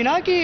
ना कि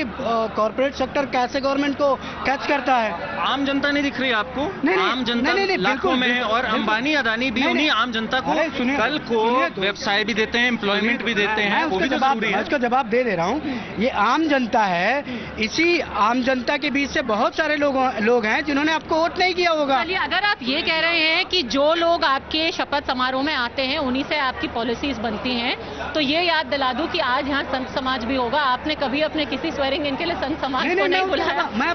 corporate sector कैसे गवर्नमेंट को कैच करता है। आम जनता नहीं दिख रही आपको? नहीं, आम जनता नहीं, लाखों में है और अंबानी अदानी भी उन्हीं आम जनता को कल को व्यवसाय भी देते हैं, एम्प्लॉयमेंट भी देते हैं, वो भी तो जरूरी है। उसका जवाब दे रहा हूँ। ये आम जनता है, इसी आम जनता के बीच से बहुत सारे लोग हैं जिन्होंने आपको वोट नहीं किया होगा। चलिए, अगर आप ये कह रहे हैं कि जो लोग आपके शपथ समारोह में आते हैं उन्हीं से आपकी पॉलिसीज बनती हैं, तो ये याद दिला दूं कि आज यहाँ संत समाज भी होगा। आपने कभी अपने किसी स्वेरिंग इन के लिए संत समाज को नहीं बुलाया? मैं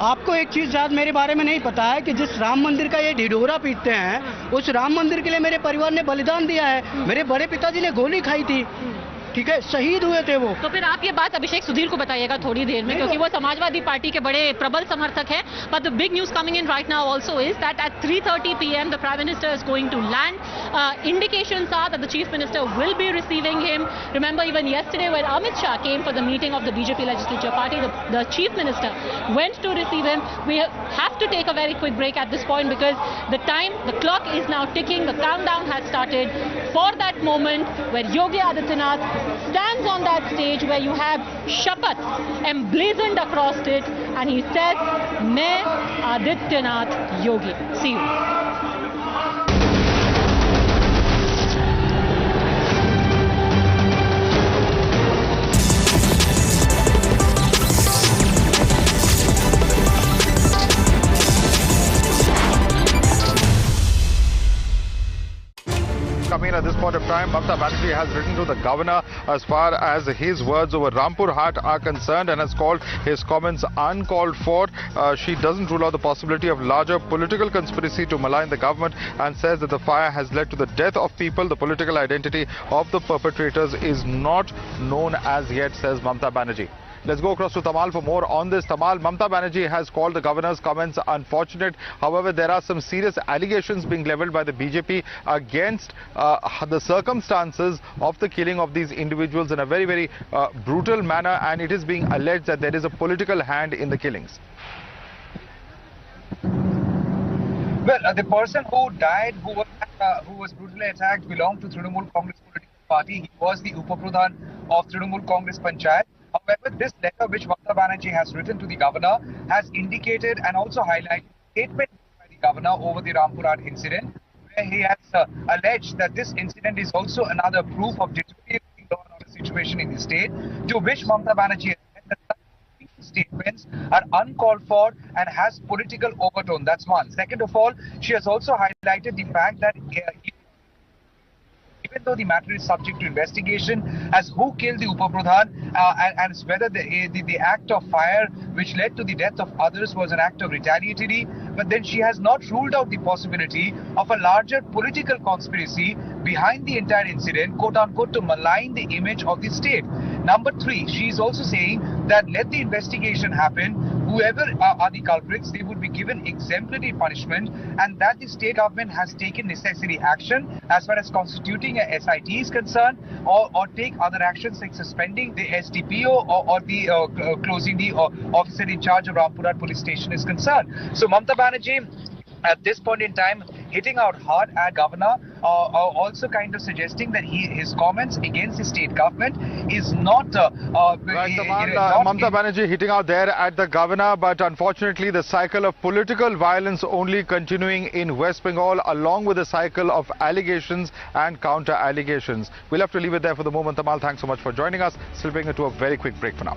आपको एक चीज याद मेरे बारे में नहीं पता है कि जिस राम मंदिर का ये ढिढोरा पीटते हैं, उस राम मंदिर के लिए मेरे परिवार ने बलिदान दिया है। मेरे बड़े पिताजी ने गोली खाई थी, ठीक है, शहीद हुए थे वो। तो फिर आप ये बात अभिषेक सुधीर को बताइएगा थोड़ी देर में, क्योंकि वो समाजवादी पार्टी के बड़े प्रबल समर्थक हैं। But the big news coming in right now also is that at 3:30 PM the prime minister is going to land. Indications are that the chief minister will be receiving him. Remember, even yesterday when Amit Shah came for the meeting of the BJP legislature party, the chief minister went to receive him. We have to take a very quick break at this point because the clock is now ticking. The countdown has started for that moment where Yogi Adityanath stands on that stage where you have Shapath emblazoned across it, and he says, "Main Adityanath Yogi." See you. Coming at this point of time, Mamta Banerjee has written to the governor as far as his words over Rampur Hat are concerned and has called his comments uncalled for. She doesn't rule out the possibility of larger political conspiracy to malign the government and says that the fire has led to the death of people. The political identity of the perpetrators is not known as yet, says Mamta Banerjee. Let's go across to Tamal for more on this. Tamal, Mamta Banerjee has called the governor's comments unfortunate. However, there are some serious allegations being levelled by the BJP against the circumstances of the killing of these individuals in a very, very brutal manner, and it is being alleged that there is a political hand in the killings. Well, the person who died, who was brutally attacked, belonged to Trinamool Congress political party. He was the Upapradhan of Trinamool Congress Panchayat. However, this letter which Mamta Banerjee has written to the governor has indicated and also highlighted statement by the governor over the Rampur Hat incident, where he has alleged that this incident is also another proof of deteriorating law and order situation in the state, to which Mamta Banerjee has said that some statements are uncalled for and has political overtone. That's one. Second of all, she has also highlighted the fact that even though the matter is subject to investigation as who killed the Upapradhan and whether the act of fire which led to the death of others was an act of retaliatory, but then she has not ruled out the possibility of a larger political conspiracy behind the entire incident, quote unquote, to malign the image of the state. Number three, she is also saying that let the investigation happen. Whoever are the culprits, they would be given exemplary punishment, and that the state government has taken necessary action as far as constituting a SIT is concerned, or take other actions like suspending the SDPO or the closing the officer in charge of Rampur Hat police station is concerned. So Mamta Banerjee, at this point in time, hitting out hard at governor, also kind of suggesting that his comments against the state government is not... Mamta Banerjee hitting out there at the governor, but unfortunately the cycle of political violence only continuing in West Bengal, along with the cycle of allegations and counter-allegations. We'll have to leave it there for the moment. Tamal, thanks so much for joining us. Still bring it to a very quick break for now.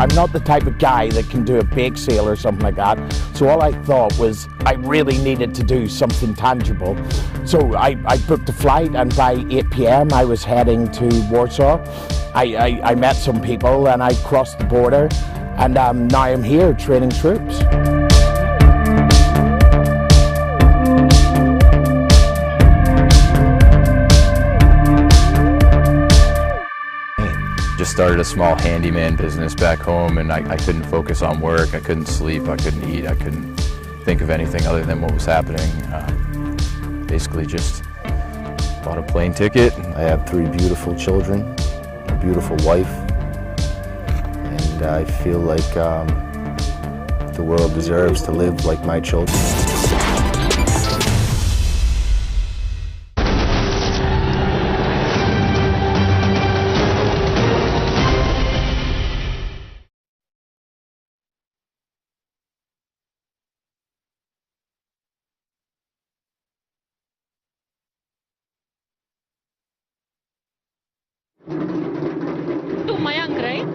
I'm not the type of guy that can do a bake sale or something like that. So all I thought was I really needed to do something tangible. So I booked a flight, and by 8 p.m. I was heading to Warsaw. I met some people and I crossed the border, and now I'm here training troops. Just started a small handyman business back home, and I couldn't focus on work. I couldn't sleep, I couldn't eat, I couldn't think of anything other than what was happening. Basically just bought a plane ticket. I have 3 beautiful children, a beautiful wife, and I feel like the world deserves to live like my children. To Mayank, right?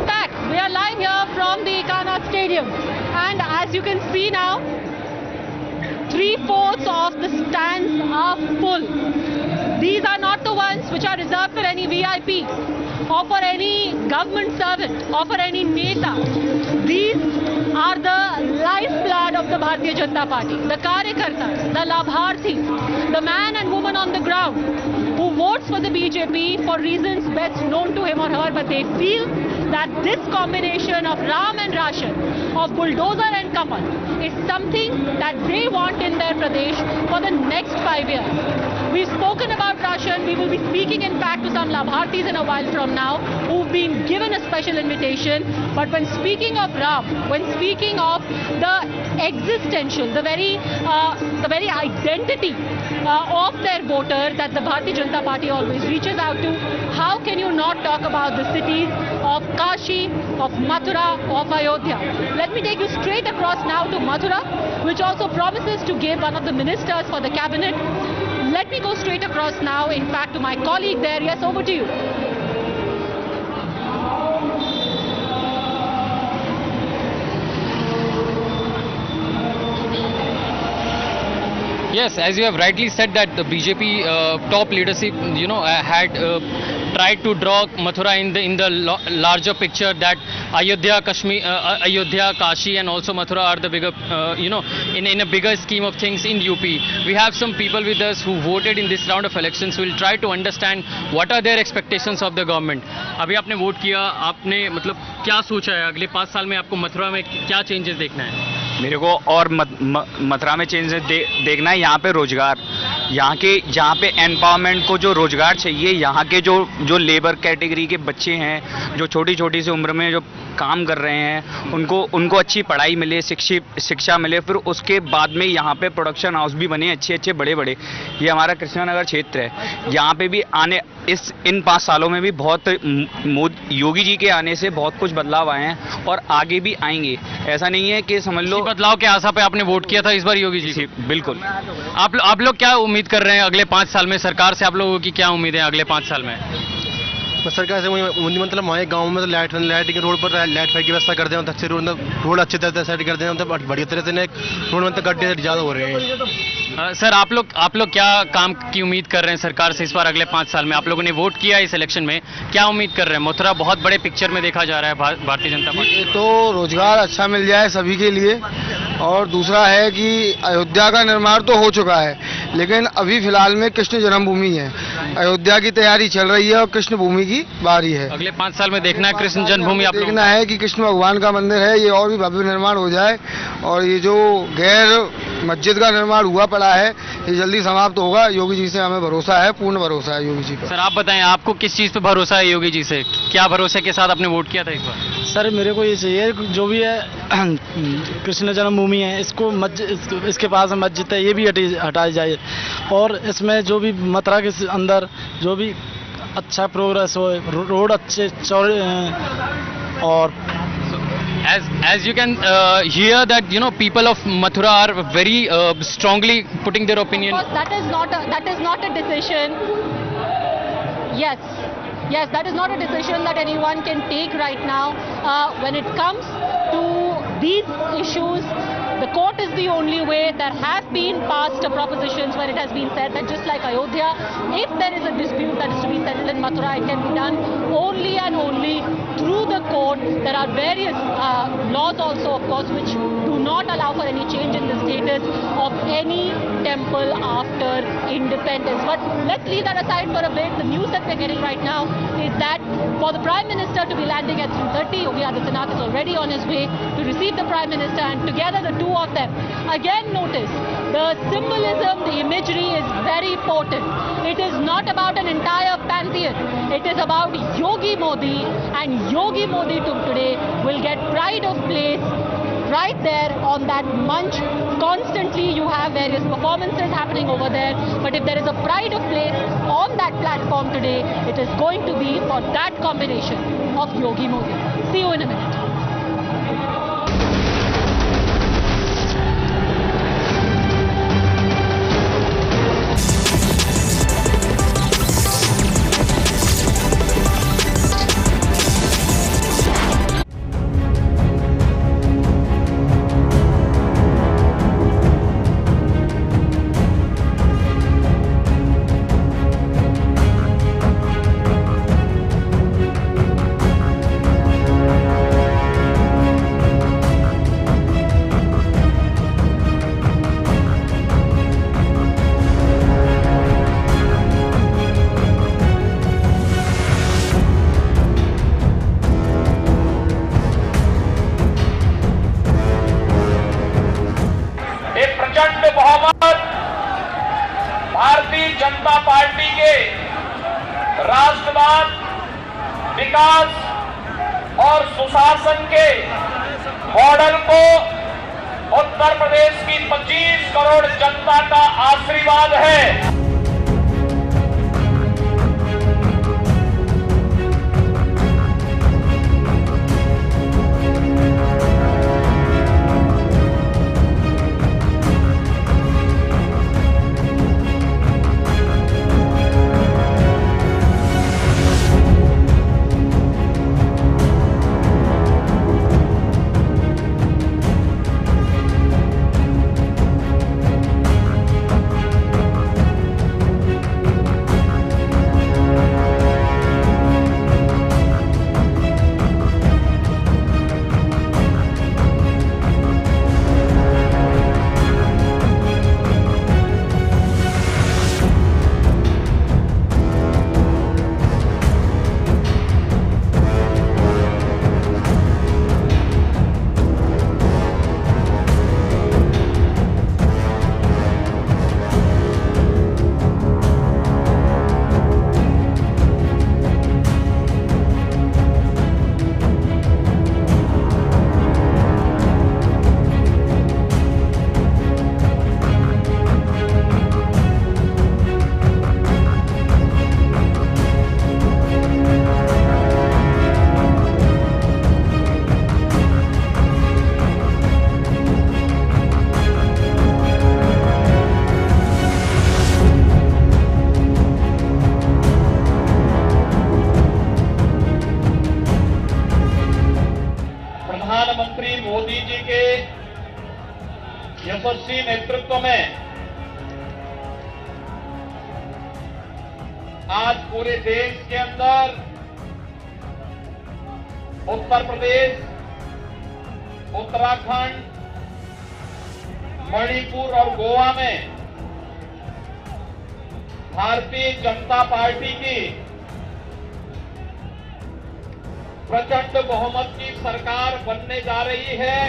Back. We are live here from the Ekana Stadium, and as you can see now, 3/4 of the stands are full. These are not the ones which are reserved for any VIP or for any government servant or for any neta. These are the lifeblood of the Bharatiya Janata Party, the karyakartas, the labharthis, the man and woman on the ground who votes for the BJP for reasons best known to him or her, but they feel that this combination of Ram and Rashan, of bulldozer and Kamal, is something that they want in their Pradesh for the next 5 years. We've spoken about Rashan. We will be speaking in fact to some labharthis in a while from now who've been given a special invitation. But when speaking of Ram, when speaking of the existential, the very identity of their voter that the Bharatiya Janata Party always reaches out to, how can you not talk about the cities of Kashi, of Mathura, of Ayodhya? Let me take you straight across now to Mathura, which also promises to give one of the ministers for the cabinet. Let me go straight across now, in fact, to my colleague there. Yes, over to you. Yes, as you have rightly said that the BJP top leadership, had tried to draw Mathura in the larger picture that Ayodhya, Kashmir, Ayodhya, Kashi, and also Mathura are the bigger, in a bigger scheme of things in UP. We have some people with us who voted in this round of elections. We'll try to understand what are their expectations of the government. अभी आपने vote किया, आपने मतलब क्या सोचा है अगले 5 साल में आपको मथुरा में क्या चेंजेस देखना है? मेरे को और मथुरा में चेंजेस देखना है। यहाँ पे रोजगार, यहाँ पे एम्पावरमेंट को जो रोजगार चाहिए, यहाँ के जो लेबर कैटेगरी के बच्चे हैं, जो छोटी छोटी सी उम्र में जो काम कर रहे हैं, उनको अच्छी पढ़ाई मिले, शिक्षा मिले, फिर उसके बाद में यहाँ पे प्रोडक्शन हाउस भी बने अच्छे बड़े। ये हमारा कृष्णनगर क्षेत्र है। यहाँ पे भी इन 5 सालों में भी बहुत योगी जी के आने से बहुत कुछ बदलाव आए हैं और आगे भी आएंगे। ऐसा नहीं है कि समझ लो बदलाव के आशा पे आपने वोट किया था इस बार योगी जी? बिल्कुल। आप लोग क्या उम्मीद कर रहे हैं अगले 5 साल में? सरकार से आप लोगों की क्या उम्मीद है अगले 5 साल में? सरकार से मतलब हमारे गांव में तो लाइट के रोड पर लाइट फाइट की व्यवस्था कर दें, अच्छे रोड अच्छे तरह से सेट कर दें, मतलब बढ़िया तरह से रोड में गड्ढे ज़्यादा हो रहे हैं। सर आप लोग क्या काम की उम्मीद कर रहे हैं सरकार से इस बार अगले 5 साल में? आप लोगों ने वोट किया इस इलेक्शन में, क्या उम्मीद कर रहे हैं? मथुरा बहुत बड़े पिक्चर में देखा जा रहा है भारतीय जनता पार्टी। तो रोजगार अच्छा मिल जाए सभी के लिए, और दूसरा है कि अयोध्या का निर्माण तो हो चुका है, लेकिन अभी फिलहाल में कृष्ण जन्मभूमि है, अयोध्या की तैयारी चल रही है और कृष्ण भूमि की बारी है। अगले 5 साल में देखना है कृष्ण जन्मभूमि, आप देखना है कि कृष्ण भगवान का मंदिर है ये और भी भव्य निर्माण हो जाए, और ये जो गैर मस्जिद का निर्माण हुआ पड़ा है ये जल्दी समाप्त होगा। योगी जी से हमें भरोसा है, पूर्ण भरोसा है योगी जी पर। सर आप बताएं, आपको किस चीज़ पे भरोसा है योगी जी से? क्या भरोसे के साथ आपने वोट किया था इस बार? सर मेरे को ये चाहिए जो भी है कृष्ण जन्मभूमि है, इसको इसके पास मस्जिद है ये भी हटाई जाए, और इसमें जो भी मथुरा के अंदर जो भी अच्छा प्रोग्रेस हो, रोड अच्छे चौड़े और as you can hear that people of Mathura are very strongly putting their opinion. Of course, that is not a decision. Yes, that is not a decision that anyone can take right now. When it comes to these issues, the court is the only way. There have been past propositions where it has been said that just like Ayodhya, if there is a dispute that is to be settled in Mathura, it can be done only and only through the court. There are various laws also, of course, which do not allow for any change in the status of any temple after independence. But let's leave that aside for a bit. The news that we're getting right now is that for the Prime Minister to be landing at 3:30, Yogi Adityanath is already on his way to receive the Prime Minister, and together the two of them. Again, notice the symbolism, the imagery is very potent. It is not about an entire pantheon. It is about Yogi Modi, and Yogi Modi today will get pride of place right there on that munch. Constantly you have various performances happening over there, but if there is a pride of place on that platform today, it is going to be for that combination of Yogi Modi. See you in a minute. प्रचंड बहुमत Bharatiya Janata party के राष्ट्रवाद, विकास और सुशासन के model को उत्तर प्रदेश की 25 करोड़ जनता का आशीर्वाद है। प्रधानमंत्री मोदी जी के यशस्वी नेतृत्व में आज पूरे देश के अंदर उत्तर प्रदेश, उत्तराखंड, मणिपुर और गोवा में भारतीय जनता पार्टी की प्रचंड बहुमत की सरकार बनने जा रही है।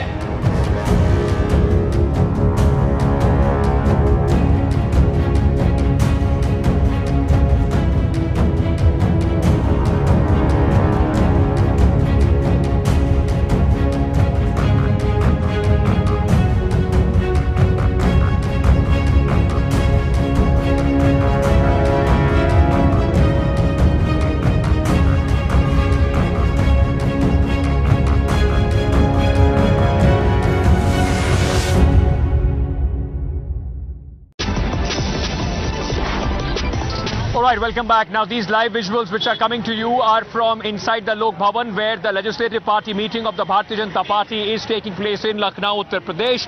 All right, welcome back. Now, these live visuals which are coming to you are from inside the Lok Bhavan, where the Legislative Party meeting of the Bharatiya Janata Party is taking place in Lucknow, Uttar Pradesh,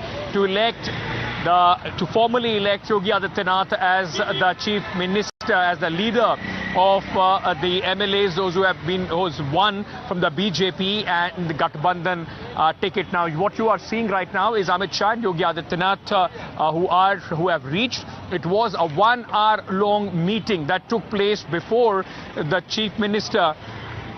to formally elect Yogi Adityanath as the Chief Minister, as the leader of the MLAs, those who's won from the BJP and the Gathbandhan ticket. Now, what you are seeing right now is Amit Shah and Yogi Adityanath who have reached. It was a 1 hour long meeting that took place before the Chief Minister.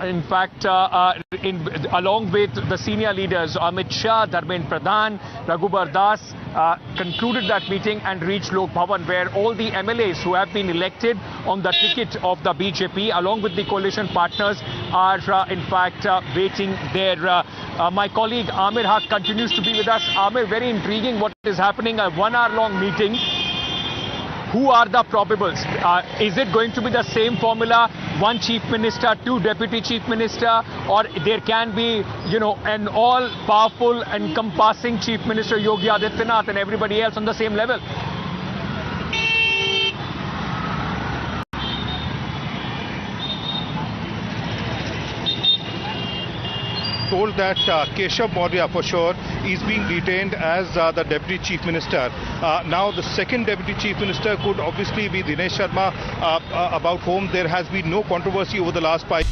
In fact, along with the senior leaders, Amit Shah, Dharmendra Pradhan, Raghubar Das, concluded that meeting and reached Lok Bhavan, where all the MLAs who have been elected on the ticket of the BJP, along with the coalition partners, are in fact waiting there. My colleague Amir Haq continues to be with us. Amir, very intriguing what is happening, a 1 hour long meeting. Who are the probables? Is it going to be the same formula, 1 Chief Minister, 2 Deputy Chief Minister, or there can be, an all-powerful, encompassing Chief Minister Yogi Adityanath and everybody else on the same level? Told that Keshav Maurya for sure is being retained as the Deputy Chief Minister. Now the second Deputy Chief Minister could obviously be Dinesh Sharma, about whom there has been no controversy over the last 5 years.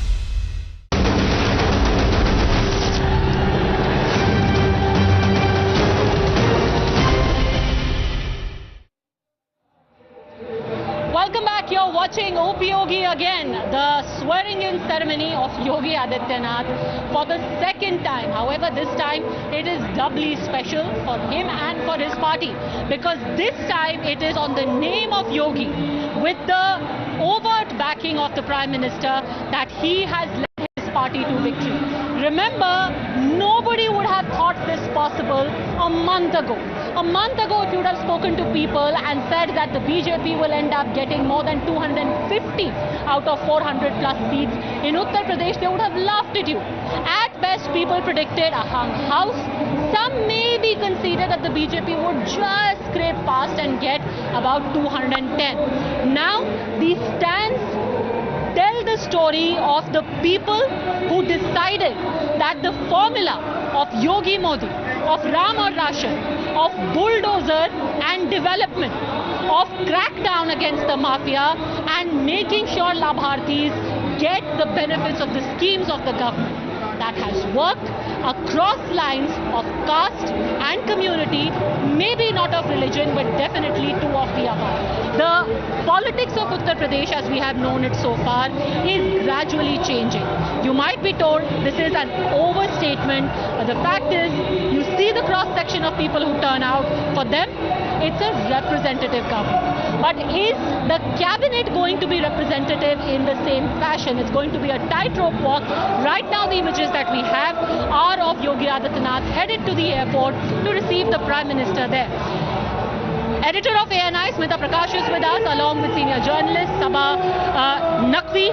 Welcome back. You're watching Yogi again, the swearing-in ceremony of Yogi Adityanath for the second time. However, this time it is doubly special for him and for his party, because this time it is on the name of Yogi, with the overt backing of the Prime Minister, that he has led his party to victory. Remember, nobody would have thought this possible a month ago. A month ago, if you would have spoken to people and said that the BJP will end up getting more than 250 out of 400 plus seats in Uttar Pradesh, they would have laughed at you. At best, people predicted a hung house. Some maybe considered that the BJP would just scrape past and get about 210. Now, these stands tell the story of the people who decided that the formula of Yogi Modi, of Ram or Ration, of bulldozer and development, of crackdown against the mafia and making sure Labhartis get the benefits of the schemes of the government, that has worked across lines of caste and community, maybe not of religion, but definitely two of the above. The politics of Uttar Pradesh, as we have known it so far, is gradually changing. You might be told this is an overstatement, but the fact is, you see the cross-section of people who turn out. For them, it's a representative government. But is the cabinet going to be representative in the same fashion? It's going to be a tightrope walk. Right now, the images that we have are of Yogi Adityanath headed to the airport to receive the Prime Minister there. Editor of ANI, Smita Prakash, is with us, along with senior journalist Sabah Naqvi.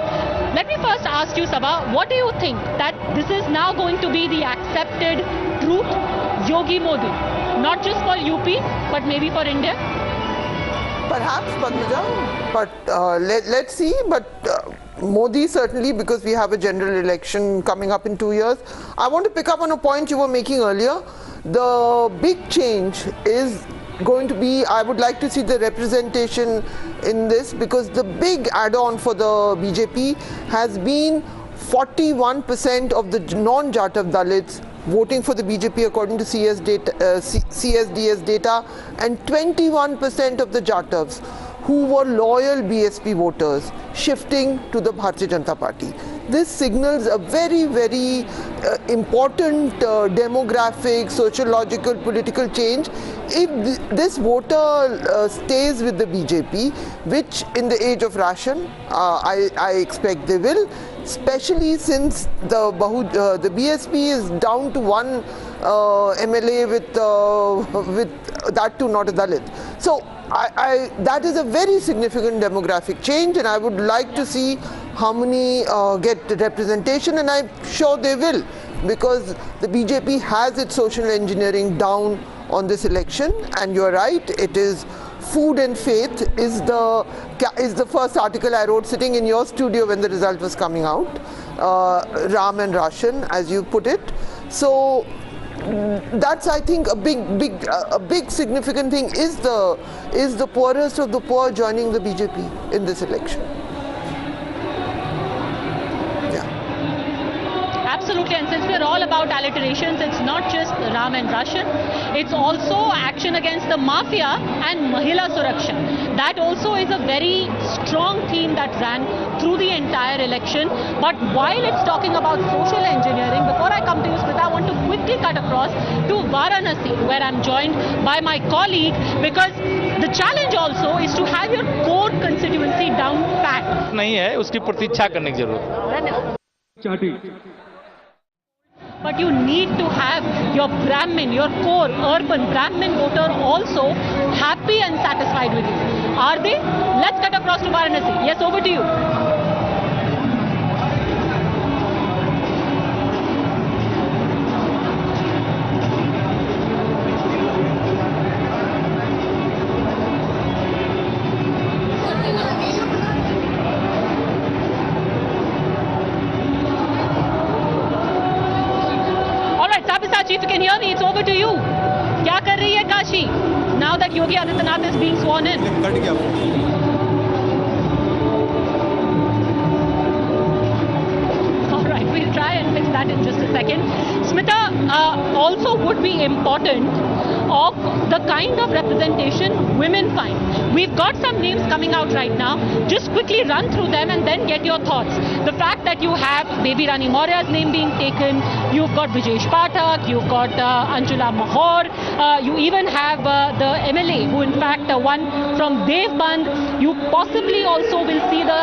Let me first ask you, Sabah, what do you think that this is now going to be the accepted truth, Yogi Modi, not just for UP, but maybe for India? Perhaps, Padmaja, but let's see. But Modi certainly, because we have a general election coming up in 2 years. I want to pick up on a point you were making earlier. The big change is going to be, I would like to see the representation in this, because the big add-on for the BJP has been 41% of the non-Jatav Dalits voting for the BJP according to CSDS data, and 21% of the Jatavs who were loyal BSP voters shifting to the Bharatiya Janata Party. This signals a very, very important demographic, sociological, political change. If this voter stays with the BJP, which in the age of ration, I expect they will, especially since the BSP is down to one MLA with that too not a Dalit. So that is a very significant demographic change, and I would like to see how many get representation, and I'm sure they will, because the BJP has its social engineering down on this election. And you're right, it is food and faith is the first article I wrote sitting in your studio when the result was coming out. Ram and Ration, as you put it. So that's, I think, a big significant thing is the poorest of the poor joining the BJP in this election. Absolutely, and since we're all about alliterations, it's not just Ram and Ration, it's also action against the mafia and Mahila Suraksha. That also is a very strong theme that ran through the entire election. But while it's talking about social engineering, before I come to you, Smita, I want to quickly cut across to Varanasi, where I'm joined by my colleague, because the challenge also is to have your core constituency down pat. नहीं है, उसकी प्रतीक्षा करने की जरूरत। But you need to have your Brahmin, your core urban Brahmin voter also happy and satisfied with you. Are they? Let's cut across to Varanasi. Yes, over to you. Chief, you can hear me. It's over to you. क्या कर रही है Kashi? Now that Yogi Adityanath is being sworn in. All right, we'll try and fix that in just a second. Smita, also would be important of the kind of representation women find. We've got some names coming out right now. Just quickly run through them and then get your thoughts. The fact that you have Baby Rani Maurya's name being taken, you've got Brijesh Pathak, you've got Anjula Mahor, you even have the MLA who in fact won from Devband. You possibly also will see the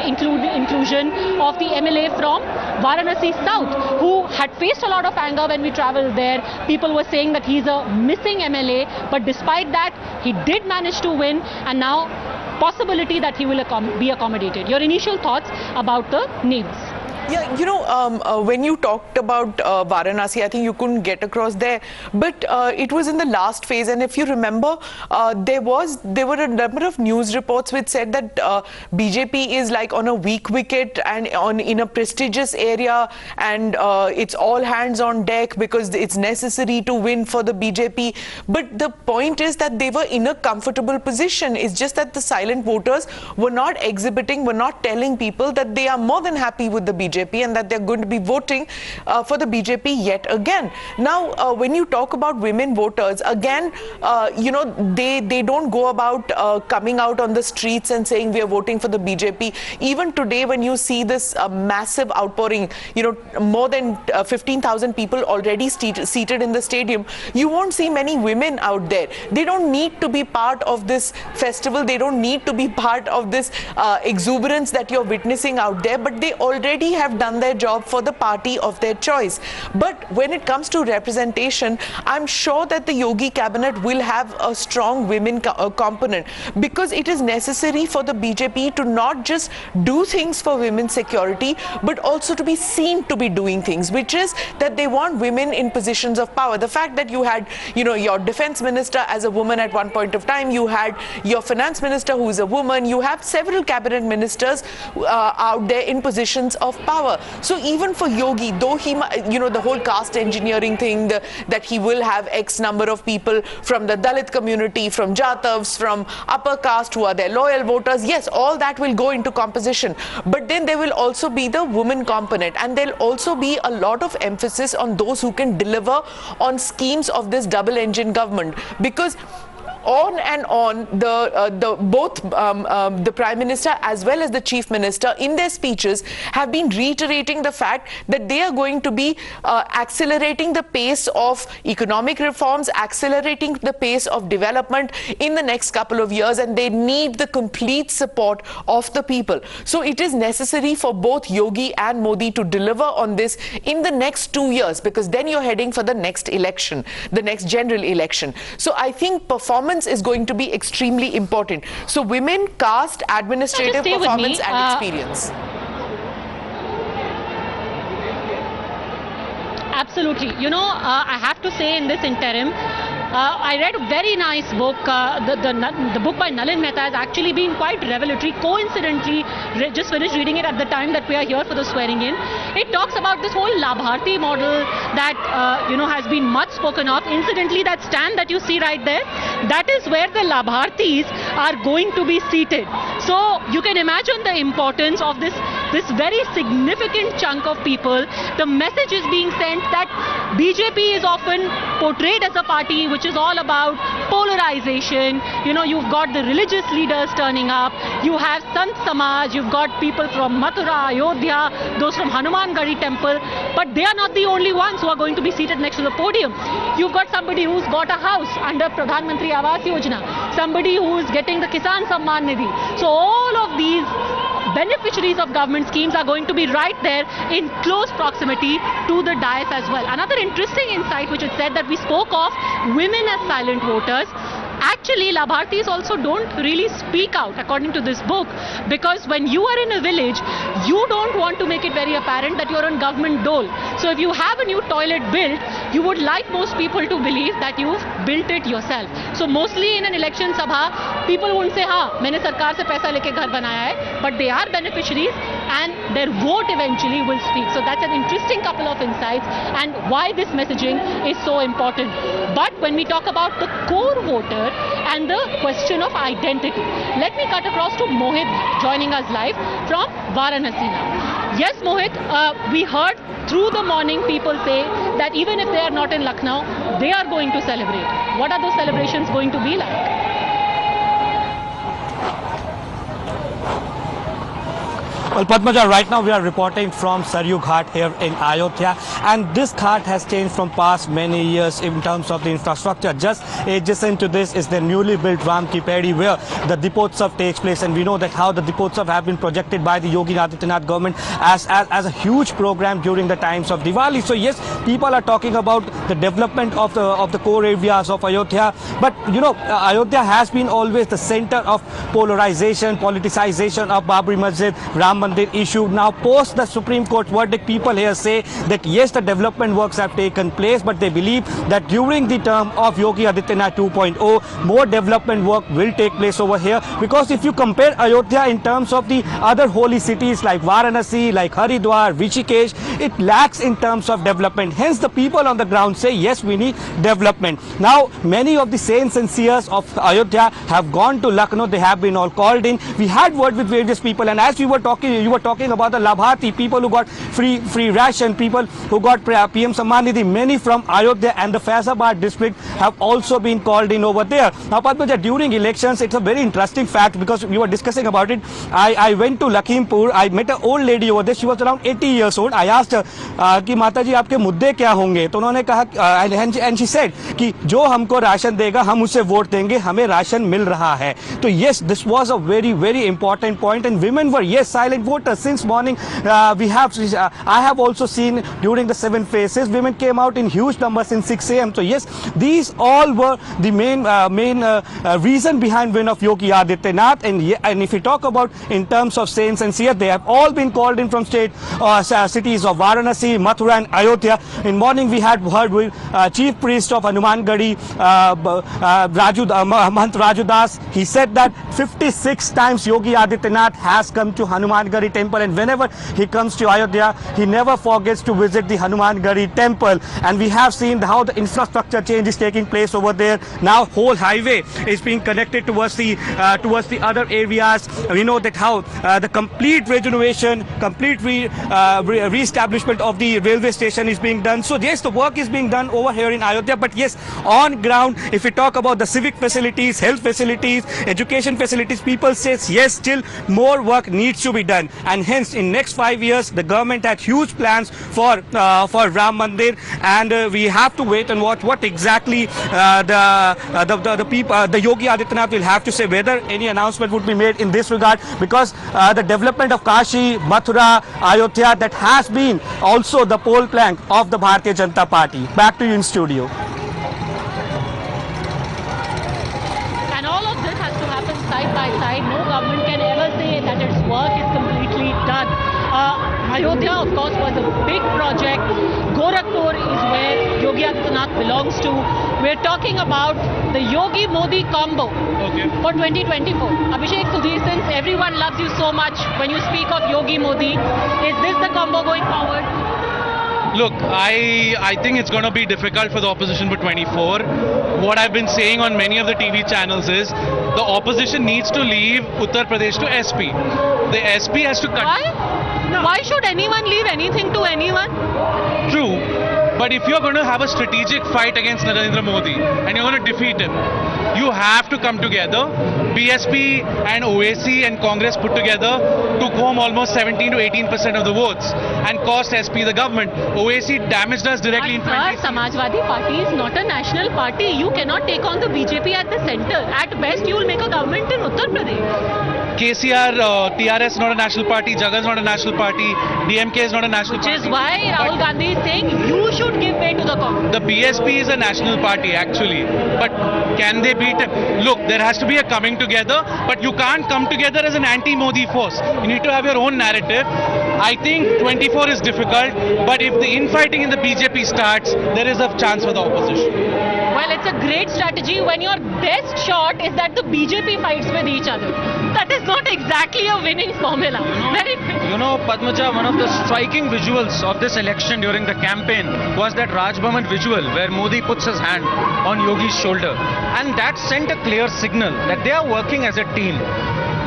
inclusion of the MLA from Varanasi South, who had faced a lot of anger when we traveled there. People were saying that he's a missing MLA, but despite that, he did manage to win, and now possibility that he will be accommodated. Your initial thoughts about the names? Yeah, you know, when you talked about Varanasi, I think you couldn't get across there, but it was in the last phase, and if you remember, there were a number of news reports which said that BJP is like on a weak wicket and in a prestigious area, and it's all hands on deck because it's necessary to win for the BJP. But the point is that they were in a comfortable position. It's just that the silent voters were not exhibiting, were not telling people that they are more than happy with the BJP and that they're going to be voting for the BJP yet again. Now, when you talk about women voters, again, you know, they don't go about coming out on the streets and saying we are voting for the BJP. Even today, when you see this massive outpouring, you know, more than 15,000 people already seated in the stadium, you won't see many women out there. They don't need to be part of this festival. They don't need to be part of this exuberance that you're witnessing out there, but they already have done their job for the party of their choice. But when it comes to representation, I'm sure that the Yogi cabinet will have a strong women component, because it is necessary for the BJP to not just do things for women's security, but also to be seen to be doing things, which is that they want women in positions of power. The fact that you had, you know, your defense minister as a woman at one point of time, you had your finance minister who is a woman, you have several cabinet ministers out there in positions of power. So even for Yogi, though he, you know, the whole caste engineering thing, that he will have X number of people from the Dalit community, from Jatavs, from upper caste who are their loyal voters, yes, all that will go into composition. But then there will also be the woman component, and there'll also be a lot of emphasis on those who can deliver on schemes of this double engine government, because on and on, both the Prime Minister as well as the Chief Minister in their speeches have been reiterating the fact that they are going to be accelerating the pace of economic reforms, accelerating the pace of development in the next couple of years, and they need the complete support of the people. So it is necessary for both Yogi and Modi to deliver on this in the next 2 years, because then you're heading for the next election, the next general election. So I think performance is going to be extremely important. So women, caste, administrative performance and experience. Absolutely. You know, I have to say in this interim, I read a very nice book. The book by Nalin Mehta has actually been quite revelatory. Coincidentally, just finished reading it at the time that we are here for the swearing in. It talks about this whole Labharti model that has been much spoken of. Incidentally, that stand that you see right there, that is where the Labhartis are going to be seated. So you can imagine the importance of this very significant chunk of people. The message is being sent that BJP is often portrayed as a party which is all about polarization. You've got the religious leaders turning up, you have Sant Samaj, you've got people from Mathura, Ayodhya, those from Hanuman Gadi temple, but they are not the only ones who are going to be seated next to the podium. You've got somebody who's bought a house under Pradhan Mantri Awas Yojana, somebody who is getting the Kisan Samman Nidhi. So all of these beneficiaries of government schemes are going to be right there in close proximity to the dais as well. Another interesting insight which is said that we spoke of women as silent voters. Actually, Labhartis also don't really speak out according to this book, because when you are in a village, you don't want to make it very apparent that you're on government dole. So if you have a new toilet built, you would like most people to believe that you've built it yourself. So mostly in an election sabha, people won't say, "Ha, मैंने सरकार से पैसा लेके घर बनाया है," but they are beneficiaries and their vote eventually will speak. So that's an interesting couple of insights and why this messaging is so important. But when we talk about the core voter and the question of identity, let me cut across to Mohit joining us live from Varanasi now. Yes, Mohit, we heard through the morning people say that even if they are not in Lucknow, they are going to celebrate. What are those celebrations going to be like? Well, Padmaja, right now we are reporting from Saryu Ghat here in Ayodhya, and this ghat has changed from past many years in terms of the infrastructure. Just adjacent to this is the newly built Ram Ki Pedi, where the Dipotsav takes place, and we know that how the Dipotsav have been projected by the Yogi Adityanath government as a huge program during the times of Diwali. So yes, people are talking about the development of the core areas of Ayodhya, but Ayodhya has been always the center of polarization, politicization of Babri Masjid, Ram Mandir issue. Now post the Supreme Court verdict, people here say that yes, the development works have taken place, but they believe that during the term of Yogi Adityanath 2.0, more development work will take place over here, because if you compare Ayodhya in terms of the other holy cities like Varanasi, like Haridwar, Rishikesh, it lacks in terms of development. Hence the people on the ground say yes, we need development. Now many of the saints and seers of Ayodhya have gone to Lucknow. They have been all called in. We had word with various people, and as we were talking, you were talking about the Labharti, people who got free ration, people who got PM Samman Nidhi. Many from Ayodhya and the Faizabad district have also been called in over there. Now Padmaja, during elections, it's a very interesting fact, because we were discussing about it. I went to Lakhimpur. I met an old lady over there. She was around 80 years old. I asked her कि माता जी आपके मुद्दे क्या होंगे, तो उन्होंने कहा, and she said कि जो हमको राशन देगा हम उसे वोट देंगे, हमें राशन मिल रहा है. तो yes, this was a very important point, and women were yes silent voters since morning. I have also seen during the 7 phases, women came out in huge numbers in 6 a.m. So yes, these all were the main reason behind win of Yogi Adityanath. And if we talk about in terms of saints and seers, they have all been called in from cities of Varanasi, Mathura and Ayodhya. In morning we had heard with chief priest of Hanuman Gadi, Mahant Raju Das. He said that 56 times Yogi Adityanath has come to Hanuman Gadi temple, and whenever he comes to Ayodhya, he never forgets to visit the Hanuman Gadi temple. And we have seen how the infrastructure change is taking place over there. Now whole highway is being connected towards the other areas. We know that how the complete regeneration, complete re-establishment of the railway station is being done. So yes, the work is being done over here in Ayodhya, but yes, on ground, if we talk about the civic facilities, health facilities, education facilities, people say yes, still more work needs to be done. And hence in next 5 years, the government had huge plans for Ram Mandir, and we have to wait and watch what exactly the Yogi Adityanath will have to say, whether any announcement would be made in this regard, because the development of Kashi, Mathura, Ayodhya, that has been also the pole plank of the Bharatiya Janata Party. Back to you in studio. And all of this has to happen side by side. No government can ever say that its work is completely done. Ayodhya, of course, was a big project. Gorakhpur is where Yogi Adityanath belongs to. We're talking about the Yogi Modi combo for 2024. Abhishek Sudhir, since everyone loves you so much when you speak of Yogi Modi, is this the combo going forward? Look, I think it's going to be difficult for the opposition for 24. What I've been saying on many of the TV channels is the opposition needs to leave Uttar Pradesh to SP. The SP has to cut. Why? Why should anyone leave anything to anyone? True. But if you're going to have a strategic fight against Narendra Modi and you're going to defeat him, you have to come together. BSP and OAC and Congress put together took home almost 17 to 18% of the votes and cost SP the government. OAC damaged us directly in 20. Samajwadi Party is not a national party. You cannot take on the BJP at the center. At best, you will make a government in Uttar Pradesh. KCR, TRS not a national party, Jagan's not a national party, DMK is not a national party. Which is why Rahul Gandhi is saying you should give way to the Congress. The BSP is a national party actually, but can they beat it? Look, there has to be a coming together, but you can't come together as an anti-Modi force. You need to have your own narrative. I think 24 is difficult, but if the infighting in the BJP starts, there is a chance for the opposition. Well, it's a great strategy when your best shot is that the BJP fights with each other. That is not exactly a winning formula. You know, Padmaja, one of the striking visuals of this election during the campaign was that Raj Bhavan visual where Modi puts his hand on Yogi's shoulder. And that sent a clear signal that they are working as a team.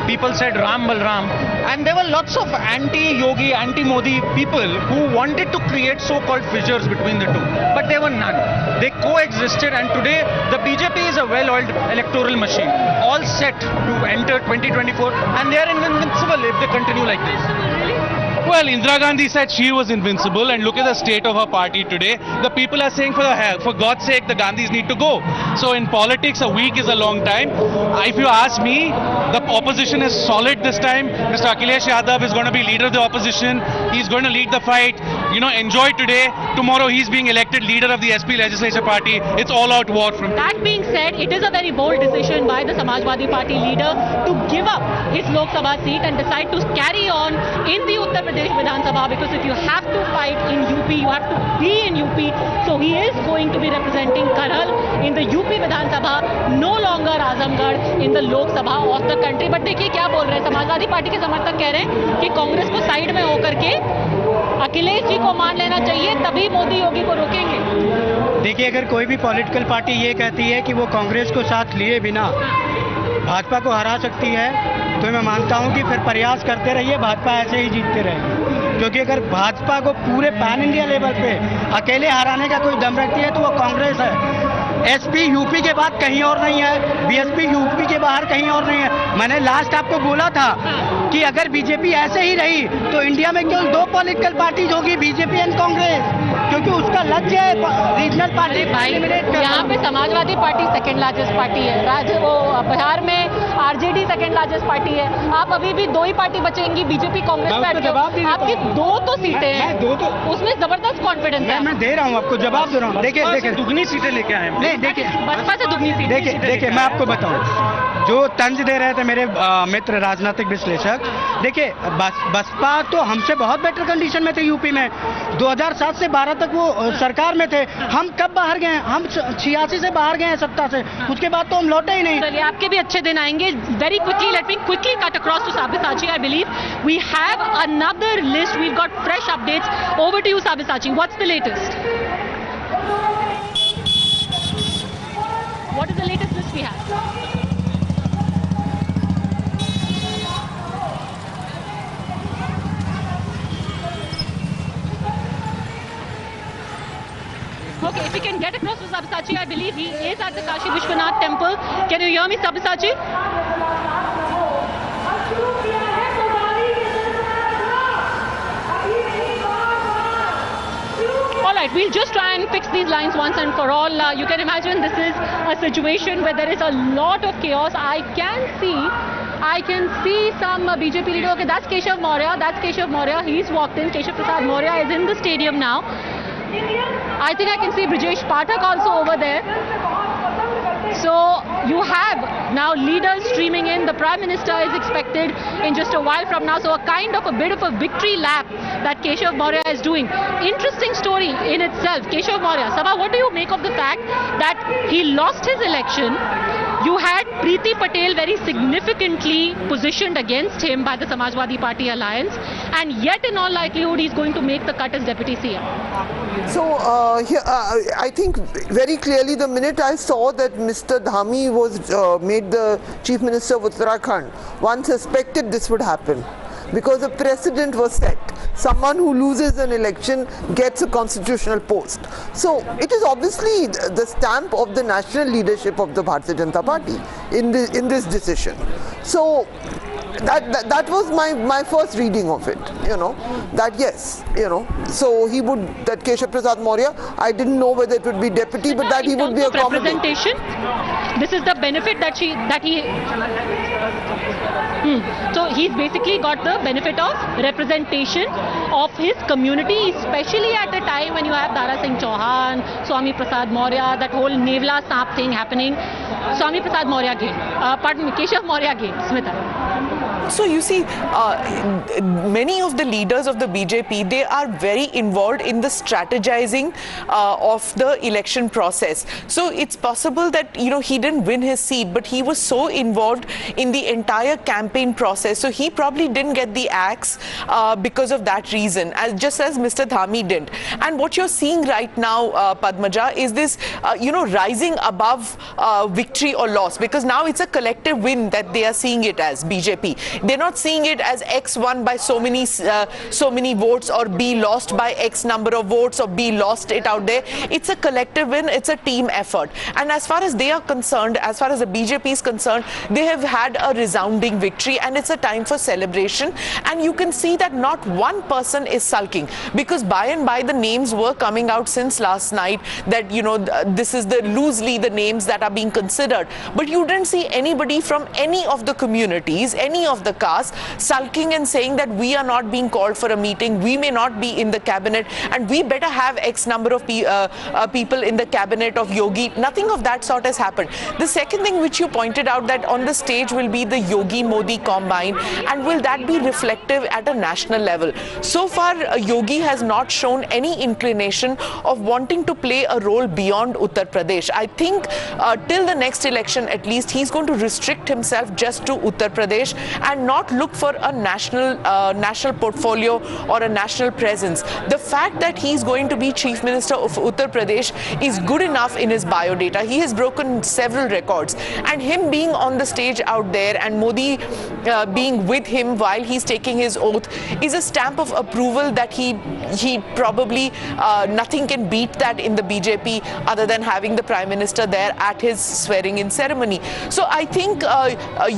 People said Ram Balram, and there were lots of anti-Yogi, anti-Modi people who wanted to create so-called fissures between the two, but there were none. They coexisted, and today the BJP is a well-oiled electoral machine, all set to enter 2024, and they are invincible if they continue like this. Well, Indira Gandhi said she was invincible, and look at the state of her party today. The people are saying, for God's sake, the Gandhis need to go. So in politics, a week is a long time. If you ask me, the opposition is solid this time. Mr. Akhilesh Yadav is going to be leader of the opposition. He's going to lead the fight. You know, enjoy today. Tomorrow he's being elected leader of the SP Legislature Party. It's all out war from that being said, it is a very bold decision by the Samajwadi Party leader to give up his Lok Sabha seat and decide to carry on in the Uttar Pradesh Vidhan Sabha, because if you have to fight in UP, you have to be in UP. So he is going to be representing Karhal in the UP Vidhan Sabha, no longer Azamgarh in the Lok Sabha of the country. But देखिए क्या बोल रहे हैं Samajwadi party के समर्थक, कह रहे हैं कि कांग्रेस को साइड में होकर के अखिलेश जी को मान लेना चाहिए, तभी मोदी योगी को रोकेंगे। देखिए, अगर कोई भी पॉलिटिकल पार्टी ये कहती है कि वो कांग्रेस को साथ लिए बिना भाजपा को हरा सकती है, तो मैं मानता हूं कि फिर प्रयास करते रहिए, भाजपा ऐसे ही जीतते रहेगी। क्योंकि अगर भाजपा को पूरे पैन इंडिया लेवल पे अकेले हराने का कोई दम रखती है तो वो कांग्रेस है। एसपी यूपी के बाद कहीं और नहीं है, बीएसपी यूपी के बाहर कहीं और नहीं है। मैंने लास्ट आपको बोला था कि अगर बीजेपी ऐसे ही रही तो इंडिया में केवल दो पॉलिटिकल पार्टीज होगी, बीजेपी एंड कांग्रेस, क्योंकि उसका लक्ष्य है रीजनल पार्टी। भाई, यहाँ पे Samajwadi party second largest party है, वो बिहार में आरजेडी सेकंड लार्जेस्ट पार्टी है। आप अभी भी दो ही पार्टी बचेंगी, बीजेपी कांग्रेस पे। आपकी दो तो सीटें हैं, उसमें जबरदस्त कॉन्फिडेंस है। मैं दे रहा हूँ, आपको जवाब दे रहा हूँ। देखिए दुगनी सीटें लेके आए हैं। देखिए बसपा से दुगनी सीटें। देखिए मैं आपको बताऊं, जो तंज दे रहे थे मेरे मित्र राजनीतिक विश्लेषक, देखिए बसपा तो हमसे बहुत बेटर कंडीशन में थे यूपी में। 2007 से 12 तक वो सरकार में थे। हम कब बाहर गए? हम 86 से बाहर गए हैं सत्ता से, उसके बाद तो हम लौटे ही नहीं। चलिए, आपके भी अच्छे दिन आएंगे। Very quickly, let me quickly cut across to Sabyasachi. I believe we have another list. We've got fresh updates. Over to you, Sabyasachi. What's the latest? What is the latest list we have? Okay, if we can get across to Sabyasachi, I believe he is at the Kashi Vishwanath temple. Can you hear me, Sabyasachi? Alright, we'll just try and fix these lines once and for all. You can imagine this is a situation where there is a lot of chaos. I can see some BJP leader. Okay, that's Keshav Maurya. He's walked in. Keshav Prasad Maurya is in the stadium now. I think I can see Brijesh Pathak also over there. So you have now leaders streaming in. The Prime Minister is expected in just a while from now. So a kind of a bit of a victory lap that Keshav Maurya is doing. Interesting story in itself. Keshav Maurya, Sabha, what do you make of the fact that he lost his election? You had Preeti Patel very significantly positioned against him by the Samajwadi Party alliance, and yet in all likelihood he's going to make the cut as Deputy CM. So I think very clearly the minute I saw that Mr. Dhami was made the Chief Minister of Uttarakhand, one suspected this would happen. Because a precedent was set. Someone who loses an election gets a constitutional post. So it is obviously the stamp of the national leadership of the Bharatiya Janata Party in this decision. So that was my first reading of it, that yes, so he would, that Keshav Prasad Maurya, I didn't know whether it would be deputy, but that he would be a representation. This is the benefit that he so he's basically got the benefit of representation of his community, especially at a time when you have Dara Singh Chauhan, Swami Prasad Maurya, that whole Nevla Saap thing happening. Swami Prasad Maurya gain, pardon me, Keshav Maurya gain. Smita. So you see, many of the leaders of the BJP, they are very involved in the strategizing of the election process. So it's possible that, he didn't win his seat, but he was so involved in the entire campaign process. So he probably didn't get the axe because of that reason, just as Mr. Dhami didn't. And what you're seeing right now, Padmaja, is this, rising above victory or loss, because now it's a collective win that they are seeing it as, BJP. They're not seeing it as X won by so many votes, or B lost by X number of votes, or B lost it out there. It's a collective win. It's a team effort. And as far as they are concerned, as far as the BJP is concerned, they have had a resounding victory, and it's a time for celebration. And you can see that not one person is sulking, because by and by the names were coming out since last night that, this is loosely the names that are being considered. But you didn't see anybody from any of the communities, any of the castes, sulking and saying that we are not being called for a meeting, we may not be in the cabinet, and we better have X number of people in the cabinet of Yogi. Nothing of that sort has happened. The second thing which you pointed out, that on the stage will be the Yogi Modi combine, and will that be reflective at a national level? So far, Yogi has not shown any inclination of wanting to play a role beyond Uttar Pradesh. I think till the next election, at least, he's going to restrict himself just to Uttar Pradesh and not look for a national portfolio or a national presence. The fact that he's going to be Chief Minister of Uttar Pradesh is good enough in his biodata. He has broken several records, and him being on the stage out there and Modi being with him while he's taking his oath is a stamp of approval that he probably, nothing can beat that in the BJP other than having the Prime Minister there at his swearing-in ceremony. So I think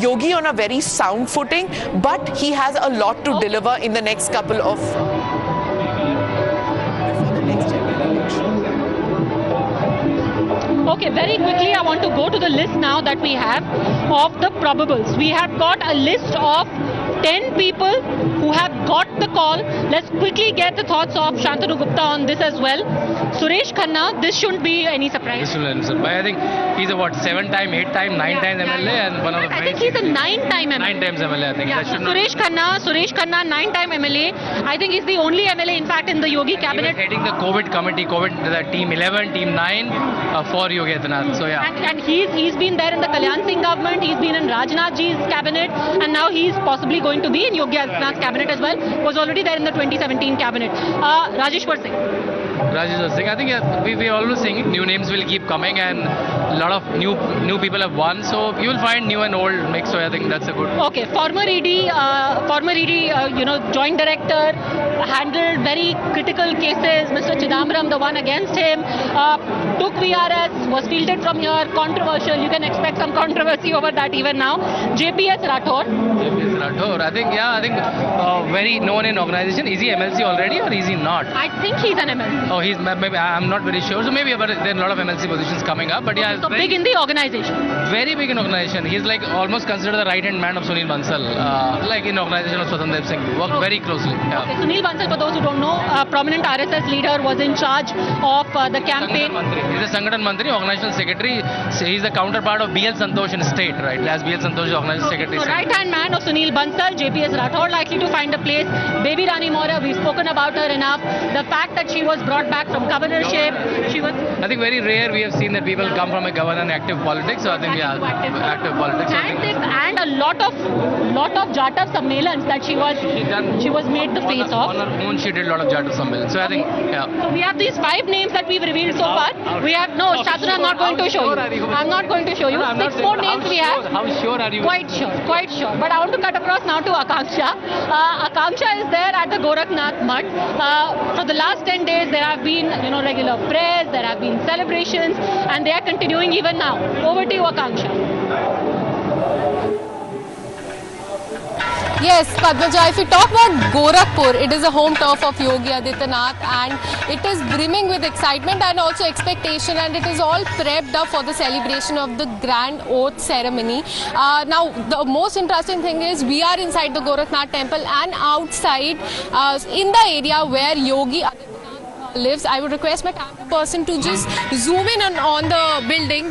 Yogi on a very sound footing, but he has a lot to deliver in the next couple of before the next general election. Okay, very quickly I want to go to the list now that we have of the probables. We have got a list of 10 people who have got the call. Let's quickly get the thoughts of Shantanu Gupta on this as well. Suresh Khanna, this shouldn't be any surprise. This shouldn't be any surprise. I think he's a 7-time, 8-time, 9 times MLA, and one of the I think he's a 9-time MLA. 9 times MLA, I think. Yeah. Suresh Khanna, 9-time MLA. I think he's the only MLA, in fact, in the Yogi cabinet. He was heading the COVID committee, the team 11, team 9 for Yogi Adityanath. So yeah. And he's been there in the Kalyan Singh government. He's been in Rajnath Ji's cabinet, and now he's possibly going to be in Yogi Adityanath's cabinet as well. Was already there in the 2017 cabinet. Rajeshwar Singh. I think we are always saying new names will keep coming, and a lot of new people have won, so you will find new and old mix. So I think that's a good. Okay, former ED, joint director, handled very critical cases. Mr. Chidambaram, the one against him, took VRS, was fielded from here, controversial. You can expect some controversy over that even now. JPS Rathore. I think very known in organization. Is he MLC already or is he not? I think he's an MLC. Oh, he's maybe, I'm not very sure. So maybe, but there are a lot of MLC positions coming up. But yeah, so big in the organization. Very big in organization. He's like almost considered the right-hand man of Sunil Bansal, like in organization of Swatandev Singh. Worked very closely. Yeah. Okay, Sunil Bansal, for those who don't know, prominent RSS leader, was in charge of the campaign. He's a Sangathan Mantri, organizational secretary. He's the counterpart of BL Santosh in state, right? As BL Santosh is organizational secretary. So right-hand man of Sunil Bansal, JPS Rathod, likely to find a place. Baby Rani Maurya, we've spoken about her enough. The fact that she was brought back from governorship, she was... I think very rare we have seen that people come from a governor and active politics. So I think active politics. And a lot of Jatav Sammelans that she was made the face of. On her own, she did a lot of Jatav Sammelans. So I think, yeah. So we have these 5 names that we've revealed so far. We have Shatru, I'm not going to show you. I'm not going to show you. 6 more names we have. How sure are you? Quite sure. But I want to cut across now to Akanksha. Akanksha is there at the Gorakhnath Mutt. For the last 10 days, there have been regular prayers, there have been celebrations, and they are continuing even now. Over to you, Akanksha. Yes, Padmaja, if you talk about Gorakhpur, it is a home turf of Yogi Adityanath, and it is brimming with excitement and also expectation, and it is all prepped up for the celebration of the grand oath ceremony. Now, the most interesting thing is we are inside the Gorakhnath temple and outside in the area where Yogi Adityanath lives. I would request my camera person to just zoom in on the building.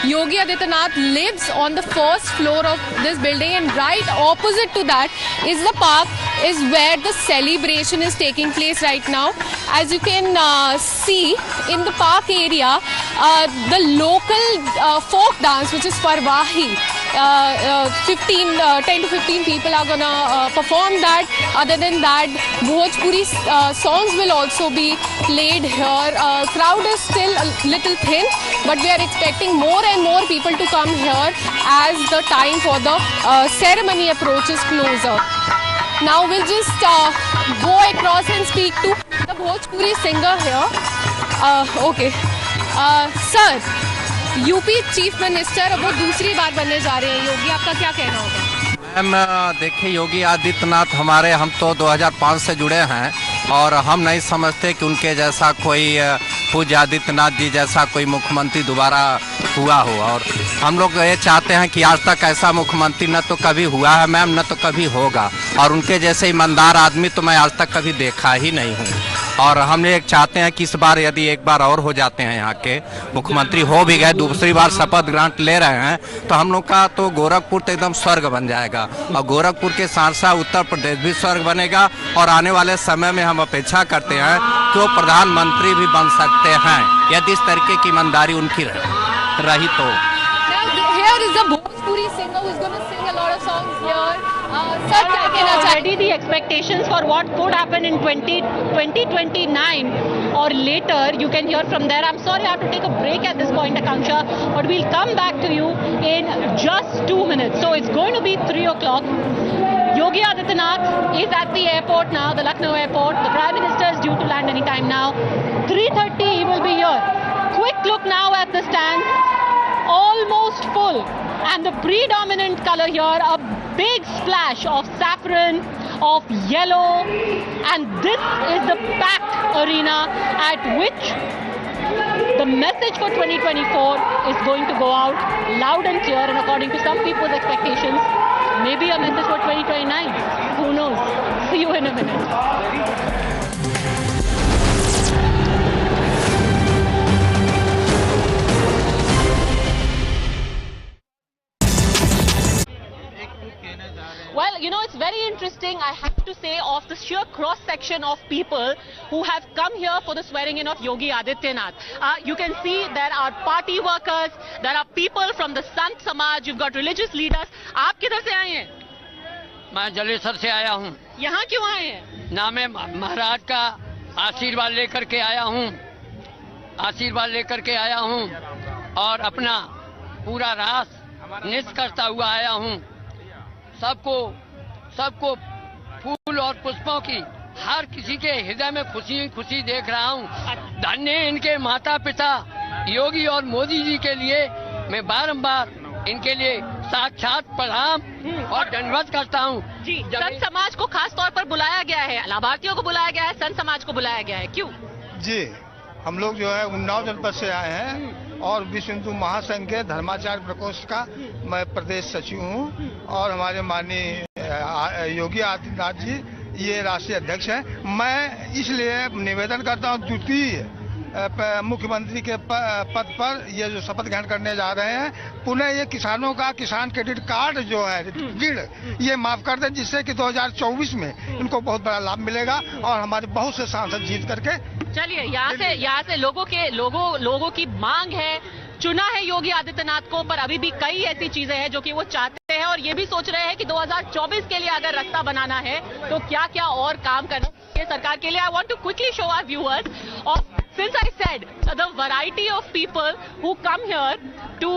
Yogi Adityanath lives on the first floor of this building, and right opposite to that is the park, is where the celebration is taking place right now. As you can see in the park area, the local folk dance, which is Parwahi, 10 to 15 people are gonna perform that. Other than that, Bhojpuri songs will also be played here. Crowd is still a little thin, but we are expecting more and more people to come here as the time for the ceremony approaches closer. Now we'll just go across and speak to the Bhojpuri singer here. Okay, sir, UP chief minister अब वो दूसरी बार बनने जा रहे हैं, योगी आपका क्या कहना होगा? मैम देखिए, योगी आदित्यनाथ हम तो 2005 से जुड़े हैं और हम नहीं समझते कि उनके जैसा कोई पूज्य आदित्यनाथ जी जैसा कोई मुख्यमंत्री दोबारा हुआ हो, और हम लोग ये चाहते हैं कि आज तक ऐसा मुख्यमंत्री न तो कभी हुआ है मैम, न तो कभी होगा, और उनके जैसे ईमानदार आदमी तो मैं आज तक कभी देखा ही नहीं हूँ। और हम ये चाहते हैं कि इस बार यदि एक बार और हो जाते हैं, यहाँ के मुख्यमंत्री हो भी गए, दूसरी बार शपथ ग्रहण ले रहे हैं, तो हम लोग का तो गोरखपुर तो एकदम स्वर्ग बन जाएगा, और गोरखपुर के साथ साथ उत्तर प्रदेश भी स्वर्ग बनेगा, और आने वाले समय में हम अपेक्षा करते हैं कि वो प्रधानमंत्री भी बन सकते हैं यदि इस तरीके की ईमानदारी उनकी रही तो। Already the expectations for what could happen in 2029 or later, you can hear from there. I'm sorry I have to take a break at this point, Akanksha, but we'll come back to you in just 2 minutes. So it's going to be 3 o'clock. Yogi Adityanath is at the airport now, the Lucknow airport. The Prime Minister is due to land anytime now. 3:30 he will be here. Quick look now at the stands. Almost full, and the predominant color here, a big splash of saffron, of yellow, and this is the packed arena at which the message for 2024 is going to go out loud and clear, and according to some people's expectations, maybe a message for 2029. Who knows? See you in a minute. Well, it's very interesting, I have to say, of the sheer cross-section of people who have come here for the swearing-in of Yogi Adityanath. You can see there are party workers, there are people from the Sant Samaj, you've got religious leaders. आप किधर से आए हैं? मैं जलेसर से आया हूँ। यहाँ क्यों आए हैं? ना मैं महाराज का आशीर्वाद लेकर के आया हूँ, और अपना पूरा रास निष्ठ करता हुआ आया हूँ। सबको फूल और पुष्पों की हर किसी के हृदय में खुशी देख रहा हूँ। धन्य इनके माता पिता योगी और मोदी जी के लिए मैं बारंबार इनके लिए साक्षात प्रणाम और धन्यवाद करता हूँ। जी, संत समाज को खास तौर पर बुलाया गया है, लाभार्थियों को बुलाया गया है, संत समाज को बुलाया गया है, क्यों? जी, हम लोग जो है उन्नाव जनपद से आए हैं और विश्व हिंदू महासंघ के धर्माचार्य प्रकोष्ठ का मैं प्रदेश सचिव हूँ और हमारे माननीय योगी आदित्यनाथ जी ये राष्ट्रीय अध्यक्ष हैं। मैं इसलिए निवेदन करता हूँ द्वितीय मुख्यमंत्री के पद पर ये जो शपथ ग्रहण करने जा रहे हैं, पुनः ये किसानों का किसान क्रेडिट कार्ड जो है ऋण ये माफ कर दें, जिससे कि 2024 में इनको बहुत बड़ा लाभ मिलेगा और हमारे बहुत से सांसद जीत करके। चलिए यहाँ से लोगों की मांग है, चुना है योगी आदित्यनाथ को, पर अभी भी कई ऐसी चीजें हैं जो कि वो चाहते हैं और ये भी सोच रहे हैं कि 2024 के लिए अगर रास्ता बनाना है तो क्या क्या और काम करना है सरकार के लिए। I want to quickly show our viewers और since I said the variety of people who come here to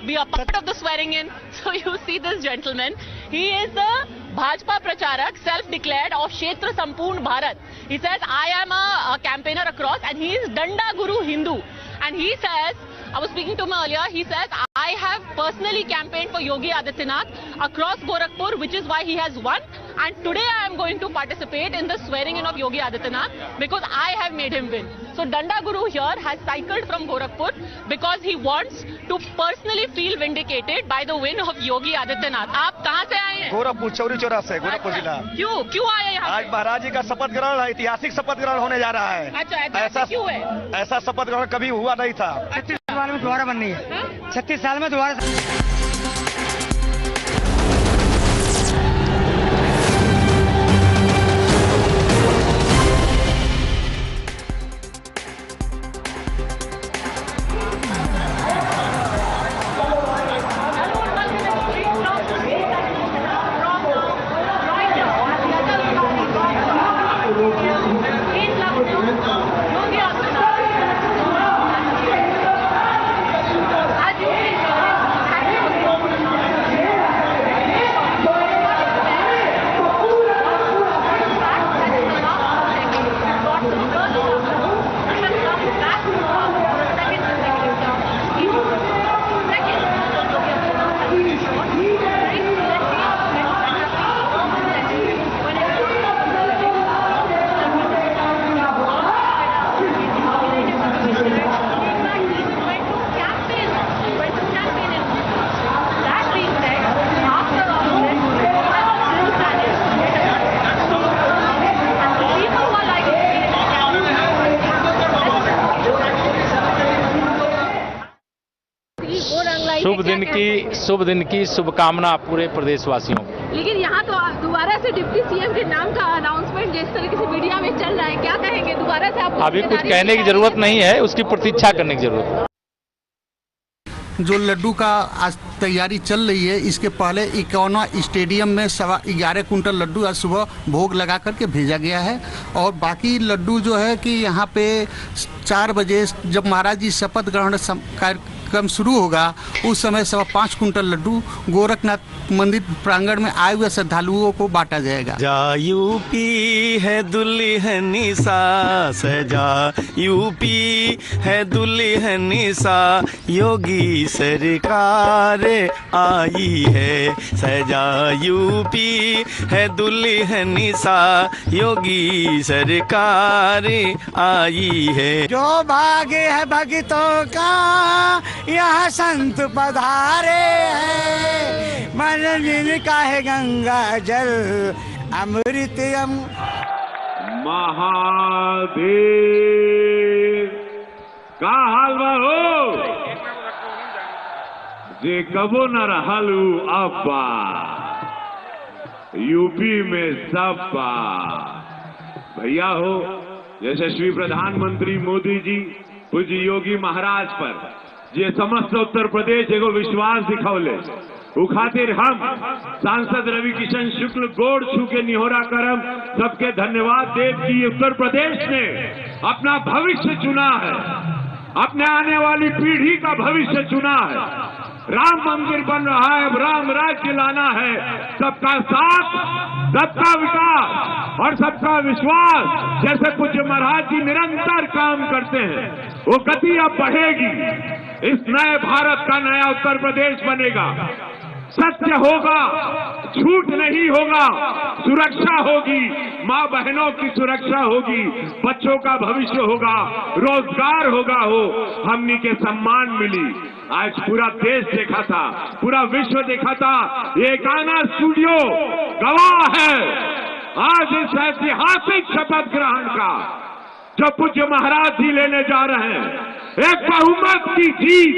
be a part of the swearing in, so you see this gentleman, he is the Bhajpa Pracharak, self-declared of Kshetra Sampurn Bharat. He says, I am a campaigner across, and he is Danda Guru Hindu. And he says, I was speaking to him earlier, he says, I have personally campaigned for Yogi Adityanath across Gorakhpur, which is why he has won. And today I am going to participate in the swearing in of Yogi Adityanath because I have made him win. So Danda Guru here has cycled from Gorakhpur because he wants to personally feel vindicated by the win of Yogi Adityanath. आप कहाँ से आए हैं? गोरखपुर चौरी चौरा से, गोरखपुर जिला। क्यों आए हैं यहाँ? आज महाराज जी का शपथ ग्रहण, ऐतिहासिक शपथ ग्रहण होने जा रहा है। अच्छा, ऐसा क्यों है? ऐसा शपथ ग्रहण कभी हुआ नहीं था। 36 साल में दोबारा बननी है। 36 साल में दोबारा। शुभ दिन की शुभकामना पूरे प्रदेशवासियों को। लेकिन यहाँ तो दोबारा से डिप्टी सीएम के नाम का अनाउंसमेंट जिस तरीके से मीडिया में चल रहा है, क्या कहेंगे? दोबारा से आप अभी कुछ कहने की जरूरत नहीं है, उसकी प्रतीक्षा करने की जरूरत है। जो लड्डू का आज तैयारी चल रही है, इसके पहले इकोना स्टेडियम में 11.25 कुंटल लड्डू आज सुबह भोग लगा करके भेजा गया है और बाकी लड्डू जो है कि यहाँ पे 4 बजे जब महाराज जी शपथ ग्रहण कार्यक्रम शुरू होगा उस समय 5.25 कुंटल लड्डू गोरखनाथ मंदिर प्रांगण में आए हुए श्रद्धालुओं को बांटा जाएगा। जा यूपी है दुल्हनी सा, सजा यूपी है दुल्हनी सा, योगी सरकार आई है, सजा यूपी है दुल्हनी सा, योगी सरकार आई है। जो भाग्य है भक्तों का यहाँ संत पधारे हैं, मन जिनका है गंगा जल अमृत महादेव का हालवा हो जे कबो न रहलू अब्बा, यूपी में सब्बा भैया हो। यशस्वी प्रधानमंत्री मोदी जी पूज्य योगी महाराज पर जे समस्त उत्तर प्रदेश एगो विश्वास दिखौले, उ खातिर हम सांसद रवि किशन शुक्ल गोड़ छू के निहोरा करम सबके धन्यवाद देव कि उत्तर प्रदेश ने अपना भविष्य चुना है, अपने आने वाली पीढ़ी का भविष्य चुना है। राम मंदिर बन रहा है, अब राम राज्य लाना है, सबका साथ, सबका विकास और सबका विश्वास, जैसे पूज्य महाराज जी निरंतर काम करते हैं, वो गति अब बढ़ेगी। इस नए भारत का नया उत्तर प्रदेश बनेगा। सत्य होगा, झूठ नहीं होगा, सुरक्षा होगी, माँ बहनों की सुरक्षा होगी, बच्चों का भविष्य होगा, रोजगार होगा, हमनी के सम्मान मिली। आज पूरा देश देखा था, पूरा विश्व देखा था, ये एकाना स्टूडियो गवाह है आज इस ऐतिहासिक शपथ ग्रहण का जो पूज्य महाराज जी लेने जा रहे हैं। एक बहुमत की जीत,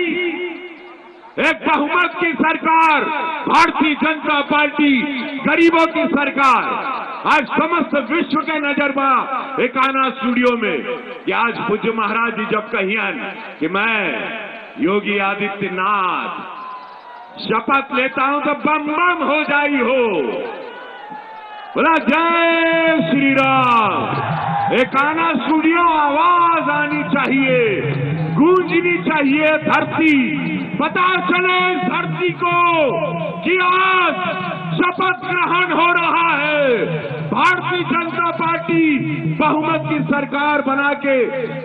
एक बहुमत की सरकार, भारतीय जनता पार्टी, गरीबों की सरकार। आज समस्त विश्व के नजरबा एकाना स्टूडियो में कि आज पूज्य महाराज जी जब कहियन कि मैं योगी आदित्यनाथ शपथ लेता हूं तो बम बम हो जाई हो। बोला जय श्री राम। एकाना स्टूडियो आवाज आनी चाहिए, गूंजनी चाहिए धरती, पता चले धरती को कि आज शपथ ग्रहण हो रहा है। भारतीय जनता पार्टी बहुमत की सरकार बना के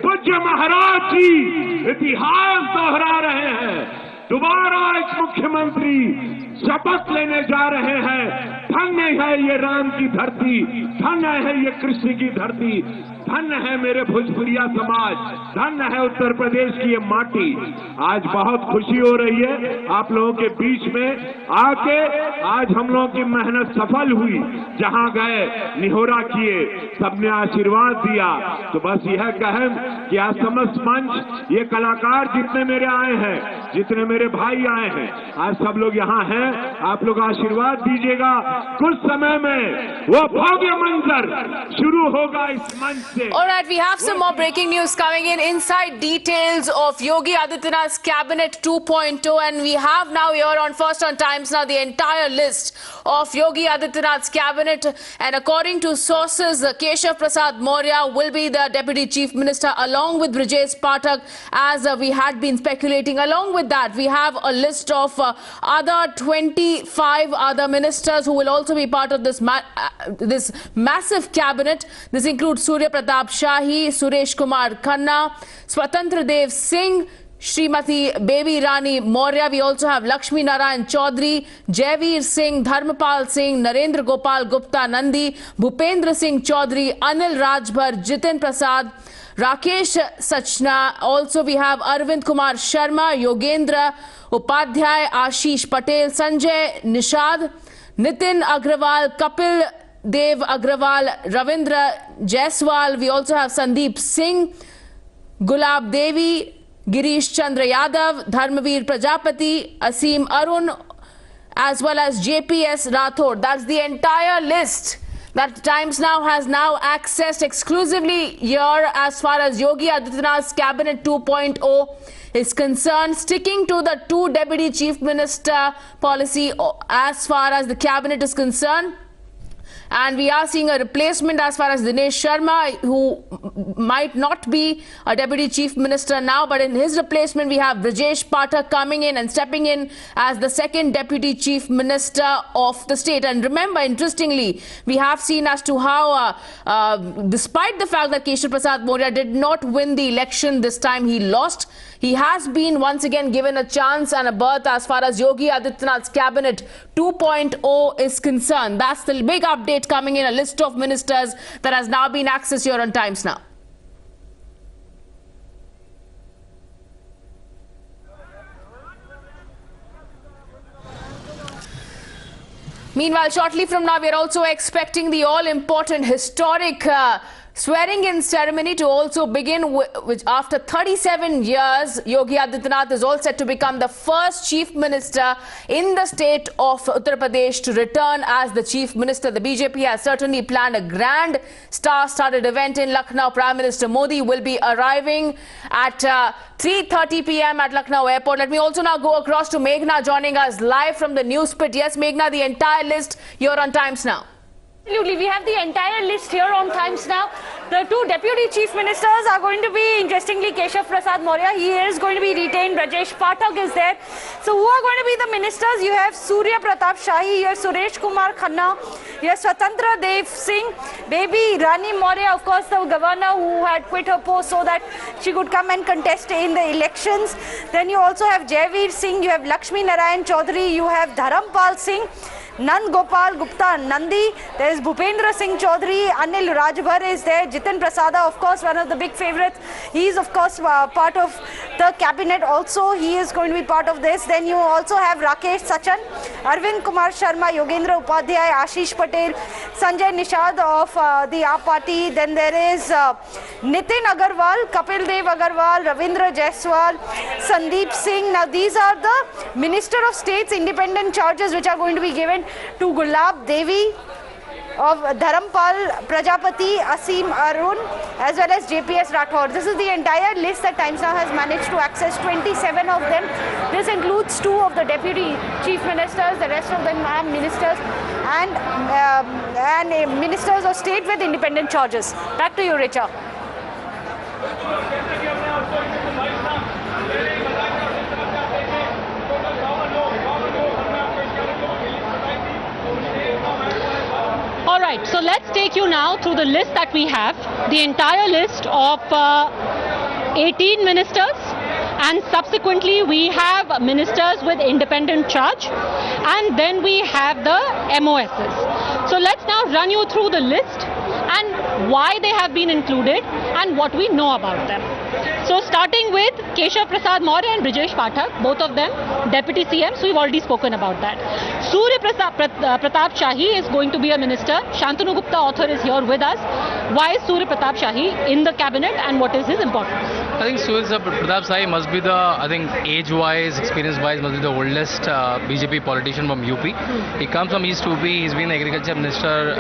पूज्य महाराज जी इतिहास दोहरा रहे हैं। दोबारा एक मुख्यमंत्री शपथ लेने जा रहे हैं। धन्य है ये राम की धरती, धन्य है ये कृष्ण की धरती, धन्य है मेरे भोजपुरिया समाज, धन्य है उत्तर प्रदेश की ये माटी। आज बहुत खुशी हो रही है आप लोगों के बीच में आके। आज हम लोगों की मेहनत सफल हुई, जहां गए निहोरा किए, सबने आशीर्वाद दिया। तो बस यह कहें कि आज समस्त मंच, ये कलाकार जितने मेरे आए हैं, जितने मेरे भाई आए हैं, आज सब लोग यहाँ हैं, आप लोग आशीर्वाद दीजिएगा। कुछ समय में वो भव्य मंजर शुरू होगा इस मंच से। All right, we have some more breaking news coming in. Inside details of Yogi Adityanath's Cabinet 2.0, and we have now here on First on Times now the entire list of Yogi Adityanath's cabinet. And according to sources, Keshav Prasad Maurya will be the Deputy Chief Minister along with Brijesh Pathak, as we had been speculating. Along with that, we have a list of other 25 other ministers who will also be part of this this massive cabinet. This includes Surya Pratap Shahi, Suresh Kumar Khanna, Swatantra Dev Singh, Srimati Baby Rani Maurya. We also have Lakshmi Narayan Chaudhary, Javeer Singh, Dharmapal Singh, Narendra Gopal Gupta Nandi, Bhupendra Singh Chaudhary, Anil Rajbhar, Jitin Prasad, Rakesh Sachna. Also we have Arvind Kumar Sharma, Yogendra Upadhyay, Ashish Patel, Sanjay Nishad, Nitin Agrawal, Kapil Dev Agrawal, Ravindra Jaiswal. We also have Sandeep Singh, Gulab Devi, Girish Chandra Yadav, Dharmveer Prajapati, Asim Arun, as well as JPS Rathod. That's the entire list that Times Now has now accessed exclusively here as far as Yogi Adityanath's Cabinet 2.0 is concerned, sticking to the two Deputy Chief Minister policy as far as the Cabinet is concerned. And we are seeing a replacement as far as Dinesh Sharma, who might not be a Deputy Chief Minister now, but in his replacement we have Brijesh Pathak coming in and stepping in as the second Deputy Chief Minister of the state. And remember, interestingly, we have seen as to how, despite the fact that Keshav Prasad Maurya did not win the election this time, he lost. He has been once again given a chance and a berth as far as Yogi Adityanath's Cabinet 2.0 is concerned. That's the big update coming in, a list of ministers that has now been accessed here on Times Now. Meanwhile, shortly from now, we are also expecting the all-important historic swearing-in ceremony to also begin, which after 37 years, Yogi Adityanath is all set to become the first Chief Minister in the state of Uttar Pradesh to return as the Chief Minister. The BJP has certainly planned a grand star-studded event in Lucknow. Prime Minister Modi will be arriving at 3:30 p.m. at Lucknow Airport. Let me also now go across to Meghna joining us live from the news pit. Yes, Meghna, the entire list here on Times Now. Absolutely, we have the entire list here on Times Now. The two deputy chief ministers are going to be, interestingly, Keshav Prasad Maurya, he is going to be retained. Rajesh Pathak is there. So who are going to be the ministers? You have Surya Pratap Shahi, you have Suresh Kumar Khanna, you have Swatantra Dev Singh, baby Rani Maurya, of course, the governor who had quit her post so that she could come and contest in the elections. Then you also have Jaiveer Singh, you have Lakshmi Narayan Chaudhary, you have Dharampal Singh, Nand Gopal Gupta Nandi, there is Bhupendra Singh Chaudhary, Anil Rajbhar is there, Jitin Prasada, of course, one of the big favorites. He is, of course, part of the cabinet also. He is going to be part of this. Then you also have Rakesh Sachan, Arvind Kumar Sharma, Yogendra Upadhyay, Ashish Patel, Sanjay Nishad of the AAP party. Then there is Nitin Agarwal, Kapil Dev Agarwal, Ravindra Jaiswal, Sandeep Singh. Now these are the Minister of State's independent charges which are going to be given to Gulab Devi of Dharampal Prajapati, Asim Arun, as well as JPS Rathore. This is the entire list that Times Now has managed to access, 27 of them. This includes 2 of the deputy chief ministers, the rest of them are ministers and ministers of state with independent charges. Back to you, Richa. Alright, so let's take you now through the list that we have, the entire list of 18 ministers, and subsequently we have ministers with independent charge, and then we have the MOSs. So let's now run you through the list and why they have been included and what we know about them. So starting with Keshav Prasad Maurya and Rajesh Pathak, both of them deputy CMs, we've already spoken about that. Surya Pratap Shahi is going to be a minister. Shantanu Gupta, author, is here with us. Why is Surya Pratap Shahi in the cabinet and what is his importance? I think Surya Pratap Shahi must be the, age-wise, experience-wise, must be the oldest BJP politician from UP. He comes from East UP, he's been agriculture minister,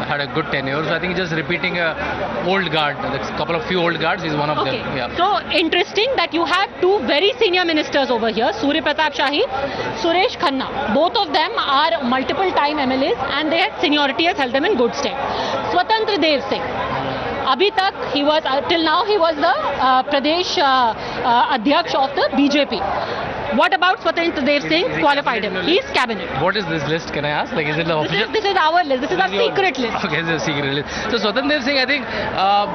had a good tenure. So I think he's just repeating a old guard, a few old guards, he's one of them. Yeah. So interesting that you have 2 very senior ministers over here, Surya Pratap Shahi, Suresh Khanna. Both of them are multiple time MLAs and their seniority has held them in good stead. Swatantra Dev Singh. Abhi tak he was, till now he was the Pradesh Adhyaksh of the BJP. What about Swatantra Dev Singh? Qualified him. He is cabinet. What is this list? Can I ask? Like, is it the official? This is our list. This is our secret list. Okay, this is a secret list. So Swatantra Dev Singh, I think,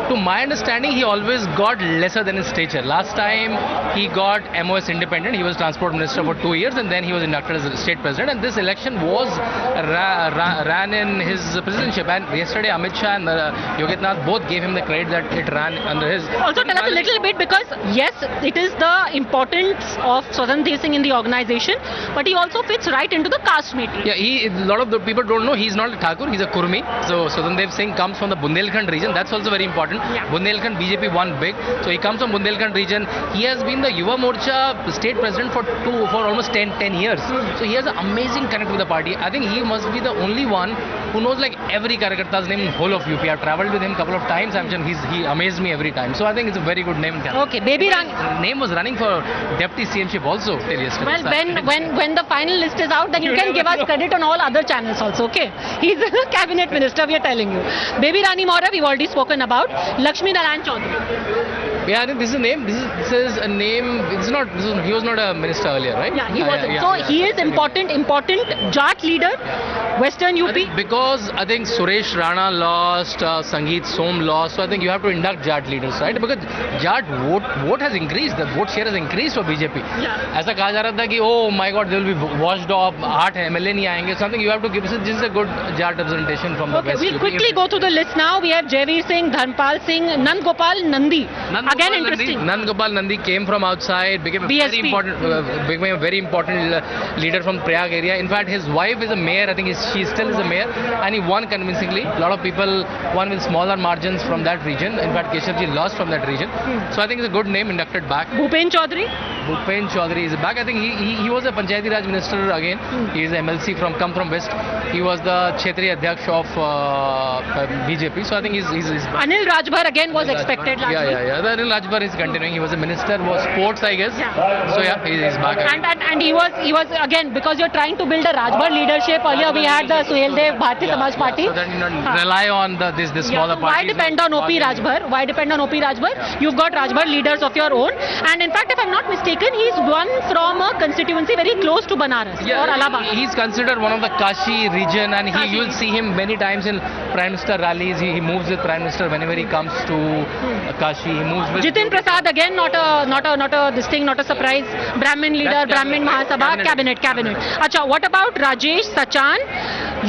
to my understanding, he always got lesser than his stature. Last time he got MOS independent. He was transport minister for 2 years, and then he was inducted as state president. And this election was ran in his presidency. And yesterday, Amit Shah and Yogi Adityanath both gave him the credit that it ran under his. Also, tell us a little bit, because yes, it is the importance of Swatantra Dev Singh in the organization, but he also fits right into the caste matrix. Yeah, a lot of the people don't know he's not a Thakur, he's a Kurmi. So Swatantra Dev Singh comes from the Bundelkhand region. That's also very important. Yeah. Bundelkhand BJP won big. So he comes from Bundelkhand region. He has been the Yuva Morcha state president for almost 10 years. So he has an amazing connect with the party. I think he must be the only one who knows like every Karyakarta's name in whole of UP. I've traveled with him a couple of times. He amazed me every time. So I think it's a very good name. Okay, baby Rani. Name was running for deputy CMship also till yesterday. Well, when the final list is out, then you can give us credit on all other channels also, okay? He's a cabinet minister, we are telling you. Baby Rani Maurya, we've already spoken about. Lakshmi Narayan Chaudhary. Yeah, I think this is a name. This is a name. He was not a minister earlier, right? Yeah, he wasn't. So he is important Jat leader, Western UP. Because I think Suresh Rana lost, Sangeet Som lost. So I think you have to induct Jat leaders, right? Because Jat vote has increased. The vote share has increased for BJP. Yeah. ऐसा कहा जा रहा था कि oh my God, they will be washed off. 8 MLA नहीं आएंगे. Something you have to give. This is a good Jat representation from the West. We'll quickly go through the list now. We have Jaiveer Singh, Dharmpal Singh, Nand Gopal Nandi. Again, interesting. Nand Gopal Nandi came from outside, became a very important leader from Prayag area. In fact, his wife is a mayor. I think she still is a mayor, and he won convincingly. A lot of people won with smaller margins from that region. In fact, Keshavji lost from that region. So I think it's a good name inducted back. Bhupen Chaudhary. Bhupen Chaudhary is back. I think he was a Panchayati Raj minister again. He is MLC come from West. He was the Kshetriya Adhyaksh of BJP. So I think he's back. Anil Rajbhar again was expected last week. Yeah. Anil Rajbhar is continuing. He was a minister, was sports, I guess. Yeah. So yeah, he's back. And he was again, because you're trying to build a Rajbhar leadership. Earlier we had had the Suheldev Bharatiya Samaj Party. So then you not rely on this smaller So parties. why depend on OP Rajbhar? Why depend on OP Rajbhar? You've got Rajbhar leaders of your own, and in fact, if I'm not mistaken, he's one from a constituency very close to Banaras or Allahabad. He's considered one of the Kashi region, and you'll see him many times in Prime Minister rallies. He moves with Prime Minister whenever he comes to Kashi. He moves with Jitin Prasad again, not a surprise. Brahmin leader, Brahmin Mahasabha, cabinet. Acha, what about Rajesh Sachan,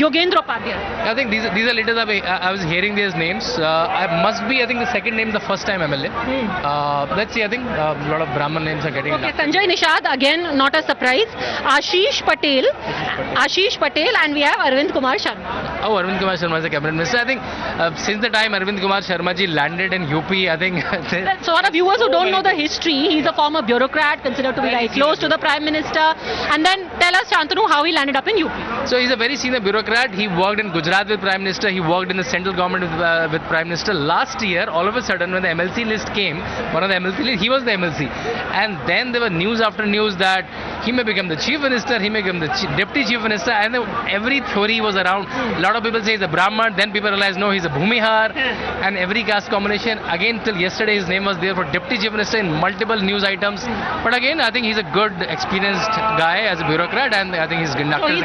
Yogendra Upadhyay? I think these are leaders. I was hearing these names. I think the second name is the first time MLA. Let's see. I think a lot of Brahmin names are getting. Okay, Sanjay Nishad again, not a surprise. Ashish Patel, and we have Arvind Kumar Sharma. Oh, Arvind Kumar Sharma is a cabinet minister. I think since the time Arvind Kumar Sharma ji landed in UP, I think. So, for viewers who don't know the history, he's a former bureaucrat, considered to be very close to the Prime Minister. And then tell us, Shantanu, how he landed up in UP. So he's a very senior bureaucrat. He worked in Gujarat with Prime Minister. He worked in the central government with Prime Minister. Last year, all of a sudden, when the MLC list came, one of the MLC list, he was the MLC. And then there were news after news that he may become the chief minister, he may become the deputy chief minister, and every theory was around. A lot of people say he's a Brahman, then people realize no, he's a Bhumihar, and every caste combination. Again, till yesterday, his name was there for deputy chief minister in multiple news items. But again, I think he's a good, experienced guy as a bureaucrat, and I think he's conducted. So he's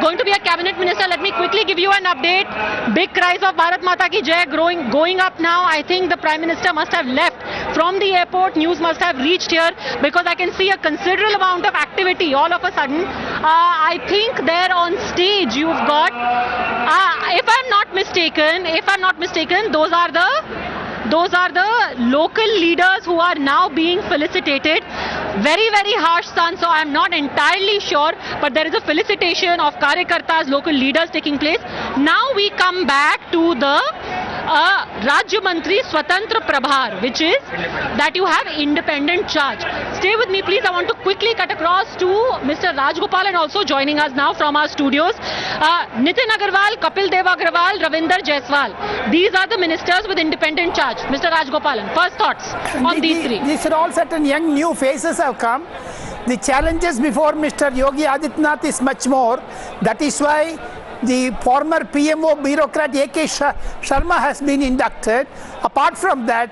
going to be a cabinet minister. Let me quickly give you an update. Big cries of Bharat Mata Ki Jai going up now. I think the Prime Minister must have left from the airport. News must have reached here because I can see a considerable amount of activity all of a sudden. I think there on stage you've got, if I'm not mistaken, those are the local leaders who are now being felicitated. Very, very harsh sun, so I'm not entirely sure, but there is a felicitation of Karyakartas, local leaders taking place. Now we come back to the Rajya Mantri Swatantra Prabhar, which is that you have independent charge. Stay with me, please. I want to quickly cut across to Mr. Rajgopalan, also joining us now from our studios. Nitin Agarwal, Kapil Dev Agarwal, Ravinder Jaiswal. These are the ministers with independent charge. Mr. Rajgopalan, first thoughts on these three. These are all certain young new faces have come. The challenges before Mr. Yogi Adityanath is much more. That is why the former PMO bureaucrat A.K. Sharma has been inducted. Apart from that,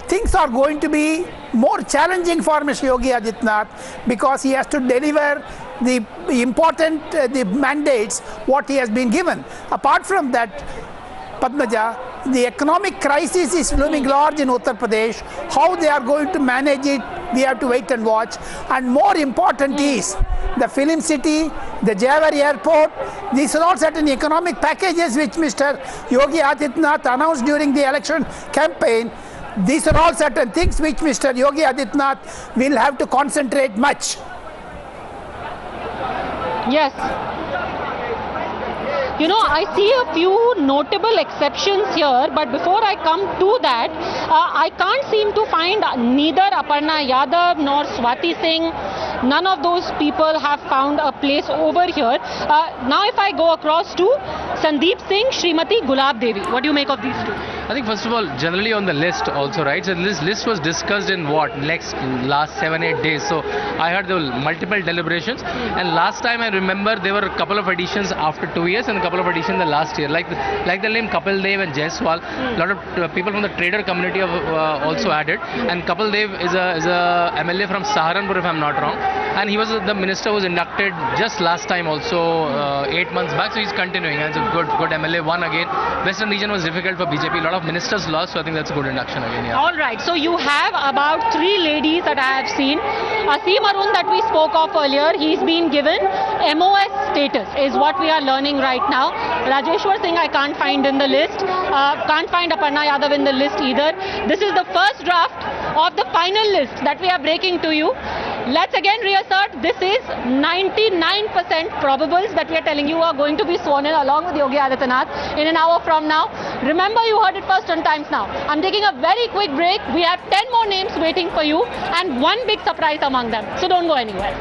things are going to be more challenging for Mr. Yogi Adityanath because he has to deliver the important the mandates what he has been given. Apart from that, Padmaja, the economic crisis is looming large in Uttar Pradesh. How they are going to manage it, we have to wait and watch. And more important is the film city, the Jewari airport. These are all certain economic packages which Mr. Yogi Adityanath announced during the election campaign. These are all certain things which Mr. Yogi Adityanath will have to concentrate much. Yes. You know, I see a few notable exceptions here, but before I come to that, I can't seem to find neither Aparna Yadav nor Swati Singh. None of those people have found a place over here. Now if I go across to Sandeep Singh, Srimati Gulab Devi. What do you make of these two? I think first of all, generally on the list also, right? So this list was discussed in last 7-8 days. So I heard there were multiple deliberations, and last time I remember there were a couple of additions after 2 years and a couple of additions the last year. Like the name Kapil Dev and Jaiswal. A lot of people from the trader community have also added. And Kapil Dev is a MLA from Saharanpur, if I'm not wrong. And he was the minister who was inducted just last time also 8 months back. So he's continuing. And it's a good MLA. One again. Western region was difficult for BJP. A lot of ministers lost. So I think that's a good induction again. Yeah. All right. So you have about 3 ladies that I have seen. Asim Arun that we spoke of earlier, he's been given MOS status is what we are learning right now. Rajeshwar Singh I can't find in the list. Can't find Aparna Yadav in the list either. This is the first draft of the final list that we are breaking to you. Let's again reassert, this is 99% probables that we are telling you are going to be sworn in along with Yogi Adityanath in an hour from now. Remember, you heard it first on Times Now. I'm taking a very quick break. We have 10 more names waiting for you and one big surprise among them. So don't go anywhere.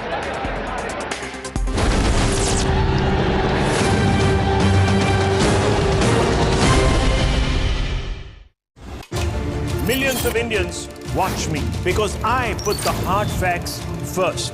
Millions of Indians watch me because I put the hard facts first.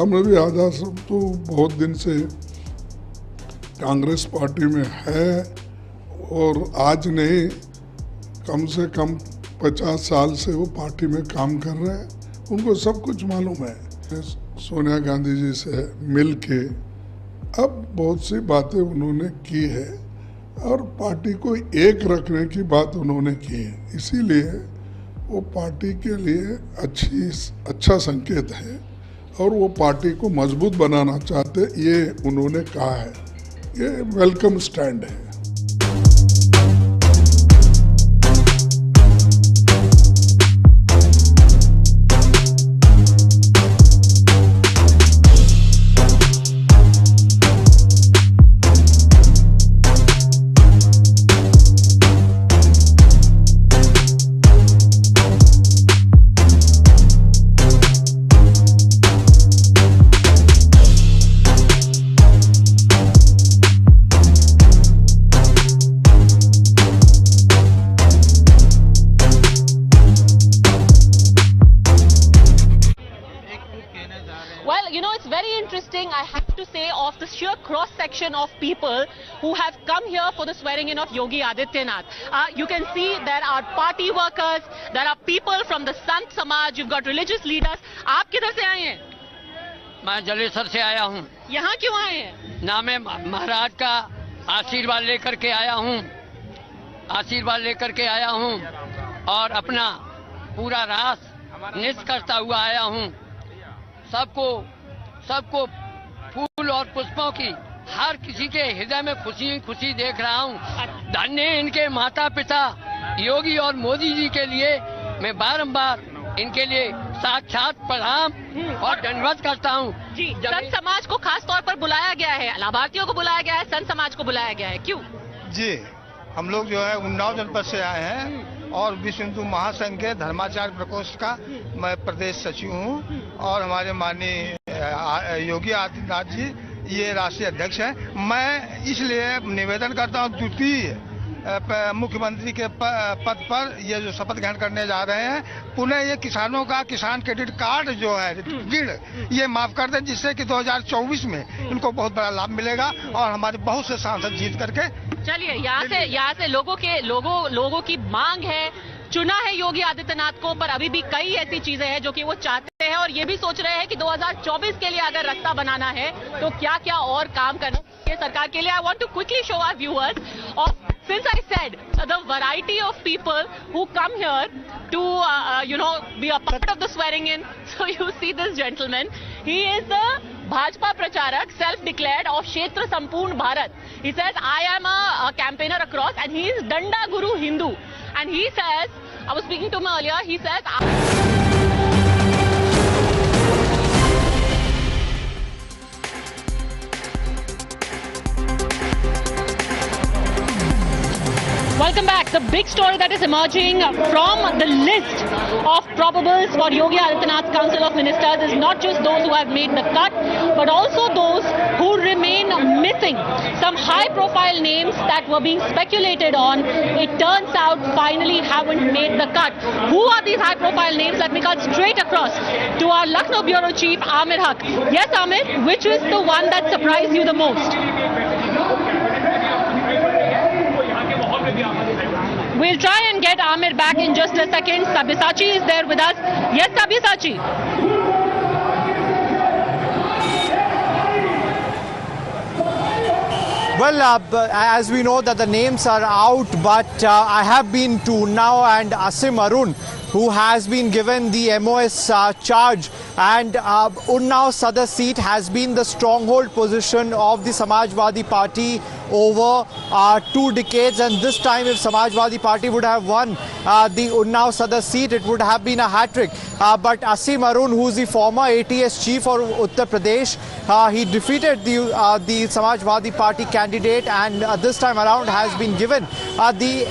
Ghulam Nabi Azad साहब तो बहुत दिन से Congress party में है और आज नहीं, कम से कम 50 साल से वो पार्टी में काम कर रहे हैं, उनको सब कुछ मालूम है। सोनिया गांधी जी से मिल के अब बहुत सी बातें उन्होंने की है और पार्टी को एक रखने की बात उन्होंने की है, इसीलिए वो पार्टी के लिए अच्छा संकेत है और वो पार्टी को मजबूत बनाना चाहते, ये उन्होंने कहा है, ये वेलकम स्टैंड है। Of people who have come here for the swearing in of Yogi Adityanath. You can see there are party workers, there are people from the Sant Samaj, you've got religious leaders. आप किधर से आए हैं? मैं जलेसर से आया हूँ। यहाँ क्यों आए हैं? ना मैं महाराज का आशीर्वाद लेकर के आया हूँ, आशीर्वाद लेकर के आया हूँ और अपना पूरा रास निष्ठ करता हुआ आया हूँ। सबको फूल और पुष्पों की हर किसी के हृदय में खुशी खुशी देख रहा हूँ। धन्य इनके माता पिता योगी और मोदी जी के लिए मैं बारंबार इनके लिए साक्षात प्रणाम और दंडवत करता हूँ। जी, संत समाज को खास तौर पर बुलाया गया है, लाभार्थियों को बुलाया गया है, संत समाज को बुलाया गया है, क्यों? जी, हम लोग जो है उन्नाव जनपद से आए हैं और विश्व हिंदू महासंघ के धर्माचार्य प्रकोष्ठ का मैं प्रदेश सचिव हूँ और हमारे माननीय योगी आदित्यनाथ जी ये राष्ट्रीय अध्यक्ष हैं। मैं इसलिए निवेदन करता हूँ, द्वितीय मुख्यमंत्री के पद पर ये जो शपथ ग्रहण करने जा रहे हैं, पुनः ये किसानों का किसान क्रेडिट कार्ड जो है ऋण ये माफ कर दें, जिससे कि 2024 में इनको बहुत बड़ा लाभ मिलेगा और हमारे बहुत से सांसद जीत करके। चलिए, यहाँ से लोगों की मांग है, चुना है योगी आदित्यनाथ को, पर अभी भी कई ऐसी चीजें हैं जो कि वो चाहते हैं और ये भी सोच रहे हैं कि 2024 के लिए अगर रास्ता बनाना है तो क्या क्या और काम करना है सरकार के लिए। I want to quickly show our viewers off, since I said the variety of people who come here to be a part of the swearing in. So you see this gentleman, he is the Bhajpa Pracharak, self-declared of Kshetra Sampurn Bharat. He says, I am a campaigner across, and he is Danda Guru Hindu. And he says, I was speaking to him earlier, he says, welcome back. The big story that is emerging from the list of probables for Yogi Adityanath's Council of Ministers is not just those who have made the cut, but also those who remain missing. Some high-profile names that were being speculated on, it turns out finally haven't made the cut. Who are these high-profile names? Let me cut straight across to our Lucknow Bureau Chief, Amir Haq. Yes, Amir, which is the one that surprised you the most? We'll try and get Amir back in just a second. Sabyasachi is there with us. Yes, Sabyasachi. Well, as we know that the names are out, but I have been to Unnao and Asim Arun, who has been given the MOS charge, and Unnao Sadar seat has been the stronghold position of the Samajwadi Party over 2 decades, and this time if Samajwadi Party would have won the Unnao Sadar seat, it would have been a hat-trick. But Asim Arun, who is the former ATS chief for Uttar Pradesh, he defeated the Samajwadi Party candidate, and this time around has been given the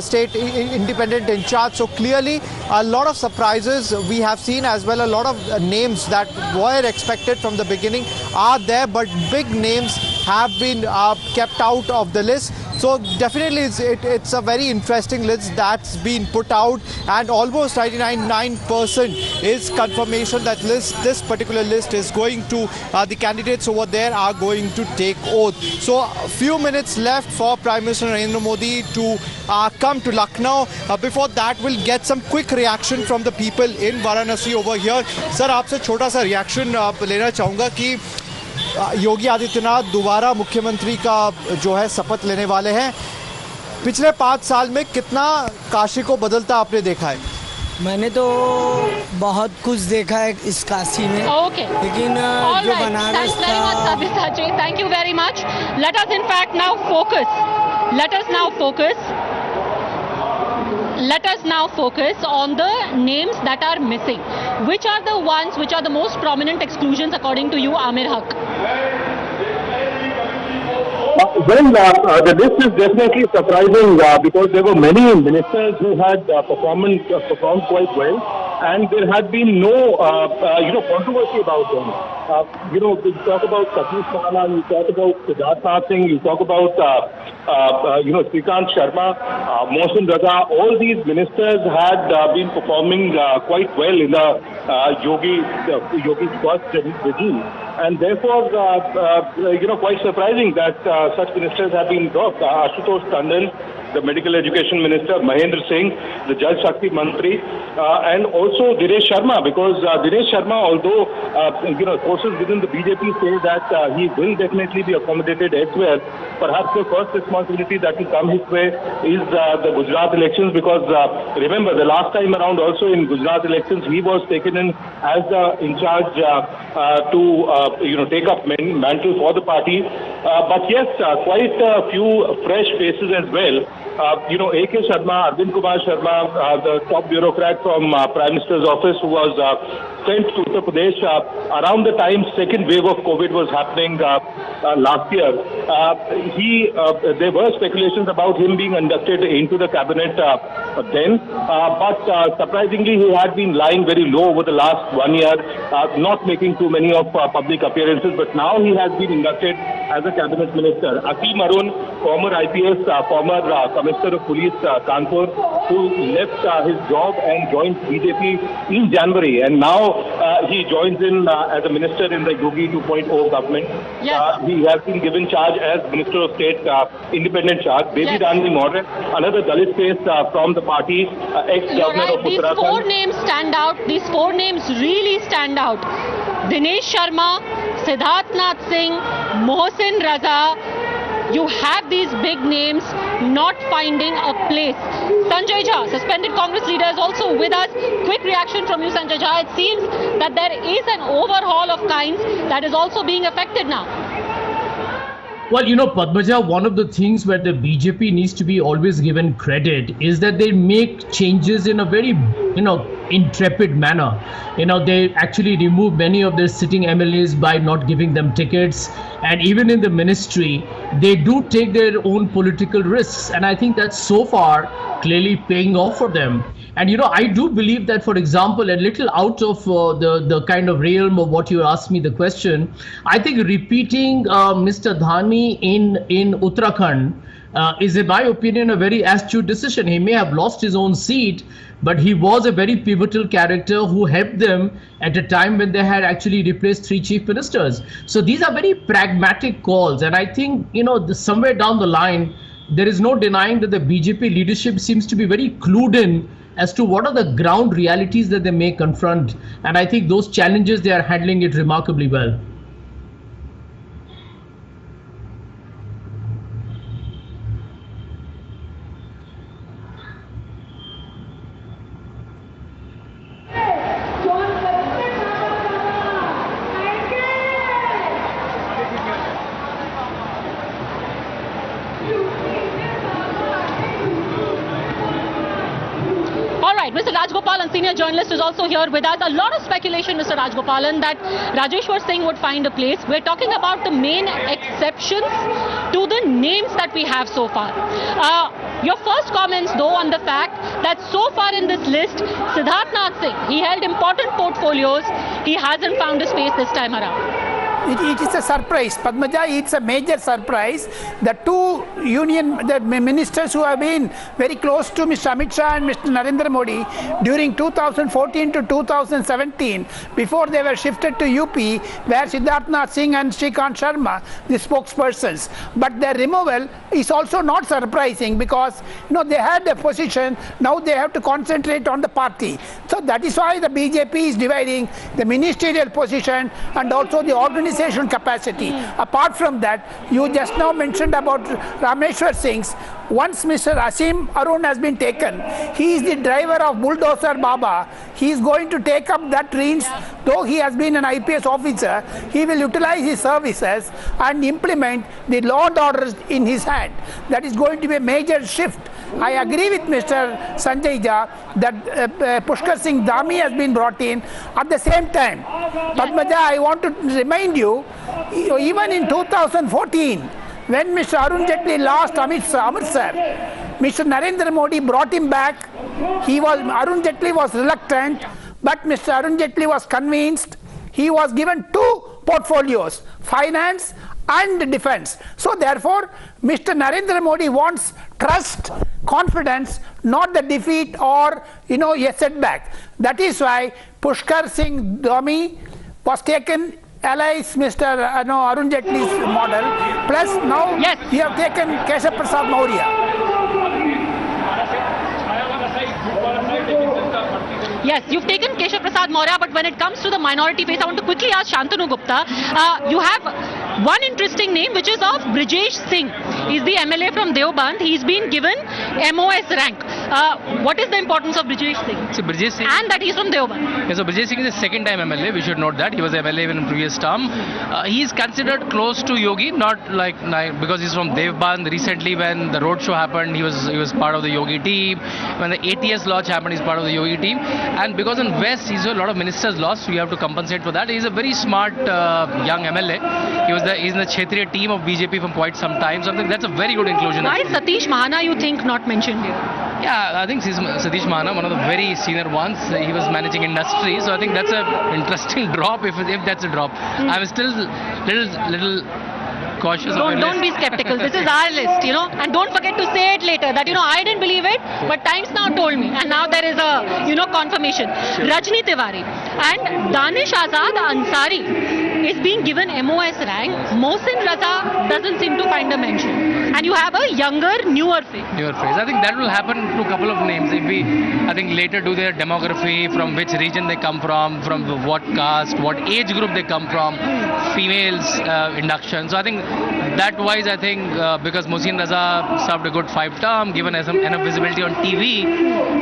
state independent in charge. So clearly a lot of surprises we have seen, as well a lot of names that were expected from the beginning are there, but big names have been kept out of the list. So definitely it's a very interesting list that's been put out, and almost 99% is confirmation that this particular list is going to, the candidates over there are going to take oath. So a few minutes left for Prime Minister Narendra Modi to come to Lucknow. Before that, we'll get some quick reaction from the people in Varanasi over here. Sir, आपसे छोटा सा reaction लेना चाहूँगा कि योगी आदित्यनाथ दोबारा मुख्यमंत्री का जो है शपथ लेने वाले हैं। पिछले 5 साल में कितना काशी को बदलता आपने देखा है? मैंने तो बहुत कुछ देखा है इस काशी में। Okay. लेकिन जो बनारस था। Thank you very much. Let us in fact now focus. Let us now focus on the names that are missing. Which are the ones which are the most prominent exclusions according to you, Amir Haq? Well, the list is definitely surprising because there were many ministers who had performed quite well, and there had been no, controversy about them. You talk about Shapath Samaroh, you talk about Siddharth Singh, you talk about, Srikant Sharma, Mohsin Raza. All these ministers had been performing quite well in the Yogi's first regime, and therefore, quite surprising that such ministers have been dropped. Ashutosh Tandon, the medical education minister, Mahendra Singh, the Jal Shakti Mantri, and also Dinesh Sharma, because Dinesh Sharma, although forces within the BJP say that he will definitely be accommodated elsewhere, perhaps the first responsibility that will come his way is the Gujarat elections, because remember the last time around also in Gujarat elections he was taken in as the in charge to take up mantle for the party. But yes, quite a few fresh faces as well. A.K. Sharma, Arvind Kumar Sharma, the top bureaucrat from Prime Minister's office who was sent to Uttar Pradesh around the time second wave of COVID was happening last year. There were speculations about him being inducted into the cabinet then, but surprisingly he had been lying very low over the last 1 year, not making too many of public appearances, but now he has been inducted as a cabinet minister. Asim Arun, former IPS, former Commissioner of Police, Kanpur, who left his job and joined BJP in January, and now he joins in as a minister in the Yogi 2.0 government. Yes. He has been given charge as Minister of State, independent charge. Baby Rani Maurya, another Dalit face from the party, ex-governor of Uttar. These 4 names stand out. These 4 names really stand out. Dinesh Sharma, Siddharth Singh, Mohsin Raza. You have these big names not finding a place. Sanjay Jha, suspended Congress leader, is also with us. Quick reaction from you, Sanjay Jha. It seems that there is an overhaul of kinds that is also being affected now. Well, Padmaja, one of the things where the BJP needs to be always given credit is that they make changes in a very, intrepid manner. They actually remove many of their sitting MLAs by not giving them tickets. And even in the ministry, they do take their own political risks. And I think that's so far clearly paying off for them. And, I do believe that, for example, a little out of the kind of realm of what you asked me the question, I think repeating Mr. Dhani in Uttarakhand is, in my opinion, a very astute decision. He may have lost his own seat, but he was a very pivotal character who helped them at a time when they had actually replaced 3 chief ministers. So these are very pragmatic calls. And I think, somewhere down the line, there is no denying that the BJP leadership seems to be very clued in as to what are the ground realities that they may confront. And I think those challenges, they are handling it remarkably well. Mr. Rajgopalan, senior journalist, is also here with us. A lot of speculation, Mr. Rajgopalan, that Rajeshwar Singh would find a place. We're talking about the main exceptions to the names that we have so far. Your first comments, though, on the fact that so far in this list, Siddharth Singh, he held important portfolios. He hasn't found a space this time around. It is a surprise, Padmaja. It's a major surprise. The 2 the ministers who have been very close to Mr. Amit Shah and Mr. Narendra Modi during 2014 to 2017, before they were shifted to UP, where Siddharthnath Singh and Shrikant Sharma, the spokespersons. But their removal is also not surprising, because they had a position, now they have to concentrate on the party. So that is why the BJP is dividing the ministerial position and also the organization capacity. Apart from that, you just now mentioned about Rameshwar Singh's. Once Mr. Asim Arun has been taken, he is the driver of Bulldozer Baba. He is going to take up that reins. Though he has been an IPS officer, he will utilize his services and implement the law and orders in his hand. That is going to be a major shift. I agree with Mr. Sanjay Jha that Pushkar Singh Dhami has been brought in. At the same time, Padmaja, I want to remind you, even in 2014, when Mr. Arun Jaitley lost Amritsar, Mr. Narendra Modi brought him back. Arun Jaitley was reluctant, but Mr. Arun Jaitley was convinced. He was given 2 portfolios, finance and defense. So therefore, Mr. Narendra Modi wants trust, confidence, not the defeat or a setback. That is why Pushkar Singh Dhami was taken allies Mr. Arun Jaitley's model, plus now you have taken Shapath Samaroh. Yes, you've taken Keshav Prasad Maurya, but when it comes to the minority face, I want to quickly ask Shantanu Gupta. You have one interesting name, which is of Brijesh Singh. He's the MLA from Deoband. He's been given MOS rank. What is the importance of Brijesh Singh? So Brijesh Singh, and that he's from Deoband. Yeah, so Brijesh Singh is the second time MLA. We should note that. He was MLA even in previous term. He is considered close to Yogi, not like because he's from Deoband. Recently, when the road show happened, he was part of the Yogi team. When the ATS launch happened, he's part of the Yogi team. And because in West, he's a lot of ministers lost, so you have to compensate for that. He's a very smart young MLA. He's in the Kshetriya team of BJP from quite some time. So I think that's a very good inclusion. Why Satish Mahana, you think, not mentioned here? Yeah, I think Satish Mahana, one of the very senior ones. He was managing industry, so I think that's an interesting drop. If that's a drop, I'm still little cautious. Don't be skeptical. This is our list, and don't forget to say it later that I didn't believe it, but Times Now told me, and now there is a confirmation. Sure. Rajni Tiwari and Danish Azad Ansari is being given MOS rank. Mohsin Raza doesn't seem to find a mention, and you have a younger, newer face. I think that will happen to a couple of names. If we, I think, later do their demography, from which region they come from what caste, what age group they come from, females induction. So I think that wise, I think because Mohsin Raza served a good 5 term, given enough visibility on TV,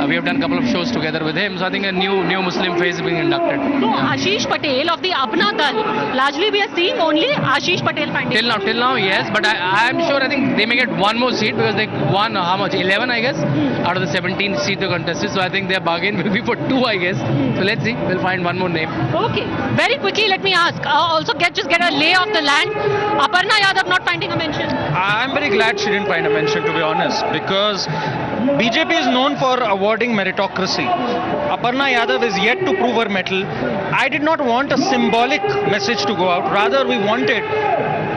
we have done a couple of shows together with him. So I think a new Muslim face is being inducted. So Ashish Patel of the Apna Dal, largely we are seeing only Ashish Patel finding. Till now, yes, but I'm sure, I think they may get one more seat because they won how much? 11, I guess, out of the 17 seats they contested. So I think their bargain will be for 2, I guess. So let's see, we'll find one more name. Okay, very quickly let me ask, also just get a lay of the land. Aparna Yadav not finding a mention. I'm very glad she didn't find a mention, to be honest, because BJP is known for awarding meritocracy. Aparna Yadav is yet to prove her mettle. I did not want a symbolic message to go out. Rather, we wanted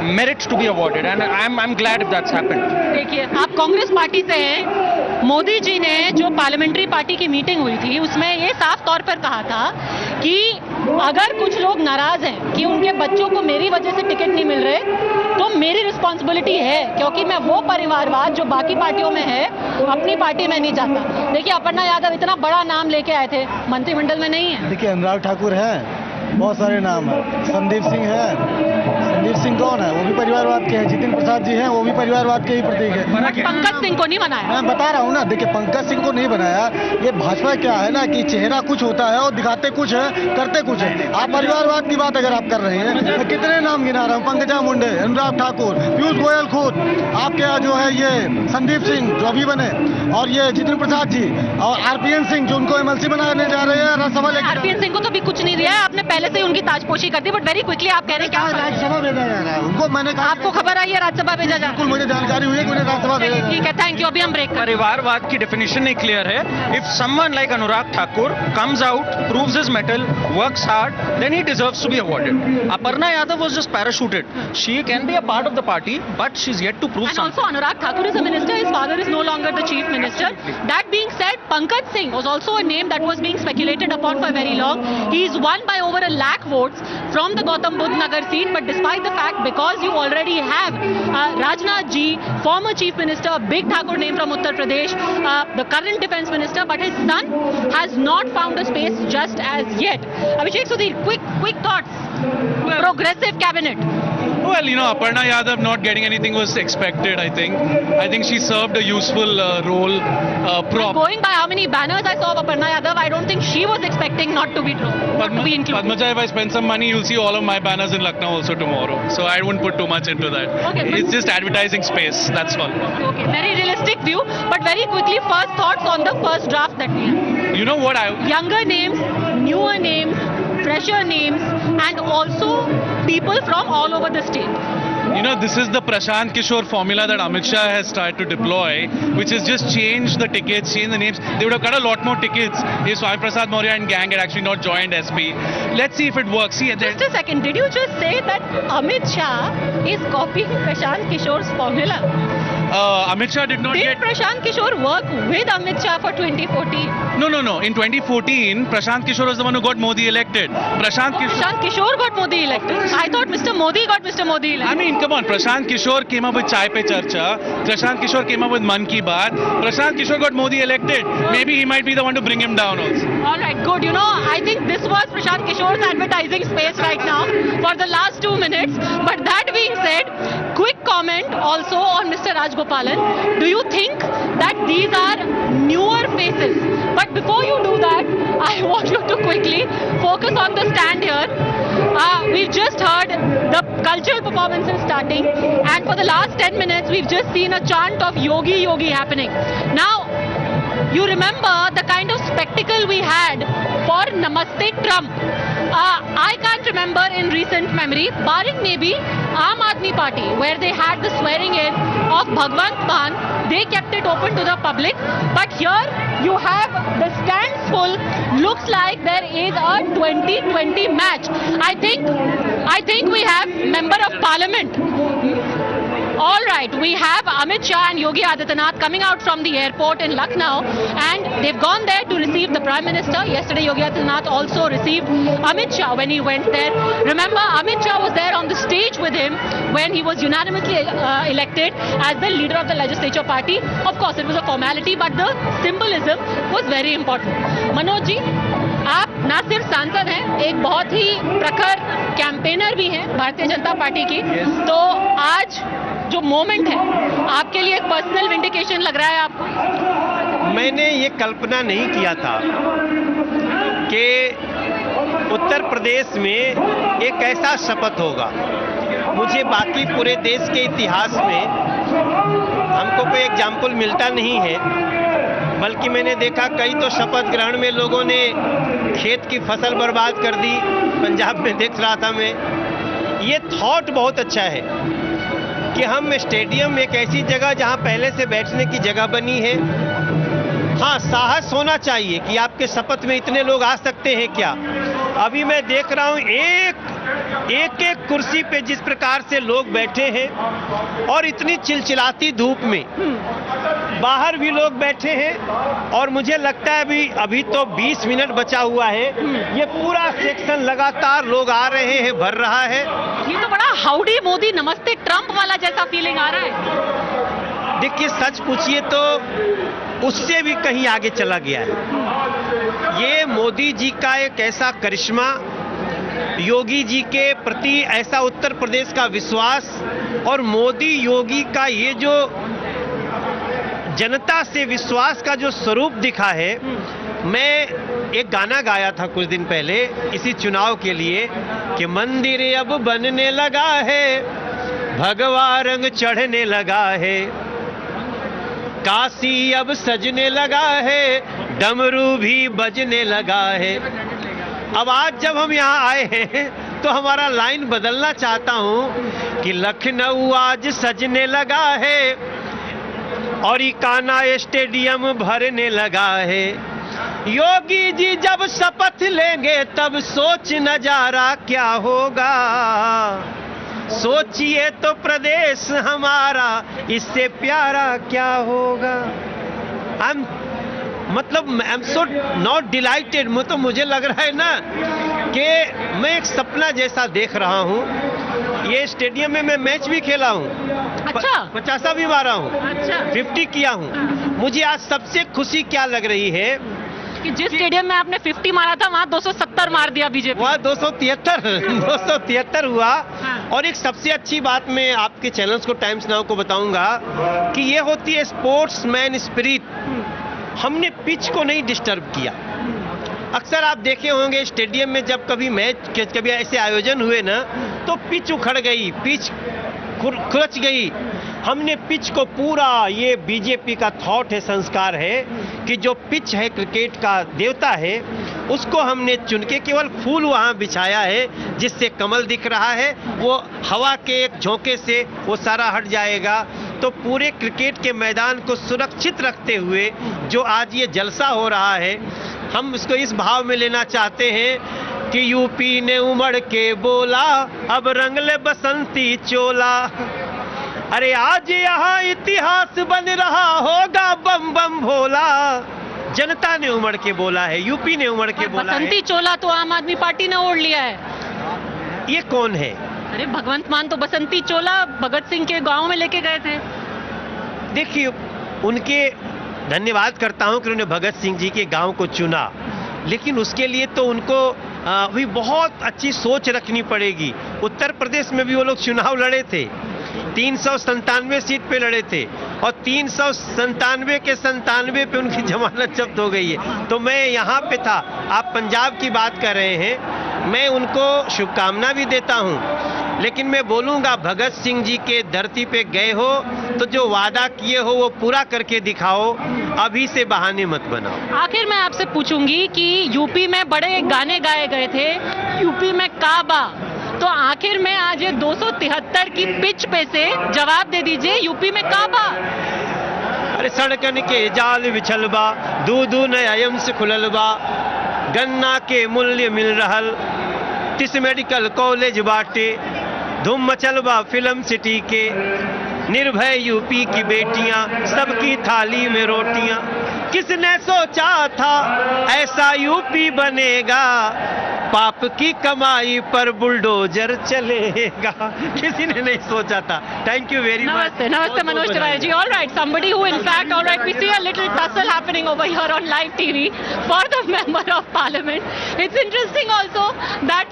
merit to be awarded, and I'm glad if that's happened. देखिए, आप Congress party से हैं। मोदी जी ने जो parliamentary party की meeting हुई थी, उसमें ये साफ तौर पर कहा था कि अगर कुछ लोग नाराज हैं कि उनके बच्चों को मेरी वजह से टिकट नहीं मिल रहे, तो मेरी रिस्पॉन्सिबिलिटी है, क्योंकि मैं वो परिवारवाद जो बाकी पार्टियों में है, अपनी पार्टी में नहीं चाहता। देखिए, अपर्णा यादव इतना बड़ा नाम लेके आए थे, मंत्रिमंडल में नहीं है। देखिए, अनुराग ठाकुर है, बहुत सारे नाम है, संदीप सिंह है। संदीप सिंह कौन है? वो भी परिवारवाद के हैं। जितिन प्रसाद जी हैं, वो भी परिवारवाद के ही प्रतीक है। पंकज सिंह को नहीं बनाया। मैं बता रहा हूँ ना, देखिए, पंकज सिंह को नहीं बनाया। ये भाजपा क्या है ना कि चेहरा कुछ होता है और दिखाते कुछ है, करते कुछ है। आप परिवारवाद की बात अगर आप कर रहे हैं, मैं कितने नाम गिना रहा हूँ, पंकजा मुंडे, अनुराग ठाकुर, पीयूष गोयल खुद, आपके यहाँ जो है ये संदीप सिंह जो अभी बने, और ये जितिन प्रसाद जी और आरपीएन सिंह जो उनको एमएलसी बनाने जा रहे हैं राज्यसभा लेकर। आरपीएन सिंह को तो भी कुछ नहीं दिया है, आपने पहले से ही उनकी ताजपोशी कर दी। बट वेरी क्विकली आप कह रहे हैं क्या राज्यसभा भेजा जा रहा है। रहा है उनको। मैंने कहा आपको खबर आई है राज्यसभा भेजा जा? बिल्कुल मुझे जानकारी हुई है कि उन्हें राज्यसभा भेजा जा। ठीक है, थैंक यू। अभी हम ब्रेक करें। परिवारवाद की डेफिनेशन नहीं क्लियर है। If someone like Anurag Thakur comes out, proves his mettle, works hard, then he deserves to be awarded. Aparna Yadav was just parachuted. She can be a part of the party, but she's yet to prove something. And also Anurag Thakur is a minister. His father is no longer the chief minister. That being said, Pankaj Singh was also a name that was being speculated upon for very long. He's won by over 1 lakh votes from the Gautam Budh Nagar seat, but despite the fact, because you already have Rajnath ji, former chief minister, a big Thakur name from Uttar Pradesh, the current defense minister, but his son has not found a space just as yet. Abhishek Sudhir, quick thoughts. Progressive cabinet. Well, you know, Aparna Yadav not getting anything was expected, I think. I think she served a useful role. Going by how many banners I saw of Aparna Yadav, I don't think she was expecting not to be included. Padmaja, if I spend some money, you'll see all of my banners in Lucknow also tomorrow. So I wouldn't put too much into that. Okay, it's just advertising space, that's all. Okay, very realistic view. But very quickly, first thoughts on the first draft that we have. You know what Younger names, newer names, fresher names, and also people from all over the state. You know, this is the Prashant Kishore formula that Amit Shah has tried to deploy, which has just changed the tickets, changed the names. They would have got a lot more tickets if Shapath Samaroh and gang had actually not joined SP. Let's see if it works. Just a second, did you just say that Amit Shah is copying Prashant Kishore's formula? Amit Shah did not Did Prashant Kishore work with Amit Shah for 2014? No. In 2014, Prashant Kishore was the one who got Modi elected. Prashant Kishore got Modi elected. I thought Mr. Modi got Mr. Modi elected. I mean, come on. Prashant Kishore came up with Chai Pe Charcha. Prashant Kishore came up with Man Ki Baat. Prashant Kishore got Modi elected. Maybe he might be the one to bring him down also. All right, good. You know, I think this was Prashant Kishore's advertising space right now for the last 2 minutes. But that being said, quick comment also on Mr. Rajgopalan. Do you think that these are newer faces? But before you do that, I want you to quickly focus on the stand here. We've just heard the cultural performances starting, and for the last 10 minutes, we've just seen a chant of Yogi Yogi happening. Now, you remember the kind of spectacle we had for Namaste Trump. I can't remember in recent memory, barring maybe Aam Aadmi Party, where they had the swearing in of Bhagwant Maan. They kept it open to the public. But here you have the stands full. Looks like there is a 2020 match. I think we have Member of Parliament. All right, we have Amit Shah and Yogi Adityanath coming out from the airport in Lucknow, and they've gone there to receive the Prime Minister. Yesterday, Yogi Adityanath also received Amit Shah when he went there. Remember, Amit Shah was there on the stage with him when he was unanimously elected as the leader of the legislature party. Of course, it was a formality, but the symbolism was very important. Manoj ji, आप ना सिर्फ सांसद हैं, एक बहुत ही प्रखर campaigner भी हैं भारतीय जनता पार्टी की। तो आज जो मोमेंट है आपके लिए एक पर्सनल विंडिकेशन लग रहा है आपको? मैंने ये कल्पना नहीं किया था कि उत्तर प्रदेश में एक ऐसा शपथ होगा। मुझे बाकी पूरे देश के इतिहास में हमको कोई एग्जाम्पल मिलता नहीं है, बल्कि मैंने देखा कई तो शपथ ग्रहण में लोगों ने खेत की फसल बर्बाद कर दी। पंजाब में देख रहा था मैं। ये थॉट बहुत अच्छा है कि हम स्टेडियम एक ऐसी जगह जहां पहले से बैठने की जगह बनी है। हाँ, साहस होना चाहिए कि आपके शपथ में इतने लोग आ सकते हैं क्या। अभी मैं देख रहा हूं एक कुर्सी पे जिस प्रकार से लोग बैठे हैं, और इतनी चिलचिलाती धूप में बाहर भी लोग बैठे हैं, और मुझे लगता है अभी तो 20 मिनट बचा हुआ है। ये पूरा सेक्शन लगातार लोग आ रहे हैं, भर रहा है। ये तो बड़ा हाउडी मोदी नमस्ते ट्रंप वाला जैसा फीलिंग आ रहा है। देखिए, सच पूछिए तो उससे भी कहीं आगे चला गया है। ये मोदी जी का एक ऐसा करिश्मा, योगी जी के प्रति ऐसा उत्तर प्रदेश का विश्वास, और मोदी योगी का ये जो जनता से विश्वास का जो स्वरूप दिखा है। मैं एक गाना गाया था कुछ दिन पहले इसी चुनाव के लिए कि मंदिर अब बनने लगा है, भगवा रंग चढ़ने लगा है, काशी अब सजने लगा है, डमरू भी बजने लगा है। अब आज जब हम यहाँ आए हैं तो हमारा लाइन बदलना चाहता हूं कि लखनऊ आज सजने लगा है और एकाना स्टेडियम भरने लगा है। योगी जी जब शपथ लेंगे तब सोच नजारा क्या होगा। सोचिए तो प्रदेश हमारा इससे प्यारा क्या होगा। I am so not dilated. तो मुझे लग रहा है ना कि मैं एक सपना जैसा देख रहा हूँ। ये स्टेडियम में मैं मैच भी खेला हूँ। अच्छा? 50 भी मारा हूँ। अच्छा? 50 किया हूँ। मुझे आज सबसे खुशी क्या लग रही है कि जिस स्टेडियम में आपने 50 मारा था वहाँ 270 मार दिया बीजेपी। वहाँ 273 हुआ। और एक सबसे अच्छी बात मैं आपके चैनल्स को, टाइम्स नाउ को बताऊंगा कि ये होती है स्पोर्ट्समैन स्पिरिट। हमने पिच को नहीं डिस्टर्ब किया। अक्सर आप देखे होंगे स्टेडियम में जब कभी मैच, कभी ऐसे आयोजन हुए ना, तो पिच उखड़ गई, पिच खुरच गई। हमने पिच को पूरा, ये बीजेपी का थॉट है, संस्कार है कि जो पिच है क्रिकेट का देवता है, उसको हमने चुन के केवल फूल वहां बिछाया है जिससे कमल दिख रहा है। वो हवा के एक झोंके से वो सारा हट जाएगा। तो पूरे क्रिकेट के मैदान को सुरक्षित रखते हुए जो आज ये जलसा हो रहा है, हम इसको इस भाव में लेना चाहते हैं कि यूपी ने उमड़ के बोला अब रंग ले बसंती चोला। अरे आज यहाँ इतिहास बन रहा होगा बम बम भोला। जनता ने उमड़ के बोला है, यूपी ने उमड़ के बोला है। बसंती चोला तो आम आदमी पार्टी ने ओढ़ लिया है। ये कौन है? अरे भगवंत मान तो बसंती चोला भगत सिंह के गांव में लेके गए थे। देखिए, उनके धन्यवाद करता हूं कि उन्होंने भगत सिंह जी के गांव को चुना, लेकिन उसके लिए तो उनको भी बहुत अच्छी सोच रखनी पड़ेगी। उत्तर प्रदेश में भी वो लोग चुनाव लड़े थे, 397 सीट पे लड़े थे और 397 के 97 पे उनकी जमानत जब्त हो गई है। तो मैं यहाँ पे था, आप पंजाब की बात कर रहे हैं, मैं उनको शुभकामना भी देता हूँ, लेकिन मैं बोलूँगा भगत सिंह जी के धरती पे गए हो तो जो वादा किए हो वो पूरा करके दिखाओ, अभी से बहाने मत बनाओ। आखिर मैं आपसे पूछूंगी कि यूपी में बड़े गाने गाए गए थे, यूपी में काबा, तो आखिर में आज ये 273 की पिच पे से जवाब दे दीजिए, यूपी में काबा। अरे सड़कन के जाल बिछलबा, दूध नयम से खुललबा, गन्ना के मूल्य मिल रहल, 30 मेडिकल कॉलेज बाटे, धूम मचलबा फिल्म सिटी के, निर्भय यूपी की बेटियां, सबकी थाली में रोटियां। किसने सोचा था ऐसा यूपी बनेगा, पाप की कमाई पर बुलडोजर चलेगा। किसी ने नहीं सोचा था। Thank you very much. नमस्ते Manoj Tiwari ji. All right, somebody who in fact, all right, we see a little tussle happening over here on live TV for the member of parliament. It's interesting also that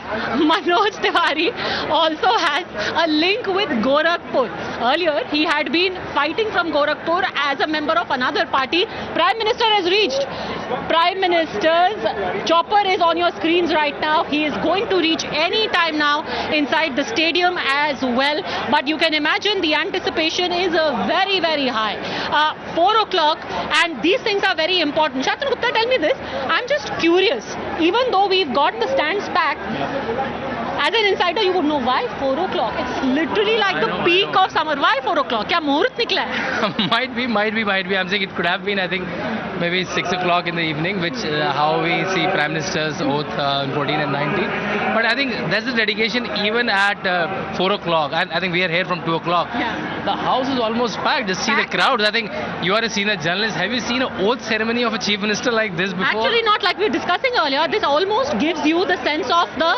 Manoj Tiwari also has a link with Gorakhpur. Earlier, he had been fighting from Gorakhpur as a member of another party. Prime Minister has reached. Prime Minister's chopper is on your screens right now. He is going to reach any time now inside the stadium as well. But you can imagine the anticipation is very, very high. 4 o'clock, and these things are very important. Shantanu Gupta, tell me this. I'm just curious. Even though we've got the stands packed, as an insider, you would know why 4 o'clock. It's literally like the peak of summer. Why 4 o'clock? क्या मुहूर्त निकला है? Might be. I'm saying it could have been, I think, maybe 6 o'clock in the evening, which how we see Prime Minister's oath in 14 and 19. But I think there's a dedication even at 4 o'clock. And I think we are here from 2 o'clock. Yeah. The house is almost packed. Just see the crowds. I think you are a senior journalist. Have you seen an oath ceremony of a chief minister like this before? Actually not, like we were discussing earlier. This almost gives you the sense of the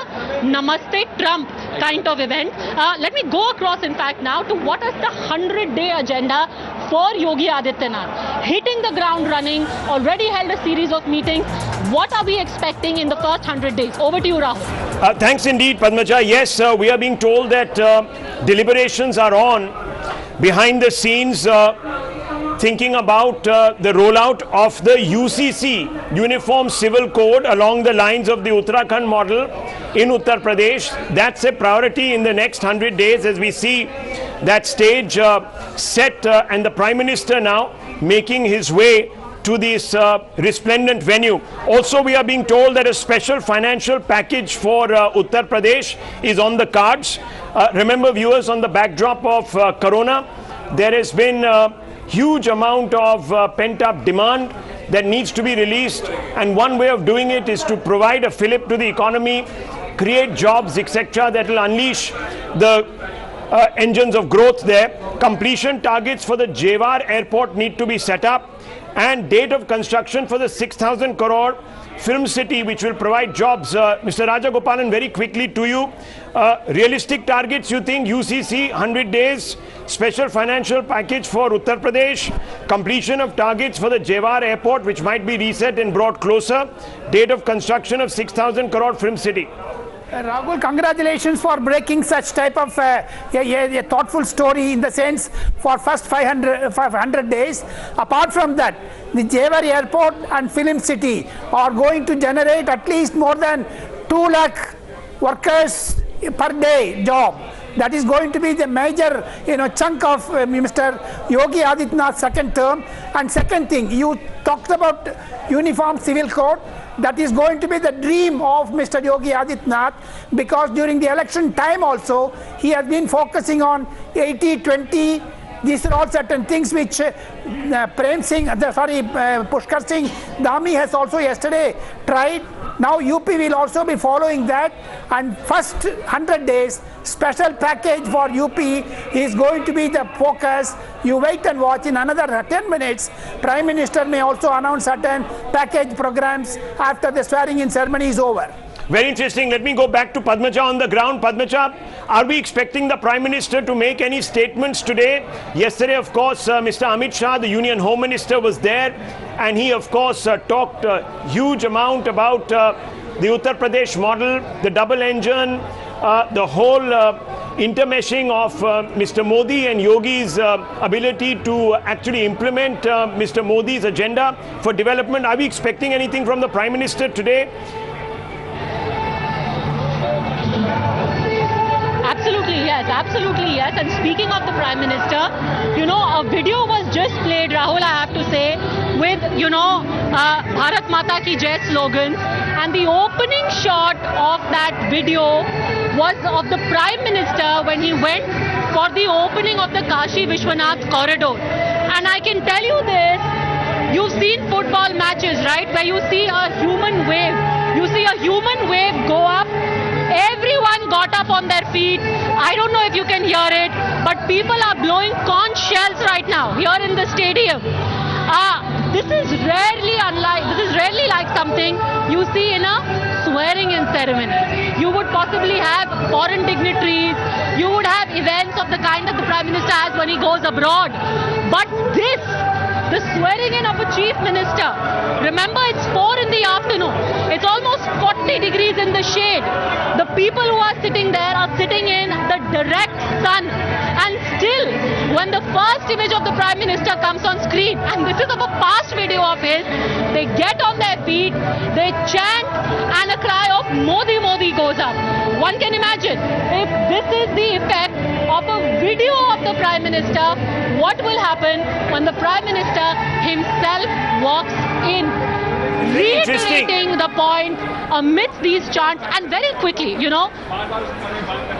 Namaste Trump kind of event. Let me go across in fact now to what is the 100-day agenda for Yogi Adityanath. Hitting the ground running, already held a series of meetings. What are we expecting in the first 100 days? Over to you, Rahul. Thanks indeed, Padmaja. Yes, we are being told that deliberations are on behind the scenes, thinking about the rollout of the UCC, Uniform Civil Code, along the lines of the Uttarakhand model in Uttar Pradesh. That's a priority in the next 100 days as we see that stage set and the Prime Minister now making his way to this resplendent venue. Also, we are being told that a special financial package for Uttar Pradesh is on the cards. Remember, viewers, on the backdrop of Corona, there has been a huge amount of pent-up demand that needs to be released, and one way of doing it is to provide a fillip to the economy, create jobs, etc., that will unleash the engines of growth there. Completion targets for the Jewar airport need to be set up, and date of construction for the 6,000 crore film city, which will provide jobs. Mr. Rajagopalan, very quickly to you, realistic targets you think? UCC 100 days, special financial package for Uttar Pradesh, completion of targets for the Jewar airport, which might be reset and brought closer, date of construction of 6,000 crore film city. Rahul, congratulations for breaking such type of a thoughtful story, in the sense for first 500 days. Apart from that, the Jewar airport and film city are going to generate at least more than 2 lakh workers per day job. That is going to be the major, chunk of Mr. Yogi Adityanath's second term. And second thing, you talked about uniform civil code. That is going to be the dream of Mr. Yogi Adityanath, because during the election time also, he has been focusing on 80-20. These are all certain things which Pushkar Singh Dhami has also yesterday tried. Now UP will also be following that, and first 100 days special package for UP is going to be the focus. You wait and watch. In another 10 minutes, Prime Minister may also announce certain package programs after the swearing-in ceremony is over. Very interesting. Let me go back to Padmaja on the ground. Padmaja, are we expecting the Prime Minister to make any statements today? Yesterday, of course, Mr. Amit Shah, the Union Home Minister, was there, and he, of course, talked a huge amount about the Uttar Pradesh model, the double engine, the whole intermeshing of Mr. Modi and Yogi's ability to actually implement Mr. Modi's agenda for development. Are we expecting anything from the Prime Minister today? Absolutely yes. And speaking of the Prime Minister, a video was just played, Rahul, I have to say, with, Bharat Mata Ki Jai slogans. And the opening shot of that video was of the Prime Minister when he went for the opening of the Kashi Vishwanath corridor. And I can tell you this, you've seen football matches, right, where you see a human wave. You see a human wave go up. Everyone got up on their feet. I don't know if you can hear it, but people are blowing conch shells right now here in the stadium. This is rarely like something you see in a swearing-in ceremony. You would possibly have foreign dignitaries. You would have events of the kind that the Prime Minister has when he goes abroad. But this, the swearing-in of a Chief Minister, remember it's 4 in the afternoon. It's almost 40 degrees in the shade. The people who are sitting there are sitting in the direct sun. And still, when the first image of the Prime Minister comes on screen, and this is of a past video of his, they get on their feet, they chant, and a cry of Modi Modi goes up. One can imagine, if this is the effect of a video of the Prime Minister, what will happen when the Prime Minister himself walks in, reiterating the point amidst these chants, and very quickly,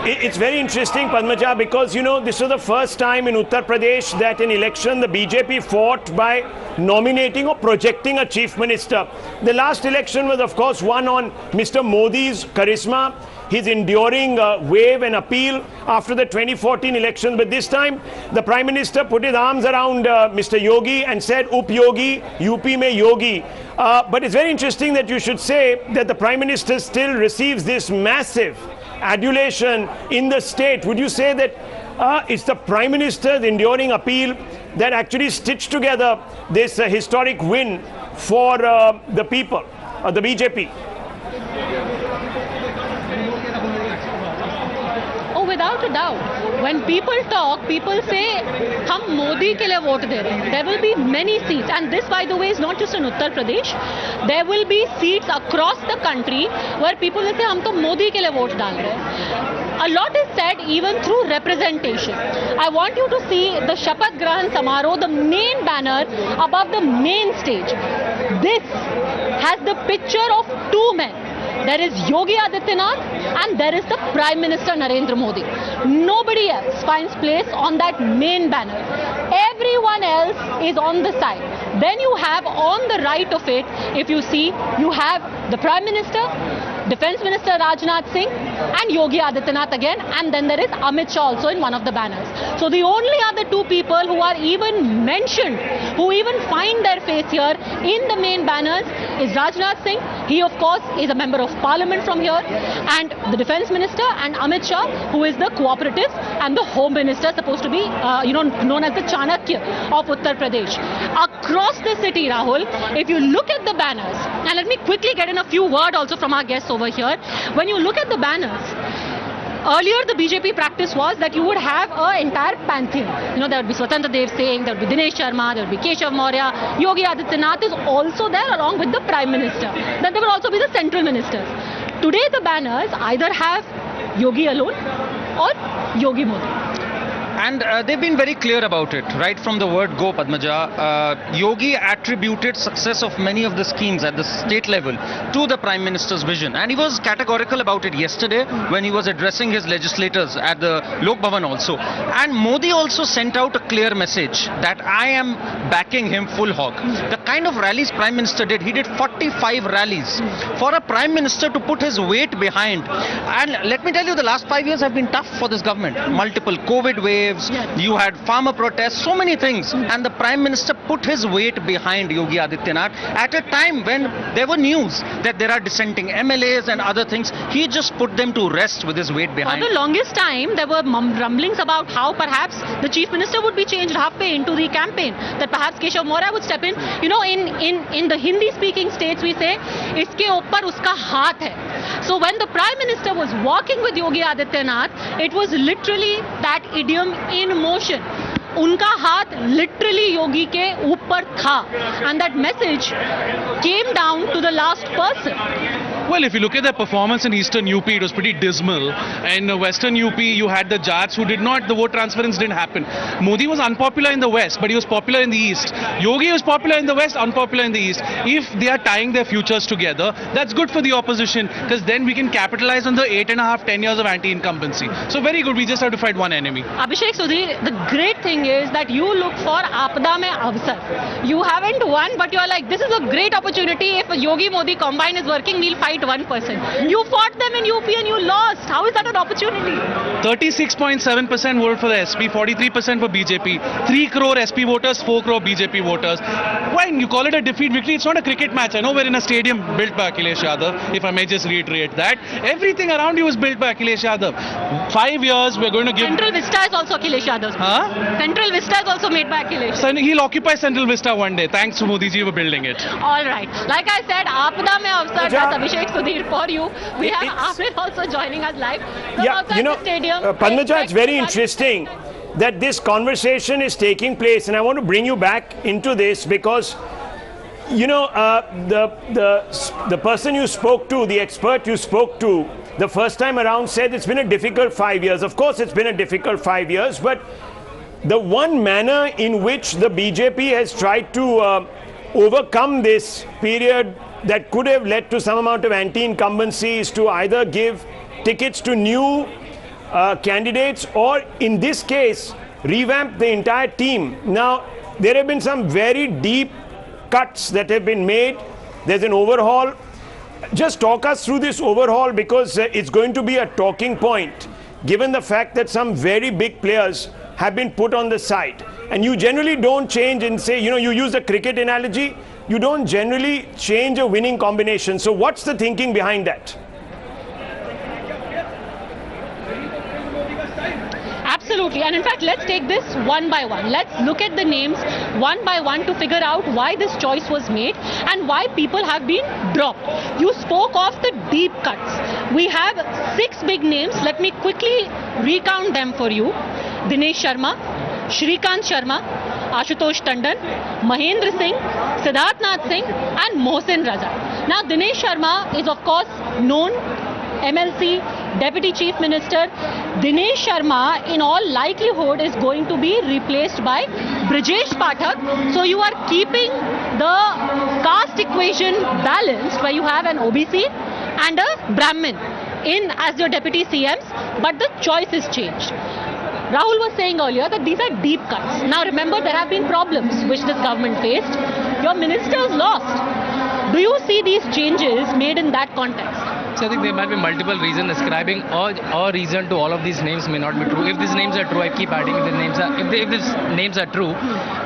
It's very interesting, Padmaja, because, this was the first time in Uttar Pradesh that in election the BJP fought by nominating or projecting a chief minister. The last election was, of course, won on Mr. Modi's charisma, his enduring wave and appeal after the 2014 elections. But this time, the Prime Minister put his arms around Mr. Yogi and said, Up Yogi, UP mein Yogi. But it's very interesting that you should say that the Prime Minister still receives this massive adulation in the state. Would you say that it's the Prime Minister's enduring appeal that actually stitched together this historic win for the people, the BJP? Oh, without a doubt. When people talk, people say, "Hum Modi ke liye vote de rahe hain." There will be many seats, and this, by the way, is not just in Uttar Pradesh. There will be seats across the country where people will say, "Hum to Modi ke liye vote dal rahe hain." A lot is said even through representation. I want you to see the Shapath Samaroh, the main banner above the main stage. This has the picture of two men. There is Yogi Adityanath and there is the Prime Minister Narendra Modi. Nobody else finds place on that main banner. Everyone else is on the side. Then you have on the right of it, if you see, you have the Prime Minister, Defence Minister Rajnath Singh and Yogi Adityanath again, and then there is Amit Shah also in one of the banners. So the only other two people who are even mentioned, who even find their face here in the main banners is Rajnath Singh. He of course is a member of parliament from here, and the Defence Minister, and Amit Shah, who is the cooperative and the Home Minister, supposed to be known as the Chanakya of Uttar Pradesh. Across the city, Rahul, if you look at the banners, and let me quickly get in a few words also from our guests over here. When you look at the banners, earlier the BJP practice was that you would have an entire pantheon. There would be Swatantra Dev Singh, there would be Dinesh Sharma, there would be Keshav Maurya. Yogi Adityanath is also there along with the Prime Minister. Then there will also be the central ministers. Today the banners either have Yogi alone or Yogi Modi. And they've been very clear about it, right from the word go, Padmaja. Yogi attributed success of many of the schemes at the state level to the Prime Minister's vision. And he was categorical about it yesterday when he was addressing his legislators at the Lok Bhavan also. And Modi also sent out a clear message that I am backing him full hog. The kind of rallies Prime Minister did, he did 45 rallies for a Prime Minister to put his weight behind. And let me tell you, the last 5 years have been tough for this government. Multiple COVID waves, you had farmer protests, so many things, and the Prime Minister put his weight behind Yogi Adityanath at a time when there were news that there are dissenting MLAs and other things. He just put them to rest with his weight behind. For the longest time, there were rumblings about how perhaps the Chief Minister would be changed halfway into the campaign, that perhaps Keshav Maurya would step in. In the Hindi-speaking states, we say, "Iske upar uska haath hai." So when the Prime Minister was walking with Yogi Adityanath, it was literally that idiom in motion. उनका हाथ literally योगी के ऊपर था, and that message came down to the last person. Well, if you look at their performance in Eastern UP, it was pretty dismal. And Western UP, you had the Jats who did not, the vote transference didn't happen. Modi was unpopular in the West, but he was popular in the East. Yogi was popular in the West, unpopular in the East. If they are tying their futures together, that's good for the opposition, because then we can capitalize on the 8.5, 10 years of anti-incumbency. So very good, we just have to fight one enemy. Abhishek Sudhir, the great thing is that you look for Aapada mein Avsar. You haven't won, but you're like, this is a great opportunity. If a Yogi Modi combine is working, we'll fight 1%. You fought them in UP and you lost. How is that an opportunity? 36.7% voted for the SP, 43% for BJP, 3 crore SP voters, 4 crore BJP voters. When you call it a defeat victory, it's not a cricket match. I know we're in a stadium built by Akhilesh Yadav, if I may just reiterate that. Everything around you is built by Akhilesh Yadav. 5 years, we're going to give... Central Vista is also Akhilesh Yadav. Huh? Central Vista is also made by Akhilesh. So he'll occupy Central Vista one day. Thanks to Modi ji for building it. All right. Like I said, Aapada mein Avsar, that's Abhishek Sudhir for you. We have Amit also joining us live. The stadium. Padmaja, it's very interesting that this conversation is taking place, and I want to bring you back into this because, the person you spoke to, the expert you spoke to, the first time around said it's been a difficult 5 years. Of course, it's been a difficult 5 years, but the one manner in which the BJP has tried to overcome this period that could have led to some amount of anti-incumbency is to either give tickets to new candidates or, in this case, revamp the entire team. Now, there have been some very deep cuts that have been made. There's an overhaul. Just talk us through this overhaul, because it's going to be a talking point, given the fact that some very big players have been put on the side. And you generally don't change and say, you use a cricket analogy, you don't generally change a winning combination. So what's the thinking behind that? Absolutely. And in fact, let's take this one by one. Let's look at the names one by one to figure out why this choice was made and why people have been dropped. You spoke of the deep cuts. We have 6 big names. Let me quickly recount them for you. Dinesh Sharma, Shrikant Sharma, Ashutosh Tandon, Mahendra Singh, Siddharth Nath Singh and Mohsin Raza. Now Dinesh Sharma is of course known MLC, Deputy Chief Minister. Dinesh Sharma in all likelihood is going to be replaced by Brajesh Pathak. So you are keeping the caste equation balanced where you have an OBC and a Brahmin in as your deputy CMs, but the choice is changed. Rahul was saying earlier that these are deep cuts. Now remember, there have been problems which this government faced. Your ministers lost. Do you see these changes made in that context? So I think there might be multiple reasons. Ascribing a reason to all of these names may not be true. If these names are true, I keep adding. If these names are true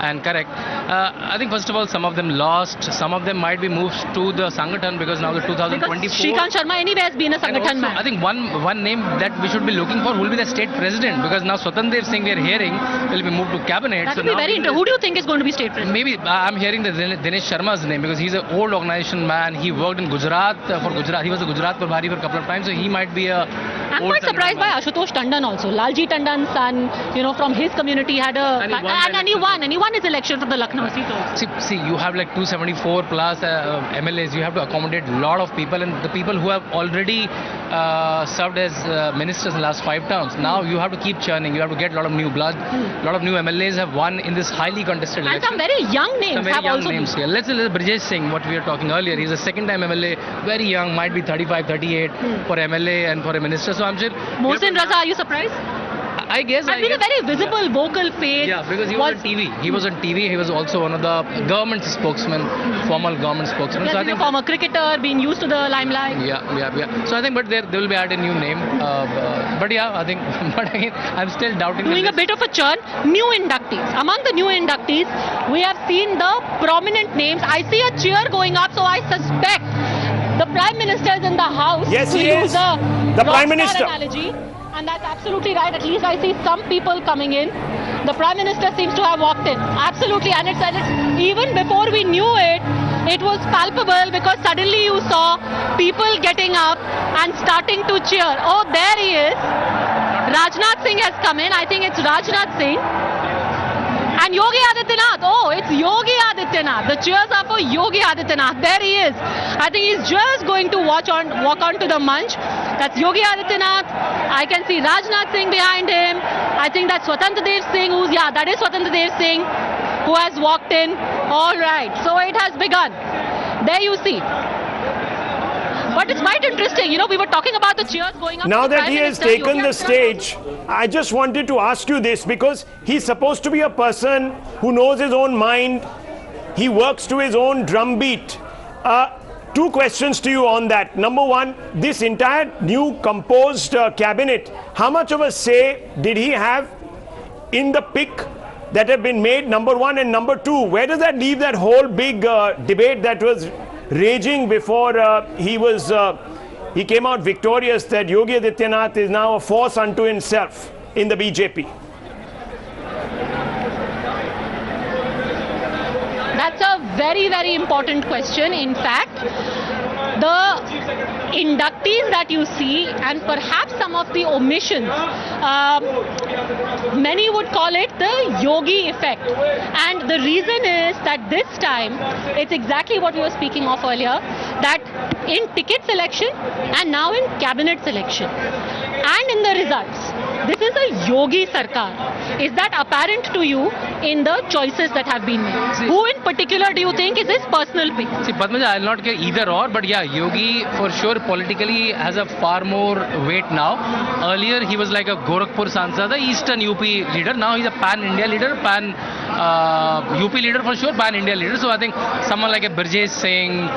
and correct, I think first of all, some of them lost. Some of them might be moved to the Sangathan because now the 2024. Because Shrikant Sharma anyway has been a Sangathan man. I think one name that we should be looking for will be the state president, because now Swatandev Singh we are hearing will be moved to cabinet. That will be very interesting. Who do you think is going to be state president? Maybe I'm hearing the Dinesh Sharma's name because he's an old organization man. He worked in Gujarat for Gujarat. He was a Gujarat Prabhari for a couple of times, so he might be a. I'm quite surprised by Ashutosh Tandon also. Lalji Tandon's son, from his community had a and he won his election from the Lucknow seat also. See, you have like 274 plus MLAs. You have to accommodate a lot of people, and the people who have already served as ministers in the last 5 terms. Now you have to keep churning. You have to get a lot of new blood. A lot of new MLAs have won in this highly contested election. And some very young names have also names here. Let's Brajesh Singh, what we were talking earlier. He's a second-time MLA, very young, might be 35, 38 for MLA and for a minister. So I'm sure. Mohsin Raza, are you surprised? I guess. I've been a very visible, vocal face. Yeah, because he was on TV. He was on TV. He was also one of the government spokesmen, formal government spokesmen. He has been a former cricketer, being used to the limelight. Yeah. So I think, but there will be added a new name. But yeah, I think, but again, I'm still doubting. Doing a bit of a churn. New inductees. Among the new inductees, we have seen the prominent names. I see a cheer going up, so I suspect the Prime Minister is in the house. Yes, to he use is. The Prime Minister. Analogy. And that's absolutely right. At least I see some people coming in. The Prime Minister seems to have walked in. Absolutely. And it's even before we knew it, it was palpable because suddenly you saw people getting up and starting to cheer. Oh, there he is. Rajnath Singh has come in. I think it's Rajnath Singh. And Yogi Adityanath. Oh, it's Yogi Adityanath. The cheers are for Yogi Adityanath. There he is. I think he's just going to walk onto the munch. That's Yogi Adityanath. I can see Rajnath Singh behind him. I think that's Swatantradev Singh, that is Swatantradev Singh, who has walked in. All right, so it has begun. There you see. But it's quite interesting, we were talking about the cheers going up. Now that he has taken the stage, I just wanted to ask you this, because he's supposed to be a person who knows his own mind. He works to his own drumbeat. 2 questions to you on that. Number one, this entire new composed cabinet, how much of a say did he have in the pick that have been made? Number one. And number two, where does that leave that whole big debate that was raging before he came out victorious, that Yogi Adityanath is now a force unto himself in the BJP? That's a very, very important question. In fact, the inductees that you see and perhaps some of the omissions, many would call it the Yogi effect. And the reason is that this time, it's exactly what we were speaking of earlier, that in ticket selection and now in cabinet selection and in the results, this is a Yogi Sarkar. Is that apparent to you in the choices that have been made? Who in particular do you think is his personal pick? See, Padmaja, I'll not get either or, but yeah, Yogi for sure politically has a far more weight now. Earlier he was like a Gorakhpur Sansad, the Eastern UP leader. Now he's a pan-India leader, UP leader for sure, pan-India leader. So I think someone like a Brajesh Singh,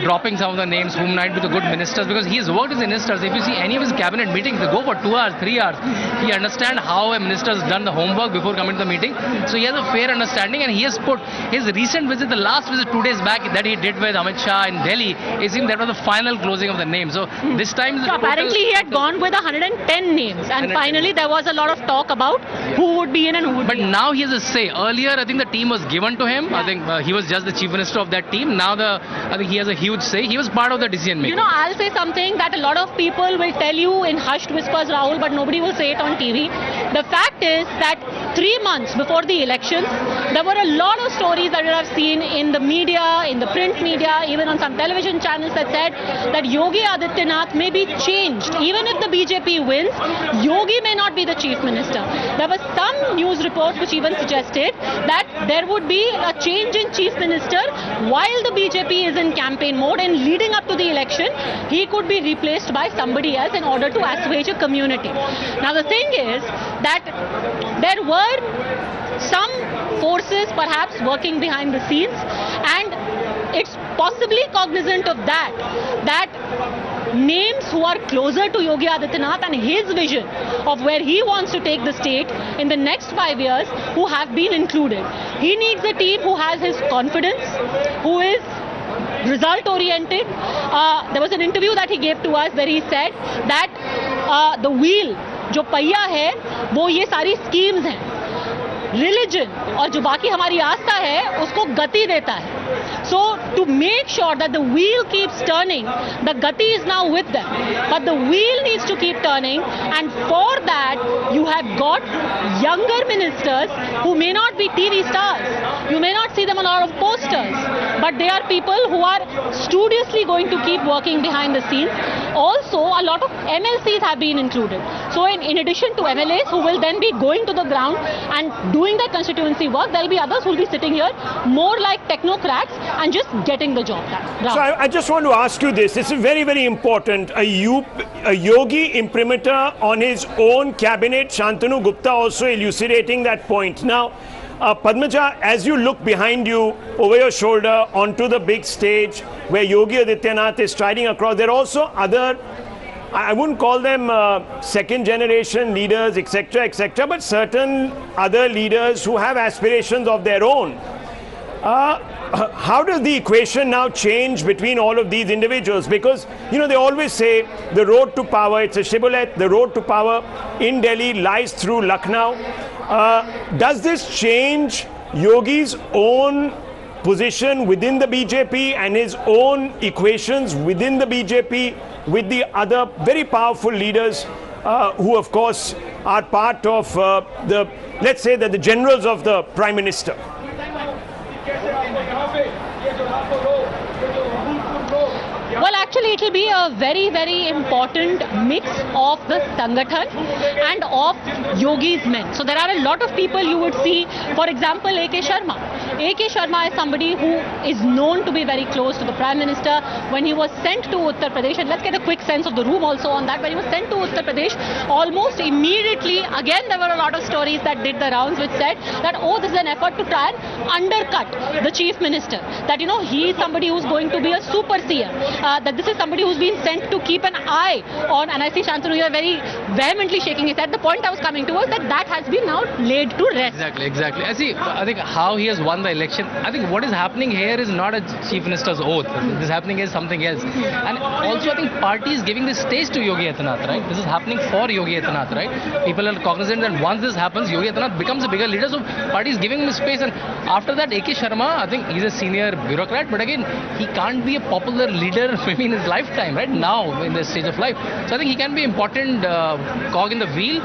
dropping some of the names whom might be the good ministers, because he has worked with ministers. If you see any of his cabinet meetings, they go for 2 hours, 3 hours. He understands how a minister has done the homework before coming to the meeting. So he has a fair understanding, and he has put his recent visit, the last visit 2 days back that he did with Amit Shah in Delhi, it seemed that was the final closing of the name. So this time... So apparently he had gone with 110 names, and finally there was a lot of talk about who would be in and who would be in. But now he has a say. Earlier I think the team was given to him. I think he was just the chief minister of that team. Now I think he has a huge say. He was part of the decision making. I'll say something that a lot of people will tell you in hushed whispers, Rahul, but nobody will say it on TV. The fact is that 3 months before the elections, there were a lot of stories that we have seen in the media, in the print media, even on some television channels that said that Yogi Adityanath may be changed. Even if the BJP wins, Yogi may not be the chief minister. There was some news reports which even suggested that there would be a change in chief minister while the BJP is in campaign mode, and leading up to the election, he could be replaced by somebody else in order to assuage a community. Now the thing is that there were some forces perhaps working behind the scenes, and it's possibly cognizant of that names who are closer to Yogi Adityanath and his vision of where he wants to take the state in the next 5 years, who have been included. He needs a team who has his confidence, who is result oriented. There was an interview that he gave to us where he said that the wheel, जो पहिया है, वो ये सारी schemes हैं. Religion और जो बाकी हमारी आस्था है उसको गति देता है. So to make sure that the wheel keeps turning, the gati is now with them, but the wheel needs to keep turning, and for that you have got younger ministers who may not be TV stars. You may not see them on a lot of posters, but they are people who are studiously going to keep working behind the scenes. Also, a lot of MLCs have been included. So in addition to MLAs who will then be going to the ground and doing their constituency work, there will be others who will be sitting here more like technocrats and just getting the job done. So I just want to ask you this. This is very, very important. A Yogi imprimatur on his own cabinet, Shantanu Gupta also elucidating that point. Now, Padmaja, as you look behind you, over your shoulder, onto the big stage where Yogi Adityanath is striding across, there are also other, I wouldn't call them second generation leaders, etc., but certain other leaders who have aspirations of their own. How does the equation now change between all of these individuals? Because, you know, they always say the road to power, it's a shibboleth, the road to power in Delhi lies through Lucknow. Does this change Yogi's own position within the BJP and his own equations within the BJP with the other very powerful leaders who, of course, are part of let's say that the generals of the Prime Minister? Well, actually, it will be a very, very important mix of the Sangathan and of Yogi's men. So there are a lot of people you would see, for example, A.K. Sharma. A.K. Sharma is somebody who is known to be very close to the Prime Minister. When he was sent to Uttar Pradesh, and let's get a quick sense of the room also on that, when he was sent to Uttar Pradesh, almost immediately, again, there were a lot of stories that did the rounds which said that, oh, this is an effort to try and undercut the Chief Minister. That, you know, he is somebody who's going to be a super CM. That this is somebody who's been sent to keep an eye on, and I see Shantanu here very vehemently shaking his head. The point I was coming to was that has been now laid to rest. Exactly. I think how he has won the election, I think what is happening here is not a Chief Minister's oath. This is happening is something else. And also I think party is giving this stage to Yogi Adityanath, right? This is happening for Yogi Adityanath, right? People are cognizant that once this happens, Yogi Adityanath becomes a bigger leader, so party is giving him space. And after that, A.K. Sharma, I think he's a senior bureaucrat, but again, he can't be a popular leader maybe in his lifetime, right now in this stage of life. So I think he can be important cog in the wheel,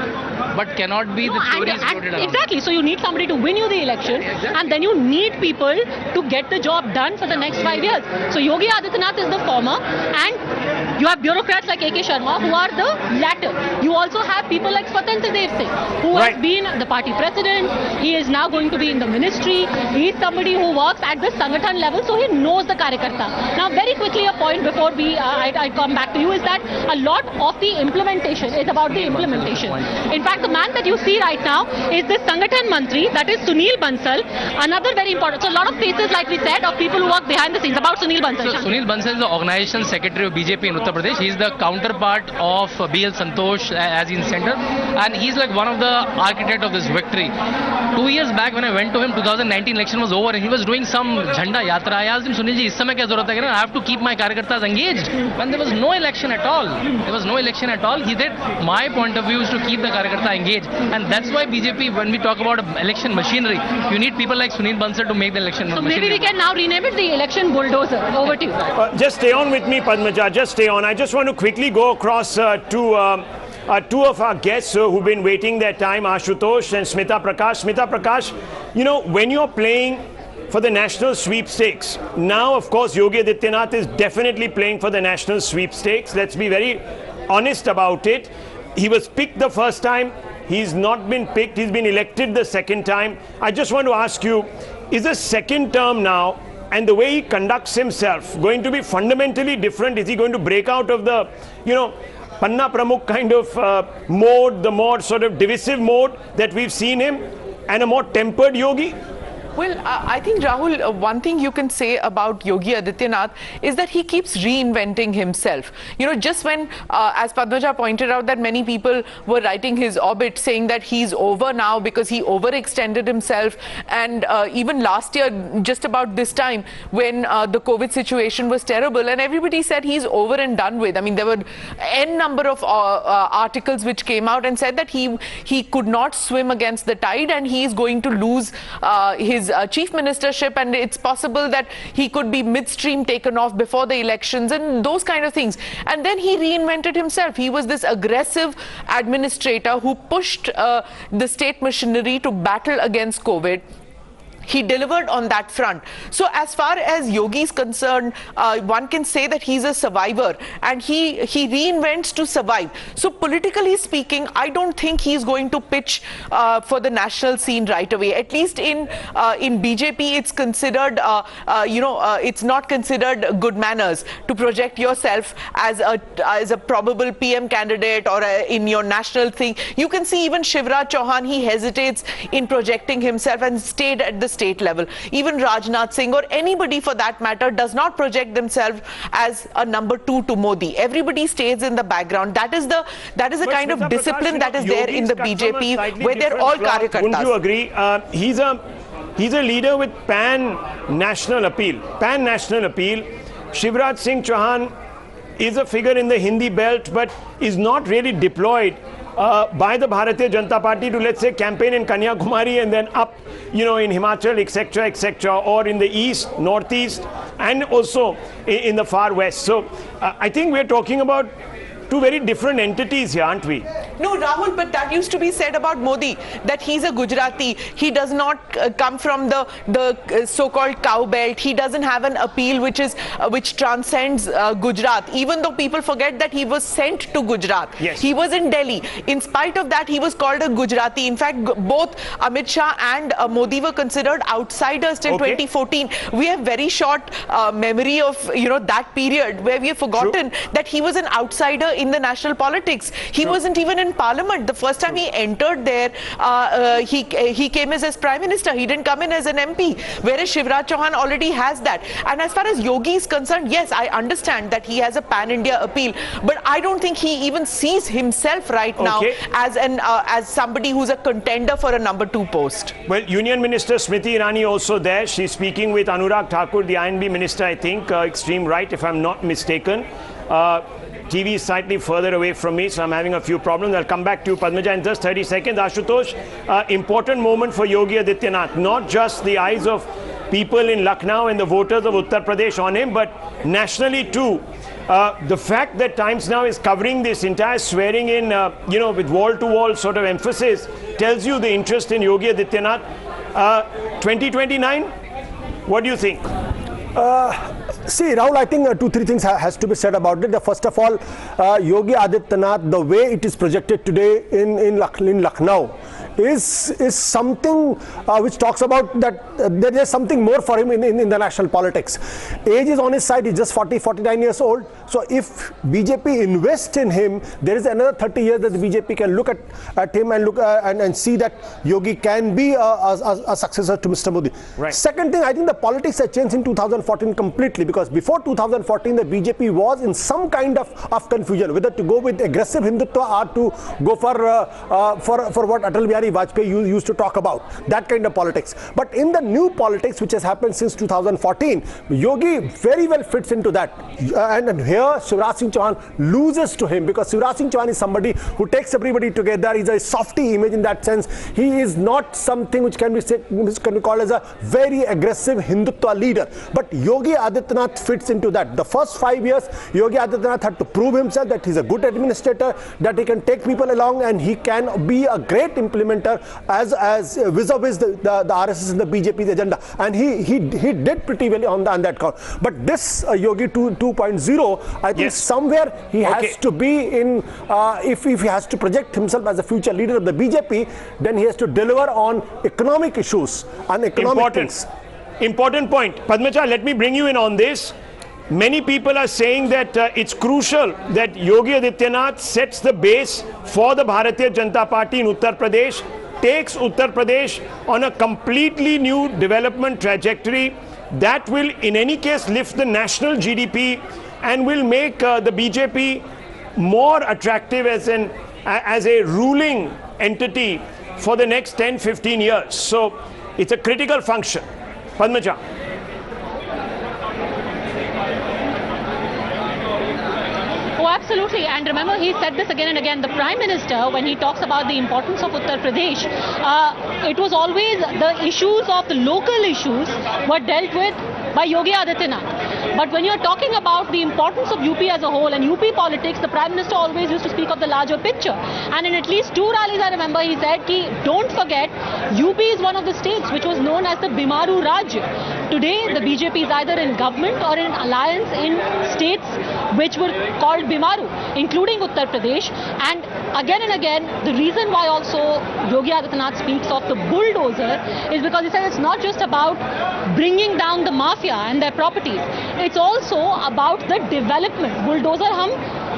but cannot be the stories floated around. Exactly. So you need somebody to win you the election, and then you need people to get the job done for the next 5 years. So Yogi Adityanath is the former, and you have bureaucrats like A.K. Sharma who are the latter. You also have people like Swatantra Dev Singh, who has been the party president. He is now going to be in the ministry. He is somebody who works at the Sangathan level, so he knows the Karyakarta. Now, very quickly, a point before I come back to you is that a lot of the implementation is about the implementation. In fact, the man that you see right now is the Sangathan Mantri, that is Sunil Bansal, another very important. So a lot of faces, like we said, of people who work behind the scenes. About Sunil Bansal. So Sunil Bansal is the organization secretary of BJP in Uttar Pradesh. He is the counterpart of B.L. Santosh as in center, and he's like one of the architect of this victory. 2 years back when I went to him, 2019 election was over and he was doing some Jhanda Yatra. I asked him, Sunil ji, is समय क्या ज़रूरत है? I have to keep my Karyakartas engaged. When there was no election at all. He said, my point of view is to keep the Karyakarta engaged. And that's why BJP, when we talk about election machinery, you need people like Sunil Bansal to make the election machinery. So maybe we can now rename it the election bulldozer. Over to you. Just stay on with me, Padmaja. Just stay on. I just want to quickly go across to two of our guests who've been waiting their time, Ashutosh and Smita Prakash. Smita Prakash, you know, when you're playing for the national sweepstakes, now of course Yogi Adityanath is definitely playing for the national sweepstakes. Let's be very honest about it. He was picked the first time. He's not been picked. He's been elected the second time. I just want to ask you, is the second term now and the way he conducts himself going to be fundamentally different? Is he going to break out of the, you know, Panna Pramukh kind of mode, the more sort of divisive mode that we've seen him, and a more tempered Yogi? Well, I think, Rahul, one thing you can say about Yogi Adityanath is that he keeps reinventing himself. You know, just when, as Padmaja pointed out, that many people were writing his obit saying that he's over now because he overextended himself. And even last year, just about this time, when the COVID situation was terrible and everybody said he's over and done with. I mean, there were n number of articles which came out and said that he could not swim against the tide and he is going to lose his chief ministership, and it's possible that he could be midstream taken off before the elections and those kind of things. And then he reinvented himself. He was this aggressive administrator who pushed the state machinery to battle against COVID. He delivered on that front. So as far as Yogi is concerned, one can say that he's a survivor and he reinvents to survive. So politically speaking, I don't think he's going to pitch for the national scene right away. At least in BJP, it's considered, it's not considered good manners to project yourself as a probable PM candidate or in your national thing. You can see even Shivraj Chauhan, he hesitates in projecting himself and stayed at the state level. Even Rajnath Singh or anybody for that matter does not project themselves as a number 2 to Modi. Everybody stays in the background. That is the kind of discipline that is there in the BJP, where they're all karyakartas. Wouldn't you agree? He's a leader with pan-national appeal. Pan-national appeal. Shivraj Singh Chauhan is a figure in the Hindi belt, but is not really deployed by the Bharatiya Janata Party to, let's say, campaign in Kanyakumari and then up, you know, in Himachal, etc., or in the east, northeast, and also in the far west. So I think we're talking about two very different entities here, aren't we? No, Rahul, but that used to be said about Modi, that he's a Gujarati. He does not come from the so-called cow belt. He doesn't have an appeal which transcends Gujarat, even though people forget that he was sent to Gujarat. Yes. He was in Delhi. In spite of that, he was called a Gujarati. In fact, both Amit Shah and Modi were considered outsiders till 2014. We have very short memory of, you know, that period where we have forgotten that he was an outsider in the national politics. He wasn't even in parliament. The first time he entered there, he came as prime minister. He didn't come in as an MP, whereas Shivraj Chauhan already has that. And as far as Yogi is concerned, yes, I understand that he has a pan-India appeal, but I don't think he even sees himself right now as somebody who's a contender for a number 2 post. Well, Union Minister Smriti Irani also there. She's speaking with Anurag Thakur, the INB minister, I think, extreme right, if I'm not mistaken. TV is slightly further away from me, so I'm having a few problems. I'll come back to you, Padmaja, in just 30 seconds. Ashutosh, important moment for Yogi Adityanath. Not just the eyes of people in Lucknow and the voters of Uttar Pradesh on him, but nationally too. The fact that Times Now is covering this entire swearing in, with wall-to-wall sort of emphasis, tells you the interest in Yogi Adityanath. 2029, what do you think? See, Rahul, I think 2-3 things has to be said about it. First of all, Yogi Adityanath, the way it is projected today in Lucknow, is something which talks about that there is something more for him in the national politics. Age is on his side. He's just 49 years old. So if BJP invests in him, there is another 30 years that the BJP can look at him and look and see that Yogi can be a successor to Mr. Modi. Right. Second thing, I think the politics has changed in 2014 completely, because before 2014 the BJP was in some kind of confusion whether to go with aggressive Hindutva or to go for what Atal Bihari Bihari Vajpayee used to talk about, that kind of politics. But in the new politics which has happened since 2014, Yogi very well fits into that. And here Shivraj Singh Chauhan loses to him, because Shivraj Singh Chauhan is somebody who takes everybody together. He's a softy image in that sense. He is not something which can be called as a very aggressive Hindutva leader. But Yogi Adityanath fits into that. The first 5 years, Yogi Adityanath had to prove himself that he's a good administrator, that he can take people along, and he can be a great implementer as vis-a-vis the RSS and the BJP's agenda. And he did pretty well on that count. But this Yogi 2.0, I think somewhere he has to be in, if he has to project himself as a future leader of the BJP, then he has to deliver on economic issues and economic things. Important point. Padmaja, let me bring you in on this. Many people are saying that it's crucial that Yogi Adityanath sets the base for the Bharatiya Janata Party in Uttar Pradesh, takes Uttar Pradesh on a completely new development trajectory that will in any case lift the national GDP and will make the BJP more attractive as a ruling entity for the next 10-15 years. So it's a critical function. Padmaja. Oh, absolutely. And remember, he said this again and again. The Prime Minister, when he talks about the importance of Uttar Pradesh, it was always the issues of the local issues were dealt with by Yogi Adityanath. But when you're talking about the importance of UP as a whole and UP politics, the Prime Minister always used to speak of the larger picture. And in at least 2 rallies, I remember, he said, don't forget, UP is one of the states which was known as the Bimaru Rajya. Today, the BJP is either in government or in alliance in states which were called Bimaru, including Uttar Pradesh. And again, the reason why also Yogi Adityanath speaks of the bulldozer is because he says it's not just about bringing down the mafia and their properties. It's also about the development. Bulldozer hum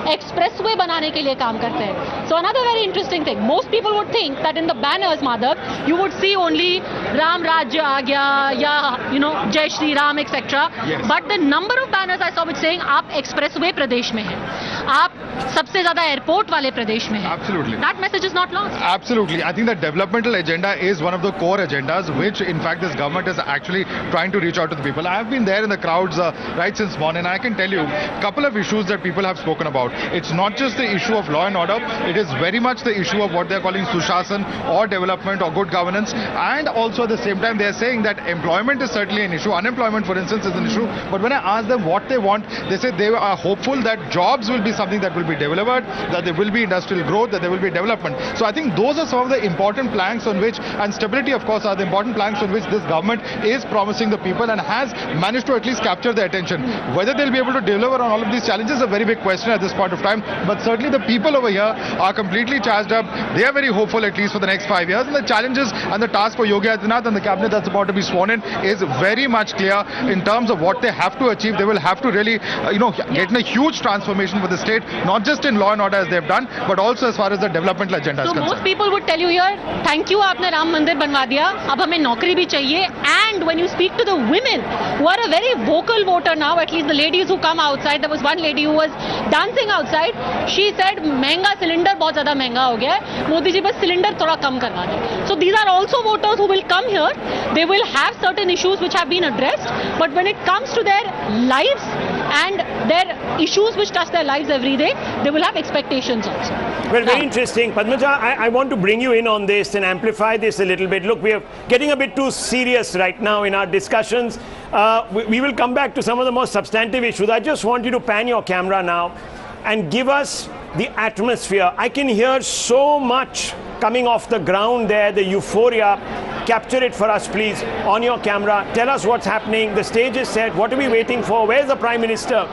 expressway banane ke liye kaam karte hain. So another very interesting thing. Most people would think that in the banners, Madhav, you would see only Ram Rajya aa gaya, ya, Jai Shri Ram, etc. Yes. But the number of banners I saw which saying, aap expressway Pradesh mein hai. Aap sabse zyada airport wale Pradesh mein hai. Absolutely. That message is not lost. Absolutely. I think the developmental agenda is one of the core agendas which in fact this government is actually trying to reach out to the people. I have been there in the crowds right since morning, and I can tell you a couple of issues that people have spoken about. It's not just the issue of law and order, it is very much the issue of what they're calling Sushasan or development or good governance, and also at the same time they're saying that employment is certainly an issue. Unemployment, for instance, is an issue. But when I ask them what they want, they say they are hopeful that jobs will be something that will be delivered, that there will be industrial growth, that there will be development. So I think those are some of the important planks on which, and stability of course are the important planks on which this government is promising the people and has managed to at least capture their attention. Whether they'll be able to deliver on all of these challenges is a very big question at this point of time, but certainly the people over here are completely charged up. They are very hopeful at least for the next 5 years, and the challenges and the task for Yogi Adityanath and the cabinet that's about to be sworn in is very much clear in terms of what they have to achieve. They will have to really get in a huge transformation for the state, not just in law and order as they've done, but also as far as the developmental agenda is concerned. So most people would tell you here, thank you, aapne Ram Mandir banwa diya, ab hame naukri bhi chahiye. And when you speak to the women who are a very vocal voter now, at least the ladies who come outside, there was one lady who was dancing outside, she said, महंगा cylinder बहुत ज़्यादा महंगा हो गया है, मोदी जी बस cylinder थोड़ा कम करवा दें. So these are also voters who will come here. They will have certain issues which have been addressed, but when it comes to their lives and their issues which touch their lives every day, they will have expectations also. Well, very interesting. Padmaja, I want to bring you in on this and amplify this a little bit. Look, we are getting a bit too serious right now in our discussions. We will come back to some of the more substantive issues. I just want you to pan your camera now and give us the atmosphere. I can hear so much coming off the ground there, the euphoria. Capture it for us, please, on your camera. Tell us what's happening. The stage is set. What are we waiting for? Where's the Prime Minister?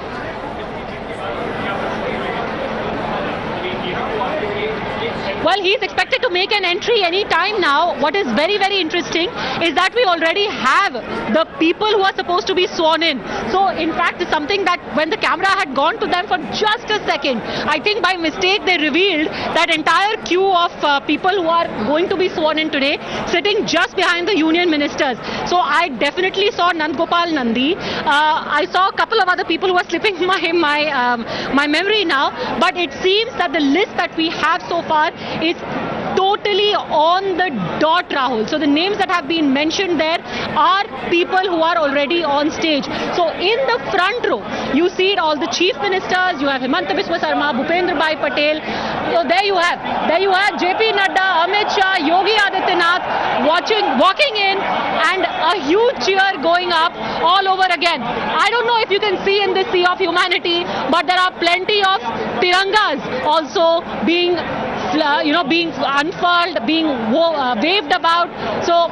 Well, he's expected to make an entry any time now. What is very, very interesting is that we already have the people who are supposed to be sworn in. So, in fact, it's something that when the camera had gone to them for just a second, I think by mistake they revealed that entire queue of people who are going to be sworn in today sitting just behind the union ministers. So, I definitely saw Nandgopal Nandi. I saw a couple of other people who are slipping my memory now. But it seems that the list that we have so far is totally on the dot, Rahul. So the names that have been mentioned there are people who are already on stage. So in the front row, you see all the chief ministers. You have Himanta Biswa Sarma, Bhupendra Bhai Patel. So there you have JP Nadda, Amit Shah, Yogi Adityanath walking in, and a huge cheer going up all over again. I don't know if you can see in this sea of humanity, but there are plenty of tirangas also being unfurled, being waved about. So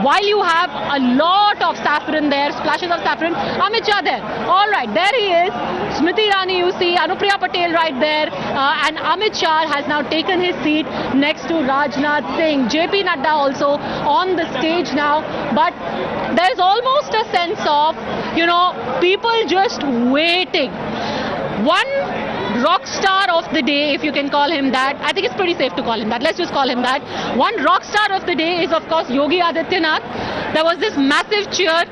while you have a lot of saffron there, splashes of saffron, Amit Shah there. All right, there he is. Smriti Irani, you see, Anupriya Patel right there, and Amit Shah has now taken his seat next to Rajnath Singh. JP Nadda also on the stage now, but there's almost a sense of, people just waiting. One rock star of the day, if you can call him that. I think it's pretty safe to call him that. Let's just call him that. One rock star of the day is, of course, Yogi Adityanath. There was this massive cheer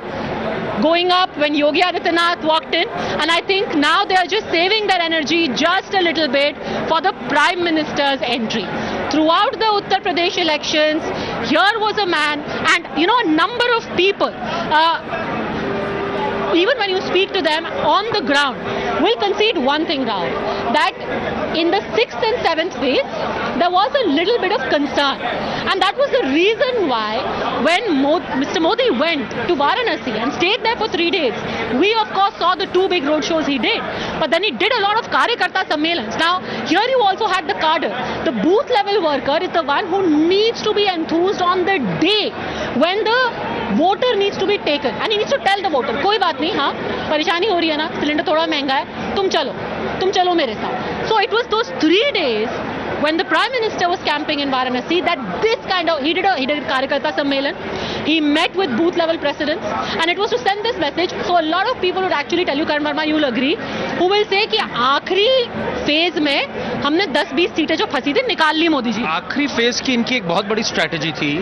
going up when Yogi Adityanath walked in, and I think now they are just saving their energy just a little bit for the Prime Minister's entry. Throughout the Uttar Pradesh elections, here was a man, and a number of people, even when you speak to them on the ground, will concede one thing, Rahul, that in the 6th and 7th phase, there was a little bit of concern. And that was the reason why when Mr. Modi went to Varanasi and stayed there for 3 days, we of course saw the 2 big road shows he did. But then he did a lot of Karyakarta Sammelans. Now, here you also had the cadre. The booth level worker is the one who needs to be enthused on the day when the voter needs to be taken. And he needs to tell the voter, कोई बात नहीं, हाँ, परेशानी हो रही है ना, cylinder थोड़ा महंगा है, तुम चलो मेरे साथ. So it was those 3 days when the Prime Minister was camping in Varanasi that this kind of, he did a Karyakarta Sammelan, he met with booth level presidents, and it was to send this message. So a lot of people would actually tell you, Karan Verma, you'll agree, who will say कि आखिरी phase में हमने 10-20 सीटें जो फंसी थी निकाल ली मोदी जी. आखिरी फेज की इनकी एक बहुत बड़ी स्ट्रेटजी थी,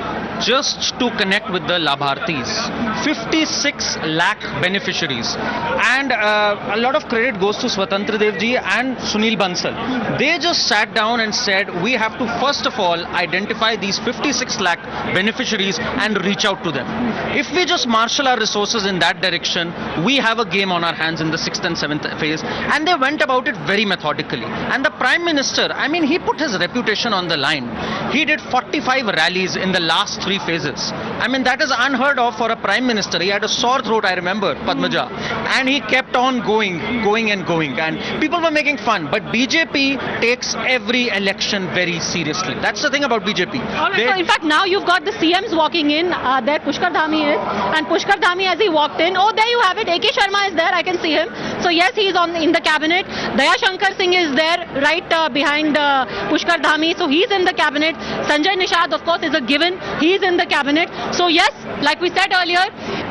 just to connect with the Labhartis. 56 lakh beneficiaries, and a lot of credit goes to Swatantra Dev ji and Sunil Bansal. They just sat down and said, we have to first of all identify these 56 lakh beneficiaries and reach out to them. If we just marshal our resources in that direction, we have a game on our hands in the 6th and 7th phase. And they went about it very methodically. And the Prime Minister, I mean, he put his reputation on the line. He did 45 rallies in the last 3 phases. I mean, that is unheard of for a Prime Minister. He had a sore throat, I remember, Padmaja. And he kept on going. And people were making fun. But BJP takes every election very seriously. That's the thing about BJP. All right, so in fact, now you've got the CMs walking in. There Pushkar Dhami is. And Pushkar Dhami, as he walked in, oh, there you have it. AK Sharma is there. I can see him. So yes, he is in the cabinet. Daya Shankar Singh is there right behind Pushkar Dhami. So he's in the cabinet. Sanjay Nishad, of course, is a given. He's in the cabinet. So yes, like we said earlier,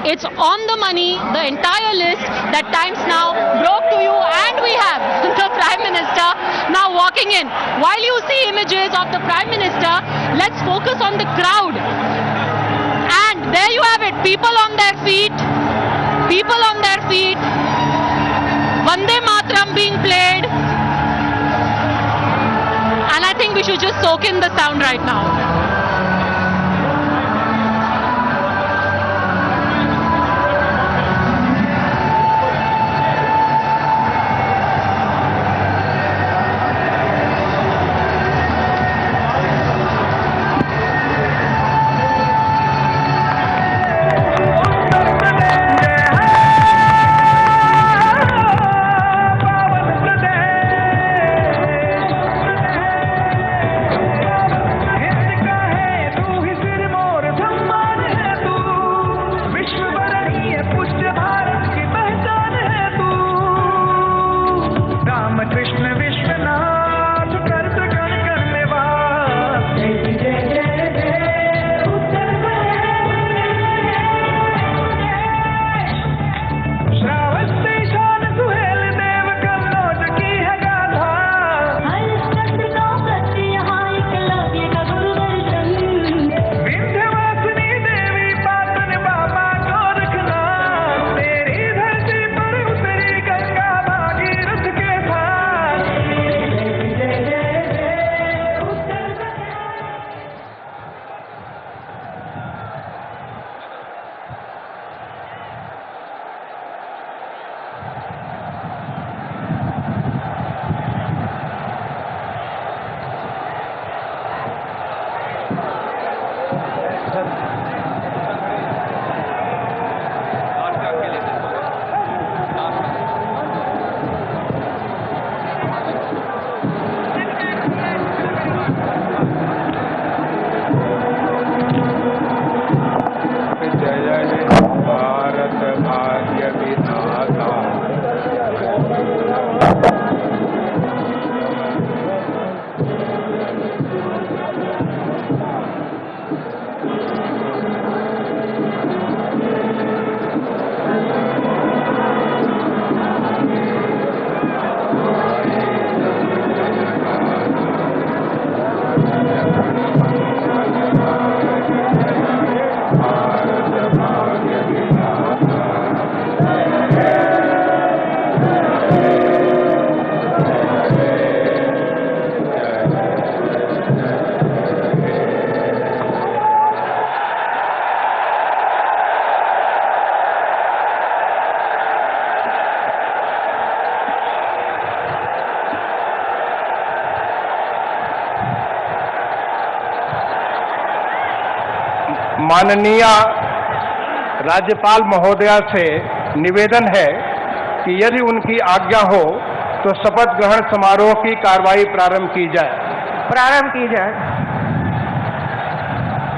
it's on the money, the entire list that Times Now broke to you, and we have the Prime Minister now walking in. While you see images of the Prime Minister, let's focus on the crowd. And there you have it, people on their feet, Vande Mataram being played, and I think we should just soak in the sound right now. माननीय राज्यपाल महोदया से निवेदन है कि यदि उनकी आज्ञा हो तो शपथ ग्रहण समारोह की कार्रवाई प्रारंभ की जाए।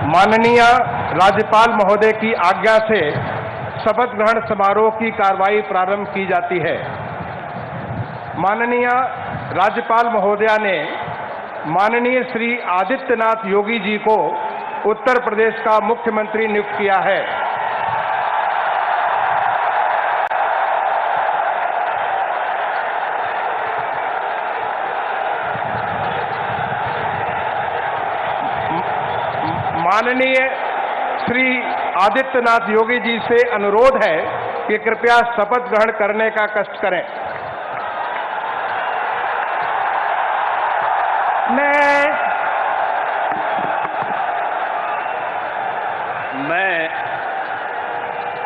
माननीय राज्यपाल महोदय की आज्ञा से शपथ ग्रहण समारोह की कार्रवाई प्रारंभ की जाती है। माननीय राज्यपाल महोदया ने माननीय श्री आदित्यनाथ योगी जी को उत्तर प्रदेश का मुख्यमंत्री नियुक्त किया है। माननीय श्री आदित्यनाथ योगी जी से अनुरोध है कि कृपया शपथ ग्रहण करने का कष्ट करें। मैं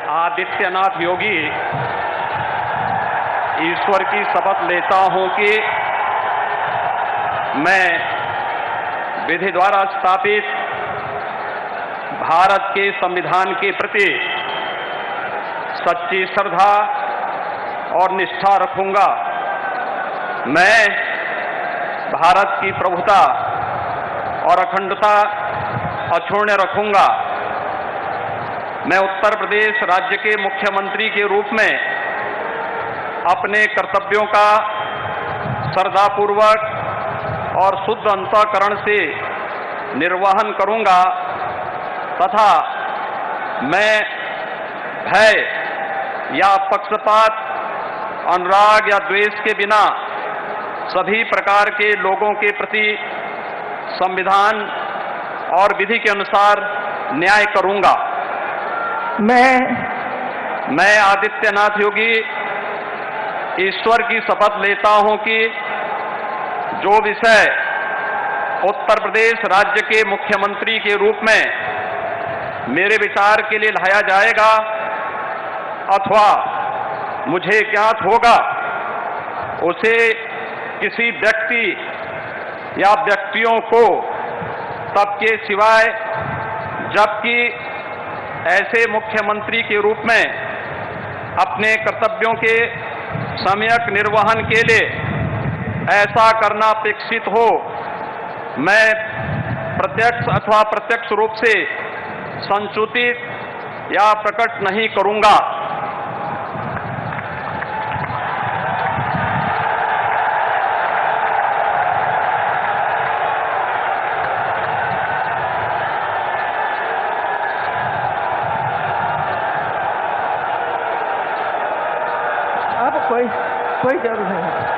आदित्यनाथ योगी ईश्वर की शपथ लेता हूं कि मैं विधि द्वारा स्थापित भारत के संविधान के प्रति सच्ची श्रद्धा और निष्ठा रखूंगा। मैं भारत की प्रभुता और अखंडता अक्षुण्ण रखूंगा। मैं उत्तर प्रदेश राज्य के मुख्यमंत्री के रूप में अपने कर्तव्यों का श्रद्धापूर्वक और शुद्ध अंतःकरण से निर्वहन करूंगा तथा मैं भय या पक्षपात, अनुराग या द्वेष के बिना सभी प्रकार के लोगों के प्रति संविधान और विधि के अनुसार न्याय करूंगा। मैं आदित्यनाथ योगी ईश्वर की शपथ लेता हूं कि जो विषय उत्तर प्रदेश राज्य के मुख्यमंत्री के रूप में मेरे विचार के लिए लाया जाएगा अथवा मुझे ज्ञात होगा उसे किसी व्यक्ति या व्यक्तियों को तब के सिवाय जबकि ऐसे मुख्यमंत्री के रूप में अपने कर्तव्यों के सम्यक निर्वहन के लिए ऐसा करना अपेक्षित हो, मैं प्रत्यक्ष अथवा प्रत्यक्ष रूप से संसूचित या प्रकट नहीं करूंगा। अब कोई जरूरत नहीं है।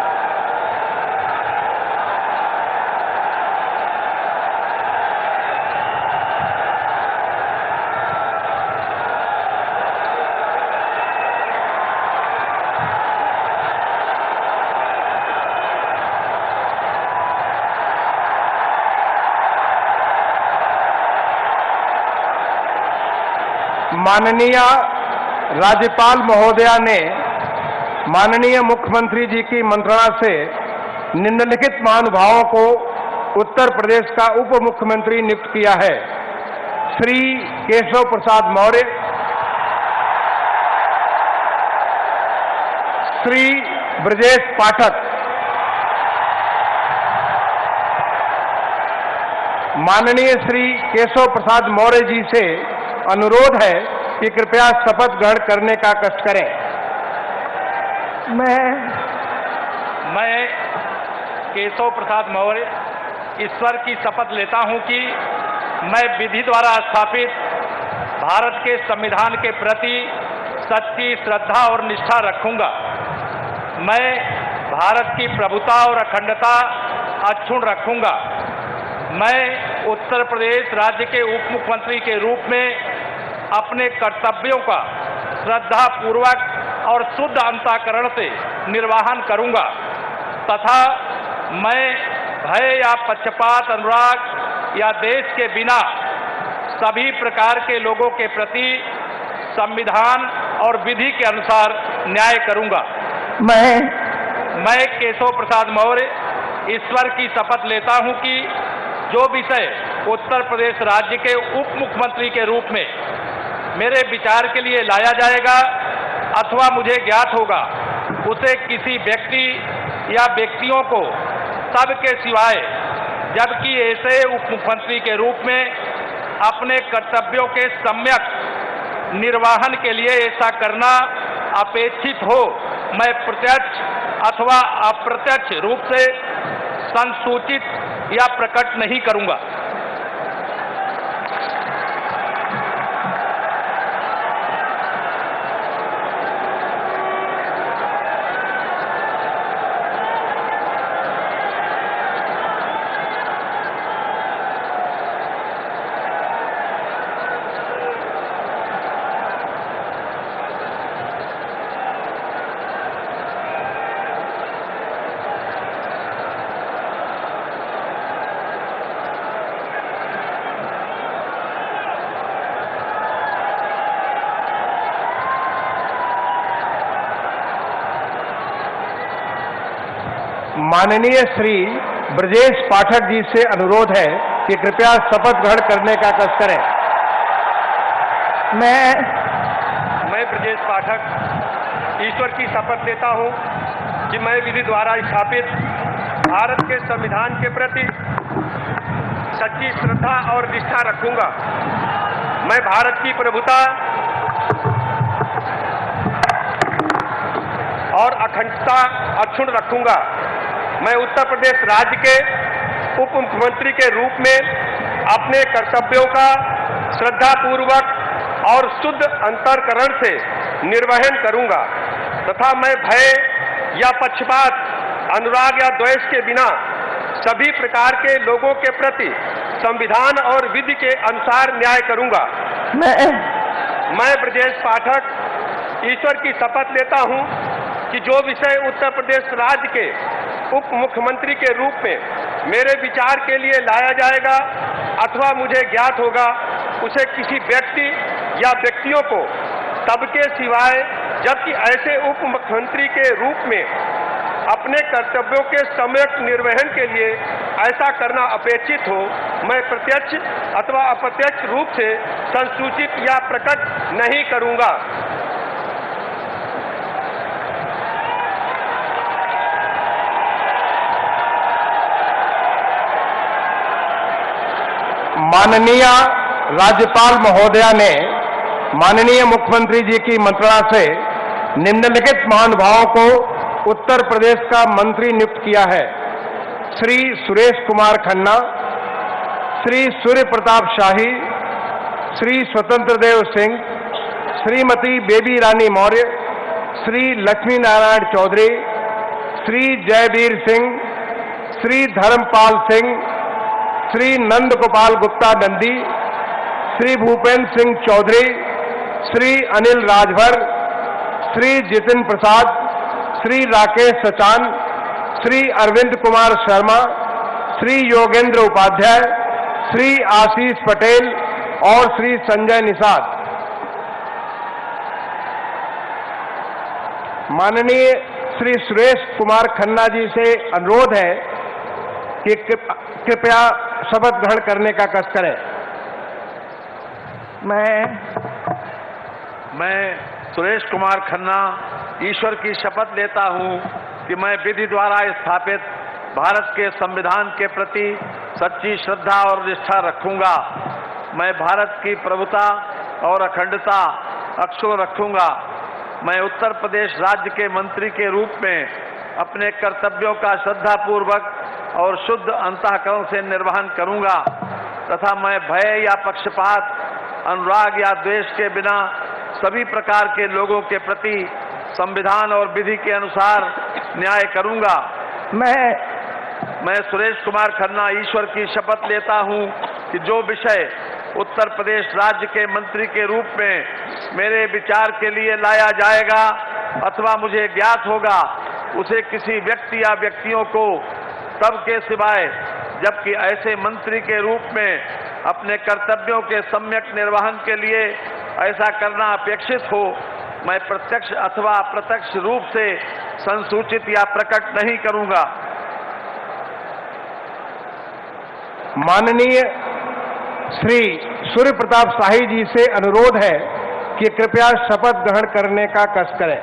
माननीय राज्यपाल महोदया ने माननीय मुख्यमंत्री जी की मंत्रणा से निम्नलिखित महानुभावों को उत्तर प्रदेश का उप मुख्यमंत्री नियुक्त किया है। श्री केशव प्रसाद मौर्य, श्री ब्रजेश पाठक, माननीय श्री केशव प्रसाद मौर्य जी से अनुरोध है कि कृपया शपथ ग्रहण करने का कष्ट करें। मैं केशव प्रसाद मौर्य ईश्वर की शपथ लेता हूं कि मैं विधि द्वारा स्थापित भारत के संविधान के प्रति सच्ची श्रद्धा और निष्ठा रखूंगा। मैं भारत की प्रभुता और अखंडता अक्षुण्ण रखूंगा। मैं उत्तर प्रदेश राज्य के उप मुख्यमंत्री के रूप में अपने कर्तव्यों का श्रद्धा पूर्वक और शुद्ध अंतःकरण से निर्वहन करूंगा तथा मैं भय या पक्षपात, अनुराग या देश के बिना सभी प्रकार के लोगों के प्रति संविधान और विधि के अनुसार न्याय करूंगा। मैं केशव प्रसाद मौर्य ईश्वर की शपथ लेता हूं कि जो विषय उत्तर प्रदेश राज्य के उप मुख्यमंत्री के रूप में मेरे विचार के लिए लाया जाएगा अथवा मुझे ज्ञात होगा उसे किसी व्यक्ति या व्यक्तियों को तब के सिवाय जबकि ऐसे उप मुख्यमंत्री के रूप में अपने कर्तव्यों के सम्यक निर्वहन के लिए ऐसा करना अपेक्षित हो मैं प्रत्यक्ष अथवा अप्रत्यक्ष रूप से संसूचित या प्रकट नहीं करूंगा। माननीय श्री ब्रजेश पाठक जी से अनुरोध है कि कृपया शपथ ग्रहण करने का कष्ट करें। मैं ब्रजेश पाठक ईश्वर की शपथ लेता हूं कि मैं विधि द्वारा स्थापित भारत के संविधान के प्रति सच्ची श्रद्धा और निष्ठा रखूंगा। मैं भारत की प्रभुता और अखंडता अक्षुण्ण रखूंगा। मैं उत्तर प्रदेश राज्य के उप मुख्यमंत्री के रूप में अपने कर्तव्यों का श्रद्धापूर्वक और शुद्ध अंतःकरण से निर्वहन करूंगा तथा मैं भय या पक्षपात, अनुराग या द्वेष के बिना सभी प्रकार के लोगों के प्रति संविधान और विधि के अनुसार न्याय करूंगा। मैं ब्रजेश पाठक ईश्वर की शपथ लेता हूं कि जो विषय उत्तर प्रदेश राज्य के उप मुख्यमंत्री के रूप में मेरे विचार के लिए लाया जाएगा अथवा मुझे ज्ञात होगा उसे किसी व्यक्ति या व्यक्तियों को तब के सिवाय जबकि ऐसे उप मुख्यमंत्री के रूप में अपने कर्तव्यों के सम्यक निर्वहन के लिए ऐसा करना अपेक्षित हो मैं प्रत्यक्ष अथवा अप्रत्यक्ष रूप से संसूचित या प्रकट नहीं करूंगा। माननीय राज्यपाल महोदया ने माननीय मुख्यमंत्री जी की मंत्रणा से निम्नलिखित महानुभावों को उत्तर प्रदेश का मंत्री नियुक्त किया है। श्री सुरेश कुमार खन्ना, श्री सूर्य प्रताप शाही, श्री स्वतंत्र देव सिंह, श्रीमती बेबी रानी मौर्य, श्री लक्ष्मी नारायण चौधरी, श्री जयवीर सिंह, श्री धर्मपाल सिंह, श्री नंद गोपाल गुप्ता नंदी, श्री भूपेंद्र सिंह चौधरी, श्री अनिल राजभर, श्री जितिन प्रसाद, श्री राकेश सचान, श्री अरविंद कुमार शर्मा, श्री योगेंद्र उपाध्याय, श्री आशीष पटेल और श्री संजय निषाद। माननीय श्री सुरेश कुमार खन्ना जी से अनुरोध है कि कृपया शपथ ग्रहण करने का कष्ट करें। मैं सुरेश कुमार खन्ना ईश्वर की शपथ लेता हूं कि मैं विधि द्वारा स्थापित भारत के संविधान के प्रति सच्ची श्रद्धा और निष्ठा रखूंगा। मैं भारत की प्रभुता और अखंडता अक्षुण्ण रखूंगा। मैं उत्तर प्रदेश राज्य के मंत्री के रूप में अपने कर्तव्यों का श्रद्धापूर्वक और शुद्ध अंतःकरण से निर्वहन करूंगा तथा मैं भय या पक्षपात, अनुराग या द्वेष के बिना सभी प्रकार के लोगों के प्रति संविधान और विधि के अनुसार न्याय करूंगा। मैं सुरेश कुमार खन्ना ईश्वर की शपथ लेता हूं कि जो विषय उत्तर प्रदेश राज्य के मंत्री के रूप में मेरे विचार के लिए लाया जाएगा अथवा मुझे ज्ञात होगा उसे किसी व्यक्ति या व्यक्तियों को तब के सिवाय जबकि ऐसे मंत्री के रूप में अपने कर्तव्यों के सम्यक निर्वहन के लिए ऐसा करना अपेक्षित हो मैं प्रत्यक्ष अथवा अप्रत्यक्ष रूप से संसूचित या प्रकट नहीं करूंगा। माननीय श्री सूर्य प्रताप शाही जी से अनुरोध है कि कृपया शपथ ग्रहण करने का कष्ट करें।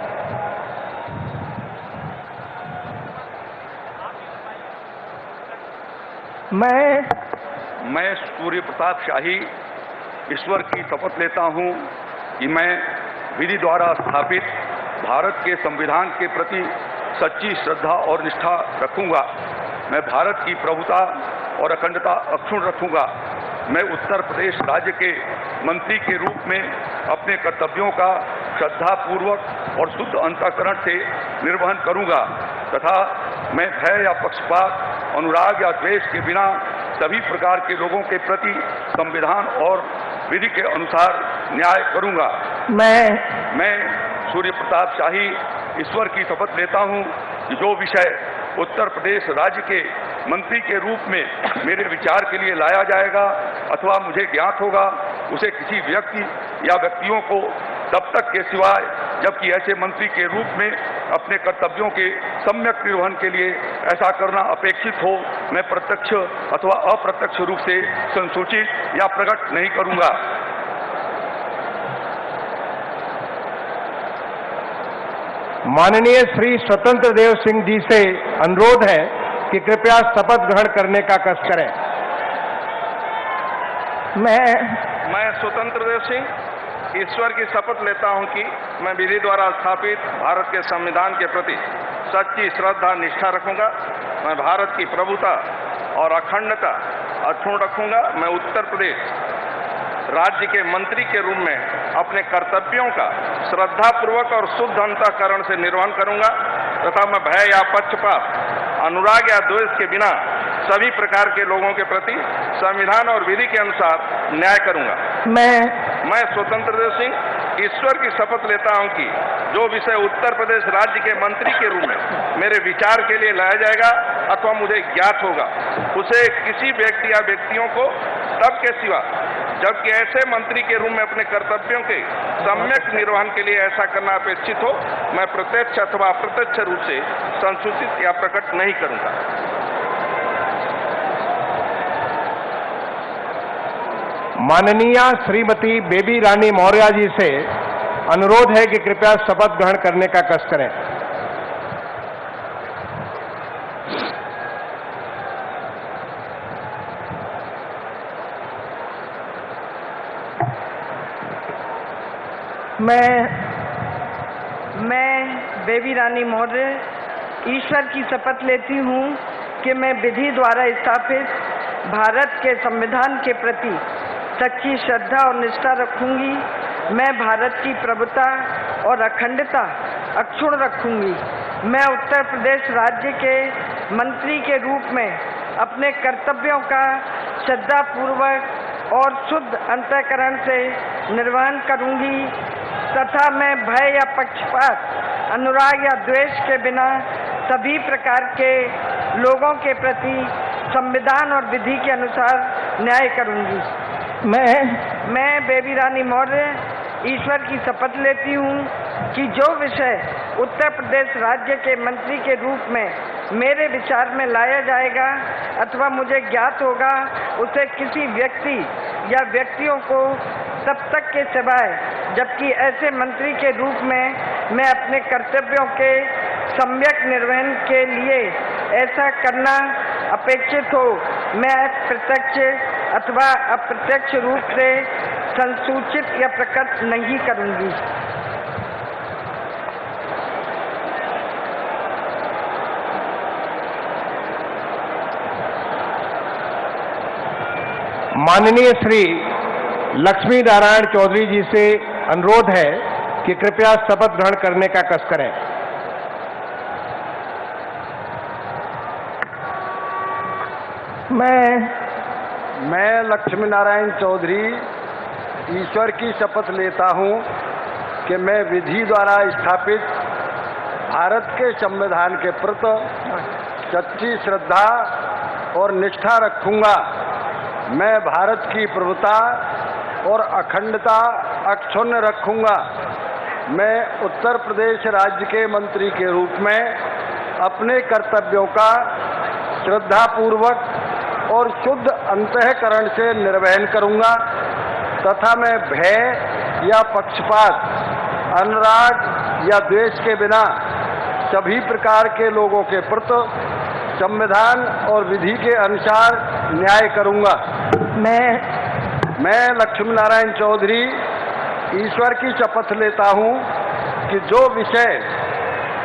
मैं सूर्य प्रताप शाही ईश्वर की शपथ लेता हूं कि मैं विधि द्वारा स्थापित भारत के संविधान के प्रति सच्ची श्रद्धा और निष्ठा रखूंगा। मैं भारत की प्रभुता और अखंडता अक्षुण्ण रखूंगा। मैं उत्तर प्रदेश राज्य के मंत्री के रूप में अपने कर्तव्यों का श्रद्धापूर्वक और शुद्ध अंतःकरण से निर्वहन करूंगा तथा मैं भय या पक्षपात, अनुराग या द्वेष के बिना सभी प्रकार के लोगों के प्रति संविधान और विधि के अनुसार न्याय करूंगा। मैं सूर्य प्रताप शाही ईश्वर की शपथ लेता हूं कि जो विषय उत्तर प्रदेश राज्य के मंत्री के रूप में मेरे विचार के लिए लाया जाएगा अथवा मुझे ज्ञात होगा, उसे किसी व्यक्ति या व्यक्तियों को तब तक के सिवाय जबकि ऐसे मंत्री के रूप में अपने कर्तव्यों के सम्यक निर्वहन के लिए ऐसा करना अपेक्षित हो, मैं प्रत्यक्ष अथवा अप्रत्यक्ष रूप से संसूचित या प्रकट नहीं करूंगा। माननीय श्री स्वतंत्र देव सिंह जी से अनुरोध है कि कृपया शपथ ग्रहण करने का कष्ट करें। मैं स्वतंत्र देव सिंह ईश्वर की शपथ लेता हूं कि मैं विधि द्वारा स्थापित भारत के संविधान के प्रति सच्ची श्रद्धा निष्ठा रखूंगा। मैं भारत की प्रभुता और अखंडता अक्षुण्ण रखूंगा। मैं उत्तर प्रदेश राज्य के मंत्री के रूप में अपने कर्तव्यों का श्रद्धापूर्वक और शुद्ध अंतःकरण से निर्वहन करूंगा तथा मैं भय या पक्षपात, अनुराग या द्वेष के बिना सभी प्रकार के लोगों के प्रति संविधान और विधि के अनुसार न्याय करूंगा। मैं स्वतंत्र देव सिंह ईश्वर की शपथ लेता हूं कि जो विषय उत्तर प्रदेश राज्य के मंत्री के रूप में मेरे विचार के लिए लाया जाएगा अथवा मुझे ज्ञात होगा, उसे किसी व्यक्ति या व्यक्तियों को तब के सिवा जबकि ऐसे मंत्री के रूप में अपने कर्तव्यों के सम्यक निर्वहन के लिए ऐसा करना अपेक्षित हो, मैं प्रत्यक्ष अथवा अप्रत्यक्ष रूप से संसूचित या प्रकट नहीं करूंगा। माननीय श्रीमती बेबी रानी मौर्य जी से अनुरोध है कि कृपया शपथ ग्रहण करने का कष्ट करें। मैं बेबी रानी मौर्य ईश्वर की शपथ लेती हूँ कि मैं विधि द्वारा स्थापित भारत के संविधान के प्रति सच्ची श्रद्धा और निष्ठा रखूंगी। मैं भारत की प्रभुता और अखंडता अक्षुण्ण रखूंगी। मैं उत्तर प्रदेश राज्य के मंत्री के रूप में अपने कर्तव्यों का श्रद्धापूर्वक और शुद्ध अंतःकरण से निर्वहन करूंगी तथा मैं भय या पक्षपात, अनुराग या द्वेष के बिना सभी प्रकार के लोगों के प्रति संविधान और विधि के अनुसार न्याय करूंगी। मैं बेबी रानी मौर्य ईश्वर की शपथ लेती हूँ कि जो विषय उत्तर प्रदेश राज्य के मंत्री के रूप में मेरे विचार में लाया जाएगा अथवा मुझे ज्ञात होगा, उसे किसी व्यक्ति या व्यक्तियों को तब तक के सिवाय जबकि ऐसे मंत्री के रूप में मैं अपने कर्तव्यों के सम्यक निर्वहन के लिए ऐसा करना अपेक्षित हो, मैं प्रत्यक्ष अथवा अप्रत्यक्ष रूप से संसूचित या प्रकट नहीं करूंगी। माननीय श्री लक्ष्मी नारायण चौधरी जी से अनुरोध है कि कृपया शपथ ग्रहण करने का कष्ट करें। मैं लक्ष्मी नारायण चौधरी ईश्वर की शपथ लेता हूं कि मैं विधि द्वारा स्थापित भारत के संविधान के प्रति सच्ची श्रद्धा और निष्ठा रखूंगा। मैं भारत की प्रभुता और अखंडता अक्षुण्ण रखूंगा। मैं उत्तर प्रदेश राज्य के मंत्री के रूप में अपने कर्तव्यों का श्रद्धापूर्वक और शुद्ध अंतःकरण से निर्वहन करूंगा तथा मैं भय या पक्षपात, अनुराग या द्वेष के बिना सभी प्रकार के लोगों के प्रति संविधान और विधि के अनुसार न्याय करूंगा। मैं लक्ष्मी नारायण चौधरी ईश्वर की शपथ लेता हूं कि जो विषय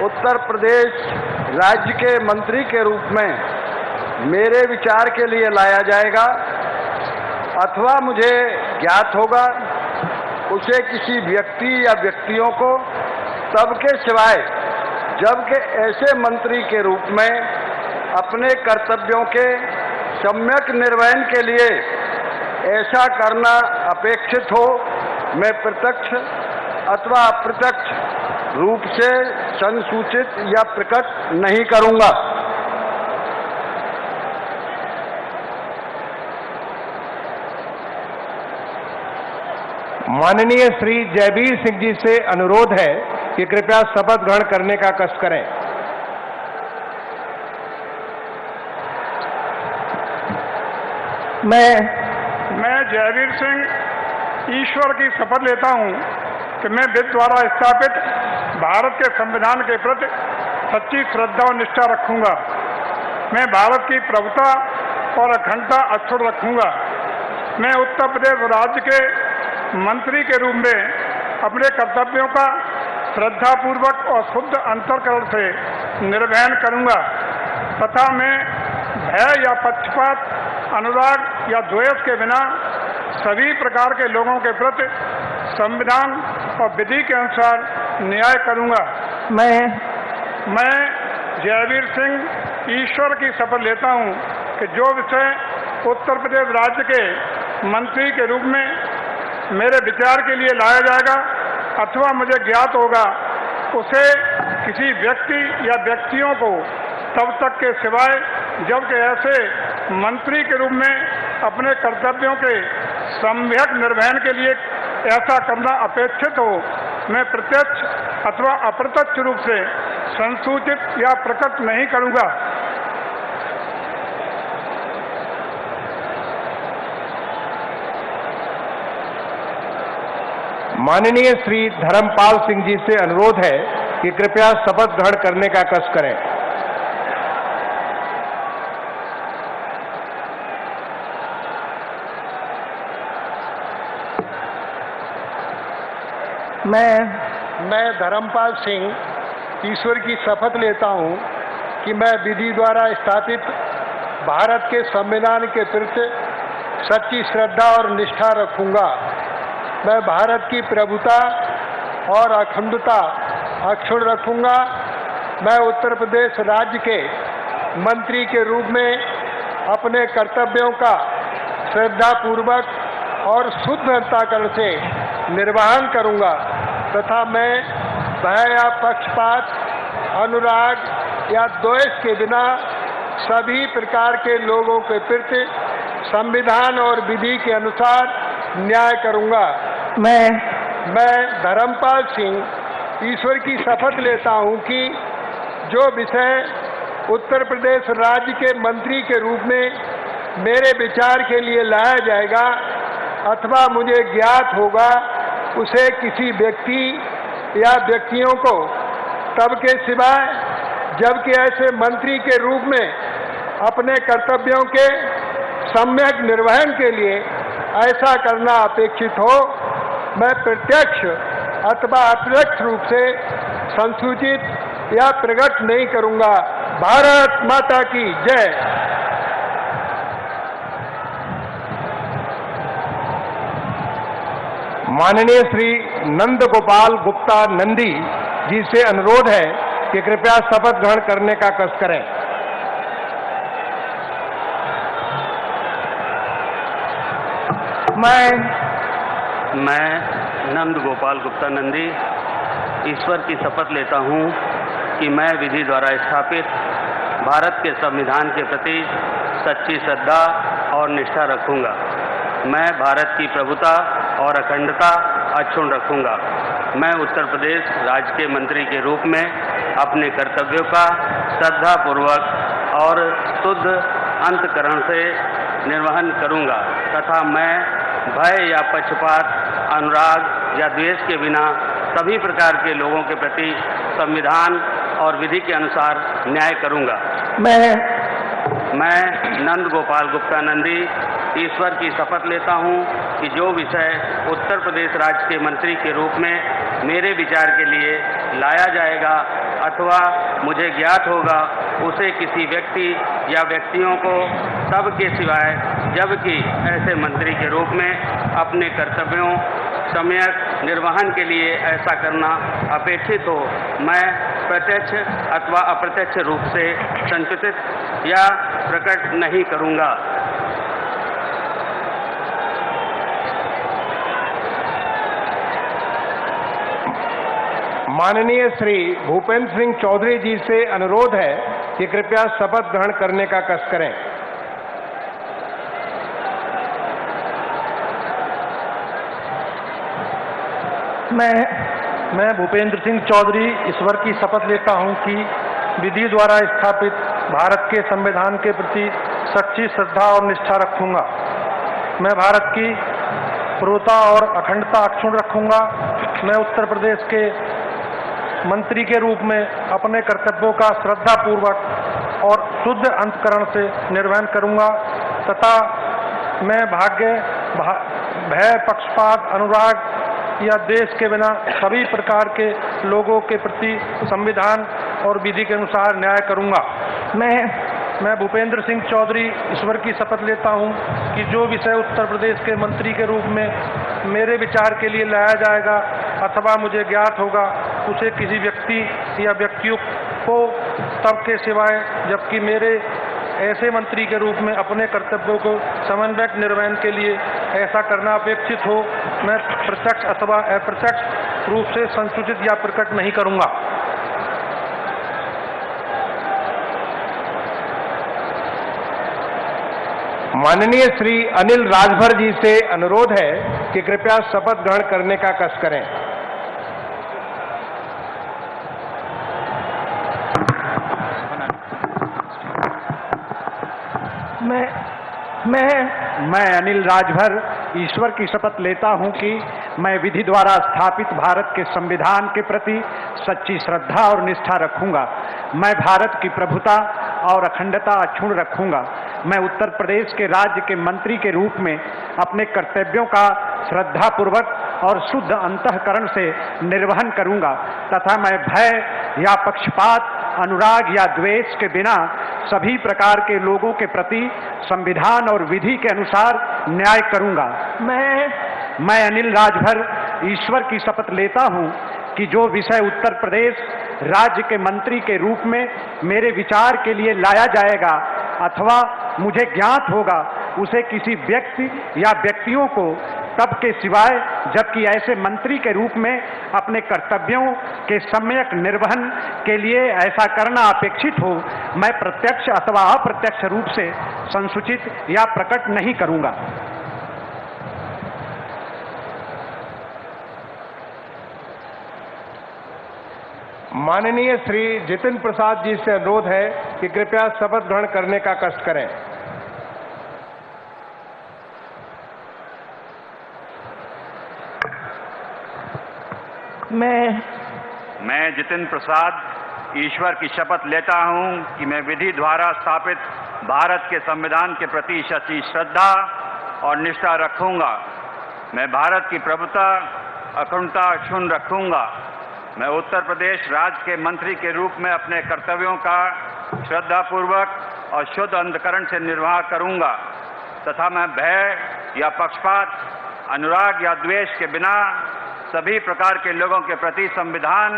उत्तर प्रदेश राज्य के मंत्री के रूप में मेरे विचार के लिए लाया जाएगा अथवा मुझे ज्ञात होगा, उसे किसी व्यक्ति या व्यक्तियों को तब के सिवाय जबकि ऐसे मंत्री के रूप में अपने कर्तव्यों के सम्यक निर्वहन के लिए ऐसा करना अपेक्षित हो, मैं प्रत्यक्ष अथवा अप्रत्यक्ष रूप से संसूचित या प्रकट नहीं करूंगा। माननीय श्री जयवीर सिंह जी से अनुरोध है कि कृपया शपथ ग्रहण करने का कष्ट करें। मैं जयवीर सिंह ईश्वर की शपथ लेता हूं कि मैं विधि द्वारा स्थापित भारत के संविधान के प्रति सच्ची श्रद्धा और निष्ठा रखूंगा। मैं भारत की प्रभुता और अखंडता अक्षुण्ण रखूंगा। मैं उत्तर प्रदेश राज्य के मंत्री के रूप में अपने कर्तव्यों का श्रद्धापूर्वक और शुद्ध अंतःकरण से निर्वहन करूंगा तथा मैं भय या पक्षपात, अनुराग या द्वेष के बिना सभी प्रकार के लोगों के प्रति संविधान और विधि के अनुसार न्याय करूंगा। मैं जयवीर सिंह ईश्वर की शपथ लेता हूं कि जो विषय उत्तर प्रदेश राज्य के मंत्री के रूप में मेरे विचार के लिए लाया जाएगा अथवा मुझे ज्ञात होगा, उसे किसी व्यक्ति या व्यक्तियों को तब तक के सिवाय जबकि ऐसे मंत्री के रूप में अपने कर्तव्यों के सम्यक निर्वहन के लिए ऐसा करना अपेक्षित हो, मैं प्रत्यक्ष अथवा अप्रत्यक्ष रूप से संसूचित या प्रकट नहीं करूंगा। माननीय श्री धर्मपाल सिंह जी से अनुरोध है कि कृपया शपथ ग्रहण करने का कष्ट करें। मैं धर्मपाल सिंह ईश्वर की शपथ लेता हूं कि मैं विधि द्वारा स्थापित भारत के संविधान के प्रति सच्ची श्रद्धा और निष्ठा रखूंगा। मैं भारत की प्रभुता और अखंडता अक्षुण्ण रखूंगा। मैं उत्तर प्रदेश राज्य के मंत्री के रूप में अपने कर्तव्यों का श्रद्धापूर्वक और शुद्ध अंतःकरण से निर्वहन करूंगा तथा मैं भय या पक्षपात, अनुराग या द्वेष के बिना सभी प्रकार के लोगों के प्रति संविधान और विधि के अनुसार न्याय करूंगा। मैं धर्मपाल सिंह ईश्वर की शपथ लेता हूं कि जो विषय उत्तर प्रदेश राज्य के मंत्री के रूप में मेरे विचार के लिए लाया जाएगा अथवा मुझे ज्ञात होगा, उसे किसी व्यक्ति या व्यक्तियों को तब के सिवाय जबकि ऐसे मंत्री के रूप में अपने कर्तव्यों के सम्यक निर्वहन के लिए ऐसा करना अपेक्षित हो, मैं प्रत्यक्ष अथवा अप्रत्यक्ष रूप से संसूचित या प्रकट नहीं करूंगा। भारत माता की जय। माननीय श्री नंद गोपाल गुप्ता नंदी जी से अनुरोध है कि कृपया शपथ ग्रहण करने का कष्ट करें। मैं नंद गोपाल गुप्ता नंदी ईश्वर की शपथ लेता हूं कि मैं विधि द्वारा स्थापित भारत के संविधान के प्रति सच्ची श्रद्धा और निष्ठा रखूंगा। मैं भारत की प्रभुता और अखंडता अक्षुण्ण रखूंगा। मैं उत्तर प्रदेश राज्य के मंत्री के रूप में अपने कर्तव्यों का श्रद्धापूर्वक और शुद्ध अंतकरण से निर्वहन करूंगा तथा मैं भय या पक्षपात, अनुराग या द्वेष के बिना सभी प्रकार के लोगों के प्रति संविधान और विधि के अनुसार न्याय करूंगा। मैं नंद गोपाल गुप्ता नंदी ईश्वर की शपथ लेता हूं कि जो विषय उत्तर प्रदेश राज्य के मंत्री के रूप में मेरे विचार के लिए लाया जाएगा अथवा मुझे ज्ञात होगा उसे किसी व्यक्ति या व्यक्तियों को तब के सिवाय जबकि ऐसे मंत्री के रूप में अपने कर्तव्यों सम्यक निर्वहन के लिए ऐसा करना अपेक्षित हो, मैं प्रत्यक्ष अथवा अप्रत्यक्ष रूप से संसूचित या प्रकट नहीं करूंगा। माननीय श्री भूपेंद्र सिंह चौधरी जी से अनुरोध है कि कृपया शपथ ग्रहण करने का कष्ट करें। मैं भूपेंद्र सिंह चौधरी ईश्वर की शपथ लेता हूं कि विधि द्वारा स्थापित भारत के संविधान के प्रति सच्ची श्रद्धा और निष्ठा रखूंगा। मैं भारत की प्रभुता और अखंडता अक्षुण्ण रखूंगा। मैं उत्तर प्रदेश के मंत्री के रूप में अपने कर्तव्यों का श्रद्धापूर्वक और शुद्ध अंतकरण से निर्वहन करूंगा तथा मैं भय, पक्षपात, अनुराग या देश के बिना सभी प्रकार के लोगों के प्रति संविधान और विधि के अनुसार न्याय करूंगा। मैं भूपेंद्र सिंह चौधरी ईश्वर की शपथ लेता हूं कि जो विषय उत्तर प्रदेश के मंत्री के रूप में मेरे विचार के लिए लाया जाएगा अथवा मुझे ज्ञात होगा उसे किसी व्यक्ति या व्यक्तियों को तब के सिवाय जबकि मेरे ऐसे मंत्री के रूप में अपने कर्तव्यों को समन्वयक निर्वहन के लिए ऐसा करना अपेक्षित हो, मैं प्रत्यक्ष अथवा अप्रत्यक्ष रूप से संसूचित या प्रकट नहीं करूंगा। माननीय श्री अनिल राजभर जी से अनुरोध है कि कृपया शपथ ग्रहण करने का कष्ट करें। मैं अनिल राजभर ईश्वर की शपथ लेता हूं कि मैं विधि द्वारा स्थापित भारत के संविधान के प्रति सच्ची श्रद्धा और निष्ठा रखूंगा। मैं भारत की प्रभुता और अखंडता अक्षुण्ण रखूंगा। मैं उत्तर प्रदेश के राज्य के मंत्री के रूप में अपने कर्तव्यों का श्रद्धापूर्वक और शुद्ध अंतःकरण से निर्वहन करूंगा तथा मैं भय या पक्षपात, अनुराग या द्वेष के बिना सभी प्रकार के लोगों के प्रति संविधान और विधि के अनुसार न्याय करूंगा। मैं अनिल राजभर ईश्वर की शपथ लेता हूं कि जो विषय उत्तर प्रदेश राज्य के मंत्री के रूप में मेरे विचार के लिए लाया जाएगा अथवा मुझे ज्ञात होगा उसे किसी व्यक्ति या व्यक्तियों को तब के सिवाय जबकि ऐसे मंत्री के रूप में अपने कर्तव्यों के सम्यक निर्वहन के लिए ऐसा करना अपेक्षित हो, मैं प्रत्यक्ष अथवा अप्रत्यक्ष रूप से संसूचित या प्रकट नहीं करूंगा। माननीय श्री जितिन प्रसाद जी से अनुरोध है कि कृपया शपथ ग्रहण करने का कष्ट करें। मैं जितिन प्रसाद ईश्वर की शपथ लेता हूं कि मैं विधि द्वारा स्थापित भारत के संविधान के प्रति सच्ची श्रद्धा और निष्ठा रखूंगा। मैं भारत की प्रभुता, अखंडता अक्षुण्ण रखूंगा। मैं उत्तर प्रदेश राज्य के मंत्री के रूप में अपने कर्तव्यों का श्रद्धापूर्वक और शुद्ध अंतःकरण से निर्वाह करूंगा तथा मैं भय या पक्षपात, अनुराग या द्वेष के बिना सभी प्रकार के लोगों के प्रति संविधान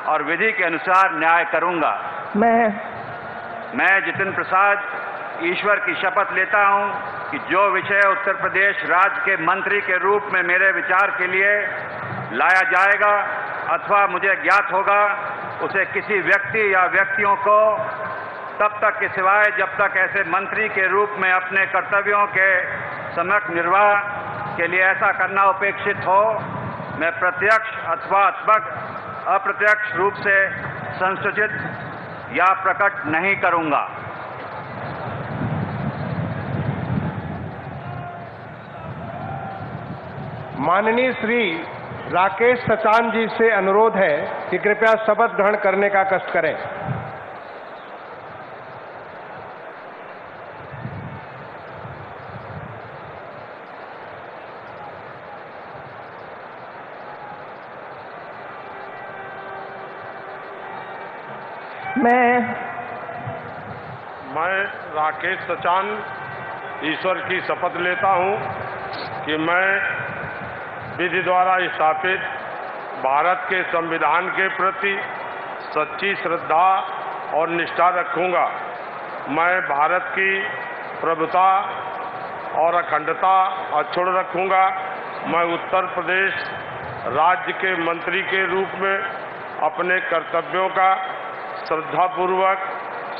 और विधि के अनुसार न्याय करूंगा। मैं जितिन प्रसाद ईश्वर की शपथ लेता हूं कि जो विषय उत्तर प्रदेश राज्य के मंत्री के रूप में मेरे विचार के लिए लाया जाएगा अथवा मुझे ज्ञात होगा उसे किसी व्यक्ति या व्यक्तियों को तब तक के सिवाय जब तक ऐसे मंत्री के रूप में अपने कर्तव्यों के सम्यक निर्वाह के लिए ऐसा करना अपेक्षित हो, मैं प्रत्यक्ष अथवा अप्रत्यक्ष रूप से संसूचित या प्रकट नहीं करूंगा। माननीय श्री राकेश सचान जी से अनुरोध है कि कृपया शपथ ग्रहण करने का कष्ट करें। मैं राकेश सचान ईश्वर की शपथ लेता हूं कि मैं विधि द्वारा स्थापित भारत के संविधान के प्रति सच्ची श्रद्धा और निष्ठा रखूंगा। मैं भारत की प्रभुता और अखंडता अक्षुण्ण रखूंगा। मैं उत्तर प्रदेश राज्य के मंत्री के रूप में अपने कर्तव्यों का श्रद्धापूर्वक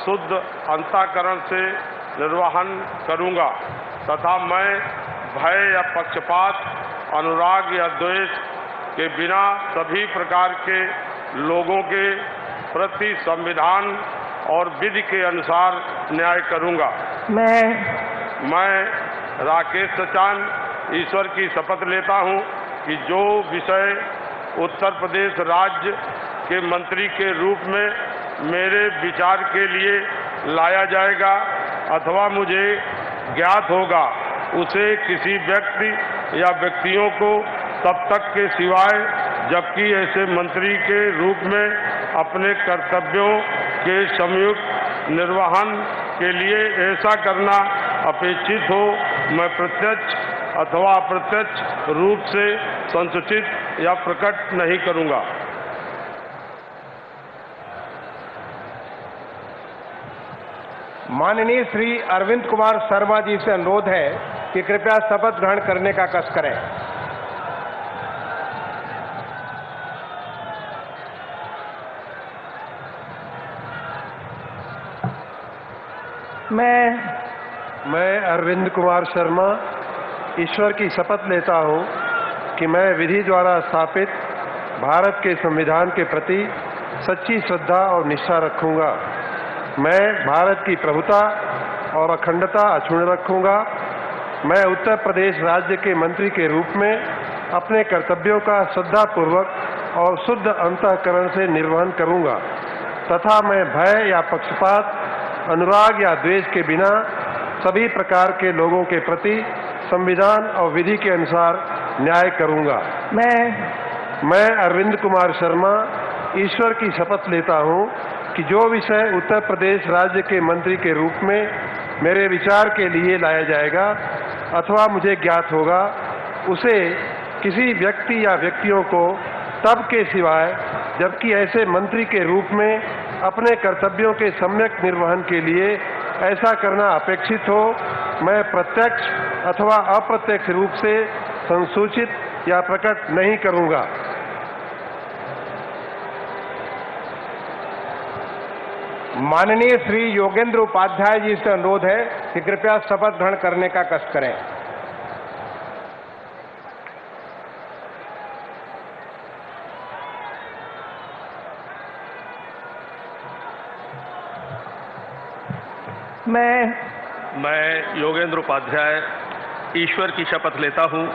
शुद्ध अंतःकरण से निर्वहन करूंगा तथा मैं भय या पक्षपात, अनुराग या द्वेष के बिना सभी प्रकार के लोगों के प्रति संविधान और विधि के अनुसार न्याय करूंगा। मैं राकेश सचान ईश्वर की शपथ लेता हूं कि जो विषय उत्तर प्रदेश राज्य के मंत्री के रूप में मेरे विचार के लिए लाया जाएगा अथवा मुझे ज्ञात होगा उसे किसी व्यक्ति या व्यक्तियों को तब तक के सिवाय जबकि ऐसे मंत्री के रूप में अपने कर्तव्यों के संयुक्त निर्वहन के लिए ऐसा करना अपेक्षित हो मैं प्रत्यक्ष अथवा अप्रत्यक्ष रूप से संसूचित या प्रकट नहीं करूंगा। माननीय श्री अरविंद कुमार शर्मा जी से अनुरोध है कि कृपया शपथ ग्रहण करने का कष्ट करें। मैं अरविंद कुमार शर्मा ईश्वर की शपथ लेता हूं कि मैं विधि द्वारा स्थापित भारत के संविधान के प्रति सच्ची श्रद्धा और निष्ठा रखूंगा। मैं भारत की प्रभुता और अखंडता अक्षुण्ण रखूंगा। मैं उत्तर प्रदेश राज्य के मंत्री के रूप में अपने कर्तव्यों का श्रद्धापूर्वक और शुद्ध अंतःकरण से निर्वहन करूंगा तथा मैं भय या पक्षपात, अनुराग या द्वेष के बिना सभी प्रकार के लोगों के प्रति संविधान और विधि के अनुसार न्याय करूंगा। मैं अरविंद कुमार शर्मा ईश्वर की शपथ लेता हूं कि जो विषय उत्तर प्रदेश राज्य के मंत्री के रूप में मेरे विचार के लिए लाया जाएगा अथवा मुझे ज्ञात होगा उसे किसी व्यक्ति या व्यक्तियों को तब के सिवाय जबकि ऐसे मंत्री के रूप में अपने कर्तव्यों के सम्यक निर्वहन के लिए ऐसा करना अपेक्षित हो मैं प्रत्यक्ष अथवा अप्रत्यक्ष रूप से संसूचित या प्रकट नहीं करूंगा। माननीय श्री योगेंद्र उपाध्याय जी से अनुरोध है कि कृपया शपथ ग्रहण करने का कष्ट करें। मैं योगेंद्र उपाध्याय ईश्वर की शपथ लेता हूं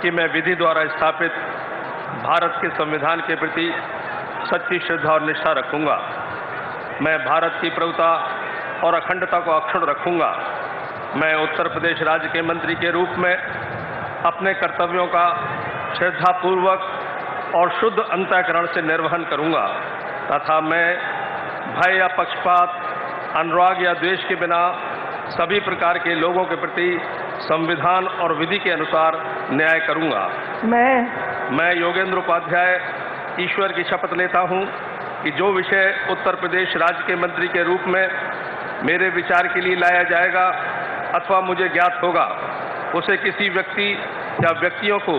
कि मैं विधि द्वारा स्थापित भारत के संविधान के प्रति सच्ची श्रद्धा और निष्ठा रखूंगा। मैं भारत की प्रभुता और अखंडता को अक्षुण्ण रखूंगा। मैं उत्तर प्रदेश राज्य के मंत्री के रूप में अपने कर्तव्यों का श्रद्धापूर्वक और शुद्ध अंतःकरण से निर्वहन करूंगा तथा मैं भय या पक्षपात, अनुराग या द्वेष के बिना सभी प्रकार के लोगों के प्रति संविधान और विधि के अनुसार न्याय करूंगा। मैं योगेंद्र उपाध्याय ईश्वर की शपथ लेता हूं कि जो विषय उत्तर प्रदेश राज्य के मंत्री के रूप में मेरे विचार के लिए लाया जाएगा अथवा मुझे ज्ञात होगा उसे किसी व्यक्ति या व्यक्तियों को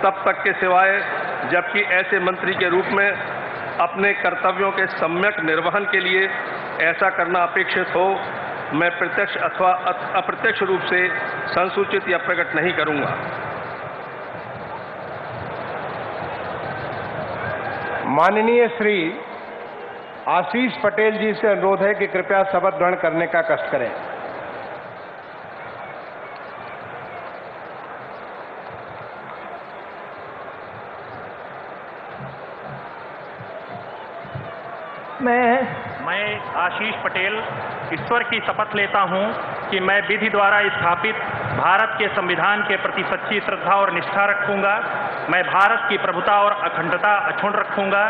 तब तक के सिवाय जबकि ऐसे मंत्री के रूप में अपने कर्तव्यों के सम्यक निर्वहन के लिए ऐसा करना अपेक्षित हो मैं प्रत्यक्ष अथवा अप्रत्यक्ष रूप से संसूचित या प्रकट नहीं करूंगा। माननीय श्री आशीष पटेल जी से अनुरोध है कि कृपया शपथ ग्रहण करने का कष्ट करें। मैं आशीष पटेल ईश्वर की शपथ लेता हूं कि मैं विधि द्वारा स्थापित भारत के संविधान के प्रति सच्ची श्रद्धा और निष्ठा रखूंगा। मैं भारत की प्रभुता और अखंडता अक्षुण्ण रखूंगा।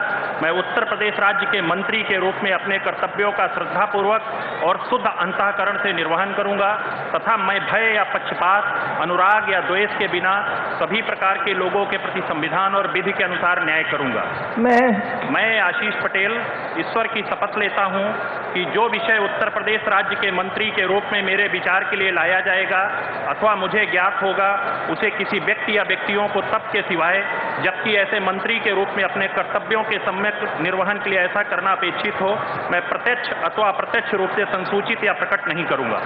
मैं उत्तर प्रदेश राज्य के मंत्री के रूप में अपने कर्तव्यों का श्रद्धापूर्वक और शुद्ध अंतःकरण से निर्वहन करूंगा तथा मैं भय या पक्षपात, अनुराग या द्वेष के बिना सभी प्रकार के लोगों के प्रति संविधान और विधि के अनुसार न्याय करूंगा। मैं आशीष पटेल ईश्वर की शपथ लेता हूं कि जो विषय उत्तर प्रदेश राज्य के मंत्री के रूप में मेरे विचार के लिए लाया जाएगा अथवा मुझे ज्ञात होगा उसे किसी व्यक्ति या व्यक्तियों को तब के सिवाय जबकि ऐसे मंत्री के रूप में अपने कर्तव्यों के सम्यक निर्वहन के लिए ऐसा करना अपेक्षित हो, मैं प्रत्यक्ष अथवा अप्रत्यक्ष रूप से संसूचित या प्रकट नहीं करूंगा।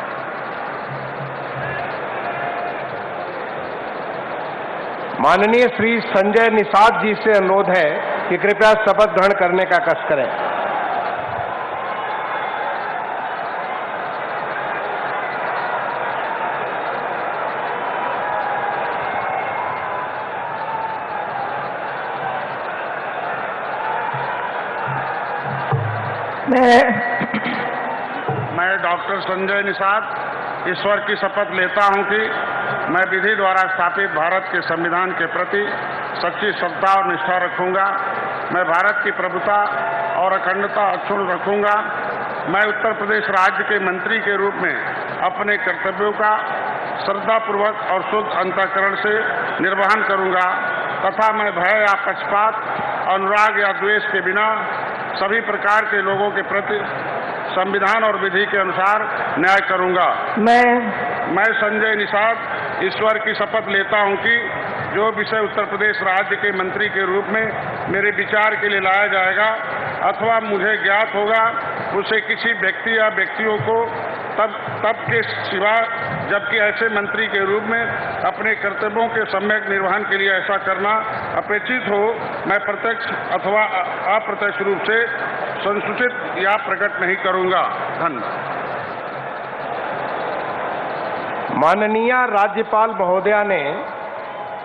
माननीय श्री संजय निषाद जी से अनुरोध है कि कृपया शपथ ग्रहण करने का कष्ट करें। मैं डॉक्टर संजय निषाद ईश्वर की शपथ लेता हूं कि मैं विधि द्वारा स्थापित भारत के संविधान के प्रति सच्ची श्रद्धा और निष्ठा रखूंगा। मैं भारत की प्रभुता और अखंडता अक्षुण्ण रखूंगा। मैं उत्तर प्रदेश राज्य के मंत्री के रूप में अपने कर्तव्यों का श्रद्धापूर्वक और शुद्ध अंतःकरण से निर्वहन करूंगा तथा मैं भय या पक्षपात, अनुराग या द्वेष के बिना सभी प्रकार के लोगों के प्रति संविधान और विधि के अनुसार न्याय करूंगा। मैं संजय निषाद ईश्वर की शपथ लेता हूं कि जो विषय उत्तर प्रदेश राज्य के मंत्री के रूप में मेरे विचार के लिए लाया जाएगा अथवा मुझे ज्ञात होगा उसे किसी व्यक्ति या व्यक्तियों को तब के सिवा जबकि ऐसे मंत्री के रूप में अपने कर्तव्यों के सम्यक निर्वहन के लिए ऐसा करना अपेक्षित हो, मैं प्रत्यक्ष अथवा अप्रत्यक्ष रूप से संसूचित या प्रकट नहीं करूंगा। धन्यवाद। माननीय राज्यपाल महोदया ने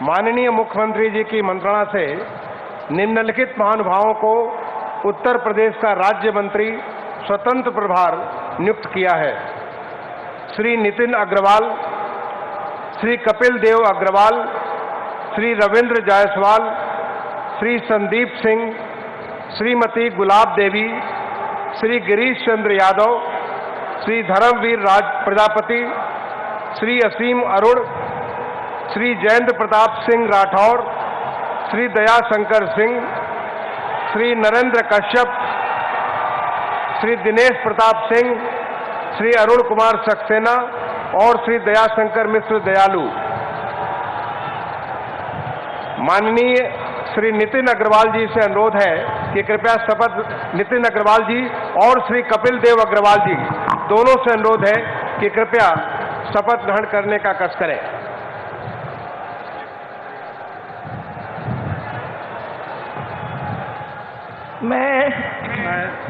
माननीय मुख्यमंत्री जी की मंत्रणा से निम्नलिखित महानुभावों को उत्तर प्रदेश का राज्य मंत्री स्वतंत्र प्रभार नियुक्त किया है। श्री नितिन अग्रवाल, श्री कपिल देव अग्रवाल, श्री रविंद्र जायसवाल, श्री संदीप सिंह, श्रीमती गुलाब देवी, श्री गिरीश चंद्र यादव, श्री धर्मवीर राज प्रजापति, श्री असीम अरुण, श्री जयेंद्र प्रताप सिंह राठौर, श्री दयाशंकर सिंह, श्री नरेंद्र कश्यप, श्री दिनेश प्रताप सिंह, श्री अरुण कुमार सक्सेना और श्री दयाशंकर मिश्र दयालु। माननीय श्री नितिन अग्रवाल जी से अनुरोध है कि कृपया शपथ नितिन अग्रवाल जी और श्री कपिल देव अग्रवाल जी दोनों से अनुरोध है कि कृपया शपथ ग्रहण करने का कष्ट करें। मैं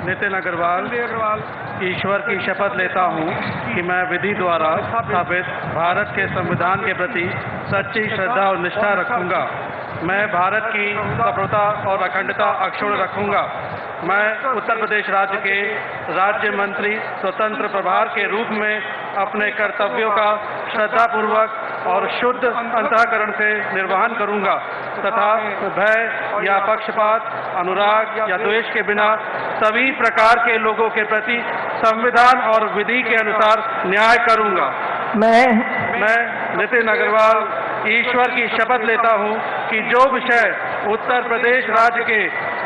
नितिन अग्रवाल ईश्वर की शपथ लेता हूं कि मैं विधि द्वारा स्थापित भारत के संविधान के प्रति सच्ची श्रद्धा और निष्ठा रखूंगा। मैं भारत की प्रभुता और अखंडता अक्षुण्ण रखूंगा। मैं उत्तर प्रदेश राज्य के राज्य मंत्री स्वतंत्र प्रभार के रूप में अपने कर्तव्यों का श्रद्धापूर्वक और शुद्ध अंतःकरण से निर्वहन करूंगा तथा भय या पक्षपात, अनुराग या द्वेष के बिना सभी प्रकार के लोगों के प्रति संविधान और विधि के अनुसार न्याय करूंगा। मैं नितिन अग्रवाल ईश्वर की शपथ लेता हूं कि जो विषय उत्तर प्रदेश राज्य के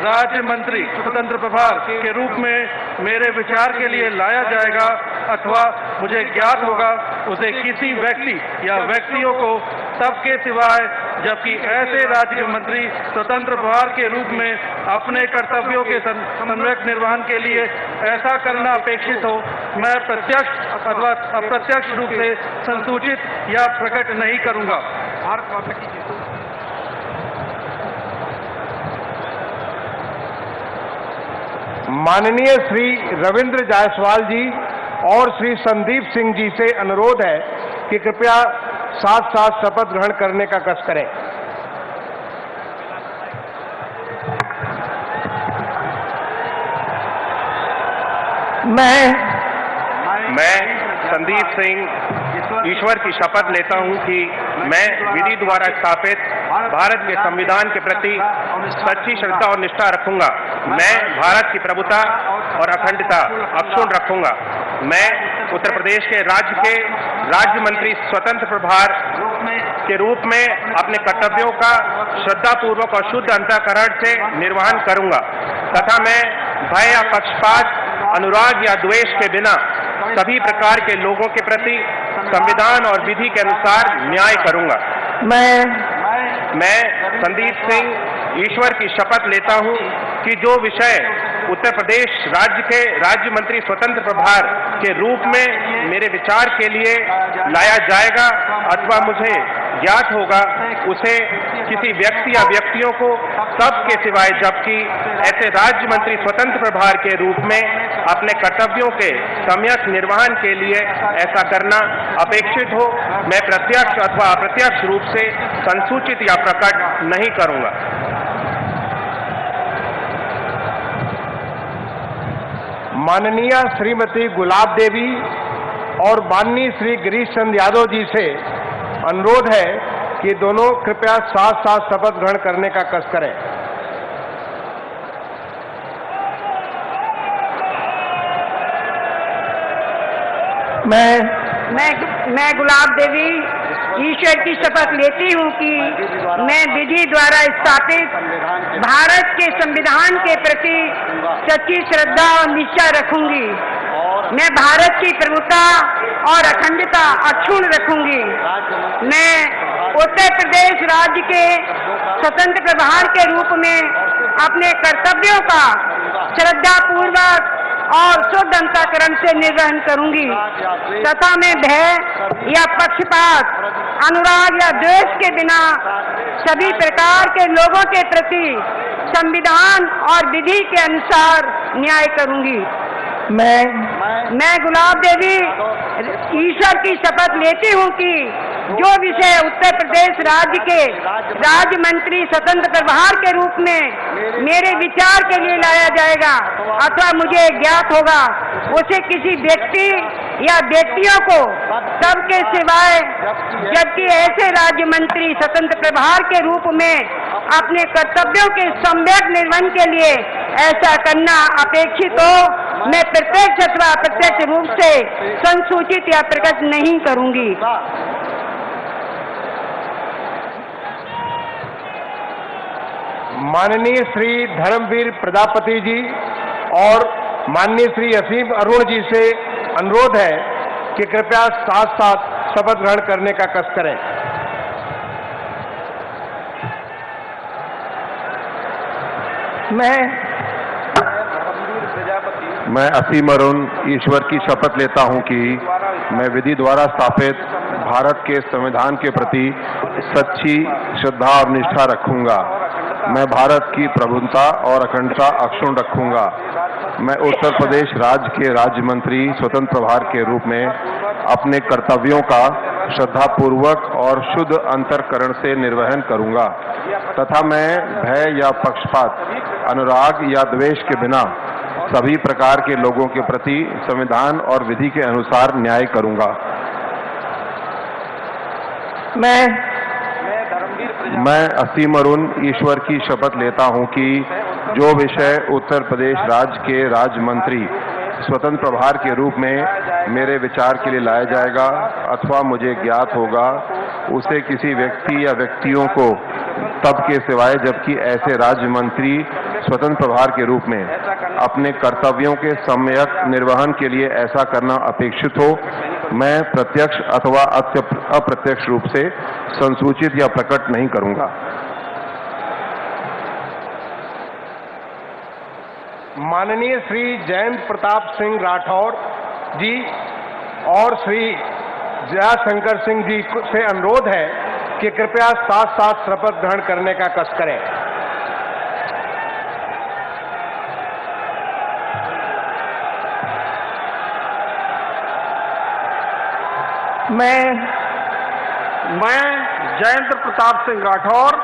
राज्य मंत्री स्वतंत्र प्रभार के रूप में मेरे विचार के लिए लाया जाएगा अथवा मुझे ज्ञात होगा उसे किसी व्यक्ति या व्यक्तियों को तब के सिवाय जबकि ऐसे राज्य मंत्री स्वतंत्र प्रभार के रूप में अपने कर्तव्यों के सम्यक निर्वहन के लिए ऐसा करना अपेक्षित हो, मैं प्रत्यक्ष अथवा अप्रत्यक्ष रूप से संसूचित या प्रकट नहीं करूंगा। भारत माता की जय। माननीय श्री रविंद्र जायसवाल जी और श्री संदीप सिंह जी से अनुरोध है कि कृपया साथ साथ शपथ ग्रहण करने का कष्ट करें। मैं संदीप सिंह ईश्वर की शपथ लेता हूं कि मैं विधि द्वारा स्थापित भारत के संविधान के प्रति सच्ची श्रद्धा और निष्ठा रखूंगा। मैं भारत की प्रभुता और अखंडता अक्षुण्ण रखूंगा। मैं उत्तर प्रदेश के राज्य मंत्री स्वतंत्र प्रभार के रूप में अपने कर्तव्यों का श्रद्धापूर्वक और शुद्ध अंतःकरण से निर्वहन करूंगा तथा मैं भय या पक्षपात, अनुराग या द्वेष के बिना सभी प्रकार के लोगों के प्रति संविधान और विधि के अनुसार न्याय करूंगा। मैं संदीप सिंह ईश्वर की शपथ लेता हूं कि जो विषय उत्तर प्रदेश राज्य के राज्य मंत्री स्वतंत्र प्रभार के रूप में मेरे विचार के लिए लाया जाएगा अथवा मुझे ज्ञात होगा, उसे किसी व्यक्ति या व्यक्तियों को सबके सिवाय जबकि ऐसे राज्य मंत्री स्वतंत्र प्रभार के रूप में अपने कर्तव्यों के सम्यक निर्वहन के लिए ऐसा करना अपेक्षित हो, मैं प्रत्यक्ष अथवा अप्रत्यक्ष रूप से संसूचित या प्रकट नहीं करूंगा। माननीय श्रीमती गुलाब देवी और माननीय श्री गिरीश चंद्र यादव जी से अनुरोध है कि दोनों कृपया साथ साथ शपथ ग्रहण करने का कष्ट करें। मैं गुलाब देवी ईश्वर की शपथ लेती हूँ कि मैं विधि द्वारा स्थापित भारत के संविधान के प्रति सच्ची श्रद्धा और निष्ठा रखूंगी। मैं भारत की प्रभुता और अखंडता अक्षुण्ण रखूंगी। मैं उत्तर प्रदेश राज्य के स्वतंत्र प्रभार के रूप में अपने कर्तव्यों का श्रद्धापूर्वक और शुद्ध अंतःकरण से निर्वहन करूंगी तथा मैं भय या पक्षपात, अनुराग या द्वेष के बिना सभी प्रकार के लोगों के प्रति संविधान और विधि के अनुसार न्याय करूंगी। मैं गुलाब देवी ईश्वर की शपथ लेती हूँ कि जो विषय उत्तर प्रदेश राज्य के राज्य मंत्री स्वतंत्र प्रभार के रूप में मेरे विचार के लिए लाया जाएगा अथवा मुझे ज्ञात होगा, उसे किसी व्यक्ति या व्यक्तियों को सबके सिवाय जबकि ऐसे राज्य मंत्री स्वतंत्र प्रभार के रूप में अपने कर्तव्यों के सम्यक निर्वहन के लिए ऐसा करना अपेक्षित हो, मैं प्रत्यक्ष अथवा अप्रत्यक्ष रूप से संसूचित या प्रकट नहीं करूंगी। माननीय श्री धर्मवीर प्रजापति जी और माननीय श्री असीम अरुण जी से अनुरोध है कि कृपया साथ साथ शपथ ग्रहण करने का कष्ट करें। मैं असीम अरुण ईश्वर की शपथ लेता हूं कि मैं विधि द्वारा स्थापित भारत के संविधान के प्रति सच्ची श्रद्धा और निष्ठा रखूंगा। मैं भारत की प्रभुता और अखंडता अक्षुण्ण रखूंगा। मैं उत्तर प्रदेश राज्य के राज्य मंत्री स्वतंत्र प्रभार के रूप में अपने कर्तव्यों का श्रद्धापूर्वक और शुद्ध अंतःकरण से निर्वहन करूंगा तथा मैं भय या पक्षपात, अनुराग या द्वेष के बिना सभी प्रकार के लोगों के प्रति संविधान और विधि के अनुसार न्याय करूंगा। मैं असीम अरुण ईश्वर की शपथ लेता हूं कि जो विषय उत्तर प्रदेश राज्य के राज्य मंत्री स्वतंत्र प्रभार के रूप में मेरे विचार के लिए लाया जाएगा अथवा मुझे ज्ञात होगा, उसे किसी व्यक्ति या व्यक्तियों को तब के सिवाय जबकि ऐसे राज्य मंत्री स्वतंत्र प्रभार के रूप में अपने कर्तव्यों के सम्यक निर्वहन के लिए ऐसा करना अपेक्षित हो, मैं प्रत्यक्ष अथवा अप्रत्यक्ष रूप से संसूचित या प्रकट नहीं करूंगा। माननीय श्री जयंत प्रताप सिंह राठौर जी और श्री जयाशंकर सिंह जी से अनुरोध है कि कृपया साथ साथ शपथ ग्रहण करने का कष्ट करें। मैं जयंत प्रताप सिंह राठौर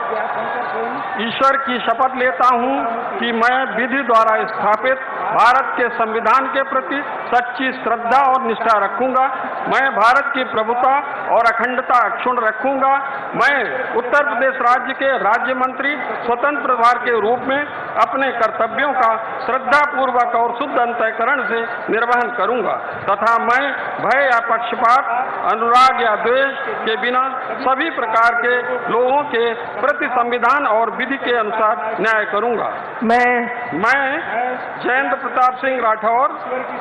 ईश्वर की शपथ लेता हूं कि मैं विधि द्वारा स्थापित भारत के संविधान के प्रति सच्ची श्रद्धा और निष्ठा रखूंगा। मैं भारत की प्रभुता और अखंडता अक्षुण्ण रखूंगा। मैं उत्तर प्रदेश राज्य के राज्य मंत्री स्वतंत्र प्रभार के रूप में अपने कर्तव्यों का श्रद्धापूर्वक और शुद्ध अंतःकरण से निर्वहन करूंगा तथा मैं भय या पक्षपात, अनुराग या द्वेष के बिना सभी प्रकार के लोगों के प्रति संविधान और विधि के अनुसार न्याय करूंगा। मैं जयेंद्र प्रताप सिंह राठौर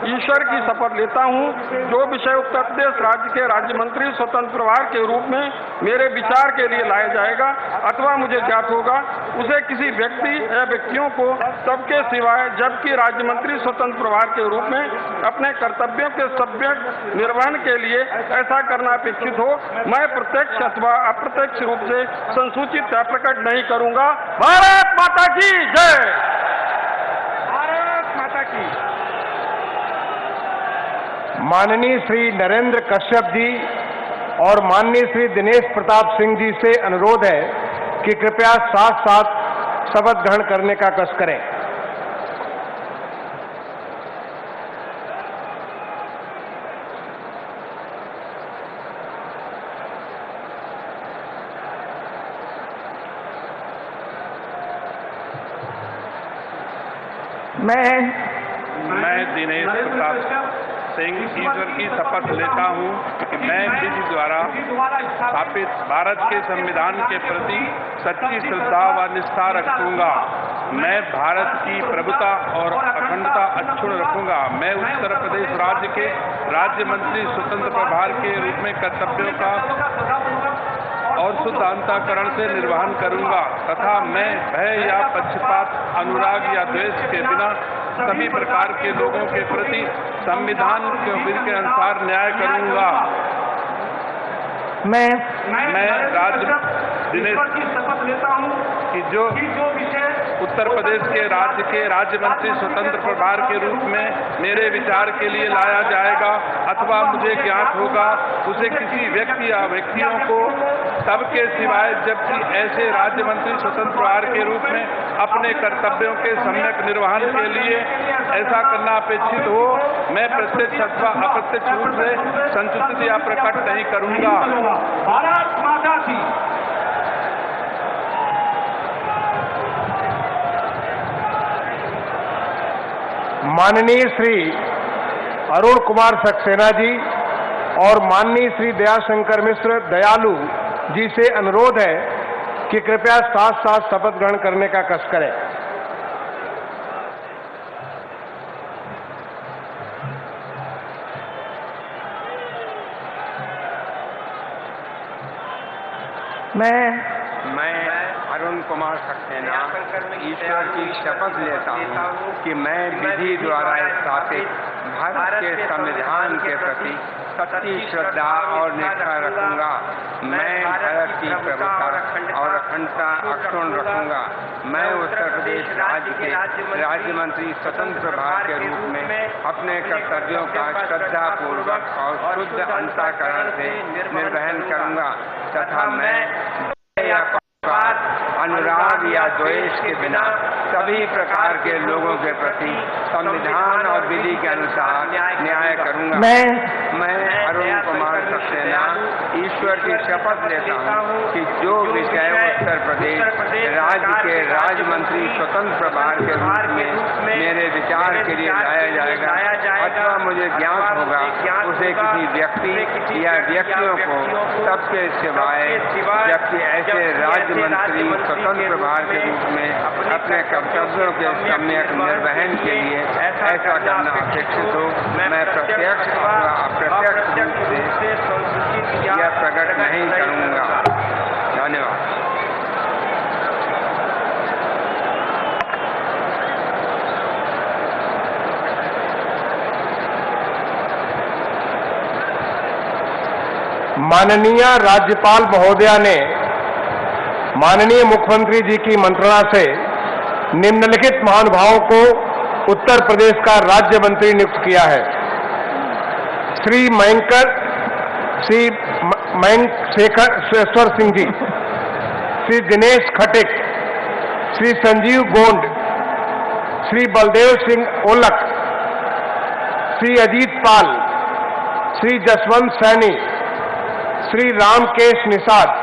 ईश्वर की शपथ लेता हूं, जो विषय उत्तर प्रदेश राज्य के राज्य मंत्री स्वतंत्र प्रभार के रूप में मेरे विचार के लिए लाया जाएगा अथवा मुझे ज्ञात होगा, उसे किसी व्यक्ति या व्यक्तियों को सबके सिवाय जबकि राज्य मंत्री स्वतंत्र प्रभार के रूप में अपने कर्तव्यों के सम्यक निर्वहन के लिए ऐसा करना अपेक्षित हो, मैं प्रत्यक्ष अथवा अप्रत्यक्ष रूप से संसूचित या प्रकट नहीं करूंगा। भारत माता की जय। भारत माता की। माननीय श्री नरेंद्र कश्यप जी और माननीय श्री दिनेश प्रताप सिंह जी से अनुरोध है कि कृपया साथ साथ शपथ ग्रहण करने का कष्ट करें। मैं दिनेश प्रताप सिंह ईश्वर की शपथ लेता हूं कि मैं विधि द्वारा स्थापित भारत के संविधान के प्रति सच्ची श्रद्धा व निष्ठा रखूंगा। मैं भारत की प्रभुता और अखंडता अक्षुण्ण रखूंगा। मैं उत्तर प्रदेश राज्य के राज्य मंत्री स्वतंत्र प्रभार के रूप में कर्तव्यों का और शुद्ध अंतःकरण से निर्वहन करूंगा तथा मैं भय या पक्षपात, अनुराग या द्वेष के बिना सभी प्रकार के लोगों के प्रति संविधान के विधि के अनुसार न्याय करूंगा। मैं दिनेश की शपथ लेता हूं कि जो विषय उत्तर प्रदेश के राज्य मंत्री स्वतंत्र प्रभार के रूप में मेरे विचार के लिए लाया जाएगा अथवा मुझे ज्ञात होगा, उसे किसी व्यक्ति या व्यक्तियों को सबके सिवाय जबकि ऐसे राज्य मंत्री स्वतंत्र प्रभार के रूप में अपने कर्तव्यों के सम्यक निर्वहन के लिए ऐसा करना अपेक्षित हो, मैं प्रत्यक्ष अथवा अप्रत्यक्ष रूप से संसूचित या प्रकट नहीं करूंगा। भारत माता की। माननीय श्री अरुण कुमार सक्सेना जी और माननीय श्री दयाशंकर मिश्र दयालु जी से अनुरोध है कि कृपया साथ साथ शपथ ग्रहण करने का कष्ट करें। मैं अरुण कुमार सक्सेना ईश्वर की शपथ लेता हूँ कि मैं विधि द्वारा स्थापित भारत के संविधान के प्रति सच्ची श्रद्धा और निष्ठा रखूंगा। मैं भारत की प्रभुता और अखंडता अक्षुण्ण रखूंगा। मैं उत्तर प्रदेश राज्य के राज्य मंत्री स्वतंत्र प्रभार के रूप में अपने कर्तव्यों का श्रद्धापूर्वक और शुद्ध अंतःकरण से निर्वहन करूंगा तथा मैं अनुराग या द्वेष के बिना सभी प्रकार के लोगों के प्रति संविधान और विधि के अनुसार न्याय करूंगा। मैं अरुण कुमार सक्सेना ईश्वर की शपथ लेता हूं कि जो विषय उत्तर प्रदेश राज्य के राज्य मंत्री स्वतंत्र प्रभार के रूप में मेरे विचार के लिए लाया जाएगा अथवा मुझे ज्ञात होगा, उसे किसी व्यक्ति या व्यक्तियों को सबके सिवाय जबकि ऐसे राज्य मंत्री स्वतंत्र प्रभार के रूप में अपने कर्तव्यों के सम्यक निर्वहन के लिए ऐसा करना अपेक्षित हो, मैं प्रत्यक्ष अथवा अप्रत्यक्ष रूप से यह प्रकट नहीं करूंगा। धन्यवाद। माननीय राज्यपाल महोदया ने माननीय मुख्यमंत्री जी की मंत्रणा से निम्नलिखित महानुभावों को उत्तर प्रदेश का राज्य मंत्री नियुक्त किया है। श्री मयंक शेखर सिंह जी, श्री दिनेश खटिक, श्री संजीव गोंड, श्री बलदेव सिंह ओलक, श्री अजीत पाल, श्री जसवंत सैनी, श्री रामकेश निषाद,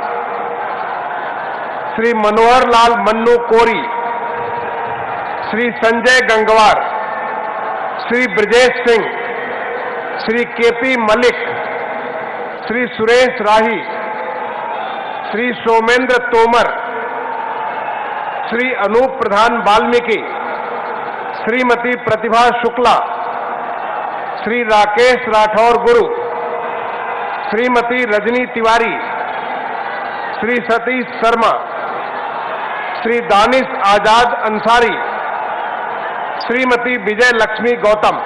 श्री मनोहर लाल मन्नू कोरी, श्री संजय गंगवार, श्री ब्रजेश सिंह, श्री केपी मलिक, श्री सुरेश राही, श्री सोमेंद्र तोमर, श्री अनूप प्रधान वाल्मीकि, श्रीमती प्रतिभा शुक्ला, श्री राकेश राठौर गुरु, श्रीमती रजनी तिवारी, श्री सतीश शर्मा, श्री दानिश आजाद अंसारी, श्रीमती विजय लक्ष्मी गौतम।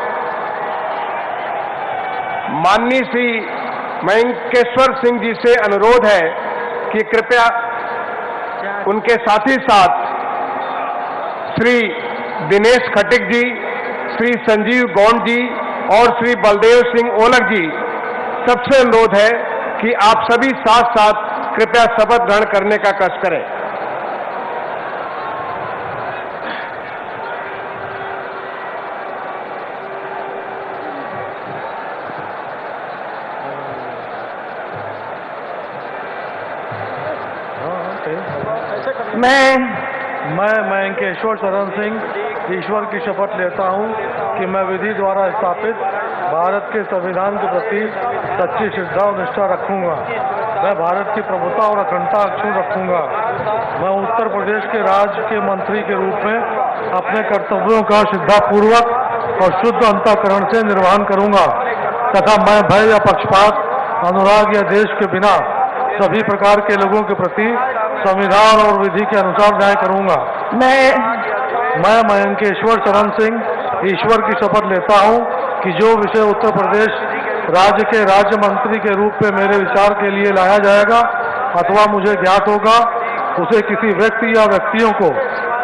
माननीय श्री मयंकेश्वर सिंह जी से अनुरोध है कि कृपया उनके साथ ही साथ श्री दिनेश खटिक जी, श्री संजीव गौंड जी और श्री बलदेव सिंह ओलक जी, सबसे अनुरोध है कि आप सभी साथ साथ कृपया शपथ ग्रहण करने का कष्ट करें। मैं मयंकेश्वर शरण सिंह ईश्वर की शपथ लेता हूं कि मैं विधि द्वारा स्थापित भारत के संविधान के प्रति सच्ची श्रद्धा और निष्ठा रखूंगा। मैं भारत की प्रभुता और अखंडता अक्षुण्ण रखूंगा। मैं उत्तर प्रदेश के राज्य के मंत्री के रूप में अपने कर्तव्यों का श्रद्धापूर्वक और शुद्ध अंतःकरण से निर्वहन करूंगा तथा मैं भय या पक्षपात, अनुराग या देश के बिना सभी प्रकार के लोगों के प्रति संविधान और विधि के अनुसार न्याय करूंगा। मैं मयंकेश्वर शरण सिंह ईश्वर की शपथ लेता हूं कि जो विषय उत्तर प्रदेश राज्य के राज्य मंत्री के रूप में मेरे विचार के लिए लाया जाएगा अथवा मुझे ज्ञात होगा, उसे किसी व्यक्ति या व्यक्तियों को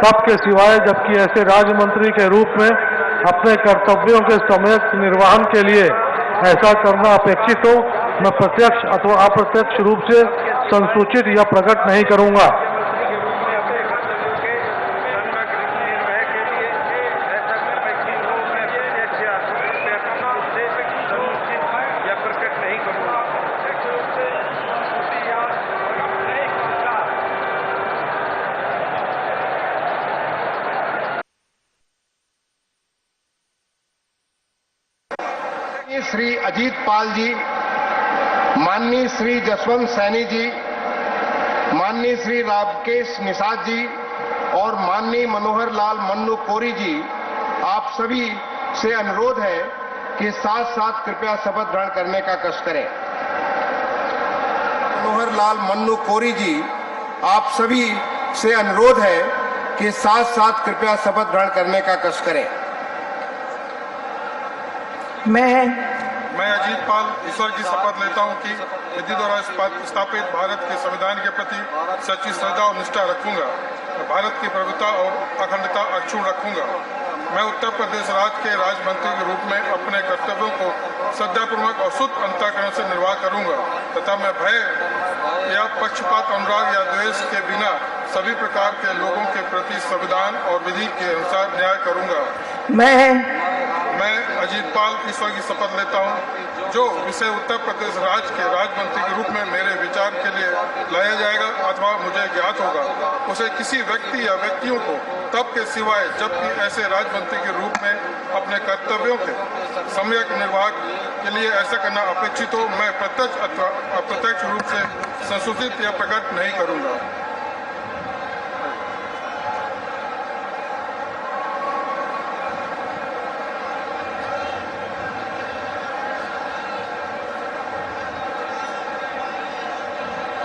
तब के सिवाय जबकि ऐसे राज्य मंत्री के रूप में अपने कर्तव्यों के सम्यक निर्वहन के लिए ऐसा करना अपेक्षित हो, मैं प्रत्यक्ष अथवा अप्रत्यक्ष रूप से संसूचित या प्रकट नहीं करूंगा। श्री अजीत पाल जी, माननीय श्री जसवंत सैनी जी, माननीय श्री रामकेश निषाद जी और माननीय मनोहर लाल मन्नू कोरी जी, आप सभी से अनुरोध है कि साथ साथ कृपया शपथ ग्रहण करने का कष्ट करें। मनोहर लाल मन्नू कोरी जी, आप सभी से अनुरोध है कि साथ साथ कृपया शपथ ग्रहण करने का कष्ट करें। मैं अजीत पाल ईश्वर की शपथ लेता हूं कि विधि द्वारा स्थापित भारत के संविधान के प्रति सच्ची श्रद्धा और निष्ठा रखूंगा। भारत की प्रभुता और अखंडता अक्षुण्ण रखूंगा। मैं उत्तर प्रदेश राज्य के राज्य मंत्री के रूप में अपने कर्तव्यों को श्रद्धापूर्वक और शुद्ध अंतःकरण से निर्वाह करूंगा तथा मैं भय या पक्षपात, अनुराग या द्वेष के बिना सभी प्रकार के लोगों के प्रति संविधान और विधि के अनुसार न्याय करूंगा। मैं अजीत पाल ईश्वर की शपथ लेता हूं जो विषय उत्तर प्रदेश राज्य के राज्य मंत्री के रूप में मेरे विचार के लिए लाया जाएगा अथवा मुझे ज्ञात होगा, उसे किसी व्यक्ति या व्यक्तियों को तब के सिवाय जबकि ऐसे राज्य मंत्री के रूप में अपने कर्तव्यों के सम्यक निर्वाह के लिए ऐसा करना अपेक्षित हो, मैं प्रत्यक्ष अथवा अप्रत्यक्ष रूप से संसूचित या प्रकट नहीं करूंगा।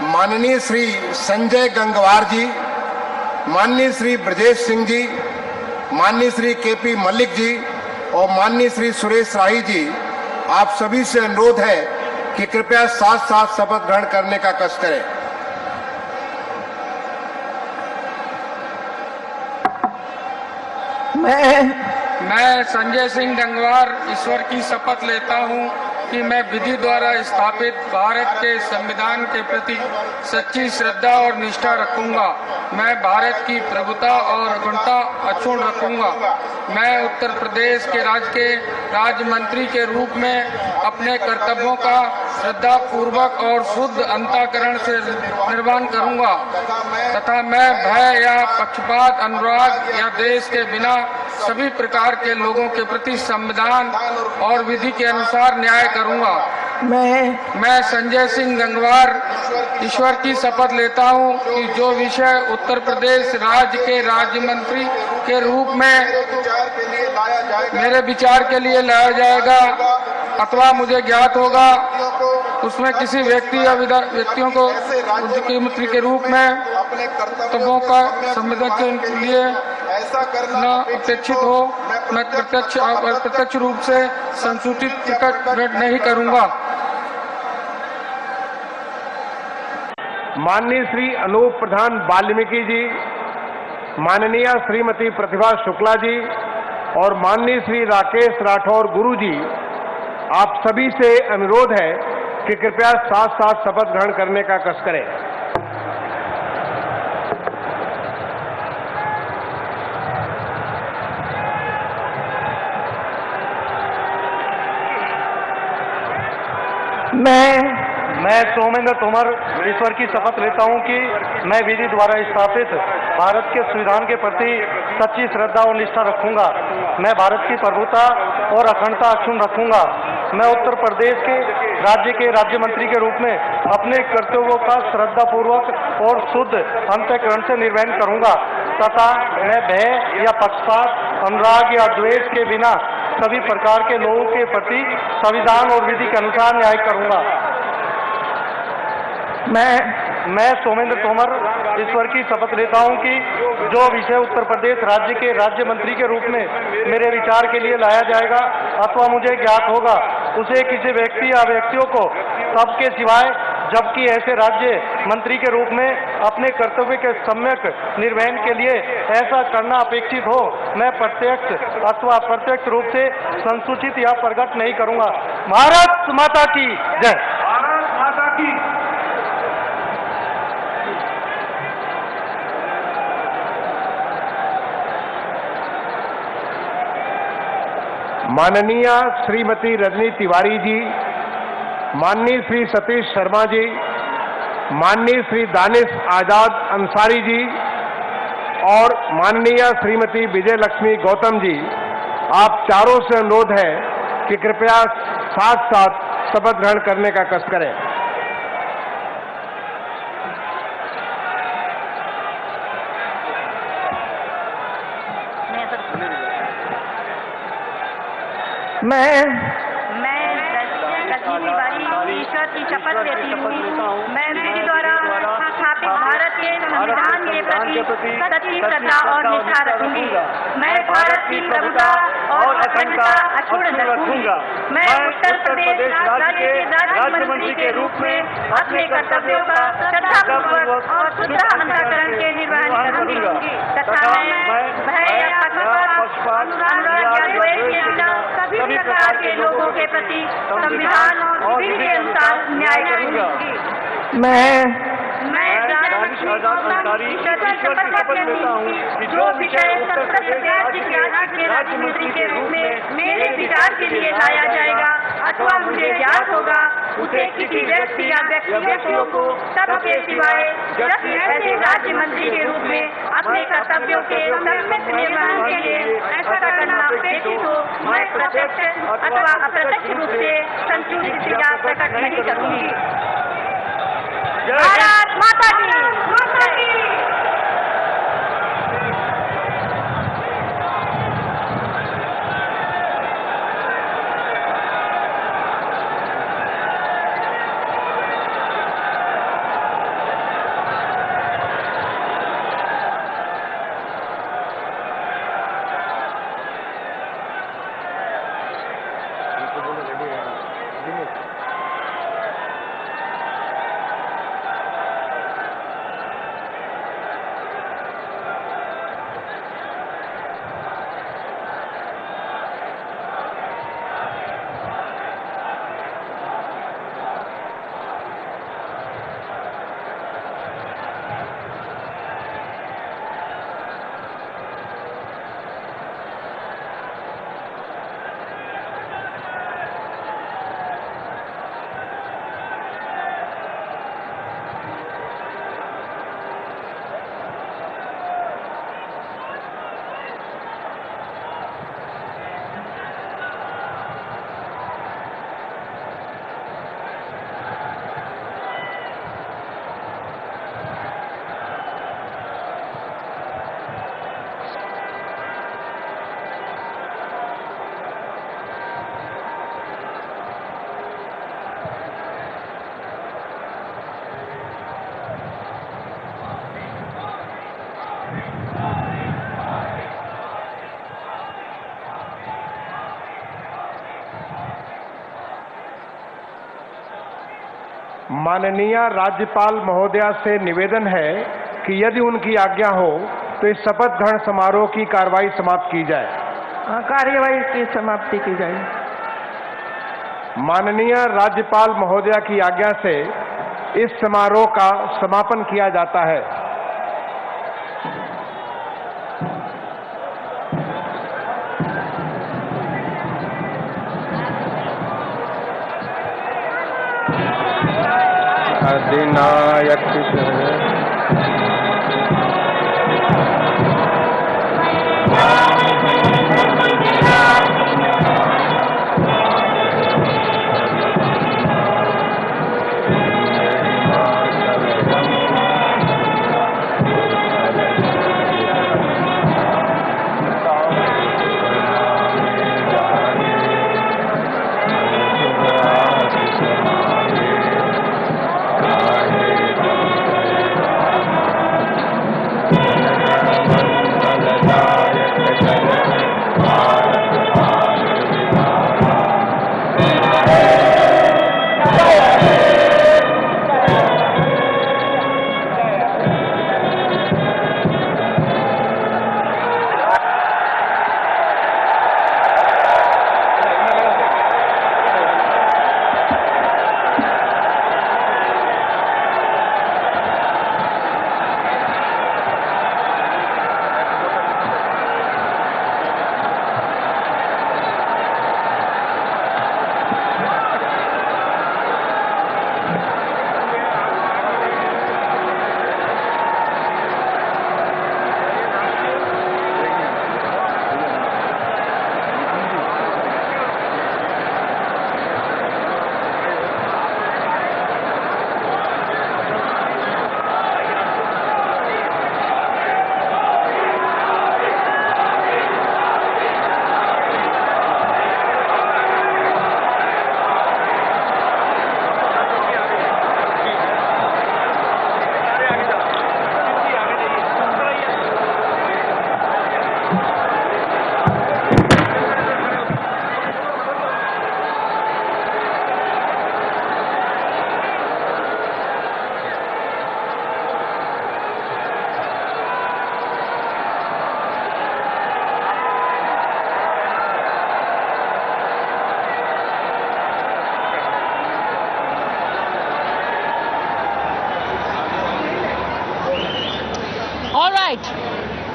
माननीय श्री संजय गंगवार जी, माननीय श्री ब्रजेश सिंह जी, माननीय श्री केपी मलिक जी और माननीय श्री सुरेश राही जी, आप सभी से अनुरोध है कि कृपया साथ साथ शपथ ग्रहण करने का कष्ट करें। मैं संजय सिंह गंगवार ईश्वर की शपथ लेता हूं कि मैं विधि द्वारा स्थापित भारत के संविधान के प्रति सच्ची श्रद्धा और निष्ठा रखूंगा। मैं भारत की प्रभुता और अखंडता अक्षुण्ण रखूंगा। मैं उत्तर प्रदेश के राज्य मंत्री के रूप में अपने कर्तव्यों का श्रद्धापूर्वक और शुद्ध अंतःकरण से निर्वहन करूंगा तथा मैं भय या पक्षपात, अनुराग या द्वेष के बिना सभी प्रकार के लोगों के प्रति संविधान और विधि के अनुसार न्याय करूंगा। मैं संजय सिंह गंगवार ईश्वर की शपथ लेता हूं कि जो विषय उत्तर प्रदेश राज्य के राज्य मंत्री के रूप में मेरे विचार के लिए लाया जाएगा अथवा मुझे ज्ञात होगा, उसमें किसी व्यक्ति या व्यक्तियों को मुख्यमंत्री के रूप में कर्तव्यों का संविधान के लिए न अपेक्षित हो, मैं प्रत्यक्ष रूप से संसूचित प्रकट नहीं करूंगा। माननीय श्री अनूप प्रधान वाल्मीकि जी, माननीय श्रीमती प्रतिभा शुक्ला जी और माननीय श्री राकेश राठौर गुरु जी, आप सभी से अनुरोध है कि कृपया साथ साथ शपथ ग्रहण करने का कष्ट करें। मैं सोमेंद्र तोमर ईश्वर की शपथ लेता हूं कि मैं विधि द्वारा स्थापित भारत के संविधान के प्रति सच्ची श्रद्धा और निष्ठा रखूंगा। मैं भारत की प्रभुता और अखंडता अक्षुण्ण रखूंगा। मैं उत्तर प्रदेश के राज्य मंत्री के रूप में अपने कर्तव्यों का श्रद्धापूर्वक और शुद्ध अंतःकरण से निर्वहन करूंगा तथा मैं भय या पक्षपात, अनुराग या द्वेष के बिना सभी प्रकार के लोगों के प्रति संविधान और विधि के अनुसार न्याय करूंगा। मैं सोमेंद्र तोमर ईश्वर की शपथ लेता हूं कि जो विषय उत्तर प्रदेश राज्य के राज्य मंत्री के रूप में मेरे विचार के लिए लाया जाएगा अथवा मुझे ज्ञात होगा, उसे किसी व्यक्ति या व्यक्तियों को सबके सिवाय जबकि ऐसे राज्य मंत्री के रूप में अपने कर्तव्य के सम्यक निर्वहन के लिए ऐसा करना अपेक्षित हो, मैं प्रत्यक्ष अथवा अप्रत्यक्ष रूप से संसूचित या प्रकट नहीं करूंगा। भारत माता की जय। भारत माता की। माननीय श्रीमती रजनी तिवारी जी, माननीय श्री सतीश शर्मा जी, माननीय श्री दानिश आजाद अंसारी जी और माननीय श्रीमती विजय लक्ष्मी गौतम जी, आप चारों से अनुरोध है कि कृपया साथ साथ शपथ ग्रहण करने का कष्ट करें। मैं रजनी तिवारी ईश्वर की शपथ लेती हूँ। मैं विधि द्वारा स्थापित भारत के संविधान के प्रति सच्ची श्रद्धा और निष्ठा रखूंगी। मैं भारत की प्रभुता और अखंडता अक्षुण्ण रखूंगा। मैं उत्तर प्रदेश राज्य के राज्य मंत्री के रूप में अपने कर्तव्यों का श्रद्धापूर्वक और शुद्ध अंतःकरण के निर्वहन करूंगी तथा मैं भय या पक्षपात, अनुराग या द्वेष के बिना सभी प्रकार के लोगों के प्रति संविधान और विधि के अनुसार न्याय करूंगी। मैं शपथ लेता हूँ कि जो विषय उत्तर प्रदेश के राज्य मंत्री के रूप में मेरे विचार के लिए लाया जाएगा अथवा मुझे ज्ञात होगा, उसे किसी व्यक्ति या व्यक्तियों को सबके सिवाय जबकि ऐसे राज्य मंत्री के रूप में अपने कर्तव्यों के सम्यक निर्वहन के लिए ऐसा करना अपेक्षित हो, मैं प्रत्यक्ष अथवा अप्रत्यक्ष रूप से संसूचित या प्रकट नहीं करूंगी। भारत माता की। माननीय राज्यपाल महोदया से निवेदन है कि यदि उनकी आज्ञा हो तो इस शपथ ग्रहण समारोह की कार्रवाई समाप्त की जाए। कार्यवाही की समाप्ति की जाए। माननीय राज्यपाल महोदया की आज्ञा से इस समारोह का समापन किया जाता है। अधिनायक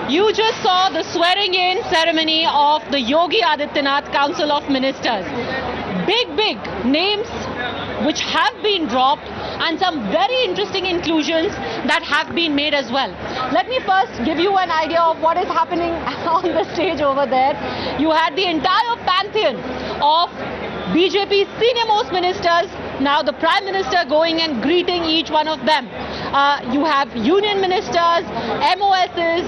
You just saw the swearing-in ceremony of the Yogi Adityanath Council of Ministers. Big names which have been dropped and some very interesting inclusions that have been made as well. Let me first give you an idea of what is happening on the stage over there. You had the entire pantheon of BJP senior-most ministers. Now the Prime Minister going and greeting each one of them. You have union ministers, MOSs,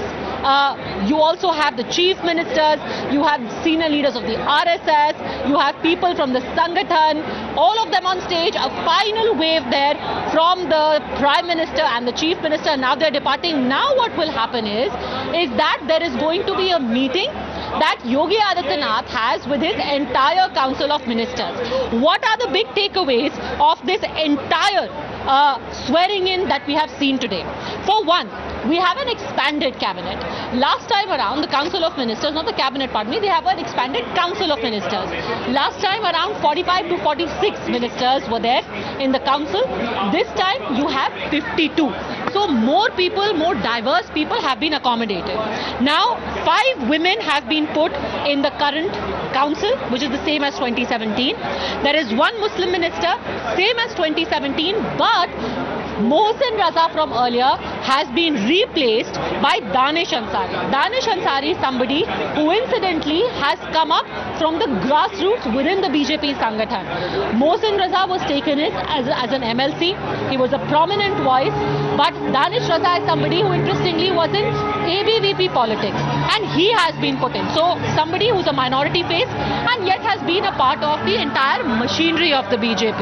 you also have the chief ministers, you have senior leaders of the RSS, you have people from the Sangathan, all of them on stage. A final wave there from the Prime Minister and the Chief Minister. Now they're departing. Now what will happen is that there is going to be a meeting that Yogi Adityanath has with his entire Council of Ministers. What are the big takeaways of this entire swearing in that we have seen today? For one, we have an expanded cabinet. Last time around, the Council of Ministers, not the cabinet, pardon me, they have an expanded Council of Ministers. Last time around, 45 to 46 ministers were there in the council. This time you have 52. So more people, more diverse people have been accommodated. Now 5 women have been put in the current council, which is the same as 2017. There is 1 Muslim minister, same as 2017, but Mohsin Raza from earlier has been replaced by Danish Ansari. Danish Ansari is somebody who incidentally has come up from the grassroots within the BJP Sangathan. Mohsin Raza was taken in as an MLC. He was a prominent voice, but Danish Raza is somebody who interestingly was in ABVP politics and he has been put in. So somebody who's a minority face and yet has been a part of the entire machinery of the BJP.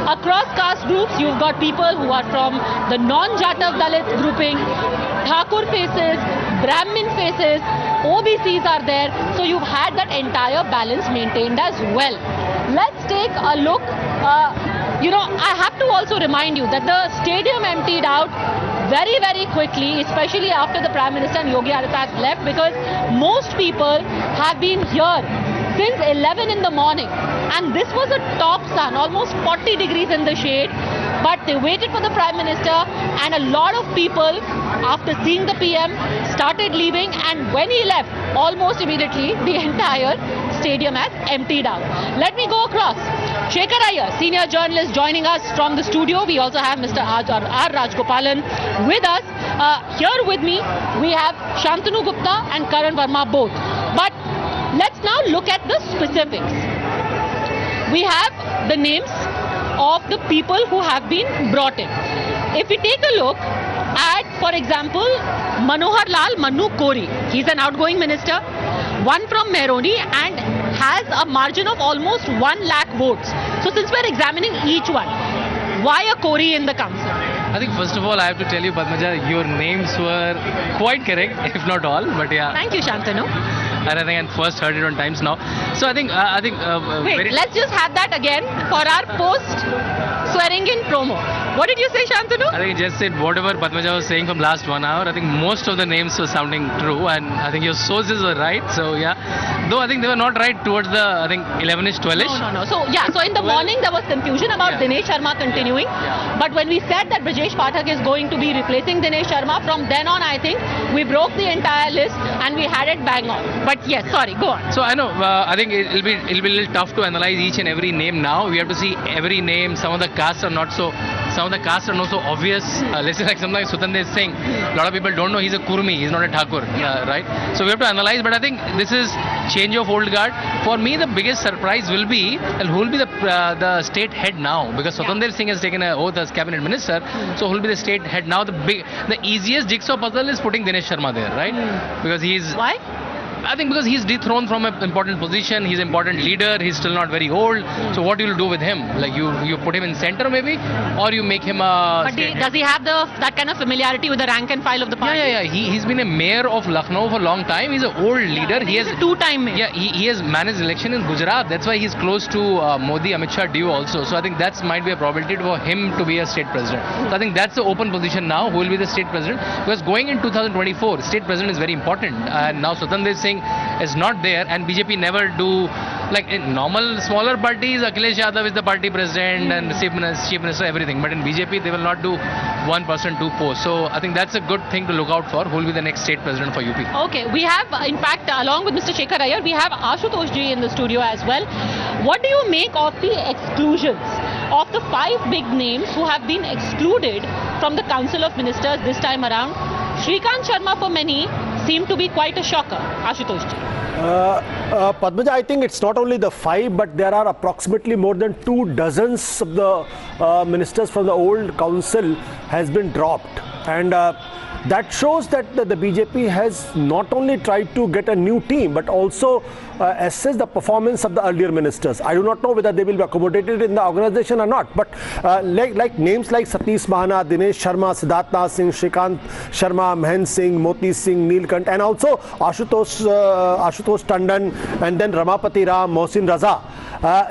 Across caste groups, you've got people who are from the non-Jatav Dalit grouping, Thakur faces, Brahmin faces, OBCs are there. So you've had that entire balance maintained as well. Let's take a look. you know, I have to also remind you that the stadium emptied out very, very quickly, especially after the Prime Minister and Yogi Adityanath left, because most people have been here since 11 in the morning, and this was a top sun, almost 40 degrees in the shade, but they waited for the Prime Minister, and a lot of people, after seeing the PM, started leaving, and when he left, almost immediately, the entire stadium has emptied out. Let me go across. Shekhar Iyer, senior journalist, joining us from the studio. We also have Mr. R. Rajgopalan with us. Here with me, we have Shantanu Gupta and Karan Verma both. But let's now look at the specifics. We have the names of the people who have been brought in. If we take a look at, for example, Manohar Lal Manu Kori, he's an outgoing minister, one from Mehroni, and has a margin of almost 1 lakh votes. So since we're examining each one, why a Kori in the council? I think first of all I have to tell you, Padmaja, your names were quite correct, if not all, but yeah. Thank you, Shantanu. And I think I first heard it on Times Now. So I think wait, let's just have that again for our post-swearing-in promo. What did you say, Shantanu? I think I just said whatever Padmaja was saying from last 1 hour. I think most of the names were sounding true, and I think your sources were right. So yeah, though I think they were not right towards the, I think 11ish, 12ish. No. So yeah, so in the morning there was confusion about Dinesh Sharma continuing, but when we said that Brajesh Pathak is going to be replacing Dinesh Sharma, from then on I think we broke the entire list and we had it bang on. But yes, sorry, go on. So I know, I think it'll be a little tough to analyze each and every name now. We have to see every name. Some of the casts are not so obvious. Let's say like something like Sutande Singh. A lot of people don't know he's a Kurmi, he's not a Thakur, right? So we have to analyze, but I think this is change of old guard. For me, the biggest surprise will be, who will be the state head now? Because Sutande Singh has taken an oath as cabinet minister, so who will be the state head now? The easiest jigsaw puzzle is putting Dinesh Sharma there, right? Because he's... Why? I think because he's dethroned from an important position, he's an important leader, he's still not very old. So what you will do with him? Like you put him in center maybe, or you make him a... But does he have that kind of familiarity with the rank and file of the party? Yeah. He's been a mayor of Lucknow for a long time. He's an old leader. He has a two-time mayor. Yeah, he has managed election in Gujarat. That's why he's close to Modi, Amit Shah duo also. So I think that might be a probability for him to be a state president. So I think that's the open position now. Who will be the state president? Because going in 2024, state president is very important. And now Sutande Singh is not there, and BJP never do, like in normal smaller parties, Akhilesh Yadav is the party president and the chief minister, everything. But in BJP, they will not do one person, two posts. So I think that's a good thing to look out for. Who will be the next state president for UP? Okay, we have, in fact, along with Mr. Shekhar Iyer, we have Ashutosh ji in the studio as well. What do you make of the exclusions of the 5 big names who have been excluded from the Council of Ministers this time around? Shrikant Sharma for many seemed to be quite a shocker. Ashutosh ji. Padmaja, I think it's not only the 5, but there are approximately more than 2 dozens of the ministers from the old council has been dropped. And that shows that the BJP has not only tried to get a new team, but also assess the performance of the earlier ministers. I do not know whether they will be accommodated in the organization or not, but like names like Satish Mahana, Dinesh Sharma, Siddharth Singh, Shrikant Sharma, Mahen Singh, Moti Singh, Neelkant, and also Ashutosh Tandon, and then Ramapati Ram, Mohsin Raza.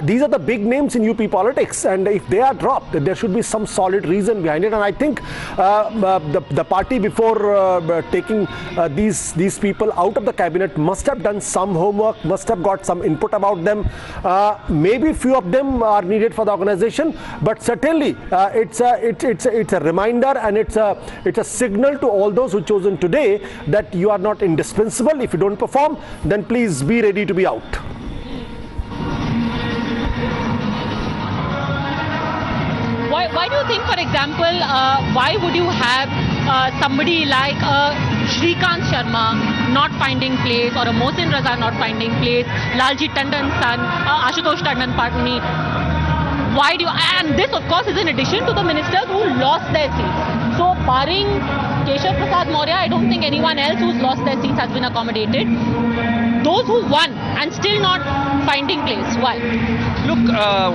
These are the big names in UP politics, and if they are dropped, there should be some solid reason behind it. And I think the party, before taking these people out of the cabinet, must have done some homework, must have got some input about them. Maybe few of them are needed for the organization, but certainly it's a reminder, and it's a signal to all those who chosen today that you are not indispensable. If you don't perform, then please be ready to be out. Why do you think, for example, why would you have somebody like Shrikant Sharma not finding place, or a Mohsin Raza not finding place, Lalji Tandon's son, Ashutosh Tandon, pardon me? Why do you, and this of course is in addition to the ministers who lost their seats. So barring Keshav Prasad Maurya, I don't think anyone else who's lost their seats has been accommodated. those who won and still not finding place? Why? Look,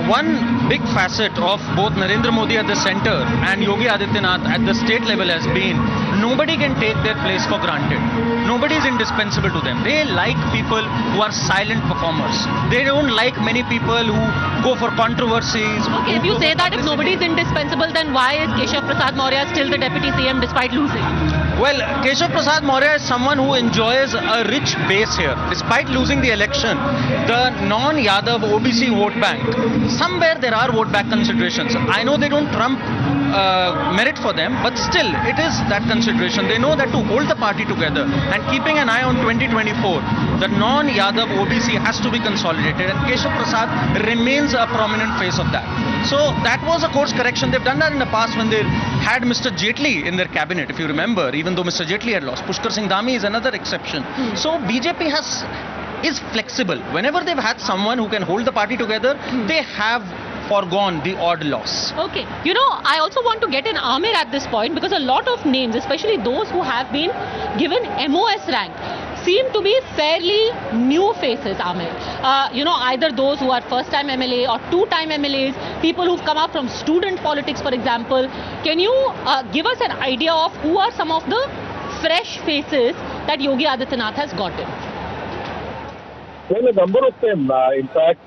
one big facet of both Narendra Modi at the center and Yogi Adityanath at the state level has been nobody can take their place for granted. Nobody is indispensable to them. They like people who are silent performers. They don't like many people who go for controversies. Okay, if you say that if nobody is indispensable, then why is Keshav Prasad Maurya still the deputy CM despite losing? Well, Keshav Prasad Maurya is someone who enjoys a rich base here. Despite losing the election, the non-Yadav OBC vote bank, somewhere there are vote bank considerations. I know they don't trump merit for them, but still it is that consideration. They know that to hold the party together and keeping an eye on 2024, the non-Yadav OBC has to be consolidated, and Keshav Prasad remains a prominent face of that. So that was a course correction. They've done that in the past when they had Mr. Jaitley in their cabinet, if you remember, even though Mr. Jaitley had lost. Pushkar Singh Dhami is another exception. So BJP is flexible. Whenever they've had someone who can hold the party together, they have forgone the odd loss. Okay. You know, I also want to get in Amir at this point, because a lot of names, especially those who have been given MOS rank, seem to be fairly new faces, Amir. You know, either those who are first-time MLA or two-time MLAs, people who've come up from student politics, for example. Can you give us an idea of who are some of the fresh faces that Yogi Adityanath has gotten? Well, a number of them. In fact,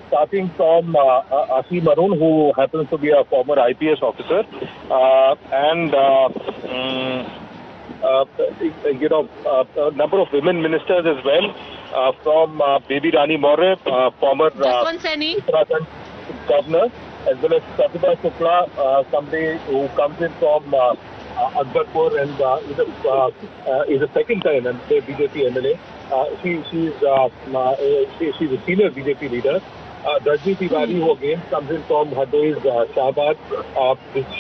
starting from Asim Arun, who happens to be a former IPS officer, and a number of women ministers as well, from Baby Rani Maurya, former Uttarakhand governor, as well as Shapath Samaroh, somebody who comes in from Akbarpur and is a second time BJP MLA. She's a senior BJP leader. Rajni Tiwari, who again comes in from Hadoi's Shahabad.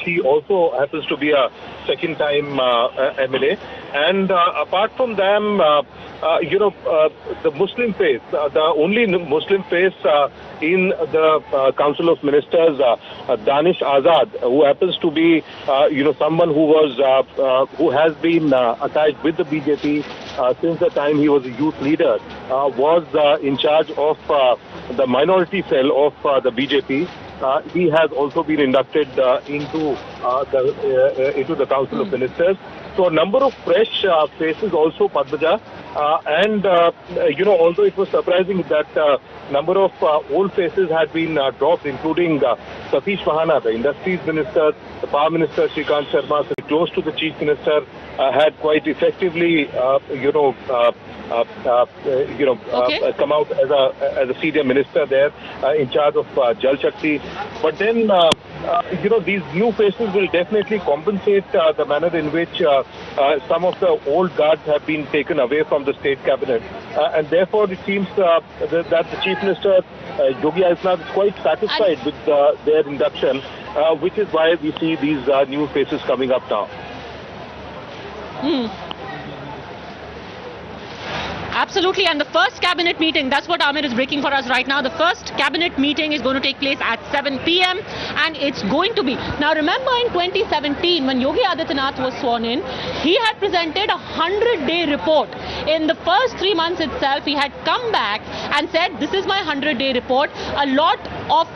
She also happens to be a second-time MLA. And apart from them, the Muslim face, the only Muslim face in the Council of Ministers, Danish Azad, who happens to be, someone who has been attached with the BJP since the time he was a youth leader, was in charge of the minority cell of the BJP. He has also been inducted into the Council of Ministers. So a number of fresh faces also, Padmaja. And although it was surprising that number of old faces had been dropped, including Satish Mahana, the Industries Minister, the Power Minister, Shrikant Sharma, so close to the Chief Minister, had quite effectively, come out as a senior minister there in charge of Jal Shakti. But then, these new faces will definitely compensate the manner in which some of the old guards have been taken away from the state cabinet. And therefore, it seems that the Chief Minister, Yogi Adityanath, is quite satisfied with their induction, which is why we see these new faces coming up now. Absolutely, and the first cabinet meeting, that's what Amir is breaking for us right now. The first cabinet meeting is going to take place at 7 p.m. and it's going to be... Now remember in 2017 when Yogi Adityanath was sworn in, he had presented a 100-day report. In the first 3 months itself, he had come back and said, this is my 100-day report. A lot of,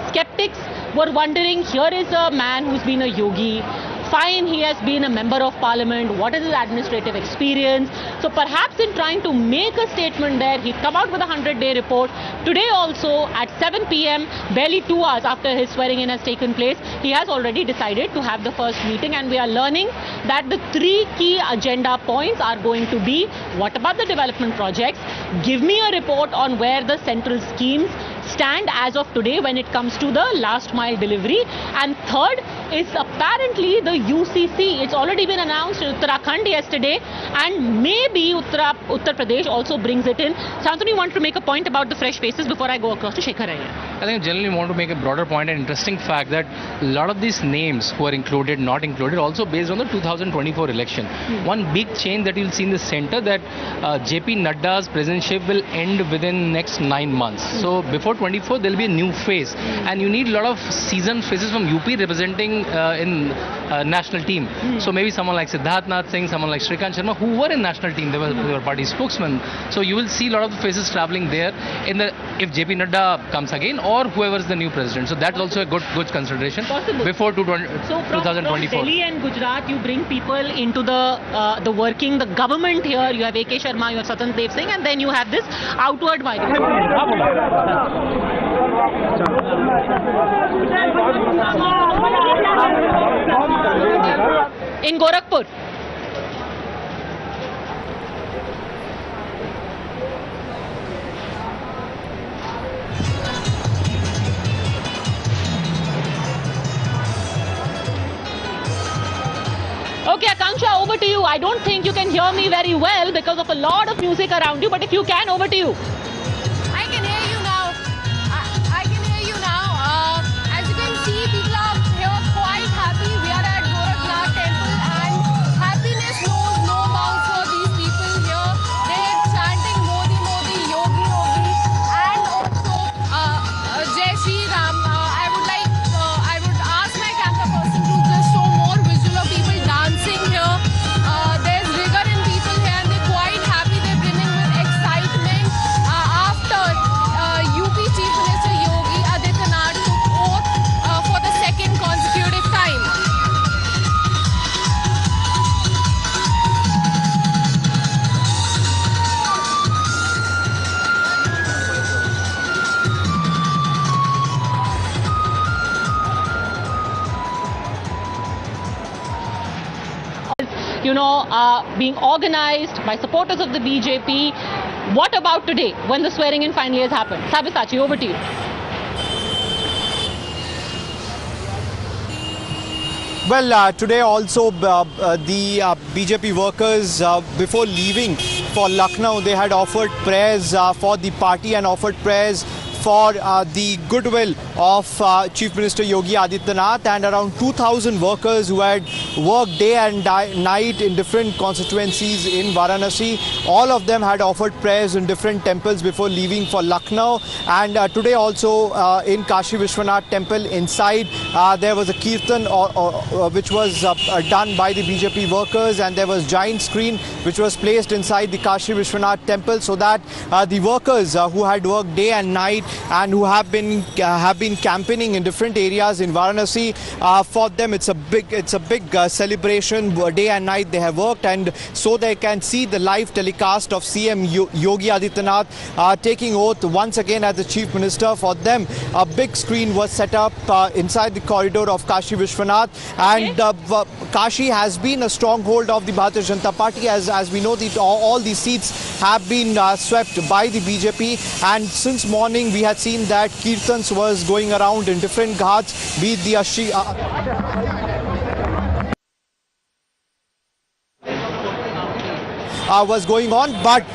skeptics were wondering, here is a man who's been a yogi. Fine, he has been a member of parliament. What is his administrative experience? So perhaps in trying to make a statement there, he'd come out with a 100-day report. Today also at 7 p.m., barely 2 hours after his swearing in has taken place, he has already decided to have the first meeting, and we are learning that the 3 key agenda points are going to be: what about the development projects? Give me a report on where the central schemes stand as of today when it comes to the last mile delivery, and third is apparently the UCC. It's already been announced in Uttarakhand yesterday, and maybe Uttar Pradesh also brings it in. Shantanu, you want to make a point about the fresh faces before I go across to Shekhar Iyer? I think I generally want to make a broader point, an interesting fact that a lot of these names who are included, not included, also based on the 2024 election. One big change that you'll see in the center, that JP Nadda's presidency will end within next 9 months. So before 24, there will be a new phase, and you need a lot of seasoned faces from UP representing in national team. So maybe someone like Siddharthnath Singh, someone like Shrikant Sharma, who were in national team, they were party spokesmen. So you will see a lot of the faces traveling there if JP Nadda comes again or whoever is the new president. So that's also a good consideration before 2024. From Delhi and Gujarat, you bring people into the working, the government here. You have AK Sharma, you have Satan Dev Singh, and then you have this outward migration. In Gorakhpur. Okay, Akanksha, over to you. I don't think you can hear me very well because of a lot of music around you, but if you can, over to you. I can hear you now. I can hear you now. As you can see, people are here quite happy. We are at Gorakhnath Temple and happiness knows no bounds for these people here. They're chanting Modi, Modi, Yogi, Yogi, and also Jai Shri Ram. I would ask my camera person to just show more visual of people dancing here. There's rigor in people here and they're quite happy. They're brimming with excitement after UP Chief Minister Yogi Adityanath took oath for the second consecutive time. Being organized by supporters of the BJP. What about today, when the swearing-in finally has happened? Sabyasachi, over to you. Well, today also the BJP workers, before leaving for Lucknow, they had offered prayers for the party and offered prayers for the goodwill of Chief Minister Yogi Adityanath, and around 2,000 workers who had worked day and night in different constituencies in Varanasi. All of them had offered prayers in different temples before leaving for Lucknow. And today also in Kashi Vishwanath temple inside, there was a kirtan which was done by the BJP workers, and there was giant screen which was placed inside the Kashi Vishwanath temple so that the workers who had worked day and night and who have been campaigning in different areas in Varanasi, for them it's a big celebration. Day and night they have worked, and so they can see the live telecast of CM Yogi Adityanath taking oath once again as the Chief Minister. For them, a big screen was set up inside the corridor of Kashi Vishwanath, and Kashi has been a stronghold of the Bharatiya Janata Party. As we know, all these seats have been swept by the BJP, and since morning we had seen that kirtans was going around in different ghats, be it the was going on, but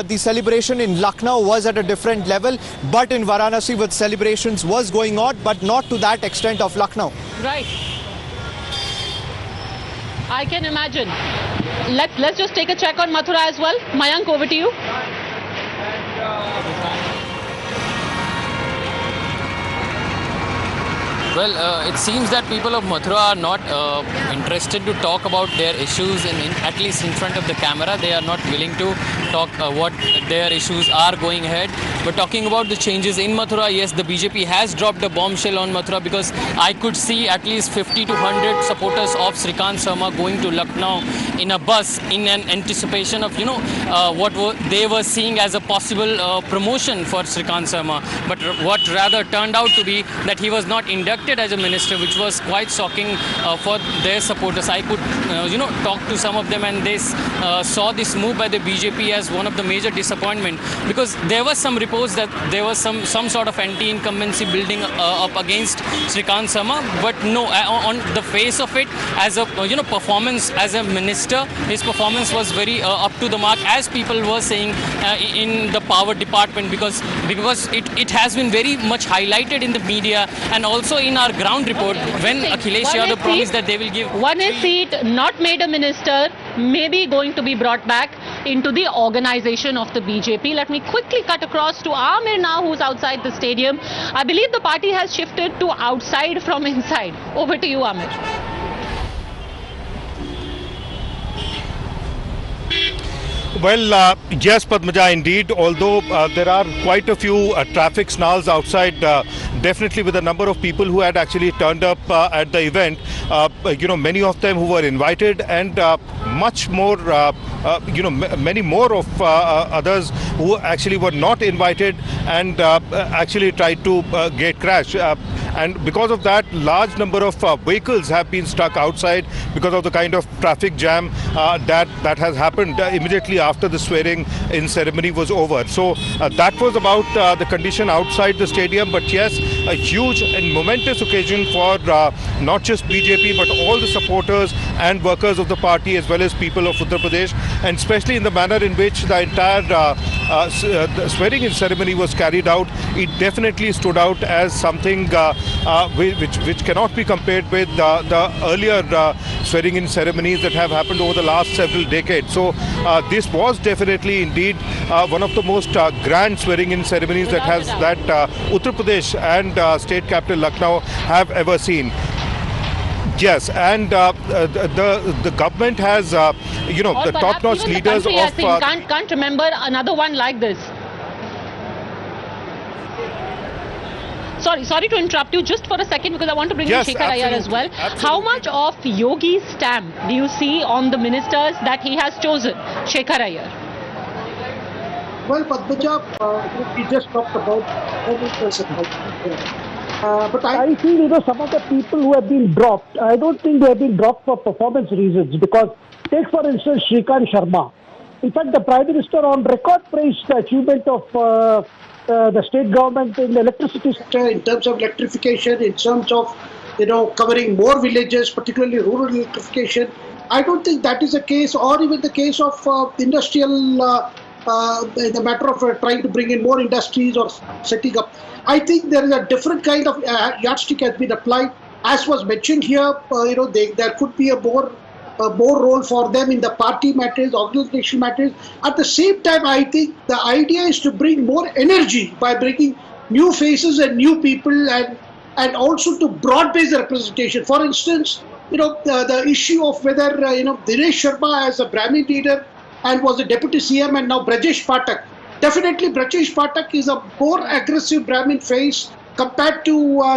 the celebration in Lucknow was at a different level. But in Varanasi, with celebrations was going on, but not to that extent of Lucknow. Right. I can imagine. Let's just take a check on Mathura as well. Mayank, over to you. Well, it seems that people of Mathura are not interested to talk about their issues, at least in front of the camera. They are not willing to talk what their issues are going ahead. But talking about the changes in Mathura, yes, the BJP has dropped a bombshell on Mathura, because I could see at least 50 to 100 supporters of Shrikant Sharma going to Lucknow in a bus in an anticipation of, what they were seeing as a possible promotion for Shrikant Sharma. But what rather turned out to be that he was not inducted as a minister, which was quite shocking for their supporters. I could, talk to some of them, and they saw this move by the BJP as one of the major disappointment, because there was some reports that there was some sort of anti-incumbency building up against Shrikant Sharma. But no, on the face of it, as a performance as a minister, his performance was very up to the mark, as people were saying in the power department, because it has been very much highlighted in the media and also in our ground report, when Akhilesh Yadav promised that they will give... One is seat not made a minister, maybe going to be brought back. into the organization of the BJP. Let me quickly cut across to Amir now, who's outside the stadium. I believe the party has shifted to outside from inside. Over to you, Amir. Well, yes, Padmaja, indeed, although there are quite a few traffic snarls outside, definitely with a number of people who had actually turned up at the event, many of them who were invited and much more, many more of others who actually were not invited and actually tried to gate crash. And because of that, large number of vehicles have been stuck outside because of the kind of traffic jam that has happened immediately after the swearing in ceremony was over. So that was about the condition outside the stadium. But yes, a huge and momentous occasion for not just BJP but all the supporters and workers of the party as well as people of Uttar Pradesh, and especially in the manner in which the entire the swearing-in ceremony was carried out. It definitely stood out as something which cannot be compared with the earlier swearing-in ceremonies that have happened over the last several decades. So this was definitely indeed one of the most grand swearing-in ceremonies that Uttar Pradesh and state capital Lucknow have ever seen. Yes, and the government has, the top-notch leaders of... Can't remember another one like this. Sorry to interrupt you just for a second, because I want to bring in Shekhar Iyer as well. Absolutely. How much of Yogi's stamp do you see on the ministers that he has chosen? Shekhar Iyer. Well, Padmaja, we just talked about but I feel, some of the people who have been dropped, I don't think they have been dropped for performance reasons, because take for instance Shrikant Sharma. In fact, the Prime Minister on record praised the achievement of the state government in the electricity sector, in terms of electrification, in terms of covering more villages, particularly rural electrification. I don't think that is the case, or even the case of industrial, in the matter of trying to bring in more industries or setting up. I think there is a different kind of yardstick has been applied. As was mentioned here, there could be a more role for them in the party matters, organization matters. At the same time, I think the idea is to bring more energy by bringing new faces and new people, and also to broad-base the representation. For instance, the issue of whether Dinesh Sharma as a Brahmin leader and was a deputy CM, and now Brajesh Pathak. Definitely Brajesh Pathak is a more aggressive Brahmin face compared to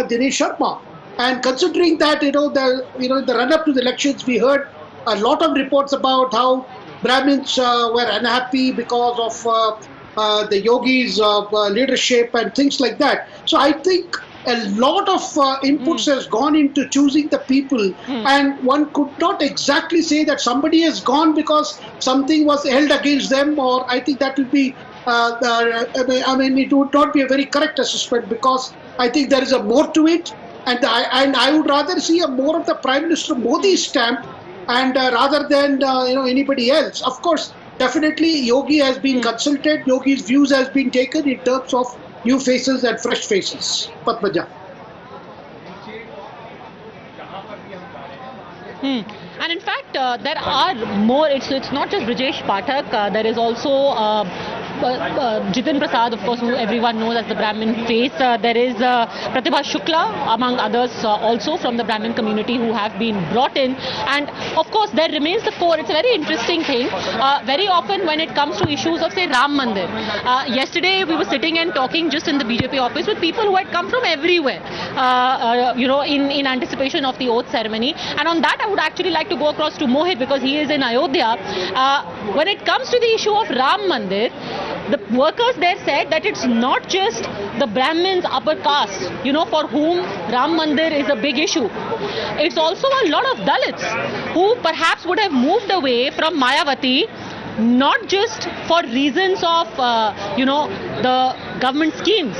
Dinesh Sharma. And considering that, the run-up to the elections, we heard a lot of reports about how Brahmins were unhappy because of the Yogi's leadership and things like that. So I think a lot of inputs has gone into choosing the people, and one could not exactly say that somebody has gone because something was held against them, or I think that would be, it would not be a very correct assessment, because I think there is a more to it, and I would rather see a more of the Prime Minister Modi stamp, and rather than anybody else. Of course, definitely Yogi has been consulted, Yogi's views has been taken in terms of new faces and fresh faces. Padmaja. And in fact, there are more. It's not just Brajesh Pathak. There is also Jitin Prasad, of course, who everyone knows as the Brahmin face. There is Pratibha Shukla, among others, also from the Brahmin community, who have been brought in. And of course, there remains the core. It's a very interesting thing. Very often when it comes to issues of, say, Ram Mandir. Yesterday, we were sitting and talking just in the BJP office with people who had come from everywhere, in anticipation of the oath ceremony. And on that, I would actually like to go across to Mohit, because he is in Ayodhya. When it comes to the issue of Ram Mandir, the workers there said that it's not just the Brahmins, upper caste, for whom Ram Mandir is a big issue. It's also a lot of Dalits who perhaps would have moved away from Mayawati, not just for reasons of, the government schemes,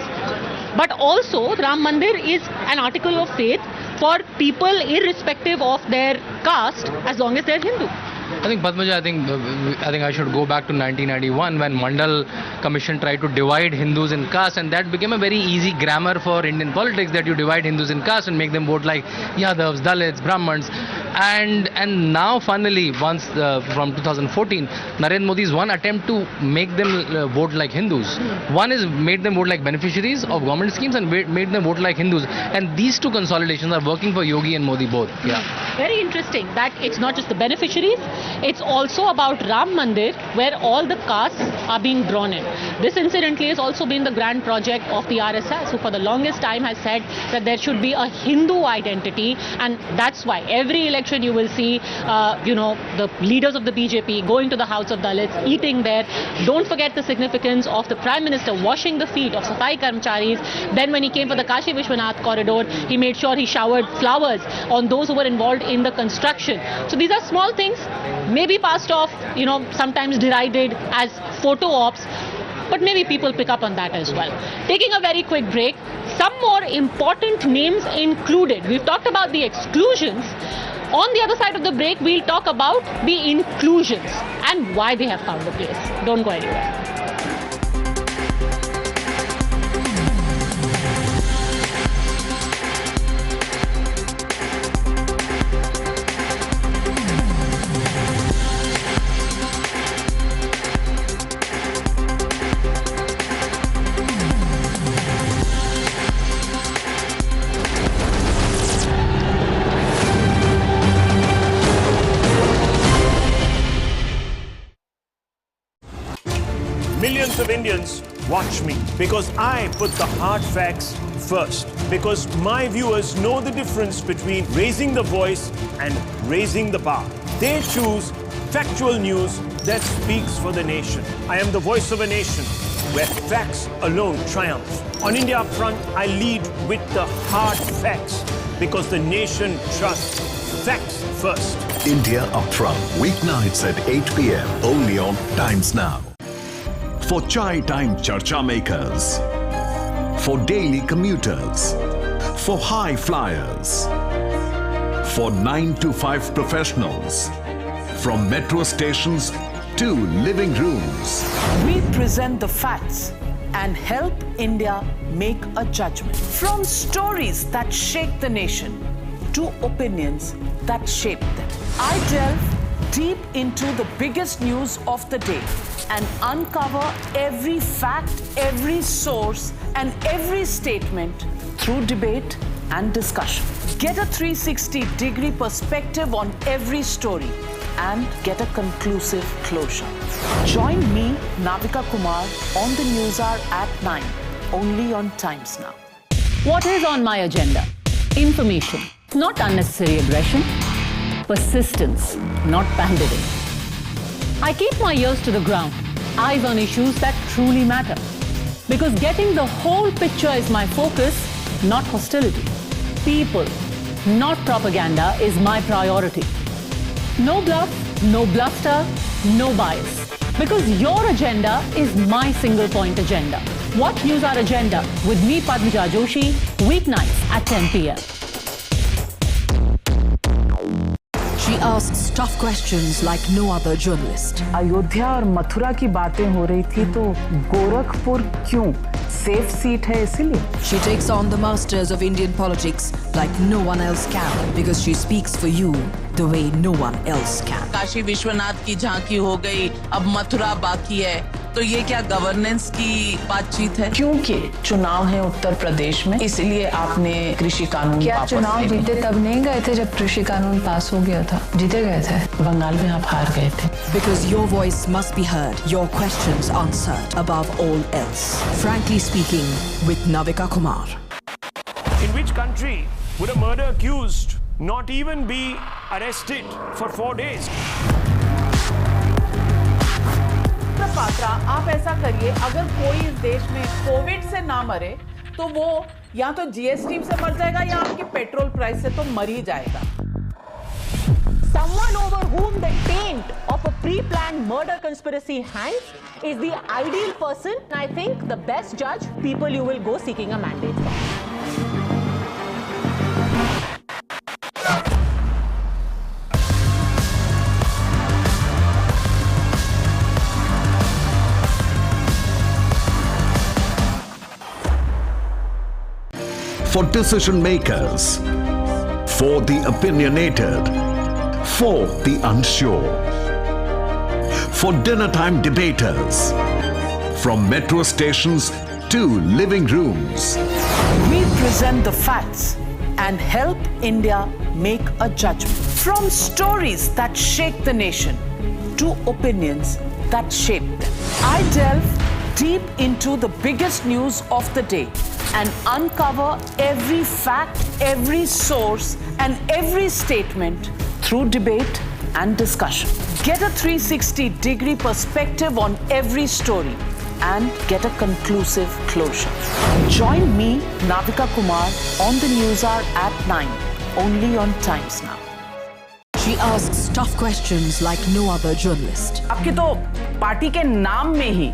but also Ram Mandir is an article of faith for people irrespective of their caste, as long as they're Hindu. I think, Padmaja, I think I should go back to 1991 when Mandal Commission tried to divide Hindus in caste, and that became a very easy grammar for Indian politics, that you divide Hindus in caste and make them vote like Yadavs, Dalits, Brahmins. And now finally, once from 2014, Narendra Modi's one attempt to make them vote like Hindus. One is made them vote like beneficiaries of government schemes and made them vote like Hindus. And these two consolidations are working for Yogi and Modi both. Yeah. Very interesting that it's not just the beneficiaries, it's also about Ram Mandir, where all the castes are being drawn in. This incidentally has also been the grand project of the RSS, who for the longest time has said that there should be a Hindu identity, and that's why every election you will see, the leaders of the BJP going to the house of Dalits, eating there. Don't forget the significance of the Prime Minister washing the feet of Safai Karmcharis. Then when he came for the Kashi Vishwanath corridor, he made sure he showered flowers on those who were involved in the construction. So these are small things, maybe passed off, sometimes derided as photo ops, but maybe people pick up on that as well. Taking a very quick break, some more important names included. We've talked about the exclusions. On the other side of the break, we'll talk about the inclusions and why they have found a place. Don't go anywhere. Millions of Indians watch me because I put the hard facts first. Because my viewers know the difference between raising the voice and raising the bar. They choose factual news that speaks for the nation. I am the voice of a nation where facts alone triumph. On India Upfront, I lead with the hard facts because the nation trusts facts first. India Upfront, weeknights at 8 p.m. only on Times Now. For chai time charcha makers, for daily commuters, for high flyers, for 9 to 5 professionals, from metro stations to living rooms. We present the facts and help India make a judgment. From stories that shake the nation to opinions that shape them. I delve deep into the biggest news of the day and uncover every fact, every source, and every statement through debate and discussion. Get a 360-degree perspective on every story and get a conclusive closure. Join me, Navika Kumar, on the News Hour at 9, only on Times Now. What is on my agenda? Information, not unnecessary aggression. Persistence, not pandering. I keep my ears to the ground, eyes on issues that truly matter. Because getting the whole picture is my focus, not hostility. People, not propaganda, is my priority. No bluff, no bluster, no bias. Because your agenda is my single point agenda. Watch News Hour Agenda with me, Padmaja Joshi, weeknights at 10 p.m. She asks tough questions like no other journalist. Ayodhya और मथुरा की बातें हो रही थी तो गोरखपुर क्यों? Safe seat है इसीलिए. She takes on the masters of Indian politics like no one else can because she speaks for you the way no one else can. Kashi Vishwanath की झांकी हो गई, अब मथुरा बाकी है. तो ये क्या गवर्नेंस की बातचीत है? क्योंकि चुनाव है उत्तर प्रदेश में, इसलिए आपने कृषि कानून क्या चुनाव जीते तब नहीं गए थे जब कृषि कानून पास हो गया था? जीते गए थे. बंगाल में आप हार गए थे. Because your voice must be heard, your questions answered above all else. Frankly speaking, with Navika Kumar. In which country would a murder accused not even be arrested for 4 days? Patra, आप ऐसा करिए, अगर कोई इस देश में कोविड से ना मरे तो वो या तो जीएसटी से मर जाएगा या आपकी पेट्रोल प्राइस से तो मर ही जाएगा. Someone over whom the taint of a pre-planned murder conspiracy hangs is the ideal person. I think the best judge, people you will go seeking a mandate from. For decision makers, for the opinionated, for the unsure, for dinner time debaters, from metro stations to living rooms. We present the facts and help India make a judgment. From stories that shake the nation to opinions that shape them. I delve deep into the biggest news of the day and uncover every fact, every source, and every statement through debate and discussion. Get a 360-degree perspective on every story and get a conclusive closure. Join me, Navika Kumar, on the News Hour at 9, only on Times Now. She asks tough questions like no other journalist. आपकी तो party के नाम में ही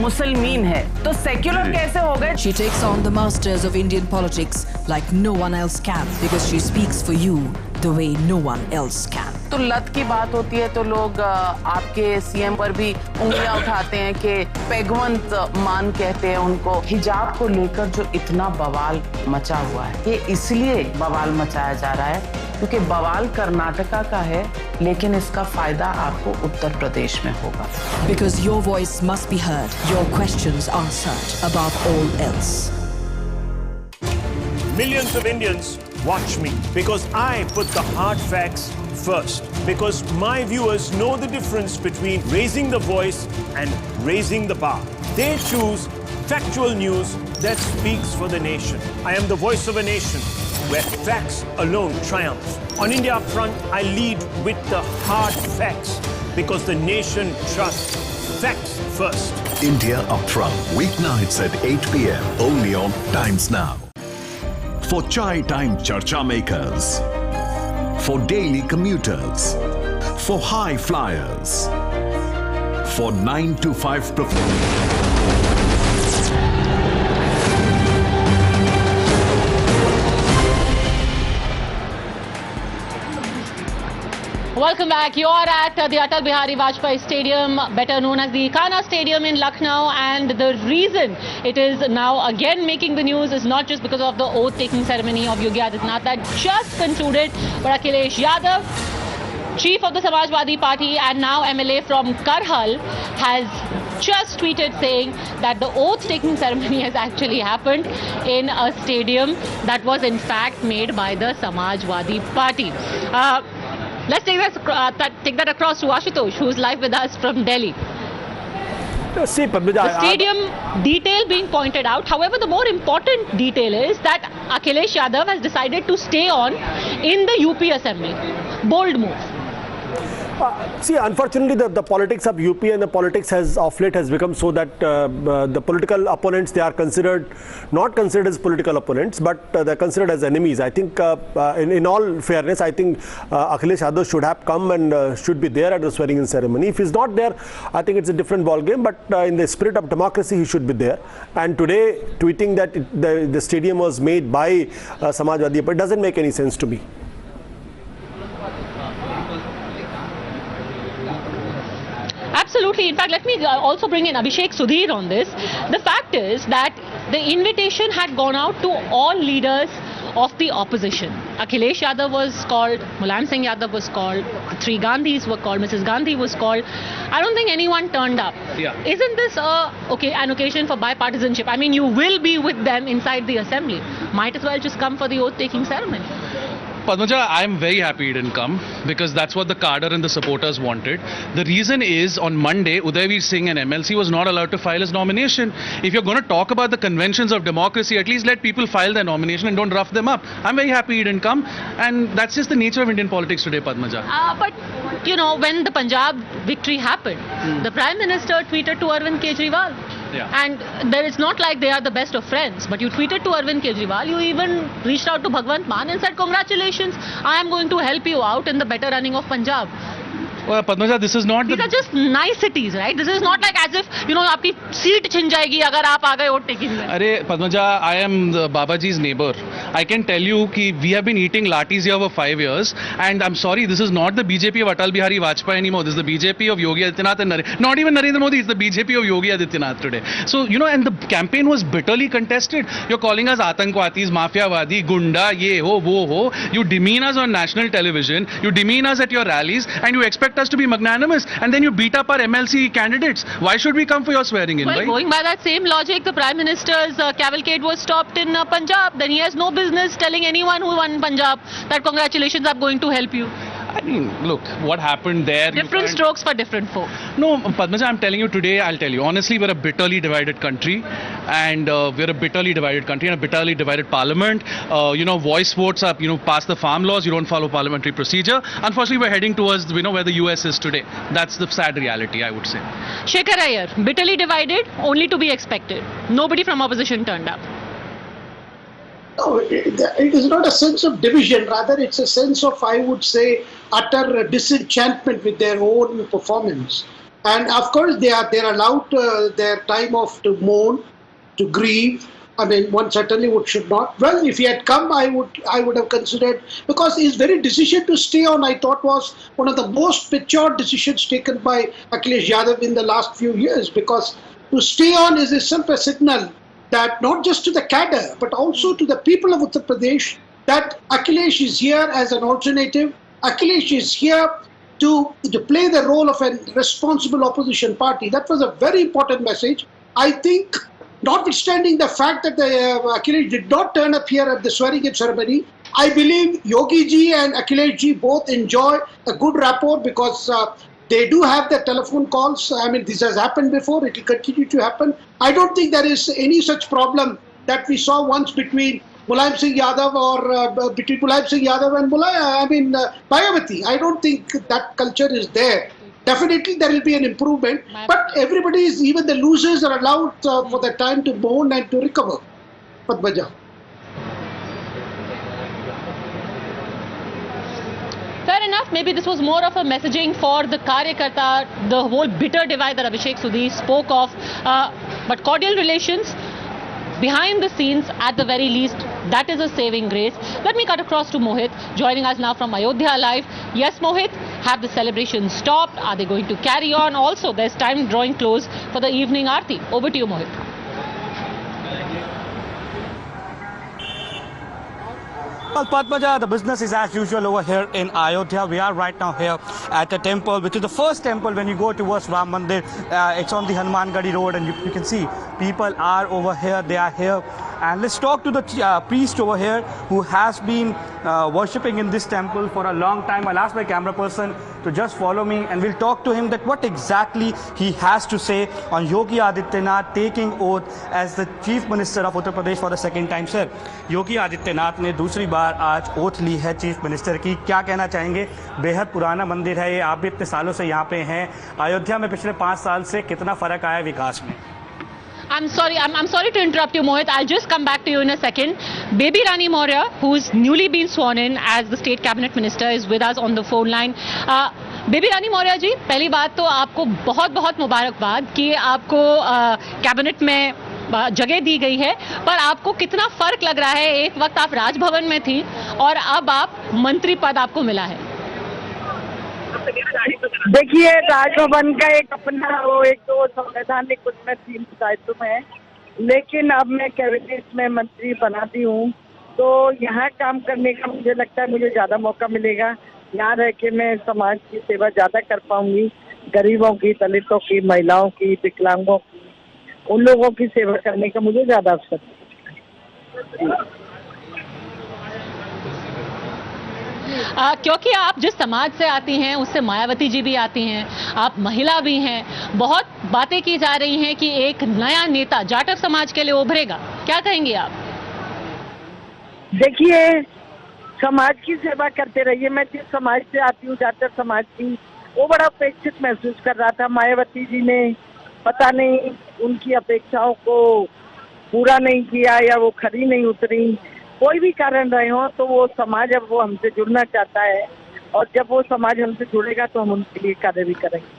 मुसलमान है, तो secular कैसे हो गए? She takes on the masters of Indian politics like no one else can because she speaks for you the way no one else can. तो लत की बात होती है तो लोग आपके सीएम पर भी उंगलियां उठाते हैं कि पैगवंत मान कहते हैं उनको। हिजाब को लेकर जो इतना बवाल मचा हुआ है, ये इसलिए बवाल मचाया जा रहा है क्योंकि बवाल कर्नाटका का है, लेकिन इसका फायदा आपको उत्तर प्रदेश में होगा। Because your voice must be heard, your questions answered above all else. Millions of Indians watch me because I put the hard facts first. Because my viewers know the difference between raising the voice and raising the bar. They choose factual news that speaks for the nation. I am the voice of a nation where facts alone triumph. On India front, I lead with the hard facts because the nation trusts facts first. India Upfront, weeknights at 8 p.m. only on Times Now. For chai time charcha makers, for daily commuters, for high flyers, for 9 to 5 Welcome back. You're at the Atal Bihari Vajpayee Stadium, better known as the Ekana Stadium in Lucknow, and the reason it is now again making the news is not just because of the oath-taking ceremony of Yogi Adityanath that just concluded, but Akhilesh Yadav, chief of the Samajwadi Party and now MLA from Karhal, has just tweeted saying that the oath-taking ceremony has actually happened in a stadium that was in fact made by the Samajwadi Party. Let's take that across to Ashutosh, who's live with us from Delhi. See, Padmaja, the stadium detail being pointed out. However, the more important detail is that Akhilesh Yadav has decided to stay on in the UP Assembly. Bold move. See, unfortunately, the politics of UP and the politics has of late has become so that the political opponents, they are not considered as political opponents, but they're considered as enemies. I think, in all fairness, I think Akhilesh Yadav should have come and should be there at the swearing-in ceremony. If he's not there, I think it's a different ball game. But in the spirit of democracy, he should be there. And today, tweeting that the stadium was made by Samajwadi Party doesn't make any sense to me. Absolutely. In fact, let me also bring in Abhishek Sudhir on this. The fact is that the invitation had gone out to all leaders of the opposition. Akhilesh Yadav was called, Mulayam Singh Yadav was called, 3 Gandhis were called, Mrs. Gandhi was called. I don't think anyone turned up. Yeah. Isn't this an occasion for bipartisanship? I mean, you will be with them inside the assembly. Might as well just come for the oath-taking ceremony. Padmaja, I'm very happy he didn't come because that's what the cadre and the supporters wanted. The reason is on Monday, Udayveer Singh, an MLC, was not allowed to file his nomination. If you're going to talk about the conventions of democracy, at least let people file their nomination and don't rough them up. I'm very happy he didn't come, and that's just the nature of Indian politics today, Padmaja. But, you know, when the Punjab victory happened, the Prime Minister tweeted to Arvind Kejriwal. Yeah. And there is not like they are the best of friends, but you tweeted to Arvind Kejriwal, you even reached out to Bhagwant Mann and said, congratulations, I am going to help you out in the better running of Punjab. Well, Padmaja, this is not. These are just niceties, right? This is not like as if आपकी seat छिन जाएगी अगर आप आ गए vote taking में. अरे Padmaja, I am the Babaji's neighbor. I can tell you कि we have been eating latis here for 5 years, and I'm sorry, this is not the BJP of Atal Bihari Vajpayee anymore. This is the BJP of Yogi Adityanath and not even Narendra Modi. It's the BJP of Yogi Adityanath today. So and the campaign was bitterly contested. You're calling us Atankwatis, Mafiawadi, Gunda, ye ho, wo ho. You demean us on national television. You demean us at your rallies, and you expect us to be magnanimous, and then you beat up our MLC candidates. Why should we come for your swearing in? Well, going by that same logic, the Prime Minister's cavalcade was stopped in Punjab. Then he has no business telling anyone who won Punjab that congratulations, I'm going to help you. I mean, look, what happened there... Different strokes for different folk. No, Padmaja, I'm telling you today, I'll tell you. Honestly, we're a bitterly divided country. And we're a bitterly divided country and a bitterly divided parliament. Voice votes are, pass the farm laws. You don't follow parliamentary procedure. Unfortunately, we're heading towards, where the US is today. That's the sad reality, I would say. Shekhar Iyer, bitterly divided, only to be expected. Nobody from opposition turned up. No, it is not a sense of division. Rather, it's a sense of, I would say, utter disenchantment with their own performance. And of course, they are allowed their time off to mourn, to grieve. I mean, one certainly should not. Well, if he had come, I would have considered, because his very decision to stay on, I thought, was one of the most mature decisions taken by Akhilesh Yadav in the last few years. Because to stay on is itself a signal that not just to the cadre, but also to the people of Uttar Pradesh, that Akhilesh is here as an alternative. Akhilesh is here to play the role of a responsible opposition party. That was a very important message. I think, notwithstanding the fact that Akhilesh did not turn up here at the swearing-in ceremony, I believe Yogi ji and Akhilesh ji both enjoy a good rapport, because they do have the telephone calls. I mean, this has happened before. It will continue to happen. I don't think there is any such problem that we saw once between Mulayam Singh Yadav or between Mulayam Singh Yadav and Mayawati. I don't think that culture is there. Definitely there will be an improvement, but everybody is, even the losers are allowed for the time to mourn and to recover. Padmaja. Fair enough, maybe this was more of a messaging for the Karyakarta, the whole bitter divide that Abhishek Sudhi spoke of, but cordial relations behind the scenes at the very least, that is a saving grace. Let me cut across to Mohit, joining us now from Ayodhya Live. Yes, Mohit, have the celebrations stopped? Are they going to carry on? Also, there's time drawing close for the evening Aarti. Over to you, Mohit. Well, Padmaja, the business is as usual over here in Ayodhya. We are right now here at the temple, which is the first temple when you go towards Ram Mandir. It's on the Hanuman Gadi road, and you can see people are over here. They are here. And let's talk to the priest over here who has been worshipping in this temple for a long time. I'll ask my camera person to just follow me, and we'll talk to him that what exactly he has to say on Yogi Adityanath taking oath as the Chief Minister of Uttar Pradesh for the second time. Sir, Yogi Adityanath ने दूसरी बार आज oath ली है chief minister की. क्या कहना चाहेंगे? बेहद पुराना मंदिर है ये, आप भी इतने सालों से यहाँ पे हैं. अयोध्या में पिछले 5 साल से कितना फर्क आया विकास में? I'm sorry to interrupt you, Mohit. I'll just come back to you in a second. Baby Rani Maurya, who's newly been sworn in as the state cabinet minister, is with us on the phone line. Baby Rani Maurya ji, पहली बात तो आपको बहुत मुबारकबाद कि आपको cabinet में जगह दी गई है, पर आपको कितना फर्क लग रहा है? एक वक्त आप राजभवन में थी और अब आप मंत्री पद आपको मिला है. देखिए, राजभवन का एक अपना वो एक तो संवैधानिक उसमें 3 दायित्व में है, लेकिन अब मैं कैबिनेट में मंत्री बनाती हूँ, तो यहाँ काम करने का मुझे लगता है मुझे ज़्यादा मौका मिलेगा. यहाँ रह के मैं समाज की सेवा ज़्यादा कर पाऊंगी. गरीबों की, दलितों की, महिलाओं की, विकलांगों की, उन लोगों की सेवा करने का मुझे ज़्यादा अवसर है. क्योंकि आप जिस समाज से आती हैं उससे मायावती जी भी आती हैं, आप महिला भी हैं. बहुत बातें की जा रही हैं कि एक नया नेता जाटव समाज के लिए उभरेगा. क्या कहेंगे आप? देखिए, समाज की सेवा करते रहिए. मैं जिस समाज से आती हूँ, जाटव समाज की, वो बड़ा अपेक्षित महसूस कर रहा था. मायावती जी ने पता नहीं उनकी अपेक्षाओं को पूरा नहीं किया या वो खरी नहीं उतरी, कोई भी कारण रहे हो, तो वो समाज अब वो हमसे जुड़ना चाहता है. और जब वो समाज हमसे जुड़ेगा तो हम उनके लिए कार्य भी करेंगे।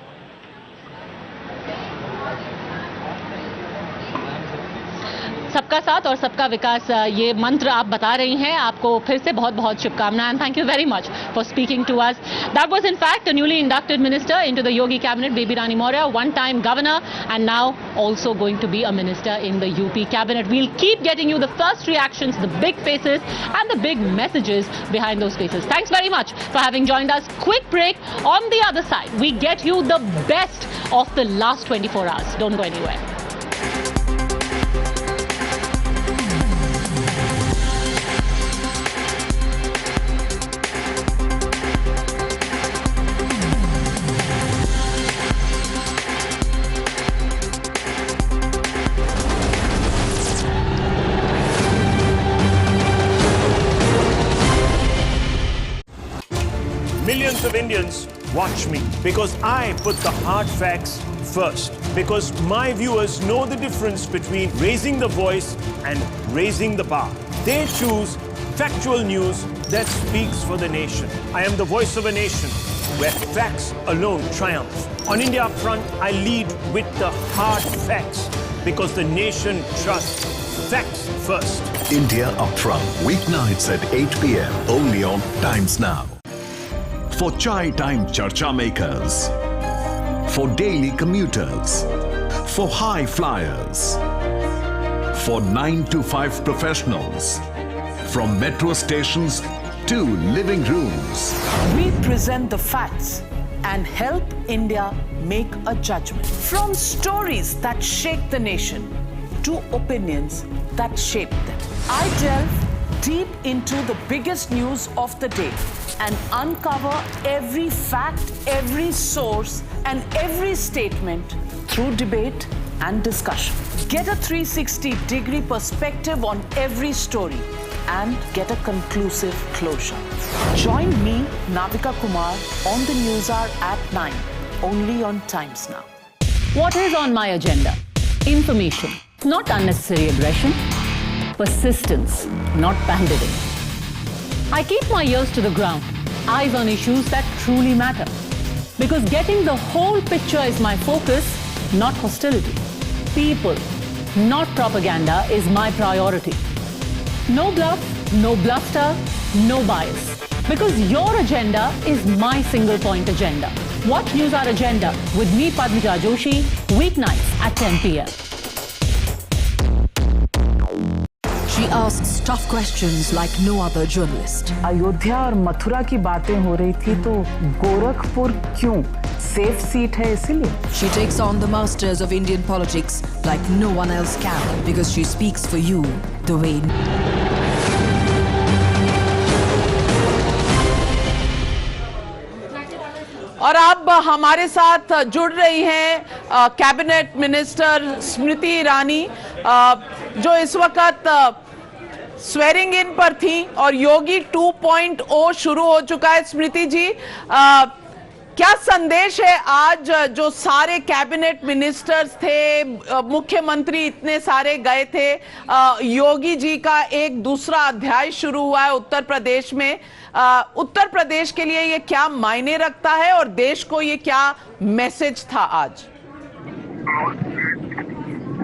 सबका साथ और सबका विकास, ये मंत्र आप बता रही हैं। आपको फिर से बहुत बहुत शुभकामनाएं। Thank you very much for speaking to us. That was in fact a newly inducted minister into the Yogi cabinet, Baby Rani Maurya, one-time governor and now also going to be a minister in the UP cabinet. We'll keep getting you the first reactions, the big faces and the big messages behind those faces. Thanks very much for having joined us. Quick break. On the other side, we get you the best of the last 24 hours. Don't go anywhere. Millions of Indians watch me because I put the hard facts first. Because my viewers know the difference between raising the voice and raising the bar. They choose factual news that speaks for the nation. I am the voice of a nation where facts alone triumph. On India front, I lead with the hard facts because the nation trusts facts first. India Up Front, weeknights at 8 p.m. only on Times Now. For chai time charcha makers, for daily commuters, for high flyers, for 9 to 5 professionals, from metro stations to living rooms. We present the facts and help India make a judgment. From stories that shake the nation to opinions that shape them. I delve deep into the biggest news of the day and uncover every fact, every source, and every statement through debate and discussion. Get a 360-degree perspective on every story and get a conclusive closure. Join me, Navika Kumar, on the News Hour at 9, only on Times Now. What is on my agenda? Information, not unnecessary aggression. Persistence, not pandering. I keep my ears to the ground, eyes on issues that truly matter. Because getting the whole picture is my focus, not hostility. People, not propaganda, is my priority. No bluff, no bluster, no bias. Because your agenda is my single point agenda. Watch News Hour Agenda with me, Padmija Joshi, weeknights at 10 p.m. She asks tough questions like no other journalist. Ayodhya और मथुरा की बातें हो रही थी तो गोरखपुर क्यों? Safe seat है इसीलिए. She takes on the masters of Indian politics like no one else can because she speaks for you the way. और अब हमारे साथ जुड़ रही हैं कैबिनेट मिनिस्टर स्मृति ईरानी, जो इस वक्त स्वेरिंग इन पर थी और योगी 2.0 शुरू हो चुका है. स्मृति जी, क्या संदेश है आज जो सारे कैबिनेट मिनिस्टर्स थे, मुख्यमंत्री इतने सारे गए थे, योगी जी का एक दूसरा अध्याय शुरू हुआ है उत्तर प्रदेश में. उत्तर प्रदेश के लिए ये क्या मायने रखता है और देश को ये क्या मैसेज था आज?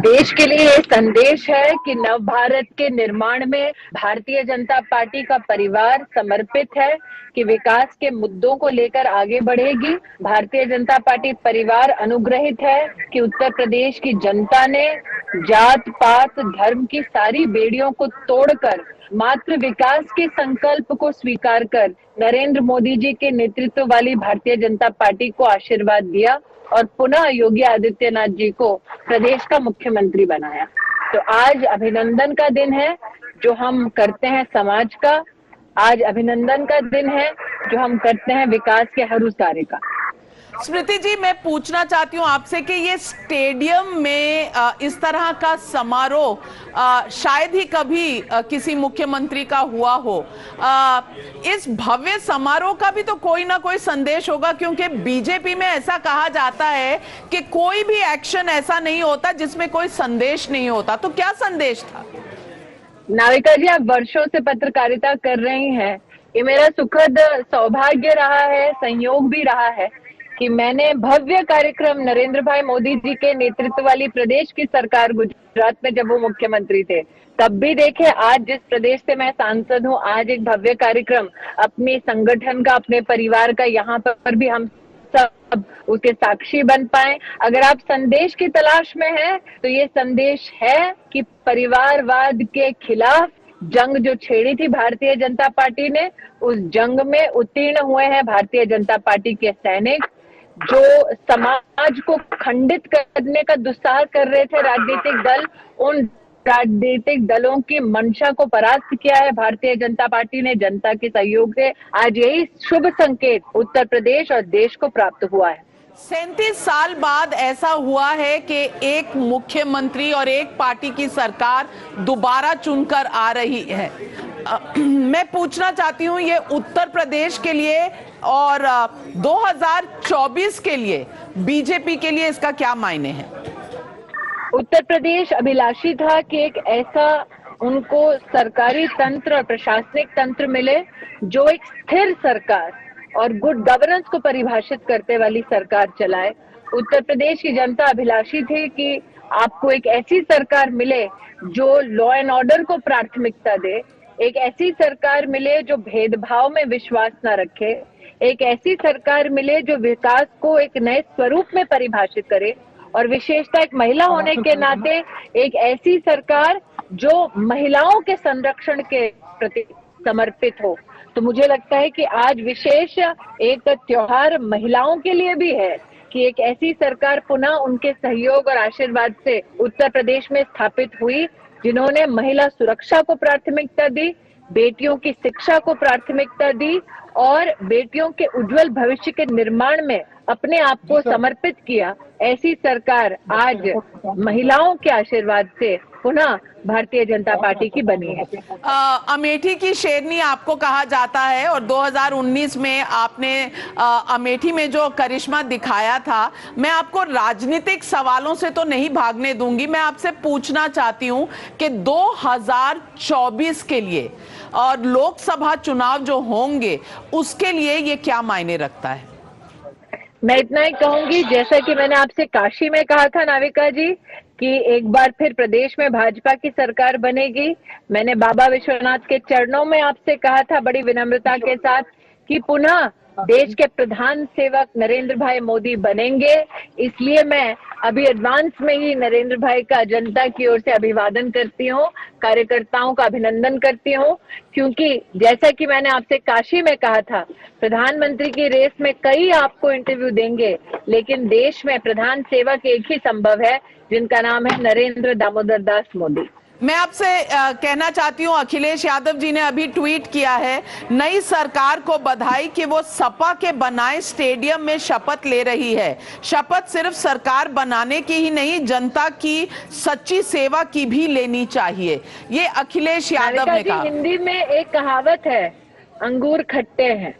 देश के लिए ये संदेश है कि नव भारत के निर्माण में भारतीय जनता पार्टी का परिवार समर्पित है, कि विकास के मुद्दों को लेकर आगे बढ़ेगी. भारतीय जनता पार्टी परिवार अनुग्रहित है कि उत्तर प्रदेश की जनता ने जात पात धर्म की सारी बेड़ियों को तोड़कर मात्र विकास के संकल्प को स्वीकार कर नरेंद्र मोदी जी के नेतृत्व वाली भारतीय जनता पार्टी को आशीर्वाद दिया और पुनः योगी आदित्यनाथ जी को प्रदेश का मुख्यमंत्री बनाया. तो आज अभिनंदन का दिन है जो हम करते हैं समाज का. आज अभिनंदन का दिन है जो हम करते हैं विकास के हर उस कार्य का. स्मृति जी, मैं पूछना चाहती हूँ आपसे कि ये स्टेडियम में इस तरह का समारोह शायद ही कभी किसी मुख्यमंत्री का हुआ हो. इस भव्य समारोह का भी तो कोई ना कोई संदेश होगा, क्योंकि बीजेपी में ऐसा कहा जाता है कि कोई भी एक्शन ऐसा नहीं होता जिसमें कोई संदेश नहीं होता. तो क्या संदेश था? नाविका जी, आप वर्षों से पत्रकारिता कर रही हैं. ये मेरा सुखद सौभाग्य रहा है, संयोग भी रहा है कि मैंने भव्य कार्यक्रम नरेंद्र भाई मोदी जी के नेतृत्व वाली प्रदेश की सरकार गुजरात में जब वो मुख्यमंत्री थे तब भी देखे, आज जिस प्रदेश से मैं सांसद हूँ आज एक भव्य कार्यक्रम अपने संगठन का, अपने परिवार का, यहाँ पर भी हम सब उसके साक्षी बन पाए। अगर आप संदेश की तलाश में हैं तो ये संदेश है कि परिवारवाद के खिलाफ जंग जो छेड़ी थी भारतीय जनता पार्टी ने, उस जंग में उत्तीर्ण हुए हैं भारतीय जनता पार्टी के सैनिक जो समाज को खंडित करने का दुस्साहस कर रहे थे राजनीतिक दल। उन राजनीतिक दलों की मंशा को परास्त किया है भारतीय जनता पार्टी ने जनता के सहयोग से। आज यही शुभ संकेत उत्तर प्रदेश और देश को प्राप्त हुआ है। 37 साल बाद ऐसा हुआ है कि एक मुख्यमंत्री और एक पार्टी की सरकार दोबारा चुनकर आ रही है। मैं पूछना चाहती हूं ये उत्तर प्रदेश के लिए और 2024 के लिए बीजेपी के लिए इसका क्या मायने हैं? उत्तर प्रदेश अभिलाषी था कि एक ऐसा उनको सरकारी तंत्र और प्रशासनिक तंत्र मिले जो एक स्थिर सरकार और गुड गवर्नेंस को परिभाषित करते वाली सरकार चलाए। उत्तर प्रदेश की जनता अभिलाषी थी कि आपको एक ऐसी सरकार मिले जो लॉ एंड ऑर्डर को प्राथमिकता दे, एक ऐसी सरकार मिले जो भेदभाव में विश्वास न रखे, एक ऐसी सरकार मिले जो विकास को एक नए स्वरूप में परिभाषित करे और विशेषता एक महिला होने के नाते एक ऐसी सरकार जो महिलाओं के संरक्षण के प्रति समर्पित हो। तो मुझे लगता है कि आज विशेष एक त्योहार महिलाओं के लिए भी है कि एक ऐसी सरकार पुनः उनके सहयोग और आशीर्वाद से उत्तर प्रदेश में स्थापित हुई जिन्होंने महिला सुरक्षा को प्राथमिकता दी, बेटियों की शिक्षा को प्राथमिकता दी और बेटियों के उज्जवल भविष्य के निर्माण में अपने आप को समर्पित किया। ऐसी सरकार आज महिलाओं के आशीर्वाद से पुनः भारतीय जनता पार्टी की बनी है। अमेठी की शेरनी आपको कहा जाता है और 2019 में आपने अमेठी में जो करिश्मा दिखाया था। मैं आपको राजनीतिक सवालों से तो नहीं भागने दूंगी, मैं आपसे पूछना चाहती हूं कि 2024 के लिए और लोकसभा चुनाव जो होंगे उसके लिए ये क्या मायने रखता है? मैं इतना ही कहूंगी, जैसा कि मैंने आपसे काशी में कहा था नाविका जी कि एक बार फिर प्रदेश में भाजपा की सरकार बनेगी। मैंने बाबा विश्वनाथ के चरणों में आपसे कहा था बड़ी विनम्रता के साथ कि पुनः देश के प्रधान सेवक नरेंद्र भाई मोदी बनेंगे। इसलिए मैं अभी एडवांस में ही नरेंद्र भाई का जनता की ओर से अभिवादन करती हूँ, कार्यकर्ताओं का अभिनंदन करती हूँ, क्योंकि जैसा कि मैंने आपसे काशी में कहा था प्रधानमंत्री की रेस में कई आपको इंटरव्यू देंगे, लेकिन देश में प्रधान सेवक एक ही संभव है जिनका नाम है नरेंद्र दामोदर दास मोदी। मैं आपसे कहना चाहती हूं, अखिलेश यादव जी ने अभी ट्वीट किया है नई सरकार को बधाई कि वो सपा के बनाए स्टेडियम में शपथ ले रही है। शपथ सिर्फ सरकार बनाने की ही नहीं, जनता की सच्ची सेवा की भी लेनी चाहिए, ये अखिलेश यादव ने कहा। हिंदी में एक कहावत है, अंगूर खट्टे हैं।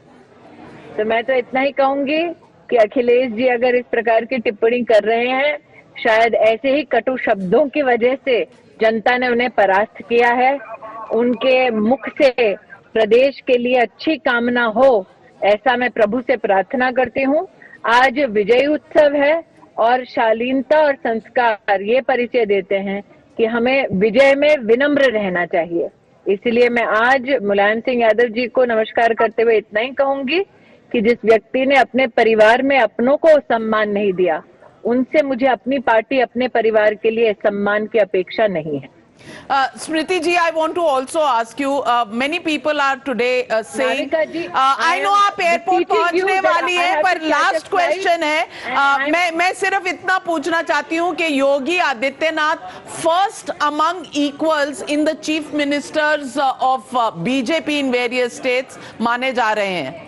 तो मैं तो इतना ही कहूंगी कि अखिलेश जी अगर इस प्रकार की टिप्पणी कर रहे हैं, शायद ऐसे ही कटु शब्दों की वजह से जनता ने उन्हें परास्त किया है। उनके मुख से प्रदेश के लिए अच्छी कामना हो, ऐसा मैं प्रभु से प्रार्थना करती हूँ। आज विजय उत्सव है और शालीनता और संस्कार ये परिचय देते हैं कि हमें विजय में विनम्र रहना चाहिए। इसलिए मैं आज मुलायम सिंह यादव जी को नमस्कार करते हुए इतना ही कहूंगी कि जिस व्यक्ति ने अपने परिवार में अपनों को सम्मान नहीं दिया, उनसे मुझे अपनी पार्टी, अपने परिवार के लिए सम्मान की अपेक्षा नहीं है। स्मृति जी, I want to also ask you, many people are today saying, I know आप एयरपोर्ट पहुंचने वाली है, पर लास्ट क्वेश्चन है, मैं सिर्फ इतना पूछना चाहती हूं कि Yogi Adityanath first among equals in the chief ministers of BJP in various states माने जा रहे हैं।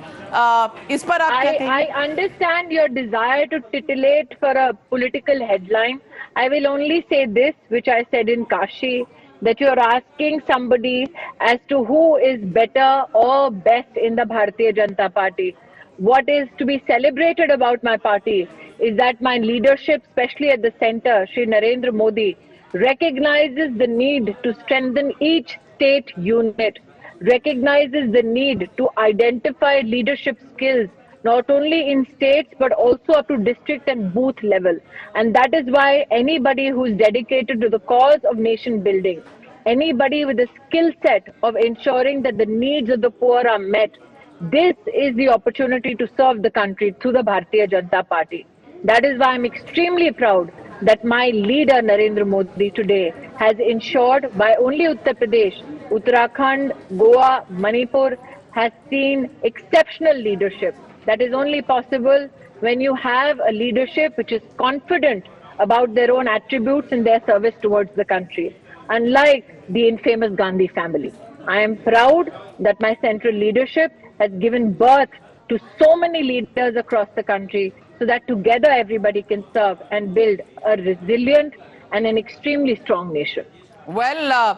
इस पर आप क्या कहेंगे? I understand your desire to titillate for a political headline. I will only say this, which I said in Kashi, that you are asking somebody as to who is better or best in the Bharatiya Janata Party. What is to be celebrated about my party is that my leadership, especially at the center, Shri Narendra Modi, recognizes the need to strengthen each state unit. recognizes the need to identify leadership skills not only in states but also up to district and booth level. And that is why anybody who is dedicated to the cause of nation building, anybody with a skill set of ensuring that the needs of the poor are met, this is the opportunity to serve the country through the Bharatiya Janata Party. That is why I'm extremely proud that my leader Narendra Modi today has ensured by only Uttar Pradesh, Uttarakhand, Goa, Manipur has seen exceptional leadership. That is only possible when you have a leadership which is confident about their own attributes in their service towards the country. Unlike the infamous Gandhi family, I am proud that my central leadership has given birth to so many leaders across the country so that together everybody can serve and build a resilient and an extremely strong nation. Well,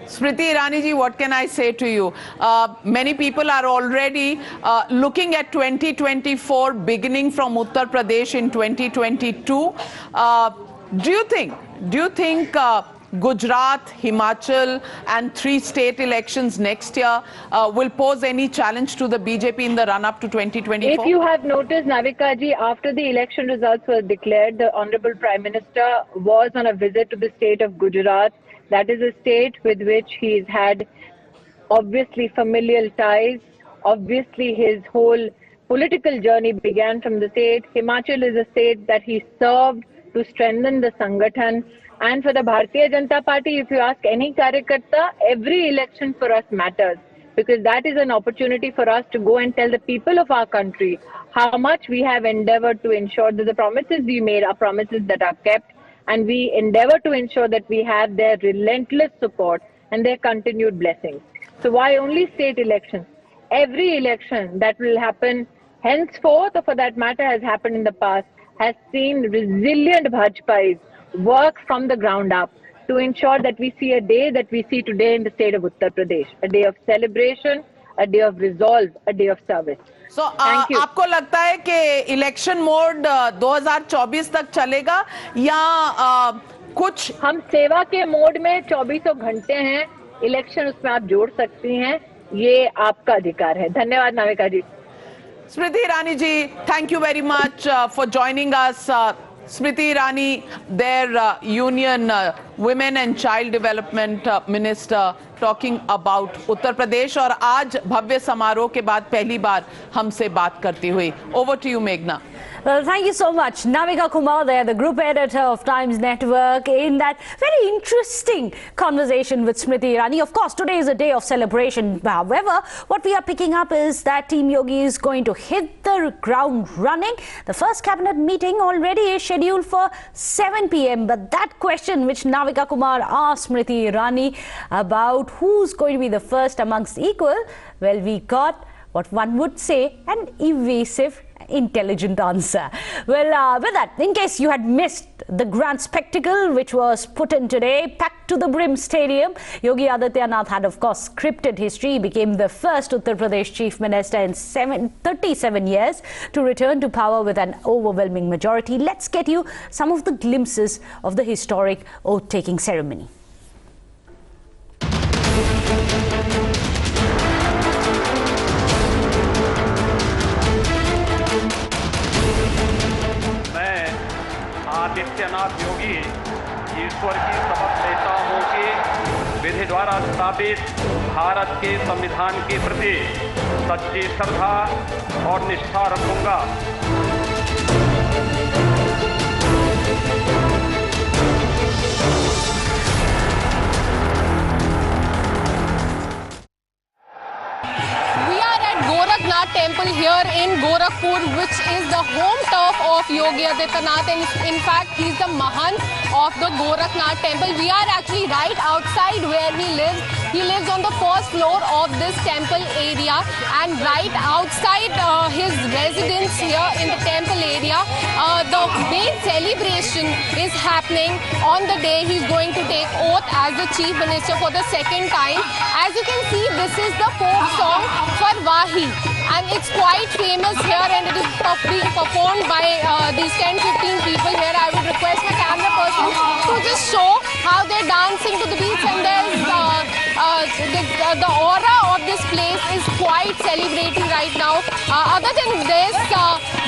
Smriti Irani ji, what can I say to you? Many people are already looking at 2024 beginning from Uttar Pradesh in 2022. Do you think Gujarat, Himachal and 3 state elections next year will pose any challenge to the BJP in the run-up to 2024? If you have noticed, Navika ji, after the election results were declared, the Honorable Prime Minister was on a visit to the state of Gujarat. That is a state with which he's had obviously familial ties. Obviously, his whole political journey began from the state. Himachal is a state that he served to strengthen the Sangathan. And for the Bharatiya Janata Party, if you ask any Karyakarta, every election for us matters, because that is an opportunity for us to go and tell the people of our country how much we have endeavored to ensure that the promises we made are promises that are kept, and we endeavor to ensure that we have their relentless support and their continued blessings. So why only state elections? Every election that will happen henceforth, or for that matter has happened in the past, has seen resilient Bhajpais work from the ground up to ensure that we see a day that we see today in the state of Uttar Pradesh, a day of celebration, a day of resolve, a day of service. So, आपको लगता है कि election mode 2024 तक चलेगा या कुछ? हम सेवा के मोड में 24 घंटे हैं, इलेक्शन उसमें आप जोड़ सकती हैं, ये आपका अधिकार है. धन्यवाद नाविका जी. Smriti Irani ji, thank you very much for joining us. Smriti Irani, their Union Women and Child Development Minister, talking about Uttar Pradesh, और आज भव्य समारोह के बाद पहली बार हमसे बात करती हुई. Over to you, Meghna. Well, thank you so much. Navika Kumar there, the group editor of Times Network, in that very interesting conversation with Smriti Irani. Of course, today is a day of celebration. However, what we are picking up is that Team Yogi is going to hit the ground running. The first cabinet meeting already is scheduled for 7 p.m. But that question which Navika Kumar asked Smriti Irani about who's going to be the first amongst equal, well, we got what one would say an evasive intelligent answer. Well, with that, in case you had missed the grand spectacle which was put in today, packed to the brim stadium, Yogi Adityanath had of course scripted history. He became the first Uttar Pradesh Chief Minister in 37 years to return to power with an overwhelming majority. Let's get you some of the glimpses of the historic oath-taking ceremony. Adityanath Yogi ईश्वर की शपथ लेता हूं कि विधि द्वारा स्थापित भारत के संविधान के प्रति सच्ची श्रद्धा और निष्ठा रखूंगा। Temple here in Gorakhpur, which is the home turf of Yogi Adityanath, and in fact he's the Mahant of the Gorakhnath temple. We are actually right outside where he lives. He lives on the first floor of this temple area, and right outside his residence here in the temple area, the main celebration is happening on the day he's going to take oath as the Chief Minister for the second time. As you can see, this is the folk song for Wahi, and it's quite famous here, and it is being performed by these 10-15 people here. I would request my camera person to just show how they're dancing to the beats, and there's the aura of celebrating right now. Other than this,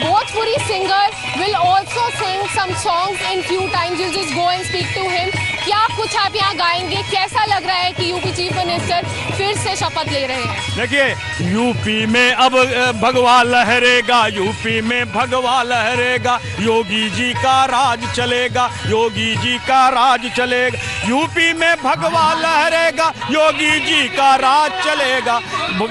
Bhojpuri singer will also sing some songs in few times. You'll just go and speak to him. क्या कुछ आप यहाँ गाएंगे? कैसा लग रहा है कि यूपी चीफ मिनिस्टर फिर से शपथ ले रहे हैं? देखिए, यूपी में अब भगवा लहरेगा, यूपी में भगवा लहरेगा, योगी जी का राज चलेगा, योगी जी का राज चलेगा, यूपी में भगवा लहरेगा, योगी जी का राज चलेगा,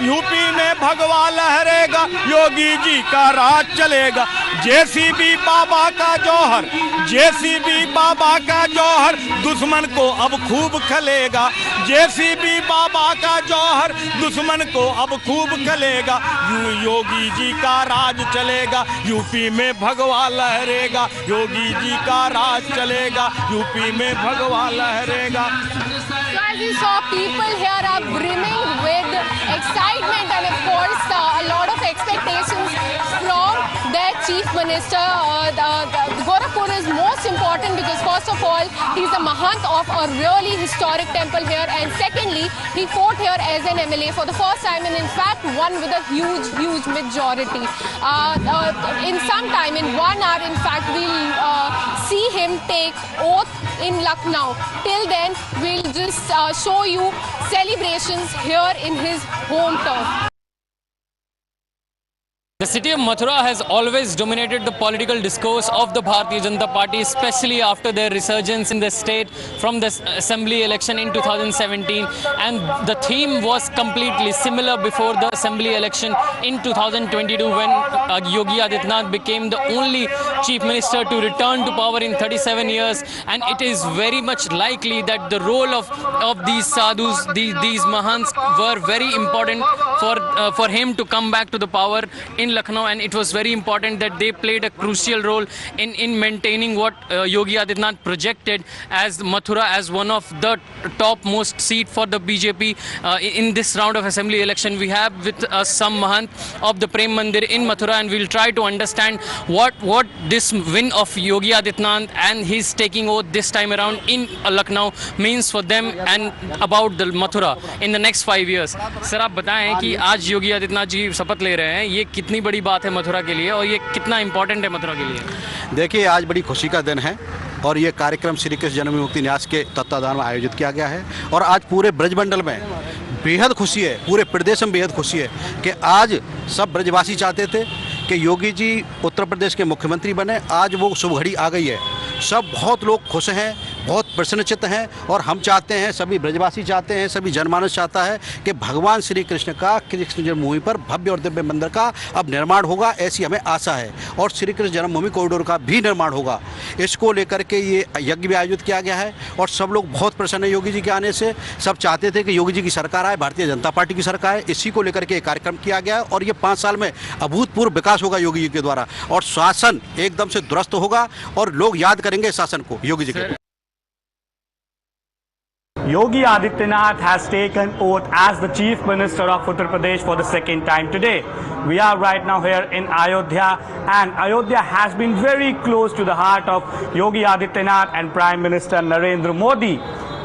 यूपी में भगवा लहरेगा, योगी जी का राज चलेगा। जेसीबी बाबा का जौहर, जेसीबी बाबा का जौहर दुश्मन को अब खूब खलेगा, जेसीबी बाबा का जौहर दुश्मन को अब खूब खलेगा, योगी जी का राज चलेगा, यूपी में भगवा लहरेगा, योगी जी का राज चलेगा, यूपी में भगवा लहरेगा। So as you saw, people here are brimming with excitement and of course a lot of expectations from their chief minister. Gorakhpur is most important because first of all, he's the Mahant of a really historic temple here, and secondly, he fought here as an MLA for the first time and in fact won with a huge majority. In some time, in 1 hour, in fact, we'll see him take oath in Lucknow. Till then, we'll just show you celebrations here in his home turf. The city of Mathura has always dominated the political discourse of the Bharatiya Janata Party, especially after their resurgence in the state from the assembly election in 2017. And the theme was completely similar before the assembly election in 2022 when Yogi Adityanath became the only chief minister to return to power in 37 years. And it is very much likely that the role of these sadhus, these mahants were very important for him to come back to the power in Lucknow, and it was very important that they played a crucial role in maintaining what Yogi Adityanath projected as Mathura as one of the topmost seat for the BJP in this round of assembly election. We have with us some Mahant of the Prem Mandir in Mathura, and we'll try to understand what this win of Yogi Adityanath and his taking oath this time around in Lucknow means for them and about the Mathura in the next 5 years. Sir, आप बताएं कि आज योगी आदित्यनाथ जी शपथ ले रहे हैं, ये कितनी बड़ी बात है मथुरा के लिए और ये कितना इम्पोर्टेंट है मथुरा के लिए? देखिए, आज बड़ी खुशी का दिन है और ये कार्यक्रम श्री कृष्ण जन्मभूमि मुक्ति न्यास के तत्वाधान में आयोजित किया गया है और आज पूरे ब्रजमंडल में बेहद खुशी है, पूरे प्रदेश में बेहद खुशी है कि आज सब ब्रजवासी चाहते थे कि योगी जी उत्तर प्रदेश के मुख्यमंत्री बने। आज वो शुभ घड़ी आ गई है, सब बहुत लोग खुश हैं, बहुत प्रसन्नचित्त हैं और हम चाहते हैं, सभी ब्रजवासी चाहते हैं, सभी जनमानस चाहता है कि भगवान श्री कृष्ण का कृष्ण जन्मभूमि पर भव्य और दिव्य मंदिर का अब निर्माण होगा, ऐसी हमें आशा है और श्री कृष्ण जन्मभूमि कॉरिडोर का भी निर्माण होगा। इसको लेकर के ये यज्ञ भी आयोजित किया गया है और सब लोग बहुत प्रसन्न है योगी जी के आने से। सब चाहते थे कि योगी जी की सरकार आए, भारतीय जनता पार्टी की सरकार आए, इसी को लेकर के ये कार्यक्रम किया गया है और ये 5 साल में अभूतपूर्व विकास होगा योगी जी के द्वारा और शासन एकदम से दुरुस्त होगा और लोग याद करेंगे शासन को योगी जी के। Yogi Adityanath has taken oath as the Chief Minister of Uttar Pradesh for the second time today. We are right now here in Ayodhya, and Ayodhya has been very close to the heart of Yogi Adityanath and Prime Minister Narendra Modi.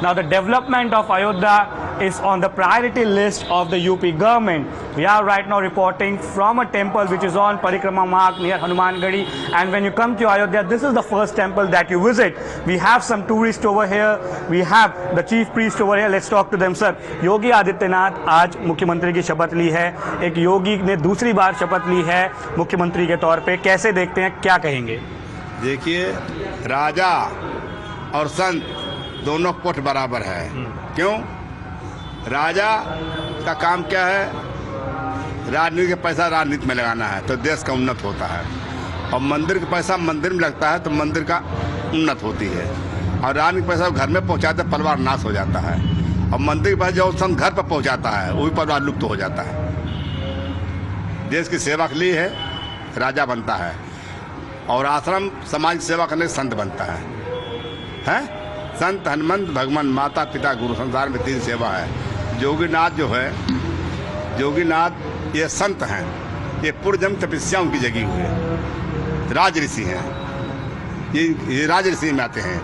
Now the development of Ayodhya is on the priority list of the UP government. We are right now reporting from a temple which is on Parikrama Marg near Hanuman Gadi, and when you come to Ayodhya, this is the first temple that you visit. We have some tourists over here, we have the chief priest over here. Let's talk to them. Sir, Yogi Adityanath आज मुख्यमंत्री की शपथ ली है, एक योगी ने दूसरी बार शपथ ली है मुख्यमंत्री के तौर पे, कैसे देखते हैं, क्या कहेंगे? देखिए, राजा और संत दोनों कोट बराबर है। क्यों? राजा का काम क्या है? राजनीति का पैसा राजनीति में लगाना है तो देश का उन्नत होता है, और मंदिर का पैसा मंदिर में लगता है तो मंदिर का उन्नत होती है, और राजनीति पैसा घर में पहुंचाते परिवार नाश हो जाता है, और मंदिर के पैसा जो संत घर पर पहुंचाता है वही परिवार लुप्त हो जाता है। देश की सेवा के लिए है राजा बनता है, और आश्रम समाज की सेवा करने से संत बनता है? संत, हनुमंत, भगवान, माता पिता, गुरु, संसार में 3 सेवा है। योगीनाथ जो है, योगीनाथ ये संत हैं, ये पूर्वजन्म तपस्या उनकी जगी हुई है, राज ऋषि हैं, ये राज ऋषि में आते हैं।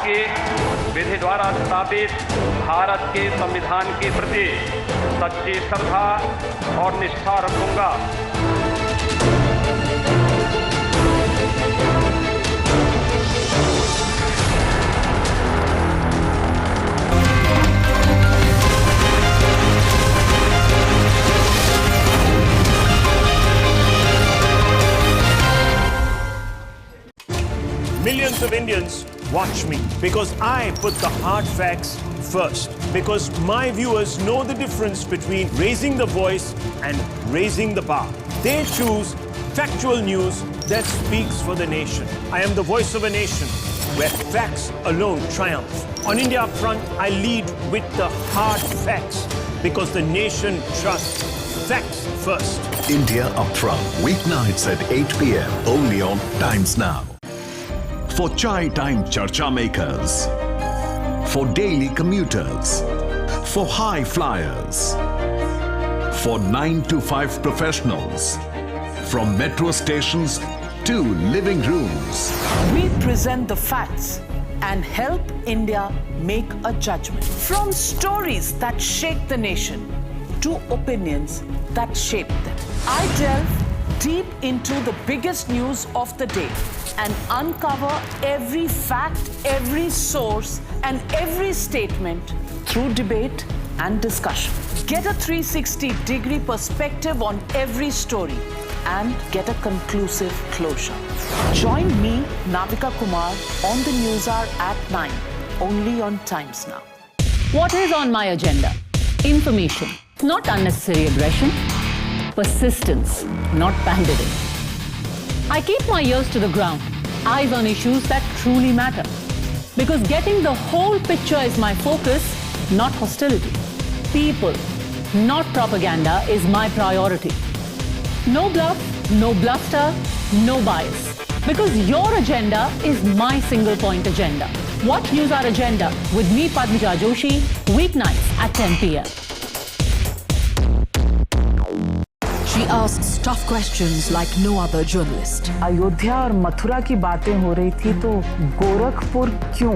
के विधि द्वारा स्थापित भारत के संविधान के प्रति सच्ची श्रद्धा और निष्ठा रखूंगा। Millions of Indians watch me because I put the hard facts first. Because my viewers know the difference between raising the voice and raising the bar. They choose factual news that speaks for the nation. I am the voice of a nation where facts alone triumph. On India front, I lead with the hard facts because the nation trusts facts first. India Upfront, weeknights at 8 p.m. only on Times Now. For chai time charcha makers, for daily commuters, for high flyers, for 9 to 5 professionals, from metro stations to living rooms. We present the facts and help India make a judgment. From stories that shake the nation to opinions that shape them. I delve deep into the biggest news of the day and uncover every fact, every source, and every statement through debate and discussion. Get a 360-degree perspective on every story and get a conclusive closure. Join me, Navika Kumar, on the News Hour at 9, only on Times Now. What is on my agenda? Information, not unnecessary aggression. Persistence, not pandering. I keep my ears to the ground, eyes on issues that truly matter. Because getting the whole picture is my focus, not hostility. People, not propaganda, is my priority. No bluff, no bluster, no bias. Because your agenda is my single point agenda. Watch News Hour Agenda with me, Padmija Joshi, weeknights at 10 p.m. She asks tough questions like no other journalist. Ayodhya और मथुरा की बातें हो रही थी तो गोरखपुर क्यों?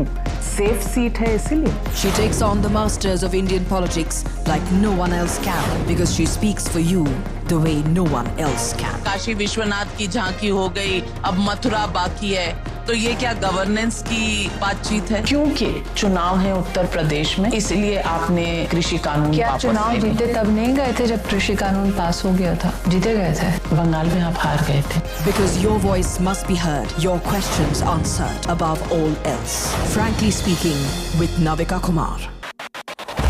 Safe seat है इसीलिए. She takes on the masters of Indian politics like no one else can because she speaks for you the way no one else can. Kashi Vishwanath की झांकी हो गई, अब मथुरा बाकी है. तो ये क्या गवर्नेंस की बातचीत है? क्योंकि चुनाव है उत्तर प्रदेश में, इसलिए आपने कृषि कानून क्या चुनाव जीते तब नहीं गए थे जब कृषि कानून पास हो गया था? जीते गए थे. बंगाल में आप हार गए थे. Because your voice must be heard, your questions answered above all else. Frankly speaking, with Navika Kumar.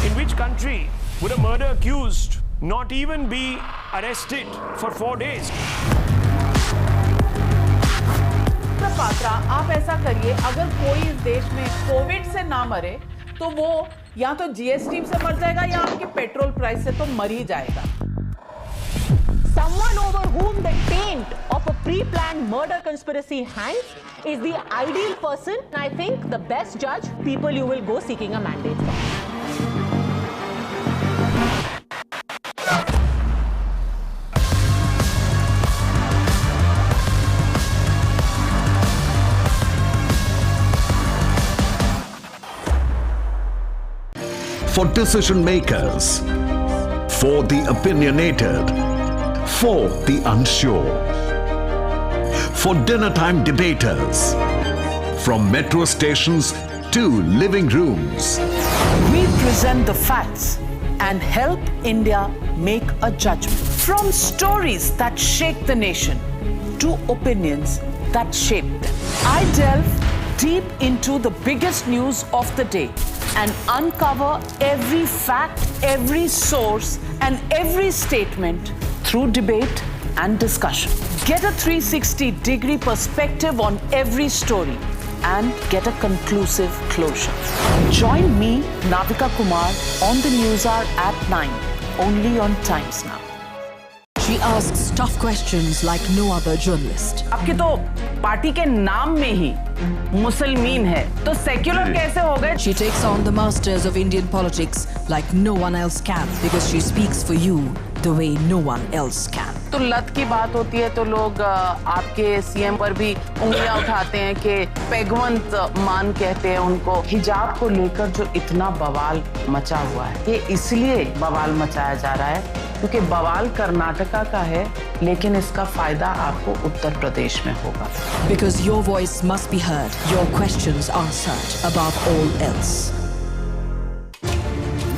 In which country would a murder accused not even be arrested for 4 days? Patra, आप ऐसा करिए, अगर कोई इस देश में कोविड से ना मरे तो वो या तो जीएसटी से मर जाएगा या आपके पेट्रोल प्राइस से तो मर ही जाएगा. Someone over whom the taint of a pre-planned murder conspiracy hangs is the ideal person. I think the best judge, people you will go seeking a mandate from. For decision makers, for the opinionated, for the unsure, for dinner time debaters, from metro stations to living rooms. We present the facts and help India make a judgment. From stories that shake the nation to opinions that shape them. I delve deep into the biggest news of the day and uncover every fact, every source, and every statement through debate and discussion. Get a 360-degree perspective on every story and get a conclusive closure. Join me, Navika Kumar, on the News Hour at 9, only on Times Now. She asks tough questions like no other journalist. आपके तो party के नाम में ही मुसलमान है, तो secular कैसे हो गए? She takes on the masters of Indian politics like no one else can because she speaks for you the way no one else can. तो लत की बात होती है तो लोग आपके सीएम पर भी उंगलियां उठाते हैं कि पैगवंत मान कहते हैं उनको। हिजाब को लेकर जो इतना बवाल मचा हुआ है, ये इसलिए बवाल मचाया जा रहा है क्योंकि बवाल कर्नाटका का है, लेकिन इसका फायदा आपको उत्तर प्रदेश में होगा। Because your voice must be heard, your questions answered above all else.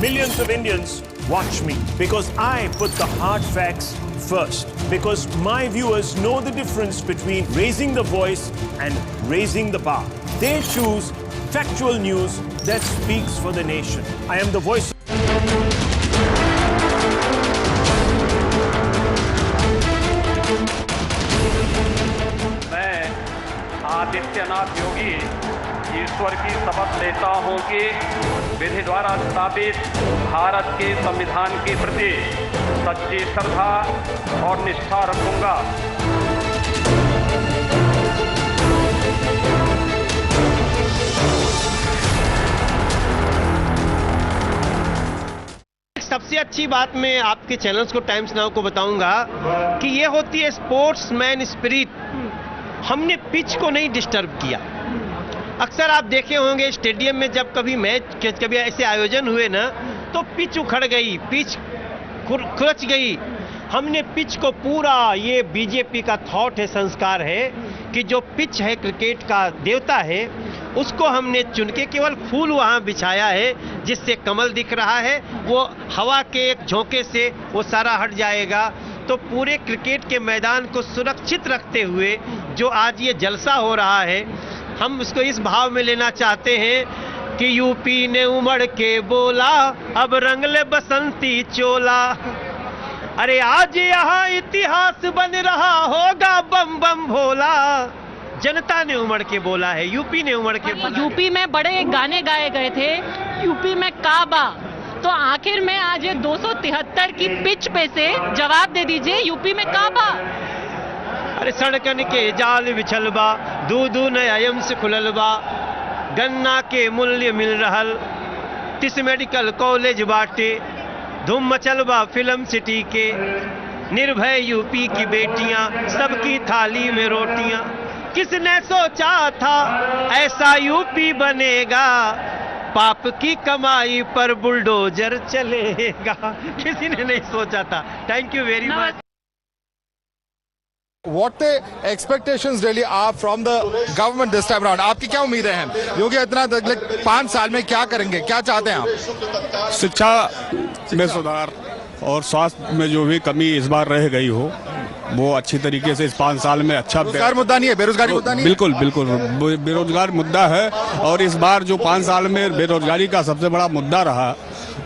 Millions of Indians watch me because I put the hard facts first. Because my viewers know the difference between raising the voice and raising the bar. They choose factual news that speaks for the nation. I am the voice. मैं आदित्यनाथ योगी ईश्वर की शपथ लेता हूं कि विधि द्वारा स्थापित भारत के संविधान के प्रति सच्ची श्रद्धा और निष्ठा रखूंगा। सबसे अच्छी बात मैं आपके चैनल्स को, टाइम्स नाउ को बताऊंगा कि ये होती है स्पोर्ट्समैन स्पिरिट। हमने पिच को नहीं डिस्टर्ब किया। अक्सर आप देखे होंगे स्टेडियम में जब कभी मैच, कभी ऐसे आयोजन हुए ना, तो पिच उखड़ गई, पिच खुरच गई। हमने पिच को पूरा, ये बीजेपी का थॉट है, संस्कार है कि जो पिच है क्रिकेट का देवता है, उसको हमने चुन के केवल फूल वहाँ बिछाया है जिससे कमल दिख रहा है। वो हवा के एक झोंके से वो सारा हट जाएगा। तो पूरे क्रिकेट के मैदान को सुरक्षित रखते हुए जो आज ये जलसा हो रहा है, हम उसको इस भाव में लेना चाहते हैं कि यूपी ने उमड़ के बोला, अब रंग ले बसंती चोला। अरे आज यहाँ इतिहास बन रहा होगा, बम बम भोला। जनता ने उमड़ के बोला है, यूपी ने उमड़ के बोला। यूपी में बड़े गाने गाए गए थे, यूपी में काबा। तो आखिर में आज ये 273 की पिच पे से जवाब दे दीजिए, यूपी में काबा। अरे सड़कन के जाल बिछलबा, दूधू नयम से खुललबा, गन्ना के मूल्य मिल रहल, 30 मेडिकल कॉलेज बाटे, धूम मचलबा फिल्म सिटी के, निर्भय यूपी की बेटियां, सबकी थाली में रोटियां। किसने सोचा था ऐसा यूपी बनेगा, पाप की कमाई पर बुलडोजर चलेगा। किसी ने नहीं सोचा था। Thank you very much. What the expectations really are from the government this time around? आपकी क्या उम्मीदें हैं? योगी आदित्यनाथ अगले 5 साल में क्या करेंगे, क्या चाहते हैं आप? शिक्षा में सुधार और स्वास्थ्य में जो भी कमी इस बार रह गई हो, वो अच्छी तरीके से इस 5 साल में अच्छा। बेरोजगार मुद्दा नहीं है, बेरोजगारी मुद्दा नहीं है। बिल्कुल बिल्कुल बेरोजगार मुद्दा है। और इस बार जो 5 साल में बेरोजगारी का सबसे बड़ा मुद्दा रहा,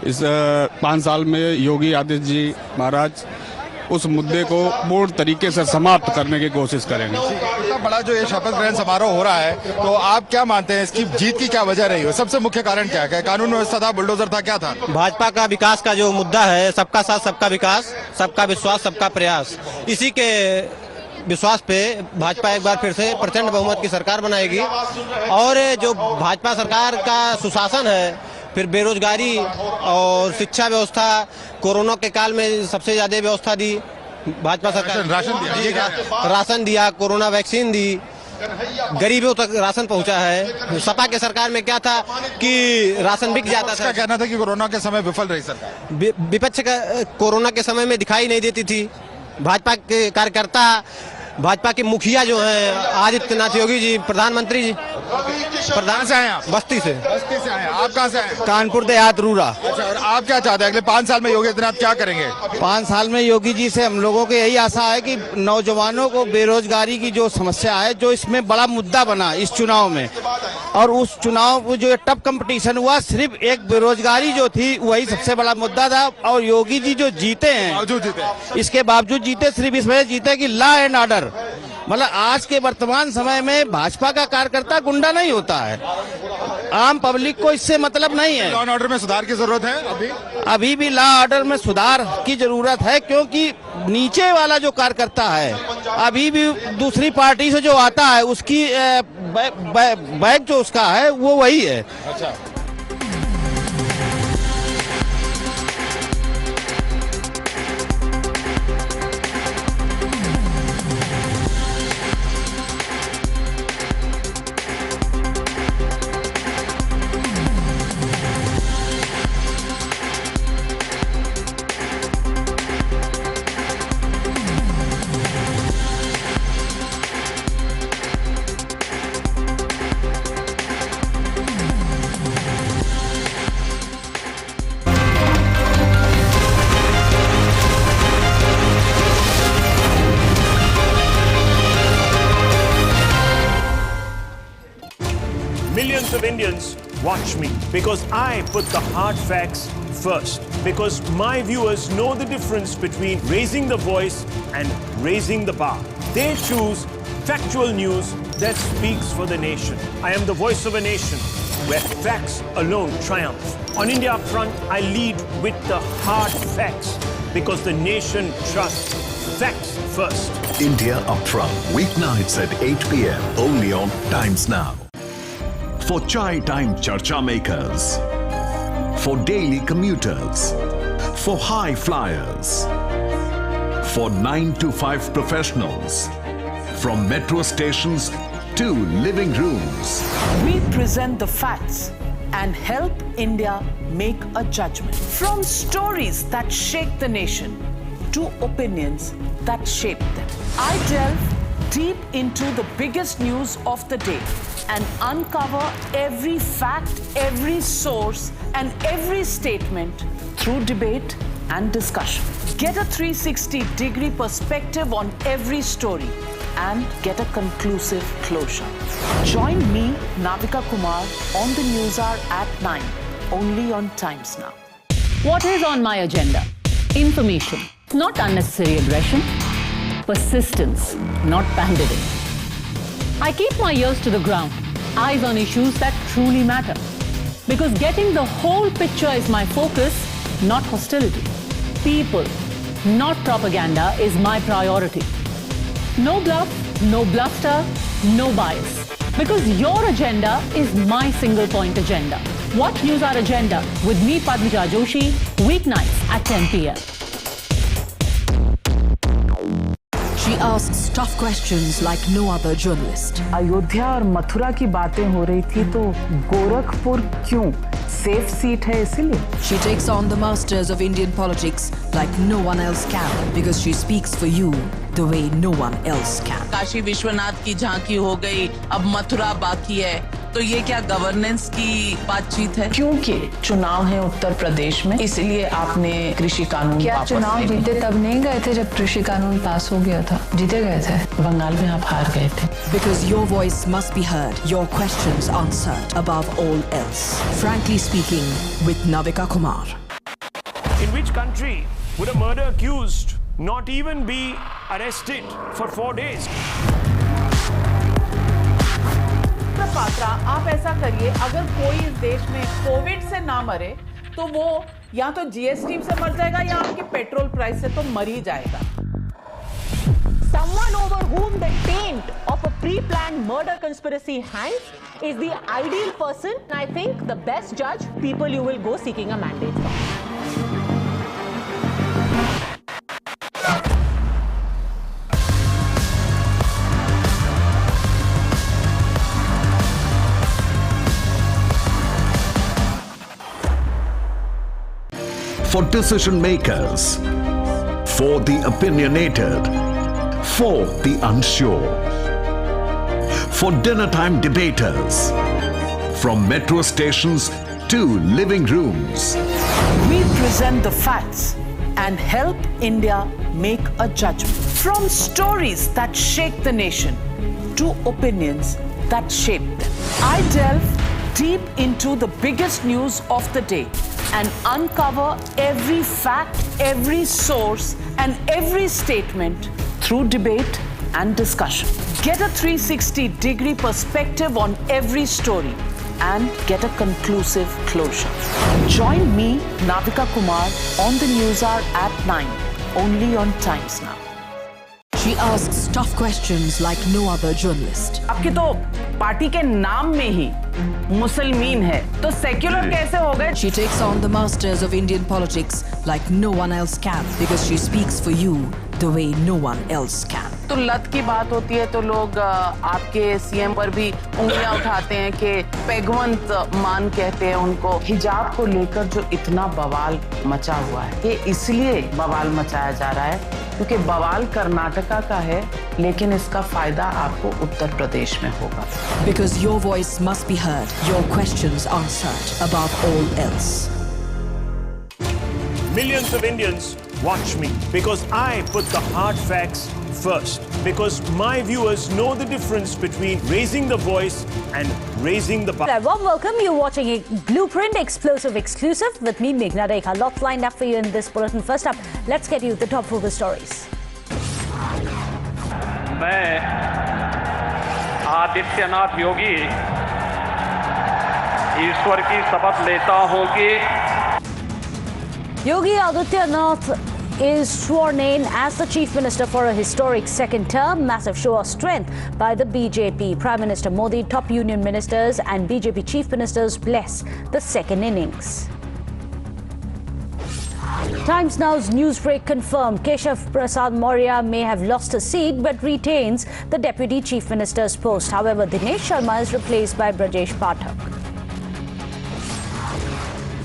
इस 5 साल में योगी आदित्य जी महाराज उस मुद्दे को पूर्ण तरीके से समाप्त करने की कोशिश करेंगे। इतना बड़ा जो ये शपथ ग्रहण समारोह हो रहा है, तो आप क्या मानते हैं इसकी जीत की क्या वजह रही हो? सबसे मुख्य कारण क्या है? कानून व्यवस्था था, बुलडोजर था, क्या था? भाजपा का विकास का जो मुद्दा है, सबका साथ सबका विकास, सबका विश्वास सबका प्रयास, इसी के विश्वास पे भाजपा एक बार फिर से प्रचंड बहुमत की सरकार बनाएगी। और जो भाजपा सरकार का सुशासन है, फिर बेरोजगारी और शिक्षा व्यवस्था, कोरोना के काल में सबसे ज्यादा व्यवस्था दी भाजपा सरकार। राशन दिया, कोरोना वैक्सीन दी, गरीबों तक राशन पहुंचा है। सपा के सरकार में क्या था कि राशन बिक जाता था। कहना था कि कोरोना के समय विफल रही सरकार। विपक्ष का कोरोना के समय में दिखाई नहीं देती थी। भाजपा के कार्यकर्ता, भाजपा के मुखिया जो हैं आदित्यनाथ योगी जी, प्रधानमंत्री जी, प्रधान से आए आप? बस्ती से आए। आप कहाँ से आए? कानपुर देहात रूरा। अच्छा, और आप क्या चाहते हैं अगले 5 साल में योगी आदित्यनाथ क्या करेंगे? 5 साल में योगी जी से हम लोगों को यही आशा है कि नौजवानों को बेरोजगारी की जो समस्या है, जो इसमें बड़ा मुद्दा बना इस चुनाव में, और उस चुनाव में जो टफ कंपटीशन हुआ, सिर्फ एक बेरोजगारी जो थी वही सबसे बड़ा मुद्दा था। और योगी जी जो जीते हैं, इसके बावजूद जीते, सिर्फ इस वजह जीते कि लॉ एंड ऑर्डर, मतलब आज के वर्तमान समय में भाजपा का कार्यकर्ता गुंडा नहीं होता है, आम पब्लिक को इससे मतलब नहीं है। लॉ एंड ऑर्डर में सुधार की जरूरत है। अभी भी लॉ ऑर्डर में सुधार की जरूरत है, क्योंकि नीचे वाला जो कार्यकर्ता है, अभी भी दूसरी पार्टी से जो आता है, उसकी बैग जो उसका है वो वही है। अच्छा, Indians, watch me, because I put the hard facts first. Because my viewers know the difference between raising the voice and raising the bar. They choose factual news that speaks for the nation. I am the voice of a nation where facts alone triumph. On India front, I lead with the hard facts because the nation trusts facts first. India Upfront, weeknights at 8 p.m. only on Times Now. For chai time charcha makers, for daily commuters, for high flyers, for 9 to 5 professionals, from metro stations to living rooms. We present the facts and help India make a judgment. From stories that shake the nation to opinions that shape them. I delve deep into the biggest news of the day and uncover every fact, every source, and every statement through debate and discussion. Get a 360-degree perspective on every story and get a conclusive closure. Join me, Navika Kumar, on the News Hour at 9, only on Times Now. What is on my agenda? Information, not unnecessary aggression. Persistence, not pandering. I keep my ears to the ground, eyes on issues that truly matter. Because getting the whole picture is my focus, not hostility. People, not propaganda, is my priority. No bluff, no bluster, no bias. Because your agenda is my single point agenda. Watch News Hour Agenda with me, Padmija Joshi, weeknights at 10 p.m. She asks tough questions like no other journalist. Ayodhya और मथुरा की बातें हो रही थी तो गोरखपुर क्यों? Safe seat है इसीलिए. She takes on the masters of Indian politics like no one else can because she speaks for you the way no one else can. Kashi Vishwanath की झांकी हो गई, अब मथुरा बाकी है. तो ये क्या गवर्नेंस की बातचीत है? क्योंकि चुनाव है उत्तर प्रदेश में, इसलिए आपने कृषि कानून क्या वापस चुनाव ले जीते तब नहीं गए थे जब कृषि कानून पास हो गया था? जीते गए थे. बंगाल में आप हार गए थे. Because your voice must be heard, your questions answered above all else. Frankly speaking, with Navika Kumar. In which country would a murder accused not even be arrested for 4 days? Patra, आप ऐसा करिए, अगर कोई इस देश में कोविड से ना मरे तो वो या तो जीएसटी से मर जाएगा या आपके पेट्रोल प्राइस से तो मर ही जाएगा. Someone over whom the taint of a pre-planned murder conspiracy hangs is the ideal person, and I think the best judge, people you will go seeking a mandate from. For decision makers, for the opinionated, for the unsure, for dinner time debaters, from metro stations to living rooms. We present the facts and help India make a judgment. From stories that shake the nation to opinions that shape them. I delve deep into the biggest news of the day and uncover every fact, every source, and every statement through debate and discussion. Get a 360-degree perspective on every story and get a conclusive closure. Join me, Navika Kumar, on the News Hour at 9, only on Times Now. She asks tough questions like no other journalist. आपकी तो party के नाम में ही मुसलमान है, तो secular कैसे हो गए? She takes on the masters of Indian politics like no one else can because she speaks for you the way no one else can. तो लत की बात होती है तो लोग आपके सीएम पर भी उंगलियां उठाते हैं कि पैगवंत मान कहते हैं उनको. हिजाब को लेकर जो इतना बवाल मचा हुआ है, ये इसलिए बवाल मचाया जा रहा है क्योंकि बवाल कर्नाटका का है, लेकिन इसका फायदा आपको उत्तर प्रदेश में होगा. Because your voice must be heard, your questions answered above all else. Millions of Indians, watch me, because I put the hard facts first. Because my viewers know the difference between raising the voice and raising the bar. A warm welcome. You're watching a Blueprint Explosive Exclusive with me, Meghna Rekha. Lots lined up for you in this bulletin. First up, let's get you the top focus stories. मैं आदित्यनाथ योगी ईश्वर की शपथ लेता हूं कि Yogi Adityanath is sworn in as the Chief Minister for a historic second term. Massive show of strength by the BJP. Prime Minister Modi, top union ministers and BJP chief ministers bless the second innings. Times Now's newsbreak confirmed Shapath Samaroh may have lost his seat but retains the Deputy Chief Minister's post. However, Dinesh Sharma is replaced by Brajesh Pathak.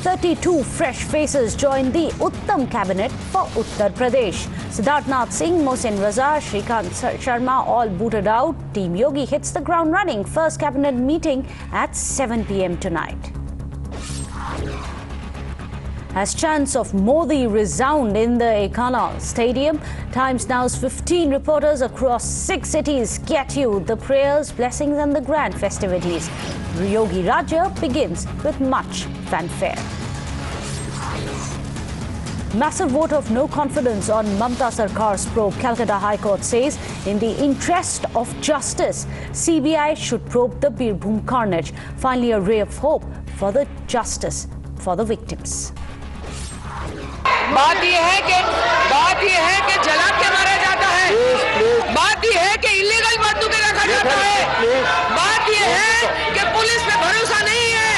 32 fresh faces joined the Uttam cabinet for Uttar Pradesh. Siddharthnath Singh, Mohsin Raza, Shrikant Sharma all booted out. Team Yogi hits the ground running. First cabinet meeting at 7 p.m. tonight. As chants of Modi resound in the Ekana Stadium, Times Now's 15 reporters across 6 cities get you the prayers, blessings and the grand festivities. Yogi Rajya begins with much fanfare. Massive vote of no confidence on Mamta Sarkar's probe. Calcutta High Court says in the interest of justice, CBI should probe the Birbhum carnage. Finally, a ray of hope for the justice for the victims. बात यह है कि जला के मारा जाता है। बात यह है कि इलीगल बंदूकें रखा जाता है। बात यह है कि पुलिस पे भरोसा नहीं है।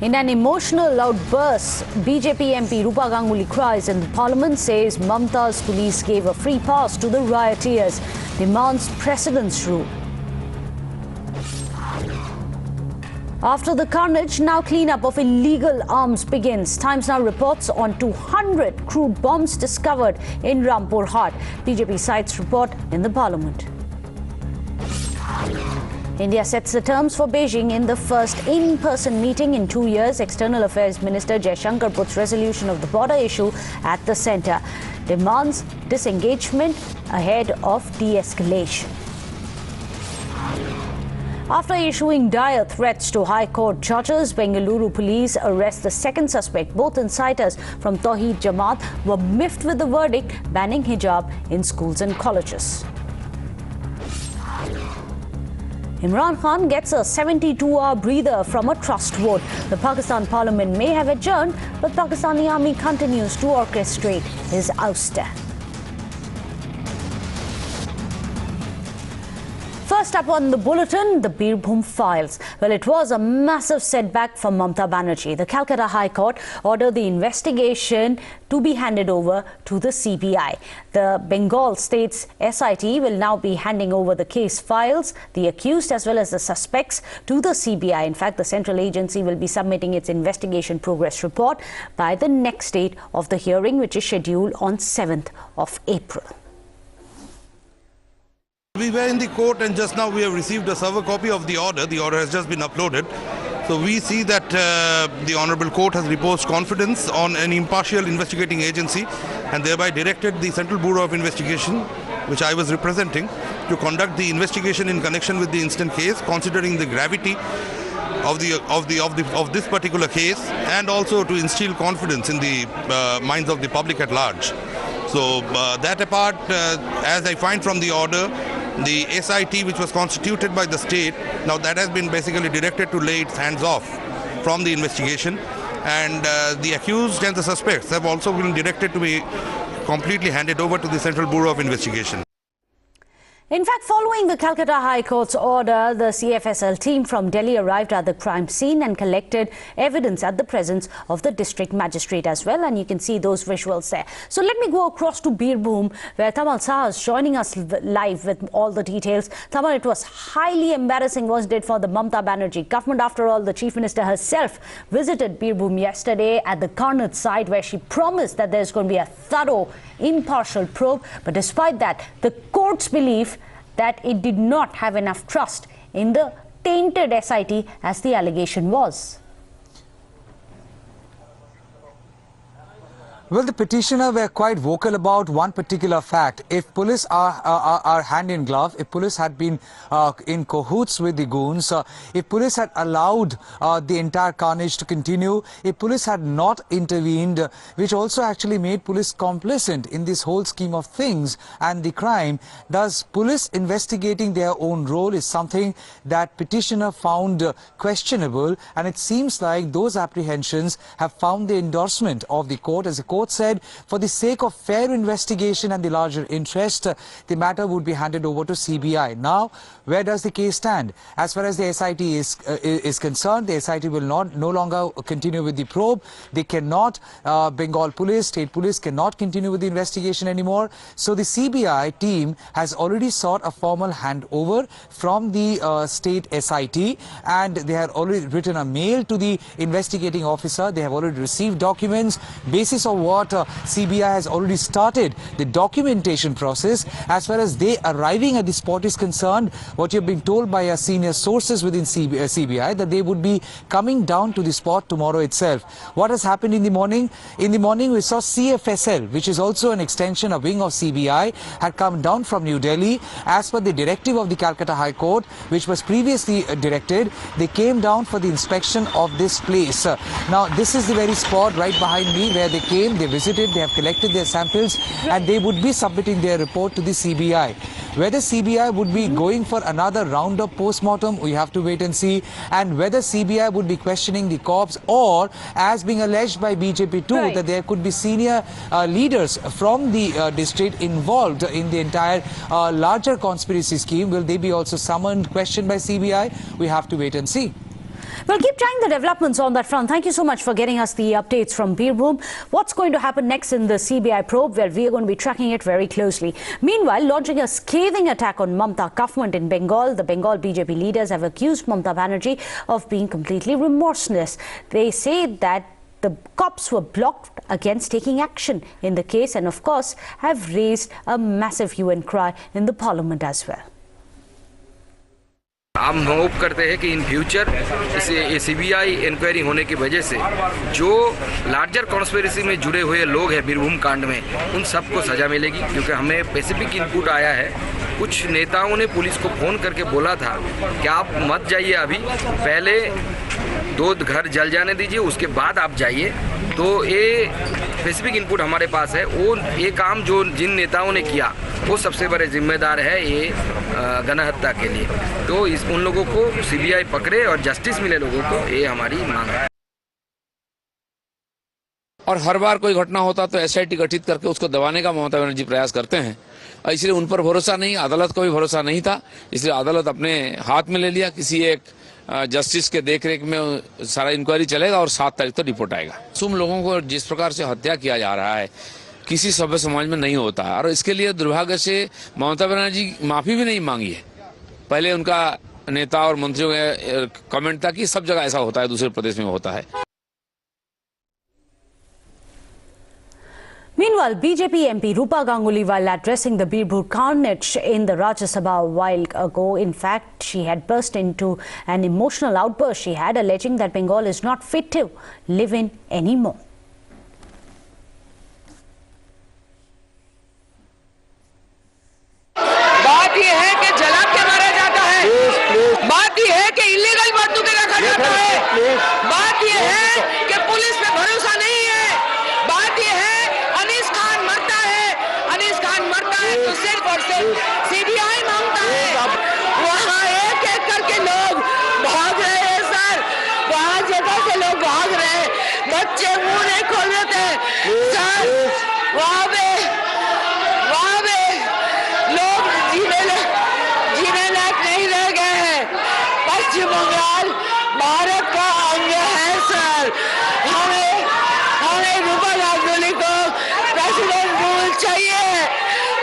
In an emotional outburst, BJP MP Rupa Ganguly cries in the parliament, says Mamta's police gave a free pass to the rioters, demands precedence rule. After the carnage, now cleanup of illegal arms begins. Times Now reports on 200 crude bombs discovered in Rampur Hat. BJP sites report in the parliament. India sets the terms for Beijing in the first in-person meeting in 2 years. External Affairs Minister Jaishankar puts resolution of the border issue at the centre. Demands disengagement ahead of de-escalation. After issuing dire threats to High Court judges, Bengaluru police arrest the second suspect. Both inciters from Tawheed Jamaat were miffed with the verdict banning hijab in schools and colleges. Imran Khan gets a 72-hour breather from a trust vote. The Pakistan Parliament may have adjourned, but Pakistani army continues to orchestrate his ouster. First up on the bulletin, the Birbhum Files. Well, it was a massive setback for Mamta Banerjee. The Calcutta High Court ordered the investigation to be handed over to the CBI. The Bengal State's SIT will now be handing over the case files, the accused as well as the suspects to the CBI. In fact, the central agency will be submitting its investigation progress report by the next date of the hearing, which is scheduled on 7th of April. We were in the court and just now we have received a server copy of the order. The order has just been uploaded. So we see that the Honorable Court has reposed confidence on an impartial investigating agency and thereby directed the Central Bureau of Investigation, which I was representing, to conduct the investigation in connection with the instant case, considering the gravity of this particular case, and also to instill confidence in the minds of the public at large. So that apart, as I find from the order, the SIT which was constituted by the state, now that has been basically directed to lay its hands off from the investigation, and the accused and the suspects have also been directed to be completely handed over to the Central Bureau of Investigation. In fact, following the Calcutta High Court's order, the CFSL team from Delhi arrived at the crime scene and collected evidence at the presence of the district magistrate as well. And you can see those visuals there. So let me go across to Birbhum, where Tamal Shah is joining us live with all the details. Tamal, it was highly embarrassing, wasn't it, for the Mamta Banerjee government? After all, the Chief Minister herself visited Birbhum yesterday at the Karnat site, where she promised that there's going to be a thorough, impartial probe. But despite that, the court's belief that it did not have enough trust in the tainted SIT as the allegation was. Well, the petitioner were quite vocal about one particular fact. If police are hand in glove, if police had been in cahoots with the goons, if police had allowed the entire carnage to continue, if police had not intervened, which also actually made police complicit in this whole scheme of things and the crime, thus police investigating their own role is something that petitioner found questionable, and it seems like those apprehensions have found the endorsement of the court. As the court said, for the sake of fair investigation and the larger interest, the matter would be handed over to CBI. Now, where does the case stand? As far as the SIT is concerned, the SIT will no longer continue with the probe. They cannot, Bengal police, state police cannot continue with the investigation anymore. So the CBI team has already sought a formal handover from the state SIT, and they have already written a mail to the investigating officer. They have already received documents, basis of what CBI has already started the documentation process. As far as they arriving at the spot is concerned, what you've been told by our senior sources within CBI that they would be coming down to the spot tomorrow itself. What has happened in the morning? In the morning we saw CFSL, which is also an extension, a wing of CBI, had come down from New Delhi. As per the directive of the Calcutta High Court, which was previously directed, they came down for the inspection of this place. Now this is the very spot right behind me where they came, they visited, they have collected their samples, and they would be submitting their report to the CBI. Whether CBI would be going for another round of post-mortem, we have to wait and see. And whether CBI would be questioning the cops, or as being alleged by BJP too, that there could be senior leaders from the district involved in the entire larger conspiracy scheme. Will they be also summoned, questioned by CBI? We have to wait and see. We'll keep trying the developments on that front. Thank you so much for getting us the updates from Birbhum. What's going to happen next in the CBI probe? Well, we are going to be tracking it very closely. Meanwhile, launching a scathing attack on Mamata government in Bengal, the Bengal BJP leaders have accused Mamata Banerjee of being completely remorseless. They say that the cops were blocked against taking action in the case, and of course have raised a massive hue and cry in the parliament as well. हम hope करते हैं कि in future इस CBI inquiry होने की वजह से जो लार्जर कॉन्स्पिरेसी में जुड़े हुए लोग हैं बीरभूम कांड में, उन सबको सजा मिलेगी। क्योंकि हमें स्पेसिफिक इनपुट आया है, कुछ नेताओं ने पुलिस को फ़ोन करके बोला था कि आप मत जाइए, अभी पहले 2 घर जल जाने दीजिए, उसके बाद आप जाइए। तो ये स्पेसिफिक इनपुट हमारे पास है। वो ये काम जो जिन नेताओं ने किया, वो सबसे बड़े जिम्मेदार है ये गणहत्या के लिए। तो उन लोगों को सीबीआई पकड़े और जस्टिस मिले लोगों को, ये हमारी मांग है। और हर बार कोई घटना होता तो एसआईटी गठित करके उसको दबाने का ममता बनर्जी प्रयास करते हैं, इसलिए उन पर भरोसा नहीं, अदालत को भी भरोसा नहीं था, इसलिए अदालत अपने हाथ में ले लिया। किसी एक जस्टिस के देखरेख में सारा इंक्वायरी चलेगा और 7 तारीख तो रिपोर्ट आएगा। तुम लोगों को जिस प्रकार से हत्या किया जा रहा है, किसी सभ्य समाज में नहीं होता है, और इसके लिए दुर्भाग्य से ममता बनर्जी माफी भी नहीं मांगी है। पहले उनका नेता और मंत्रियों का कमेंट था कि सब जगह ऐसा होता है, दूसरे प्रदेश में होता है। Meanwhile, BJP MP Rupa Ganguly, while addressing the Birbhum carnage in the Rajya Sabha a while ago, in fact, she had burst into an emotional outburst. She had alleging that Bengal is not fit to live in anymore. बात यह है कि जला के मारा जाता है, बात यह है कि इलीगल बंदूकें रखा जाता है, बात यह है कि पुलिस पे भरोसा नहीं है, बात यह है अनीस खान मरता है तो सिर्फ और सिर्फ सीबीआई मांगता है। वहाँ एक एक करके लोग भाग रहे हैं सर, वहाँ जगह से लोग भाग रहे हैं, बच्चे मुंह नहीं खोल देते सर, वहाँ पे लोग जीने लायक नहीं रह गए हैं। पश्चिम बंगाल भारत का अंग है सर। हमें रूपा गांगुली को प्रेसिडेंट रूल चाहिए,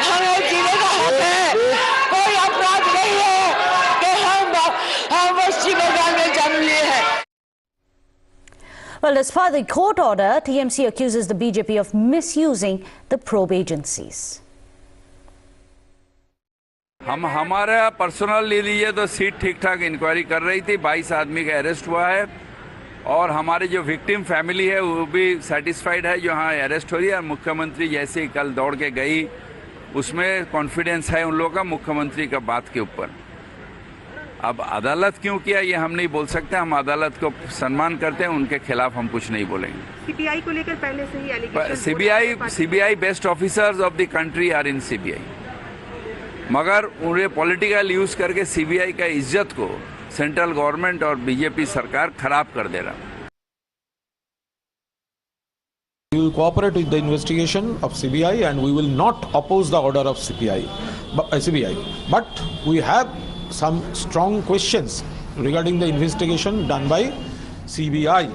हमें जीने का हक है। कोई अपराध नहीं है कि हम पश्चिम बंगाल में जन्म लिए हैं। Well, as per the court order, TMC accuses the BJP of misusing the probe agencies. हम हमारा पर्सनल ले लीजिए तो सीट ठीक ठाक इंक्वायरी कर रही थी, 22 आदमी का अरेस्ट हुआ है, और हमारे जो विक्टिम फैमिली है वो भी सेटिस्फाइड है जो हाँ अरेस्ट हो रही है। और मुख्यमंत्री जैसे ही कल दौड़ के गई उसमें कॉन्फिडेंस है उन लोगों का मुख्यमंत्री का बात के ऊपर। अब अदालत क्यों किया ये हम नहीं बोल सकते, हम अदालत को सम्मान करते हैं, उनके खिलाफ हम कुछ नहीं बोलेंगे। सीबीआई को लेकर पहले से ही allegation CBI best officers of the country are in CBI, मगर उन्हें पॉलिटिकल यूज करके सीबीआई का इज्जत को सेंट्रल गवर्नमेंट और बीजेपी सरकार खराब कर दे रहा। We will cooperate with the investigation of CBI and we will not oppose the order of CBI. But we have some strong questions regarding the investigation done by CBI,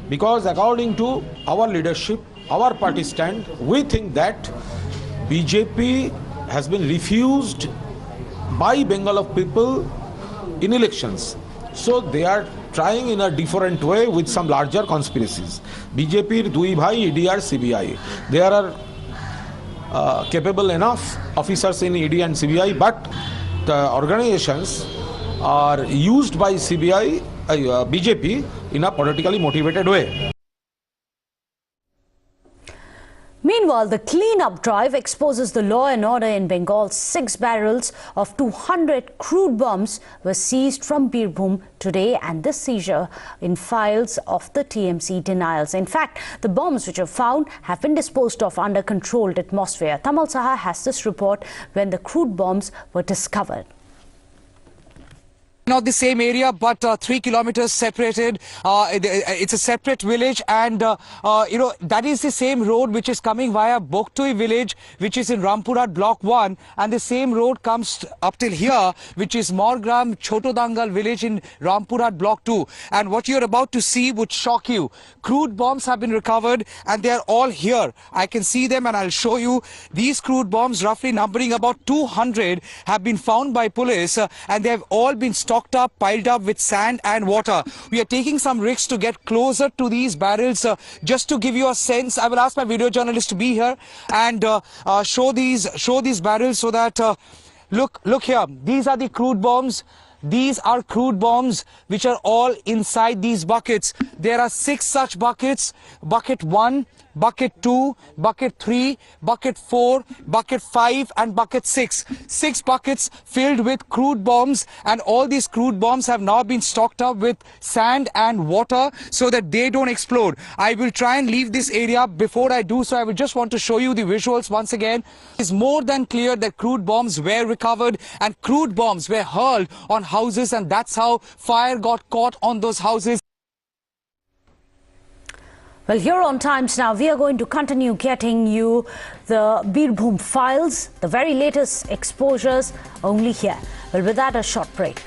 because according to our leadership, our party stand, we think that BJP has been refused by Bengal of people in elections. So they are trying in a different way with some larger conspiracies. BJP, Dui Bhai, ED or CBI. There are capable enough officers in ED and CBI, but the organizations are used by CBI, BJP in a politically motivated way. Meanwhile, the clean-up drive exposes the law and order in Bengal. 6 barrels of 200 crude bombs were seized from Birbhum today, and this seizure in files of the TMC denials. In fact, the bombs which were found have been disposed of under controlled atmosphere. Tamal Saha has this report when the crude bombs were discovered. Not the same area, but 3 kilometers separated. It's a separate village, and that is the same road which is coming via Boktui village, which is in Rampurat block 1, and the same road comes up till here, which is Morgram Chotodangal village in Rampurat block 2. And what you're about to see would shock you. Crude bombs have been recovered, and they are all here. I can see them, and I'll show you. These crude bombs, roughly numbering about 200, have been found by police, and they have all been stocked up, piled up with sand and water. We are taking some risks to get closer to these barrels, just to give you a sense. I will ask my video journalist to be here and show these barrels so that look here. These are the crude bombs. These are crude bombs which are all inside these buckets. There are 6 such buckets. Bucket 1, bucket 2, bucket 3, bucket 4, bucket 5 and bucket 6. 6 buckets filled with crude bombs, and all these crude bombs have now been stocked up with sand and water so that they don't explode. I will try and leave this area. Before I do so, I will just want to show you the visuals once again. It's more than clear that crude bombs were recovered and crude bombs were hurled on houses, and that's how fire got caught on those houses. Well, here on Times Now, we are going to continue getting you the Birbhum files, the very latest exposures, only here. Well, with that, a short break.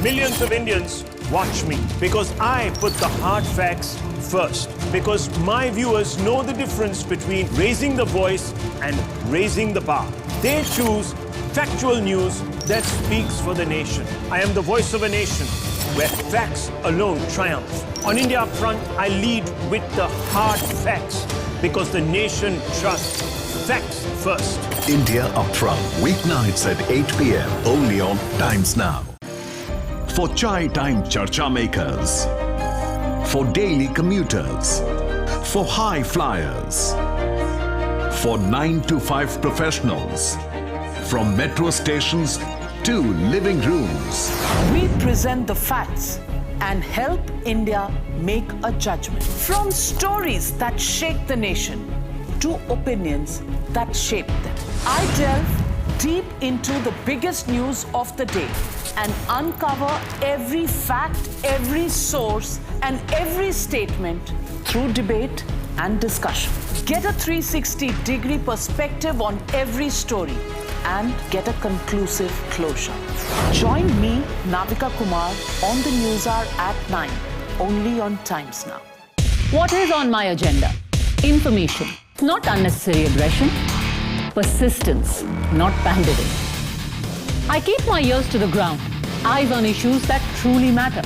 Millions of Indians watch me because I put the hard facts first. Because my viewers know the difference between raising the voice and raising the bar. They choose factual news that speaks for the nation. I am the voice of a nation where facts alone triumph. On India Upfront, I lead with the hard facts because the nation trusts facts first. India Upfront, weeknights at 8 p.m. only on Times Now. For chai time charcha makers, for daily commuters, for high flyers, for 9 to 5 professionals, from metro stations to living rooms. We present the facts and help India make a judgment. From stories that shake the nation to opinions that shape them. I delve deep into the biggest news of the day and uncover every fact, every source, and every statement through debate, and discussion. Get a 360-degree perspective on every story and get a conclusive closure. Join me, Navika Kumar, on the News Hour at 9, only on Times Now. What is on my agenda? Information, not unnecessary aggression. Persistence, not pandering. I keep my ears to the ground, eyes on issues that truly matter.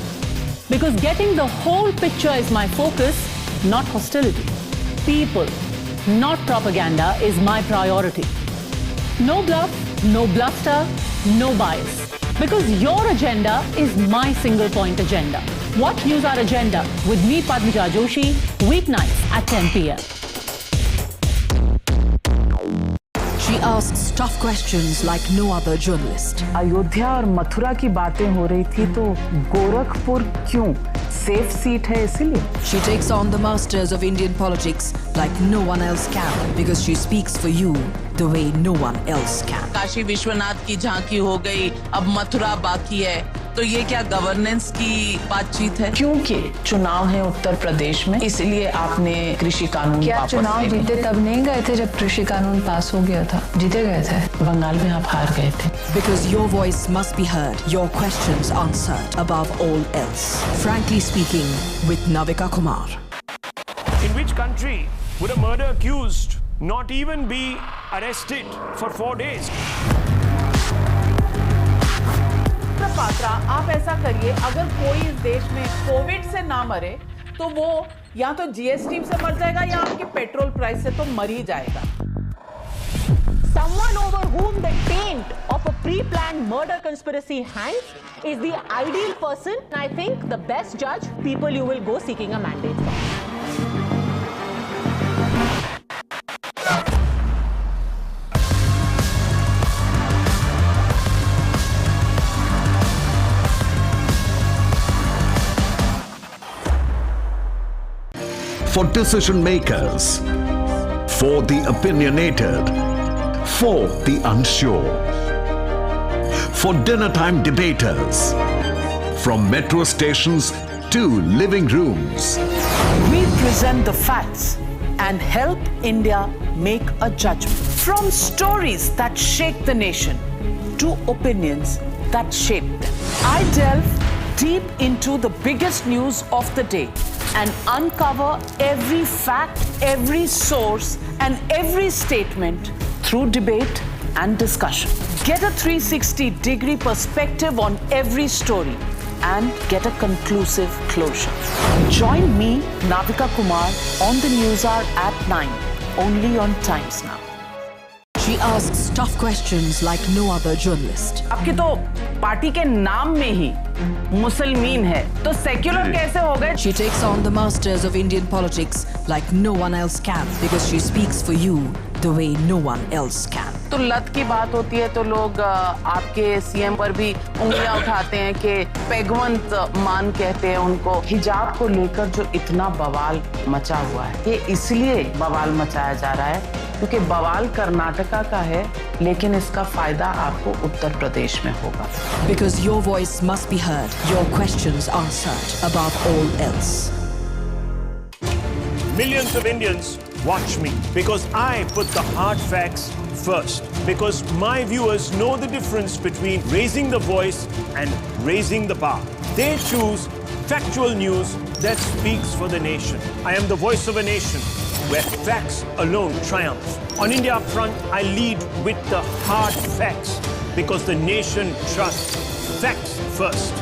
Because getting the whole picture is my focus, not hostility. People, not propaganda, is my priority. No bluff, no bluster, no bias. Because your agenda is my single point agenda. Watch News Hour Agenda with me, Padmaja Joshi, weeknights at 10 p.m. She asks tough questions like no other journalist. Ayodhya और मथुरा की बातें हो रही थी तो गोरखपुर क्यों? Safe seat है इसीलिए. She takes on the masters of Indian politics like no one else can because she speaks for you the way no one else can. Kashi Vishwanath की झांकी हो गई, अब मथुरा बाकी है. तो ये क्या गवर्नेंस की बातचीत है? क्योंकि चुनाव है उत्तर प्रदेश में, इसलिए आपने कृषि कानून क्या चुनाव जीते तब नहीं गए थे जब कृषि कानून पास हो गया था? जीते गए थे. बंगाल में आप हार गए थे. Because your voice must be heard, your questions answered above all else. Frankly speaking, with Navika Kumar. In which country would a murder accused not even be arrested for 4 days? Patra, आप ऐसा करिए, अगर कोई इस देश में कोविड से ना मरे तो वो या तो जीएसटी से मर जाएगा या आपकी पेट्रोल प्राइस से तो मर ही जाएगा. Someone over whom the taint of a pre-planned murder conspiracy hangs is the ideal person, and I think the best judge, people you will go seeking a mandate from. For decision makers, for the opinionated, for the unsure, for dinner time debaters, from metro stations to living rooms. We present the facts and help India make a judgment. From stories that shake the nation to opinions that shape them. I delve deep into the biggest news of the day and uncover every fact, every source, and every statement through debate and discussion. Get a 360-degree perspective on every story and get a conclusive closure. Join me, Navika Kumar, on the News Hour at 9, only on Times Now. She asks tough questions like no other journalist. आपकी तो party के नाम में ही मुसलमान है, तो secular कैसे हो गए? She takes on the masters of Indian politics like no one else can because she speaks for you the way no one else can. तो लत की बात होती है तो लोग आपके सीएम पर भी उंगलियां उठाते हैं कि पैगवंत मान कहते हैं उनको. हिजाब को लेकर जो इतना बवाल मचा हुआ है, ये इसलिए बवाल मचाया जा रहा है क्योंकि बवाल कर्नाटका का है, लेकिन इसका फायदा आपको उत्तर प्रदेश में होगा. Because your voice must be heard, your questions answered above all else. Millions of Indians watch me because I put the hard facts first. Because my viewers know the difference between raising the voice and raising the bar. They choose factual news that speaks for the nation. I am the voice of a nation where facts alone triumph. On India front, I lead with the hard facts because the nation trusts facts first.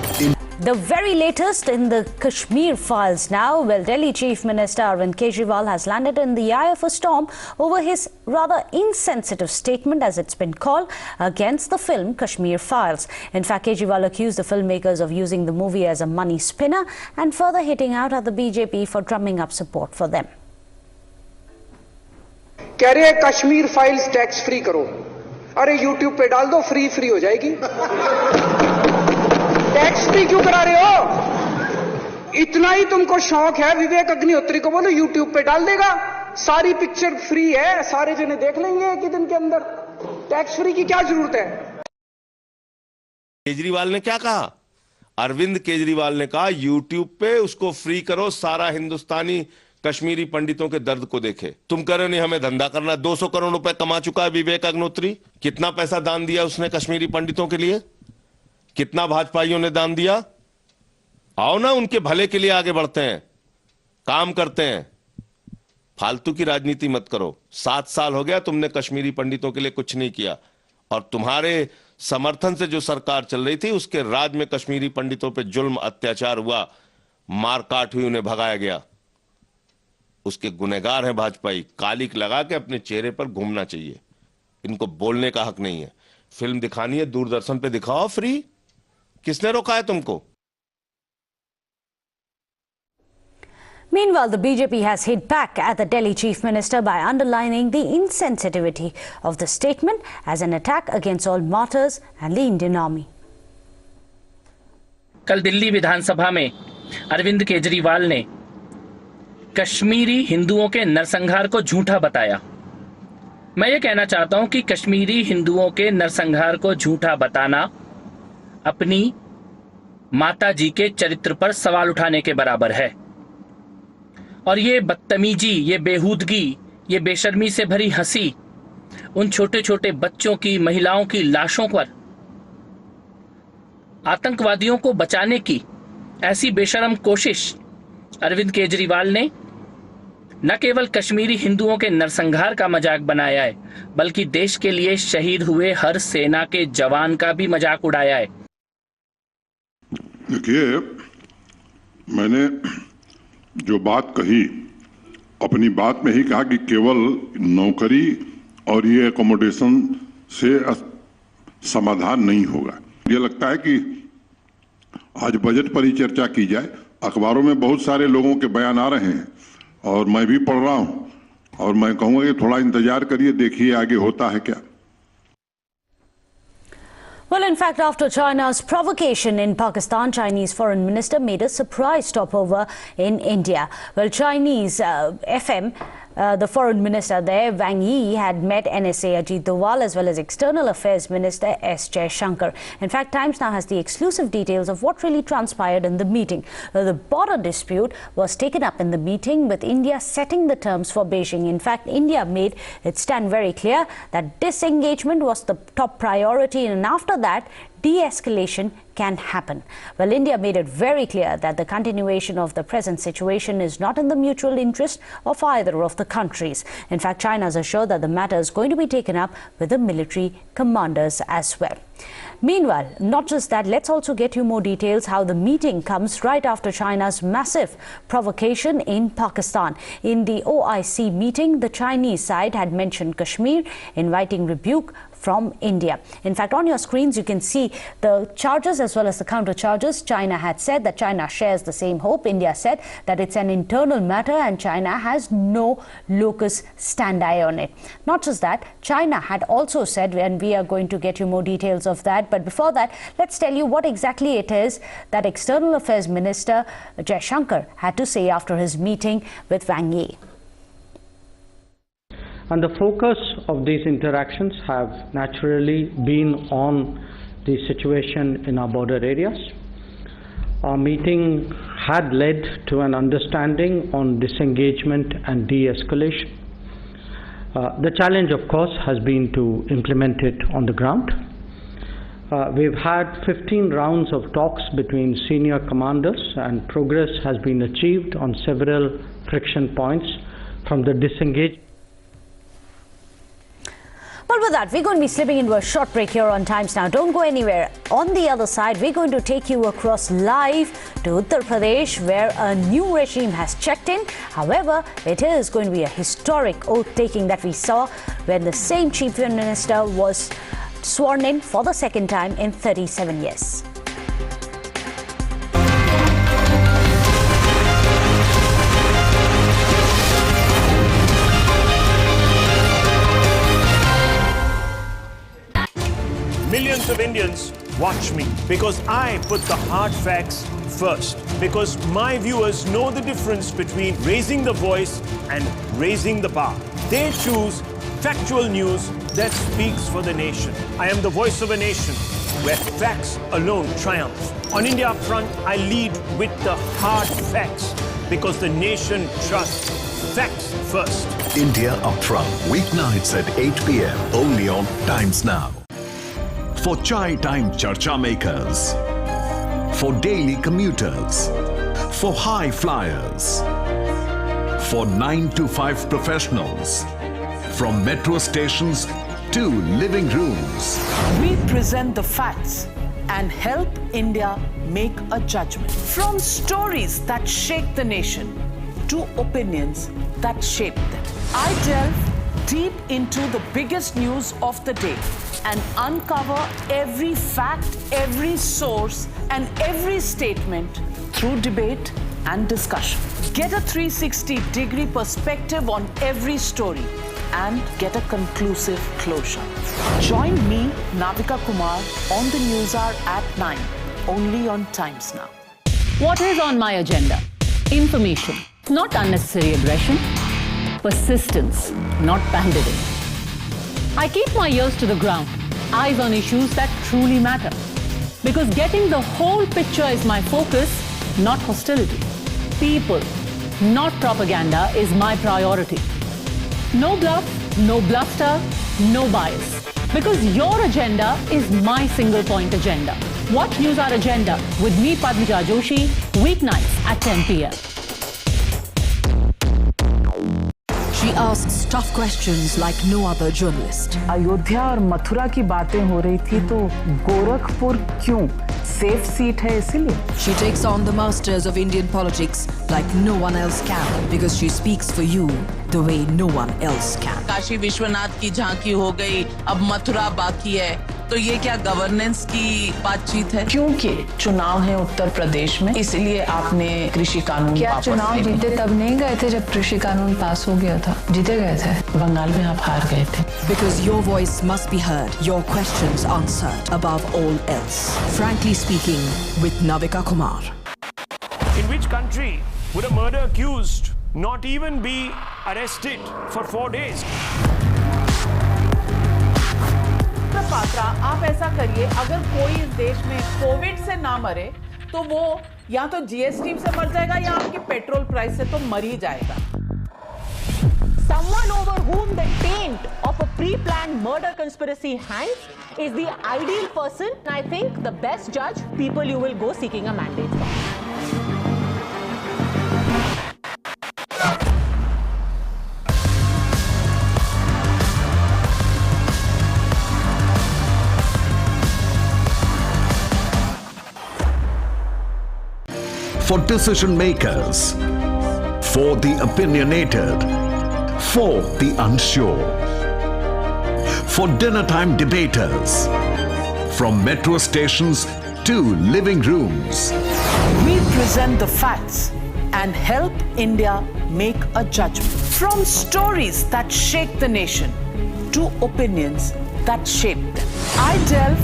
The very latest in the Kashmir Files now. Well, Delhi Chief Minister Arvind Kejriwal has landed in the eye of a storm over his rather insensitive statement, as it's been called, against the film Kashmir Files. In fact, Kejriwal accused the filmmakers of using the movie as a money spinner and further hitting out at the BJP for drumming up support for them. कह रहे हैं Kashmir files tax free करो. अरे YouTube पे डाल दो, free free हो जाएगी. टैक्स फ्री क्यों करा रहे हो? इतना ही तुमको शौक है, विवेक अग्निहोत्री को बोलो यूट्यूब पे डाल देगा, सारी पिक्चर फ्री है, सारे जने देख लेंगे एक ही दिन के अंदर. टैक्स फ्री की क्या जरूरत है? केजरीवाल ने क्या कहा? अरविंद केजरीवाल ने कहा यूट्यूब पे उसको फ्री करो, सारा हिंदुस्तानी कश्मीरी पंडितों के दर्द को देखे। तुम करो नहीं, हमें धंधा करना। 200 करोड़ रुपए कमा चुका है विवेक अग्निहोत्री। कितना पैसा दान दिया उसने कश्मीरी पंडितों के लिए? कितना भाजपाइयों ने दान दिया? आओ ना, उनके भले के लिए आगे बढ़ते हैं, काम करते हैं। फालतू की राजनीति मत करो। 7 साल हो गया तुमने कश्मीरी पंडितों के लिए कुछ नहीं किया, और तुम्हारे समर्थन से जो सरकार चल रही थी उसके राज में कश्मीरी पंडितों पे जुल्म अत्याचार हुआ, मारकाट हुई, उन्हें भगाया गया। उसके गुनहगार हैं भाजपाई। कालिक लगा के अपने चेहरे पर घूमना चाहिए। इनको बोलने का हक नहीं है। फिल्म दिखानी है दूरदर्शन पे दिखाओ फ्री। किसने रोका है तुमको? Meanwhile, the BJP has hit back at the Delhi Chief Minister by underlining the insensitivity of the statement as an attack against all martyrs and the Indian Army. कल दिल्ली विधानसभा में अरविंद केजरीवाल ने कश्मीरी हिंदुओं के नरसंहार को झूठा बताया। मैं ये कहना चाहता हूं कि कश्मीरी हिंदुओं के नरसंहार को झूठा बताना अपनी माता जी के चरित्र पर सवाल उठाने के बराबर है। और ये बदतमीजी, ये बेहूदगी, ये बेशर्मी से भरी हंसी उन छोटे छोटे बच्चों की, महिलाओं की लाशों पर आतंकवादियों को बचाने की ऐसी बेशर्म कोशिश अरविंद केजरीवाल ने न केवल कश्मीरी हिंदुओं के नरसंहार का मजाक बनाया है, बल्कि देश के लिए शहीद हुए हर सेना के जवान का भी मजाक उड़ाया है। देखिए, मैंने जो बात कही, अपनी बात में ही कहा कि केवल नौकरी और ये एकोमोडेशन से समाधान नहीं होगा। ये लगता है कि आज बजट पर ही चर्चा की जाए। अखबारों में बहुत सारे लोगों के बयान आ रहे हैं और मैं भी पढ़ रहा हूं, और मैं कहूंगा कि थोड़ा इंतजार करिए, देखिए आगे होता है क्या। Well, in fact, after China's provocation in Pakistan, Chinese Foreign Minister made a surprise stopover in India. Well, Chinese FM, the Foreign Minister there, Wang Yi, had met NSA Ajit Doval as well as External Affairs Minister S. Jaishankar. In fact, Times now has the exclusive details of what really transpired in the meeting. The border dispute was taken up in the meeting, with India setting the terms for Beijing. In fact, India made it stand very clear that disengagement was the top priority, and after that, de-escalation can happen. Well, India made it very clear that the continuation of the present situation is not in the mutual interest of either of the countries. In fact, China has assured that the matter is going to be taken up with the military commanders as well. Meanwhile, not just that, let's also get you more details how the meeting comes right after China's massive provocation in Pakistan. In the OIC meeting, the Chinese side had mentioned Kashmir, inviting rebuke from India. In fact, on your screens, you can see the charges as well as the counter charges. China had said that China shares the same hope. India said that it's an internal matter and China has no locus standi on it. Not just that, China had also said, and we are going to get you more details of that, but before that, let's tell you what exactly it is that External Affairs Minister Jaishankar had to say after his meeting with Wang Yi. And the focus of these interactions have naturally been on the situation in our border areas. Our meeting had led to an understanding on disengagement and de-escalation. The challenge, of course, has been to implement it on the ground. We've had 15 rounds of talks between senior commanders, and progress has been achieved on several friction points from the disengagement. Well, with that, we're going to be slipping into a short break here on Times Now. Don't go anywhere. On the other side, we're going to take you across live to Uttar Pradesh, where a new regime has checked in. However, it is going to be a historic oath-taking that we saw when the same Chief Minister was sworn in for the second time in 37 years. Millions of Indians watch me because I put the hard facts first. Because my viewers know the difference between raising the voice and raising the bar. They choose factual news that speaks for the nation. I am the voice of a nation where facts alone triumph. On India front, I lead with the hard facts. because the nation trusts facts first. India Upfront, weeknights at 8 p.m. only on Times Now. For chai time charcha makers, for daily commuters, for high flyers, for 9 to 5 professionals, from metro stations to living rooms. We present the facts and help India make a judgment. From stories that shake the nation to opinions that shape them. I delve deep into the biggest news of the day and uncover every fact, every source, and every statement through debate and discussion. Get a 360-degree perspective on every story and get a conclusive closure. Join me, Navika Kumar, on the News Hour at 9, only on Times Now. What is on my agenda? Information, not unnecessary aggression. Persistence, not pandering. I keep my ears to the ground, eyes on issues that truly matter. Because getting the whole picture is my focus, not hostility. People, not propaganda, is my priority. No bluff, no bluster, no bias. Because your agenda is my single point agenda. Watch News Hour Agenda with me, Padmaja Joshi, weeknights at 10 p.m. She asks tough questions like no other journalist. Ayodhya और मथुरा की बातें हो रही थी तो गोरखपुर क्यों? Safe seat है इसीलिए. She takes on the masters of Indian politics like no one else can because she speaks for you the way no one else can. Kashi Vishwanath की झांकी हो गई, अब मथुरा बाकी है. तो ये क्या गवर्नेंस की बातचीत है? क्योंकि चुनाव है उत्तर प्रदेश में, इसलिए आपने कृषि कानून क्या चुनाव जीते तब नहीं गए थे जब कृषि कानून पास हो गया था? जीते गए थे. बंगाल में आप हार गए थे. Because your voice must be heard, your questions answered above all else. Frankly speaking, with Navika Kumar. In which country would a murder accused not even be arrested for 4 days? Patra, आप ऐसा करिए, अगर कोई इस देश में कोविड से ना मरे तो वो या तो जीएसटी से मर जाएगा या आपकी पेट्रोल प्राइस से तो मर ही जाएगा. Someone over whom the taint of a pre-planned murder conspiracy hangs is the ideal person, and I think the best judge, people you will go seeking a mandate from. For decision makers, for the opinionated, for the unsure, for dinner time debaters, from metro stations to living rooms. We present the facts and help India make a judgment. From stories that shake the nation to opinions that shape them. I delve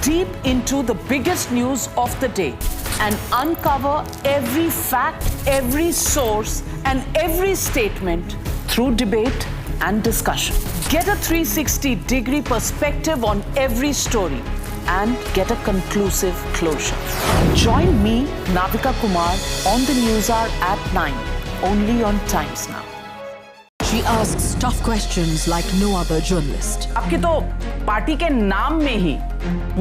deep into the biggest news of the day and uncover every fact, every source, and every statement through debate and discussion. Get a 360-degree perspective on every story and get a conclusive closure. Join me, Navika Kumar, on the News Hour at 9, only on Times Now. She asks tough questions like no other journalist. आपके तो party के नाम में ही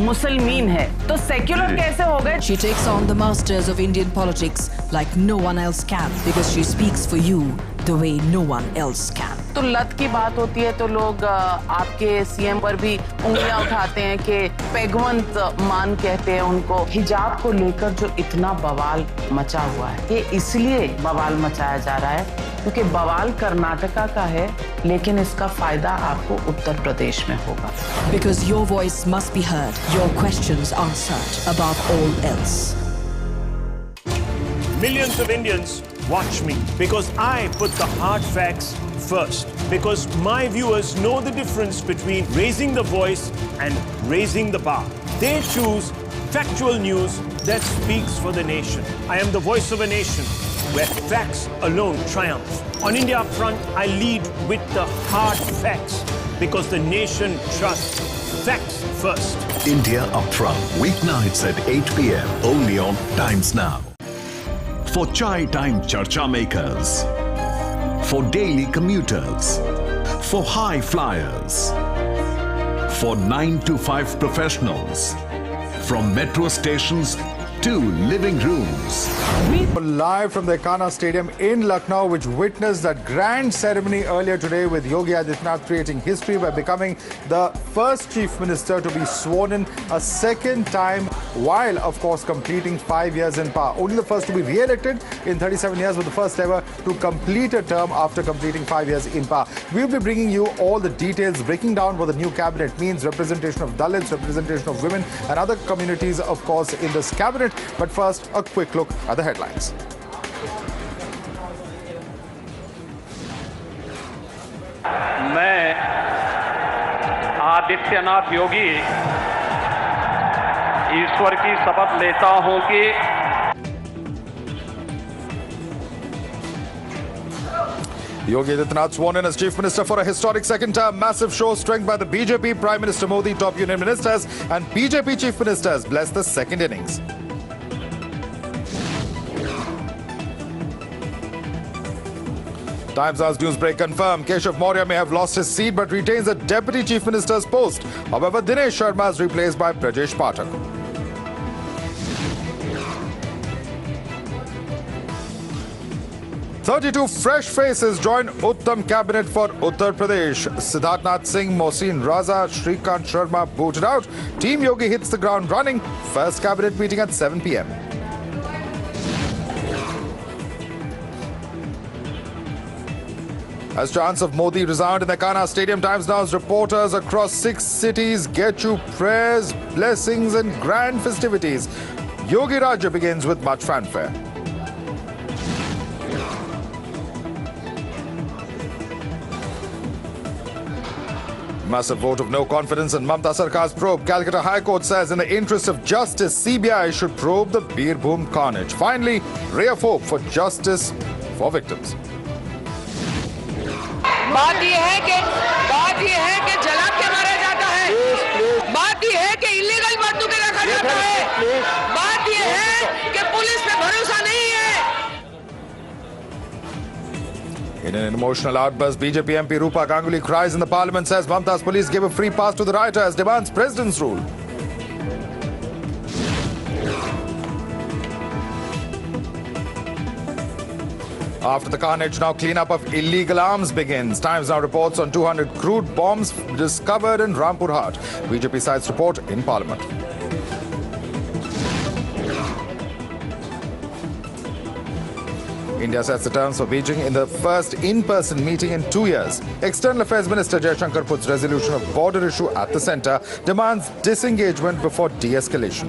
मुसलमान है, तो secular कैसे हो गए? She takes on the masters of Indian politics like no one else can because she speaks for you the way no one else can. तो लत की बात होती है तो लोग आपके सीएम पर भी उंगलियां उठाते हैं कि पैगवंत मान कहते हैं उनको. हिजाब को लेकर जो इतना बवाल मचा हुआ है, ये इसलिए बवाल मचाया जा रहा है क्योंकि बवाल कर्नाटका का है, लेकिन इसका फायदा आपको उत्तर प्रदेश में होगा. Because your voice must be heard, your questions answered above all else. Millions of Indians watch me because I put the hard facts first. Because my viewers know the difference between raising the voice and raising the bar. They choose factual news that speaks for the nation. I am the voice of a nation where facts alone triumph. On India Front, I lead with the hard facts because the nation trusts facts first. India Upfront, weeknights at 8 p.m. only on Times Now. For chai time charcha makers. For daily commuters. For high flyers. For 9 to 5 professionals. From metro stations to living rooms. Live from the Ekana Stadium in Lucknow, which witnessed that grand ceremony earlier today with Yogi Adityanath creating history by becoming the first Chief Minister to be sworn in a second time while, of course, completing 5 years in power. Only the first to be re-elected in 37 years, but the first ever to complete a term after completing 5 years in power. We'll be bringing you all the details, breaking down what the new cabinet means, representation of Dalits, representation of women and other communities, of course, in this cabinet. But first, a quick look at the headlines. मैं आदित्यनाथ योगी ईश्वर की शपथ लेता हूं कि Yogi Adityanath sworn in as Chief Minister for a historic second term. Massive show strength by the BJP, Prime Minister Modi, top union ministers and BJP Chief Ministers bless the second innings. Times Now's newsbreak confirmed Keshav Maurya may have lost his seat but retains the Deputy Chief Minister's post. However, Dinesh Sharma is replaced by Brajesh Pathak. "32 fresh faces join Uttam cabinet for Uttar Pradesh. Siddharthnath Singh, Mohsin Raza, Shrikant Sharma booted out. Team Yogi hits the ground running. First cabinet meeting at 7 p.m. As chants of Modi resound in the Ekana Stadium, Times Now's reporters across 6 cities get you prayers, blessings and grand festivities. Yogi Rajya begins with much fanfare. Massive vote of no confidence in Mamta Sarkar's probe. Calcutta High Court says in the interest of justice, CBI should probe the Birbhum carnage. Finally, ray of hope for justice for victims. बात यह है कि जला के मारा जाता है। बात यह है कि इलीगल बंदूकें रखा जाता है। बात यह है कि पुलिस पे भरोसा नहीं है। In an emotional outburst, BJP MP Rupa Ganguly cries in the parliament, says Mamta's police gave a free pass to the rioters, demands president's rule. After the carnage, now cleanup of illegal arms begins. Times Now reports on 200 crude bombs discovered in Rampur Hat. BJP cites report in Parliament. India sets the terms for Beijing in the first in-person meeting in 2 years. External Affairs Minister Jaishankar puts resolution of border issue at the centre, demands disengagement before de-escalation.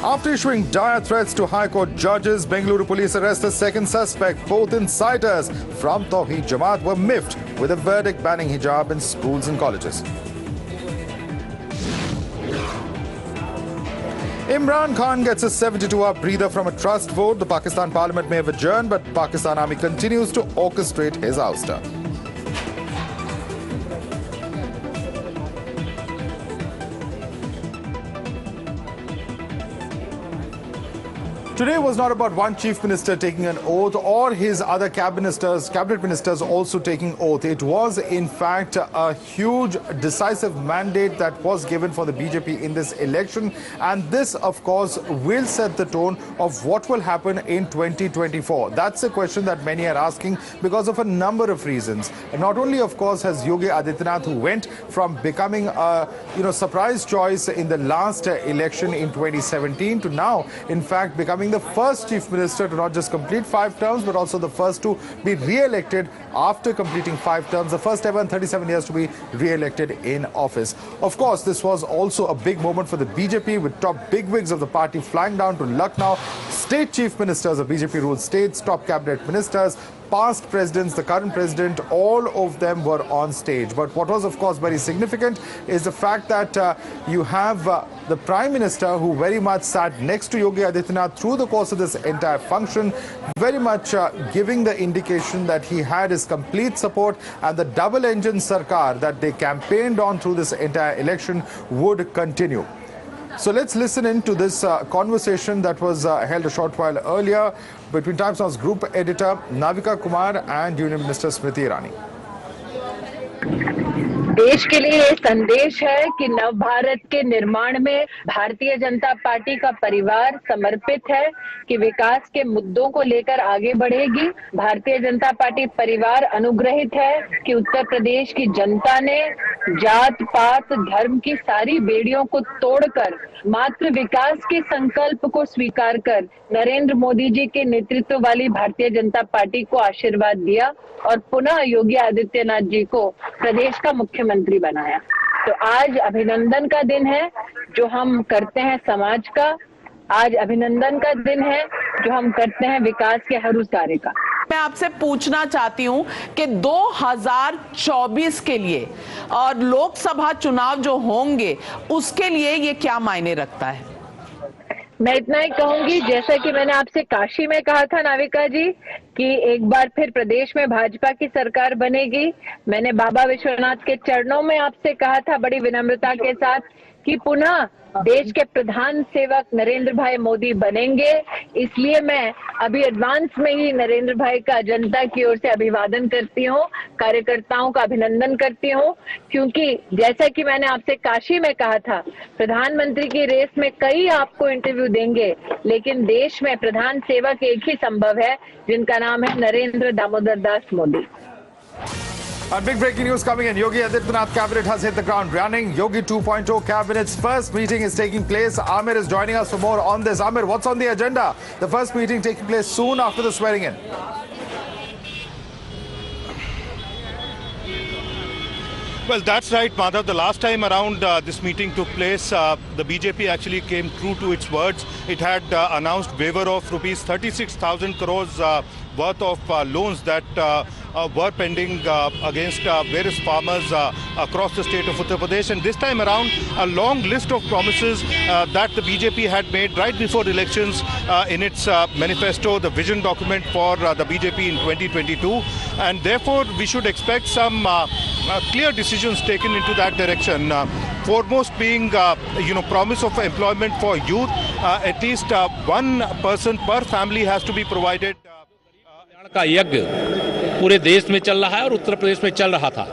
After issuing dire threats to High Court judges, Bengaluru police arrest the second suspect. Both inciters from Tawheed Jamaat were miffed with a verdict banning hijab in schools and colleges. Imran Khan gets a 72-hour breather from a trust vote. The Pakistan Parliament may have adjourned, but Pakistan Army continues to orchestrate his ouster. Today was not about one chief minister taking an oath or his other cabinet ministers also taking oath. It was, in fact, a huge decisive mandate that was given for the BJP in this election. And this, of course, will set the tone of what will happen in 2024. That's a question that many are asking because of a number of reasons. And not only, of course, has Yogi Adityanath, who went from becoming a surprise choice in the last election in 2017 to now, in fact, becoming the first chief minister to not just complete 5 terms, but also the first to be re-elected after completing 5 terms, the first ever in 37 years to be re-elected in office. Of course, this was also a big moment for the BJP, with top bigwigs of the party flying down to Lucknow, state chief ministers of BJP-ruled states, top cabinet ministers, past presidents, the current president, all of them were on stage. But what was, of course, very significant is the fact that you have the Prime Minister who very much sat next to Yogi Adityanath through the course of this entire function, very much giving the indication that he had his complete support and the double-engine Sarkar that they campaigned on through this entire election would continue. So let's listen in to this conversation that was held a short while earlier between Times Now's group editor Navika Kumar and Union Minister Smriti Irani. देश के लिए ये संदेश है कि नव भारत के निर्माण में भारतीय जनता पार्टी का परिवार समर्पित है कि विकास के मुद्दों को लेकर आगे बढ़ेगी। भारतीय जनता पार्टी परिवार अनुग्रहित है कि उत्तर प्रदेश की जनता ने जात पात धर्म की सारी बेड़ियों को तोड़कर मात्र विकास के संकल्प को स्वीकार कर नरेंद्र मोदी जी के नेतृत्व वाली भारतीय जनता पार्टी को आशीर्वाद दिया और पुनः योगी आदित्यनाथ जी को प्रदेश का मुख्यमंत्री बनाया। तो आज अभिनंदन का दिन है जो हम करते हैं समाज का, आज अभिनंदन का दिन है जो हम करते हैं विकास के हर उस कार्य का। मैं आपसे पूछना चाहती हूं कि 2024 के लिए और लोकसभा चुनाव जो होंगे उसके लिए ये क्या मायने रखता है? मैं इतना ही कहूंगी, जैसा कि मैंने आपसे काशी में कहा था नाविका जी कि एक बार फिर प्रदेश में भाजपा की सरकार बनेगी। मैंने बाबा विश्वनाथ के चरणों में आपसे कहा था बड़ी विनम्रता के साथ कि पुनः देश के प्रधान सेवक नरेंद्र भाई मोदी बनेंगे। इसलिए मैं अभी एडवांस में ही नरेंद्र भाई का जनता की ओर से अभिवादन करती हूँ, कार्यकर्ताओं का अभिनंदन करती हूँ, क्योंकि जैसा कि मैंने आपसे काशी में कहा था प्रधानमंत्री की रेस में कई आपको इंटरव्यू देंगे, लेकिन देश में प्रधान सेवक एक ही संभव है जिनका नाम है Narendra Damodar Das Modi. And big breaking news coming in. Yogi Adityanath cabinet has hit the ground running. Yogi 2.0 cabinet's first meeting is taking place. Amir is joining us for more on this. Amir, what's on the agenda? The first meeting taking place soon after the swearing in. Well, that's right, Madhav. The last time around this meeting took place, the BJP actually came true to its words. It had announced waiver of rupees 36,000 crores worth of loans that were pending against various farmers across the state of Uttar Pradesh. And this time around, a long list of promises that the BJP had made right before elections in its manifesto, the vision document for the BJP in 2022. And therefore, we should expect some clear decisions taken into that direction. Foremost being, promise of employment for youth. At least one person per family has to be provided. का यज्ञ पूरे देश में चल रहा है और उत्तर प्रदेश में चल रहा था,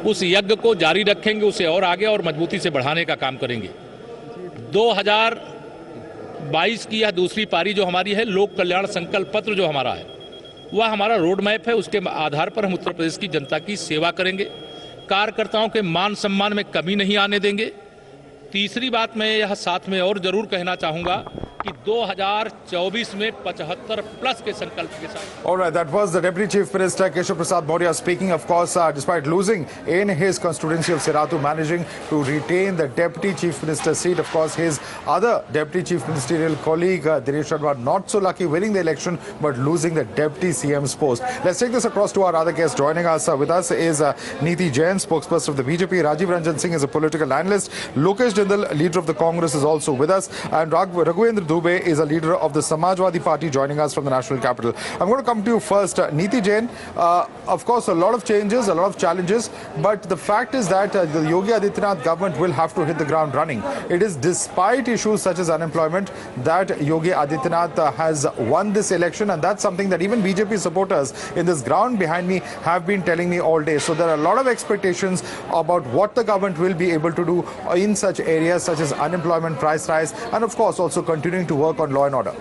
उस यज्ञ को जारी रखेंगे, उसे और आगे और मजबूती से बढ़ाने का काम करेंगे। 2022 की यह दूसरी पारी जो हमारी है, लोक कल्याण संकल्प पत्र जो हमारा है, वह हमारा रोड मैप है। उसके आधार पर हम उत्तर प्रदेश की जनता की सेवा करेंगे, कार्यकर्ताओं के मान सम्मान में कमी नहीं आने देंगे। तीसरी बात मैं यह साथ में और जरूर कहना चाहूंगा कि 2024 में 75 प्लस के संकल्प के साथ। All right, that was the Deputy Chief Minister Keshav Prasad Maurya speaking. Of course, despite losing in his constituency of Siratu, managing to retain the Deputy Chief Minister seat. Of course, his other Deputy Chief Ministerial colleague Dinesh Sharma not so lucky winning the election, but losing the Deputy CM's post. Let's take this across to our other guest. Joining us with us is Neeti Jain, spokesperson of the BJP. Rajiv Ranjan Singh is a political analyst. Lokesh Jindal, leader of the Congress, is also with us, and Raghavendra Dubey is a leader of the Samajwadi Party, joining us from the national capital. I'm going to come to you first. Neeti Jain, of course, a lot of changes, a lot of challenges, but the fact is that the Yogi Adityanath government will have to hit the ground running. It is despite issues such as unemployment that Yogi Adityanath has won this election, and that's something that even BJP supporters in this ground behind me have been telling me all day. So there are a lot of expectations about what the government will be able to do in such areas such as unemployment, price rise, and of course also continuing to work on law and order.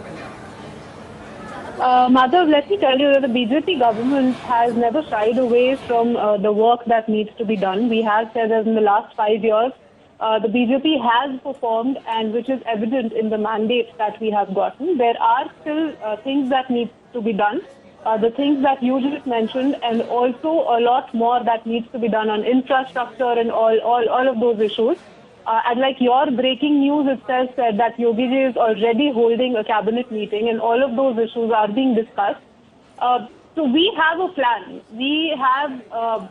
Madhav, let me tell you that the BJP government has never shied away from the work that needs to be done. We have said that in the last 5 years, the BJP has performed, and which is evident in the mandate that we have gotten. There are still things that need to be done. The things that you just mentioned, and also a lot more that needs to be done on infrastructure and all of those issues. And like your breaking news itself said that Yogi ji is already holding a cabinet meeting and all of those issues are being discussed. So we have a plan. We have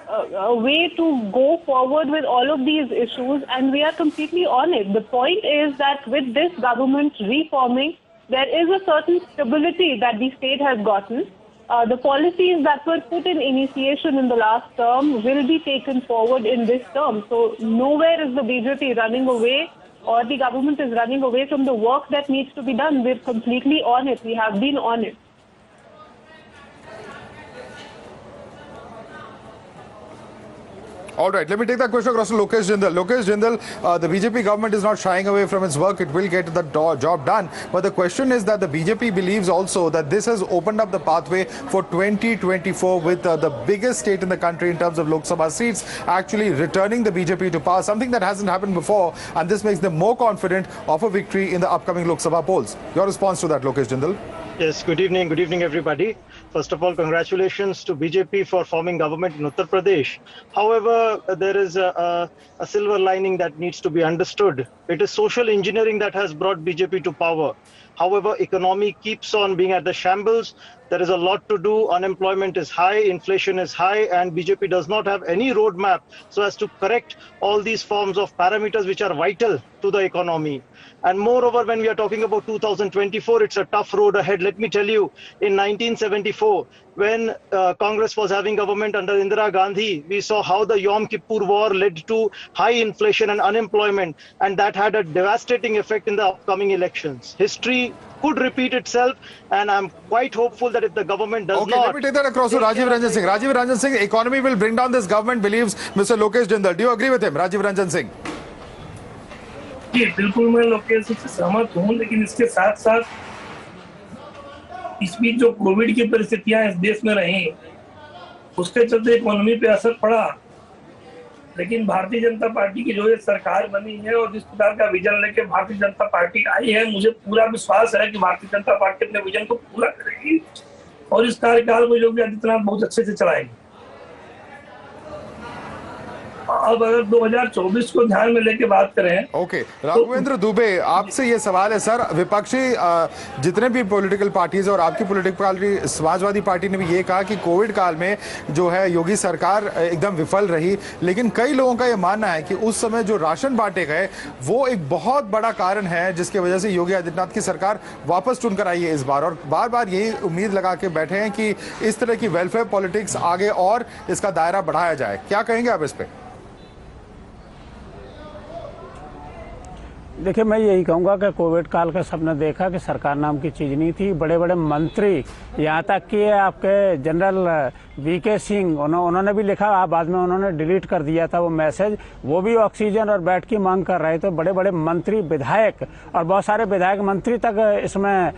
a way to go forward with all of these issues, and we are completely on it. The point is that with this government reforming, there is a certain stability that the state has gotten. The policies that were put in initiation in the last term will be taken forward in this term. So nowhere is the BJP running away or the government is running away from the work that needs to be done. We're completely on it. We have been on it. All right, let me take that question across to Lokesh Jindal. Lokesh Jindal, the BJP government is not shying away from its work. It will get the job done. But the question is that the BJP believes also that this has opened up the pathway for 2024 with the biggest state in the country in terms of Lok Sabha seats actually returning the BJP to power, something that hasn't happened before. And this makes them more confident of a victory in the upcoming Lok Sabha polls. Your response to that, Lokesh Jindal? Yes, good evening everybody. First of all, congratulations to BJP for forming government in Uttar Pradesh. However, there is a silver lining that needs to be understood. It is social engineering that has brought BJP to power. However, economy keeps on being at the shambles. There is a lot to do. Unemployment is high, inflation is high, and BJP does not have any roadmap so as to correct all these forms of parameters which are vital to the economy. And moreover, when we are talking about 2024, it's a tough road ahead. Let me tell you, in 1974, when Congress was having government under Indira Gandhi, we saw how the Yom Kippur War led to high inflation and unemployment, and that had a devastating effect in the upcoming elections. History could repeat itself, and I'm quite hopeful that if the government does not... Let me take that across to Rajiv Ranjan Singh. Rajiv Ranjan Singh, economy will bring down this government, believes Mr. Lokesh Jindal. Do you agree with him, Rajiv Ranjan Singh? जी बिल्कुल मैं लोकेश से सहमत हूं, लेकिन इसके साथ साथ इस बीच जो कोविड की परिस्थितियां इस देश में रही उसके चलते इकोनॉमी पे असर पड़ा, लेकिन भारतीय जनता पार्टी की जो ये सरकार बनी है और जिस प्रकार का विजन लेके भारतीय जनता पार्टी आई है, मुझे पूरा विश्वास है कि भारतीय जनता पार्टी अपने विजन को पूरा करेगी और इस कार्यकाल को योगी आदित्यनाथ बहुत अच्छे से चलाएंगे। अब अगर 2024 को ध्यान में लेके बात करें, ओके, राघवेंद्र दुबे, आपसे ये सवाल है सर, विपक्षी जितने भी पॉलिटिकल पार्टीज और आपकी पॉलिटिकल पार्टी समाजवादी पार्टी ने भी ये कहा कि कोविड काल में जो है योगी सरकार एकदम विफल रही, लेकिन कई लोगों का ये मानना है कि उस समय जो राशन बांटे गए वो एक बहुत बड़ा कारण है जिसकी वजह से योगी आदित्यनाथ की सरकार वापस चुनकर आई है इस बार, और बार बार यही उम्मीद लगा के बैठे हैं कि इस तरह की वेलफेयर पॉलिटिक्स आगे और इसका दायरा बढ़ाया जाए। क्या कहेंगे आप इस पे? देखिए, मैं यही कहूँगा कि कोविड काल का सबने देखा कि सरकार नाम की चीज़ नहीं थी। बड़े बड़े मंत्री, यहाँ तक कि आपके जनरल वीके सिंह, उन्होंने भी लिखा, आप बाद में उन्होंने डिलीट कर दिया था वो मैसेज, वो भी ऑक्सीजन और बेड की मांग कर रहे थे। बड़े बड़े मंत्री, विधायक और बहुत सारे विधायक मंत्री तक इसमें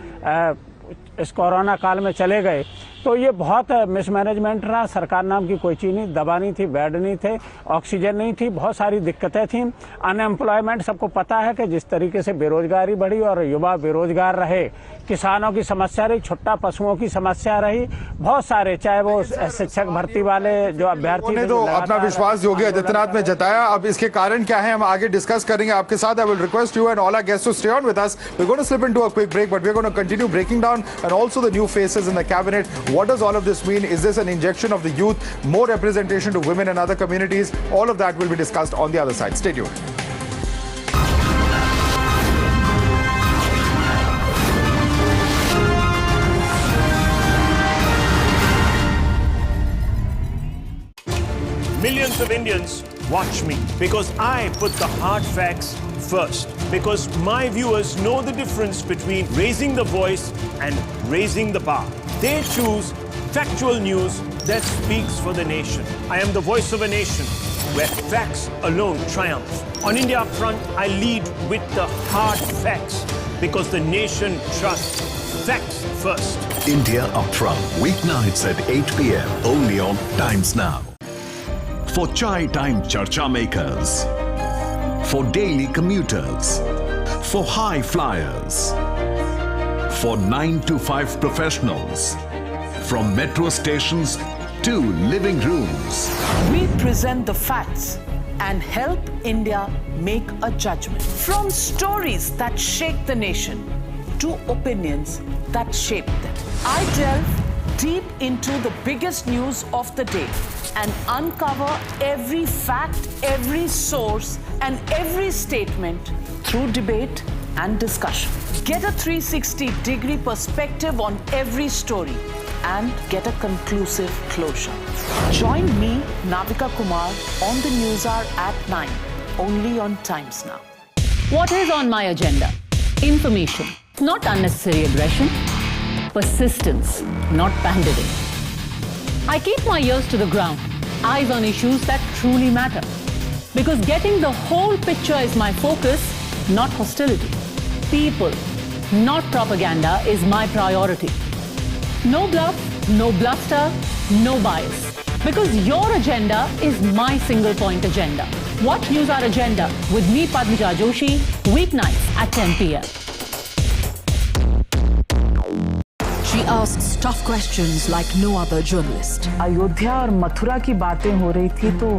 इस कोरोना काल में चले गए। तो ये बहुत मिसमैनेजमेंट रहा। सरकार नाम की कोई चीज़ नहीं, दवा नहीं थी, बेड नहीं थे, ऑक्सीजन नहीं थी, बहुत सारी दिक्कतें थीं। अनएम्प्लॉयमेंट सबको पता है कि जिस तरीके से बेरोजगारी बढ़ी और युवा बेरोजगार रहे, किसानों की समस्या रही, छुट्टा पशुओं की समस्या रही, बहुत सारे, चाहे वो शिक्षक भर्ती वाले जो अभ्यर्थी ने तो अपना विश्वास योगी आदित्यनाथ में जताया। अब इसके कारण क्या है हम आगे डिस्कस करेंगे आपके साथ। I will request you and all our guests to stay on with us. We are going to slip into a quick break, but we are going to continue breaking down and also the new faces in the cabinet. What does all of this mean? Is this an injection of the youth, more representation to women and other communities? All of that will be discussed on the other side. Stay tuned. Millions of Indians watch me because I put the hard facts first. Because my viewers know the difference between raising the voice and raising the bar. They choose factual news that speaks for the nation. I am the voice of a nation where facts alone triumph. On India Upfront, I lead with the hard facts because the nation trusts facts first. India Upfront, weeknights at 8 p.m. only on Times Now. For chai time charcha makers, for daily commuters, for high flyers, for 9 to 5 professionals, from metro stations to living rooms. We present the facts and help India make a judgment. From stories that shake the nation to opinions that shape them. I delve deep into the biggest news of the day and uncover every fact, every source, and every statement through debate and discussion. Get a 360-degree perspective on every story and get a conclusive closure. Join me, Navika Kumar, on the News Hour at 9, only on Times Now. What is on my agenda? Information, not unnecessary aggression. Persistence, not pandering. I keep my ears to the ground, eyes on issues that truly matter. Because getting the whole picture is my focus, not hostility. People, not propaganda, is my priority. No bluff, no bluster, no bias. Because your agenda is my single point agenda. Watch News Hour Agenda with me, Padmija Joshi, weeknights at 10 p.m. She asks tough questions like no other journalist. Ayodhya और मथुरा की बातें हो रही थी तो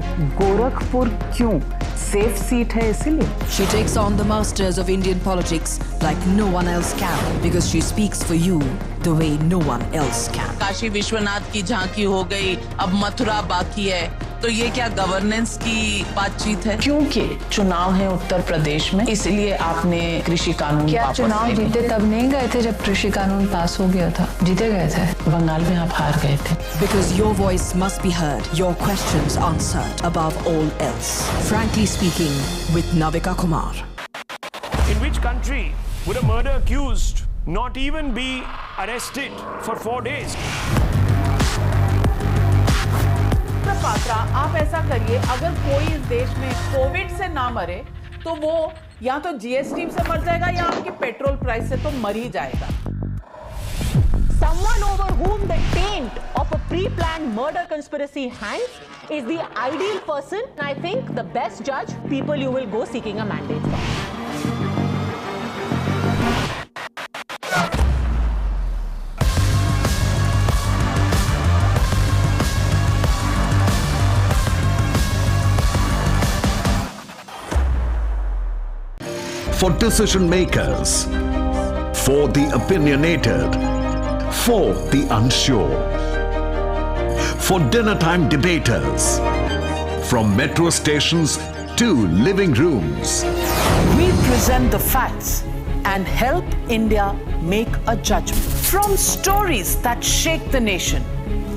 गोरखपुर क्यों? Safe seat है इसीलिए. She takes on the masters of Indian politics like no one else can because she speaks for you the way no one else can. Kashi Vishwanath की झांकी हो गई, अब मथुरा बाकी है. तो ये क्या गवर्नेंस की बातचीत है? क्योंकि चुनाव है उत्तर प्रदेश में, इसलिए आपने कृषि कानून क्या चुनाव जीते तब नहीं गए थे जब कृषि कानून पास हो गया था? जीते गए थे. बंगाल में आप हार गए थे. Because your voice must be heard, your questions answered above all else. Frankly speaking, with Navika Kumar. In which country would a murder accused not even be arrested for 4 days? Patra, आप ऐसा करिए, अगर कोई इस देश में कोविड से ना मरे तो वो या तो जीएसटी से मर जाएगा या आपकी पेट्रोल प्राइस से तो मर ही जाएगा. Someone over whom the taint of a pre-planned murder conspiracy hangs is the ideal person. I think the best judge, people you will go seeking a mandate from. For decision makers, for the opinionated, for the unsure, for dinner time debaters, from metro stations to living rooms. We present the facts and help India make a judgment. From stories that shake the nation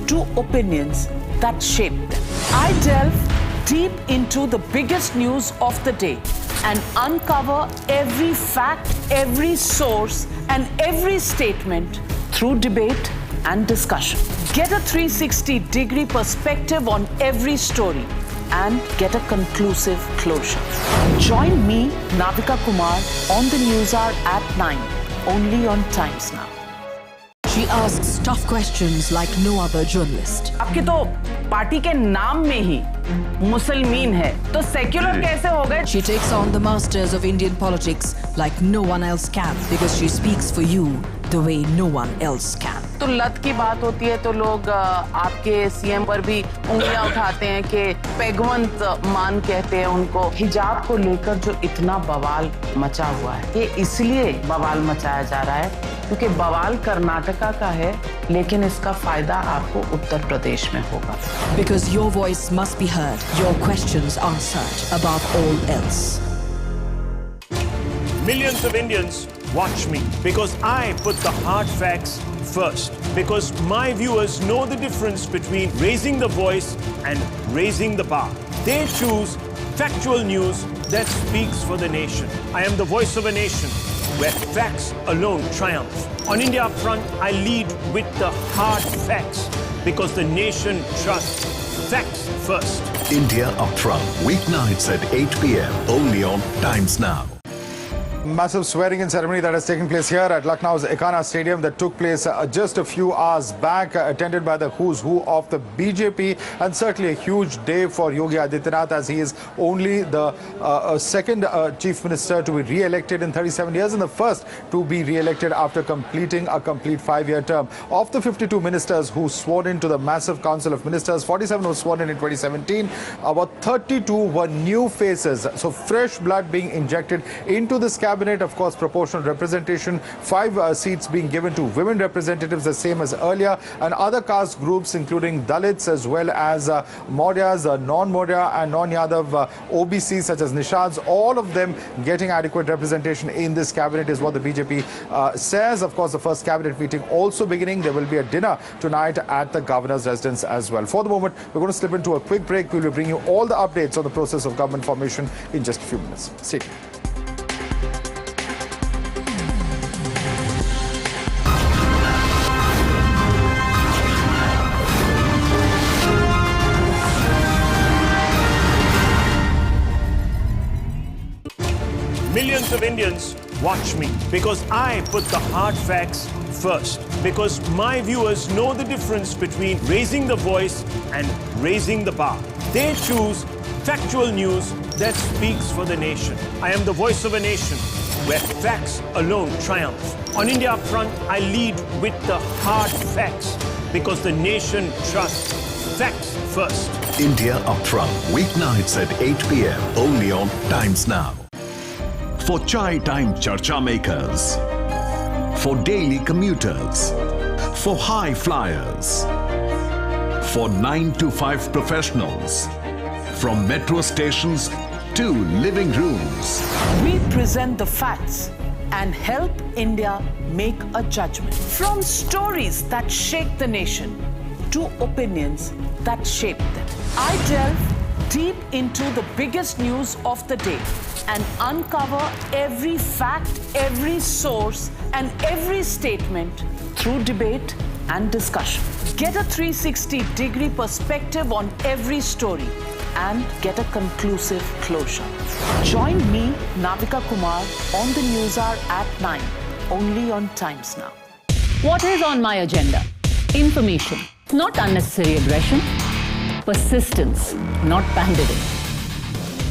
to opinions that shape them. I delve deep into the biggest news of the day and uncover every fact, every source, and every statement through debate and discussion. Get a 360-degree perspective on every story and get a conclusive closure. Join me, Navika Kumar, on the News Hour at 9, only on Times Now. She asks tough questions like no other journalist. आपकी तो party के नाम में ही मुसलमान है, तो secular कैसे हो गए? She takes on the masters of Indian politics like no one else can because she speaks for you the way no one else can. तो लत की बात होती है तो लोग आपके सीएम पर भी उंगलियां उठाते हैं कि पैगवंत मान कहते हैं उनको. हिजाब को लेकर जो इतना बवाल मचा हुआ है, ये इसलिए बवाल मचाया जा रहा है क्योंकि बवाल कर्नाटका का है, लेकिन इसका फायदा आपको उत्तर प्रदेश में होगा. Because your voice must be heard, your questions answered above all else. Millions of Indians watch me because I put the hard facts first. Because my viewers know the difference between raising the voice and raising the bar. They choose factual news that speaks for the nation. I am the voice of a nation where facts alone triumph. On India Upfront, I lead with the hard facts because the nation trusts facts first. India Upfront, weeknights at 8 p.m. only on Times Now. Massive swearing-in ceremony that has taken place here at Lucknow's Ekana Stadium that took place just a few hours back, attended by the who's who of the BJP, and certainly a huge day for Yogi Adityanath, as he is only the second chief minister to be re-elected in 37 years and the first to be re-elected after completing a complete 5-year term. Of the 52 ministers who sworn into the massive council of ministers, 47 were sworn in 2017. About 32 were new faces, so fresh blood being injected into this cabinet. Of course, proportional representation, 5 seats being given to women representatives, the same as earlier, and other caste groups including Dalits as well as Mauryas, non-Maurya and non-Yadav OBCs such as Nishads, all of them getting adequate representation in this cabinet is what the BJP says. Of course, the first cabinet meeting also beginning. There will be a dinner tonight at the governor's residence as well. For the moment, we're going to slip into a quick break. We will bring you all the updates on the process of government formation in just a few minutes. Stay tuned. Millions of Indians watch me because I put the hard facts first. Because my viewers know the difference between raising the voice and raising the bar. They choose factual news that speaks for the nation. I am the voice of a nation where facts alone triumph. On India front, I lead with the hard facts because the nation trusts facts first. India Upfront, weeknights at 8 p.m. only on Times Now. For chai time charcha makers, for daily commuters, for high flyers, for 9 to 5 professionals, from metro stations to living rooms. We present the facts and help India make a judgment. From stories that shake the nation to opinions that shape them. I delve deep into the biggest news of the day and uncover every fact, every source, and every statement through debate and discussion. Get a 360-degree perspective on every story and get a conclusive closure. Join me, Navika Kumar, on the News Hour at 9, only on Times Now. What is on my agenda? Information, not unnecessary aggression. Persistence, not pandering.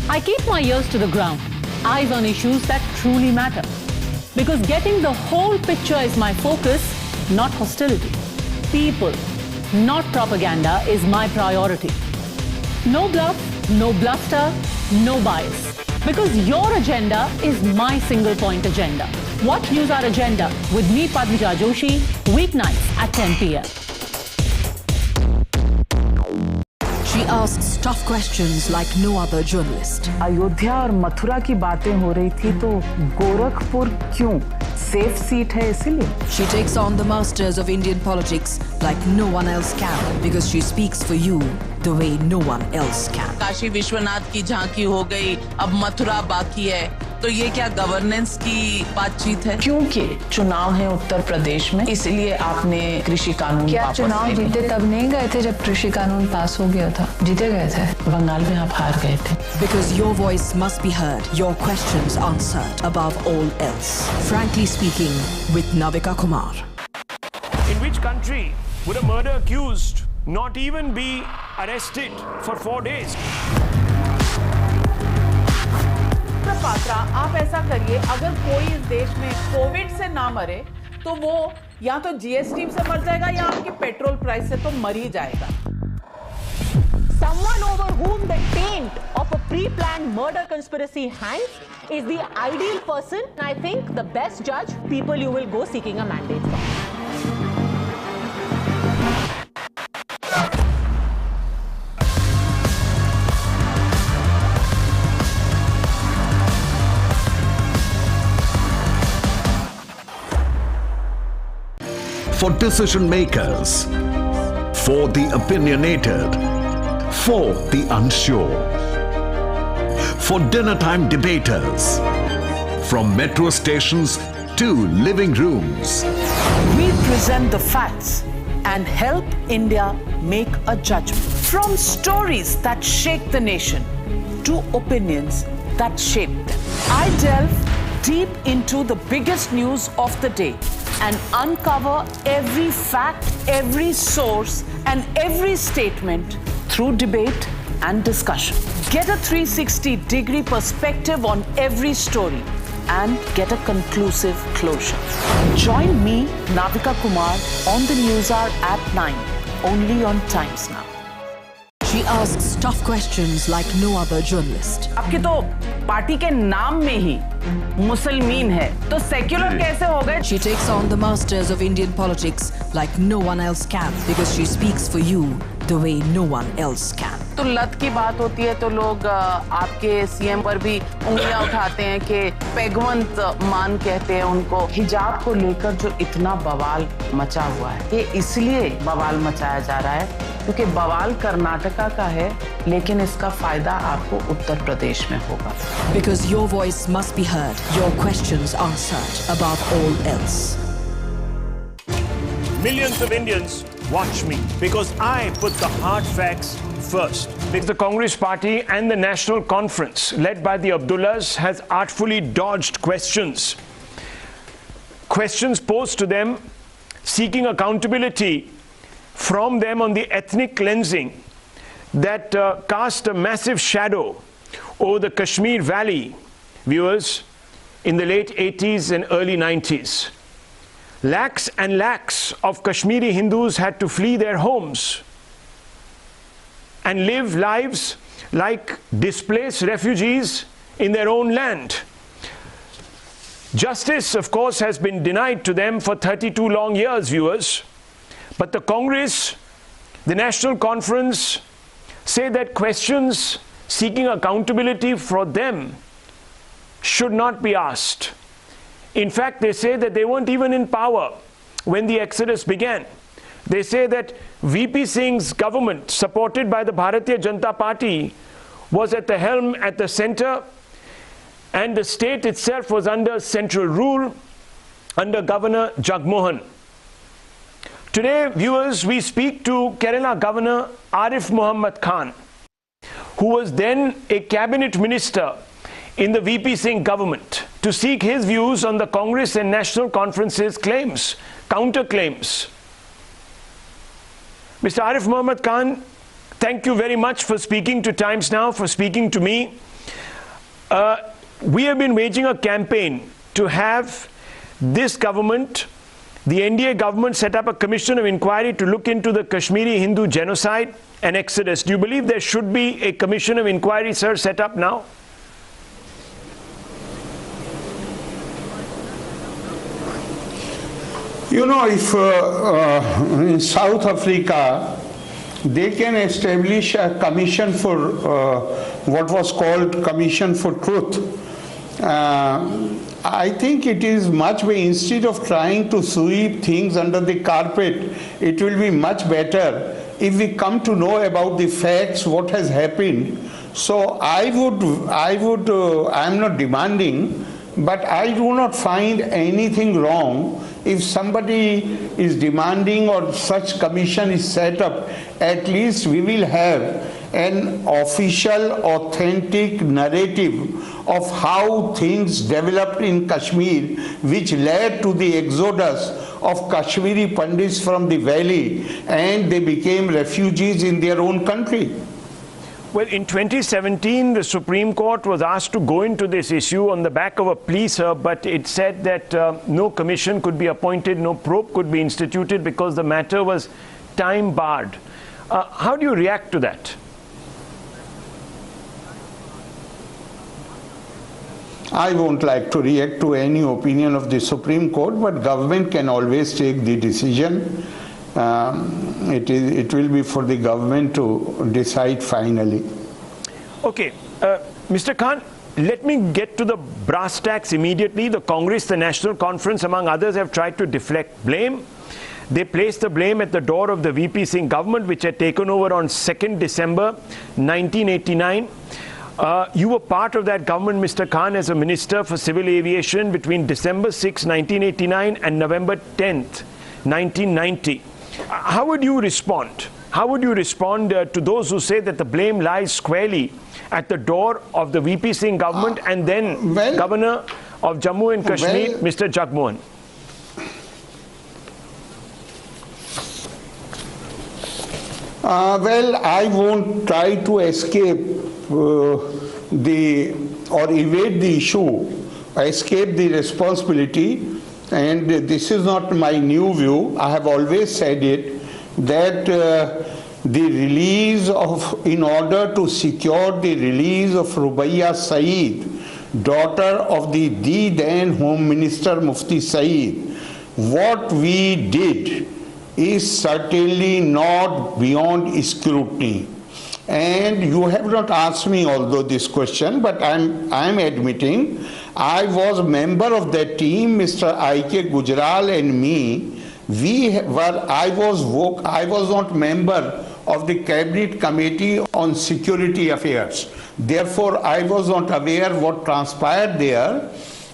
I keep my ears to the ground, eyes on issues that truly matter. Because getting the whole picture is my focus, not hostility. People, not propaganda, is my priority. No bluff, no bluster, no bias. Because your agenda is my single point agenda. Watch News Hour Agenda with me, Padmija Joshi, weeknights at 10 p.m. She asks tough questions like no other journalist. Ayodhya और मथुरा की बातें हो रही थी तो गोरखपुर क्यों? Safe seat है इसीलिए. She takes on the masters of Indian politics like no one else can because she speaks for you the way no one else can. Kashi Vishwanath की झांकी हो गई, अब मथुरा बाकी है. तो ये क्या गवर्नेंस की बातचीत है? क्योंकि चुनाव है उत्तर प्रदेश में, इसलिए आपने कृषि कानून क्या चुनाव जीते तब नहीं गए थे जब कृषि कानून पास हो गया था? जीते गए थे. बंगाल में आप हार गए थे. Because your voice must be heard, your questions answered above all else. Frankly speaking, with Navika Kumar. In which country would a murder accused not even be arrested for 4 days? Patra, आप ऐसा करिए, अगर कोई इस देश में कोविड से ना मरे तो वो या तो जीएसटी से मर जाएगा या आपकी पेट्रोल प्राइस से तो मर ही जाएगा. Someone over whom the taint of a pre-planned murder conspiracy hangs is the ideal person, and I think the best judge, people you will go seeking a mandate from. For decision makers, for the opinionated, for the unsure, for dinner time debaters, from metro stations to living rooms. We present the facts and help India make a judgment. From stories that shake the nation to opinions that shape them. I delve deep into the biggest news of the day and uncover every fact, every source, and every statement through debate and discussion. Get a 360-degree perspective on every story and get a conclusive closure. Join me, Navika Kumar, on the News Hour at 9, only on Times Now. She asks tough questions like no other journalist. आपके तो party के नाम में ही मुसलमान है, तो secular कैसे हो गए? She takes on the masters of Indian politics like no one else can because she speaks for you the way no one else can. तो लत की बात होती है तो लोग आपके सीएम पर भी उंगलियां उठाते हैं कि पैगवंत मान कहते हैं उनको। हिजाब को लेकर जो इतना बवाल मचा हुआ है, ये इसलिए बवाल मचाया जा रहा है क्योंकि बवाल कर्नाटका का है, लेकिन इसका फायदा आपको उत्तर प्रदेश में होगा। Because your voice must be heard, your questions answered above all else. Millions of Indians watch me because I put the hard facts first. Because the Congress Party and the National Conference, led by the Abdullahs, has artfully dodged questions. Questions posed to them seeking accountability from them on the ethnic cleansing that cast a massive shadow over the Kashmir Valley, viewers, in the late 80s and early 90s. Lakhs and lakhs of Kashmiri Hindus had to flee their homes and live lives like displaced refugees in their own land. Justice, of course, has been denied to them for 32 long years, viewers. But the Congress, the National Conference, say that questions seeking accountability for them should not be asked. In fact, they say that they weren't even in power when the exodus began. They say that VP Singh's government, supported by the Bharatiya Janata Party, was at the helm at the center, and the state itself was under central rule under Governor Jagmohan. Today, viewers, we speak to Kerala Governor Arif Muhammad Khan, who was then a cabinet minister in the VP Singh government, to seek his views on the Congress and National Conference's claims, counterclaims. Mr. Arif Muhammad Khan, thank you very much for speaking to Times Now, for speaking to me. We have been waging a campaign to have this government, the NDA government, set up a commission of inquiry to look into the Kashmiri Hindu genocide and exodus. Do you believe there should be a commission of inquiry, sir, set up now? You know, if in South Africa, they can establish a commission for what was called Commission for Truth. I think it is much better, instead of trying to sweep things under the carpet, it will be much better if we come to know about the facts, what has happened. So I'm not demanding, but I do not find anything wrong if somebody is demanding or such commission is set up. At least we will have an official, authentic narrative of how things developed in Kashmir, which led to the exodus of Kashmiri Pandits from the valley, and they became refugees in their own country. Well, in 2017, the Supreme Court was asked to go into this issue on the back of a plea, sir, but it said that no commission could be appointed, no probe could be instituted because the matter was time barred. How do you react to that? I won't like to react to any opinion of the Supreme Court, but government can always take the decision. It will be for the government to decide finally. Okay, Mr. Khan, let me get to the brass tacks immediately. The Congress, the National Conference, among others, have tried to deflect blame. They placed the blame at the door of the VP Singh government, which had taken over on 2nd December 1989. You were part of that government, Mr. Khan, as a Minister for Civil Aviation between December 6, 1989 and November 10th, 1990. How would you respond How would you respond to those who say that the blame lies squarely at the door of the VP Singh government and then Governor of Jammu and Kashmir, Mr. Jagmohan? Well, I won't try to escape or evade the issue, escape the responsibility, and this is not my new view. I have always said it, that the release of, in order to secure the release of Rubaiya Saeed, daughter of the then Home Minister Mufti Saeed, what we did is certainly not beyond scrutiny. And you have not asked me although this question, but I'm admitting I was a member of that team, Mr. I.K. Gujral and me. I was not member of the Cabinet Committee on Security Affairs. Therefore, I was not aware what transpired there,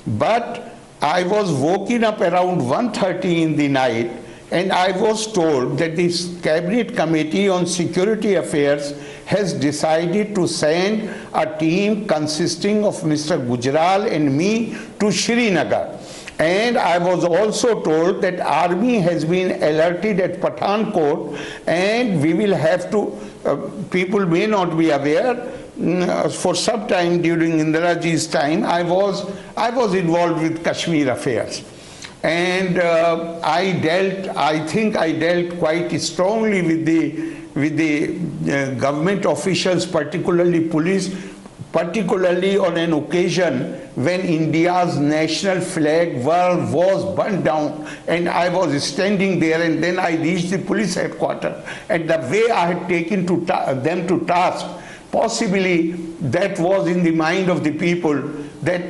but I was woken up around 1:30 in the night, and I was told that this Cabinet Committee on Security Affairs has decided to send a team consisting of Mr. Gujral and me to Srinagar. And I was also told that army has been alerted at Pathankot, and we will have to, people may not be aware, for some time during Indiraji's time, I was involved with Kashmir affairs. And I think I dealt quite strongly with the government officials, particularly police, particularly on an occasion when India's national flag was burned down, and I was standing there, and then I reached the police headquarters, and the way I had taken them to task, possibly that was in the mind of the people that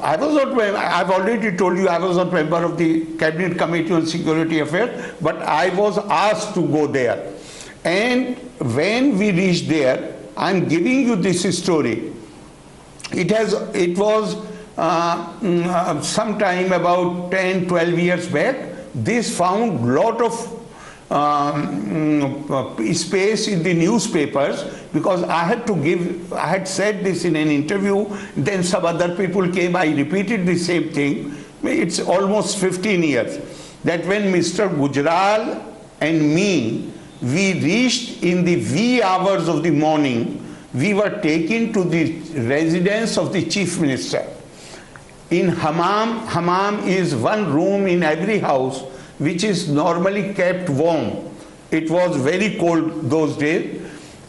I was not, I've already told you I was not member of the Cabinet Committee on Security Affairs, but I was asked to go there. And when we reached there, I'm giving you this story. It was sometime about 10-12 years back. This found lot of space in the newspapers, because I had said this in an interview, then some other people came, I repeated the same thing. It's almost 15 years, that when Mr. Gujral and me, we reached in the wee hours of the morning, we were taken to the residence of the Chief Minister. In Hammam is one room in every house which is normally kept warm. It was very cold those days.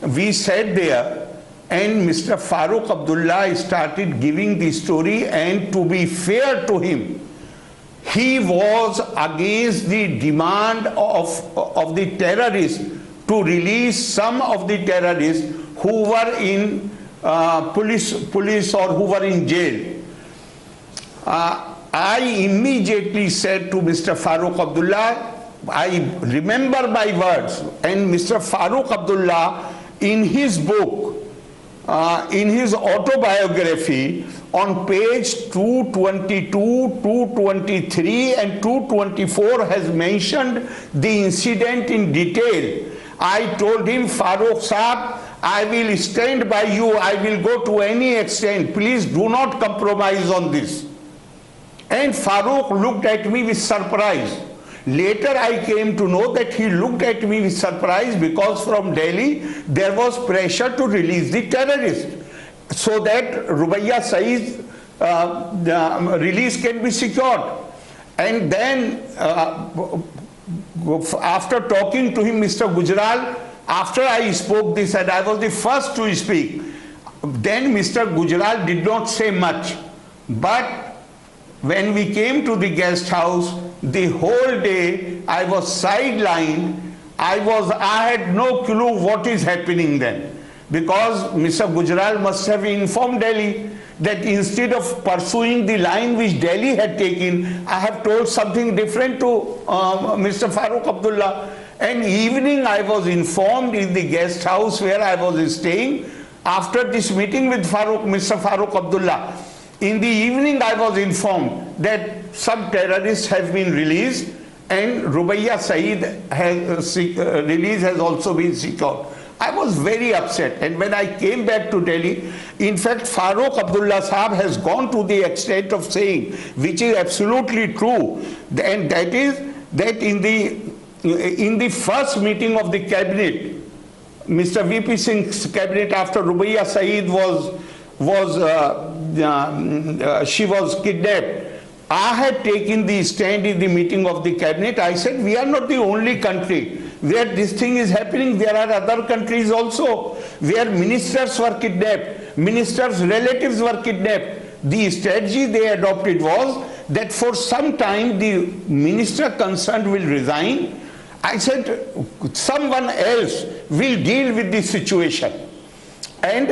We sat there, and Mr. Farooq Abdullah started giving the story, and to be fair to him, he was against the demand of the terrorists to release some of the terrorists who were in police or who were in jail. I immediately said to Mr. Farooq Abdullah, I remember my words, and Mr. Farooq Abdullah in his book, in his autobiography, on page 222, 223 and 224 has mentioned the incident in detail. I told him, Farooq Saab, I will stand by you, I will go to any extent, please do not compromise on this. And Farooq looked at me with surprise. Later I came to know that he looked at me with surprise because from Delhi there was pressure to release the terrorists so that Rubaiya Saeed's release can be secured. And then after talking to him, Mr. Gujral, after I spoke this, and I was the first to speak, then Mr. Gujral did not say much. But when we came to the guest house, the whole day I was sidelined. I had no clue what is happening then, because Mr. Gujral must have informed Delhi that instead of pursuing the line which Delhi had taken, I have told something different to Mr. Farooq Abdullah. And evening I was informed in the guest house where I was staying, after this meeting with Mr. Farooq Abdullah, in the evening I was informed that some terrorists have been released, and Rubaiyat Saeed release has also been secured. I was very upset, and when I came back to Delhi, in fact, Farooq Abdullah Sahab has gone to the extent of saying, which is absolutely true, and that is that in the first meeting of the cabinet, Mr. VP Singh's cabinet, after Rubaiyat Saeed she was kidnapped, I had taken the stand in the meeting of the cabinet. I said, we are not the only country where this thing is happening. There are other countries also where ministers were kidnapped, ministers' relatives were kidnapped. The strategy they adopted was that for some time the minister concerned will resign. I said, someone else will deal with this situation. And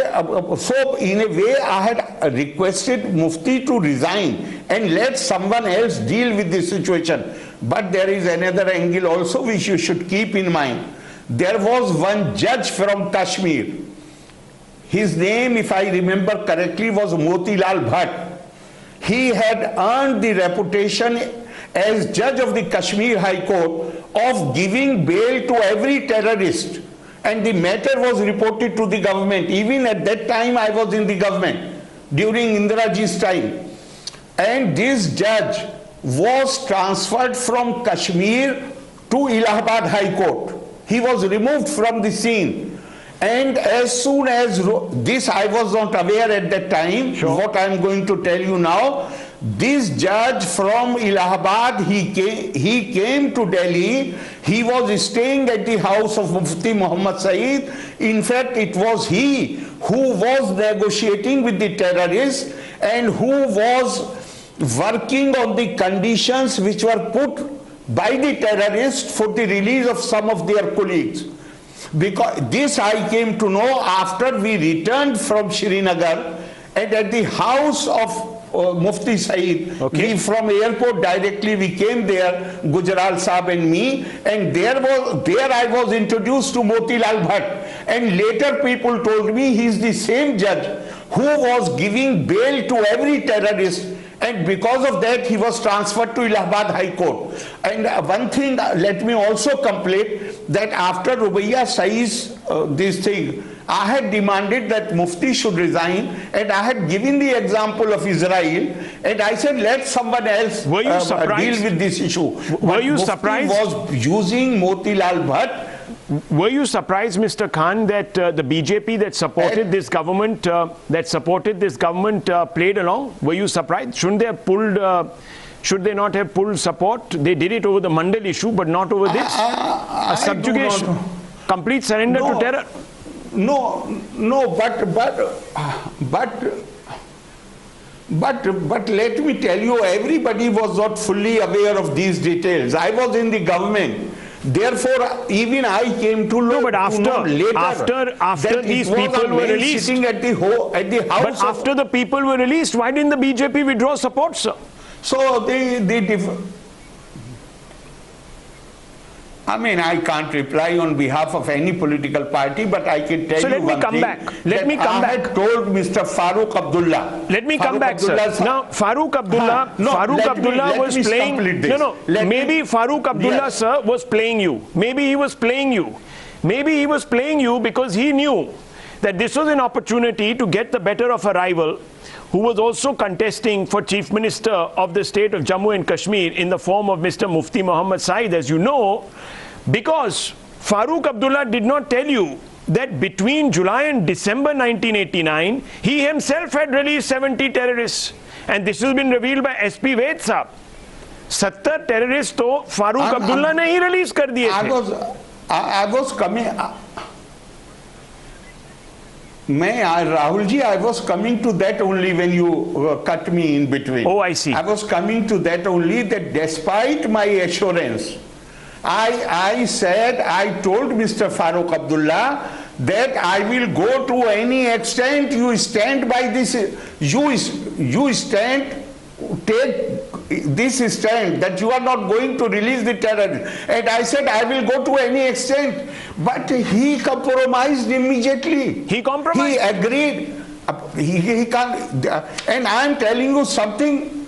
so in a way I had requested Mufti to resign and let someone else deal with this situation. But there is another angle also which you should keep in mind. There was one judge from Kashmir. His name, if I remember correctly, was Motilal Bhatt. He had earned the reputation as judge of the Kashmir High Court of giving bail to every terrorist. And the matter was reported to the government. Even at that time I was in the government, during Indiraji's time. And this judge was transferred from Kashmir to Allahabad High Court. He was removed from the scene. And as soon as this, I was not aware at that time, what I am going to tell you now. This judge from Allahabad, he came to Delhi. He was staying at the house of Mufti Muhammad Saeed. In fact, it was he who was negotiating with the terrorists and who was working on the conditions which were put by the terrorists for the release of some of their colleagues. Because this I came to know after we returned from Srinagar, and at the house of Mufti Saeed, we from airport directly we came there, Gujral Saab and me, and there I was introduced to Motilal Bhatt, and later people told me he is the same judge who was giving bail to every terrorist, and because of that he was transferred to Allahabad High Court. And one thing, let me also complete that after Rubaiyat Saeed's this thing, I had demanded that Mufti should resign, and I had given the example of Israel, and I said let someone else deal with this issue. Were you surprised? Mufti was using Motilal Bhatt. Were you surprised, Mr. Khan, that the BJP that supported this government played along? Were you surprised? Shouldn't they have pulled? Should they not have pulled support? They did it over the Mandal issue, but not over this. A subjugation, complete surrender to terror. No, but let me tell you, everybody was not fully aware of these details. I was in the government. Therefore, even I came to know, after these people were released, sitting at the house. But after the people were released, why didn't the BJP withdraw support, sir? So I mean, I can't reply on behalf of any political party, but I can tell you one thing. Let me come back. I had told Mr. Farooq Abdullah. Let me come back, sir. Now, Farooq Abdullah, was playing. Maybe Farooq Abdullah, sir, was playing you. Maybe he was playing you. Maybe he was playing you because he knew that this was an opportunity to get the better of a rival who was also contesting for Chief Minister of the state of Jammu and Kashmir in the form of Mr. Mufti Muhammad Saeed, as you know, because Farooq Abdullah did not tell you that between July and December 1989, he himself had released 70 terrorists. And this has been revealed by SP Ved Saab. 70 terrorists to Farooq Abdullah ne hi release kar diye the. I was coming... Rahul ji, I was coming to that only when you cut me in between. Oh, I see. I was coming to that only, that despite my assurance, I told Mr. Farooq Abdullah that I will go to any extent you stand by this, take this stand that you are not going to release the terrorists. And I said I will go to any extent. But he compromised immediately. He compromised? He agreed. He can't. And I am telling you something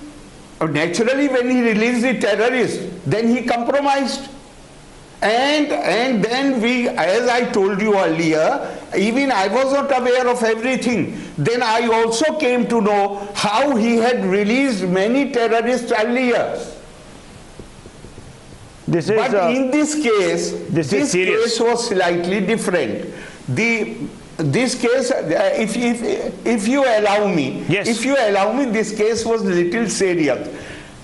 Naturally, when he released the terrorists, then he compromised. And then we, as I told you earlier, even I was not aware of everything. Then I also came to know how he had released many terrorists earlier. But in this case, this case was slightly different. This case, if you allow me, this case was little serious.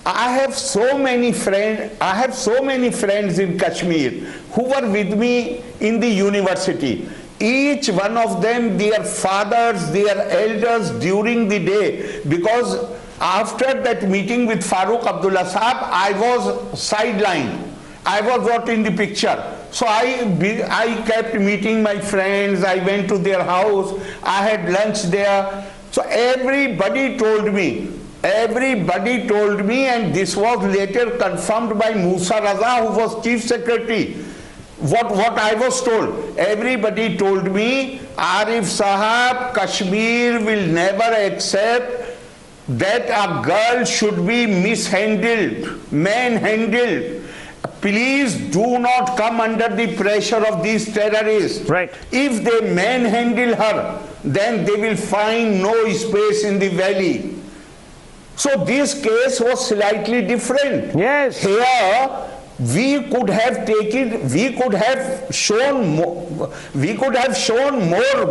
I have so many friends in Kashmir who were with me in the university. Each one of them, their fathers, their elders during the day, because after that meeting with Farooq Abdullah Sahab, I was sidelined. I was not in the picture. So I kept meeting my friends. I went to their house. I had lunch there. So everybody told me, and this was later confirmed by Musa Raza, who was Chief Secretary. What I was told, everybody told me, Arif Sahab, Kashmir will never accept that a girl should be mishandled, manhandled. Please do not come under the pressure of these terrorists. Right. If they manhandle her, then they will find no space in the valley. So this case was slightly different. Yes. Here we could have shown more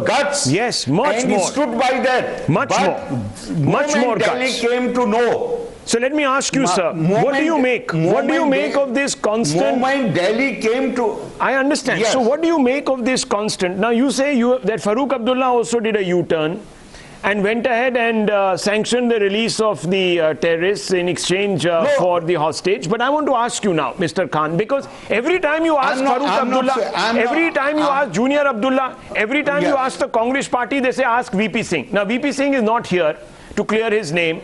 guts. Yes, much and more. And stood by that. Much more guts. Delhi came to know. So let me ask you, sir, what do you make? What do you make of this constant? Moment Delhi came to. I understand. Yes. So what do you make of this constant? Now you say that Farooq Abdullah also did a U-turn and went ahead and sanctioned the release of the terrorists in exchange for the hostage. But I want to ask you now, Mr. Khan, because every time you ask Farooq Abdullah, every time you ask Junior Abdullah, every time you ask the Congress party, they say ask VP Singh. Now VP Singh is not here to clear his name.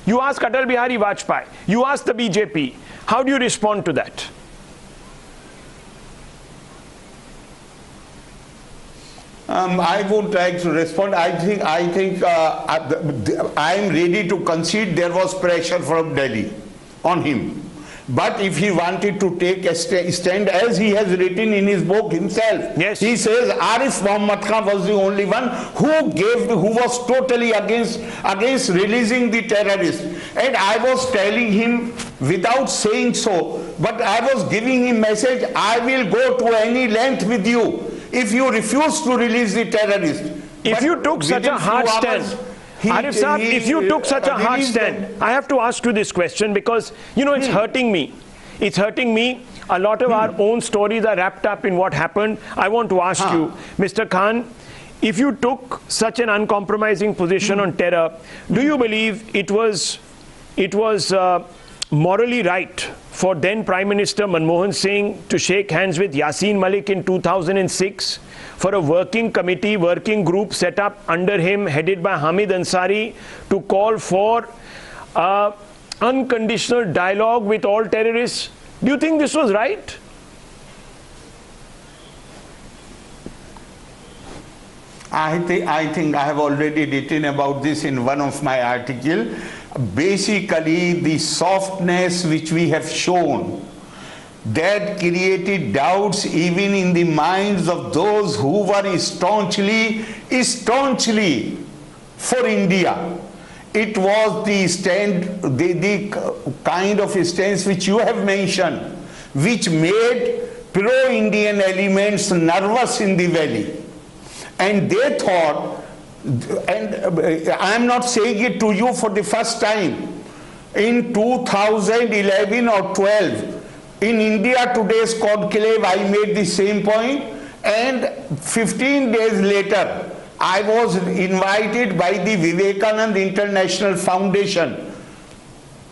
You ask Atal Bihari Vajpayee, you ask the BJP. How do you respond to that? I would like to respond. I think I am ready to concede there was pressure from Delhi on him. But if he wanted to take a stand, as he has written in his book himself, yes. He says Arif Muhammad Khan was the only one who was totally against releasing the terrorists. And I was telling him, without saying so, but I was giving him message, I will go to any length with you if you refuse to release the terrorists. If you took such a hard stand, Arif Saab, if you took such a hard stand, I have to ask you this question because, you know, it's hurting me. It's hurting me. A lot of our own stories are wrapped up in what happened. I want to ask you, Mr. Khan, if you took such an uncompromising position on terror, do you believe it was morally right for then Prime Minister Manmohan Singh to shake hands with Yasin Malik in 2006? For a working group set up under him, headed by Hamid Ansari, to call for unconditional dialogue with all terrorists? Do you think this was right? I think I have already written about this in one of my articles. Basically, the softness which we have shown, that created doubts even in the minds of those who were staunchly for India. It was the kind of stance which you have mentioned, which made pro-Indian elements nervous in the valley. And they thought, and I am not saying it to you for the first time, in 2011 or 12, in India Today's conclave, I made the same point, and 15 days later, I was invited by the Vivekananda International Foundation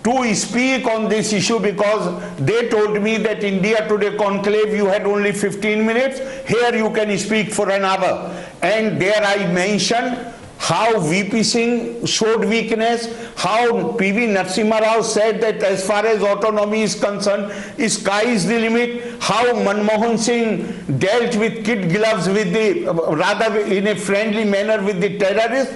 to speak on this issue because they told me that India Today conclave, you had only 15 minutes, here you can speak for an hour. And there I mentioned how VP Singh showed weakness, how PV Narasimha Rao said that as far as autonomy is concerned, sky is the limit, how Manmohan Singh dealt with kid gloves with rather in a friendly manner with the terrorists.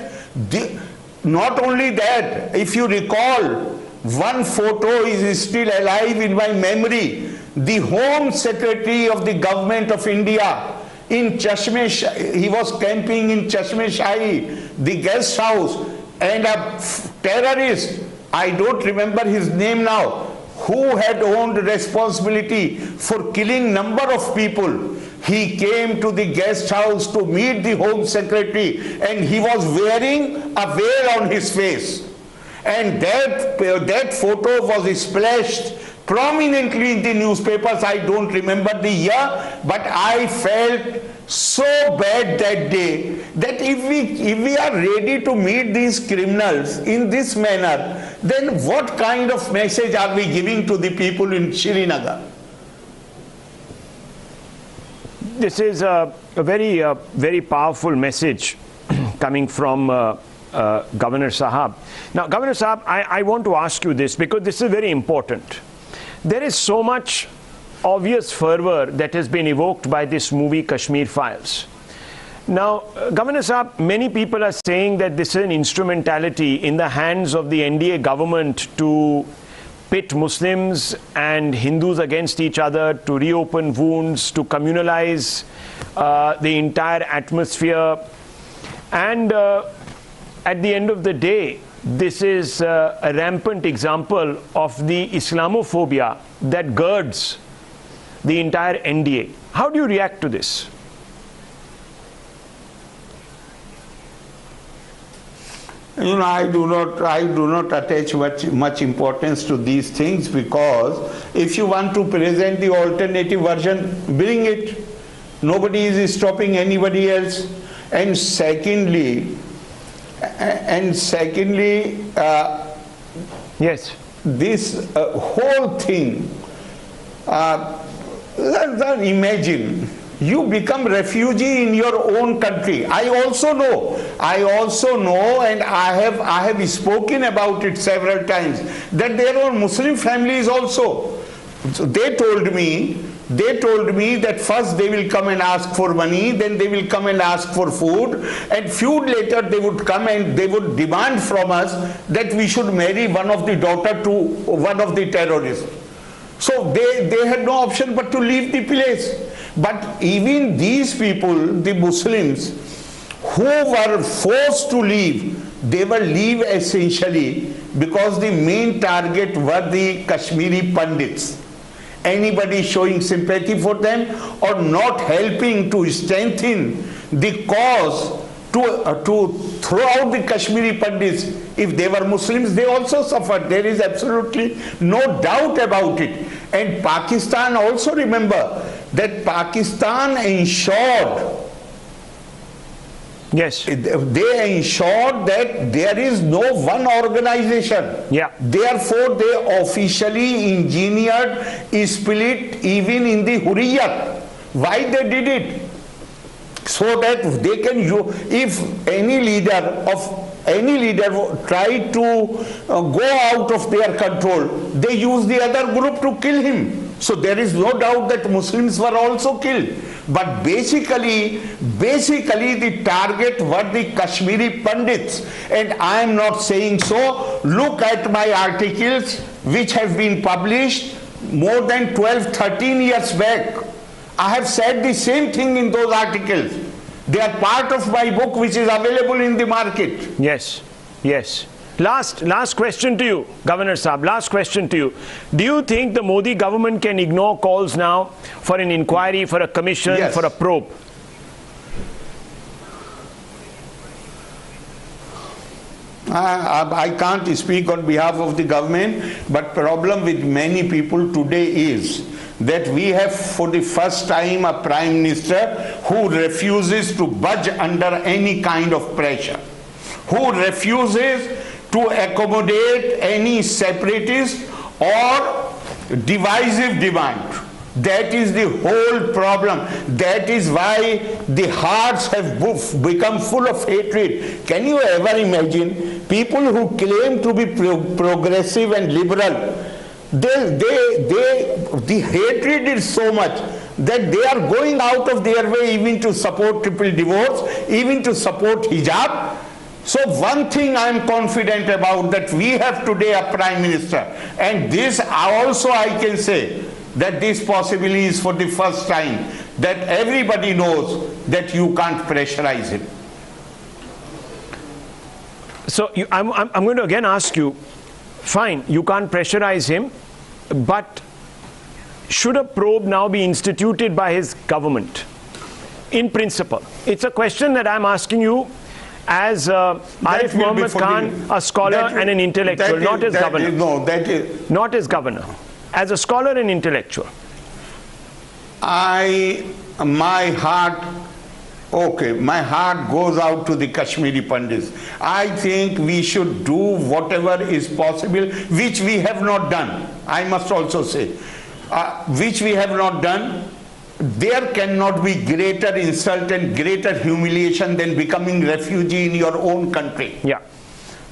Not only that, if you recall, one photo is still alive in my memory. The Home Secretary of the Government of India in Kashmir, he was camping in Kashmir Shahi, the guest house, and a terrorist, I don't remember his name now, who had owned responsibility for killing number of people. He came to the guest house to meet the Home Secretary, and he was wearing a veil on his face. And that photo was splashed prominently in the newspapers. I don't remember the year, but I felt so bad that day that if we are ready to meet these criminals in this manner, then what kind of message are we giving to the people in Srinagar? This is a very powerful message coming from Governor Sahab. Now, Governor Sahab, I want to ask you this because this is very important. There is so much obvious fervor that has been evoked by this movie Kashmir Files. Now, Governor Sahab, many people are saying that this is an instrumentality in the hands of the NDA government to pit Muslims and Hindus against each other, to reopen wounds, to communalize the entire atmosphere. And at the end of the day, this is a rampant example of the Islamophobia that girds the entire NDA. How do you react to this? You know, I do not attach much importance to these things, because if you want to present the alternative version, bring it. Nobody is stopping anybody else. And secondly, yes, this whole thing. Imagine you become refugee in your own country. I also know, and I have spoken about it several times, that there are Muslim families also. So they told me that first they will come and ask for money, then they will come and ask for food, and few later they would come and they would demand from us that we should marry one of the daughter to one of the terrorists. So they had no option but to leave the place. But even these people, the Muslims, who were forced to leave, they were leave essentially because the main target were the Kashmiri Pandits. Anybody showing sympathy for them or not helping to strengthen the cause to throw out the Kashmiri Pandits. If they were Muslims, they also suffered. There is absolutely no doubt about it. And Pakistan also, remember that Pakistan ensured, yes, they ensured that there is no one organization. Yeah. Therefore, they officially engineered a split even in the Hurriyat. Why they did it? So that they can, if any leader tried to go out of their control, they use the other group to kill him. So there is no doubt that Muslims were also killed. But basically the target were the Kashmiri Pandits. And I am not saying so. Look at my articles which have been published more than 12-13 years back. I have said the same thing in those articles. They are part of my book which is available in the market. Yes, yes. Last question to you, Governor Saab, last question to you. Do you think the Modi government can ignore calls now for an inquiry, for a commission, yes, for a probe? I can't speak on behalf of the government, but problem with many people today is that we have for the first time a prime minister who refuses to budge under any kind of pressure, who refuses to accommodate any separatist or divisive demand. That is the whole problem. That is why the hearts have become full of hatred. Can you ever imagine people who claim to be progressive and liberal? The hatred is so much that they are going out of their way even to support triple divorce, even to support hijab. So one thing I am confident about, that we have today a prime minister, and this also I can say that this possibly is for the first time that everybody knows that you can't pressurize him. So I'm going to again ask you, fine, you can't pressurize him, but should a probe now be instituted by his government? In principle, it's a question that I'm asking you as Arif Muhammad Khan, a scholar and an intellectual, not as governor. Not as governor, as a scholar and intellectual. My heart goes out to the Kashmiri Pandits. I think we should do whatever is possible, which we have not done. I must also say, which we have not done. There cannot be greater insult and greater humiliation than becoming refugee in your own country. Yeah.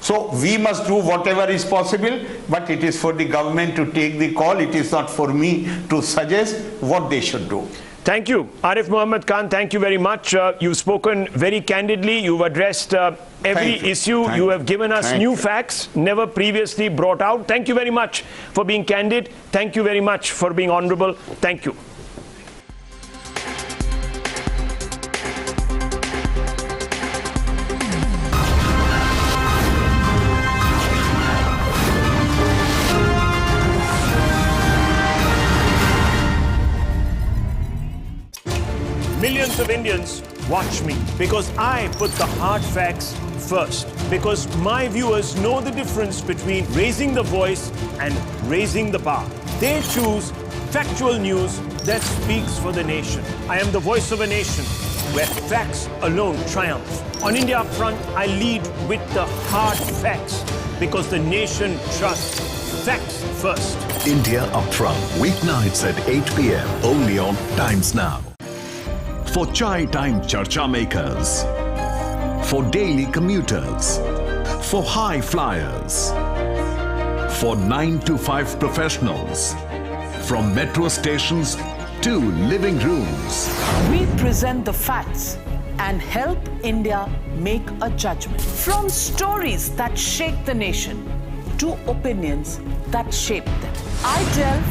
So we must do whatever is possible, but it is for the government to take the call. It is not for me to suggest what they should do. Thank you. Arif Muhammad Khan, thank you very much. You've spoken very candidly. You've addressed every issue. You have given us new facts, never previously brought out. Thank you very much for being candid. Thank you very much for being honorable. Thank you. Millions of Indians watch me because I put the hard facts first. Because my viewers know the difference between raising the voice and raising the bar. They choose factual news that speaks for the nation. I am the voice of a nation where facts alone triumph. On India Upfront, I lead with the hard facts because the nation trusts facts first. India Upfront, weeknights at 8 p.m. only on Times Now. For chai time charcha makers, for daily commuters, for high flyers, for 9 to 5 professionals, from metro stations to living rooms. We present the facts and help India make a judgment. From stories that shake the nation to opinions that shape them. I delve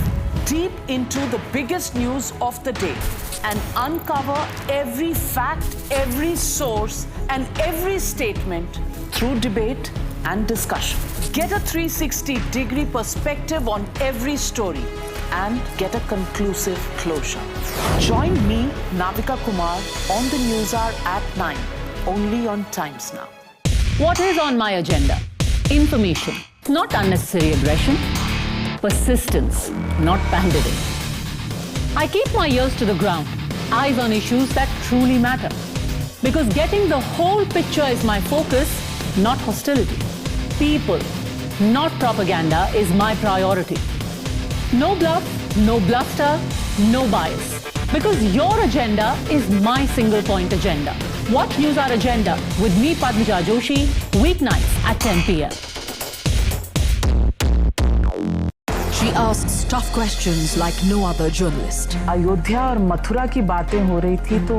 deep into the biggest news of the day and uncover every fact, every source, and every statement through debate and discussion. Get a 360-degree perspective on every story and get a conclusive closure. Join me, Navika Kumar, on the News Hour at 9, only on Times Now. What is on my agenda? Information, not unnecessary aggression. Persistence, not pandering. I keep my ears to the ground, eyes on issues that truly matter. Because getting the whole picture is my focus, not hostility. People, not propaganda, is my priority. No bluff, no bluster, no bias. Because your agenda is my single point agenda. Watch News Hour Agenda with me, Padmaja Joshi, weeknights at 10 p.m. She asks tough questions like no other journalist. Ayodhya और मथुरा की बातें हो रही थी तो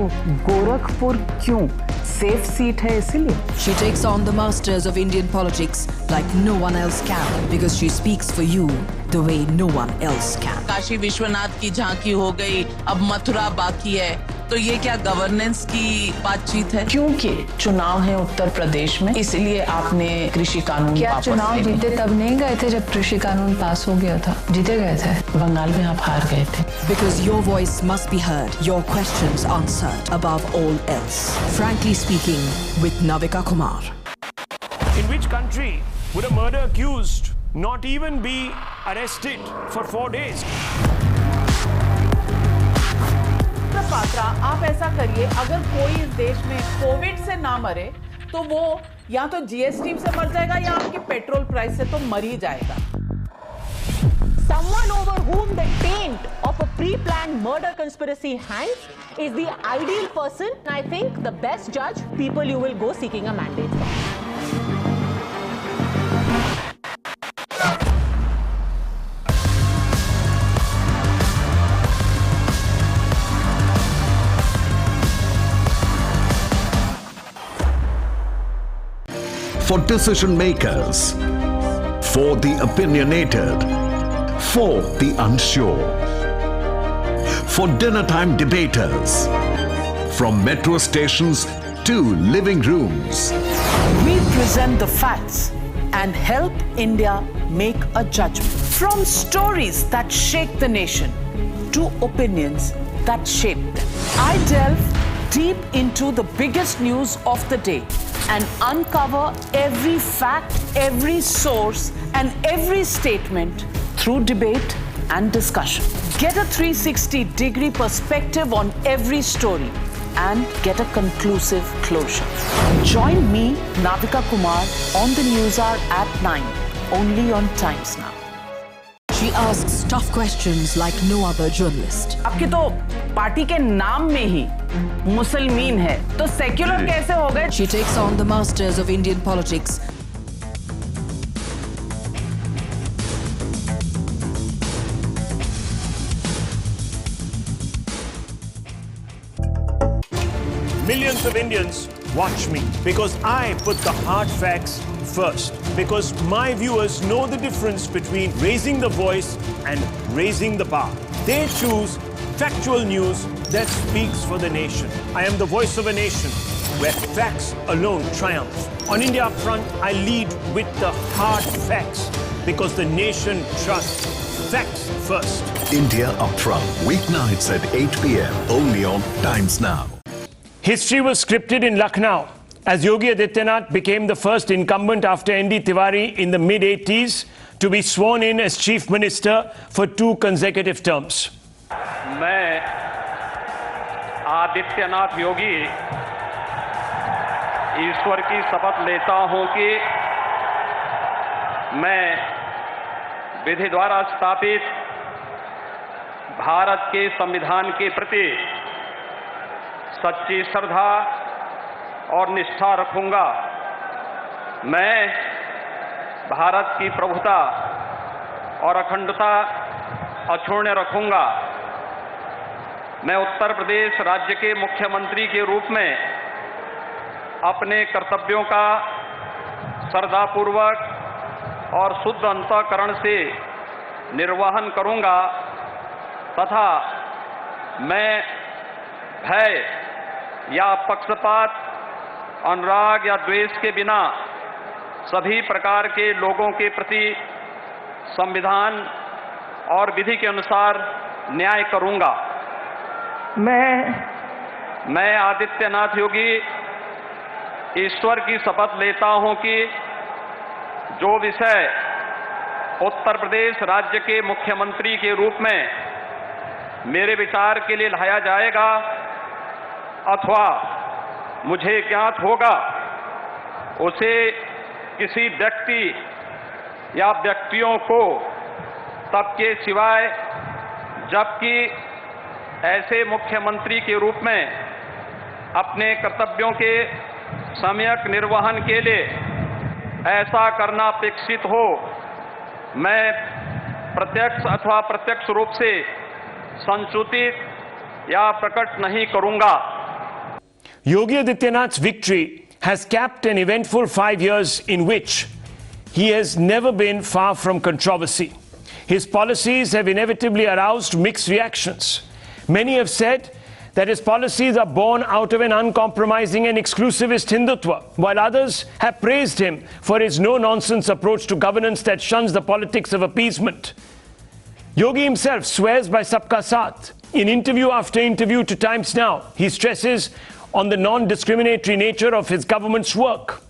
गोरखपुर क्यों? Safe seat है इसीलिए. She takes on the masters of Indian politics like no one else can because she speaks for you the way no one else can. Kashi Vishwanath की झांकी हो गई, अब मथुरा बाकी है. तो ये क्या गवर्नेंस की बातचीत है? क्योंकि चुनाव है उत्तर प्रदेश में, इसलिए आपने कृषि कानून क्या वापस चुनाव ले लिए? जीते तब नहीं गए थे जब कृषि कानून पास हो गया था? जीते गए थे. बंगाल में आप हार गए थे. Because your voice must be heard, your questions answered above all else. Frankly speaking, with Navika Kumar. In which country would a murder accused not even be arrested for 4 days? Patra, आप ऐसा करिए, अगर कोई इस देश में कोविड से ना मरे तो वो या तो जीएसटी से मर जाएगा या आपकी पेट्रोल प्राइस से तो मर ही जाएगा. Someone over whom the taint of a pre-planned murder conspiracy hangs is the ideal person, and I think the best judge, people you will go seeking a mandate from. For decision makers, for the opinionated, for the unsure, for dinner time debaters, from metro stations to living rooms. We present the facts and help India make a judgment. From stories that shake the nation to opinions that shape them. I delve deep into the biggest news of the day and uncover every fact, every source, and every statement through debate and discussion. Get a 360-degree perspective on every story and get a conclusive closure. Join me, Navika Kumar, on the News Hour at 9, only on Times Now. She asks tough questions like no other journalist. आपके तो party के नाम में ही मुसलमान है, तो secular कैसे हो गए? She takes on the masters of Indian politics. Millions of Indians watch me because I put the hard facts first. Because my viewers know the difference between raising the voice and raising the bar. They choose factual news that speaks for the nation. I am the voice of a nation where facts alone triumph. On India Upfront, I lead with the hard facts because the nation trusts facts first. India Upfront, weeknights at 8 p.m. only on Times Now. History was scripted in Lucknow as Yogi Adityanath became the first incumbent after N.D. Tiwari in the mid-80s to be sworn in as Chief Minister for 2 consecutive terms. मैं आदित्यनाथ योगी ईश्वर की शपथ लेता हूं कि मैं विधि द्वारा स्थापित भारत के संविधान के प्रति सच्ची श्रद्धा और निष्ठा रखूंगा। मैं भारत की प्रभुता और अखंडता अक्षुण्ण रखूंगा। मैं उत्तर प्रदेश राज्य के मुख्यमंत्री के रूप में अपने कर्तव्यों का श्रद्धापूर्वक और शुद्ध अंतःकरण से निर्वहन करूंगा तथा मैं भय या पक्षपात, अनुराग या द्वेष के बिना सभी प्रकार के लोगों के प्रति संविधान और विधि के अनुसार न्याय करूंगा। मैं आदित्यनाथ योगी ईश्वर की शपथ लेता हूं कि जो विषय उत्तर प्रदेश राज्य के मुख्यमंत्री के रूप में मेरे विचार के लिए लाया जाएगा अथवा मुझे ज्ञात होगा उसे किसी व्यक्ति या व्यक्तियों को तब के सिवाय जबकि ऐसे मुख्यमंत्री के रूप में अपने कर्तव्यों के सम्यक निर्वहन के लिए ऐसा करना अपेक्षित हो मैं प्रत्यक्ष अथवा अप्रत्यक्ष रूप से संसूचित या प्रकट नहीं करूंगा। Yogi Adityanath's victory has capped an eventful 5 years in which he has never been far from controversy. His policies have inevitably aroused mixed reactions. Many have said that his policies are born out of an uncompromising and exclusivist Hindutva, while others have praised him for his no-nonsense approach to governance that shuns the politics of appeasement. Yogi himself swears by Sabka Saath. In interview after interview to Times Now, he stresses on the non-discriminatory nature of his government's work.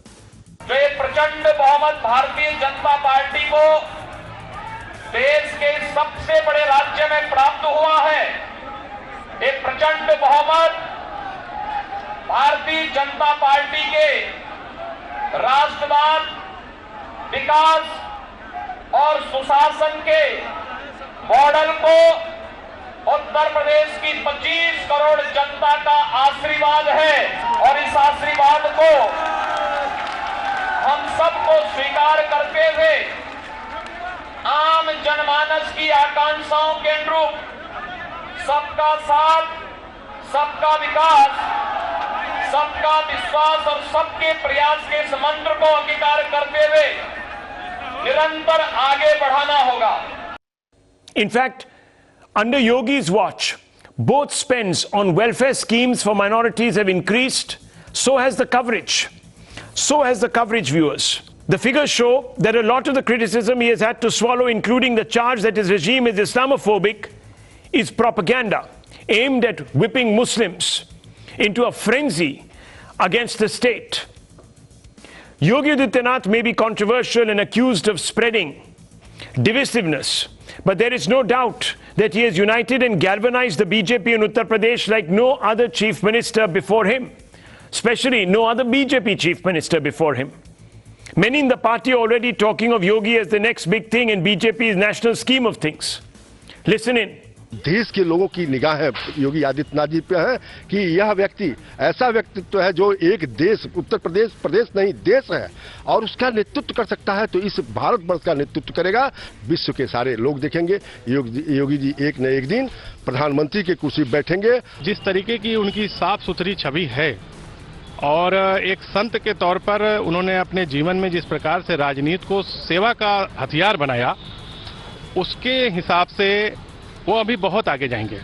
जो एक प्रचंड बहुमत Bharatiya Janata party को देश के सबसे बड़े राज्य में प्राप्त हुआ है, एक प्रचंड बहुमत भारतीय जनता पार्टी के राष्ट्रवाद, विकास और सुशासन के मॉडल को उत्तर प्रदेश की 25 करोड़ जनता का आशीर्वाद है और इस आशीर्वाद को हम सबको स्वीकार करते हुए आम जनमानस की आकांक्षाओं के अनुरूप सबका साथ, सबका विकास, सबका विश्वास और सबके प्रयास के इस मंत्र को अंगीकार करते हुए निरंतर आगे बढ़ाना होगा. In fact, under Yogi's watch, both spends on welfare schemes for minorities have increased. So has the coverage. So has the coverage, viewers. The figures show that a lot of the criticism he has had to swallow, including the charge that his regime is Islamophobic, is propaganda aimed at whipping Muslims into a frenzy against the state. Yogi Adityanath may be controversial and accused of spreading divisiveness, but there is no doubt that he has united and galvanized the BJP in Uttar Pradesh like no other chief minister before him, especially no other BJP chief minister before him. Many in the party are already talking of Yogi as the next big thing in BJP's national scheme of things. Listen in. देश के लोगों की निगाहें योगी आदित्यनाथ जी पे है कि यह व्यक्ति ऐसा व्यक्तित्व है जो एक देश, उत्तर प्रदेश प्रदेश नहीं देश है, और उसका नेतृत्व कर सकता है. तो इस भारतवर्ष का नेतृत्व करेगा, विश्व के सारे लोग देखेंगे. योगी जी एक न एक दिन प्रधानमंत्री की कुर्सी बैठेंगे. जिस तरीके की उनकी साफ सुथरी छवि है और एक संत के तौर पर उन्होंने अपने जीवन में जिस प्रकार से राजनीति को सेवा का हथियार बनाया, उसके हिसाब से वो अभी बहुत आगे जाएंगे.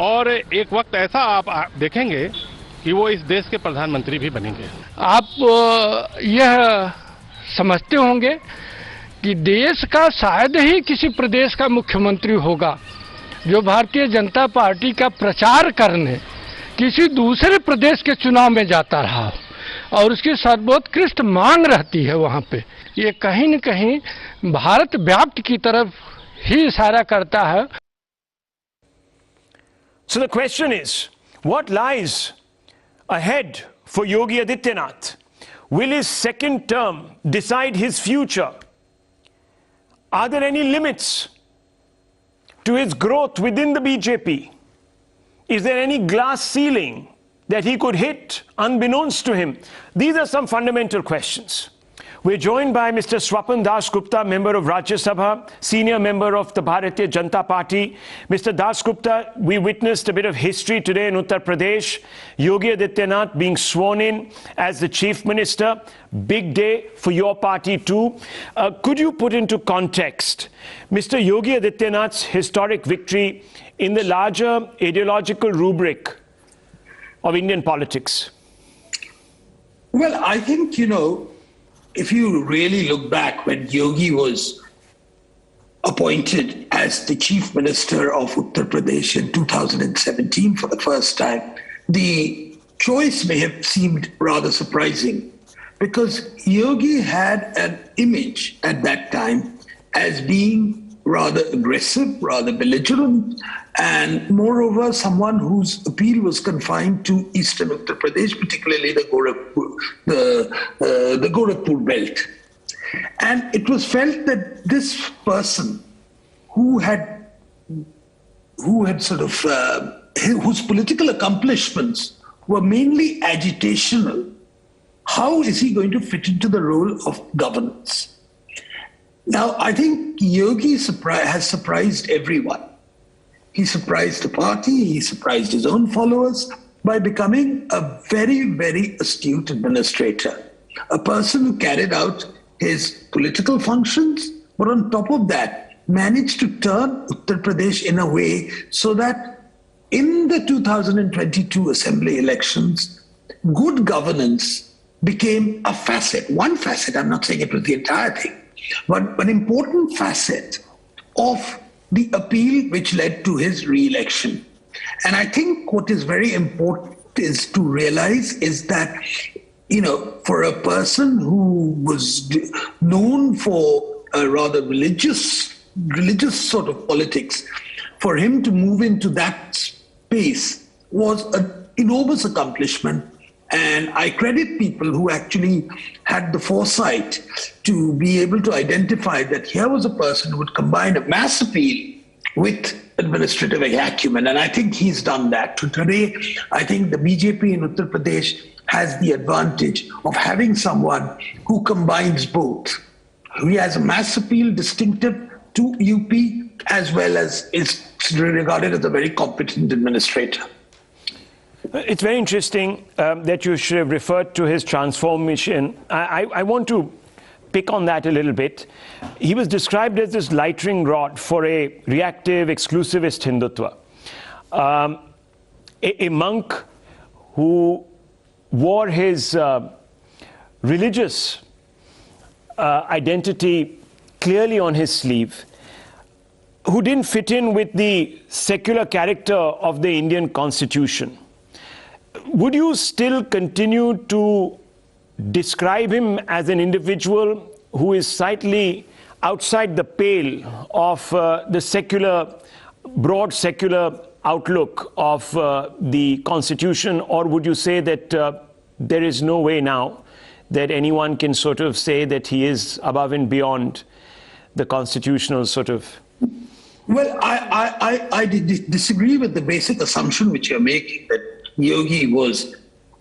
और एक वक्त ऐसा आप देखेंगे कि वो इस देश के प्रधानमंत्री भी बनेंगे. आप यह समझते होंगे कि देश का शायद ही किसी प्रदेश का मुख्यमंत्री होगा जो भारतीय जनता पार्टी का प्रचार करने किसी दूसरे प्रदेश के चुनाव में जाता रहा और उसकी सर्वोत्कृष्ट मांग रहती है वहां पे. ये कहीं न कहीं भारत व्याप्त की तरफ ही इशारा करता है. So the question is, what lies ahead for Yogi Adityanath? Will his second term decide his future? Are there any limits to his growth within the BJP? Is there any glass ceiling that he could hit unbeknownst to him? These are some fundamental questions. We're joined by Mr. Swapan Dasgupta, member of Rajya Sabha, senior member of the Bharatiya Janata Party. Mr. Dasgupta, we witnessed a bit of history today in Uttar Pradesh. Yogi Adityanath being sworn in as the chief minister. Big day for your party too. Could you put into context Mr. Yogi Adityanath's historic victory in the larger ideological rubric of Indian politics? Well, I think, if you really look back when Yogi was appointed as the chief minister of Uttar Pradesh in 2017 for the first time, the choice may have seemed rather surprising because Yogi had an image at that time as being rather aggressive, rather belligerent, and moreover, someone whose appeal was confined to eastern Uttar Pradesh, particularly the Gorakhpur belt. And it was felt that this person whose political accomplishments were mainly agitational, how is he going to fit into the role of governance? Now, I think Yogi has surprised everyone. He surprised the party, he surprised his own followers by becoming a very, very astute administrator, a person who carried out his political functions, but on top of that, managed to turn Uttar Pradesh in a way so that in the 2022 assembly elections, good governance became a facet, one facet, I'm not saying it was the entire thing, but an important facet of the appeal which led to his re-election. And I think what is very important is to realize is that, for a person who was known for a rather religious sort of politics, for him to move into that space was an enormous accomplishment. And I credit people who actually had the foresight to be able to identify that here was a person who would combine a mass appeal with administrative acumen. And I think he's done that. Today, I think the BJP in Uttar Pradesh has the advantage of having someone who combines both. He has a mass appeal distinctive to UP as well as is regarded as a very competent administrator. It's very interesting that you should have referred to his transformation. I want to pick on that a little bit. He was described as this lightning rod for a reactive, exclusivist Hindutva. A monk who wore his religious identity clearly on his sleeve, who didn't fit in with the secular character of the Indian Constitution. Would you still continue to describe him as an individual who is slightly outside the pale of the secular, broad secular outlook of the Constitution, or would you say that there is no way now that anyone can sort of say that he is above and beyond the constitutional sort of? Well, I disagree with the basic assumption which you're making, that Yogi was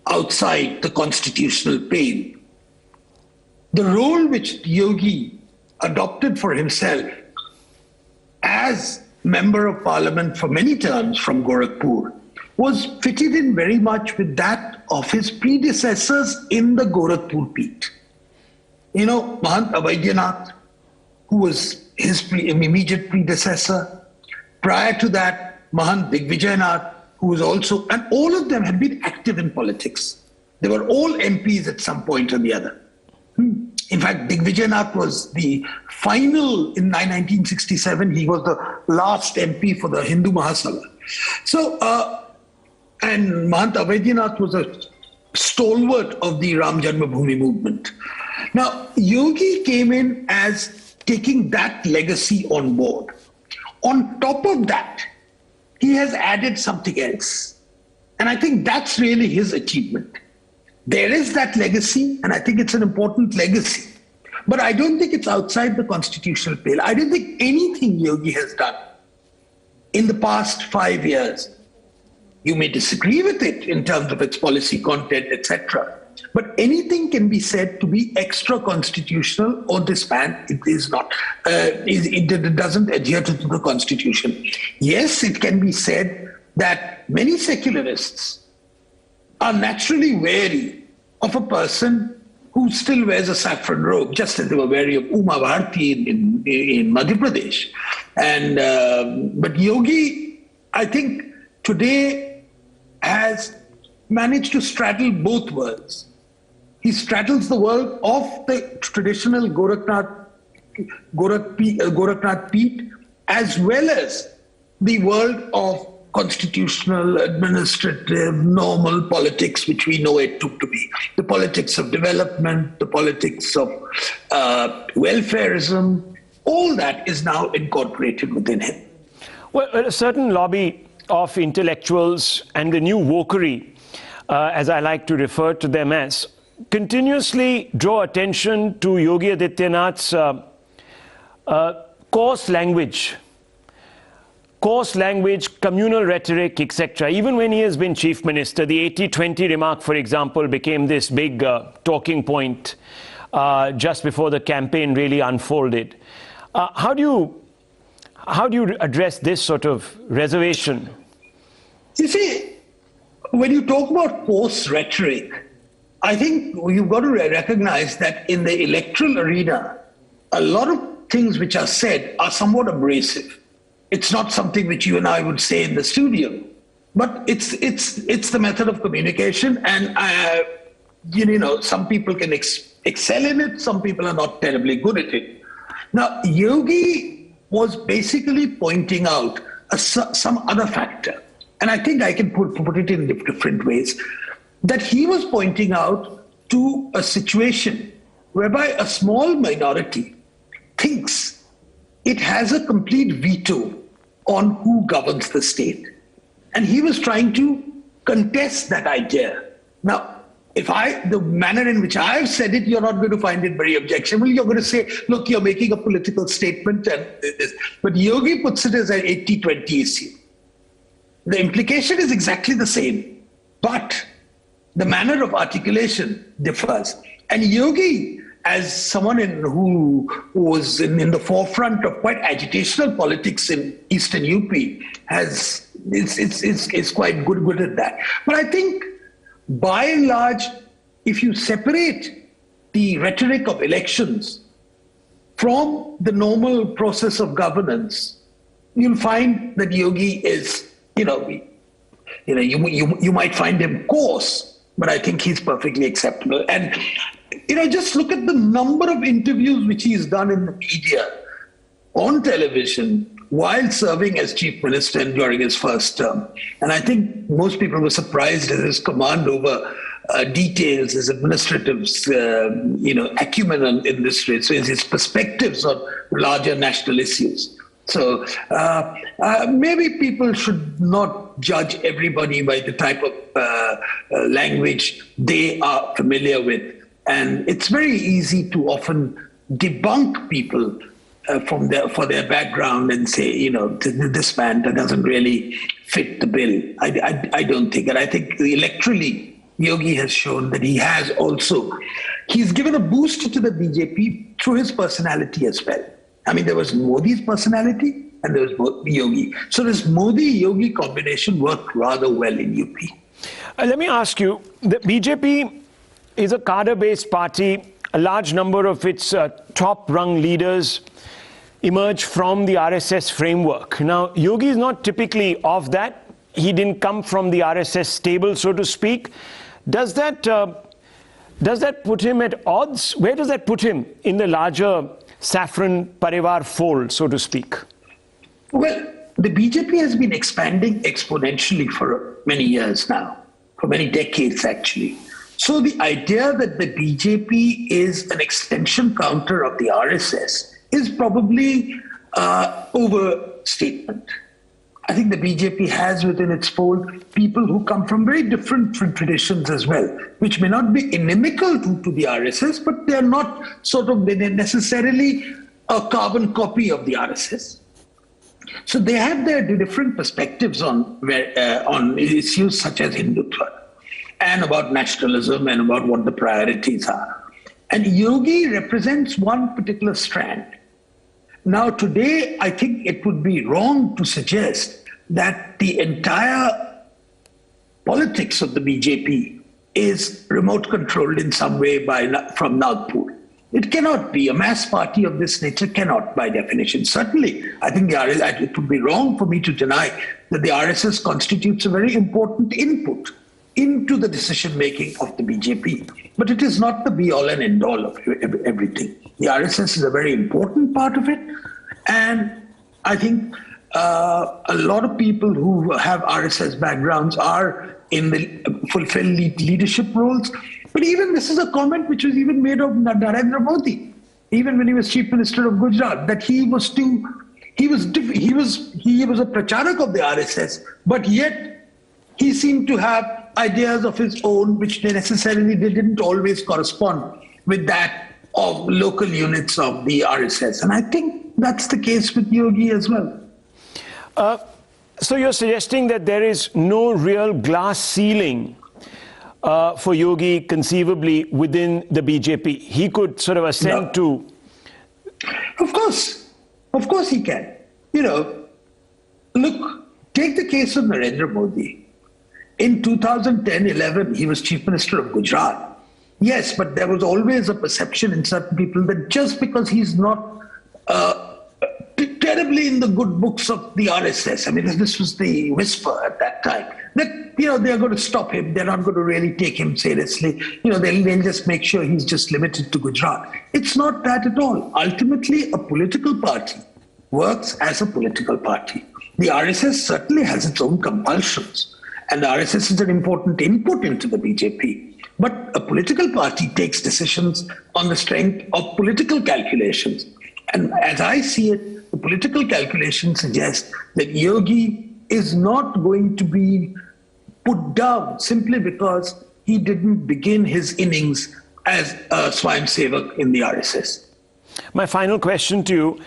outside the constitutional pale. The role which Yogi adopted for himself as member of parliament for many terms from Gorakhpur was fitted in very much with that of his predecessors in the Gorakhpur Peeth. You know, Mahant Adityanath, who was his immediate predecessor. Prior to that, Mahant Digvijayanath, who was also, and all of them had been active in politics. They were all MPs at some point or the other. In fact, Digvijayanath was the final, in 1967, he was the last MP for the Hindu Mahasabha. So, and Mahant Adityanath was a stalwart of the Ram Janmabhoomi movement. Now, Yogi came in as taking that legacy on board. On top of that, he has added something else. And I think that's really his achievement. There is that legacy, and I think it's an important legacy. But I don't think it's outside the constitutional pale. I don't think anything Yogi has done in the past 5 years, you may disagree with it in terms of its policy content, etc. But anything can be said to be extra constitutional, or this man, it is not. It doesn't adhere to the Constitution. Yes, it can be said that many secularists are naturally wary of a person who still wears a saffron robe, just as they were wary of Uma Bharti in Madhya Pradesh. And but Yogi, I think, today has managed to straddle both worlds. He straddles the world of the traditional Gorakhnath Peeth, as well as the world of constitutional, administrative, normal politics, which we know it to be. The politics of development, the politics of welfareism, all that is now incorporated within him. Well, a certain lobby of intellectuals and the new wokery, as I like to refer to them as, continuously draw attention to Yogi Adityanath's coarse language, communal rhetoric, etc. Even when he has been chief minister, the 80-20 remark, for example, became this big talking point just before the campaign really unfolded. How do you address this sort of reservation? You see, when you talk about coarse rhetoric, I think you've got to recognize that in the electoral arena, a lot of things which are said are somewhat abrasive. It's not something which you and I would say in the studio, but it's the method of communication, and you know, some people can excel in it, some people are not terribly good at it. Now, Yogi was basically pointing out some other factor, and I think I can put it in different ways, that he was pointing out to a situation whereby a small minority thinks it has a complete veto on who governs the state. And he was trying to contest that idea. Now, the manner in which I've said it, you're not going to find it very objectionable. You're going to say, look, you're making a political statement. But Yogi puts it as an 80-20 issue. The implication is exactly the same, but the manner of articulation differs. And Yogi, as someone who was in the forefront of quite agitational politics in Eastern UP, has is quite good at that. But I think, by and large, if you separate the rhetoric of elections from the normal process of governance, you'll find that Yogi is, you might find him coarse, but I think he's perfectly acceptable. And, just look at the number of interviews which he's done in the media, on television, while serving as chief minister and during his first term. And I think most people were surprised at his command over details, his administrative, acumen in this race, so his perspectives on larger national issues. So maybe people should not judge everybody by the type of language they are familiar with. And it's very easy to often debunk people for their background and say, this man that doesn't really fit the bill. I don't think. And I think electorally, Yogi has shown that he's given a boost to the BJP through his personality as well. I mean, there was Modi's personality and there was Yogi. So this Modi-Yogi combination worked rather well in UP. Let me ask you, the BJP is a cadre-based party. A large number of its top-rung leaders emerge from the RSS framework. Now, Yogi is not typically of that. He didn't come from the RSS stable, so to speak. Does that put him at odds? Where does that put him in the larger saffron parivar fold, so to speak? Well, the BJP has been expanding exponentially for many years now, for many decades actually. So the idea that the BJP is an extension counter of the RSS is probably overstatement. I think the BJP has within its fold people who come from very different traditions as well, which may not be inimical to the RSS, but they're not they're necessarily a carbon copy of the RSS. So they have their different perspectives on issues such as Hindutva and about nationalism and about what the priorities are. And Yogi represents one particular strand. Now, today, I think it would be wrong to suggest that the entire politics of the BJP is remote controlled in some way from Nagpur. It cannot be. A mass party of this nature cannot, by definition. Certainly, I think it would be wrong for me to deny that the RSS constitutes a very important input into the decision-making of the BJP. But it is not the be-all and end-all of everything. The RSS is a very important part of it. And I think a lot of people who have RSS backgrounds are fulfill leadership roles. But even this is a comment which was even made of Narendra Modi, even when he was chief minister of Gujarat, that he was a pracharak of the RSS, but yet he seemed to have ideas of his own, which they didn't always correspond with that of local units of the RSS. And I think that's the case with Yogi as well. So you're suggesting that there is no real glass ceiling for Yogi conceivably within the BJP. He could sort of ascend to... Of course he can. Look, take the case of Narendra Modi. In 2010-11, he was chief minister of Gujarat. Yes, but there was always a perception in certain people that just because he's not terribly in the good books of the RSS, I mean, this was the whisper at that time, that, they're going to stop him. They're not going to really take him seriously. They'll just make sure he's just limited to Gujarat. It's not that at all. Ultimately, a political party works as a political party. The RSS certainly has its own compulsions. And the RSS is an important input into the BJP. But a political party takes decisions on the strength of political calculations. And as I see it, the political calculations suggest that Yogi is not going to be put down simply because he didn't begin his innings as a Swayamsevak in the RSS. My final question to you.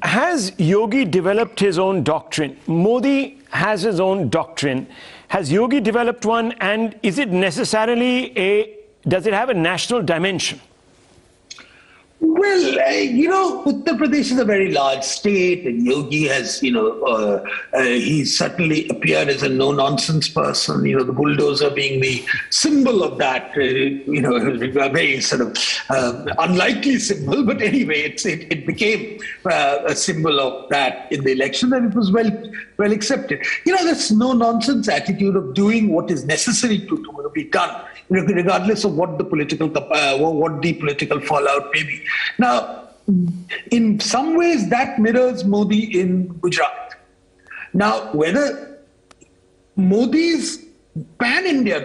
Has Yogi developed his own doctrine? Modi has his own doctrine. Has Yogi developed one, and is it necessarily does it have a national dimension? Well, Well, Uttar Pradesh is a very large state, and Yogi has, he certainly appeared as a no-nonsense person. The bulldozer being the symbol of that. A very sort of unlikely symbol, but anyway, it became a symbol of that in the election, and it was well accepted. This no-nonsense attitude of doing what is necessary to be done, regardless of what the political fallout may be. Now, in some ways, that mirrors Modi in Gujarat. Now, whether Modi's pan-India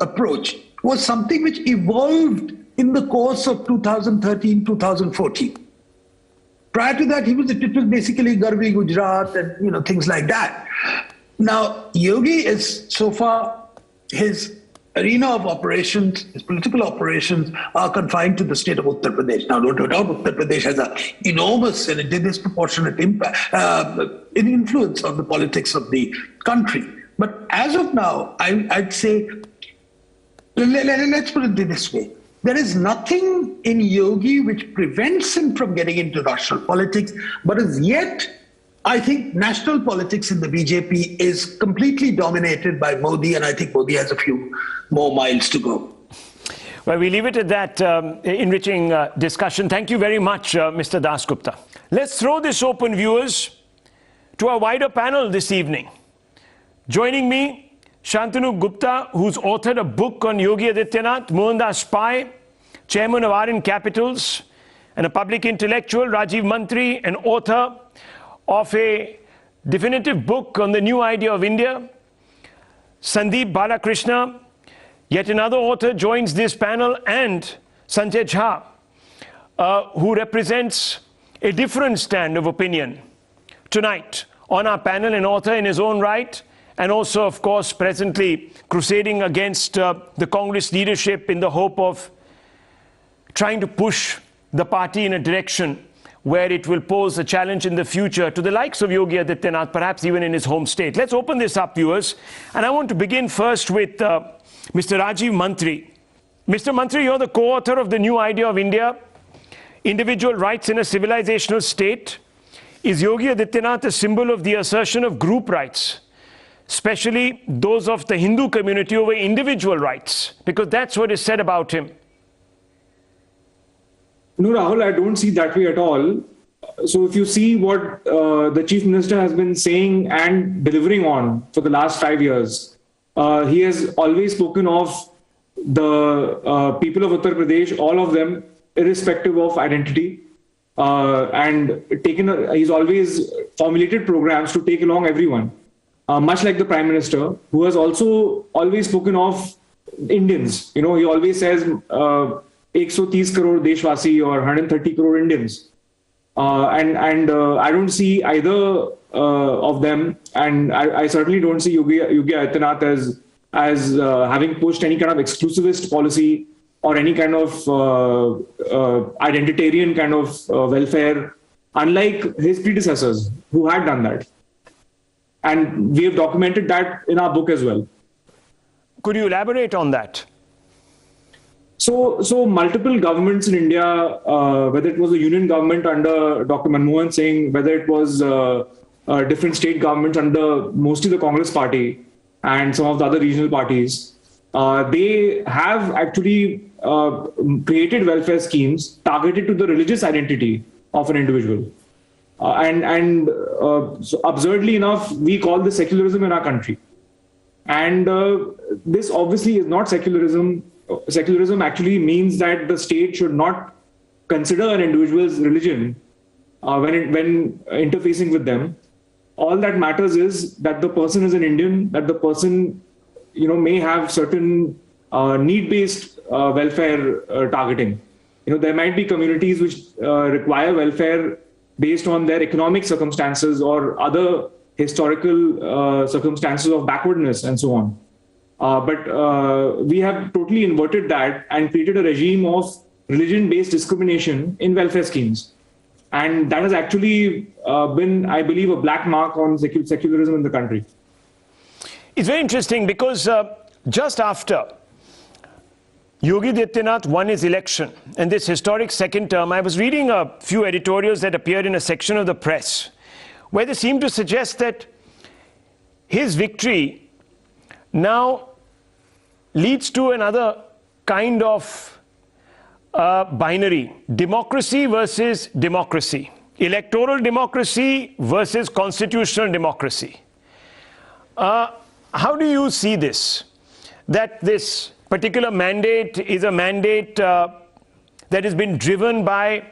approach was something which evolved in the course of 2013-2014. Prior to that, it was basically Garvi Gujarat and things like that. Now, Yogi is so far his arena of operations, his political operations are confined to the state of Uttar Pradesh. Now, no doubt Uttar Pradesh has an enormous and disproportionate impact, influence on the politics of the country. But as of now, I'd say, let's put it this way. There is nothing in Yogi which prevents him from getting into national politics, but as yet, I think national politics in the BJP is completely dominated by Modi, and I think Modi has a few more miles to go. Well, we leave it at that enriching discussion. Thank you very much, Mr. Dasgupta. Let's throw this open, viewers, to our wider panel this evening. Joining me, Shantanu Gupta, who's authored a book on Yogi Adityanath, Mohandas Pai, chairman of Aryan Capitals, and a public intellectual, Rajiv Mantri, an author of a definitive book on the new idea of India. Sandeep Balakrishna, yet another author, joins this panel, and Sanjay Jha, who represents a different stand of opinion tonight on our panel, an author in his own right, and also, of course, presently crusading against the Congress leadership in the hope of trying to push the party in a direction where it will pose a challenge in the future to the likes of Yogi Adityanath, perhaps even in his home state. Let's open this up, viewers. And I want to begin first with Mr. Rajiv Mantri. Mr. Mantri, you're the co-author of The New Idea of India, Individual Rights in a Civilizational State. Is Yogi Adityanath a symbol of the assertion of group rights, especially those of the Hindu community over individual rights? Because that's what is said about him. No, Rahul, I don't see that way at all. So if you see what the Chief Minister has been saying and delivering on for the last 5 years, he has always spoken of the people of Uttar Pradesh, all of them, irrespective of identity, and he's always formulated programs to take along everyone, much like the Prime Minister, who has also always spoken of Indians. He always says 130 crore Deshwasi or 130 crore Indians. And I don't see either of them, and I certainly don't see Yogi Adityanath as having pushed any kind of exclusivist policy or any kind of identitarian kind of welfare, unlike his predecessors who had done that. And we have documented that in our book as well. Could you elaborate on that? So multiple governments in India, whether it was the union government under Dr. Manmohan Singh, whether it was different state governments under mostly the Congress party and some of the other regional parties, they have actually created welfare schemes targeted to the religious identity of an individual. So absurdly enough, we call this secularism in our country. And this obviously is not secularism. Secularism actually means that the state should not consider an individual's religion when interfacing with them. All that matters is that the person is an Indian, that the person may have certain need-based welfare targeting. There might be communities which require welfare based on their economic circumstances or other historical circumstances of backwardness and so on. But we have totally inverted that and created a regime of religion-based discrimination in welfare schemes. And that has actually been, I believe, a black mark on secularism in the country. It's very interesting because just after Yogi Adityanath won his election in this historic second term. I was reading a few editorials that appeared in a section of the press where they seemed to suggest that his victory now leads to another kind of binary. Democracy versus democracy. Electoral democracy versus constitutional democracy. How do you see this? That this particular mandate is a mandate that has been driven by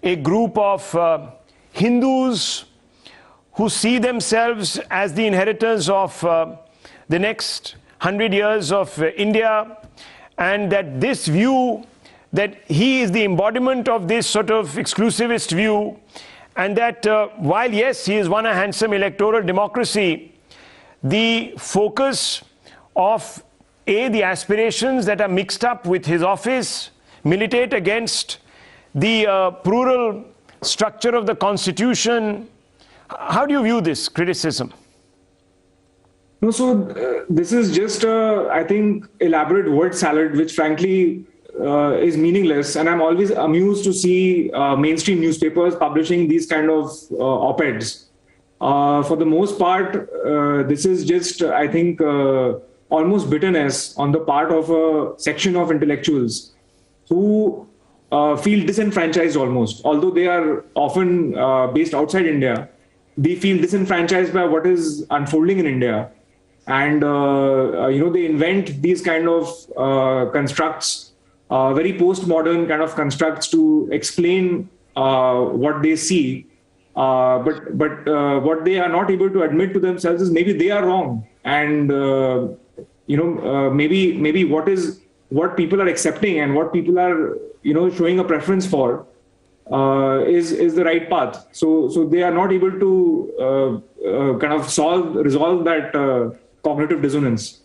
a group of Hindus who see themselves as the inheritors of the next 100 years of India, and that this view, that he is the embodiment of this sort of exclusivist view, and that while yes, he has won a handsome electoral democracy, the focus of the aspirations that are mixed up with his office militate against the plural structure of the constitution. How do you view this criticism? No, so this is just I think, elaborate word salad, which frankly is meaningless. And I'm always amused to see mainstream newspapers publishing these kind of op-eds. For the most part, this is just, I think, almost bitterness on the part of a section of intellectuals who feel disenfranchised almost. Although they are often based outside India, they feel disenfranchised by what is unfolding in India. And, they invent these kind of constructs, very postmodern kind of constructs to explain what they see. But what they are not able to admit to themselves is maybe they are wrong. And, maybe what people are accepting and what people are, showing a preference for is the right path. So they are not able to kind of resolve that cognitive dissonance.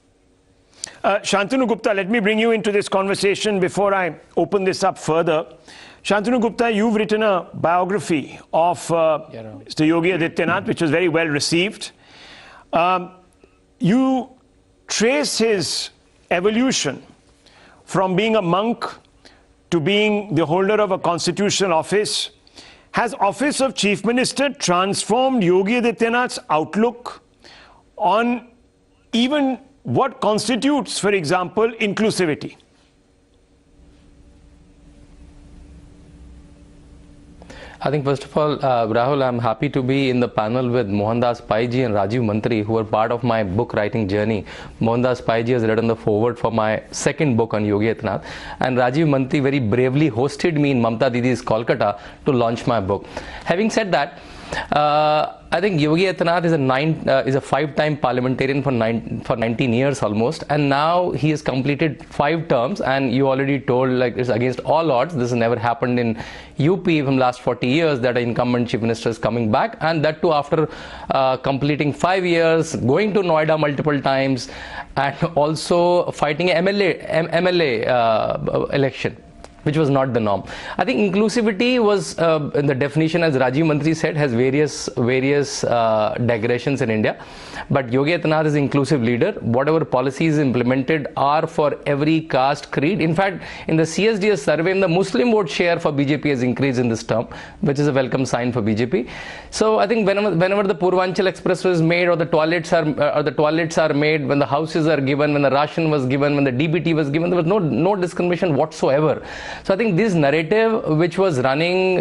Shantanu Gupta, let me bring you into this conversation before I open this up further. Shantanu Gupta, you've written a biography of Mr. Yogi Adityanath, which was very well received. You trace his evolution from being a monk to being the holder of a constitutional office. Has office of Chief Minister transformed Yogi Adityanath's outlook on even what constitutes, for example, inclusivity? I think first of all, Rahul, I'm happy to be in the panel with Mohandas Paiji and Rajiv Mantri, who are part of my book writing journey. Mohandas Paiji has written the foreword for my second book on Yogi Adityanath, and Rajiv Mantri very bravely hosted me in Mamta Didi's Kolkata to launch my book. Having said that, I think Yogi Adityanath is a 5-time parliamentarian for 19 years almost, and now he has completed 5 terms. And you already told, like, it's against all odds. This has never happened in UP from last 40 years that an incumbent chief minister is coming back, and that too after completing 5 years, going to Noida multiple times, and also fighting an MLA election, which was not the norm. I think inclusivity was, in the definition, as Rajiv Mantri said, has various digressions in India. But Yogi Adityanath is an inclusive leader. Whatever policies implemented are for every caste, creed. In fact, in the CSDS survey, the Muslim vote share for BJP has increased in this term, which is a welcome sign for BJP. So I think whenever the Purvanchal Express was made, or the toilets are made, when the houses are given, when the ration was given, when the DBT was given, there was no discrimination whatsoever. So I think this narrative, which was running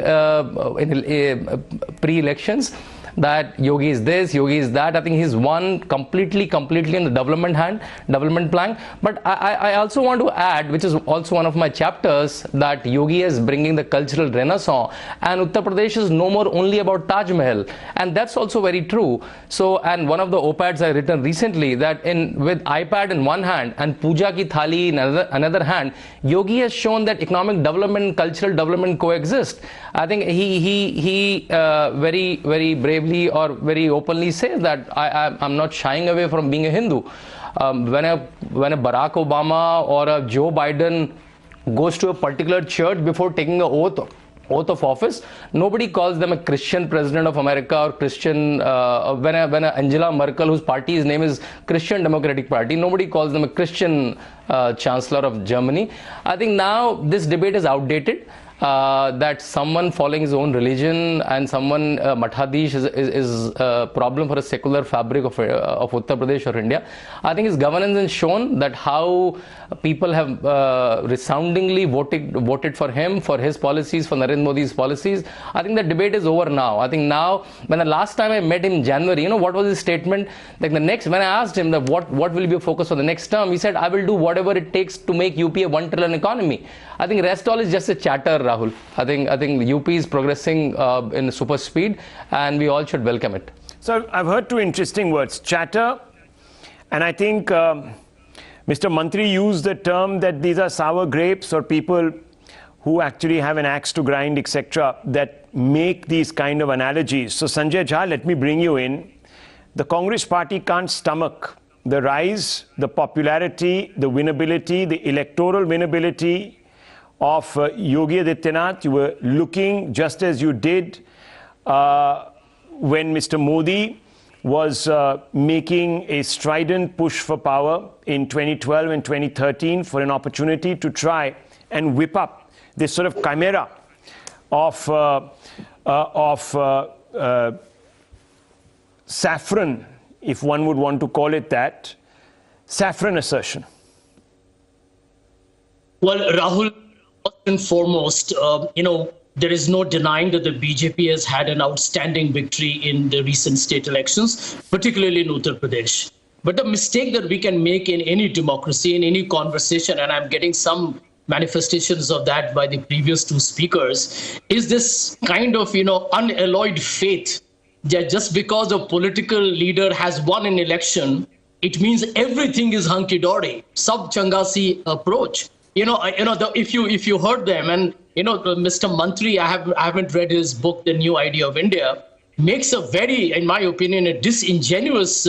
in pre-elections, that Yogi is this, Yogi is that, I think he's won completely in the development plan. But I also want to add, which is also one of my chapters, that Yogi is bringing the cultural renaissance, and Uttar Pradesh is no more only about Taj Mahal, and that's also very true. So, and one of the op-eds I written recently, that with iPad in one hand and Puja ki thali in another hand, Yogi has shown that economic development and cultural development coexist. I think he very bravely or very openly says that I'm not shying away from being a Hindu. When a Barack Obama or a Joe Biden goes to a particular church before taking an oath oath of office, nobody calls them a Christian president of America or Christian, when Angela Merkel, whose party's name is Christian Democratic Party, nobody calls them a Christian Chancellor of Germany. I think now this debate is outdated. That someone following his own religion and someone Mathadish is a problem for a secular fabric of Uttar Pradesh or India. I think his governance has shown that how people have resoundingly voted for him, for his policies, for Narendra Modi's policies. I think the debate is over now. I think now, when the last time I met him in January, you know, what was his statement? Like when I asked him that what will be your focus for the next term, he said, I will do whatever it takes to make UP a 1 trillion economy. I think rest all is just a chatter, Rahul. I think UP is progressing in super speed, and we all should welcome it. So I've heard two interesting words, chatter, and I think Mr. Mantri used the term that these are sour grapes, or people who actually have an axe to grind, etc., that make these kind of analogies. So Sanjay Jha, let me bring you in. The Congress party can't stomach the rise, the popularity, the winnability, the electoral winnability of Yogi Adityanath. You were looking just as you did when Mr. Modi was making a strident push for power in 2012 and 2013 for an opportunity to try and whip up this sort of chimera of saffron, if one would want to call it that, saffron assertion. Well, Rahul, first and foremost, there is no denying that the BJP has had an outstanding victory in the recent state elections, particularly in Uttar Pradesh. But the mistake that we can make in any democracy, in any conversation, and I'm getting some manifestations of that by the previous two speakers, is this kind of, unalloyed faith that just because a political leader has won an election, it means everything is hunky-dory, sub-changasi approach. If you heard them, and Mr. Mantri, I haven't read his book, The New Idea of India, makes a very, in my opinion, a disingenuous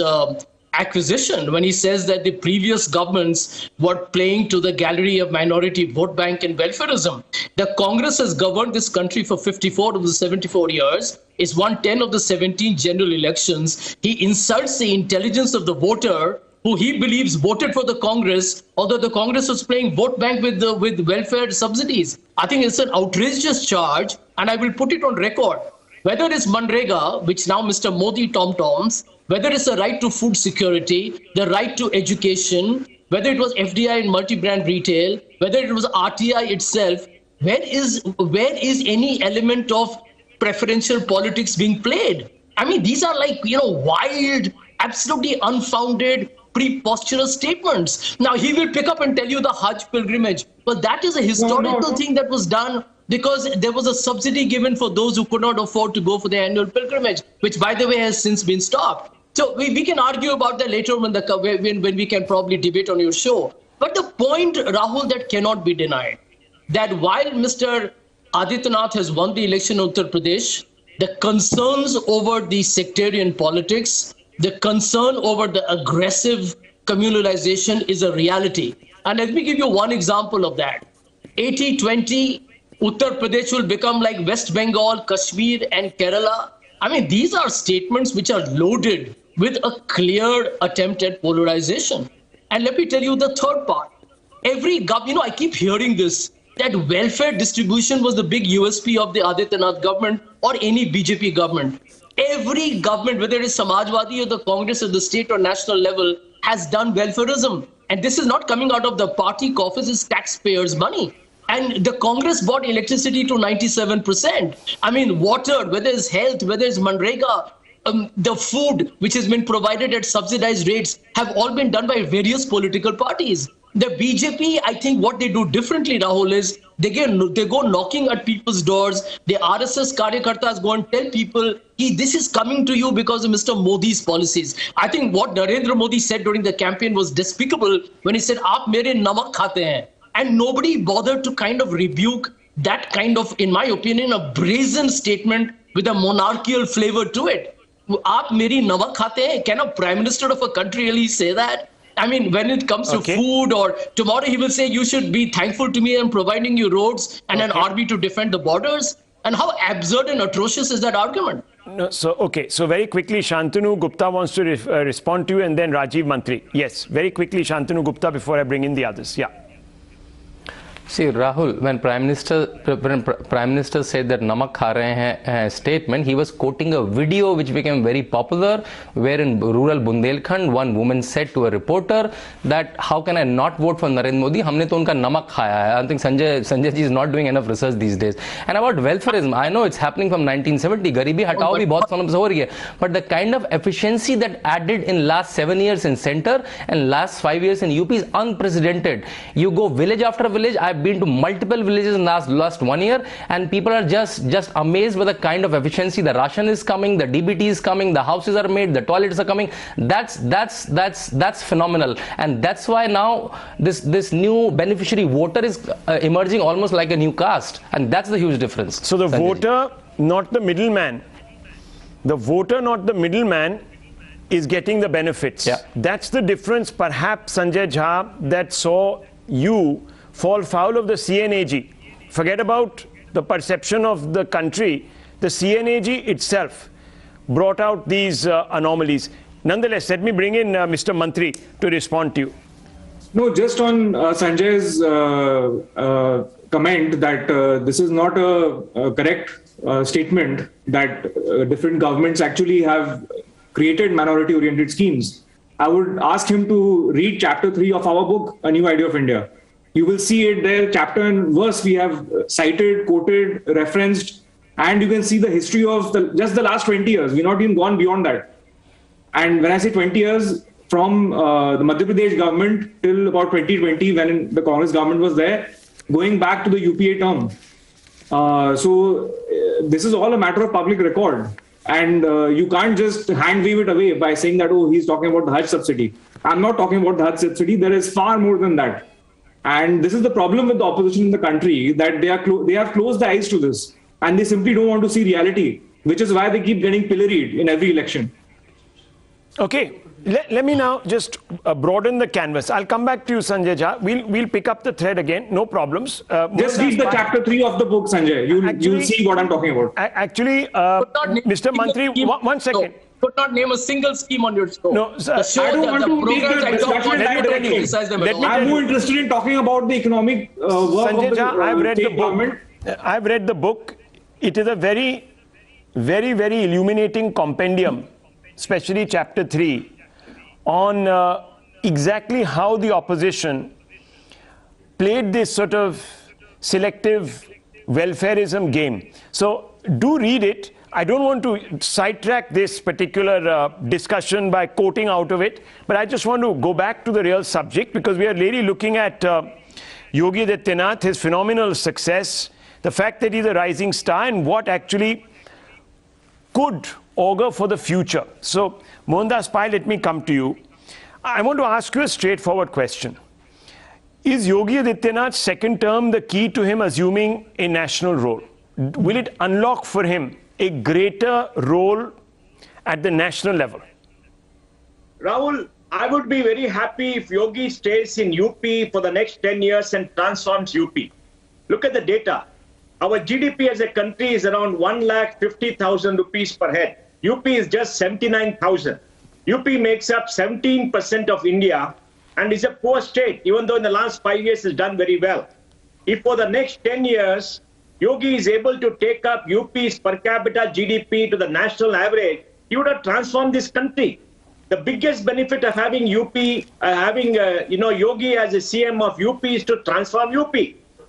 acquisition when he says that the previous governments were playing to the gallery of minority vote bank and welfarism. The Congress has governed this country for 54 of the 74 years. It's won 10 of the 17 general elections. He insults the intelligence of the voter who he believes voted for the Congress, although the Congress was playing vote bank with welfare subsidies. I think it's an outrageous charge, and I will put it on record. Whether it's Manrega, which now Mr. Modi tom-toms, whether it's the right to food security, the right to education, whether it was FDI in multi-brand retail, whether it was RTI itself, where is any element of preferential politics being played? I mean, these are like, wild, absolutely unfounded, preposterous statements. Now, he will pick up and tell you the Hajj pilgrimage. But that is a historical thing that was done because there was a subsidy given for those who could not afford to go for the annual pilgrimage, which, by the way, has since been stopped. So we can argue about that later when we can probably debate on your show. But the point, Rahul, that cannot be denied, that while Mr. Adityanath has won the election in Uttar Pradesh, the concerns over the sectarian politics, the concern over the aggressive communalization is a reality. And let me give you one example of that. 80-20, Uttar Pradesh will become like West Bengal, Kashmir and Kerala. I mean, these are statements which are loaded with a clear attempt at polarization. And let me tell you the third part. I keep hearing this, that welfare distribution was the big USP of the Adityanath government or any BJP government. Every government, whether it is Samajwadi or the Congress at the state or national level, has done welfarism. And this is not coming out of the party coffers, it's taxpayers' money. And the Congress bought electricity to 97%. I mean, water, whether it's health, whether it's Manrega, the food which has been provided at subsidized rates have all been done by various political parties. The BJP, I think what they do differently, Rahul, is they go knocking at people's doors. The RSS Karyakartas go and tell people, this is coming to you because of Mr. Modi's policies. I think what Narendra Modi said during the campaign was despicable when he said, "Aap mere namak khate hain." And nobody bothered to kind of rebuke that kind of, in my opinion, a brazen statement with a monarchical flavor to it. Aap meri namak khate hain? Can a prime minister of a country really say that? I mean, when it comes to food, or tomorrow he will say, you should be thankful to me and providing you roads and an army to defend the borders. And how absurd and atrocious is that argument? No, so very quickly, Shantanu Gupta wants to respond to you, and then Rajiv Mantri. Yes, very quickly, Shantanu Gupta, before I bring in the others. Yeah. See, Rahul, when Prime Minister said that namak kha rahe hain statement, he was quoting a video which became very popular, where in rural Bundelkhand, one woman said to a reporter that how can I not vote for Narendra Modi? Humne to unka namak khaya hai. I think Sanjay ji is not doing enough research these days. And about welfareism, I know it's happening from 1970. Garibi hatao bhi bahut समय से हो रही है. But the kind of efficiency that added in last 7 years in center and last 5 years in UP is unprecedented. You go village after village. I've been to multiple villages in last 1 year, and people are just amazed with the kind of efficiency. The ration is coming, the DBT is coming, the houses are made, the toilets are coming. That's phenomenal, and that's why now this new beneficiary voter is emerging almost like a new caste, and that's the huge difference. So the voter, not the middleman. The voter, not the middleman, is getting the benefits. Yeah. That's the difference, perhaps, Sanjay Jha, that saw you fall foul of the CNAG. Forget about the perception of the country. The CNAG itself brought out these anomalies. Nonetheless, let me bring in Mr. Mantri to respond to you. No, just on Sanjay's comment that this is not a correct statement that different governments actually have created minority-oriented schemes. I would ask him to read chapter 3 of our book, A New Idea of India. You will see it there, chapter and verse we have cited, quoted, referenced, and you can see the history of just the last 20 years. We've not even gone beyond that. And when I say 20 years, from the Madhya Pradesh government till about 2020, when the Congress government was there, going back to the UPA term. So this is all a matter of public record. And you can't just hand wave it away by saying that, oh, he's talking about the Hajj subsidy. I'm not talking about the Hajj subsidy. There is far more than that. And this is the problem with the opposition in the country, that they have closed their eyes to this. And they simply don't want to see reality, which is why they keep getting pilloried in every election. Okay, let me now just broaden the canvas. I'll come back to you, Sanjay Jha. We'll pick up the thread again, no problems. Just read the chapter 3 of the book, Sanjay. You'll see what I'm talking about. Actually, Mr. Mantri, one second. Could not name a single scheme on your show. No, sir, I don't want to make a discussion directly. I'm more interested in talking about the economic work Sanjay of the Jha, I've read the government. I've read the book. It is a very, very, very illuminating compendium, especially chapter 3, on exactly how the opposition played this sort of selective welfareism game. So do read it. I don't want to sidetrack this particular discussion by quoting out of it, but I just want to go back to the real subject, because we are really looking at Yogi Adityanath, his phenomenal success, the fact that he's a rising star, and what actually could augur for the future. So, Mohandas Pai, let me come to you. I want to ask you a straightforward question. Is Yogi Adityanath's second term the key to him assuming a national role? Will it unlock for him a greater role at the national level? Rahul, I would be very happy if Yogi stays in UP for the next 10 years and transforms UP. Look at the data. Our GDP as a country is around 1,50,000 rupees per head. UP is just 79,000. UP makes up 17% of India and is a poor state, even though in the last 5 years it's done very well. If for the next 10 years, Yogi is able to take up UP's per capita GDP to the national average, he would have transformed this country. The biggest benefit of having Yogi as a CM of UP is to transform UP.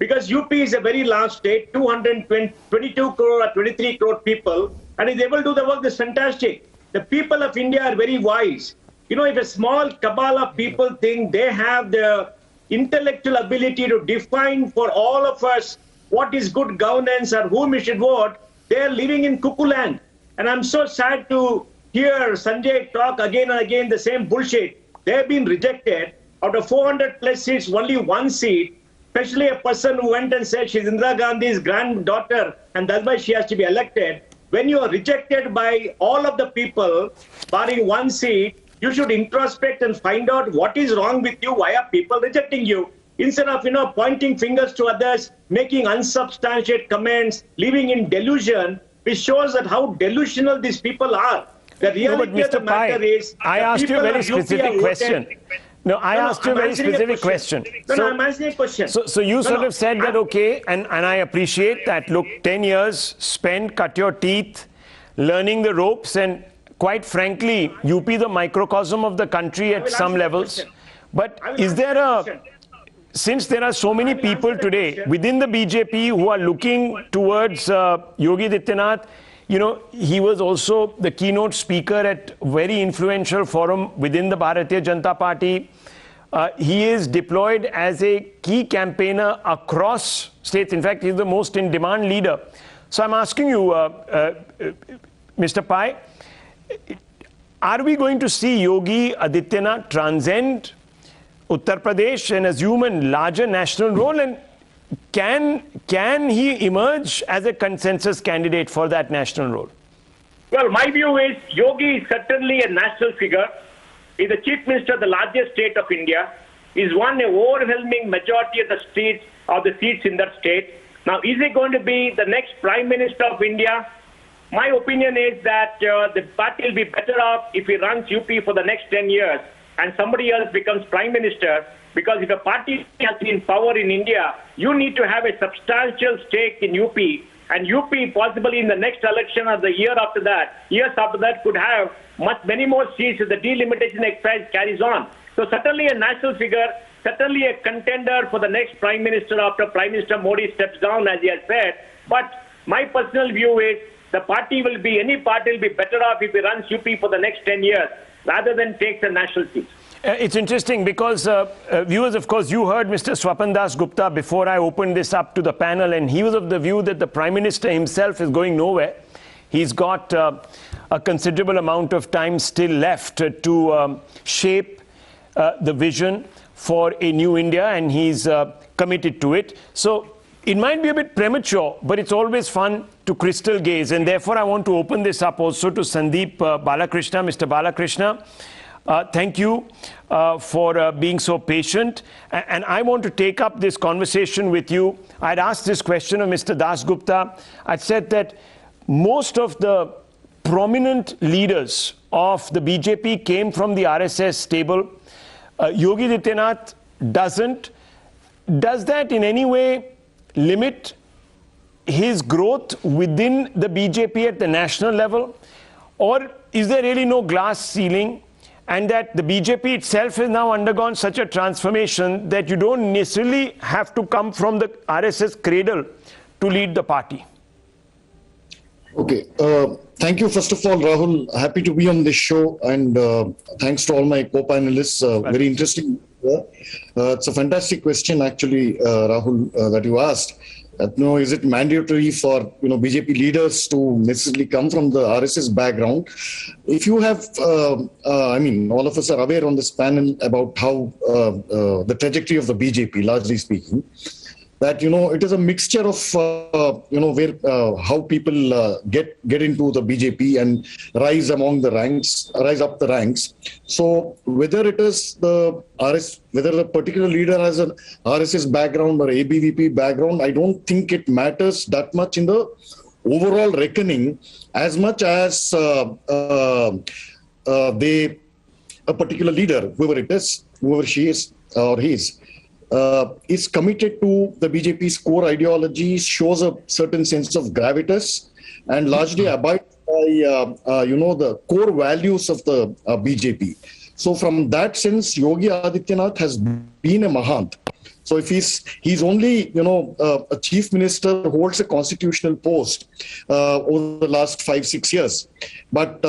Because UP is a very large state, 222 crore or 23 crore people, and is able to do the work that's fantastic. The people of India are very wise. You know, if a small cabal of people think they have the intellectual ability to define for all of us what is good governance or whom we should vote, they are living in cuckoo land. And I'm so sad to hear Sanjay talk again and again the same bullshit. They have been rejected. Out of 400 plus seats, only one seat, especially a person who went and said she's Indira Gandhi's granddaughter and that's why she has to be elected. When you are rejected by all of the people, barring one seat, you should introspect and find out what is wrong with you, why are people rejecting you. instead of, pointing fingers to others, making unsubstantiated comments, living in delusion, which shows that how delusional these people are. The reality of the matter is, I asked you a very specific question. No, I asked you a very specific question. No, I'm answering a question. So you sort of said that, okay, and I appreciate that. Look, 10 years spent, cut your teeth, learning the ropes, and quite frankly, UP the microcosm of the country at some levels. But is there since there are so many people today within the BJP who are looking towards Yogi Adityanath, he was also the keynote speaker at very influential forum within the Bharatiya Janata Party. He is deployed as a key campaigner across states. In fact, he's the most in-demand leader. So I'm asking you, Mr. Pai, are we going to see Yogi Adityanath transcend Uttar Pradesh and assume a larger national role? And can he emerge as a consensus candidate for that national role? Well, my view is Yogi is certainly a national figure. He's the chief minister of the largest state of India. He's won an overwhelming majority of the seats in that state. Now, is he going to be the next prime minister of India? My opinion is that the party will be better off if he runs UP for the next 10 years and somebody else becomes prime minister. Because if a party has been in power in India, you need to have a substantial stake in UP. And UP, possibly in the next election or the years after that, could have many more seats if the delimitation exercise carries on. So certainly a national figure, certainly a contender for the next prime minister after Prime Minister Modi steps down, as he has said. But my personal view is any party will be better off if he runs UP for the next 10 years rather than takes a national seat. It's interesting because, viewers, of course, you heard Mr. Swapan Das Gupta before I opened this up to the panel, and he was of the view that the Prime Minister himself is going nowhere. He's got a considerable amount of time still left to shape the vision for a new India, and he's committed to it. So it might be a bit premature, but it's always fun to crystal gaze, and therefore I want to open this up also to Sandeep Balakrishna. Mr. Balakrishna, thank you for being so patient. And I want to take up this conversation with you. I'd asked this question of Mr. Das Gupta. I'd said that most of the prominent leaders of the BJP came from the RSS stable. Yogi Adityanath doesn't. Does that in any way limit his growth within the BJP at the national level? Or is there really no glass ceiling? And that the BJP itself has now undergone such a transformation that you don't necessarily have to come from the RSS cradle to lead the party? Okay. Thank you, first of all, Rahul. Happy to be on this show. And thanks to all my co-panelists. Very interesting. It's a fantastic question, actually, Rahul, that you asked. Is it mandatory for BJP leaders to necessarily come from the RSS background? If you have, all of us are aware on this panel about how the trajectory of the BJP, largely speaking, that it is a mixture of where how people get into the BJP and rise up the ranks. So whether it is whether the particular leader has an RSS background or ABVP background, I don't think it matters that much in the overall reckoning, as much as a particular leader, whoever she is or he is committed to the BJP's core ideology, shows a certain sense of gravitas, and largely abides by the core values of the BJP. So from that sense, Yogi Adityanath has been a Mahant. So if he's only a chief minister, holds a constitutional post over the last 5-6 years, but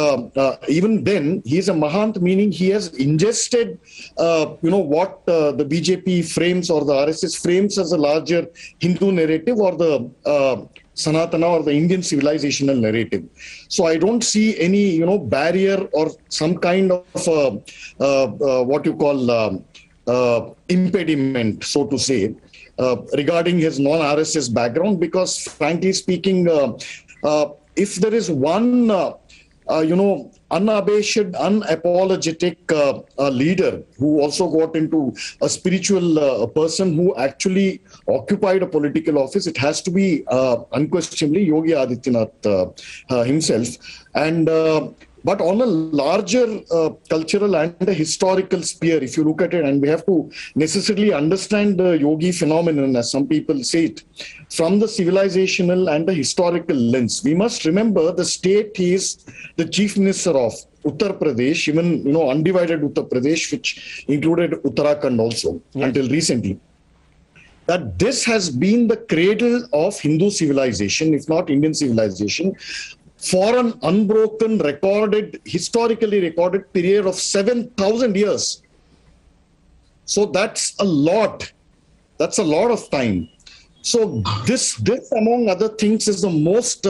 even then he's a Mahant, meaning he has ingested what the BJP frames or the RSS frames as a larger Hindu narrative or the Sanatana or the Indian civilizational narrative. So I don't see any barrier or some kind of what you call impediment, so to say, regarding his non-RSS background, because frankly speaking, if there is one unabashed, unapologetic leader who also got into a spiritual person who actually occupied a political office. It has to be unquestionably Yogi Adityanath himself. And but on a larger cultural and historical sphere, if you look at it, and we have to necessarily understand the Yogi phenomenon, as some people say it, from the civilizational and the historical lens. We must remember the state he is the chief minister of Uttar Pradesh, even undivided Uttar Pradesh, which included Uttarakhand also until recently. That this has been the cradle of Hindu civilization, if not Indian civilization, for an unbroken, historically recorded period of 7,000 years. So that's a lot. That's a lot of time. So this among other things is the most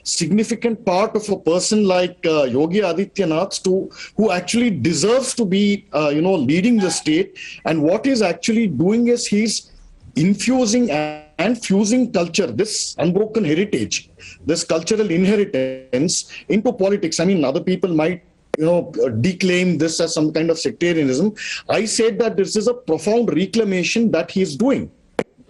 significant part of a person like Yogi Adityanath, who actually deserves to be, leading the state. And what he's actually doing is he's infusing and fusing culture, this unbroken heritage, this cultural inheritance into politics. I mean, other people might, declaim this as some kind of sectarianism. I said that this is a profound reclamation that he is doing.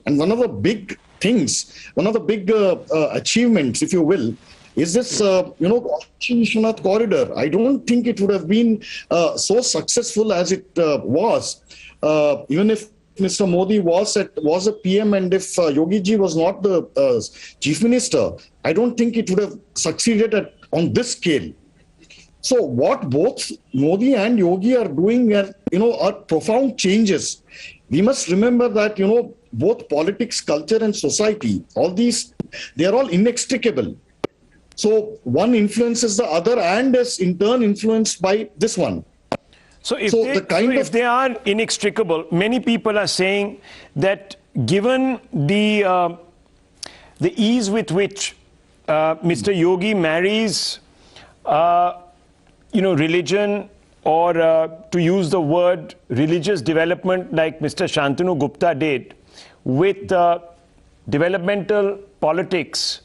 And one of the big things, one of the big achievements, if you will, is this, Vishwanath corridor. I don't think it would have been so successful as it was, even if Mr. Modi was a PM, and if Yogi ji was not the chief minister, I don't think it would have succeeded on this scale. So what both Modi and Yogi are doing are profound changes. We must remember that, both politics, culture and society, all these, they are all inextricable. So one influences the other and is in turn influenced by this one. So if they are inextricable, many people are saying that given the ease with which Mr. Yogi marries, religion, or to use the word religious development like Mr. Shantanu Gupta did, with developmental politics,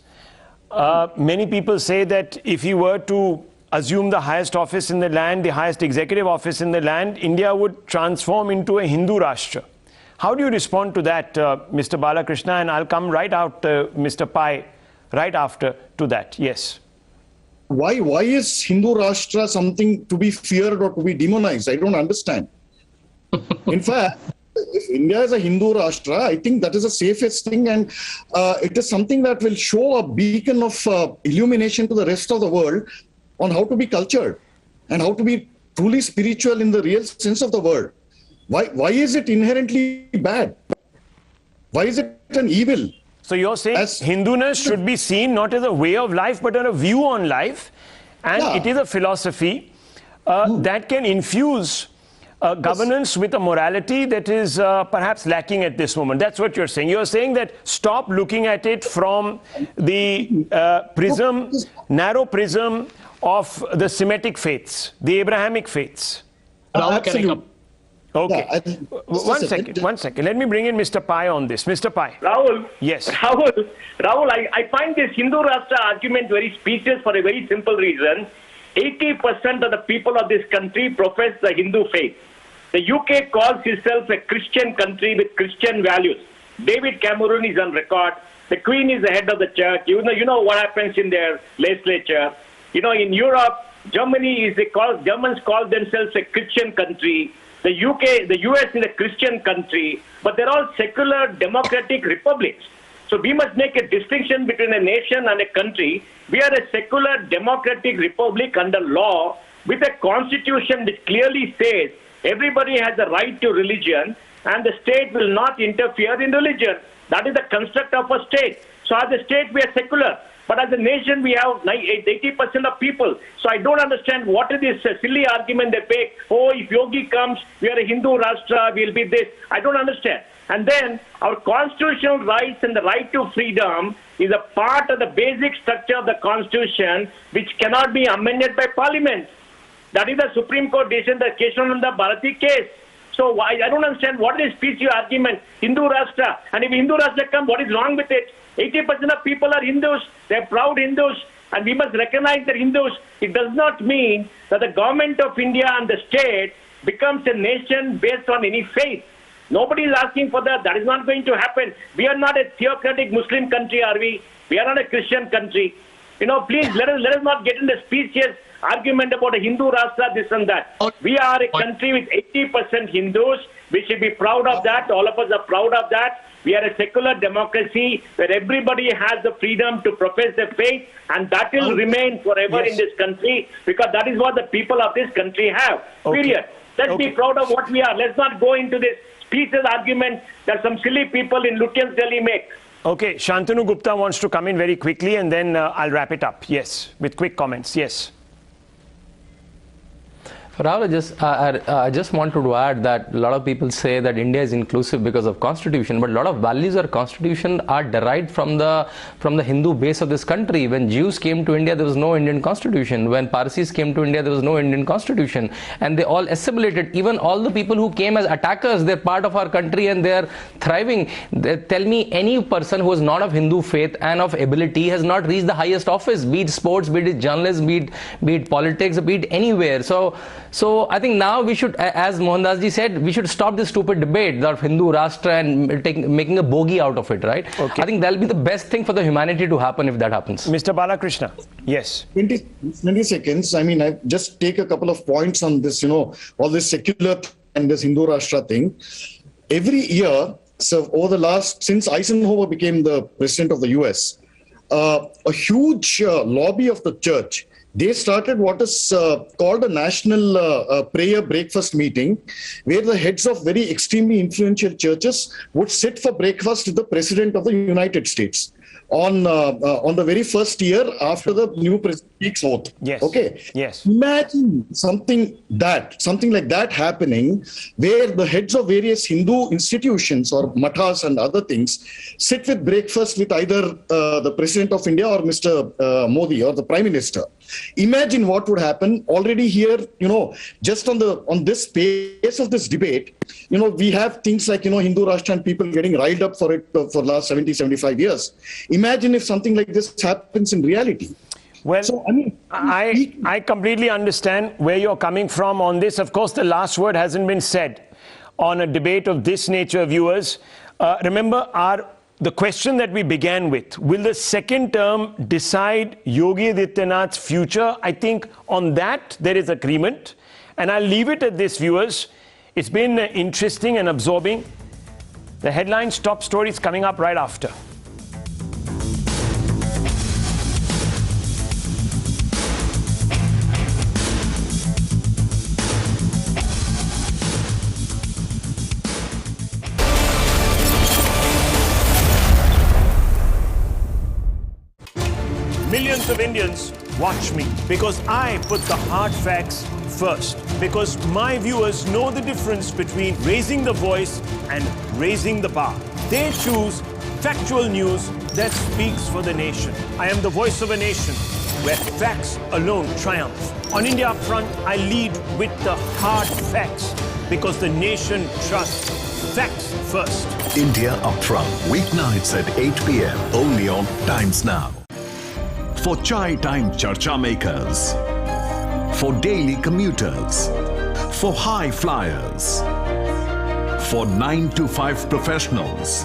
many people say that if he were to assume the highest office in the land, the highest executive office in the land, India would transform into a Hindu Rashtra. How do you respond to that, Mr. Balakrishna? And I'll come right out, Mr. Pai, right after to that. Yes. Why is Hindu Rashtra something to be feared or to be demonized? I don't understand. In fact, if India is a Hindu Rashtra, I think that is the safest thing, and it is something that will show a beacon of illumination to the rest of the world on how to be cultured and how to be truly spiritual in the real sense of the word. Why is it inherently bad? Why is it an evil? So you're saying Hinduness should be seen not as a way of life, but as a view on life, and it is a philosophy that can infuse governance with a morality that is perhaps lacking at this moment. That's what you're saying. You're saying that stop looking at it from the narrow prism of the Semitic faiths, the Abrahamic faiths. Absolutely. Okay. Yeah, one second. Let me bring in Mr. Pai on this. Mr. Pai. Rahul. Yes. Rahul, I find this Hindu Rashtra argument very specious for a very simple reason. 80% of the people of this country profess the Hindu faith. The UK calls itself a Christian country with Christian values. David Cameron is on record. The Queen is the head of the church. You know what happens in their legislature. In Europe, Germans call themselves a Christian country. The US is a Christian country, but they're all secular democratic republics. So we must make a distinction between a nation and a country. We are a secular democratic republic under law with a constitution which clearly says everybody has the right to religion and the state will not interfere in religion. That is the construct of a state. So as a state, we are secular. But as a nation, we have 80% of people. So I don't understand what is this silly argument they make. Oh, if Yogi comes, we are a Hindu Rashtra, we'll be this. I don't understand. And then our constitutional rights and the right to freedom is a part of the basic structure of the Constitution, which cannot be amended by Parliament. That is the Supreme Court decision, the Keshavananda Bharati case. So I don't understand what is this species argument, Hindu Rashtra. And if Hindu Rashtra comes, what is wrong with it? 80% of people are Hindus. They're proud Hindus. And we must recognize that Hindus. It does not mean that the government of India and the state becomes a nation based on any faith. Nobody is asking for that. That is not going to happen. We are not a theocratic Muslim country, are we? We are not a Christian country. Please let us not get into specious argument about a Hindu Rashtra, this and that. We are a country with 80% Hindus. We should be proud of that. All of us are proud of that. We are a secular democracy where everybody has the freedom to profess their faith, and that will remain forever in this country, because that is what the people of this country have. Period. Let's be proud of what we are. Let's not go into this specious argument that some silly people in Lutyens Delhi make. Okay, Shantanu Gupta wants to come in very quickly, and then I'll wrap it up. Yes, with quick comments. Yes. Rahul, I just wanted to add that a lot of people say that India is inclusive because of constitution, but a lot of values of constitution are derived from the Hindu base of this country. When Jews came to India, there was no Indian constitution. When Parsis came to India, there was no Indian constitution, and they all assimilated. Even all the people who came as attackers, they're part of our country and they're thriving. Tell me any person who is not of Hindu faith and of ability has not reached the highest office, be it sports, be it journalism, be it politics, be it anywhere. So I think now we should, as Mohandas ji said, we should stop this stupid debate of Hindu Rashtra and making a bogey out of it, right? Okay. I think that'll be the best thing for the humanity to happen if that happens. Mr. Balakrishna, yes. 20 seconds. I mean, I just take a couple of points on this, all this secular and this Hindu Rashtra thing. Every year, so over the since Eisenhower became the president of the US, a huge lobby of the church, they started what is called a national prayer breakfast meeting, where the heads of very extremely influential churches would sit for breakfast with the president of the United States on the very first year after the new president takes oath. Yes. Okay. Yes. Imagine something like that happening, where the heads of various Hindu institutions or mathas and other things sit with breakfast with either the president of India or Mr. Modi or the prime minister. Imagine what would happen. Already here, just on this space of this debate, we have things like, Hindu Rashtra and people getting riled up for it for the last 70, 75 years. Imagine if something like this happens in reality. Well, so, I completely understand where you're coming from on this. Of course, the last word hasn't been said on a debate of this nature, viewers. Remember the question that we began with: will the second term decide Yogi Adityanath's future? I think on that there is agreement, and I'll leave it at this, viewers. It's been interesting and absorbing. The headlines, top stories coming up right after. Millions of Indians watch me because I put the hard facts first. Because my viewers know the difference between raising the voice and raising the bar. They choose factual news that speaks for the nation. I am the voice of a nation where facts alone triumph. On India Upfront, I lead with the hard facts because the nation trusts facts first. India Upfront, weeknights at 8 p.m. only on Times Now. For chai time charcha makers, for daily commuters, for high flyers, for 9 to 5 professionals,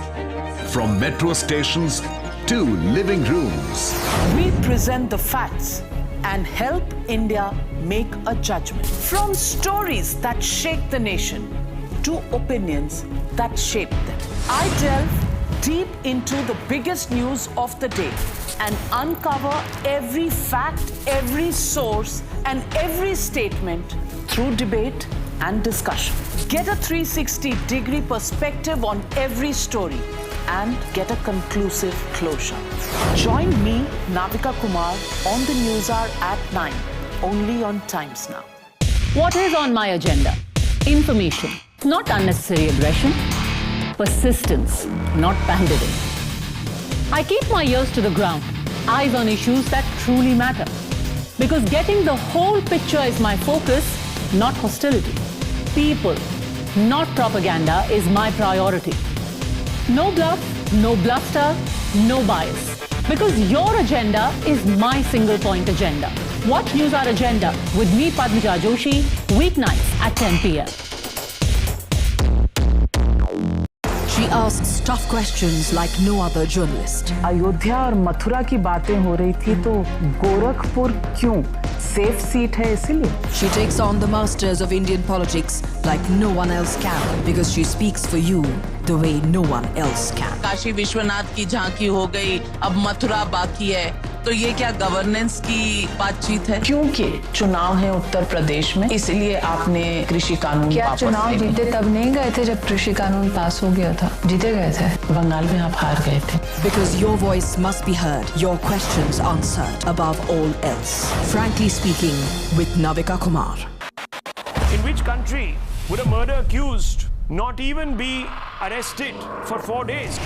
from metro stations to living rooms. We present the facts and help India make a judgment. From stories that shake the nation to opinions that shape them. I delve deep into the biggest news of the day and uncover every fact, every source, and every statement through debate and discussion. Get a 360-degree perspective on every story and get a conclusive closure. Join me, Navika Kumar, on the News Hour at 9, only on Times Now. What is on my agenda? Information, not unnecessary aggression. Persistence, not pandering. I keep my ears to the ground, eyes on issues that truly matter. Because getting the whole picture is my focus, not hostility. People, not propaganda, is my priority. No bluff, no bluster, no bias. Because your agenda is my single point agenda. Watch News Our Agenda with me, Padmaja Joshi, weeknights at 10 p.m. She asks tough questions like no other journalist. Ayodhya और मथुरा की बातें हो रही थी तो गोरखपुर क्यों? Safe seat है इसीलिए. She takes on the masters of Indian politics like no one else can because she speaks for you the way no one else can. Kashi Vishwanath की झांकी हो गई, अब मथुरा बाकी है. तो ये क्या गवर्नेंस की बातचीत है? क्योंकि चुनाव है उत्तर प्रदेश में, इसलिए आपने कृषि कानून क्या चुनाव जीते तब नहीं गए थे जब कृषि कानून पास हो गया था? जीते गए थे. बंगाल में आप हार गए थे. Because your voice must be heard, your questions answered above all else. Frankly speaking, with Navika Kumar. In which country would a murder accused not even be arrested for 4 days?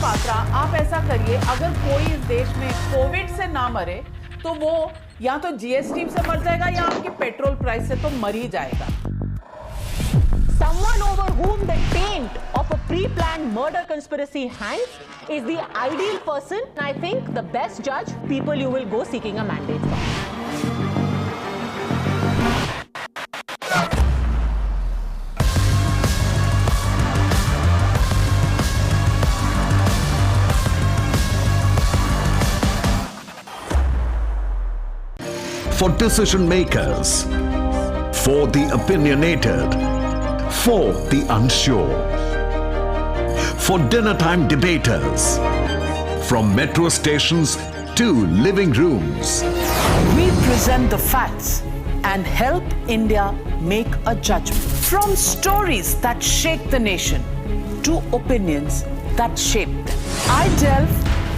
Patra, आप ऐसा करिए, अगर कोई इस देश में कोविड से ना मरे तो वो या तो जीएसटी से मर जाएगा या आपकी पेट्रोल प्राइस से तो मर ही जाएगा. Someone over whom the taint of a pre-planned murder conspiracy hangs is the ideal person, I think, the best judge, people you will go seeking a mandate from. For decision makers, for the opinionated, for the unsure, for dinner time debaters, from metro stations to living rooms. We present the facts and help India make a judgment. From stories that shake the nation to opinions that shape them. I delve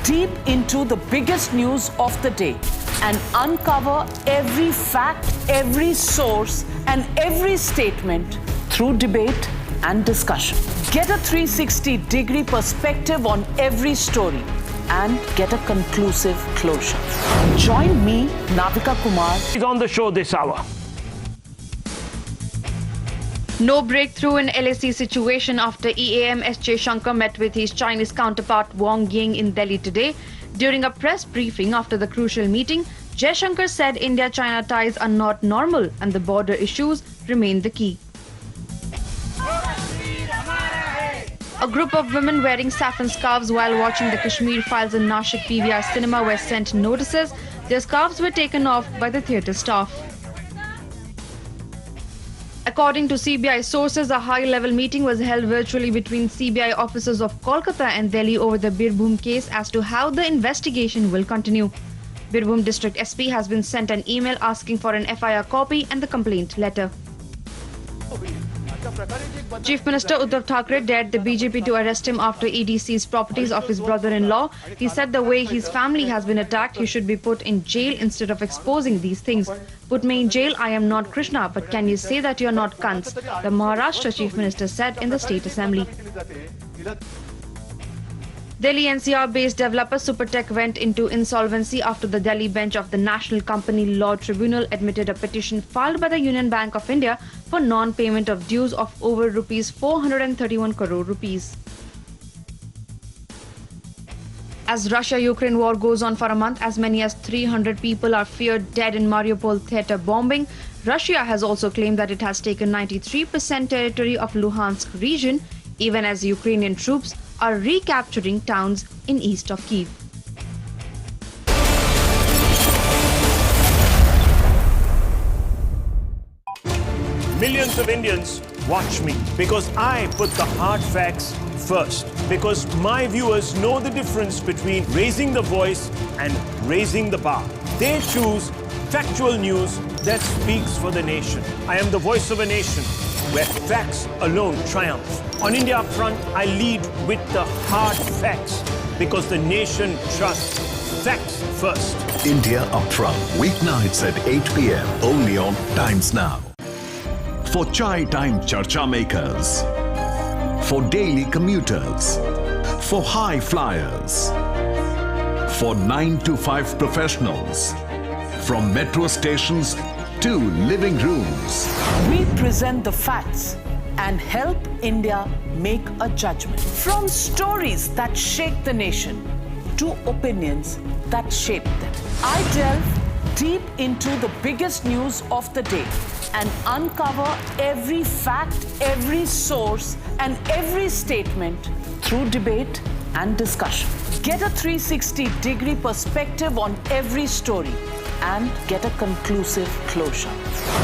deep into the biggest news of the day and uncover every fact, every source, and every statement through debate and discussion. Get a 360-degree perspective on every story and get a conclusive closure. Join me, Navika Kumar. Is on the show this hour. No breakthrough in LAC situation after EAM S. Jaishankar met with his Chinese counterpart Wang Ying in Delhi today. During a press briefing after the crucial meeting, Jaishankar said India-China ties are not normal and the border issues remain the key. A group of women wearing saffron scarves while watching the Kashmir Files in Nashik PVR cinema were sent notices. Their scarves were taken off by the theatre staff. According to CBI sources, a high-level meeting was held virtually between CBI officers of Kolkata and Delhi over the Birbhum case as to how the investigation will continue. Birbhum District SP has been sent an email asking for an FIR copy and the complaint letter. Chief Minister Uddhav Thackeray dared the BJP to arrest him after ED seized properties of his brother-in-law. He said the way his family has been attacked, he should be put in jail instead of exposing these things. Put me in jail, I am not Krishna, but can you say that you are not cunts? The Maharashtra Chief Minister said in the State Assembly. Delhi NCR-based developer Supertech went into insolvency after the Delhi bench of the National Company Law Tribunal admitted a petition filed by the Union Bank of India for non-payment of dues of over rupees 431 crore rupees. As Russia-Ukraine war goes on for a month, as many as 300 people are feared dead in Mariupol theater bombing. Russia has also claimed that it has taken 93% territory of Luhansk region, even as Ukrainian troops are recapturing towns in east of Kyiv. Millions of Indians watch me because I put the hard facts first. Because my viewers know the difference between raising the voice and raising the bar. They choose factual news that speaks for the nation. I am the voice of a nation where facts alone triumph. On India Upfront, I lead with the hard facts because the nation trusts facts first. India Upfront, weeknights at 8 p.m. only on Times Now. For chai time charcha makers, for daily commuters, for high flyers, for 9 to 5 professionals, from metro stations to living rooms. We present the facts and help India make a judgment. From stories that shake the nation to opinions that shape them, I delve deep into the biggest news of the day and uncover every fact, every source, and every statement through debate and discussion. Get a 360-degree perspective on every story and get a conclusive closure.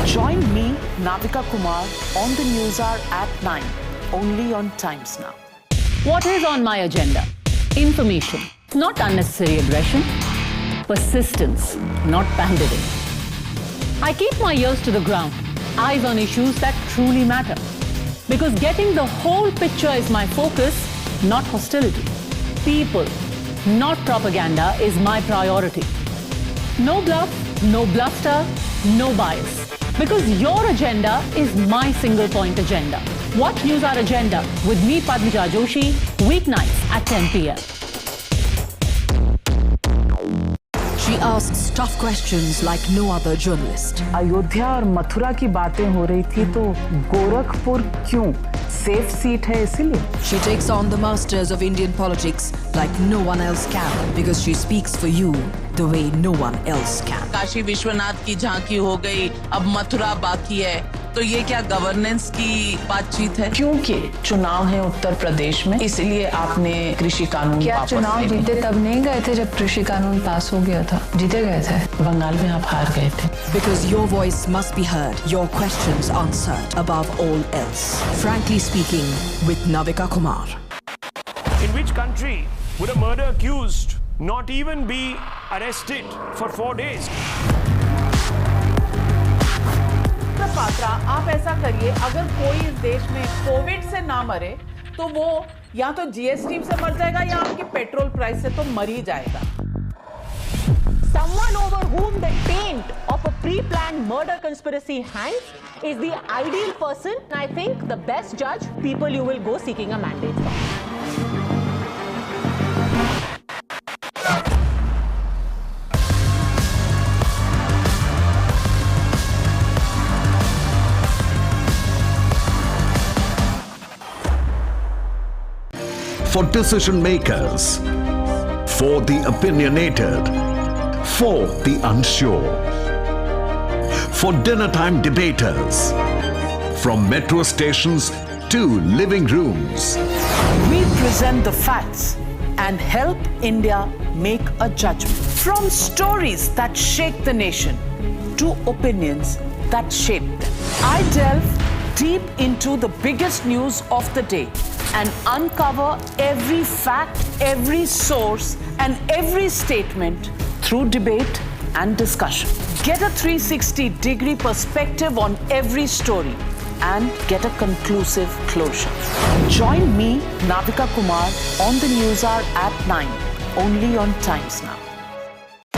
Join me, Navika Kumar, on the News Hour at 9, only on Times Now. What is on my agenda? Information, not unnecessary aggression. Persistence, not pandering. I keep my ears to the ground, eyes on issues that truly matter. Because getting the whole picture is my focus, not hostility. People, not propaganda, is my priority. No bluff, no bluster, no bias. Because your agenda is my single point agenda. Watch News Hour Agenda with me, Padmija Joshi, weeknights at 10 p.m. She asks tough questions like no other journalist. Ayodhya और मथुरा की बातें हो रही थी तो गोरखपुर क्यों? Safe seat है इसीलिए. She takes on the masters of Indian politics like no one else can because she speaks for you the way no one else can. Kashi Vishwanath की झांकी हो गई, अब मथुरा बाकी है. तो ये क्या गवर्नेंस की बातचीत है? क्योंकि चुनाव है उत्तर प्रदेश में, इसलिए आपने कृषि कानून क्या वापस चुनाव ले जीते तब नहीं गए थे जब कृषि कानून पास हो गया था? जीते गए थे. बंगाल में आप हार गए थे. Because your voice must be heard, your questions answered above all else. Frankly speaking, with Navika Kumar. In which country would a murder accused not even be arrested for 4 days? Patra, आप ऐसा करिए, अगर कोई इस देश में कोविड से ना मरे तो वो या तो जीएसटी से मर जाएगा या आपकी पेट्रोल प्राइस से तो मर ही जाएगा. Someone over whom the taint of a pre-planned murder conspiracy hangs is the ideal person, I think, the best judge people you will go seeking a mandate from. For decision makers, for the opinionated, for the unsure, for dinner time debaters, from metro stations to living rooms. We present the facts and help India make a judgment. From stories that shake the nation to opinions that shape them, I delve deep into the biggest news of the day and uncover every fact, every source, and every statement through debate and discussion. Get a 360-degree perspective on every story and get a conclusive closure. Join me, Navika Kumar, on the News Hour at 9, only on Times Now.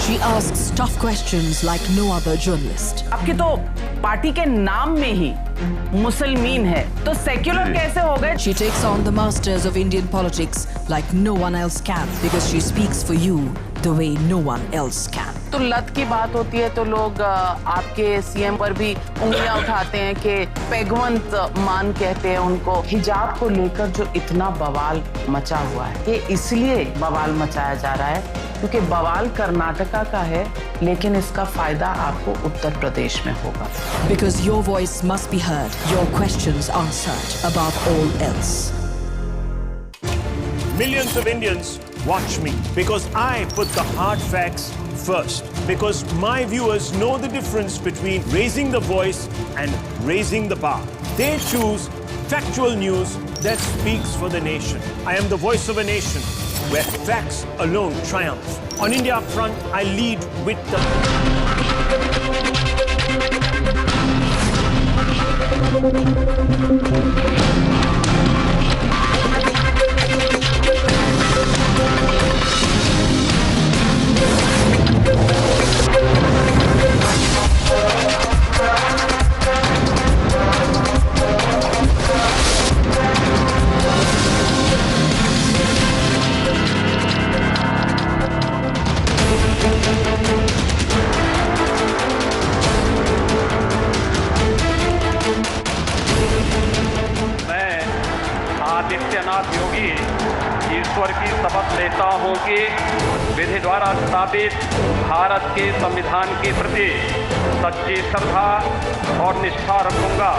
She asks tough questions like no other journalist. आपके तो party के नाम में ही मुसलमान है, तो secular कैसे हो गए? She takes on the masters of Indian politics like no one else can because she speaks for you the way no one else can. तो लत की बात होती है तो लोग आपके सीएम पर भी उंगलियां उठाते हैं कि पैगवंत मान कहते हैं उनको. हिजाब को लेकर जो इतना बवाल मचा हुआ है, ये इसलिए बवाल मचाया जा रहा है क्योंकि बवाल कर्नाटका का है, लेकिन इसका फायदा आपको उत्तर प्रदेश में होगा. Because your voice must be heard, your questions answered above all else. Millions of Indians watch me because I put the hard facts first. Because my viewers know the difference between raising the voice and raising the bar. They choose factual news that speaks for the nation. I am the voice of a nation where facts alone triumph. On India front, I lead with the... हूं कि विधि द्वारा स्थापित भारत के संविधान के प्रति सच्ची श्रद्धा और निष्ठा रखूंगा।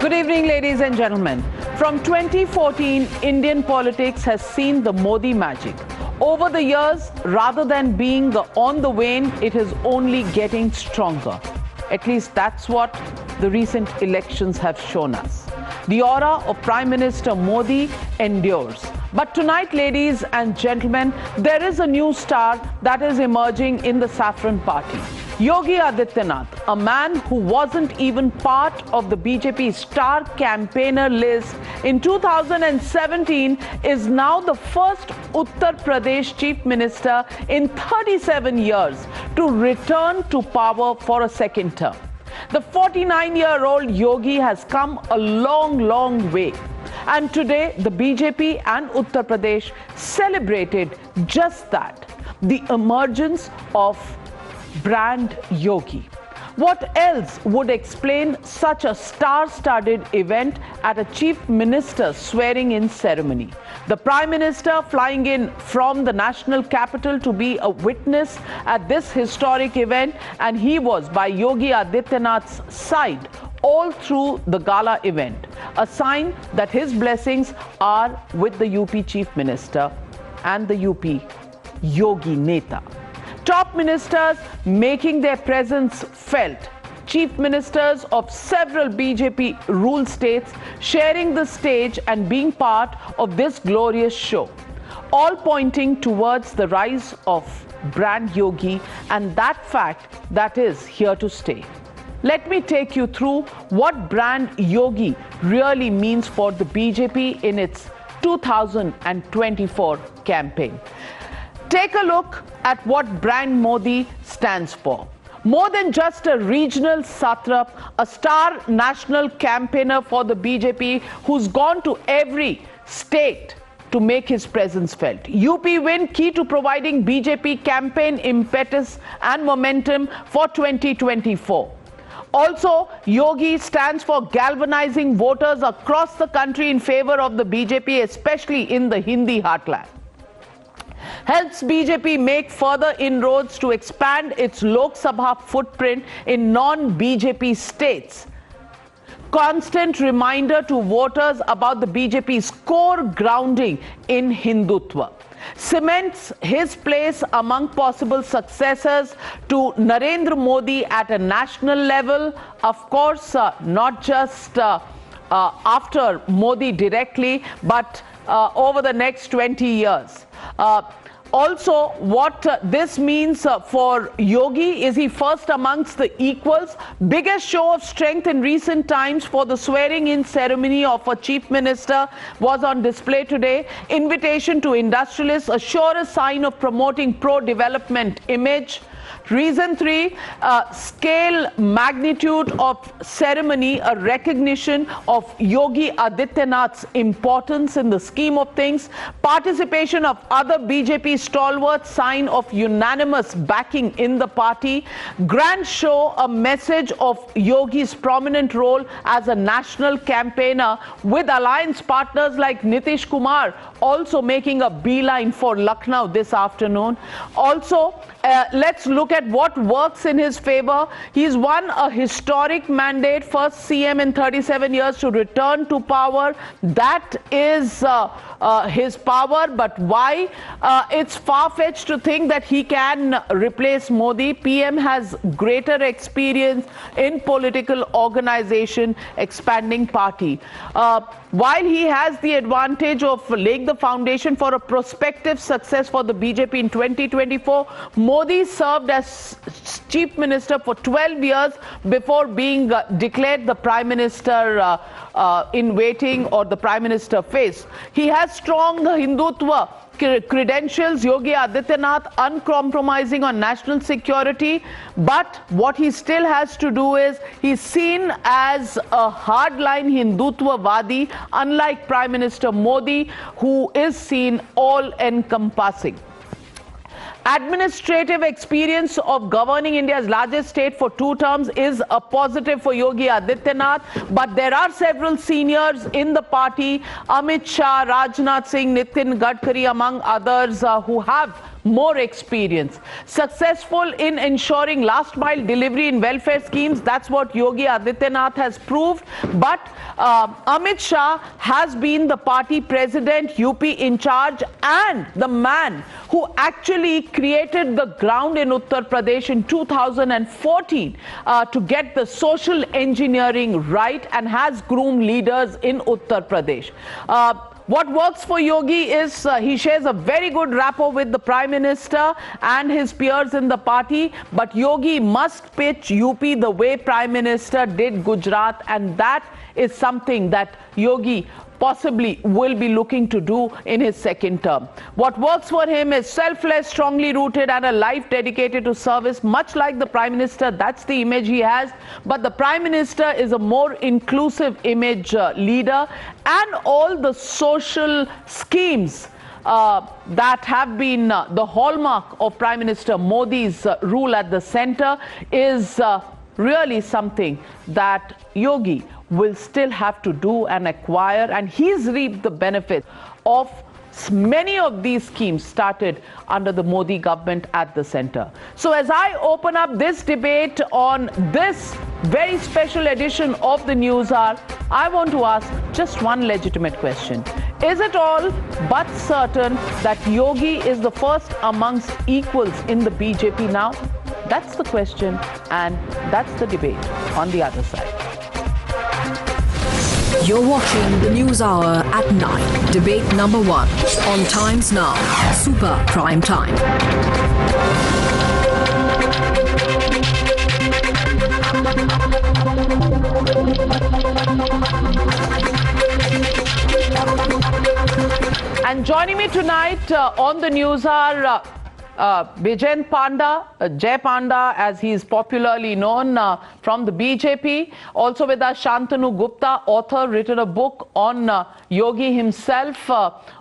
Good evening, ladies and gentlemen. From 2014, Indian politics has seen the Modi magic. Over the years, rather than being on the wane, it is only getting stronger. At least that's what the recent elections have shown us. The aura of Prime Minister Modi endures. But tonight, ladies and gentlemen, there is a new star that is emerging in the Saffron Party. Yogi Adityanath, a man who wasn't even part of the BJP star campaigner list in 2017, is now the first Uttar Pradesh Chief Minister in 37 years to return to power for a second term. The 49-year-old Yogi has come a long, long way. And today, the BJP and Uttar Pradesh celebrated just that, the emergence of brand Yogi. What else would explain such a star-studded event at a chief minister's swearing-in ceremony? The Prime Minister flying in from the national capital to be a witness at this historic event, and he was by Yogi Adityanath's side all through the gala event, a sign that his blessings are with the UP Chief Minister and the UP Yogi Neta. Top ministers making their presence felt. Chief ministers of several BJP-ruled states sharing the stage and being part of this glorious show. All pointing towards the rise of brand Yogi and that fact that is here to stay. Let me take you through what brand Yogi really means for the BJP in its 2024 campaign. Take a look at what brand Modi stands for. More than just a regional satrap, a star national campaigner for the BJP who's gone to every state to make his presence felt. UP win key to providing BJP campaign impetus and momentum for 2024. Also, Yogi stands for galvanizing voters across the country in favor of the BJP, especially in the Hindi heartland. Helps BJP make further inroads to expand its Lok Sabha footprint in non-BJP states. Constant reminder to voters about the BJP's core grounding in Hindutva. Cements his place among possible successors to Narendra Modi at a national level. Of course, not just after Modi directly, but over the next 20 years. Also, what this means for Yogi is he first amongst the equals. Biggest show of strength in recent times for the swearing-in ceremony of a chief minister was on display today. Invitation to industrialists, a surest sign of promoting pro-development image. Reason 3, scale magnitude of ceremony, a recognition of Yogi Adityanath's importance in the scheme of things. Participation of other BJP stalwarts, sign of unanimous backing in the party. Grand show, a message of Yogi's prominent role as a national campaigner, with alliance partners like Nitish Kumar also making a beeline for Lucknow this afternoon. Also, let's look at what works in his favor. He's won a historic mandate, first CM in 37 years to return to power. That is his power, but why? It's far-fetched to think that he can replace Modi. PM has greater experience in political organization, expanding party. While he has the advantage of laying the foundation for a prospective success for the BJP in 2024, Modi served as chief minister for 12 years before being declared the prime minister in waiting, or the prime minister face. He has strong Hindutva credentials. Yogi Adityanath uncompromising on national security, but what he still has to do is he's seen as a hardline Hindutva-vadi, unlike Prime Minister Modi, who is seen all-encompassing. Administrative experience of governing India's largest state for 2 terms is a positive for Yogi Adityanath, but there are several seniors in the party, Amit Shah, Rajnath Singh, Nitin Gadkari among others who have more experience. Successful in ensuring last mile delivery in welfare schemes, that's what Yogi Adityanath has proved. But Amit Shah has been the party president, UP in charge, and the man who actually created the ground in Uttar Pradesh in 2014 to get the social engineering right, and has groomed leaders in Uttar Pradesh. What works for Yogi is he shares a very good rapport with the Prime Minister and his peers in the party, but Yogi must pitch UP the way Prime Minister did Gujarat, and that is something that Yogi possibly will be looking to do in his second term. What works for him is selfless, strongly rooted, and a life dedicated to service, much like the Prime Minister. That's the image he has. But the Prime Minister is a more inclusive image leader, and all the social schemes that have been the hallmark of Prime Minister Modi's rule at the center is really something that Yogi will still have to do and acquire, and he's reaped the benefits of many of these schemes started under the Modi government at the center. So as I open up this debate on this very special edition of the News Hour, I want to ask just one legitimate question. Is it all but certain that Yogi is the first amongst equals in the BJP now? That's the question, and that's the debate on the other side. You're watching the News Hour at 9. Debate number 1 on Times Now. Super Prime Time. And joining me tonight on the News Hour, Bijen Panda, Jay Panda as he is popularly known, from the BJP. Also with us, Shantanu Gupta, author, written a book on Yogi himself.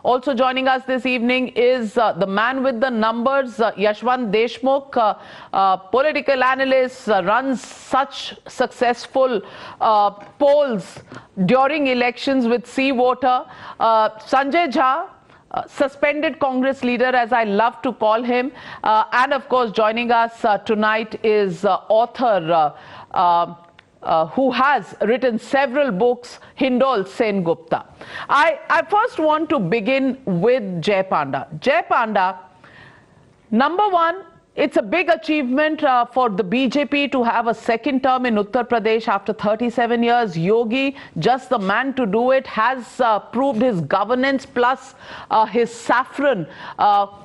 Also joining us this evening is the man with the numbers, Yashwant Deshmukh, political analyst, runs such successful polls during elections with Sea Voter. Sanjay Jha, suspended Congress leader, as I love to call him, and of course joining us tonight is author who has written several books, Hindol Sen Gupta. I first want to begin with Jay Panda. Jay Panda, number one, it's a big achievement for the BJP to have a second term in Uttar Pradesh after 37 years. Yogi, just the man to do it, has proved his governance plus his saffron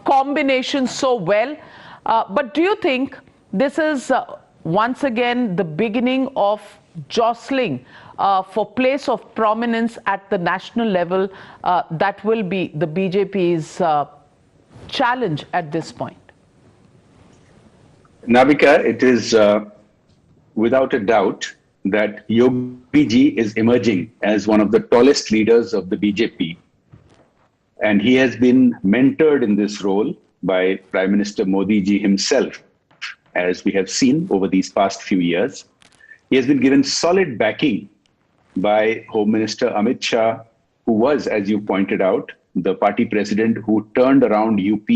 combination so well. But do you think this is once again the beginning of jostling for place of prominence at the national level that will be the BJP's challenge at this point? Navika, it is without a doubt that Yogi ji is emerging as one of the tallest leaders of the BJP. And he has been mentored in this role by Prime Minister Modi ji himself, as we have seen over these past few years. He has been given solid backing by Home Minister Amit Shah, who was, as you pointed out, the party president who turned around UP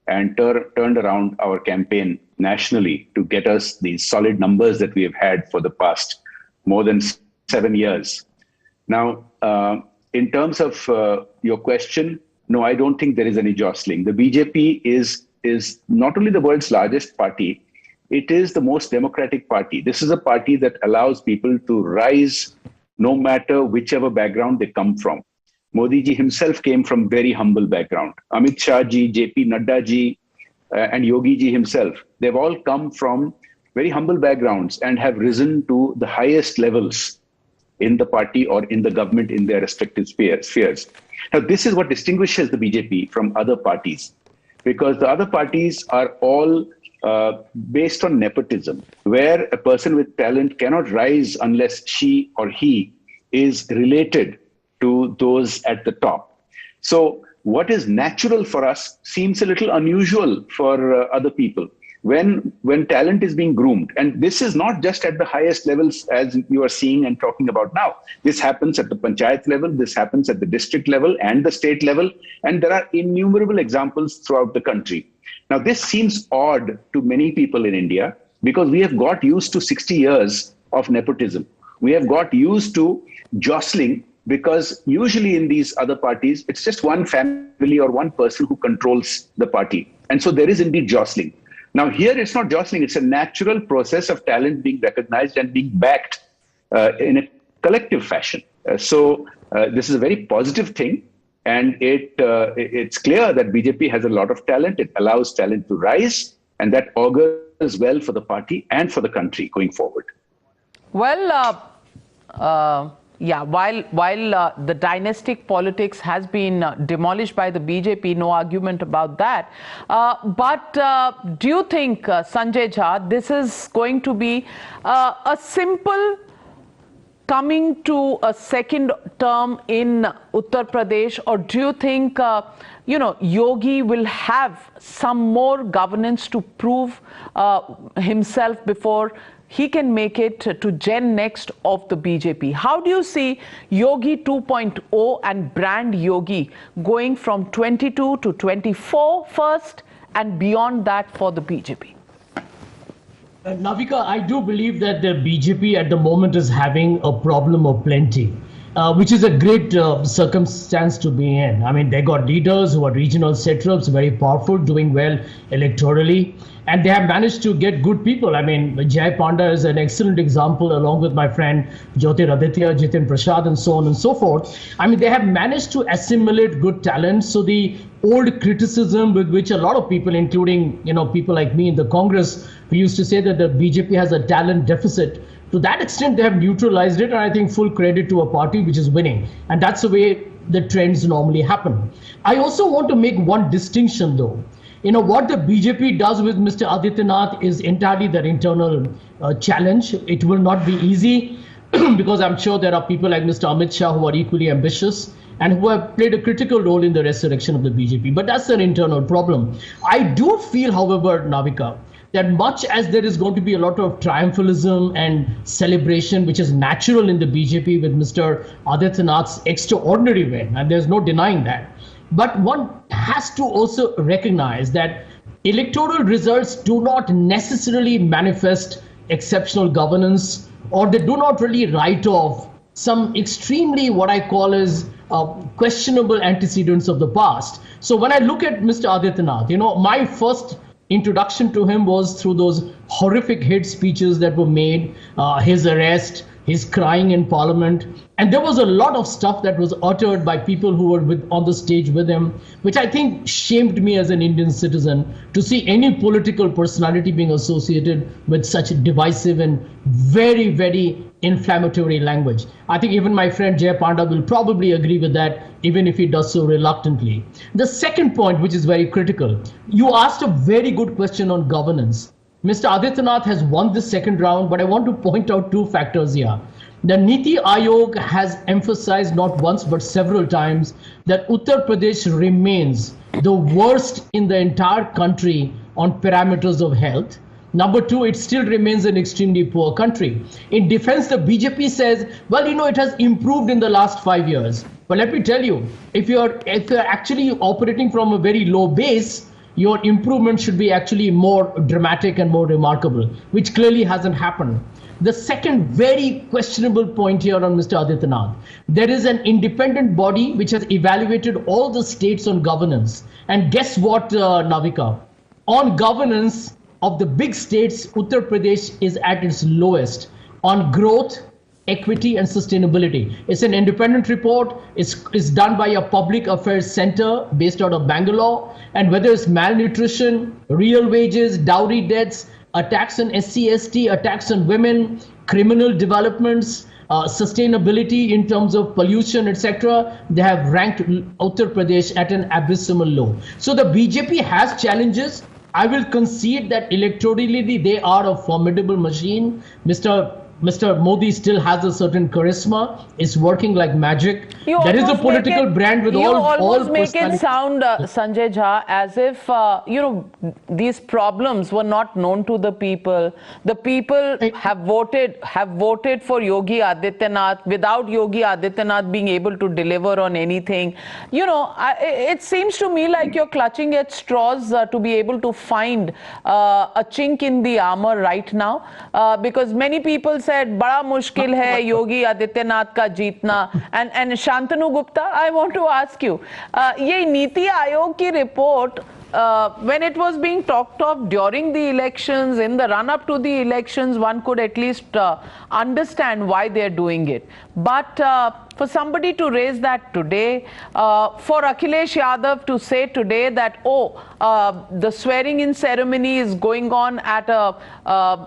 and turned around our campaign nationally to get us these solid numbers that we have had for the past more than 7 years. Now, in terms of your question, no, I don't think there is any jostling. The BJP is not only the world's largest party, it is the most democratic party. This is a party that allows people to rise no matter whichever background they come from. Modi ji himself came from very humble background. Amit Shah ji, JP Nadda ji, and Yogi ji himself, they've all come from very humble backgrounds and have risen to the highest levels in the party or in the government in their respective spheres. Now, this is what distinguishes the BJP from other parties, because the other parties are all based on nepotism, where a person with talent cannot rise unless she or he is related to those at the top. So what is natural for us seems a little unusual for other people. When talent is being groomed, and this is not just at the highest levels as you are seeing and talking about now. This happens at the panchayat level, this happens at the district level and the state level, and there are innumerable examples throughout the country. Now, this seems odd to many people in India because we have got used to 60 years of nepotism. We have got used to jostling because usually in these other parties, it's just one family or one person who controls the party. And so there is indeed jostling. Now, here it's not jostling, it's a natural process of talent being recognized and being backed in a collective fashion. So this is a very positive thing. And it's clear that BJP has a lot of talent. It allows talent to rise, and that augurs well for the party and for the country going forward. Well, yeah, while the dynastic politics has been demolished by the BJP, no argument about that. But do you think, Sanjay Jha, this is going to be a simple coming to a second term in Uttar Pradesh, or do you think, Yogi will have some more governance to prove himself before he can make it to Gen Next of the BJP? How do you see Yogi 2.0 and brand Yogi going from 22 to 24 first and beyond that for the BJP? Navika, I do believe that the BJP at the moment is having a problem of plenty, which is a great circumstance to be in. I mean, they got leaders who are regional satraps, very powerful, doing well electorally. And they have managed to get good people. I mean, Jai Panda is an excellent example, along with my friend Yogi Adityanath, Jitin Prasad, and so on and so forth. I mean, they have managed to assimilate good talent. So the old criticism with which a lot of people, including people like me in the Congress, who used to say that the BJP has a talent deficit, to that extent they have neutralized it. And I think full credit to a party which is winning. And that's the way the trends normally happen. I also want to make one distinction, though. What the BJP does with Mr. Adityanath is entirely their internal challenge. It will not be easy because I'm sure there are people like Mr. Amit Shah who are equally ambitious and who have played a critical role in the resurrection of the BJP. But that's an internal problem. I do feel, however, Navika, that much as there is going to be a lot of triumphalism and celebration, which is natural in the BJP with Mr. Adityanath's extraordinary win, and there's no denying that. But one has to also recognize that electoral results do not necessarily manifest exceptional governance, or they do not really write off some extremely what I call as questionable antecedents of the past. So when I look at Mr. Adityanath, my first introduction to him was through those horrific hate speeches that were made, his arrest, his crying in parliament. And there was a lot of stuff that was uttered by people who were on the stage with him, which I think shamed me as an Indian citizen to see any political personality being associated with such divisive and very, very inflammatory language. I think even my friend Jai Panda will probably agree with that, even if he does so reluctantly. The second point, which is very critical, you asked a very good question on governance. Mr. Adityanath has won this second round, but I want to point out two factors here. The Niti Aayog has emphasized not once but several times that Uttar Pradesh remains the worst in the entire country on parameters of health. Number two, it still remains an extremely poor country. In defense, the BJP says, well, it has improved in the last 5 years. But let me tell you, if you're actually operating from a very low base, your improvement should be actually more dramatic and more remarkable, which clearly hasn't happened. The second very questionable point here on Mr. Adityanath, there is an independent body which has evaluated all the states on governance. And guess what, Navika? On governance of the big states, Uttar Pradesh is at its lowest on growth, equity and sustainability. It's an independent report. It's done by a public affairs center based out of Bangalore. And whether it's malnutrition, real wages, dowry debts, attacks on SC/ST, attacks on women, criminal developments, sustainability in terms of pollution, etc., they have ranked Uttar Pradesh at an abysmal low. So the BJP has challenges. I will concede that electorally they are a formidable machine. Mr. Mr. Modi still has a certain charisma. It's working like magic. There is a almost political brand with you all almost make it personalities. sound, Sanjay Jha, as if these problems were not known to the people. The people have voted for Yogi Adityanath without Yogi Adityanath being able to deliver on anything. It seems to me like you're clutching at straws to be able to find a chink in the armor right now, because many people said bada mushkil hai Yogi Adityanath ka jeetna. And Shantanu Gupta, I want to ask you, ye Niti Aayog ki report, when it was being talked of during the elections, in the run-up to the elections, one could at least understand why they're doing it. But for somebody to raise that today, for Akhilesh Yadav to say today that, the swearing-in ceremony is going on at a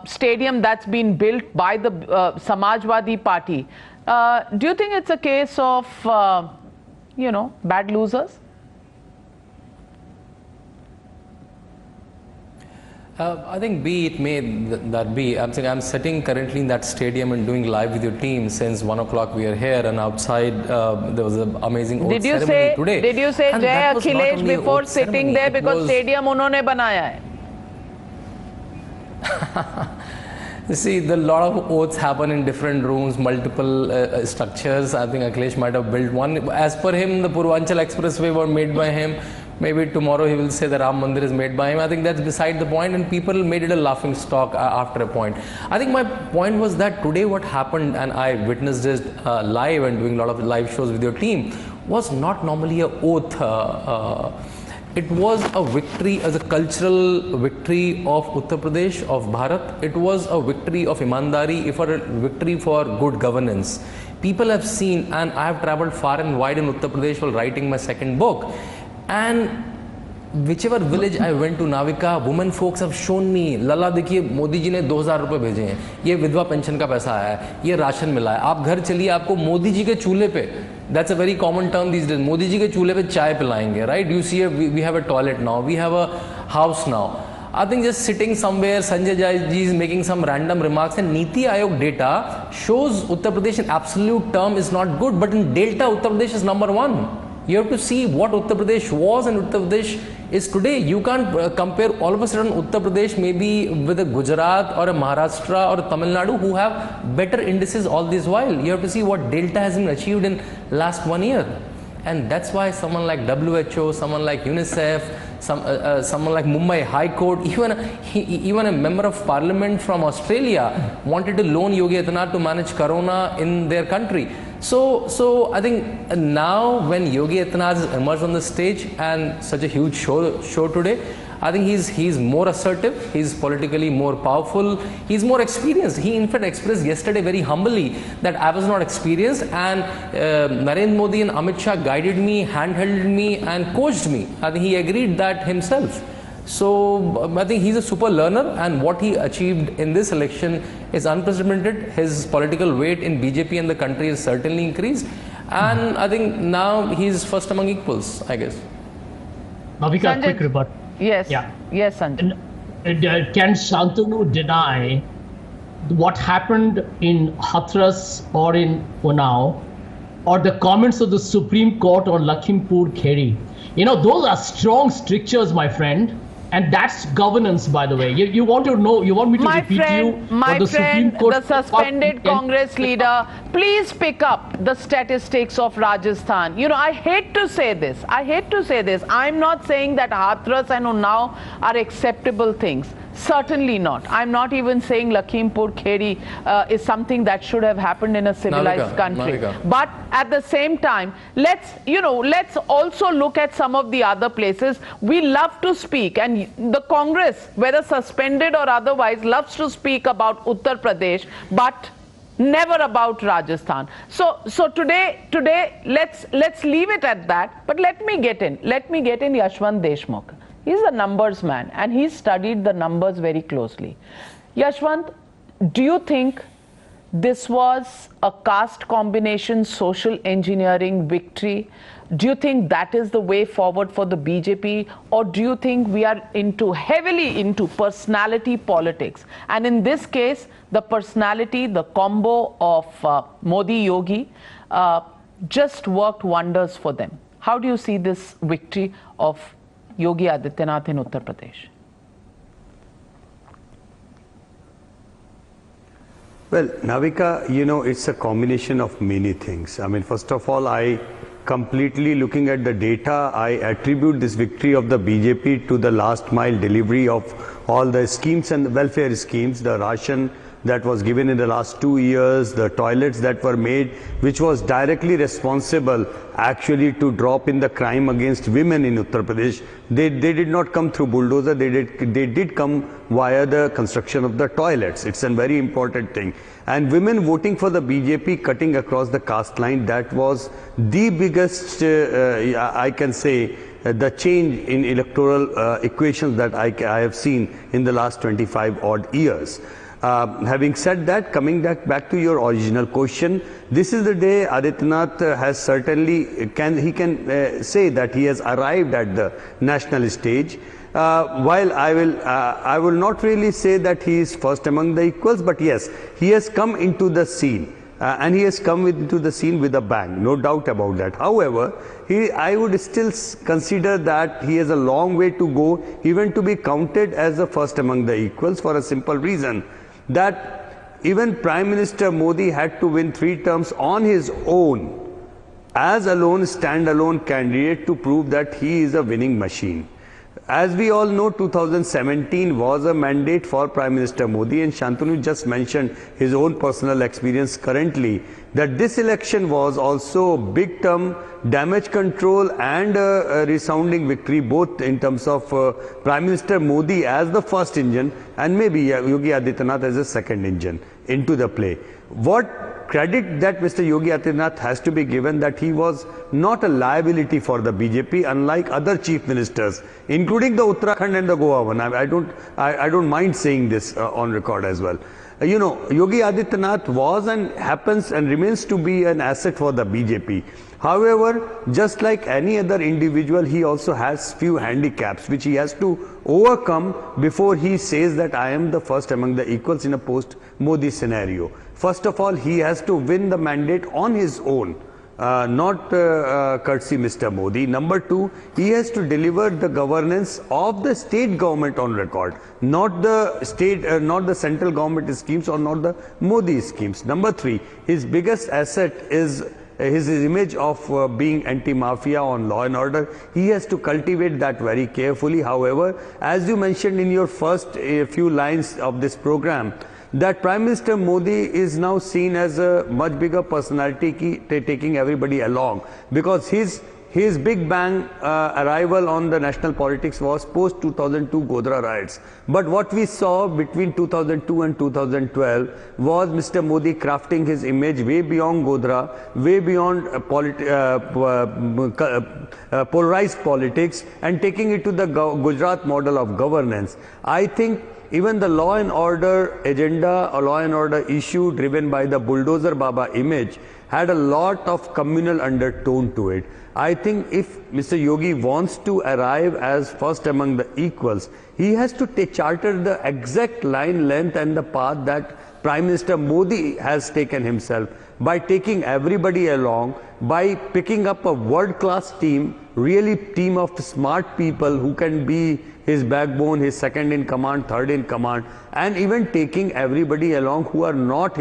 stadium that's been built by the Samajwadi Party, do you think it's a case of, bad losers? I think it may that be. I'm saying I'm sitting currently in that stadium and doing live with your team since 1 o'clock. We are here, and outside there was an amazing oath ceremony today. Did you say And Jai that was not Akhilesh only before oath sitting ceremony, there it because was- stadium unhone banaya hai? You see, a lot of oaths happen in different rooms, multiple structures. I think Akhilesh might have built one. As per him, the Purvanchal Expressway were made by him. Maybe tomorrow he will say the Ram Mandir is made by him. I think that's beside the point, and people made it a laughing stock after a point. I think my point was that today what happened, and I witnessed it live and doing a lot of live shows with your team, was not normally a oath. It was a victory, as a cultural victory of Uttar Pradesh, of Bharat. It was a victory of Imandari, a victory for good governance. People have seen, and I have traveled far and wide in Uttar Pradesh while writing my second book. And whichever village I went to, Navika, women folks have shown me, Lala देखिए मोदी जी ने 2000 रुपए भेजे हैं, ये विधवा pension का पैसा आया है, ये राशन मिला है, आप घर चलिए आपको मोदी जी के चूल्हे पे, that's a very common term these days, Modi ji के चूल्हे पे चाय पिलाएंगे, right? You see, we have a toilet now, we have a house now. I think just sitting somewhere, Sanjay ji is making some random remarks, and Niti Aayog data shows Uttar Pradesh in absolute term is not good, but in delta Uttar Pradesh is number 1. You have to see what Uttar Pradesh was and Uttar Pradesh is today. You can't compare all of a sudden Uttar Pradesh maybe with a Gujarat or a Maharashtra or a Tamil Nadu who have better indices all this while. You have to see what delta has been achieved in last 1 year. And that's why someone like WHO, someone like UNICEF, someone like Mumbai High Court, even a member of parliament from Australia wanted to loan Yogi Adityanath to manage Corona in their country. So I think now when Yogi Adityanath has emerged on the stage and such a huge show today, I think he's more assertive, he's politically more powerful, he's more experienced. He in fact expressed yesterday very humbly that I was not experienced, and Narendra Modi and Amit Shah guided me, handheld me and coached me. I think he agreed that himself. So I think he's a super learner, and what he achieved in this election is unprecedented. His political weight in BJP and the country has certainly increased, and I think now he's first among equals, I guess. Navika, quick rebuttal. Yes. Yeah. Yes, Sanjay. Can Shantanu deny what happened in Hathras or in Unnao, or the comments of the Supreme Court on Lakhimpur Kheri? Those are strong strictures, my friend. And that's governance, by the way. You want to know, you want me to repeat My the friend, Supreme Court... the suspended Congress leader, please pick up the statistics of Rajasthan. I hate to say this. I'm not saying that Hathras and Unnao are acceptable things. Certainly not. I'm not even saying Lakhimpur Kheri is something that should have happened in a civilized country. But at the same time, let's also look at some of the other places. We love to speak, and the Congress, whether suspended or otherwise, loves to speak about Uttar Pradesh, but never about Rajasthan. So today let's leave it at that. But let me get in Yashwant Deshmukh. He's a numbers man, and he's studied the numbers very closely. Yashwant, do you think this was a caste combination social engineering victory? Do you think that is the way forward for the BJP, or do you think we are heavily into personality politics? And in this case, the personality, the combo of Modi-Yogi just worked wonders for them. How do you see this victory of Yogi Adityanath in Uttar Pradesh? Well, Navika, it's a combination of many things. I mean, first of all, completely looking at the data, I attribute this victory of the BJP to the last mile delivery of all the schemes and welfare schemes, the ration that was given in the last 2 years, the toilets that were made, which was directly responsible actually to drop in the crime against women in Uttar Pradesh. They did not come through bulldozer, they did come via the construction of the toilets. It's a very important thing. And women voting for the BJP cutting across the caste line, that was the biggest, I can say, the change in electoral equations that I have seen in the last 25 odd years. Having said that, coming back to your original question, this is the day Adityanath has certainly, he can say that he has arrived at the national stage. While I will not really say that he is first among the equals, but yes, he has come into the scene. And he has come into the scene with a bang, no doubt about that. However, I would still consider that he has a long way to go even to be counted as the first among the equals, for a simple reason that even Prime Minister Modi had to win 3 terms on his own as alone, standalone candidate to prove that he is a winning machine. As we all know, 2017 was a mandate for Prime Minister Modi, and Shantanu just mentioned his own personal experience currently, that this election was also big term damage control and a resounding victory, both in terms of Prime Minister Modi as the first engine and maybe Yogi Adityanath as a second engine into the play. What credit that Mr. Yogi Adityanath has to be given, that he was not a liability for the BJP, unlike other chief ministers, including the Uttarakhand and the Goa one. I don't mind saying this on record as well. Yogi Adityanath was and happens and remains to be an asset for the BJP. However, just like any other individual, he also has few handicaps which he has to overcome before he says that I am the first among the equals in a post-Modi scenario. First of all, he has to win the mandate on his own, not courtesy Mr. Modi. Number 2, he has to deliver the governance of the state government on record, not the central government schemes or not the Modi schemes. Number 3, his biggest asset is his image of being anti-mafia on law and order. He has to cultivate that very carefully. However, as you mentioned in your first few lines of this program, that Prime Minister Modi is now seen as a much bigger personality taking everybody along, because his big bang arrival on the national politics was post 2002 Godhra riots. But what we saw between 2002 and 2012 was Mr. Modi crafting his image way beyond Godhra, way beyond polarized politics, and taking it to the Gujarat model of governance. I think even the law and order agenda or law and order issue driven by the bulldozer Baba image had a lot of communal undertone to it. I think if Mr. Yogi wants to arrive as first among the equals, he has to charter the exact line, length and the path that Prime Minister Modi has taken himself, by taking everybody along, by picking up a world-class team, really team of smart people who can be his backbone, his second in command, third in command, and even taking everybody along who are not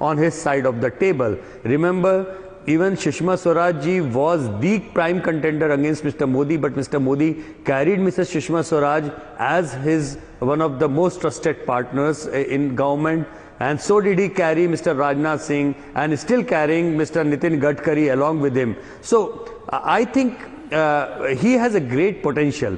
on his side of the table. Remember, even Sushma Swaraj ji was the prime contender against Mr. Modi, but Mr. Modi carried Mrs. Sushma Swaraj as one of the most trusted partners in government, and so did he carry Mr. Rajnath Singh, and is still carrying Mr. Nitin Gadkari along with him. So I think he has a great potential.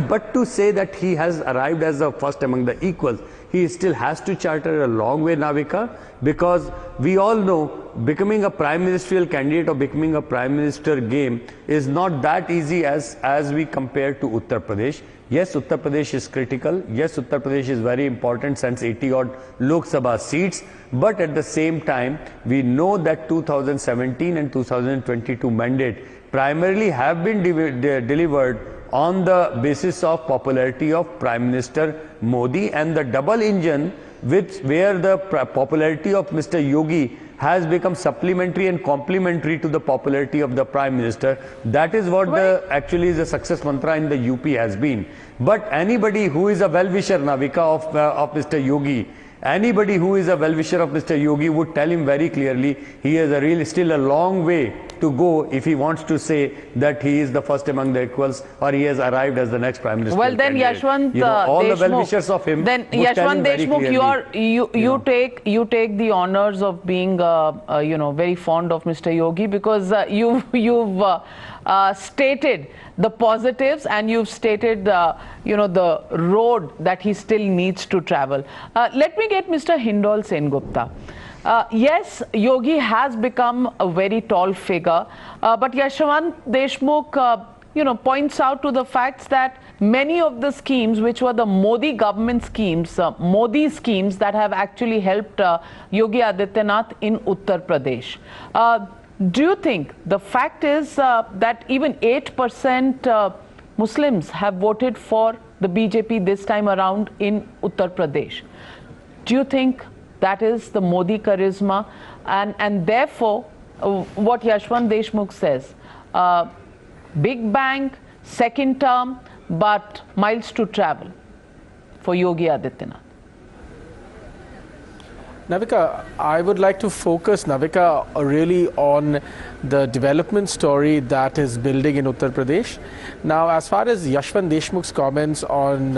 But to say that he has arrived as the first among the equals, he still has to charter a long way, Navika, because we all know becoming a prime ministerial candidate or becoming a prime minister game is not that easy as we compare to Uttar Pradesh. Yes, Uttar Pradesh is critical. Yes, Uttar Pradesh is very important since 80 odd Lok Sabha seats. But at the same time, we know that 2017 and 2022 mandate primarily have been delivered on the basis of popularity of Prime Minister Modi, and the double engine where the popularity of Mr. Yogi has become supplementary and complementary to the popularity of the Prime Minister. That is what actually the success mantra in the UP has been. But anybody who is a well-wisher, Navika, of Mr. Yogi, anybody who is a well-wisher of Mr. Yogi would tell him very clearly he has still a long way to go if he wants to say that he is the first among the equals or he has arrived as the next Prime Minister. Well, then Yashwant all Deshmukh, the well-wishers of him. Then Yashwant Deshmukh, you take the honors of being very fond of Mr. Yogi, because you've stated the positives and you've stated the road that he still needs to travel. Let me get Mr. Hindol Sengupta. Yes, Yogi has become a very tall figure, but Yashwant Deshmukh points out to the facts that many of the schemes which were the Modi government schemes, Modi schemes that have actually helped Yogi Adityanath in Uttar Pradesh. Do you think the fact is that even 8% Muslims have voted for the BJP this time around in Uttar Pradesh? Do you think that is the Modi charisma? And therefore, what Yashwant Deshmukh says, big bang, second term, but miles to travel for Yogi Adityanath. Navika, I would like to focus, Navika, really on the development story that is building in Uttar Pradesh. Now, as far as Yashwant Deshmukh's comments on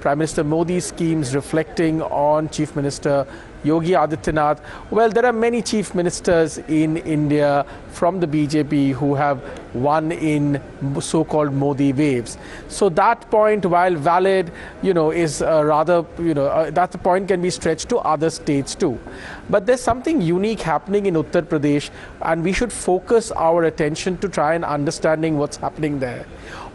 Prime Minister Modi's schemes reflecting on Chief Minister Yogi Adityanath, well, there are many chief ministers in India from the BJP who have won in so-called Modi waves. So that point, while valid, is rather, that point can be stretched to other states too. But there's something unique happening in Uttar Pradesh, and we should focus our attention to try and understanding what's happening there.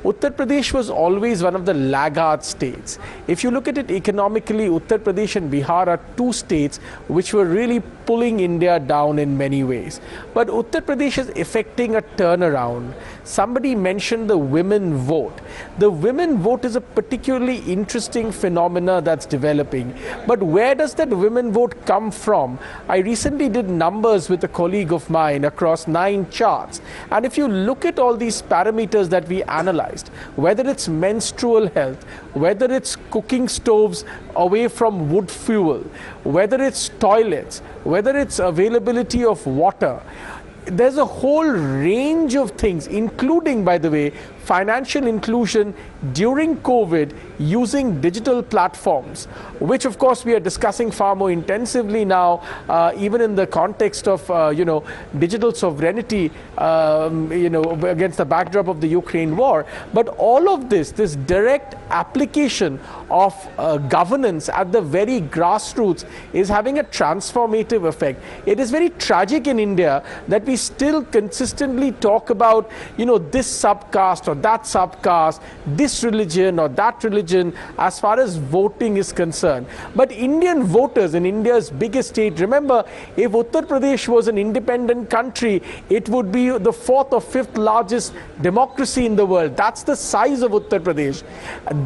Uttar Pradesh was always one of the laggard states. If you look at it economically, Uttar Pradesh and Bihar are two states which were really pulling India down in many ways. But Uttar Pradesh is effecting a turnaround. Somebody mentioned the women vote. The women vote is a particularly interesting phenomena that's developing. But where does that women vote come from? I recently did numbers with a colleague of mine across 9 charts. And if you look at all these parameters that we analyzed, whether it's menstrual health, whether it's cooking stoves away from wood fuel, whether it's toilets, whether it's availability of water, there's a whole range of things, including, by the way, financial inclusion during COVID using digital platforms, which of course we are discussing far more intensively now, even in the context of, digital sovereignty, against the backdrop of the Ukraine war. But all of this direct application of governance at the very grassroots is having a transformative effect. It is very tragic in India that we still consistently talk about, this subcaste or that subcaste, this religion or that religion as far as voting is concerned. But Indian voters in India's biggest state, remember, if Uttar Pradesh was an independent country, it would be the 4th or 5th largest democracy in the world. That's the size of Uttar Pradesh.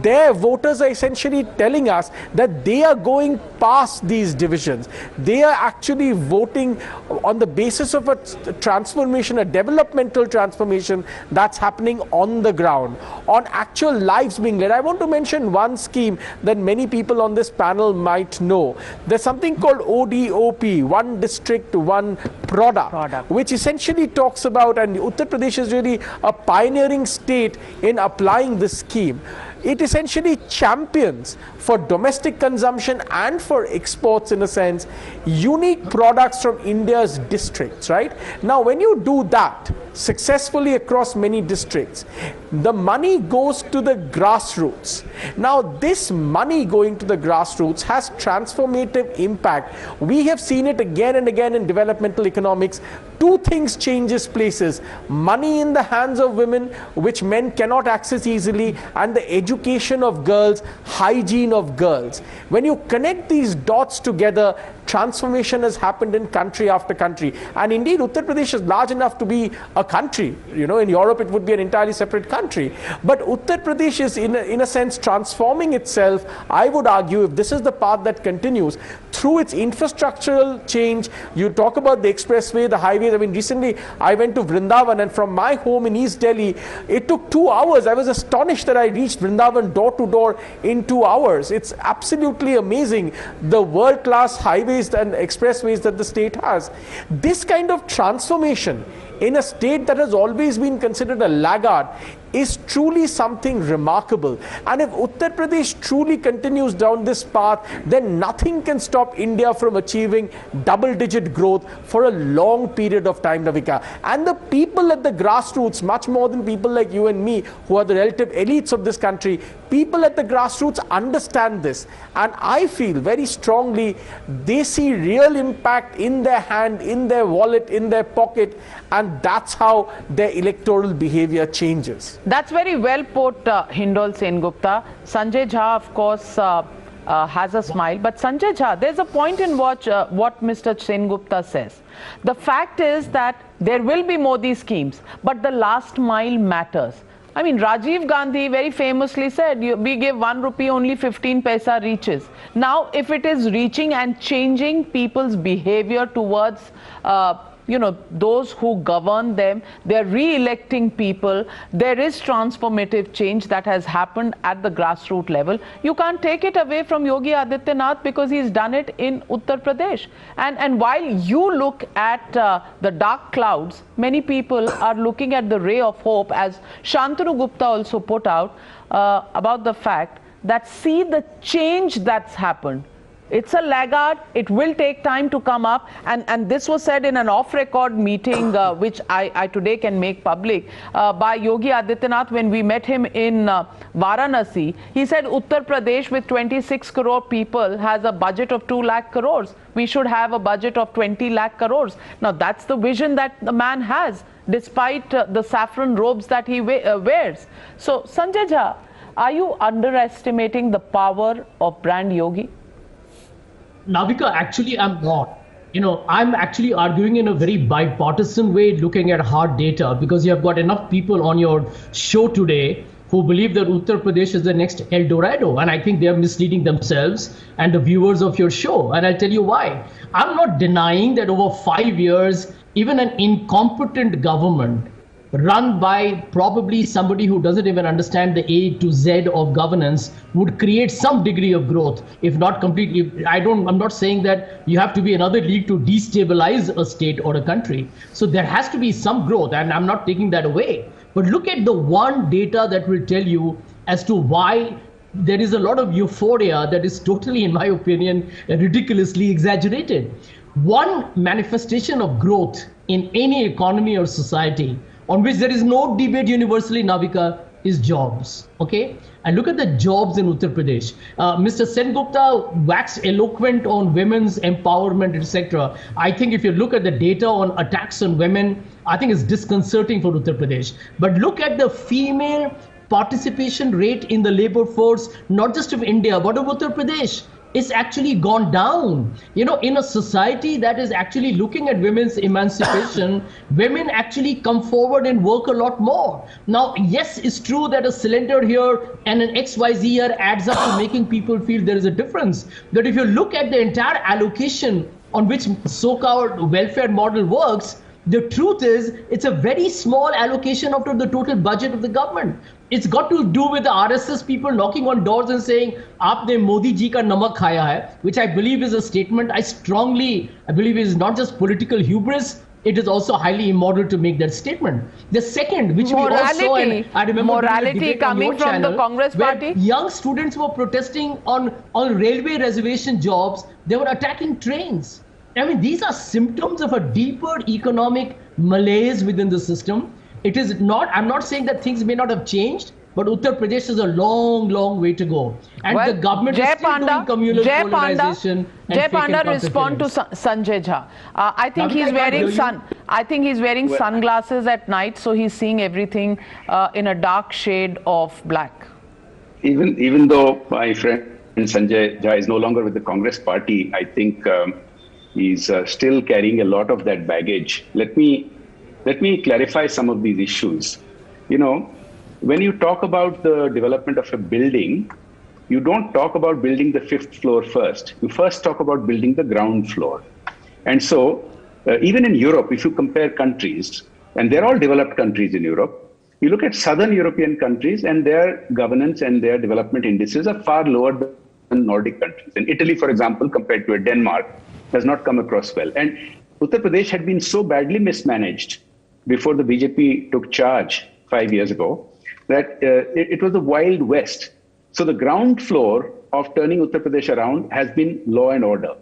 Their voters are essentially telling us that they are going past these divisions. They are actually voting on the basis of a transformation, a developmental transformation that's happening on the ground, on actual lives being led. I want to mention one scheme that many people on this panel might know. There's something called ODOP, One District, One Product, which essentially talks about, and Uttar Pradesh is really a pioneering state in applying this scheme. it essentially champions for domestic consumption and for exports, in a sense, unique products from India's districts, right? Now, when you do that successfully across many districts, the money goes to the grassroots. Now, this money going to the grassroots has transformative impact. We have seen it again and again in developmental economics. Two things changes places: money in the hands of women, which men cannot access easily, and the education of girls, hygiene of girls. When you connect these dots together, transformation has happened in country after country. And indeed, Uttar Pradesh is large enough to be a country. You know, in Europe it would be an entirely separate country. But Uttar Pradesh is in a sense transforming itself, I would argue, if this is the path that continues, through its infrastructural change. You talk about the expressway, the highways. I mean, recently I went to Vrindavan, and from my home in East Delhi, it took 2 hours. I was astonished that I reached Vrindavan door to door in 2 hours. It's absolutely amazing, the world-class highways and expressways that the state has. This kind of transformation in a state that has always been considered a laggard is truly something remarkable. And if Uttar Pradesh truly continues down this path, then nothing can stop India from achieving double-digit growth for a long period of time, Navika. And the people at the grassroots, much more than people like you and me, who are the relative elites of this country, people at the grassroots understand this. And I feel very strongly they see real impact in their hand, in their wallet, in their pocket, and that's how their electoral behavior changes. That's very well put, Hindol Sengupta. Sanjay Jha, of course, has a smile. But Sanjay Jha, there's a point in what Mr. Sengupta says. The fact is that there will be Modi schemes, but the last mile matters. I mean, Rajiv Gandhi very famously said, we give 1 rupee, only 15 paisa reaches. Now, if it is reaching and changing people's behavior towards those who govern them, they're re-electing people, there is transformative change that has happened at the grassroots level. You can't take it away from Yogi Adityanath because he's done it in Uttar Pradesh. And while you look at the dark clouds, many people are looking at the ray of hope, as Shantanu Gupta also put out about the fact that see the change that's happened. It's a laggard. It will take time to come up. And this was said in an off-record meeting, which I today can make public, by Yogi Adityanath when we met him in Varanasi. He said Uttar Pradesh, with 26 crore people, has a budget of 2 lakh crores. We should have a budget of 20 lakh crores. Now, that's the vision that the man has, despite the saffron robes that he wears. So, Sanjay Jha, are you underestimating the power of brand Yogi? Navika, actually, I'm not. I'm actually arguing in a very bipartisan way, looking at hard data, because you have got enough people on your show today who believe that Uttar Pradesh is the next El Dorado. And I think they are misleading themselves and the viewers of your show. And I'll tell you why. I'm not denying that over 5 years, even an incompetent government run by probably somebody who doesn't even understand the A to Z of governance would create some degree of growth, if not completely. I'm not saying that you have to be another league to destabilize a state or a country. So there has to be some growth, and I'm not taking that away. But look at the one data that will tell you as to why there is a lot of euphoria that is totally, in my opinion, ridiculously exaggerated. One manifestation of growth in any economy or society on which there is no debate universally, Navika, is jobs. Okay? And look at the jobs in Uttar Pradesh. Mr. Sengupta waxed eloquent on women's empowerment, etc. I think if you look at the data on attacks on women, I think it's disconcerting for Uttar Pradesh. But look at the female participation rate in the labor force, not just of India, but of Uttar Pradesh. It's actually gone down. In a society that is actually looking at women's emancipation, women actually come forward and work a lot more. Now, yes, it's true that a cylinder here and an XYZ here adds up to making people feel there is a difference. But if you look at the entire allocation on which so-called welfare model works, the truth is it's a very small allocation out of the total budget of the government. It's got to do with the RSS people knocking on doors and saying, "Aapne Modi ji ka namak khaya hai," which I believe is a statement I believe is not just political hubris, it is also highly immoral to make that statement. The second, which we all saw, and I remember morality coming from the Congress party, young students were protesting on railway reservation jobs. They were attacking trains. I mean, these are symptoms of a deeper economic malaise within the system. It is not, I'm not saying that things may not have changed, but Uttar Pradesh is a long, long way to go. And the government is still doing communal polarization. Jay Panda, respond to Sanjay Jha. I think he's wearing sunglasses at night, so he's seeing everything in a dark shade of black. Even though my friend Sanjay Jha is no longer with the Congress party, I think he's still carrying a lot of that baggage. Let me clarify some of these issues. You know, when you talk about the development of a building, you don't talk about building the 5th floor first. You first talk about building the ground floor. And so, even in Europe, if you compare countries, and they're all developed countries in Europe, you look at southern European countries and their governance and their development indices are far lower than Nordic countries. And Italy, for example, compared to Denmark, does not come across well. And Uttar Pradesh had been so badly mismanaged before the BJP took charge 5 years ago, that it was the Wild West. So the ground floor of turning Uttar Pradesh around has been law and order.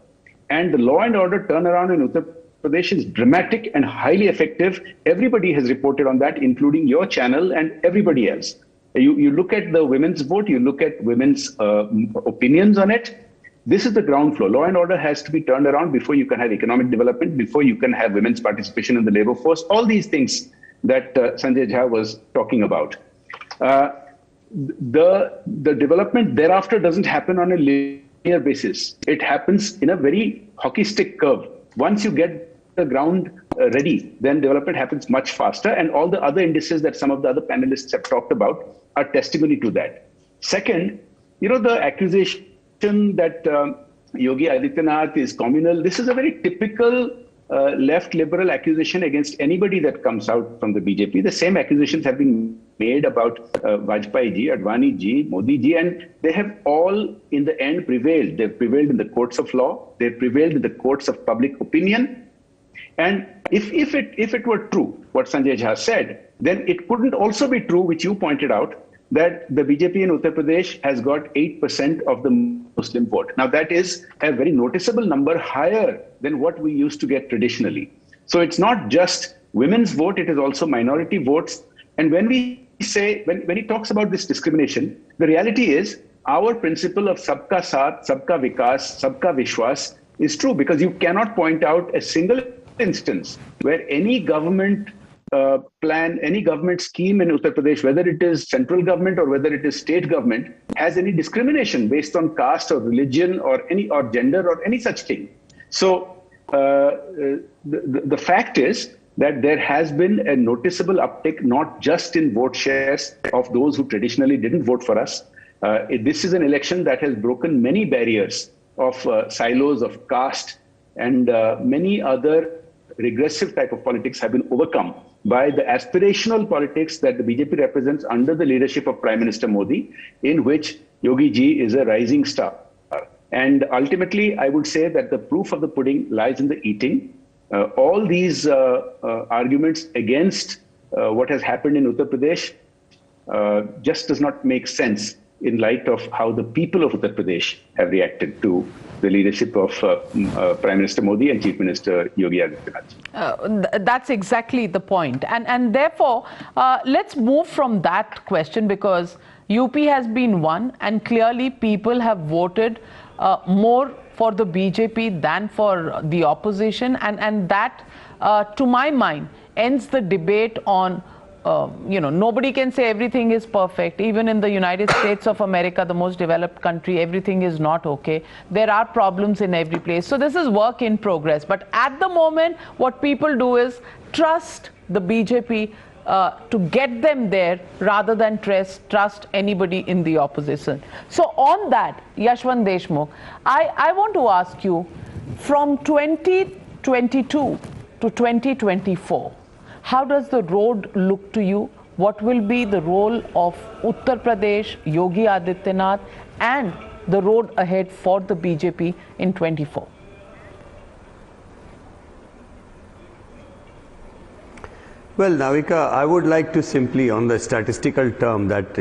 And the law and order turnaround in Uttar Pradesh is dramatic and highly effective. Everybody has reported on that, including your channel and everybody else. You look at the women's vote, you look at women's opinions on it. This is the ground floor. Law and order has to be turned around before you can have economic development, before you can have women's participation in the labor force, all these things that Sanjay Jha was talking about. The development thereafter doesn't happen on a linear basis. It happens in a very hockey stick curve. Once you get the ground ready, then development happens much faster. And all the other indices that some of the other panelists have talked about are testimony to that. Second, you know, the accusation that Yogi Adityanath is communal, this is a very typical left liberal accusation against anybody that comes out from the BJP. The same accusations have been made about Vajpayee ji, Advani ji, Modi ji, and they have all in the end prevailed. They've prevailed in the courts of law. They've prevailed in the courts of public opinion. And if it were true, what Sanjay Jha said, then it couldn't also be true, which you pointed out, that the BJP in Uttar Pradesh has got 8% of the Muslim vote. Now that is a very noticeable number, higher than what we used to get traditionally. So it's not just women's vote, it is also minority votes. And when we say, when he talks about this discrimination, the reality is our principle of sabka saath, sabka vikas, sabka vishwas is true, because you cannot point out a single instance where any government plan, any government scheme in Uttar Pradesh, whether it is central government or whether it is state government, has any discrimination based on caste or religion or gender or any such thing. So the fact is that there has been a noticeable uptick, not just in vote shares of those who traditionally didn't vote for us. This is an election that has broken many barriers of silos of caste, and many other regressive type of politics have been overcome by the aspirational politics that the BJP represents under the leadership of Prime Minister Modi, in which Yogi ji is a rising star. And ultimately, I would say that the proof of the pudding lies in the eating. All these arguments against what has happened in Uttar Pradesh just does not make sense in light of how the people of Uttar Pradesh have reacted to the leadership of Prime Minister Modi and Chief Minister Yogi Adityanath. That's exactly the point. And therefore, let's move from that question, because UP has been won and clearly people have voted more for the BJP than for the opposition. And that, to my mind, ends the debate on nobody can say everything is perfect. Even in the United States of America, the most developed country, everything is not okay. There are problems in every place. So this is work in progress. But at the moment, what people do is trust the BJP to get them there rather than trust anybody in the opposition. So on that, Yashwant Deshmukh, I want to ask you, from 2022 to 2024, how does the road look to you? What will be the role of Uttar Pradesh, Yogi Adityanath, and the road ahead for the BJP in 24? Well, Navika, I would like to simply, on the statistical term, that,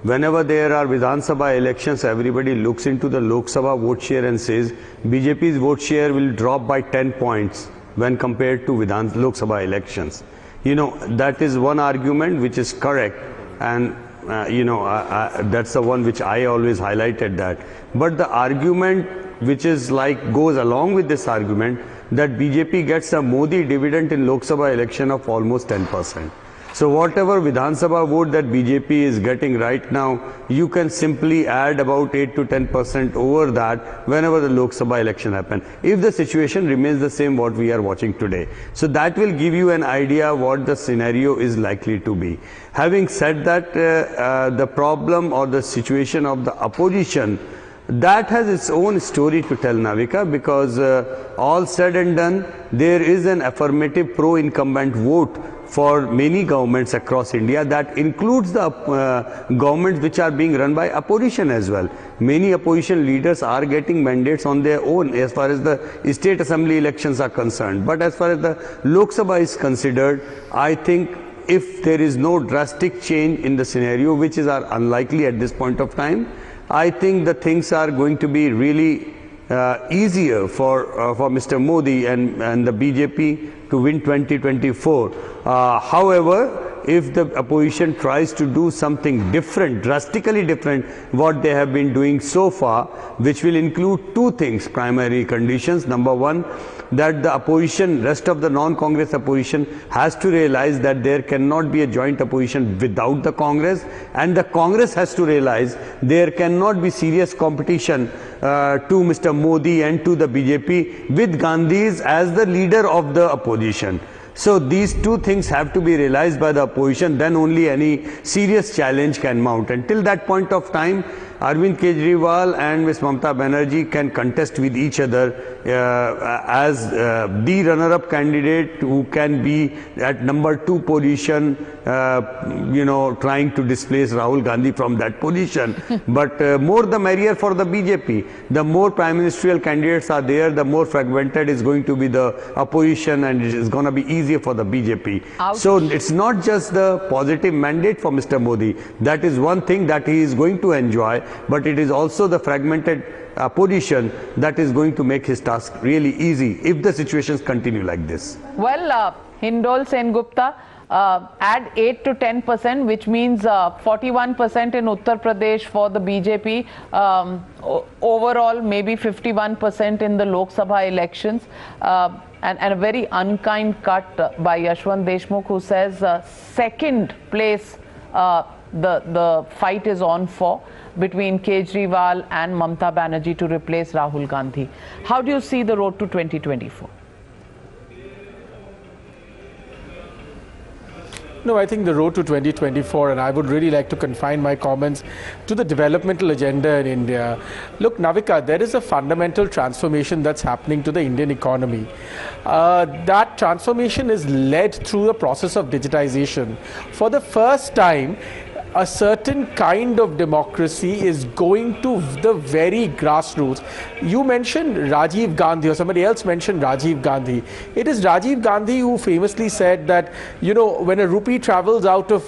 whenever there are Vidhan Sabha elections, everybody looks into the Lok Sabha vote share and says BJP's vote share will drop by 10 points when compared to Lok Sabha elections. That is one argument which is correct, and that's the one which I always highlighted that. But the argument which is goes along with this argument, that BJP gets a Modi dividend in Lok Sabha election of almost 10%. So whatever Vidhan Sabha vote that BJP is getting right now, you can simply add about 8 to 10% over that whenever the Lok Sabha election happens, if the situation remains the same what we are watching today. So that will give you an idea what the scenario is likely to be. Having said that, the problem or the situation of the opposition, that has its own story to tell, Navika, because all said and done, there is an affirmative pro-incumbent vote for many governments across India. That includes the governments which are being run by opposition as well. Many opposition leaders are getting mandates on their own as far as the state assembly elections are concerned. But as far as the Lok Sabha is considered, I think if there is no drastic change in the scenario, which is unlikely at this point of time, I think the things are going to be really easier for Mr. Modi and the BJP to win 2024. However, if the opposition tries to do something different, drastically different, what they have been doing so far, which will include two things, primary conditions. Number one, that the opposition, rest of the non-Congress opposition, has to realize that there cannot be a joint opposition without the Congress, and the Congress has to realize there cannot be serious competition to Mr. Modi and to the BJP with Gandhis as the leader of the opposition. So these two things have to be realized by the opposition, then only any serious challenge can mount. Until that point of time, Arvind Kejriwal and Ms. Mamata Banerjee can contest with each other as the runner-up candidate who can be at number 2 position, trying to displace Rahul Gandhi from that position. But more the merrier for the BJP. The more prime ministerial candidates are there, the more fragmented is going to be the opposition, and it is going to be easier for the BJP. So it's not just the positive mandate for Mr. Modi. That is one thing that he is going to enjoy, but it is also the fragmented position that is going to make his task really easy if the situations continue like this. Well, Hindol Sengupta, add 8 to 10%, which means 41% in Uttar Pradesh for the BJP, overall maybe 51% in the Lok Sabha elections, and a very unkind cut by Yashwant Deshmukh, who says second place the fight is on for between Kejriwal and Mamata Banerjee to replace Rahul Gandhi. How do you see the road to 2024? No, I think the road to 2024, and I would really like to confine my comments to the developmental agenda in India. Look, Navika, there is a fundamental transformation that's happening to the Indian economy. That transformation is led through the process of digitization. For the first time, a certain kind of democracy is going to the very grassroots. You mentioned Rajiv Gandhi, or somebody else mentioned Rajiv Gandhi. It is Rajiv Gandhi who famously said that, when a rupee travels out of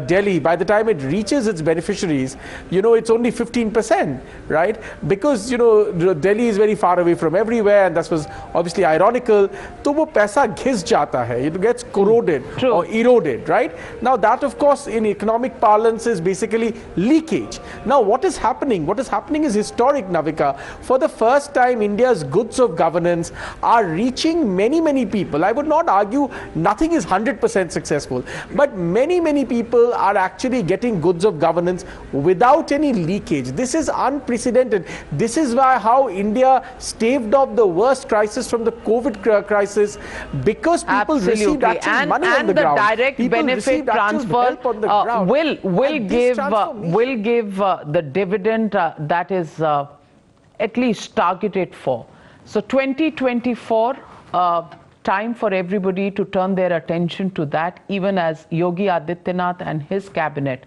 Delhi, by the time it reaches its beneficiaries, it's only 15%, right? Because, Delhi is very far away from everywhere, and that was obviously ironical. So wo paisa ghis jata hai, it gets corroded or eroded, right? Now that, of course, in economic parlance, is basically leakage. Now what is happening? What is happening is historic, Navika. For the first time, India's goods of governance are reaching many people. I would not argue nothing is 100% successful, but many people are actually getting goods of governance without any leakage. This is unprecedented. This is why how India staved off the worst crisis from the COVID crisis, because people received actual money on the ground. And the direct benefit transfer will give the dividend that is at least targeted for. So 2024, time for everybody to turn their attention to that, even as Yogi Adityanath and his cabinet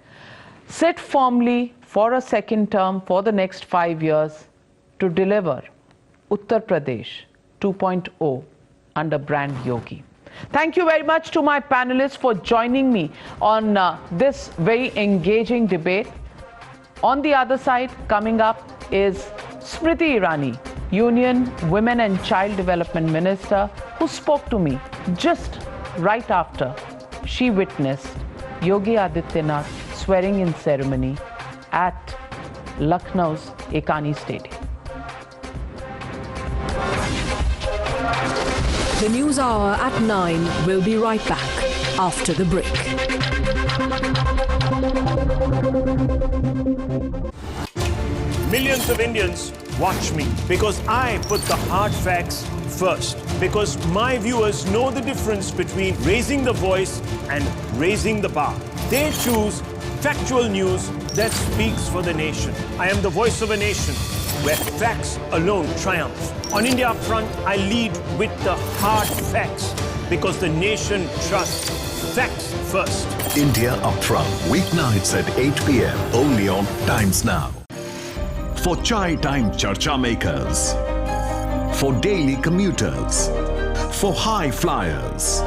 sit firmly for a second term for the next 5 years to deliver Uttar Pradesh 2.0 under brand Yogi. Thank you very much to my panelists for joining me on this very engaging debate. On the other side, coming up is Smriti Irani, Union Women and Child Development Minister, who spoke to me just right after she witnessed Yogi Adityanath swearing-in ceremony at Lucknow's Ekana Stadium. The News Hour at 9 will be right back after the break. Millions of Indians watch me because I put the hard facts first. Because my viewers know the difference between raising the voice and raising the bar. They choose factual news that speaks for the nation. I am the voice of a nation where facts alone triumph. On India front, I lead with the hard facts because the nation trusts facts first. India Upfront, weeknights at 8 p.m. only on Times Now. For chai time charcha makers, for daily commuters, for high flyers,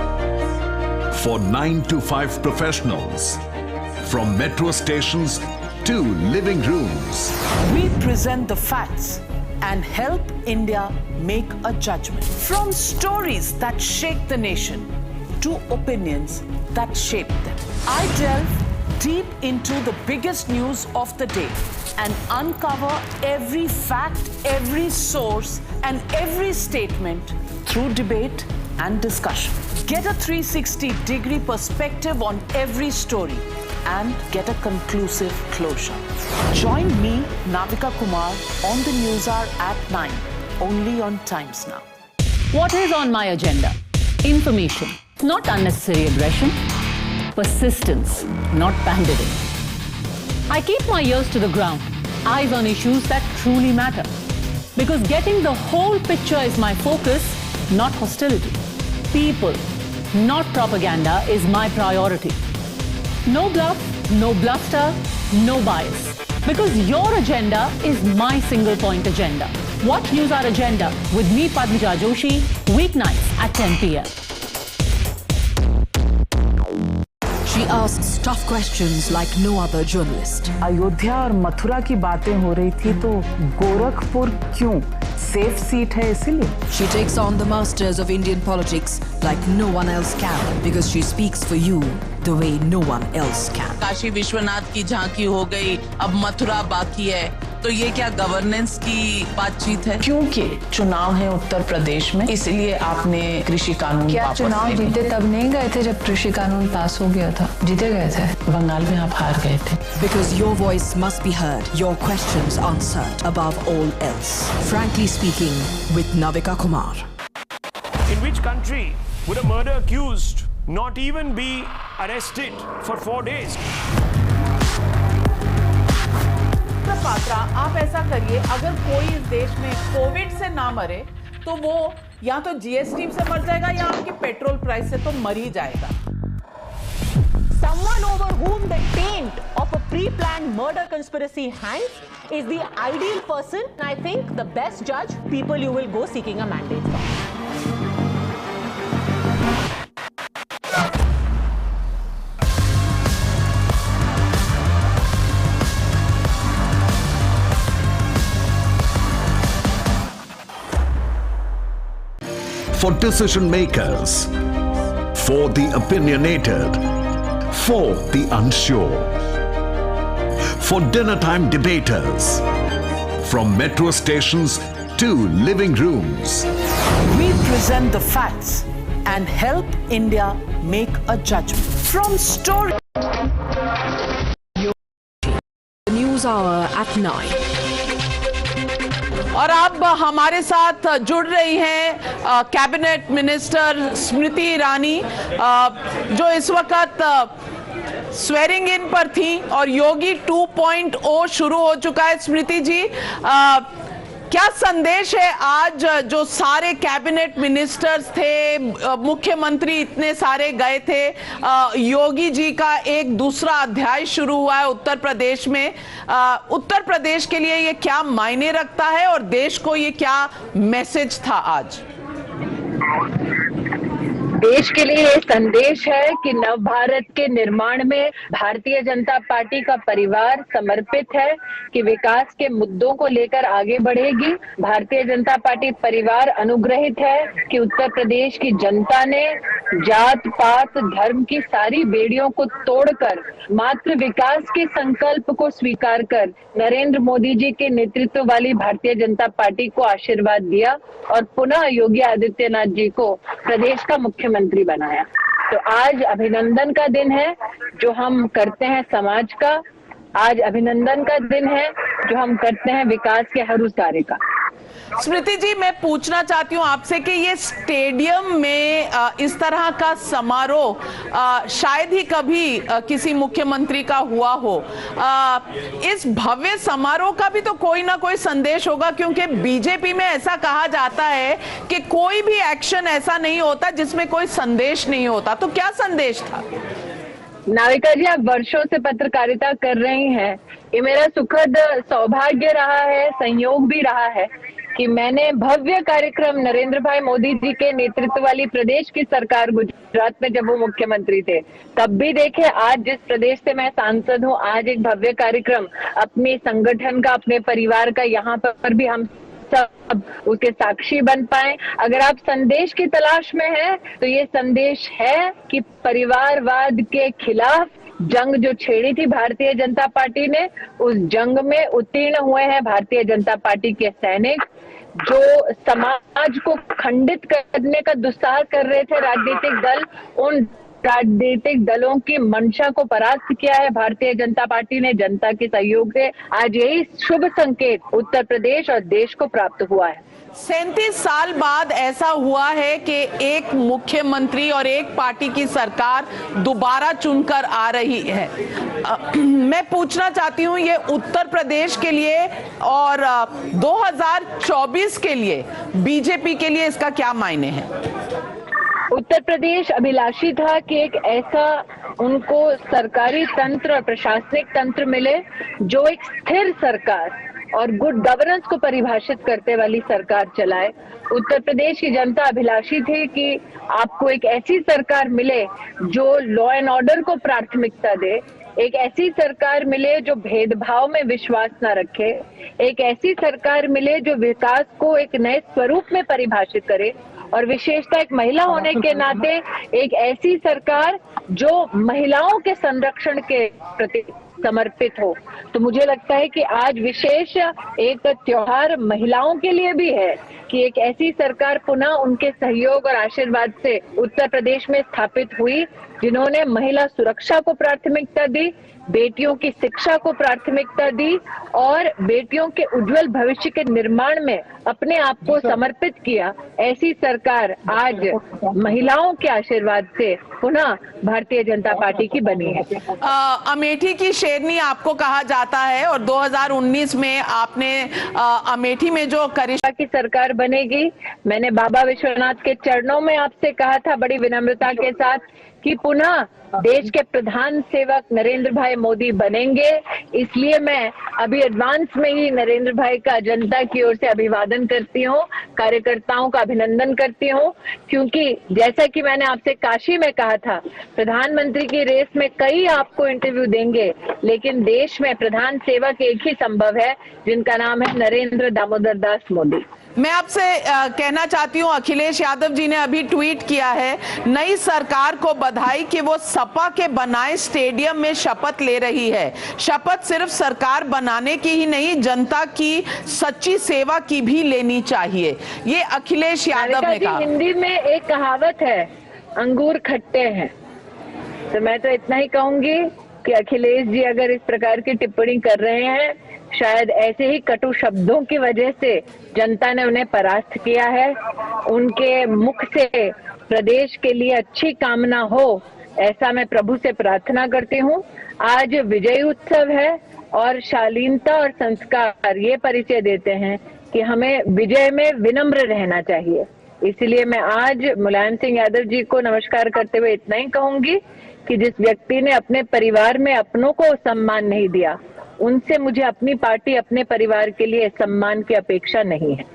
for 9 to 5 professionals, from metro stations to living rooms. We present the facts and help India make a judgment. From stories that shake the nation to opinions that shape them. I delve deep into the biggest news of the day and uncover every fact, every source, and every statement through debate and discussion. Get a 360-degree perspective on every story and get a conclusive closure. Join me, Navika Kumar, on the News Hour at 9, only on Times Now. What is on my agenda? Information, not unnecessary aggression. Persistence, not pandering. I keep my ears to the ground, eyes on issues that truly matter. Because getting the whole picture is my focus, not hostility. People, not propaganda, is my priority. No bluff, no bluster, no bias. Because your agenda is my single point agenda. Watch News Hour Agenda with me, Padmaja Joshi, weeknights at 10 p.m. She asks tough questions like no other journalist. Ayodhya और मथुरा की बातें हो रही थी तो गोरखपुर क्यों? Safe seat है इसीलिए. She takes on the masters of Indian politics like no one else can because she speaks for you the way no one else can. Kashi Vishwanath की झांकी हो गई, अब मथुरा बाकी है. तो ये क्या गवर्नेंस की बातचीत है? क्योंकि चुनाव है उत्तर प्रदेश में, इसलिए आपने कृषि कानून क्या चुनाव जीते तब नहीं गए थे जब कृषि कानून पास हो गया था? जीते गए थे. बंगाल में आप हार गए थे. Because your voice must be heard, your questions answered above all else. Frankly speaking, with Navika Kumar. In which country would a murder accused not even be arrested for 4 days? Patra, आप ऐसा करिए, अगर कोई इस देश में कोविड से ना मरे तो वो या तो जीएसटी से मर जाएगा या आपकी पेट्रोल प्राइस से तो मर ही जाएगा. Someone over whom the taint of a pre-planned murder conspiracy hangs is the ideal person, and I think the best judge, people you will go seeking a mandate from. For decision makers, for the opinionated, for the unsure, for dinner time debaters, from metro stations to living rooms. We present the facts and help India make a judgment. From story. The News Hour at 9. और अब हमारे साथ जुड़ रही हैं cabinet minister Smriti Irani, जो इस वक्त स्वेरिंग इन पर थी और योगी 2.0 शुरू हो चुका है. स्मृति जी, क्या संदेश है आज जो सारे कैबिनेट मिनिस्टर्स थे, मुख्यमंत्री इतने सारे गए थे, योगी जी का एक दूसरा अध्याय शुरू हुआ है उत्तर प्रदेश में. उत्तर प्रदेश के लिए ये क्या मायने रखता है और देश को ये क्या मैसेज था आज? देश के लिए ये संदेश है कि नव भारत के निर्माण में भारतीय जनता पार्टी का परिवार समर्पित है, कि विकास के मुद्दों को लेकर आगे बढ़ेगी। भारतीय जनता पार्टी परिवार अनुग्रहित है कि उत्तर प्रदेश की जनता ने जात पात धर्म की सारी बेड़ियों को तोड़कर मात्र विकास के संकल्प को स्वीकार कर नरेंद्र मोदी जी के नेतृत्व वाली भारतीय जनता पार्टी को आशीर्वाद दिया और पुनः योगी आदित्यनाथ जी को प्रदेश का मुख्यमंत्री बनाया। तो आज अभिनंदन का दिन है जो हम करते हैं समाज का, आज अभिनंदन का दिन है जो हम करते हैं विकास के हर उस कार्य का। स्मृति जी, मैं पूछना चाहती हूँ आपसे कि ये स्टेडियम में इस तरह का समारोह शायद ही कभी किसी मुख्यमंत्री का हुआ हो। इस भव्य समारोह का भी तो कोई ना कोई संदेश होगा, क्योंकि बीजेपी में ऐसा कहा जाता है कि कोई भी एक्शन ऐसा नहीं होता जिसमें कोई संदेश नहीं होता। तो क्या संदेश था? नाविका जी, आप वर्षों से पत्रकारिता कर रही हैं। ये मेरा सुखद सौभाग्य रहा है, संयोग भी रहा है कि मैंने भव्य कार्यक्रम नरेंद्र भाई मोदी जी के नेतृत्व वाली प्रदेश की सरकार गुजरात में जब वो मुख्यमंत्री थे तब भी देखे। आज जिस प्रदेश से मैं सांसद हूँ, आज एक भव्य कार्यक्रम अपने संगठन का, अपने परिवार का, यहाँ पर भी हम सब उसके साक्षी बन पाए। अगर आप संदेश की तलाश में हैं तो ये संदेश है कि परिवारवाद के खिलाफ जंग जो छेड़ी थी भारतीय जनता पार्टी ने, उस जंग में उत्तीर्ण हुए हैं भारतीय जनता पार्टी के सैनिक जो समाज को खंडित करने का दुस्साहस कर रहे थे राजनीतिक दल। उन राजनीतिक दलों की मंशा को परास्त किया है भारतीय जनता पार्टी ने जनता के सहयोग से। आज यही शुभ संकेत उत्तर प्रदेश और देश को प्राप्त हुआ है। 37 साल बाद ऐसा हुआ है कि एक मुख्यमंत्री और एक पार्टी की सरकार दोबारा चुनकर आ रही है। मैं पूछना चाहती हूँ, ये उत्तर प्रदेश के लिए और 2024 के लिए बीजेपी के लिए इसका क्या मायने हैं? उत्तर प्रदेश अभिलाषी था कि एक ऐसा उनको सरकारी तंत्र और प्रशासनिक तंत्र मिले जो एक स्थिर सरकार और गुड गवर्नेंस को परिभाषित करते वाली सरकार चलाए। उत्तर प्रदेश की जनता अभिलाषी थी कि आपको एक ऐसी सरकार मिले जो लॉ एंड ऑर्डर को प्राथमिकता दे, एक ऐसी सरकार मिले जो भेदभाव में विश्वास न रखे, एक ऐसी सरकार मिले जो विकास को एक नए स्वरूप में परिभाषित करे, और विशेषता एक महिला होने के नाते एक ऐसी सरकार जो महिलाओं के संरक्षण के प्रति समर्पित हो। तो मुझे लगता है कि आज विशेष एक त्योहार महिलाओं के लिए भी है कि एक ऐसी सरकार पुनः उनके सहयोग और आशीर्वाद से उत्तर प्रदेश में स्थापित हुई जिन्होंने महिला सुरक्षा को प्राथमिकता दी, बेटियों की शिक्षा को प्राथमिकता दी और बेटियों के उज्जवल भविष्य के निर्माण में अपने आप को समर्पित किया। ऐसी सरकार आज महिलाओं के आशीर्वाद से पुनः भारतीय जनता पार्टी की बनी है। अमेठी की शेरनी आपको कहा जाता है और 2019 में आपने अमेठी में जो करिश्मा की सरकार बनेगी, मैंने बाबा विश्वनाथ के चरणों में आपसे कहा था बड़ी विनम्रता के साथ कि पुनः देश के प्रधान सेवक नरेंद्र भाई मोदी बनेंगे। इसलिए मैं अभी एडवांस में ही नरेंद्र भाई का जनता की ओर से अभिवादन करती हूँ, कार्यकर्ताओं का अभिनंदन करती हूँ, क्योंकि जैसा कि मैंने आपसे काशी में कहा था, प्रधानमंत्री की रेस में कई आपको इंटरव्यू देंगे, लेकिन देश में प्रधान सेवक एक ही संभव है जिनका नाम है नरेंद्र दामोदर दास मोदी। मैं आपसे कहना चाहती हूं, अखिलेश यादव जी ने अभी ट्वीट किया है नई सरकार को बधाई कि वो सपा के बनाए स्टेडियम में शपथ ले रही है। शपथ सिर्फ सरकार बनाने की ही नहीं, जनता की सच्ची सेवा की भी लेनी चाहिए, ये अखिलेश यादव ने कहा। हिंदी में एक कहावत है, अंगूर खट्टे हैं। तो मैं तो इतना ही कहूंगी कि अखिलेश जी अगर इस प्रकार की टिप्पणी कर रहे हैं, शायद ऐसे ही कटु शब्दों की वजह से जनता ने उन्हें परास्त किया है। उनके मुख से प्रदेश के लिए अच्छी कामना हो, ऐसा मैं प्रभु से प्रार्थना करती हूँ। आज विजय उत्सव है और शालीनता और संस्कार ये परिचय देते हैं कि हमें विजय में विनम्र रहना चाहिए। इसलिए मैं आज मुलायम सिंह यादव जी को नमस्कार करते हुए इतना ही कहूंगी कि जिस व्यक्ति ने अपने परिवार में अपनों को सम्मान नहीं दिया, उनसे मुझे अपनी पार्टी, अपने परिवार के लिए सम्मान की अपेक्षा नहीं है।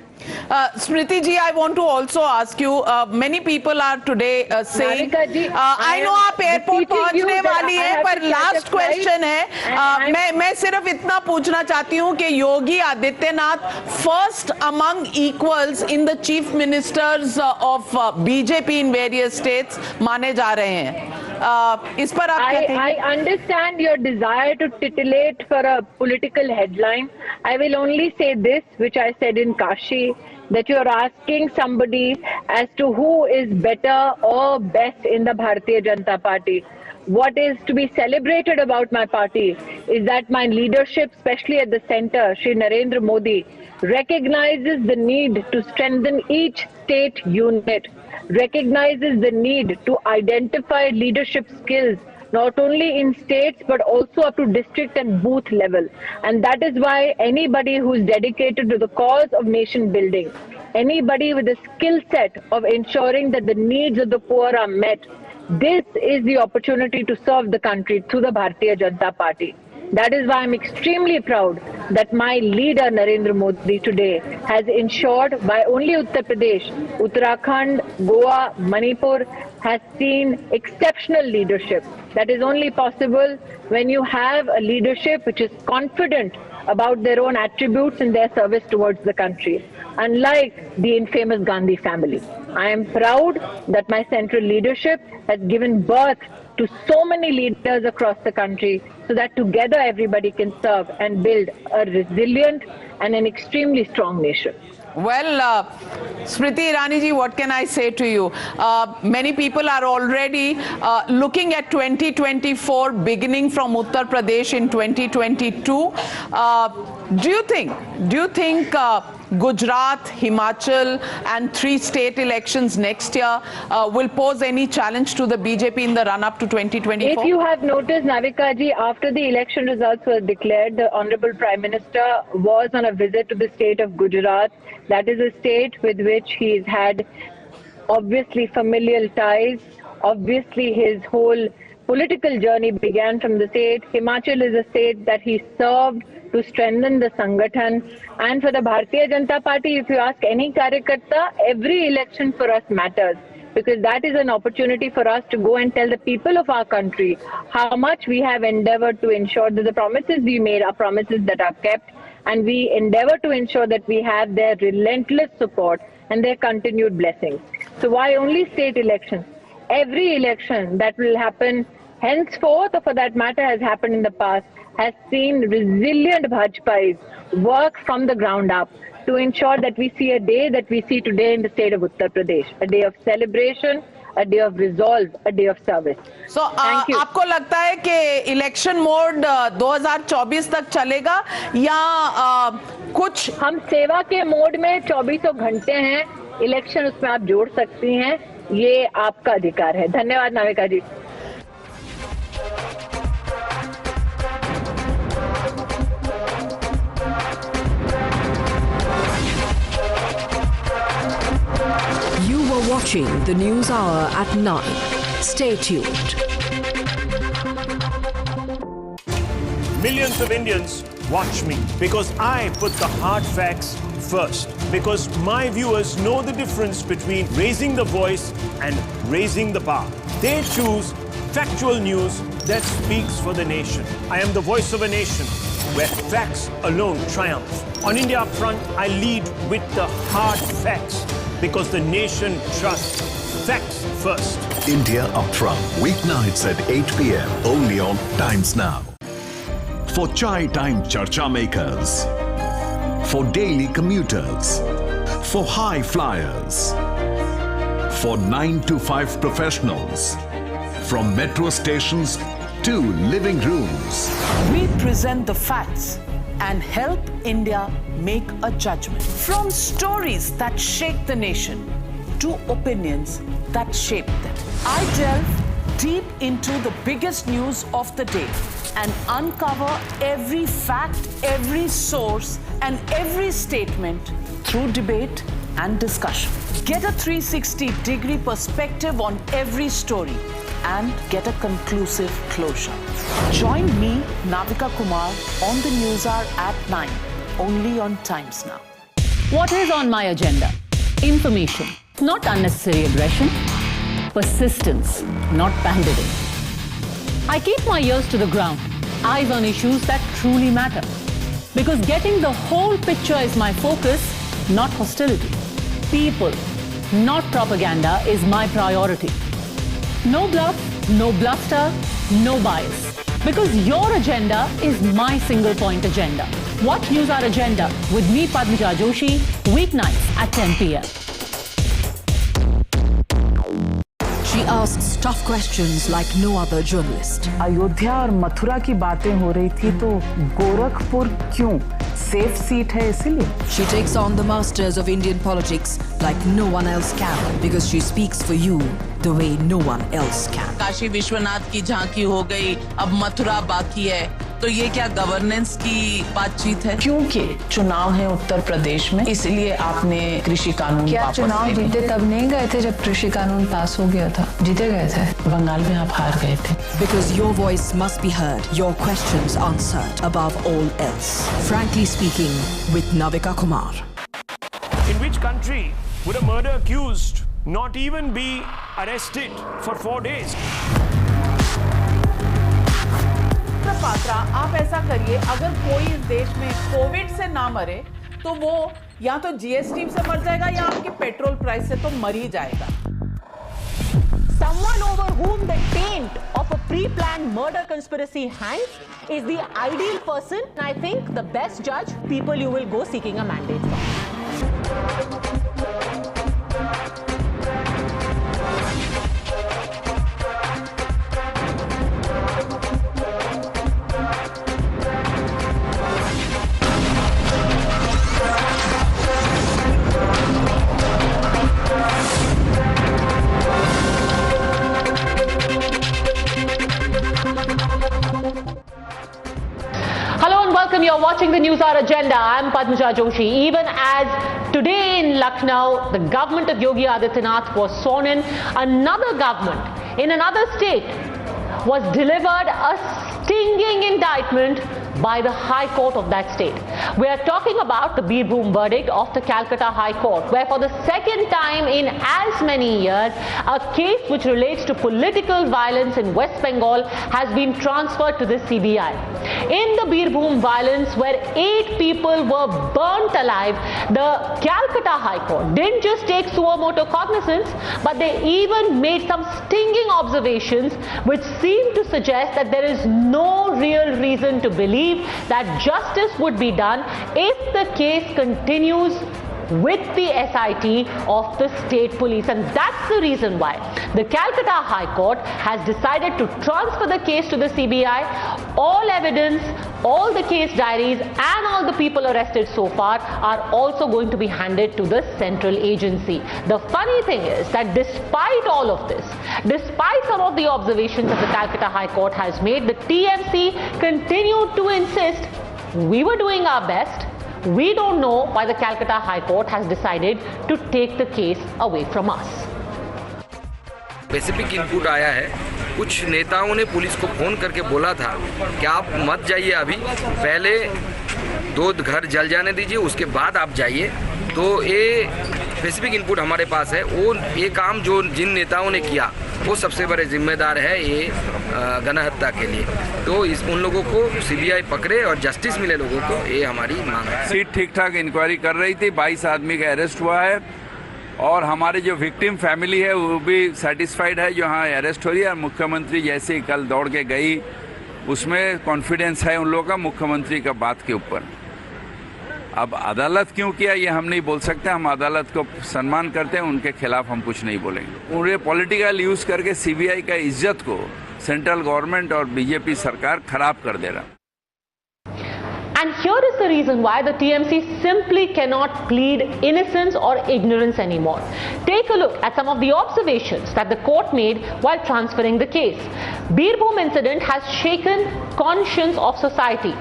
Smriti ji, I want to also ask you, many people are today saying, I know आप एयरपोर्ट पहुंचने वाली हैं, पर लास्ट क्वेश्चन है, मैं सिर्फ इतना पूछना चाहती हूं कि Yogi Adityanath first among equals in the chief ministers of BJP in various states माने जा रहे हैं, इस पर आप क्या कहेंगे? I understand your desire to titillate for a political headline. I will only say this, which I said in Kashi, that you are asking somebody as to who is better or best in the Bharatiya Janata Party. What is to be celebrated about my party is that my leadership, especially at the center, Shri Narendra Modi, recognizes the need to strengthen each state unit, recognizes the need to identify leadership skills not only in states but also up to district and booth level. And that is why anybody who is dedicated to the cause of nation building, anybody with a skill set of ensuring that the needs of the poor are met, this is the opportunity to serve the country through the Bharatiya Janata Party. That is why I'm extremely proud that my leader Narendra Modi today has ensured by only Uttar Pradesh, Uttarakhand, Goa, Manipur has seen exceptional leadership. That is only possible when you have a leadership which is confident about their own attributes and their service towards the country. Unlike the infamous Gandhi family, I am proud that my central leadership has given birth to so many leaders across the country so that together everybody can serve and build a resilient and an extremely strong nation. Well, Smriti Irani ji, what can I say to you? Many people are already looking at 2024 beginning from Uttar Pradesh in 2022. Do you think Gujarat, Himachal and 3 state elections next year will pose any challenge to the BJP in the run-up to 2024? If you have noticed, Navika ji, after the election results were declared, the Honorable Prime Minister was on a visit to the state of Gujarat. That is a state with which he's had obviously familial ties. Obviously, his whole political journey began from the state. Himachal is a state that he served to strengthen the Sangathan. And for the Bharatiya Janata Party, if you ask any Karyakarta, every election for us matters, because that is an opportunity for us to go and tell the people of our country how much we have endeavored to ensure that the promises we made are promises that are kept, and we endeavor to ensure that we have their relentless support and their continued blessings. So why only state elections? Every election that will happen henceforth, or for that matter has happened in the past, has seen resilient Bhajpais work from the ground up to ensure that we see a day that we see today in the state of Uttar Pradesh, a day of celebration, a day of resolve, a day of service. So, आपको लगता है कि election mode 2024 तक चलेगा या कुछ? हम सेवा के मोड में 24 घंटे हैं, इलेक्शन उसमें आप जोड़ सकती हैं, ये आपका अधिकार है. धन्यवाद नाविका जी. You were watching the News Hour at 9. Stay tuned. Millions of Indians watch me because I put the hard facts first. Because my viewers know the difference between raising the voice and raising the bar. They choose factual news that speaks for the nation. I am the voice of a nation where facts alone triumph. On India front, I lead with the hard facts because the nation trusts facts first. India Upfront, weeknights at 8 p.m. only on Times Now. For Chai Time Charcha makers, for daily commuters, for high flyers, for 9 to 5 professionals, from metro stations to living rooms. We present the facts and help India make a judgment. From stories that shake the nation to opinions that shape them. I delve deep into the biggest news of the day and uncover every fact, every source, and every statement through debate and discussion. Get a 360-degree perspective on every story and get a conclusive closure. Join me, Navika Kumar, on the News Hour at 9, only on Times Now. What is on my agenda? Information, not unnecessary aggression. Persistence, not pandering. I keep my ears to the ground, eyes on issues that truly matter. Because getting the whole picture is my focus, not hostility. People, not propaganda, is my priority. No bluff, no bluster, no bias. Because your agenda is my single point agenda. Watch News Our Agenda with me, Padmaja Joshi, weeknights at 10 p.m. She asks tough questions like no other journalist. Ayodhya और मथुरा की बातें हो रही थी तो गोरखपुर क्यों? Safe seat है इसीलिए. She takes on the masters of Indian politics like no one else can because she speaks for you the way no one else can. Kashi Vishwanath की झांकी हो गई, अब मथुरा बाकी है. तो ये क्या गवर्नेंस की बातचीत है? क्योंकि चुनाव है उत्तर प्रदेश में, इसलिए आपने कृषि कानून क्या चुनाव जीते तब नहीं गए थे जब कृषि कानून पास हो गया था? जीते गए थे. बंगाल में आप हार गए थे. Because your voice must be heard, your questions answered above all else. Frankly speaking, with Navika Kumar. In which country would a murder accused not even be arrested for 4 days? Patra, आप ऐसा करिए, अगर कोई इस देश में कोविड से ना मरे तो वो या तो जीएसटी से मर जाएगा या आपकी पेट्रोल प्राइस से तो मर ही जाएगा. Someone over whom the taint of a pre-planned murder conspiracy hangs is the ideal person. I think the best judge, people you will go seeking a mandate from. You're watching the News Hour Agenda. I'm Padmaja Joshi. Even as today in Lucknow, the government of Yogi Adityanath was sworn in, another government in another state was delivered a stinging indictment by the High Court of that state. We are talking about the Birbhum verdict of the Calcutta High Court, where for the second time in as many years, a case which relates to political violence in West Bengal has been transferred to the CBI. In the Birbhum violence, where 8 people were burnt alive, the Calcutta High Court didn't just take suo motu cognizance, but they even made some stinging observations which seem to suggest that there is no real reason to believe that justice would be done if the case continues with the SIT of the state police. And that's the reason why the Calcutta High Court has decided to transfer the case to the CBI. All evidence, all the case diaries and all the people arrested so far are also going to be handed to the central agency. The funny thing is that despite all of this, despite some of the observations that the Calcutta High Court has made, the TMC continued to insist we were doing our best. We don't know why the Calcutta High Court has decided to take the case away from us. Specific input आया है, कुछ नेताओं ने police को phone करके बोला था कि आप मत जाइए, अभी पहले 2 घर जल जाने दीजिए, उसके बाद आप जाइए. तो ये स्पेसिफिक इनपुट हमारे पास है. वो ये काम जो जिन नेताओं ने किया वो सबसे बड़े जिम्मेदार है ये गणहत्या के लिए. तो उन लोगों को सीबीआई पकड़े और जस्टिस मिले लोगों को, ये हमारी मांग है. सीट ठीक ठाक इंक्वायरी कर रही थी, 22 आदमी का अरेस्ट हुआ है और हमारी जो विक्टिम फैमिली है वो भी सेटिस्फाइड है जो यहाँ अरेस्ट हो रही है. मुख्यमंत्री जैसे ही कल दौड़ के गई, उसमें कॉन्फिडेंस है उन लोगों का मुख्यमंत्री का बात के ऊपर. अब अदालत क्यों किया ये हम नहीं बोल सकते, हम अदालत को सम्मान करते हैं, उनके खिलाफ हम कुछ नहीं बोलेंगे. उन्हें पॉलिटिकल यूज करके सीबीआई का इज्जत को सेंट्रल गवर्नमेंट और बीजेपी सरकार खराब कर दे रहा. And here is the reason why the TMC simply cannot plead innocence or ignorance anymore. Take a look at some of the observations that the court made while transferring the case. Birbhum incident has shaken conscience of society.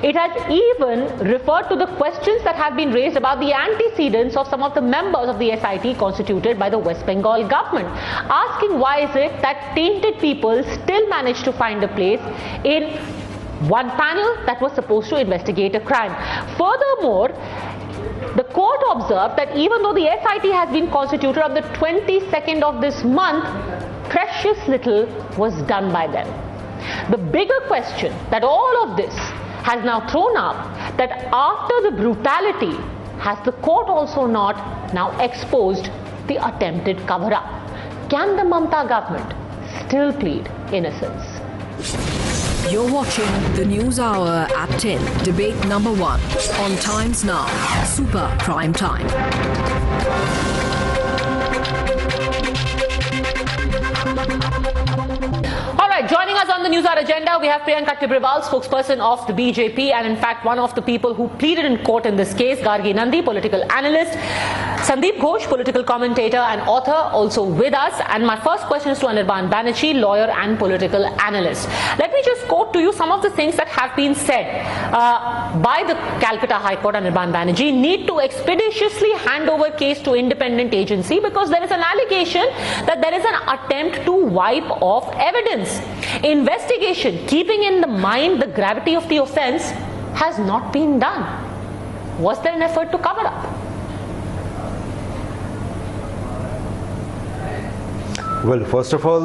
It has even referred to the questions that have been raised about the antecedents of some of the members of the SIT constituted by the West Bengal government, asking why is it that tainted people still manage to find a place in one panel that was supposed to investigate a crime. Furthermore, The court observed that even though the SIT has been constituted on the 22nd of this month, precious little was done by them. The bigger question that all of this has now thrown up, that after the brutality, has the court also not now exposed the attempted cover-up? Can the Mamata government still plead innocence? You're watching the News Hour at 10, debate number 1 on Times Now, Super Prime Time. All right, joining us on the News Hour agenda, we have Priyanka Tibrewal, spokesperson of the BJP, and in fact one of the people who pleaded in court in this case, Gargi Nandi, political analyst, Sandeep Ghosh, political commentator and author, also with us. And my first question is to Anirban Banerjee, lawyer and political analyst. Let me just quote to you some of the things that have been said by the Calcutta High Court. Anirban Banerjee: need to expeditiously hand over case to independent agency because there is an allegation that there is an attempt to wipe off evidence. Investigation, keeping in the mind the gravity of the offence, has not been done. Was there an effort to cover up? Well, first of all,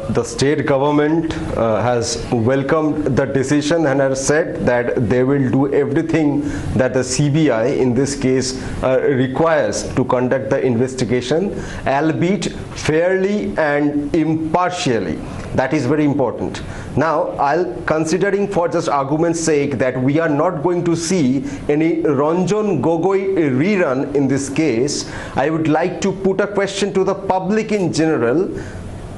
the state government has welcomed the decision and has said that they will do everything that the CBI in this case requires to conduct the investigation, albeit fairly and impartially. That is very important. Now, considering for just argument's sake that we are not going to see any Ranjan Gogoi rerun in this case, I would like to put a question to the public in general.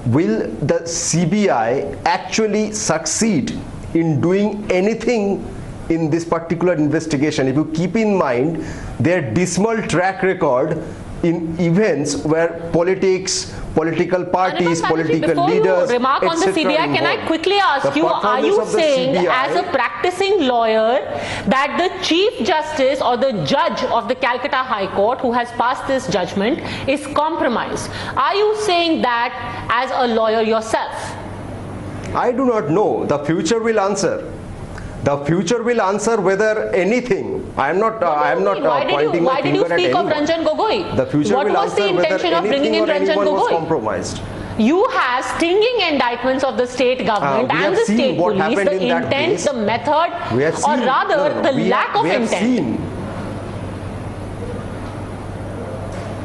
Will the CBI actually succeed in doing anything in this particular investigation? If you keep in mind their dismal track record in events where political parties, political leaders, you remark on the CBI, can I quickly ask you, are you saying as a practicing lawyer that the Chief Justice or the judge of the Calcutta High Court who has passed this judgment is compromised? Are you saying that as a lawyer yourself? I do not know. The future will answer. The future will answer whether anything. I am not pointing my finger at anyone. Why did you speak of Ranjan Gogoi? The future will answer whether anything or anyone was compromised. You have stinging indictments of the state government and the state police, the intent, the method, or rather the lack of intent.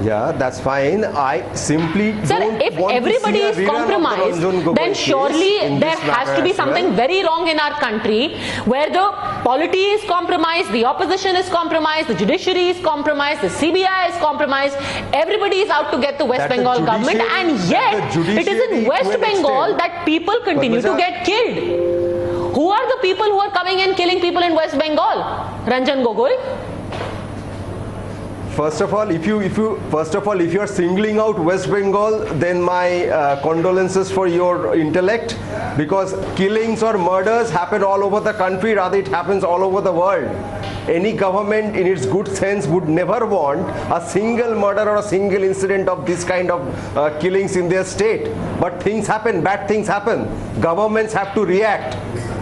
Yeah, that's fine. I simply don't if want everybody to see is compromised, then surely there has to be something very wrong in our country where the polity is compromised, the opposition is compromised, the judiciary is compromised, the CBI is compromised, everybody is out to get the West Bengal government, and yet it is in West Bengal that people continue to get killed. Who are the people who are coming and killing people in West Bengal? Ranjan Gogoi? First of all, if you are singling out West Bengal, then my condolences for your intellect, because killings or murders happen all over the country, rather it happens all over the world. Any government in its good sense would never want a single murder or a single incident of this kind of killings in their state. But things happen, bad things happen. Governments have to react.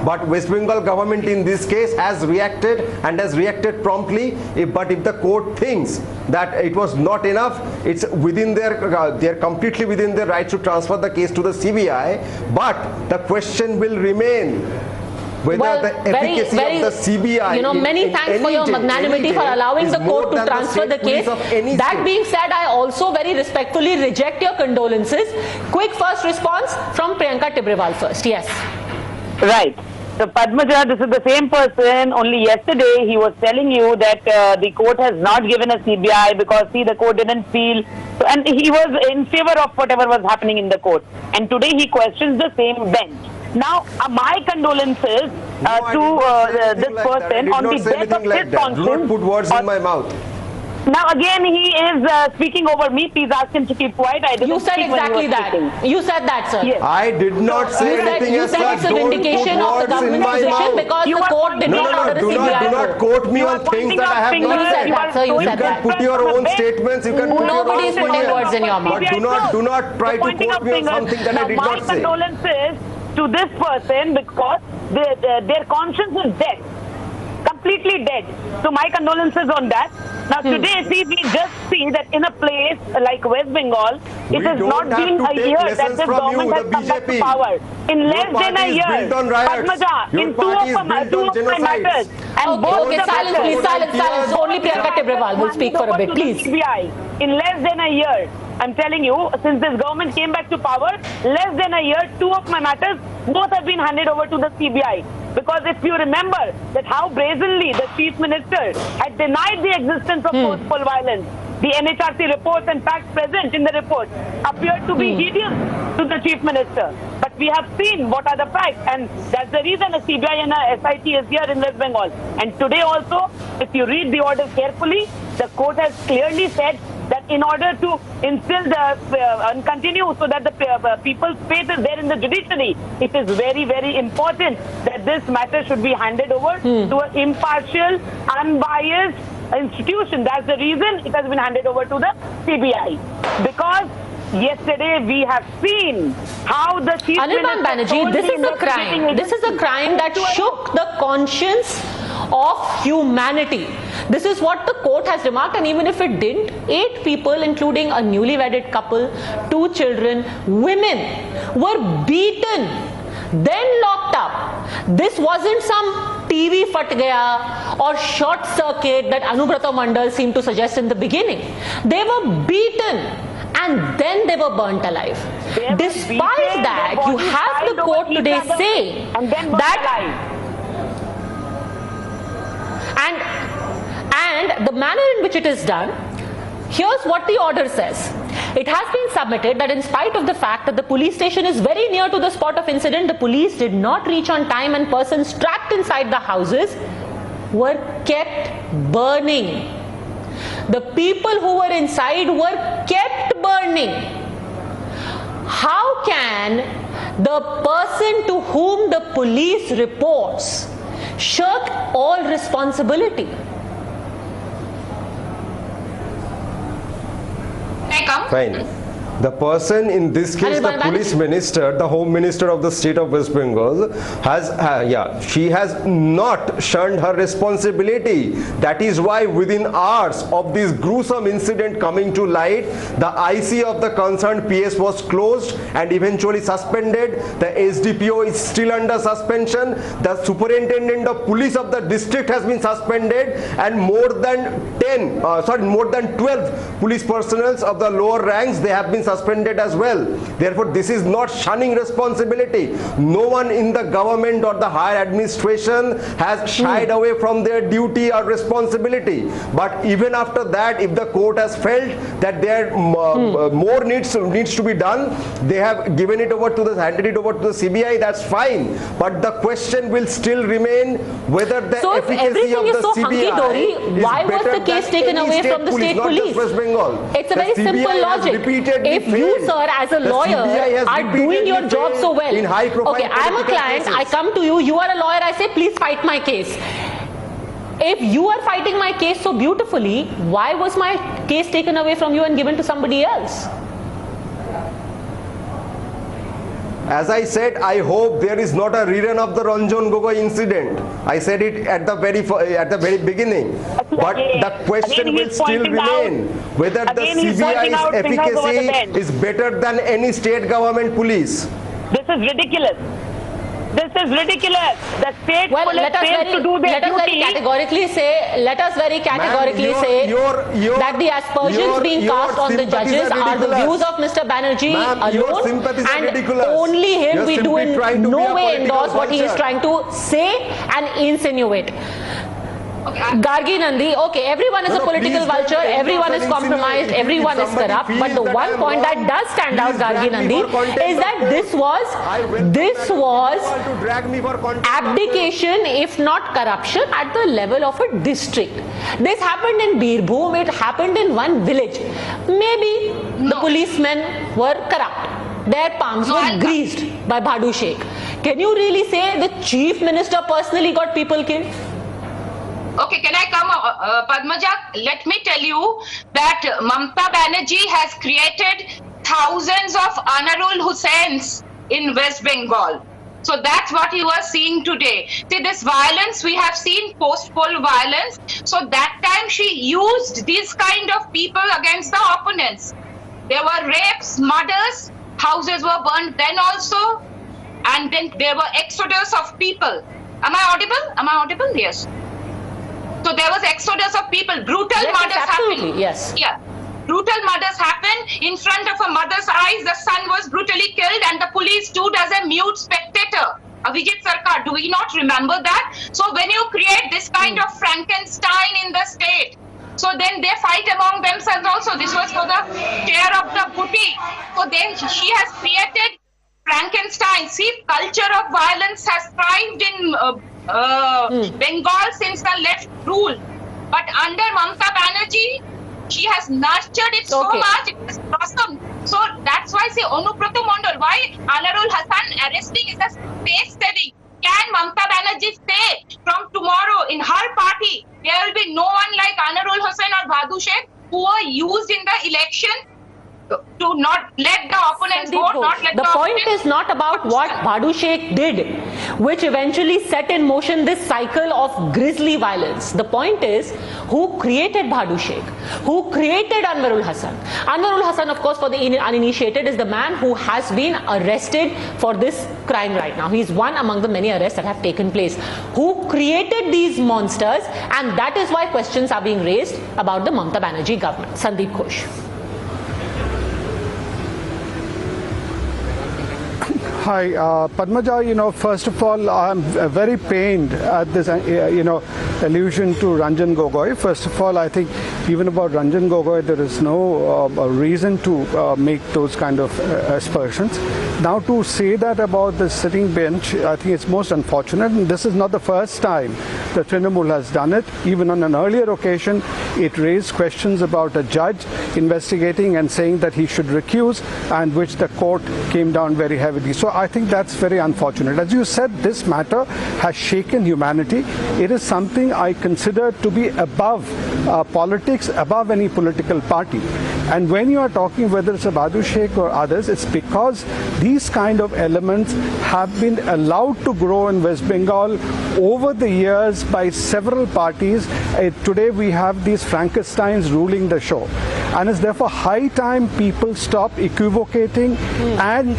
But West Bengal government in this case has reacted and has reacted promptly. But if the court thinks that it was not enough, it's within they're completely within their rights to transfer the case to the CBI. But the question will remain whether the efficacy of the CBI. Many thanks for your magnanimity for allowing the court to transfer the case. That being said, I also very respectfully reject your condolences. Quick first response from Priyanka Tibrewal first. Yes. Right. So Padmaja, this is the same person. Only yesterday he was telling you that the court has not given a CBI because the court didn't feel. So, and he was in favor of whatever was happening in the court. And today he questions the same bench. Now, my condolences to this person on the death of his conscience. Do not put words in my mouth. Now again he is speaking over me. Please ask him to keep quiet. I didn't You said exactly that. You said that, sir. Yes. I did not say anything. You said it's a vindication of the government's position because the court did not order a CBI. Do not quote me on things that I have not said. You can put your own statements. You can put Nobody is putting words in your mouth. But do not try to quote me on something that I did not say. My condolences to this person because their conscience is dead. completely dead. So my condolences on that. Now today, see, we just see that in a place like West Bengal, it has not been a year that this government has come back to power. In less than a year, Padmaja, in two of my matters, and both okay, silence, please, silence. Only Priyanka Tibrewal will speak for a bit, please. In less than a year, I'm telling you, since this government came back to power, less than a year, two of my matters, both have been handed over to the CBI. Because if you remember that how brazenly the Chief Minister had denied the existence of forceful violence, the NHRC reports and facts present in the report appeared to be hideous to the Chief Minister. But we have seen what are the facts, and that's the reason a CBI and a SIT is here in West Bengal. And today also, if you read the orders carefully, the court has clearly said that in order to instill and continue so that the people's faith is there in the judiciary, it is very, very important that this matter should be handed over to an impartial, unbiased institution. That's the reason it has been handed over to the CBI. Because yesterday we have seen how the Chief Anirban Banerjee, this is a crime. This is a crime that shook the conscience of humanity. This is what the court has remarked, and even if it didn't, 8 people, including a newly wedded couple, 2 children, women, were beaten, then locked up. This wasn't some TV fat gaya or short circuit that Anubrata Mandal seemed to suggest in the beginning. They were beaten and then they were burnt alive. Despite that, you have the court today saying that and the manner in which it is done, here's what the order says. It has been submitted that in spite of the fact that the police station is very near to the spot of incident, the police did not reach on time and persons trapped inside the houses were kept burning. The people who were inside were kept burning. How can the person to whom the police reports shirk all responsibility? Fine. The person in this case, the police minister, the home minister of the state of West Bengal, she has not shunned her responsibility. That is why within hours of this gruesome incident coming to light, the IC of the concerned PS was closed and eventually suspended. The SDPO is still under suspension. The superintendent of police of the district has been suspended, and more than 12 police personnel of the lower ranks, they have been suspended as well. Therefore, this is not shunning responsibility. No one in the government or the higher administration has shied away from their duty or responsibility. But even after that, if the court has felt that there more needs to be done, they have handed it over to the CBI. That's fine. But the question will still remain whether the efficacy of the CBI is why was the case taken away from the state police? It's a very simple logic. If you, sir, as a lawyer, are doing your job so well, okay, I'm a client, I come to you, you are a lawyer, I say, please fight my case. If you are fighting my case so beautifully, why was my case taken away from you and given to somebody else? As I said, I hope there is not a rerun of the Ranjan Gogoi incident. I said it at the very beginning. But the question will still remain whether the CBI's efficacy is better than any state government police. This is ridiculous. This is ridiculous. The state police fails to do their duty. Let us very categorically say that the aspersions being cast on the judges are the views of Mr. Banerjee alone, and only him. We do in no way endorse what he is trying to say and insinuate. Gargi Nandi, okay, everyone is a political vulture, everyone is compromised, everyone is corrupt, but the one point that does stand out, Gargi Nandi, is that this was abdication, if not corruption, at the level of a district. This happened in Birbhum, it happened in one village. Maybe the policemen were corrupt. Their palms were greased by Bhadu Sheikh. Can you really say the chief minister personally got people killed? Okay, can I come, Padmaja? Let me tell you that Mamata Banerjee has created thousands of Anarul Hussains in West Bengal. So that's what you are seeing today. See, this violence, we have seen post-poll violence. So that time she used these kind of people against the opponents. There were rapes, murders, houses were burned then also. And then there were exodus of people. Am I audible? Am I audible? Yes. So there was exodus of people. Brutal murders happened. Yes. Yeah. Brutal murders happened in front of a mother's eyes. The son was brutally killed and the police stood as a mute spectator. Avijit Sarkar, do we not remember that? So when you create this kind of Frankenstein in the state, so then they fight among themselves also. This was for the share of the booty. So then she has created Frankenstein. See, culture of violence has thrived in Bengal since the left rule. But under Mamata Banerjee, she has nurtured it so much, it has blossomed. So that's why I say Anubrata Mondal, why Anarul Hasan arresting is a space setting. Can Mamata Banerjee say from tomorrow in her party, there will be no one like Anarul Hasan or Bhadu Sheikh who were used in the election to not let the opponents vote, not let the point is not about what Bhadu Sheikh did, which eventually set in motion this cycle of grisly violence. The point is who created Bhadu Sheikh, who created Anwarul Hasan. Anwarul Hasan, of course, for the uninitiated, is the man who has been arrested for this crime right now. He is one among the many arrests that have taken place. Who created these monsters? And that is why questions are being raised about the Mamata Banerjee government. Sandeep Ghosh. Hi, Padmaja, first of all, I'm very pained at this, allusion to Ranjan Gogoi. First of all, I think even about Ranjan Gogoi, there is no reason to make those kind of aspersions. Now, to say that about the sitting bench, I think it's most unfortunate. And this is not the first time that Trinamool has done it. Even on an earlier occasion, it raised questions about a judge investigating and saying that he should recuse, and which the court came down very heavily. So I think that's very unfortunate. As you said, this matter has shaken humanity. It is something I consider to be above politics, above any political party. And when you are talking whether it's a Bhadu Sheikh or others, it's because these kind of elements have been allowed to grow in West Bengal over the years by several parties. Today we have these Frankensteins ruling the show. And it's therefore high time people stop equivocating and,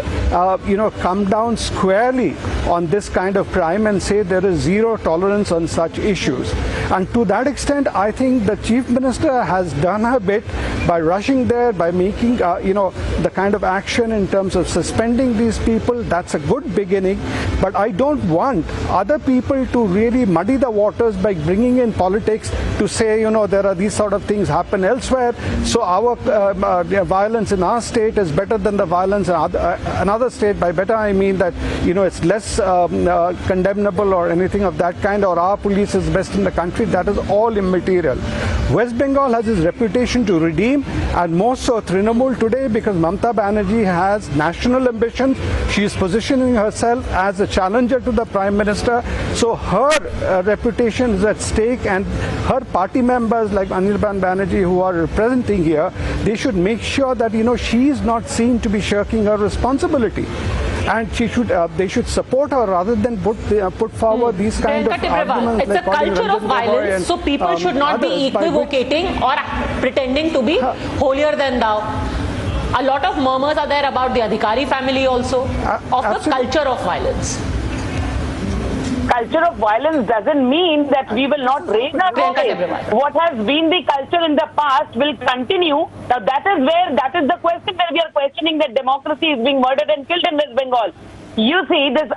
come down squarely on this kind of crime and say there is zero tolerance on such issues. And to that extent, I think the Chief Minister has done her bit by rushing there, by making, the kind of action in terms of suspending these people. That's a good beginning. But I don't want other people to really muddy the waters by bringing in politics to say, there are these sort of things happen elsewhere. So our violence in our state is better than the violence in another state. By better, I mean that, it's less condemnable or anything of that kind, or our police is best in the country. That is all immaterial. West Bengal has its reputation to redeem, and more so Trinamool today, because Mamata Banerjee has national ambitions. She is positioning herself as a challenger to the Prime Minister. So her reputation is at stake, and her party members like Anirban Banerjee, who are representing here, they should make sure that, she is not seen to be shirking her responsibility. And they should support her rather than put forward these kind of arguments. It's like a culture of violence, so people should not be equivocating or pretending to be holier than thou. A lot of murmurs are there about the Adhikari family also, of the culture of violence. Culture of violence doesn't mean that we will not raise our voice. What has been the culture in the past will continue. Now that is the question where we are questioning that democracy is being murdered and killed in West Bengal. You see, this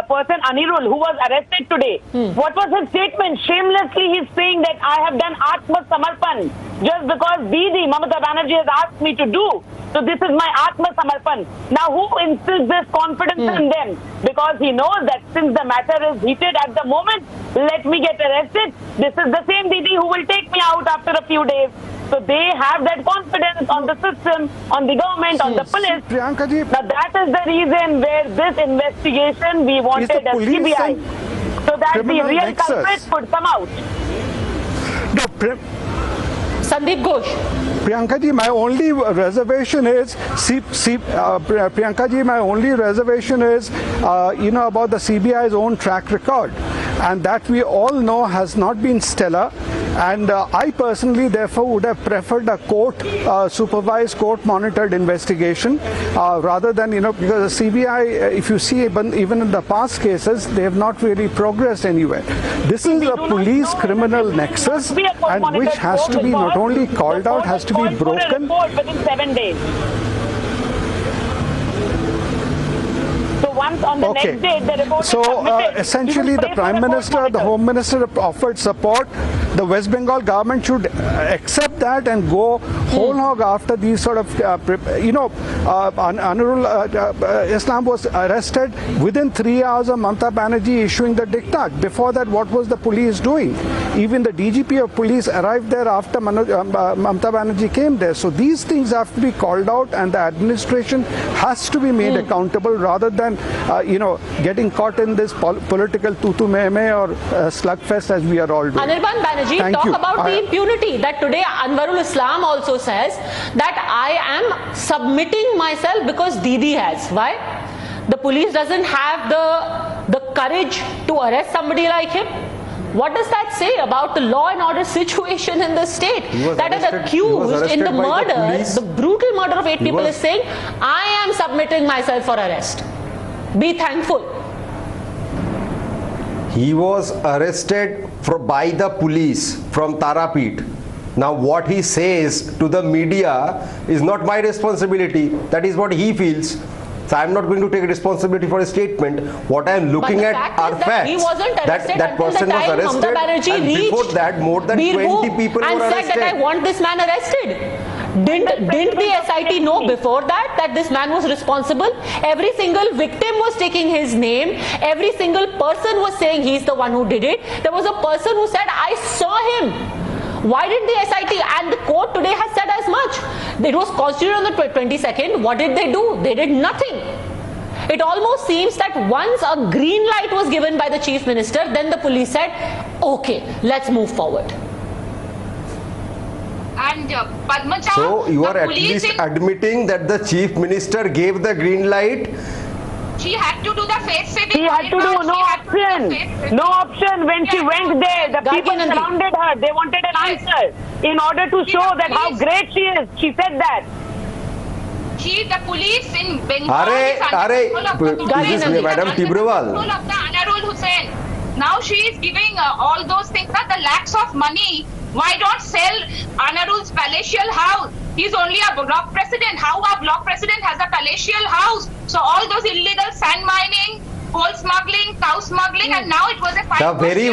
person, Anirul, who was arrested today, what was his statement? Shamelessly, he's saying that I have done Atma Samarpan just because Didi, Mamata Banerjee, has asked me to do. So this is my Atma Samarpan. Now, who instills this confidence in them? Because he knows that since the matter is heated at the moment, let me get arrested. This is the same Didi who will take me out after a few days. So they have that confidence on the system, on the government, on the police. Now that is the reason where this investigation we wanted a CBI, so that the real culprit could come out. Sandeep Ghosh. Priyanka ji, my only reservation is, Priyanka ji, my only reservation is, about the CBI's own track record, and that we all know has not been stellar. And I personally, therefore, would have preferred a supervised, court-monitored investigation rather than, because the CBI, if you see, even in the past cases, they have not really progressed anywhere. This is a police criminal nexus, and which has to be not only called out, has to be broken. Within 7 days. So once on the next day, the report essentially, the Prime Minister, the Home Minister offered support. The West Bengal government should accept that and go whole hog after these sort of, Anurul Islam was arrested within 3 hours of Mamata Banerjee issuing the diktat. Before that, what was the police doing? Even the DGP of police arrived there after Mamata Banerjee came there. So these things have to be called out, and the administration has to be made accountable rather than, getting caught in this political tutu meme or slugfest as we are all doing. Anirban Banerjee, talk about the impunity that today Anwarul Islam also says that I am submitting myself because Didi has. Why? The police doesn't have the courage to arrest somebody like him. What does that say about the law and order situation in the state? That is accused in the murder, the brutal murder of 8 people is saying, I am submitting myself for arrest. Be thankful. He was arrested by the police from Tarapet. Now what he says to the media is not my responsibility. That is what he feels. So I am not going to take responsibility for a statement. What I am looking at are facts. He wasn't arrested that person was arrested, and before that more than 20 people were arrested. And said that I want this man arrested. Didn't the SIT know before that this man was responsible? Every single victim was taking his name. Every single person was saying he's the one who did it. There was a person who said, I saw him. Why didn't the SIT, and the court today has said as much. It was constituted on the 22nd. What did they do? They did nothing. It almost seems that once a green light was given by the Chief Minister, then the police said, okay, let's move forward. And Padmaja, so you are at least admitting that the Chief Minister gave the green light. She had to do the face-saving. She had to do no option. No option when she went there. The people surrounded her. They wanted an answer in order to show that how great she is. She said that. The police in Bengal Madam Tibrewal. of the Anurul Hussain. Now she is giving all those things, the lakhs of money. Why don't sell Anurul's palatial house? He's only a block president. How a block president has a palatial house? So all those illegal sand mining, coal smuggling, cow smuggling, and now it was a the very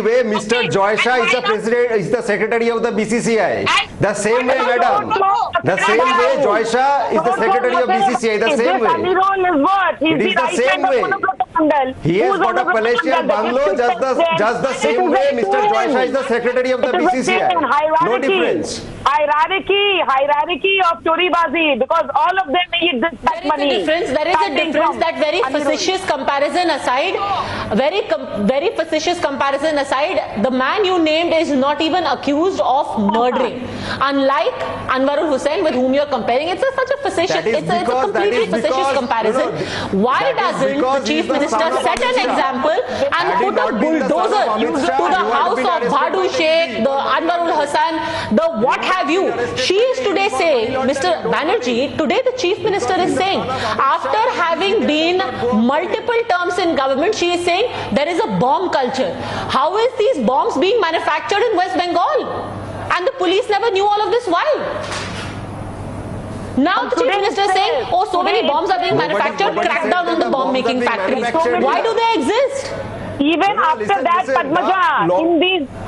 way Mr. Joysha is the president, is the secretary of the BCCI. The same way, madam. The same way Joysha is the secretary of BCCI. The same way. It is the same way. He has got a palatial bungalow just the same way Mr. Joysha is the secretary of the BCCI. No difference. Hierarchy of Choribazi, because all of them need this money. There is a difference. That very facetious comparison aside, very facetious comparison aside, the man you named is not even accused of murdering. Unlike Anwarul Hussain, with whom you are comparing, it's such a facetious, it's a completely facetious comparison. Why doesn't the Chief Minister set an example and put a bulldozer to the house of Bhadu Sheikh, the Anwarul Hassan, the what have you? She is today saying, Mr. Banerjee, today the Chief Minister is saying, after having been multiple terms in government, she is saying there is a bomb culture. How is these bombs being manufactured in West Bengal? And the police never knew all of this. Why? Now the Chief Minister is saying, oh, so many bombs are being manufactured, crack down on the bomb making factories. Why do they exist? Even after that, Padmaja,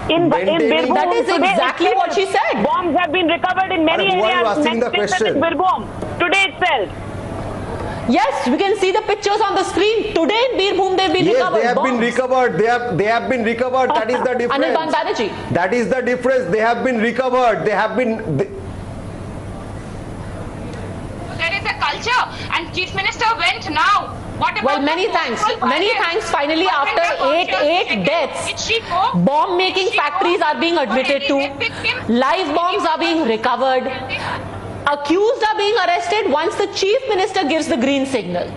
in Birbhum, that is exactly what she said. Bombs have been recovered in many areas. Many places in Birbhum today itself. Yes, we can see the pictures on the screen. Today in Birbhum they've been recovered. They have been recovered. They have been recovered. That is the difference. Anirban Banerjee. That is the difference. They have been recovered. They have been. There is a culture, and Chief Minister went now Well, many thanks. Many thanks. Finally, after eight deaths, bomb-making factories are being admitted to. Live bombs are being recovered. Accused are being arrested once the chief minister gives the green signal.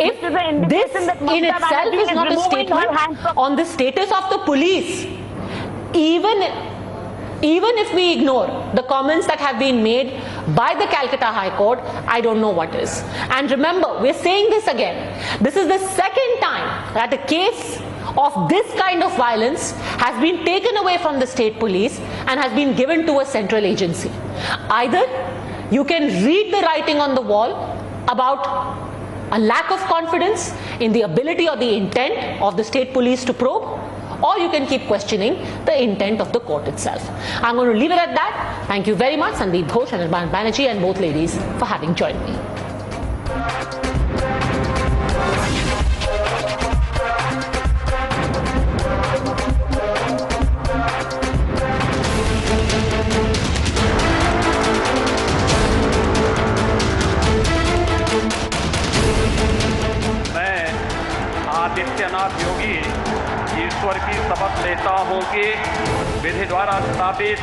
If this in itself is not a statement on the status of the police, even if we ignore the comments that have been made by the Calcutta High Court, I don't know what is. And remember, we're saying this again. This is the second time that a case of this kind of violence has been taken away from the state police and has been given to a central agency. Either you can read the writing on the wall about a lack of confidence in the ability or the intent of the state police to probe, or you can keep questioning the intent of the court itself. I'm going to leave it at that. Thank you very much, Sandeep Ghosh and Anirban Banerjee, and both ladies for having joined me. Adityanath Yogi ईश्वर की शपथ लेता हूं कि विधि द्वारा स्थापित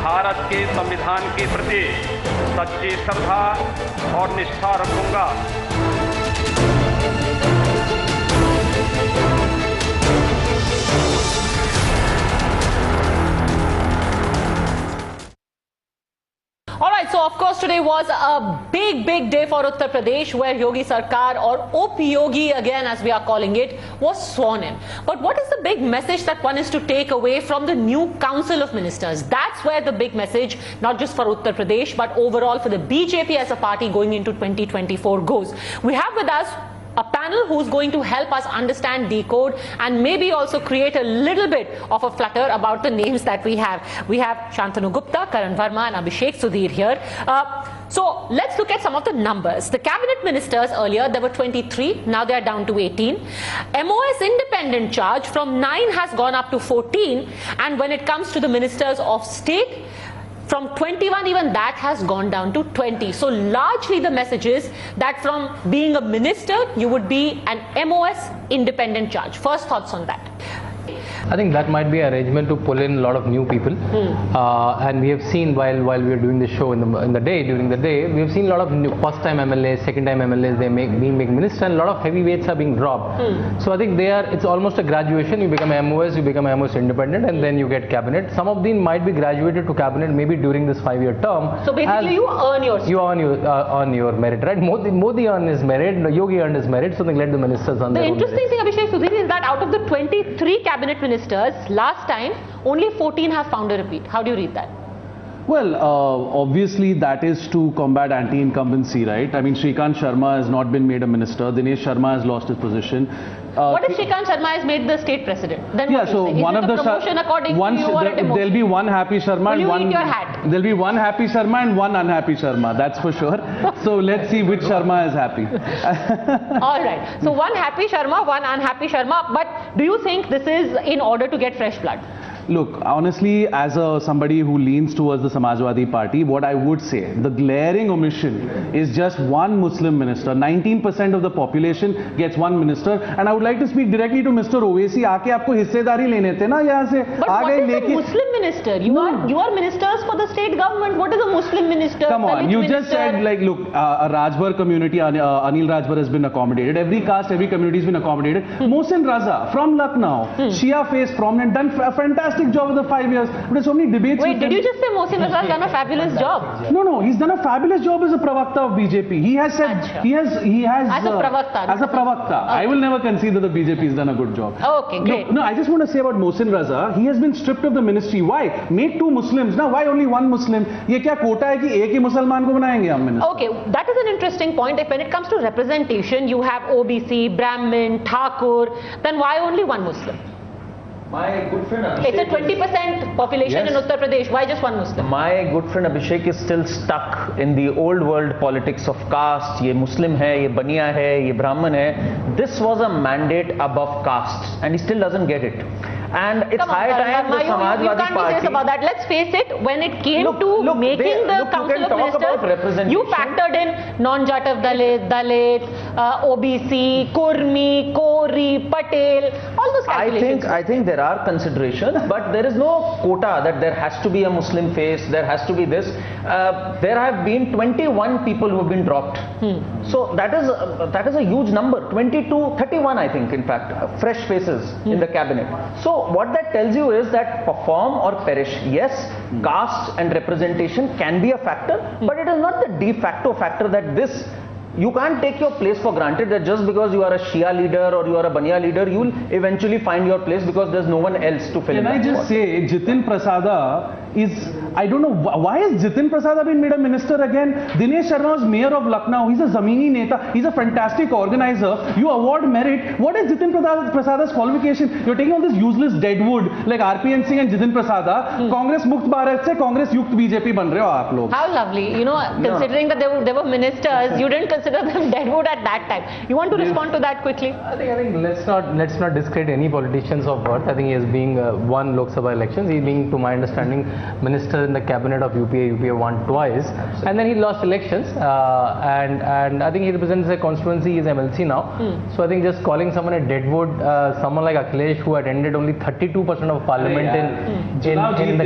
भारत के संविधान के प्रति सच्ची श्रद्धा और निष्ठा रखूंगा। Alright, so of course today was a big day for Uttar Pradesh, where Yogi Sarkar, or OP Yogi again as we are calling it, was sworn in. But what is the big message that one is to take away from the new Council of Ministers? That's where the big message, not just for Uttar Pradesh, but overall for the BJP as a party going into 2024 goes. We have with us a panel who's going to help us understand, decode, and maybe also create a little bit of a flutter about the names that we have. We have Shantanu Gupta, Karan Verma, and Abhishek Sudhir here. So let's look at some of the numbers. The cabinet ministers earlier, there were 23, now they are down to 18. MOS independent charge from 9 has gone up to 14, and when it comes to the ministers of state, from 21, even that has gone down to 20. So largely the message is that from being a minister, you would be an MOS independent charge. First thoughts on that? I think that might be an arrangement to pull in a lot of new people, and we have seen while we are doing the show during the day, we have seen a lot of new first-time MLAs, second-time MLAs, they being ministers, and a lot of heavyweights are being dropped. So I think it's almost a graduation. You become MOS, you become MOS independent, and then you get cabinet. Some of them might be graduated to cabinet maybe during this 5-year term. So basically, you earn your merit, right? Modi earned his merit, Yogi earned his merit, so they let the ministers earn their own merit. The interesting thing, Abhishek Sudhir, is that out of the 23 cabinet ministers, last time only 14 have found a repeat. How do you read that? Well, obviously that is to combat anti-incumbency, right? I mean, Shrikant Sharma has not been made a minister. Dinesh Sharma has lost his position. What if Shrikant Sharma has made the state president? Then yeah, so one of the promotion according to you or a demotion? There'll be one happy Sharma and one. Eat your hat? There'll be one happy Sharma and one unhappy Sharma. That's for sure. So let's see which Sharma is happy. All right. So one happy Sharma, one unhappy Sharma. But do you think this is in order to get fresh blood? Look, honestly, as somebody who leans towards the Samajwadi Party, what I would say, the glaring omission is just one Muslim minister. 19% of the population gets one minister, and I would like to speak directly to Mr. Owaisi. आके आपको हिस्सेदारी लेने थे ना यहाँ से. But what is a Muslim minister? You are ministers for the state government. What is a Muslim minister? Come on, you just said like, look, a Rajbar community, Anil Rajbar has been accommodated. Every caste, every community has been accommodated. Mohsin Raza from Lucknow, Shia face prominent, done a fantastic job in the 5 years. But there's so many debates. Wait, did you just say Mohsin Raza has done a fabulous job? No, he's done a fabulous job as a pravakta of BJP. He has said, he has as a pravakta. As a pravakta. Okay. I will never concede that the BJP has done a good job. Okay, great. No, I just want to say about Mohsin Raza, he has been stripped of the ministry. Why? Make 2 Muslims. Now, why only 1 Muslim? ये क्या कोटा है कि एक ही मुसलमान को बनाएंगे हम minister? Okay, that is an interesting point. If when it comes to representation, you have OBC, Brahmin, Thakur, then why only 1 Muslim? My good friend Abhishek. It's a 20% population in Uttar Pradesh. Why just 1 Muslim? My good friend Abhishek is still stuck in the old world politics of caste. Ye Muslim hai, ye Baniya hai, ye Brahman hai. This was a mandate above castes, and he still doesn't get it. and it's high time the Samajwadi you can't Party. be serious about that. Let's face it, when it came to making the Council of Ministers, you factored in non-Jatav Dalit, OBC, Kurmi, Kori, Patel, all those calculations. I think there are considerations, but there is no quota that there has to be a Muslim face, there has to be this. There have been 21 people who have been dropped. So that is a huge number. 31 I think, in fact, fresh faces in the cabinet. So what that tells you is that perform or perish. Yes, caste and representation can be a factor, but it is not the de facto factor that this. You can't take your place for granted that just because you are a Shia leader or you are a Baniya leader, you will eventually find your place because there's no one else to fill in. Can I just say, Jitin Prasada is, I don't know, why has Jitin Prasada been made a minister again? Dinesh Sharma was mayor of Lucknow. He's a Zamini Neta. He's a fantastic organizer. You award merit. What is Jitin Prasada's qualification? You're taking all this useless deadwood like RPN Singh and Jitin Prasada. Congress Mukt Bharat se Congress Yukt BJP ban rahe ho aap log. How lovely. You know, considering that there were ministers, you didn't consider them deadwood at that time. You want to respond to that quickly? I think let's not discredit any politicians of birth. I think he is being won Lok Sabha elections. He being, to my understanding, minister in the cabinet of UPA won twice, and then he lost elections. And I think he represents a constituency. He is MLC now. So I think just calling someone a deadwood, someone like Akhilesh who attended only 32% of parliament in the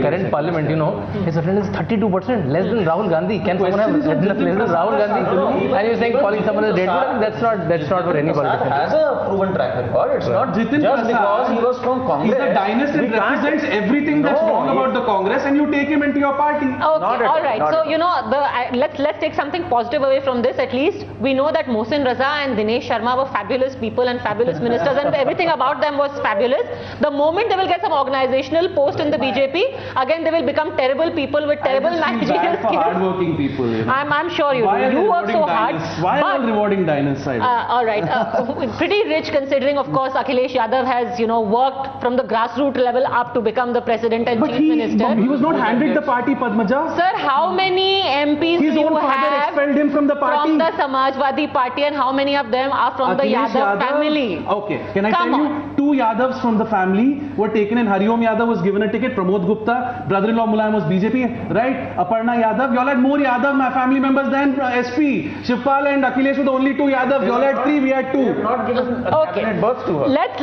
current parliament, you know, his attendance is 32%, less than Rahul Gandhi. Can someone have less than Rahul Gandhi? And you're saying calling someone a deadwood? That's not for any politician. Has a proven track record. It's not Jitin just because he was from Congress. He's a dynast and represents everything that's wrong about the Congress, and you take him into your party. Okay, all right. So you know, let's take something positive away from this. At least we know that Mohsin Raza and Dinesh Sharma were fabulous people and fabulous ministers, and everything about them was fabulous. The moment they will get some organizational post in the BJP, again they will become terrible people with terrible managerial skills. Hardworking people. You know. I'm sure you do. You work so hard. Why are rewarding dynasty? All right. Pretty rich considering, of course, Akhilesh Yadav has, you know, worked from the grassroots level up to become the president and chief minister. He was not handed the party, Padmaja. Sir, how many MPs His do own you father have expelled him from the party. From the Samajwadi Party, and how many of them are from the Yadav family? Okay, can I tell you? 2 Yadavs from the family were taken in. Hariom Yadav was given a ticket. Pramod Gupta, brother-in-law Mulayam was BJP, right? Aparna Yadav. You all had more Yadav family members than SP. Shivpal and Akhilesh were the only 2 Yadav. You all had 3, we had 2. We have not given a cabinet birth to her. Let's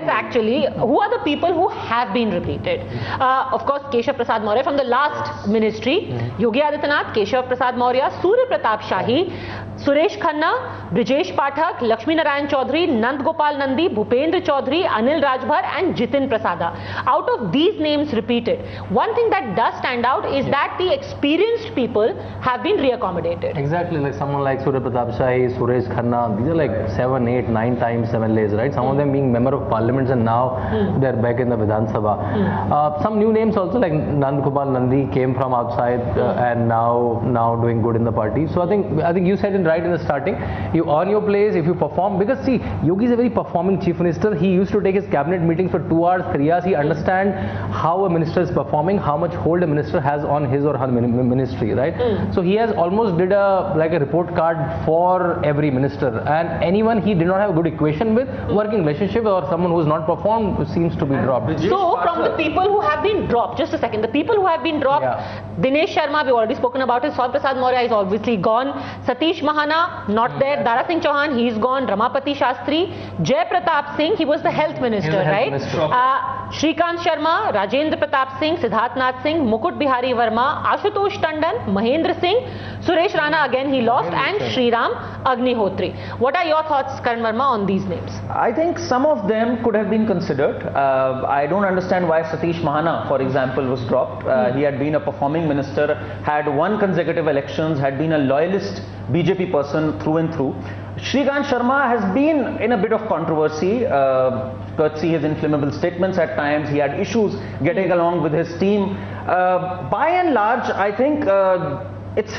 actually, who are the people who have been repeated? Of course, Keshav Prasad Maurya from the last ministry, Yogi Adityanath, Keshav Prasad Maurya, Surya Pratap Shahi, Suresh Khanna, Brijesh Pathak, Lakshmi Narayan Chaudhary, Nand Gopal Nandi, Bhupendra Chaudhary, Anil Rajbhar and Jitin Prasada. Out of these names repeated, one thing that does stand out is that the experienced people have been reaccommodated. Exactly, like someone like Surya Pratap Shahi, Suresh Khanna, these are like 7, 8, 9 times MLAs, right? Some of them being member of parliaments and now they're back in the Vidhan Sabha. Some new names also like Nand Gopal Nandi came from outside and now doing good in the party. So I think you said it right in the starting. You earn your place if you perform, because see, Yogi is a very performing chief minister. He used to take his cabinet meetings for 2 hours, 3 hours. He understands how a minister is performing, how much hold a minister has on his or her ministry, right? So he has almost did a report card for every minister, and anyone he did not have a good equation with, working relationship, or someone who has not performed seems to be dropped. So from the people who have been dropped, just a second, the people who have been dropped, Dinesh Sharma, we've already spoken about it, Saur Prasad Maurya is obviously gone, Satish Mahana, not there, Dara Singh Chauhan, he's gone, Ramapati Shastri, Jai Pratap Singh, he was the health minister, right? Shrikant Sharma, Rajendra Pratap Singh, Siddharth Nath Singh, Mukut Bihari Verma, Ashutosh Tandon, Mahendra Singh, Suresh Rana again he lost, and Shriram Agnihotri. What are your thoughts, Karan Verma, on these names? I think some of them could have been considered. I don't understand why Satish Mahana, for example, was dropped. He had been a performing minister, had won consecutive elections, had been a loyalist BJP person through and through. Shrikant Sharma has been in a bit of controversy, courtesy his inflammable statements at times. He had issues getting along with his team. By and large, I think it's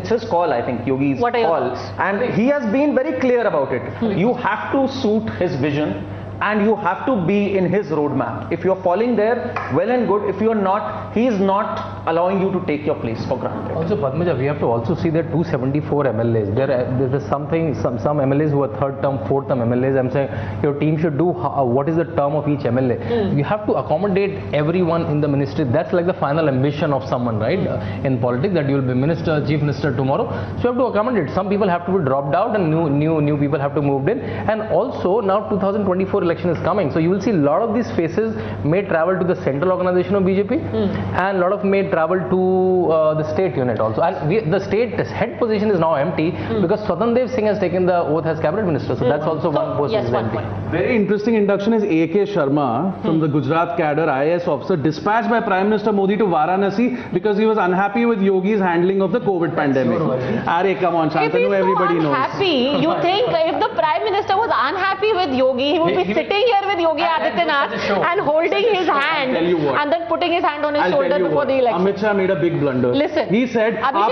his call, I think, Yogi's call. And he has been very clear about it. You have to suit his vision and you have to be in his roadmap. If you're falling there, well and good. If you're not, he is not allowing you to take your place for granted. Also, Padmaja, we have to also see that 274 MLAs. There's something, some MLAs who are third term, fourth term MLAs. I'm saying your team should do what is the term of each MLA. You have to accommodate everyone in the ministry. That's like the final ambition of someone, right? In politics, that you will be minister, chief minister tomorrow. So you have to accommodate. Some people have to be dropped out and new people have to move in. And also now 2024 election is coming. So you will see a lot of these faces may travel to the central organization of BJP and a lot of may travel to the state unit also. And the state head position is now empty because Swatandev Singh has taken the oath as cabinet minister. So that's also one post is empty. Very interesting induction is A.K. Sharma from the Gujarat cadre, IAS officer, dispatched by Prime Minister Modi to Varanasi because he was unhappy with Yogi's handling of the COVID pandemic. Arey, come on, Shantanu, everybody knows. Happy, you think if the Prime Minister was unhappy with Yogi, he would be sitting here with Yogi Adityanath and holding his hand and then putting his hand on his shoulder before the election. Amit Shah made a big blunder. Listen, he said, much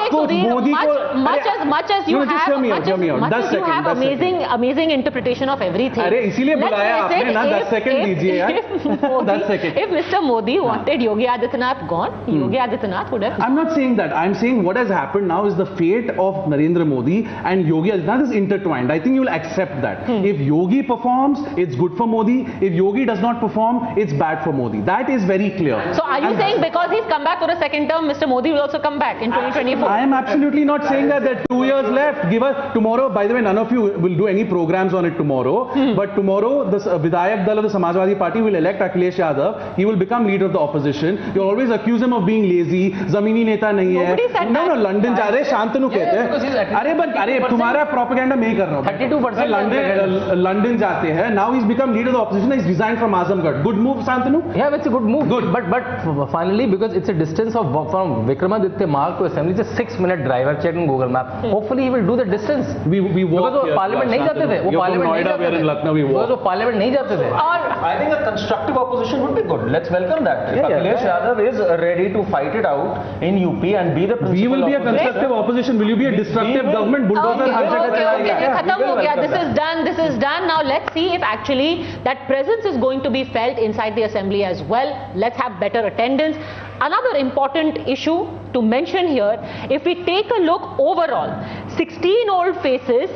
as you have amazing interpretation of everything. If Mr. Modi wanted Yogi Adityanath gone, Yogi Adityanath would have. I'm not saying that. I'm saying what has happened now is the fate of Narendra Modi and Yogi Adityanath is intertwined. I think you will accept that. If Yogi performs, it's good for Modi. If Yogi does not perform, it's bad for Modi. That is very clear. So are you saying because he's come back for a second term, Mr. Modi will also come back in 2024? I am absolutely not saying that. There are 2 years left. Give us tomorrow. By the way, none of you will do any programs on it tomorrow. But tomorrow, the Vidayak Dal of the Samajwadi Party will elect Akhilesh Yadav. He will become leader of the opposition. You always accuse him of being lazy. Zamini neta nahi hai. No, London जा रहे शांतनु कहते हैं. अरे तुम्हारा propaganda मैं ही कर रहा हूँ. 32% London जाते हैं. Now he's become leader of the opposition. He's resigned from Azamgarh. Good move, Shantanu? Yeah, it's a good move. Good. But finally, because it's a distance of from Vikramaditya Marg to Assembly, it's a 6-minute drive. I've checked on Google Map. Hopefully, he will do the distance. We walk because here. Parliament नहीं जाते थे. वो Parliament नहीं जाते थे. We are in Lucknow. We walk. Because Parliament नहीं जाते थे. I think a constructive opposition would be good. Let's welcome that. If Akhilesh Yadav is ready to fight it out in UP and be the principal. We will be a constructive opposition. Will you be a destructive government? Bulldozer. This is done. Now let's see if actually that presence is going to be felt inside the assembly as well. Let's have better attendance. Another important issue to mention here, if we take a look overall, 16 old faces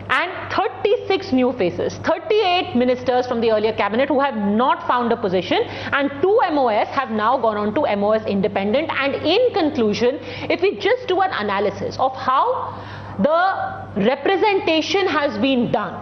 and 36 new faces, 38 ministers from the earlier cabinet who have not found a position, and 2 MOS have now gone on to MOS independent. And in conclusion, if we just do an analysis of how the representation has been done,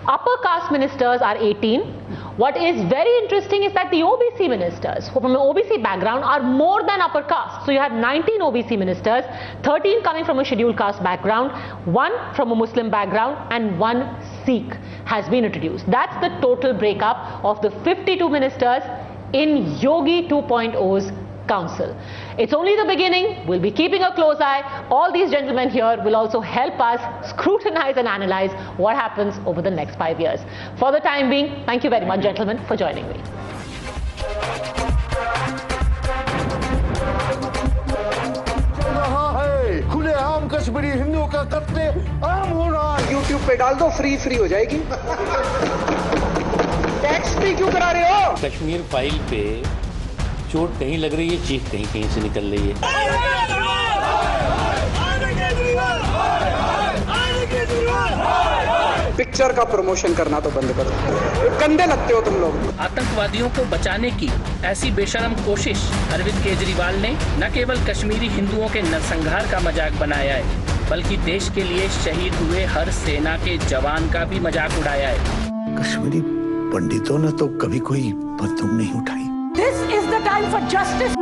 upper caste ministers are 18. What is very interesting is that the OBC ministers who from an OBC background are more than upper caste. So you have 19 OBC ministers, 13 coming from a scheduled caste background, 1 from a Muslim background, and 1 Sikh has been introduced. That's the total breakup of the 52 ministers in Yogi 2.0's council. It's only the beginning. We'll be keeping a close eye. All these gentlemen here will also help us scrutinize and analyze what happens over the next 5 years. For the time being, thank you very much, gentlemen, for joining me. खुलेआम कश्मीरी हिंदुओं का कत्ले आम हो रहा है. YouTube पे डाल दो, फ्री हो जाएगी. टैक्स भी क्यों करा रहे हो? कश्मीर फाइल पे चोट कहीं लग रही है, चीख कहीं से निकल रही है. पिक्चर का प्रमोशन करना तो बंद करो. गंदे लगते हो तुम लोग. आतंकवादियों को बचाने की ऐसी बेशर्म कोशिश अरविंद केजरीवाल ने न केवल कश्मीरी हिंदुओं के नरसंहार का मजाक बनाया है, बल्कि देश के लिए शहीद हुए हर सेना के जवान का भी मजाक उड़ाया है. कश्मीरी पंडितों ने तो कभी कोई बंदूक नहीं उठाई. This is the time for justice.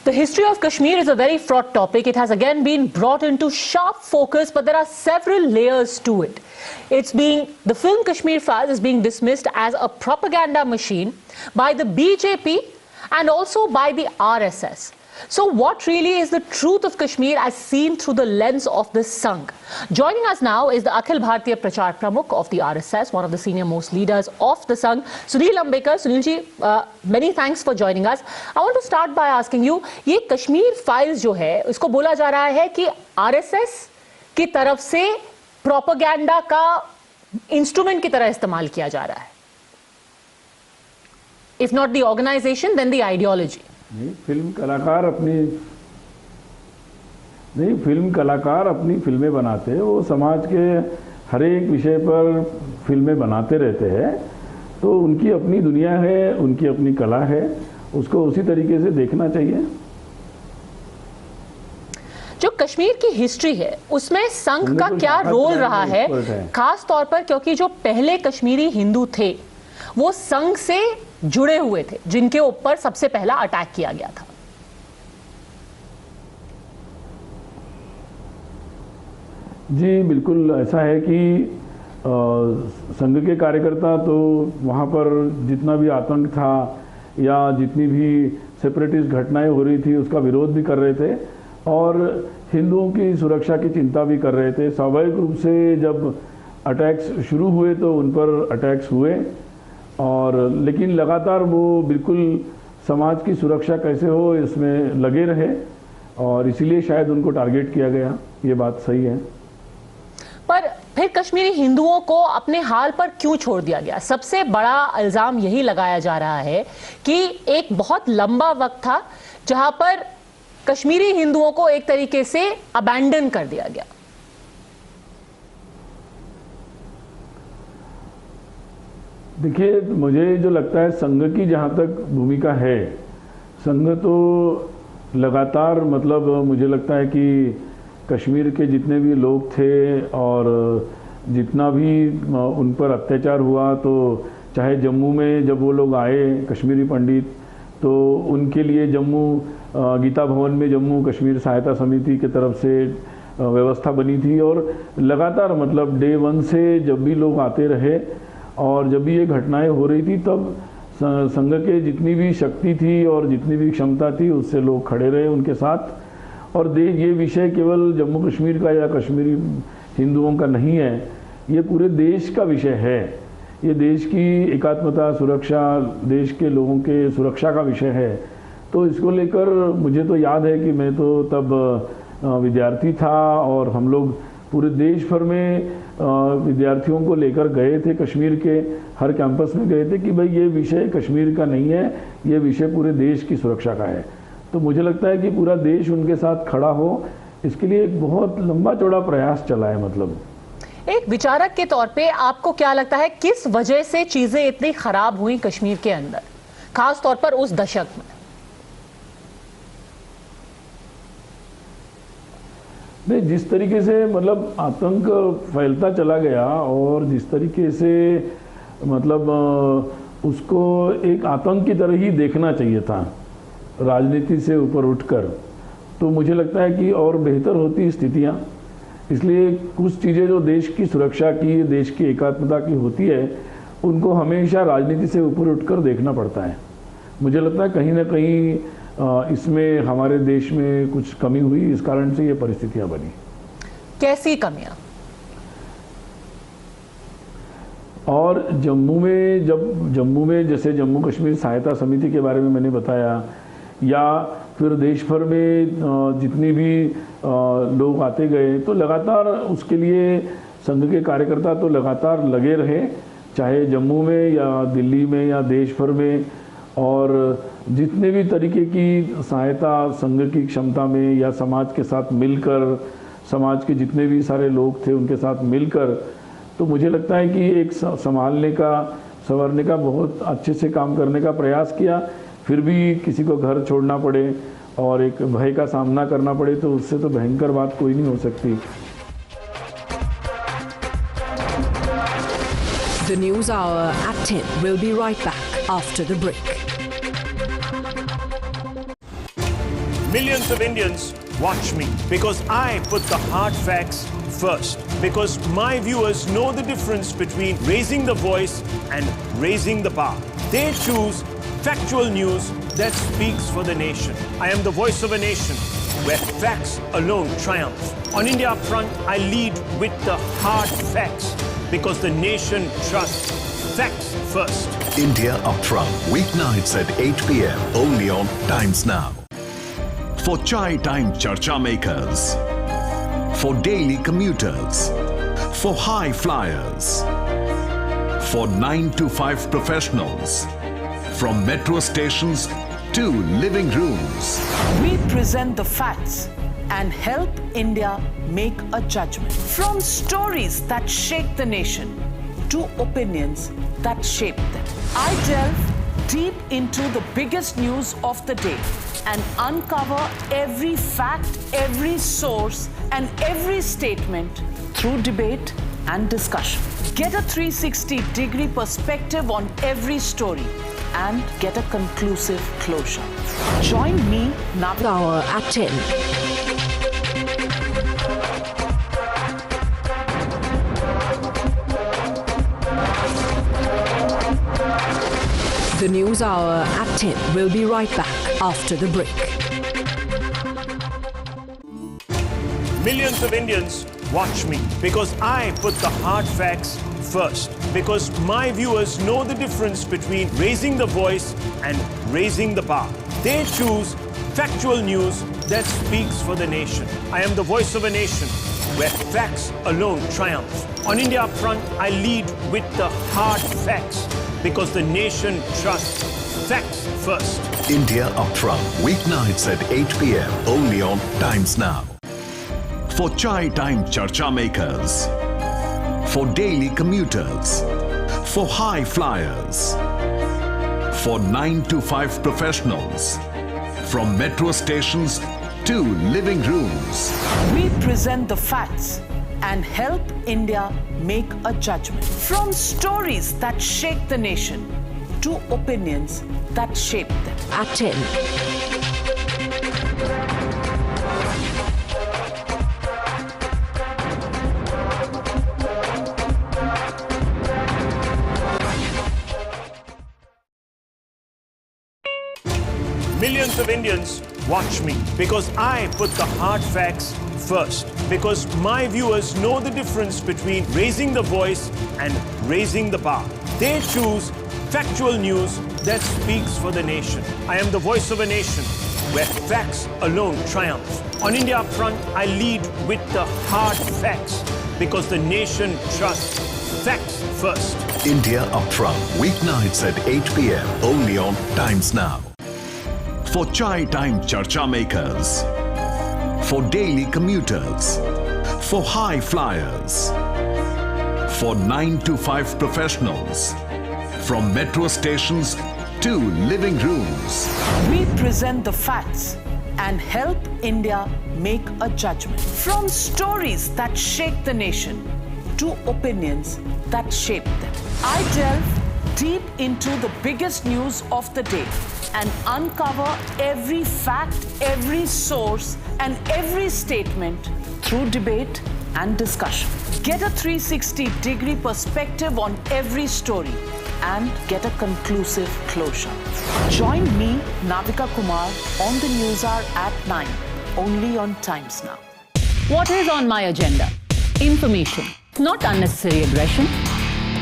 The history of Kashmir is a very fraught topic. It has again been brought into sharp focus, but there are several layers to it. The film Kashmir Files is being dismissed as a propaganda machine by the BJP and also by the RSS. So what really is the truth of Kashmir as seen through the lens of the Sangh? Joining us now is the Akhil Bharatiya Prachar Pramukh of the RSS, one of the senior most leaders of the Sangh, Sunil Ambekar. Sunilji, many thanks for joining us. I want to start by asking you, ये Kashmir Files जो है, इसको बोला जा रहा है कि RSS की तरफ से प्रोपेगेंडा का इंस्ट्रूमेंट की तरह इस्तेमाल किया जा रहा है. if not the organization, then the ideology. नहीं, फिल्म कलाकार अपनी फिल्में बनाते हैं, वो समाज के हर एक विषय पर फिल्में बनाते रहते हैं, तो उनकी अपनी दुनिया है, उनकी अपनी कला है, उसको उसी तरीके से देखना चाहिए। जो कश्मीर की हिस्ट्री है उसमें संघ का क्या रोल रहा है, खास तौर पर क्योंकि जो पहले कश्मीरी हिंदू थे वो संघ से जुड़े हुए थे, जिनके ऊपर सबसे पहला अटैक किया गया था। जी बिल्कुल ऐसा है कि संघ के कार्यकर्ता तो वहाँ पर जितना भी आतंक था या जितनी भी सेपरेटिस्ट घटनाएं हो रही थी उसका विरोध भी कर रहे थे और हिंदुओं की सुरक्षा की चिंता भी कर रहे थे। स्वाभाविक रूप से जब अटैक्स शुरू हुए तो उन पर अटैक्स हुए, और लेकिन लगातार वो बिल्कुल समाज की सुरक्षा कैसे हो इसमें लगे रहे, और इसीलिए शायद उनको टारगेट किया गया। ये बात सही है। पर फिर कश्मीरी हिंदुओं को अपने हाल पर क्यों छोड़ दिया गया? सबसे बड़ा इल्जाम यही लगाया जा रहा है कि एक बहुत लंबा वक्त था जहां पर कश्मीरी हिंदुओं को एक तरीके से अबैंडन कर दिया गया। देखिए, मुझे जो लगता है संघ की जहां तक भूमिका है, संघ तो लगातार मतलब मुझे लगता है कि कश्मीर के जितने भी लोग थे और जितना भी उन पर अत्याचार हुआ, तो चाहे जम्मू में जब वो लोग आए कश्मीरी पंडित, तो उनके लिए जम्मू गीता भवन में जम्मू कश्मीर सहायता समिति की तरफ से व्यवस्था बनी थी, और लगातार मतलब डे 1 से जब भी लोग आते रहे और जब भी ये घटनाएं हो रही थी तब संघ के जितनी भी शक्ति थी और जितनी भी क्षमता थी उससे लोग खड़े रहे उनके साथ। और ये विषय केवल जम्मू कश्मीर का या कश्मीरी हिंदुओं का नहीं है, ये पूरे देश का विषय है। ये देश की एकात्मता, सुरक्षा, देश के लोगों के सुरक्षा का विषय है। तो इसको लेकर मुझे तो याद है कि मैं तो तब विद्यार्थी था और हम लोग पूरे देश भर में विद्यार्थियों को लेकर गए थे, कश्मीर के हर कैंपस में गए थे कि भाई ये विषय कश्मीर का नहीं है, ये विषय पूरे देश की सुरक्षा का है। तो मुझे लगता है कि पूरा देश उनके साथ खड़ा हो, इसके लिए एक बहुत लंबा चौड़ा प्रयास चला है। मतलब एक विचारक के तौर पे आपको क्या लगता है किस वजह से चीजें इतनी खराब हुई कश्मीर के अंदर, खास तौर पर उस दशक में? नहीं, जिस तरीके से मतलब आतंक फैलता चला गया और जिस तरीके से मतलब उसको एक आतंक की तरह ही देखना चाहिए था राजनीति से ऊपर उठकर, तो मुझे लगता है कि और बेहतर होती स्थितियां। इसलिए कुछ चीज़ें जो देश की सुरक्षा की, देश की एकात्मता की होती है, उनको हमेशा राजनीति से ऊपर उठकर देखना पड़ता है। मुझे लगता है कहीं ना कहीं इसमें हमारे देश में कुछ कमी हुई, इस कारण से ये परिस्थितियां बनी। कैसी कमियां? और जम्मू में जैसे जम्मू कश्मीर सहायता समिति के बारे में मैंने बताया, या फिर देश भर में जितनी भी लोग आते गए, तो लगातार उसके लिए संघ के कार्यकर्ता तो लगातार लगे रहे, चाहे जम्मू में या दिल्ली में या देश भर में। और जितने भी तरीके की सहायता संघ की क्षमता में या समाज के साथ मिलकर, समाज के जितने भी सारे लोग थे उनके साथ मिलकर, तो मुझे लगता है कि एक संभालने का, संवारने का, बहुत अच्छे से काम करने का प्रयास किया। फिर भी किसी को घर छोड़ना पड़े और एक भय का सामना करना पड़े, तो उससे तो भयंकर बात कोई नहीं हो सकती। The News Hour at 10 will be right back after the break. Millions of Indians watch me because I put the hard facts first. Because my viewers know the difference between raising the voice and raising the bar. They choose factual news that speaks for the nation. I am the voice of a nation where facts alone triumph. On India front, I lead with the hard facts because the nation trusts facts first. India Upfront, weeknights at 8 p.m. only on Times Now. For chai time charcha makers, for daily commuters, for high flyers, for 9 to 5 professionals, From metro stations to living rooms. We present the facts and help India make a judgment. From stories that shake the nation to opinions that shape them. I delve deep into the biggest news of the day and uncover every fact, every source, and every statement through debate and discussion. Get a 360-degree perspective on every story and get a conclusive closure. Join me now at 10. The News Hour at 10. We'll be right back after the break. Millions of Indians watch me because I put the hard facts first. Because my viewers know the difference between raising the voice and raising the bar. They choose factual news that speaks for the nation. I am the voice of a nation where facts alone triumph. On India front, I lead with the hard facts because the nation trusts facts first. India Upfront, weeknights at 8 p.m. only on Times Now. For chai time charcha makers, for daily commuters, for high flyers, for 9 to 5 professionals, from metro stations to living rooms. We present the facts and help India make a judgment. From stories that shake the nation to opinions that shape them. At 10. Millions of Indians watch me because I put the hard facts first. Because my viewers know the difference between raising the voice and raising the bar. They choose factual news that speaks for the nation. I am the voice of a nation where facts alone triumph. On India front, I lead with the hard facts because the nation trusts facts first. India Upfront, weeknights at 8 p.m. only on Times Now. For chai time charcha makers, for daily commuters, for high flyers, for 9 to 5 professionals, from metro stations to living rooms. We present the facts and help India make a judgment. From stories that shake the nation to opinions that shape them. I delve deep into the biggest news of the day and uncover every fact, every source, and every statement through debate and discussion. Get a 360-degree perspective on every story and get a conclusive closure. Join me, Navika Kumar, on the News Hour at 9, only on Times Now. What is on my agenda? Information, not unnecessary aggression.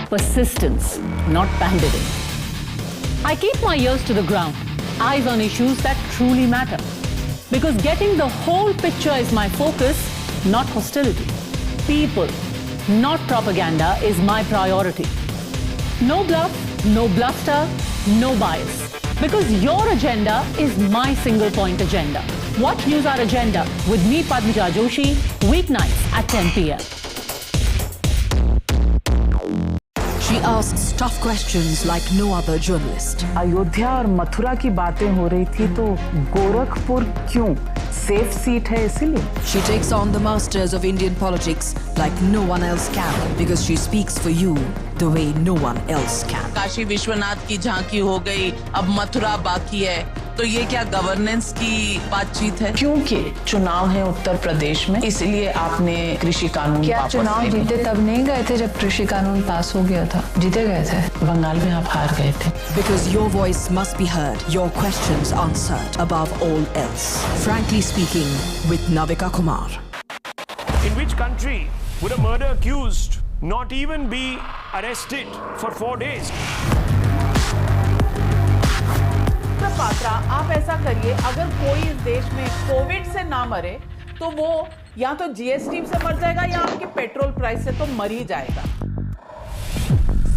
Persistence, not pandering. I keep my ears to the ground, eyes on issues that truly matter. Because getting the whole picture is my focus, not hostility. People, not propaganda, is my priority. No bluff, no bluster, no bias. Because your agenda is my single point agenda. Watch News Hour Agenda with me, Padmaja Joshi, weeknights at 10 p.m. She asks tough questions like no other journalist. Ayodhya और मथुरा की बातें हो रही थी तो गोरखपुर क्यों? Safe seat है इसीलिए. She takes on the masters of Indian politics like no one else can because she speaks for you the way no one else can. Kashi Vishwanath की झांकी हो गई, अब मथुरा बाकी है. तो ये क्या गवर्नेंस की बातचीत है? क्योंकि चुनाव है उत्तर प्रदेश में, इसलिए आपने कृषि कानून क्या चुनाव जीते तब नहीं गए थे जब कृषि कानून पास हो गया था? जीते गए थे. बंगाल में आप हार गए थे. Because your voice must be heard, your questions answered above all else. Frankly speaking, with Navika Kumar. In which country would a murder accused not even be arrested for 4 days? Patra, आप ऐसा करिए, अगर कोई इस देश में कोविड से ना मरे तो वो या तो जीएसटी से मर जाएगा या आपके पेट्रोल प्राइस से तो मर ही जाएगा.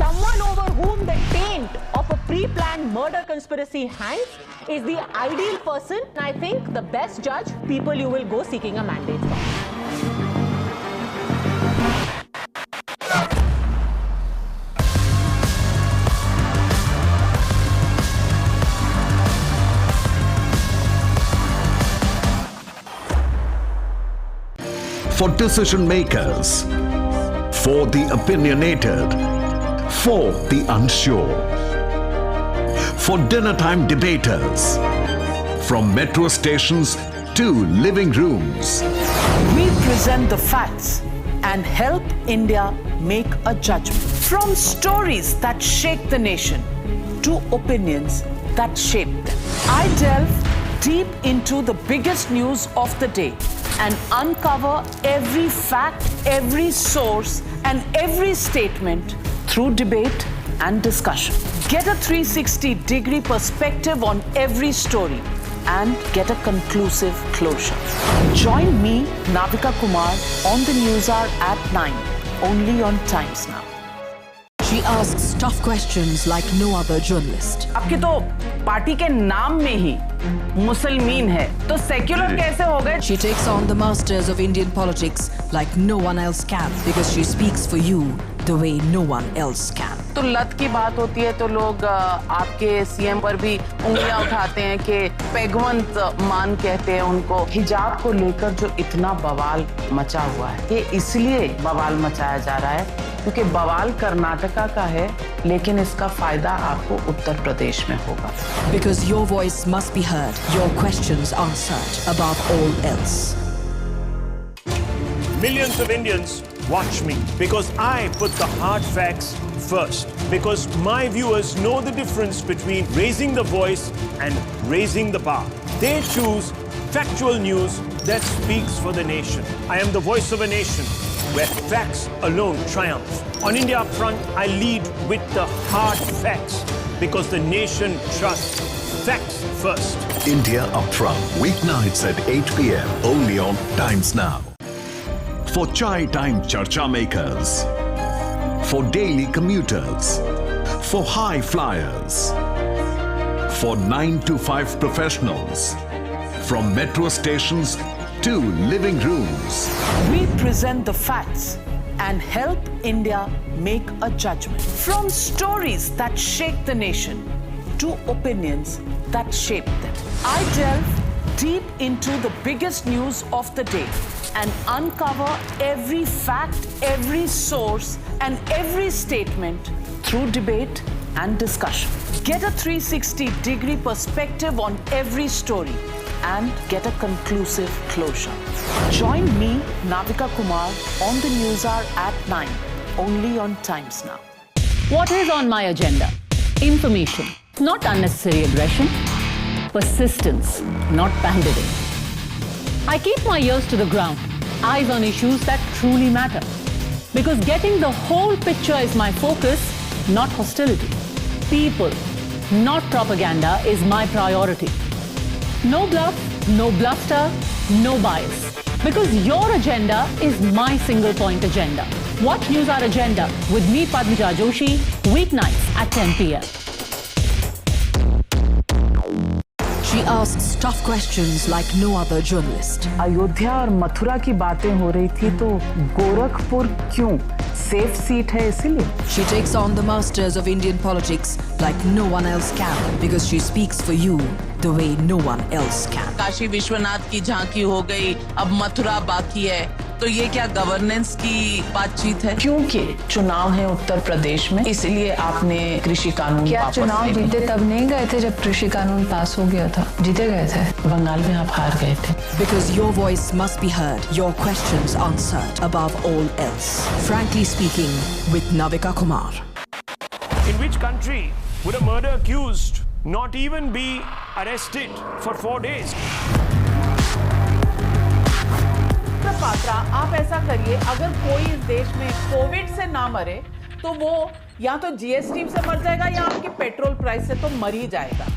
Someone over whom the taint of a pre-planned murder conspiracy hangs is the ideal person, and I think the best judge, people you will go seeking a mandate from. For decision makers, for the opinionated, for the unsure, for dinner time debaters, from metro stations to living rooms. We present the facts and help India make a judgment. From stories that shake the nation to opinions that shape them. I delve deep into the biggest news of the day and uncover every fact, every source, and every statement through debate and discussion. Get a 360-degree perspective on every story and get a conclusive closure. Join me, Navika Kumar, on the News Hour at 9, only on Times Now. She asks tough questions like no other journalist. आपकी तो party के नाम में ही मुसलमान है, तो secular कैसे हो गए? She takes on the masters of Indian politics like no one else can because she speaks for you the way no one else can. तो लत की बात होती है तो लोग आपके सीएम पर भी उंगलियां उठाते हैं कि पैगवंत मान कहते हैं उनको। हिजाब को लेकर जो इतना बवाल मचा हुआ है, ये इसलिए बवाल मचाया जा रहा है क्योंकि बवाल कर्नाटका का है, लेकिन इसका फायदा आपको उत्तर प्रदेश में होगा। Because your voice must be heard, your questions answered above all else. Millions of Indians watch me because I put the hard facts first. Because my viewers know the difference between raising the voice and raising the bar. They choose factual news that speaks for the nation. I am the voice of a nation where facts alone triumph. On India front, I lead with the hard facts because the nation trusts facts first. India Upfront, weeknights at 8 p.m. only on Times Now. For chai time charcha makers, for daily commuters, for high flyers, for 9 to 5 professionals, from metro stations to living rooms. We present the facts and help India make a judgment. From stories that shake the nation to opinions that shape them. I delve deep into the biggest news of the day and uncover every fact, every source, and every statement through debate and discussion. Get a 360-degree perspective on every story and get a conclusive closure. Join me, Navika Kumar, on the News Hour at 9, only on Times Now. What is on my agenda? Information, not unnecessary aggression. Persistence, not pandering. I keep my ears to the ground, eyes on issues that truly matter. Because getting the whole picture is my focus, not hostility. People, not propaganda, is my priority. No bluff, no bluster, no bias. Because your agenda is my single point agenda. Watch News Hour Agenda with me, Padmaja Joshi, weeknights at 10 p.m. She asks tough questions like no other journalist. Ayodhya और मथुरा की बातें हो रही थी तो गोरखपुर क्यों? Safe seat है इसीलिए। She takes on the masters of Indian politics like no one else can because she speaks for you the way no one else can. Kashi Vishwanath की झांकी हो गई, अब मथुरा बाकी है, तो ये क्या गवर्नेंस की बातचीत है? क्योंकि चुनाव है उत्तर प्रदेश में, इसलिए आपने कृषि कानून क्या चुनाव जीते तब नहीं गए थे जब कृषि कानून पास हो गया था? जीते गए थे। बंगाल में आप हार गए थे। Because your voice must be heard, your questions answered above all else. Frankly speaking, with Navika Kumar. In which country would a murder accused not even be arrested for 4 days? Patra, आप ऐसा करिए, अगर कोई इस देश में कोविड से ना मरे तो वो या तो जीएसटी से मर जाएगा या आपकी पेट्रोल प्राइस से तो मर ही जाएगा।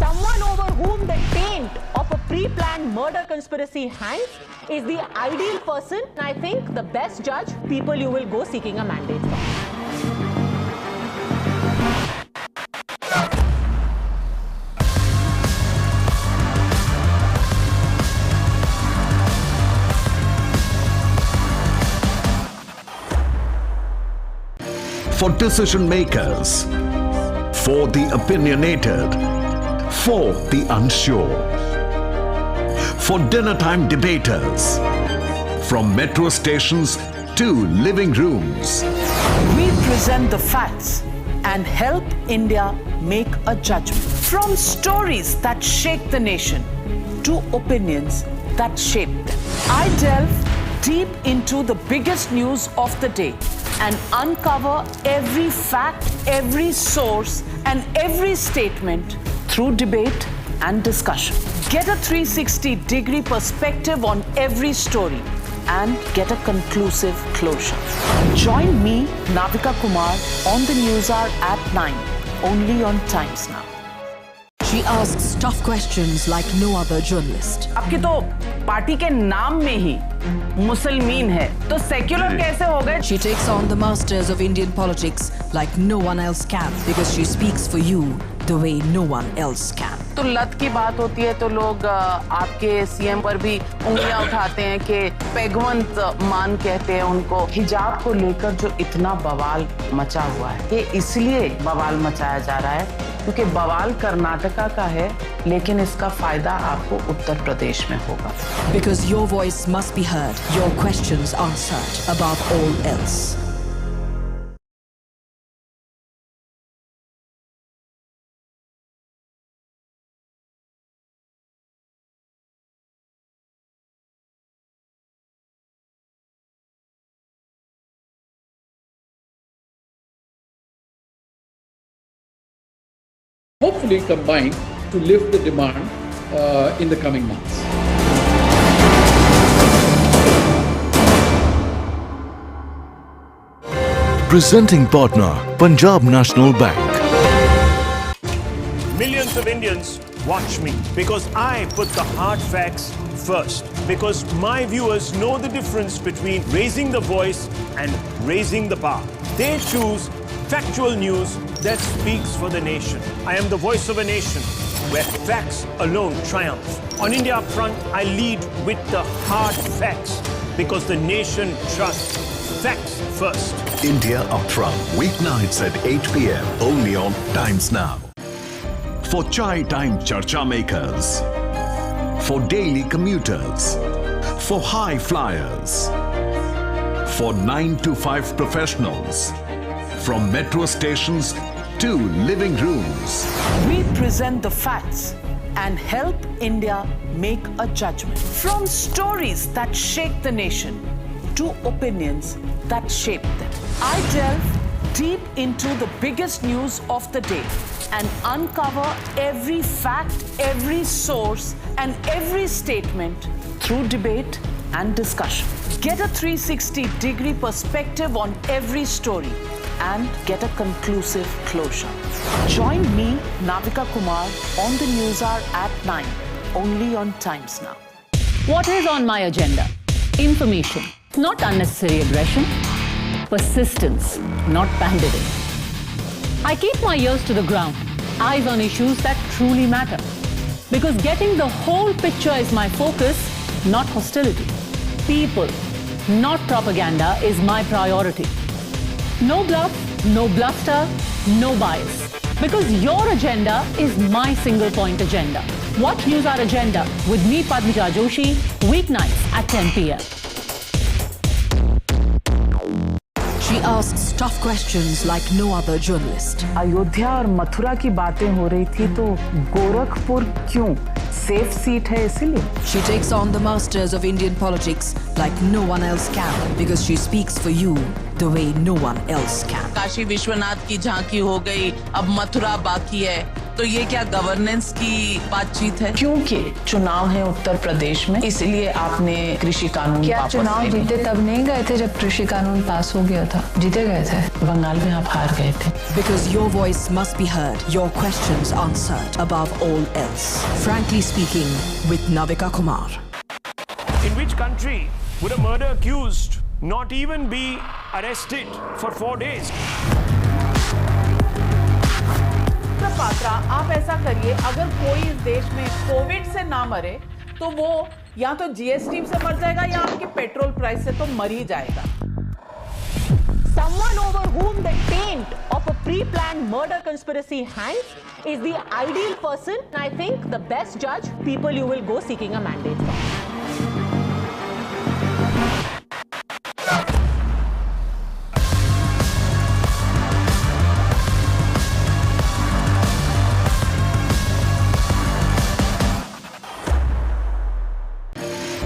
Someone over whom the taint of a pre-planned murder conspiracy hangs is the ideal person, and I think the best judge, people you will go seeking a mandate from. for decision makers, for the opinionated, for the unsure, for dinner time debaters, from metro stations to living rooms. We present the facts and help India make a judgment. From stories that shake the nation to opinions that shape them. I delve deep into the biggest news of the day and uncover every fact, every source, and every statement through debate and discussion. Get a 360-degree perspective on every story and get a conclusive closure. Join me, Navika Kumar, on the News Hour at 9, only on Times Now. She asks tough questions like no other journalist. आपकी तो party के नाम में ही मुसलमान है, तो secular कैसे हो गए? She takes on the masters of Indian politics like no one else can because she speaks for you the way no one else can. तो लत की बात होती है तो लोग आपके सीएम पर भी उंगलियां उठाते हैं कि पैगवंत मान कहते हैं उनको। हिजाब को लेकर जो इतना बवाल मचा हुआ है, ये इसलिए बवाल मचाया जा रहा है क्योंकि बवाल कर्नाटका का है, लेकिन इसका फायदा आपको उत्तर प्रदेश में होगा। Because your voice must be heard, your questions answered above all else. Hopefully combined to lift the demand in the coming months. Presenting partner, Punjab National Bank. Millions of Indians watch me because I put the hard facts first. Because my viewers know the difference between raising the voice and raising the bar. They choose factual news that speaks for the nation. I am the voice of a nation where facts alone triumph. On India front, I lead with the hard facts because the nation trusts facts first. India Up Front, weeknights at 8 p.m. only on Times Now. For chai time charcha makers, for daily commuters, for high flyers, for 9 to 5 professionals, from metro stations to living rooms. We present the facts and help India make a judgment. From stories that shake the nation to opinions that shape them. I delve deep into the biggest news of the day and uncover every fact, every source, and every statement through debate and discussion. Get a 360-degree perspective on every story and get a conclusive closure. Join me, Navika Kumar, on the News Hour at 9, only on Times Now. What is on my agenda? Information, not unnecessary aggression. Persistence, not pandering. I keep my ears to the ground, eyes on issues that truly matter. Because getting the whole picture is my focus, not hostility. People, not propaganda, is my priority. No bluff, no bluster, no bias. Because your agenda is my single point agenda. Watch News Hour Agenda with me, Padmaja Joshi, weeknights at 10 p.m. She asks tough questions like no other journalist. Ayodhya और मथुरा की बातें हो रही थी तो गोरखपुर क्यों? Safe seat है इसीलिए. She takes on the masters of Indian politics like no one else can because she speaks for you the way no one else can. Kashi Vishwanath की झांकी हो गई, अब मथुरा बाकी है. तो ये क्या गवर्नेंस की बातचीत है? क्योंकि चुनाव है उत्तर प्रदेश में, इसलिए आपने कृषि कानून क्या चुनाव जीते तब नहीं गए थे जब कृषि कानून पास हो गया था? जीते गए थे. बंगाल में आप हार गए थे. Because your voice must be heard, your questions answered above all else. Frankly speaking, with Navika Kumar. In which country would a murder accused not even be arrested for 4 days? Patra, आप ऐसा करिए, अगर कोई इस देश में कोविड से ना मरे तो वो या तो जीएसटी से मर जाएगा या आपकी पेट्रोल प्राइस से तो मर ही जाएगा. Someone over whom the taint of a pre-planned murder conspiracy hangs is the ideal person, and I think the best judge, people you will go seeking a mandate from.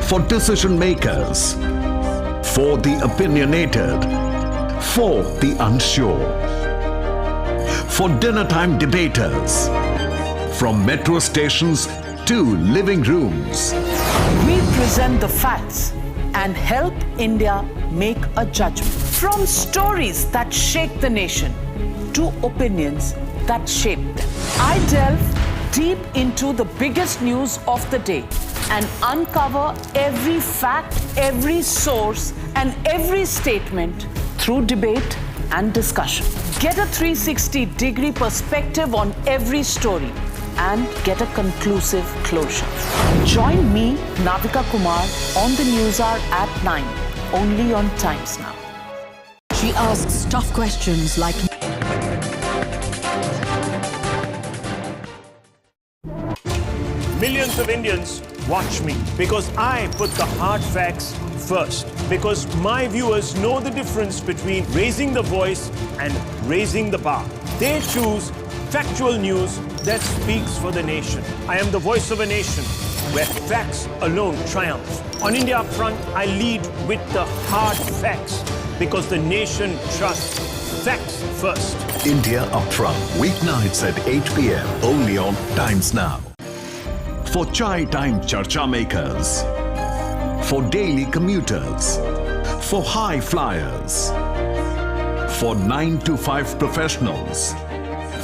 For decision makers, for the opinionated, for the unsure, for dinner time debaters, from metro stations to living rooms. We present the facts and help India make a judgment. From stories that shake the nation to opinions that shape them. I delve deep into the biggest news of the day and uncover every fact, every source, and every statement through debate and discussion. Get a 360-degree perspective on every story and get a conclusive closure. Join me, Navika Kumar, on the News Hour at 9, only on Times Now. She asks tough questions like... Millions of Indians watch me because I put the hard facts first. Because my viewers know the difference between raising the voice and raising the bar. They choose factual news that speaks for the nation. I am the voice of a nation where facts alone triumph. On India front, I lead with the hard facts because the nation trusts facts first. India Upfront, weeknights at 8 p.m. only on Times Now. For chai time charcha makers, for daily commuters, for high flyers, for 9 to 5 professionals,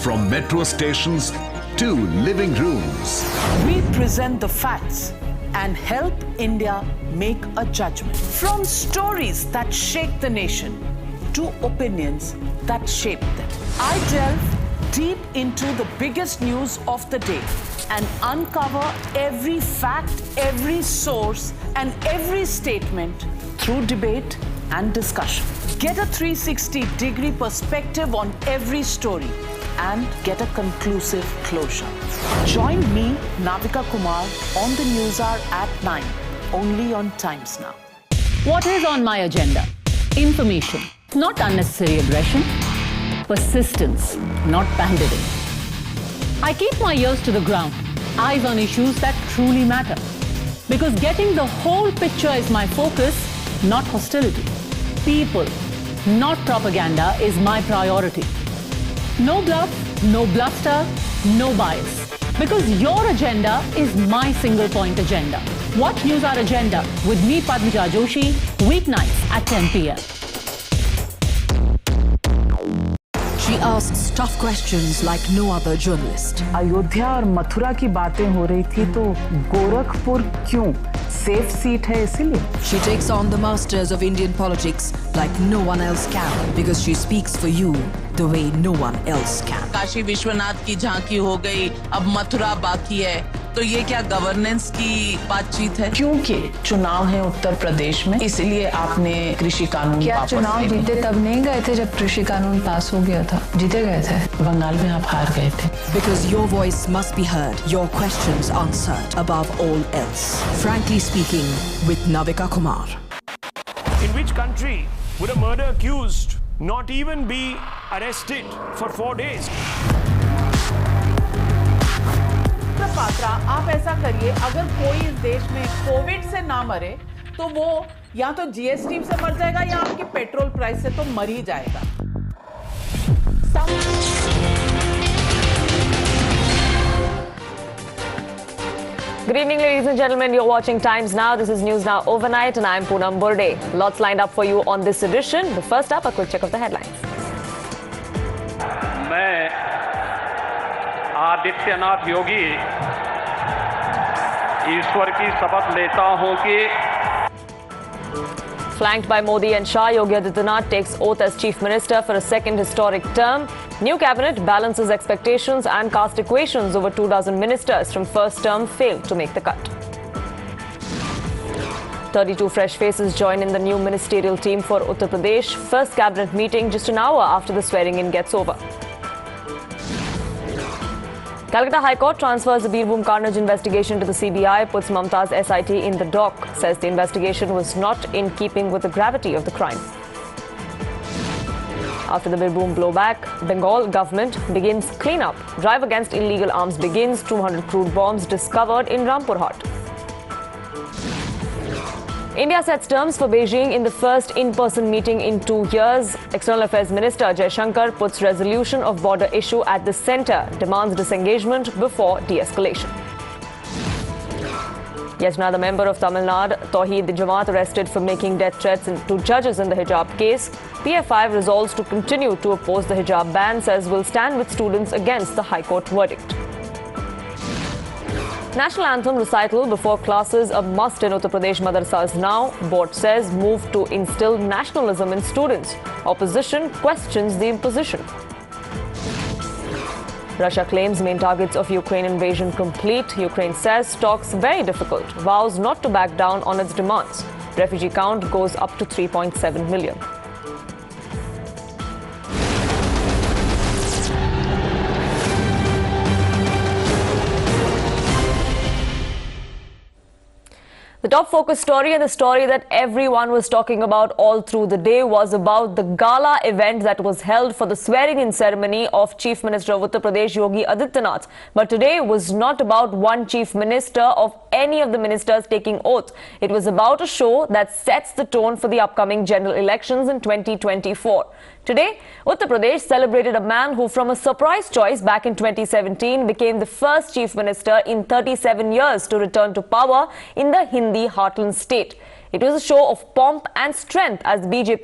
from metro stations to living rooms. We present the facts and help India make a judgment. From stories that shake the nation to opinions that shape them. I delve deep into the biggest news of the day and uncover every fact, every source, and every statement through debate and discussion. Get a 360-degree perspective on every story and get a conclusive closure. Join me, Navika Kumar, on the News Hour at 9, only on Times Now. What is on my agenda? Information, not unnecessary aggression. Persistence, not pandering. I keep my ears to the ground, eyes on issues that truly matter. Because getting the whole picture is my focus, not hostility. People, not propaganda, is my priority. No bluff, no bluster, no bias. Because your agenda is my single point agenda. Watch News Hour Agenda with me, Padmaja Joshi, weeknights at 10 p.m. She asks tough questions like no other journalist. Ayodhya और मथुरा की बातें हो रही थी तो गोरखपुर क्यों? Safe seat है इसीलिए. She takes on the masters of Indian politics like no one else can because she speaks for you the way no one else can. Kashi Vishwanath की झांकी हो गई, अब मथुरा बाकी है. तो ये क्या गवर्नेंस की बातचीत है? क्योंकि चुनाव है उत्तर प्रदेश में, इसलिए आपने कृषि कानून क्या चुनाव जीते तब नहीं गए थे जब कृषि कानून पास हो गया था? जीते गए थे. बंगाल में आप हार गए थे. Because your voice must be heard, your questions answered above all else. Frankly speaking, with Navika Kumar. In which country would a murder accused not even be arrested for 4 days? Patra, आप ऐसा करिए, अगर कोई इस देश में कोविड से ना मरे तो वो या तो जीएसटी से मर जाएगा या आपकी पेट्रोल प्राइस से तो मर ही जाएगा. Good evening, ladies and gentlemen. You're watching Times Now. This is News Now Overnight, and I'm Poonam Burde. Lots lined up for you on this edition. But first up, a quick check of the headlines. मैं आदित्यनाथ योगी ईश्वर की शपथ लेता हूं कि Flanked by Modi and Shah, Yogi Adityanath takes oath as Chief Minister for a second historic term. New cabinet balances expectations and caste equations over 24 ministers from first term failed to make the cut. 32 fresh faces join in the new ministerial team for Uttar Pradesh. First cabinet meeting just an hour after the swearing-in gets over. Calcutta High Court transfers the Birbhum carnage investigation to the CBI, puts Mamta's SIT in the dock, says the investigation was not in keeping with the gravity of the crime. After the Birbhum blowback, Bengal government begins cleanup. Drive against illegal arms begins. 200 crude bombs discovered in Rampur Hut. India sets terms for Beijing in the first in-person meeting in 2 years. External Affairs Minister Jaishankar puts resolution of border issue at the centre, demands disengagement before de-escalation. Yet another member of Tamil Nadu, Tawheed Jamaat, arrested for making death threats to judges in the hijab case. PF5 resolves to continue to oppose the hijab ban, says will stand with students against the High Court verdict. National anthem recital before classes a must in Uttar Pradesh madrasas now. Board says move to instill nationalism in students. Opposition questions the imposition. Russia claims main targets of Ukraine invasion complete. Ukraine says talks very difficult. Vows not to back down on its demands. Refugee count goes up to 3.7 million. The top focus story, and the story that everyone was talking about all through the day, was about the gala event that was held for the swearing-in ceremony of Chief Minister of Uttar Pradesh, Yogi Adityanath. But today was not about one Chief Minister of any of the ministers taking oath. It was about a show that sets the tone for the upcoming general elections in 2024. Today, Uttar Pradesh celebrated a man who, from a surprise choice back in 2017, became the first Chief Minister in 37 years to return to power in the Hindi heartland state. It was a show of pomp and strength as BJP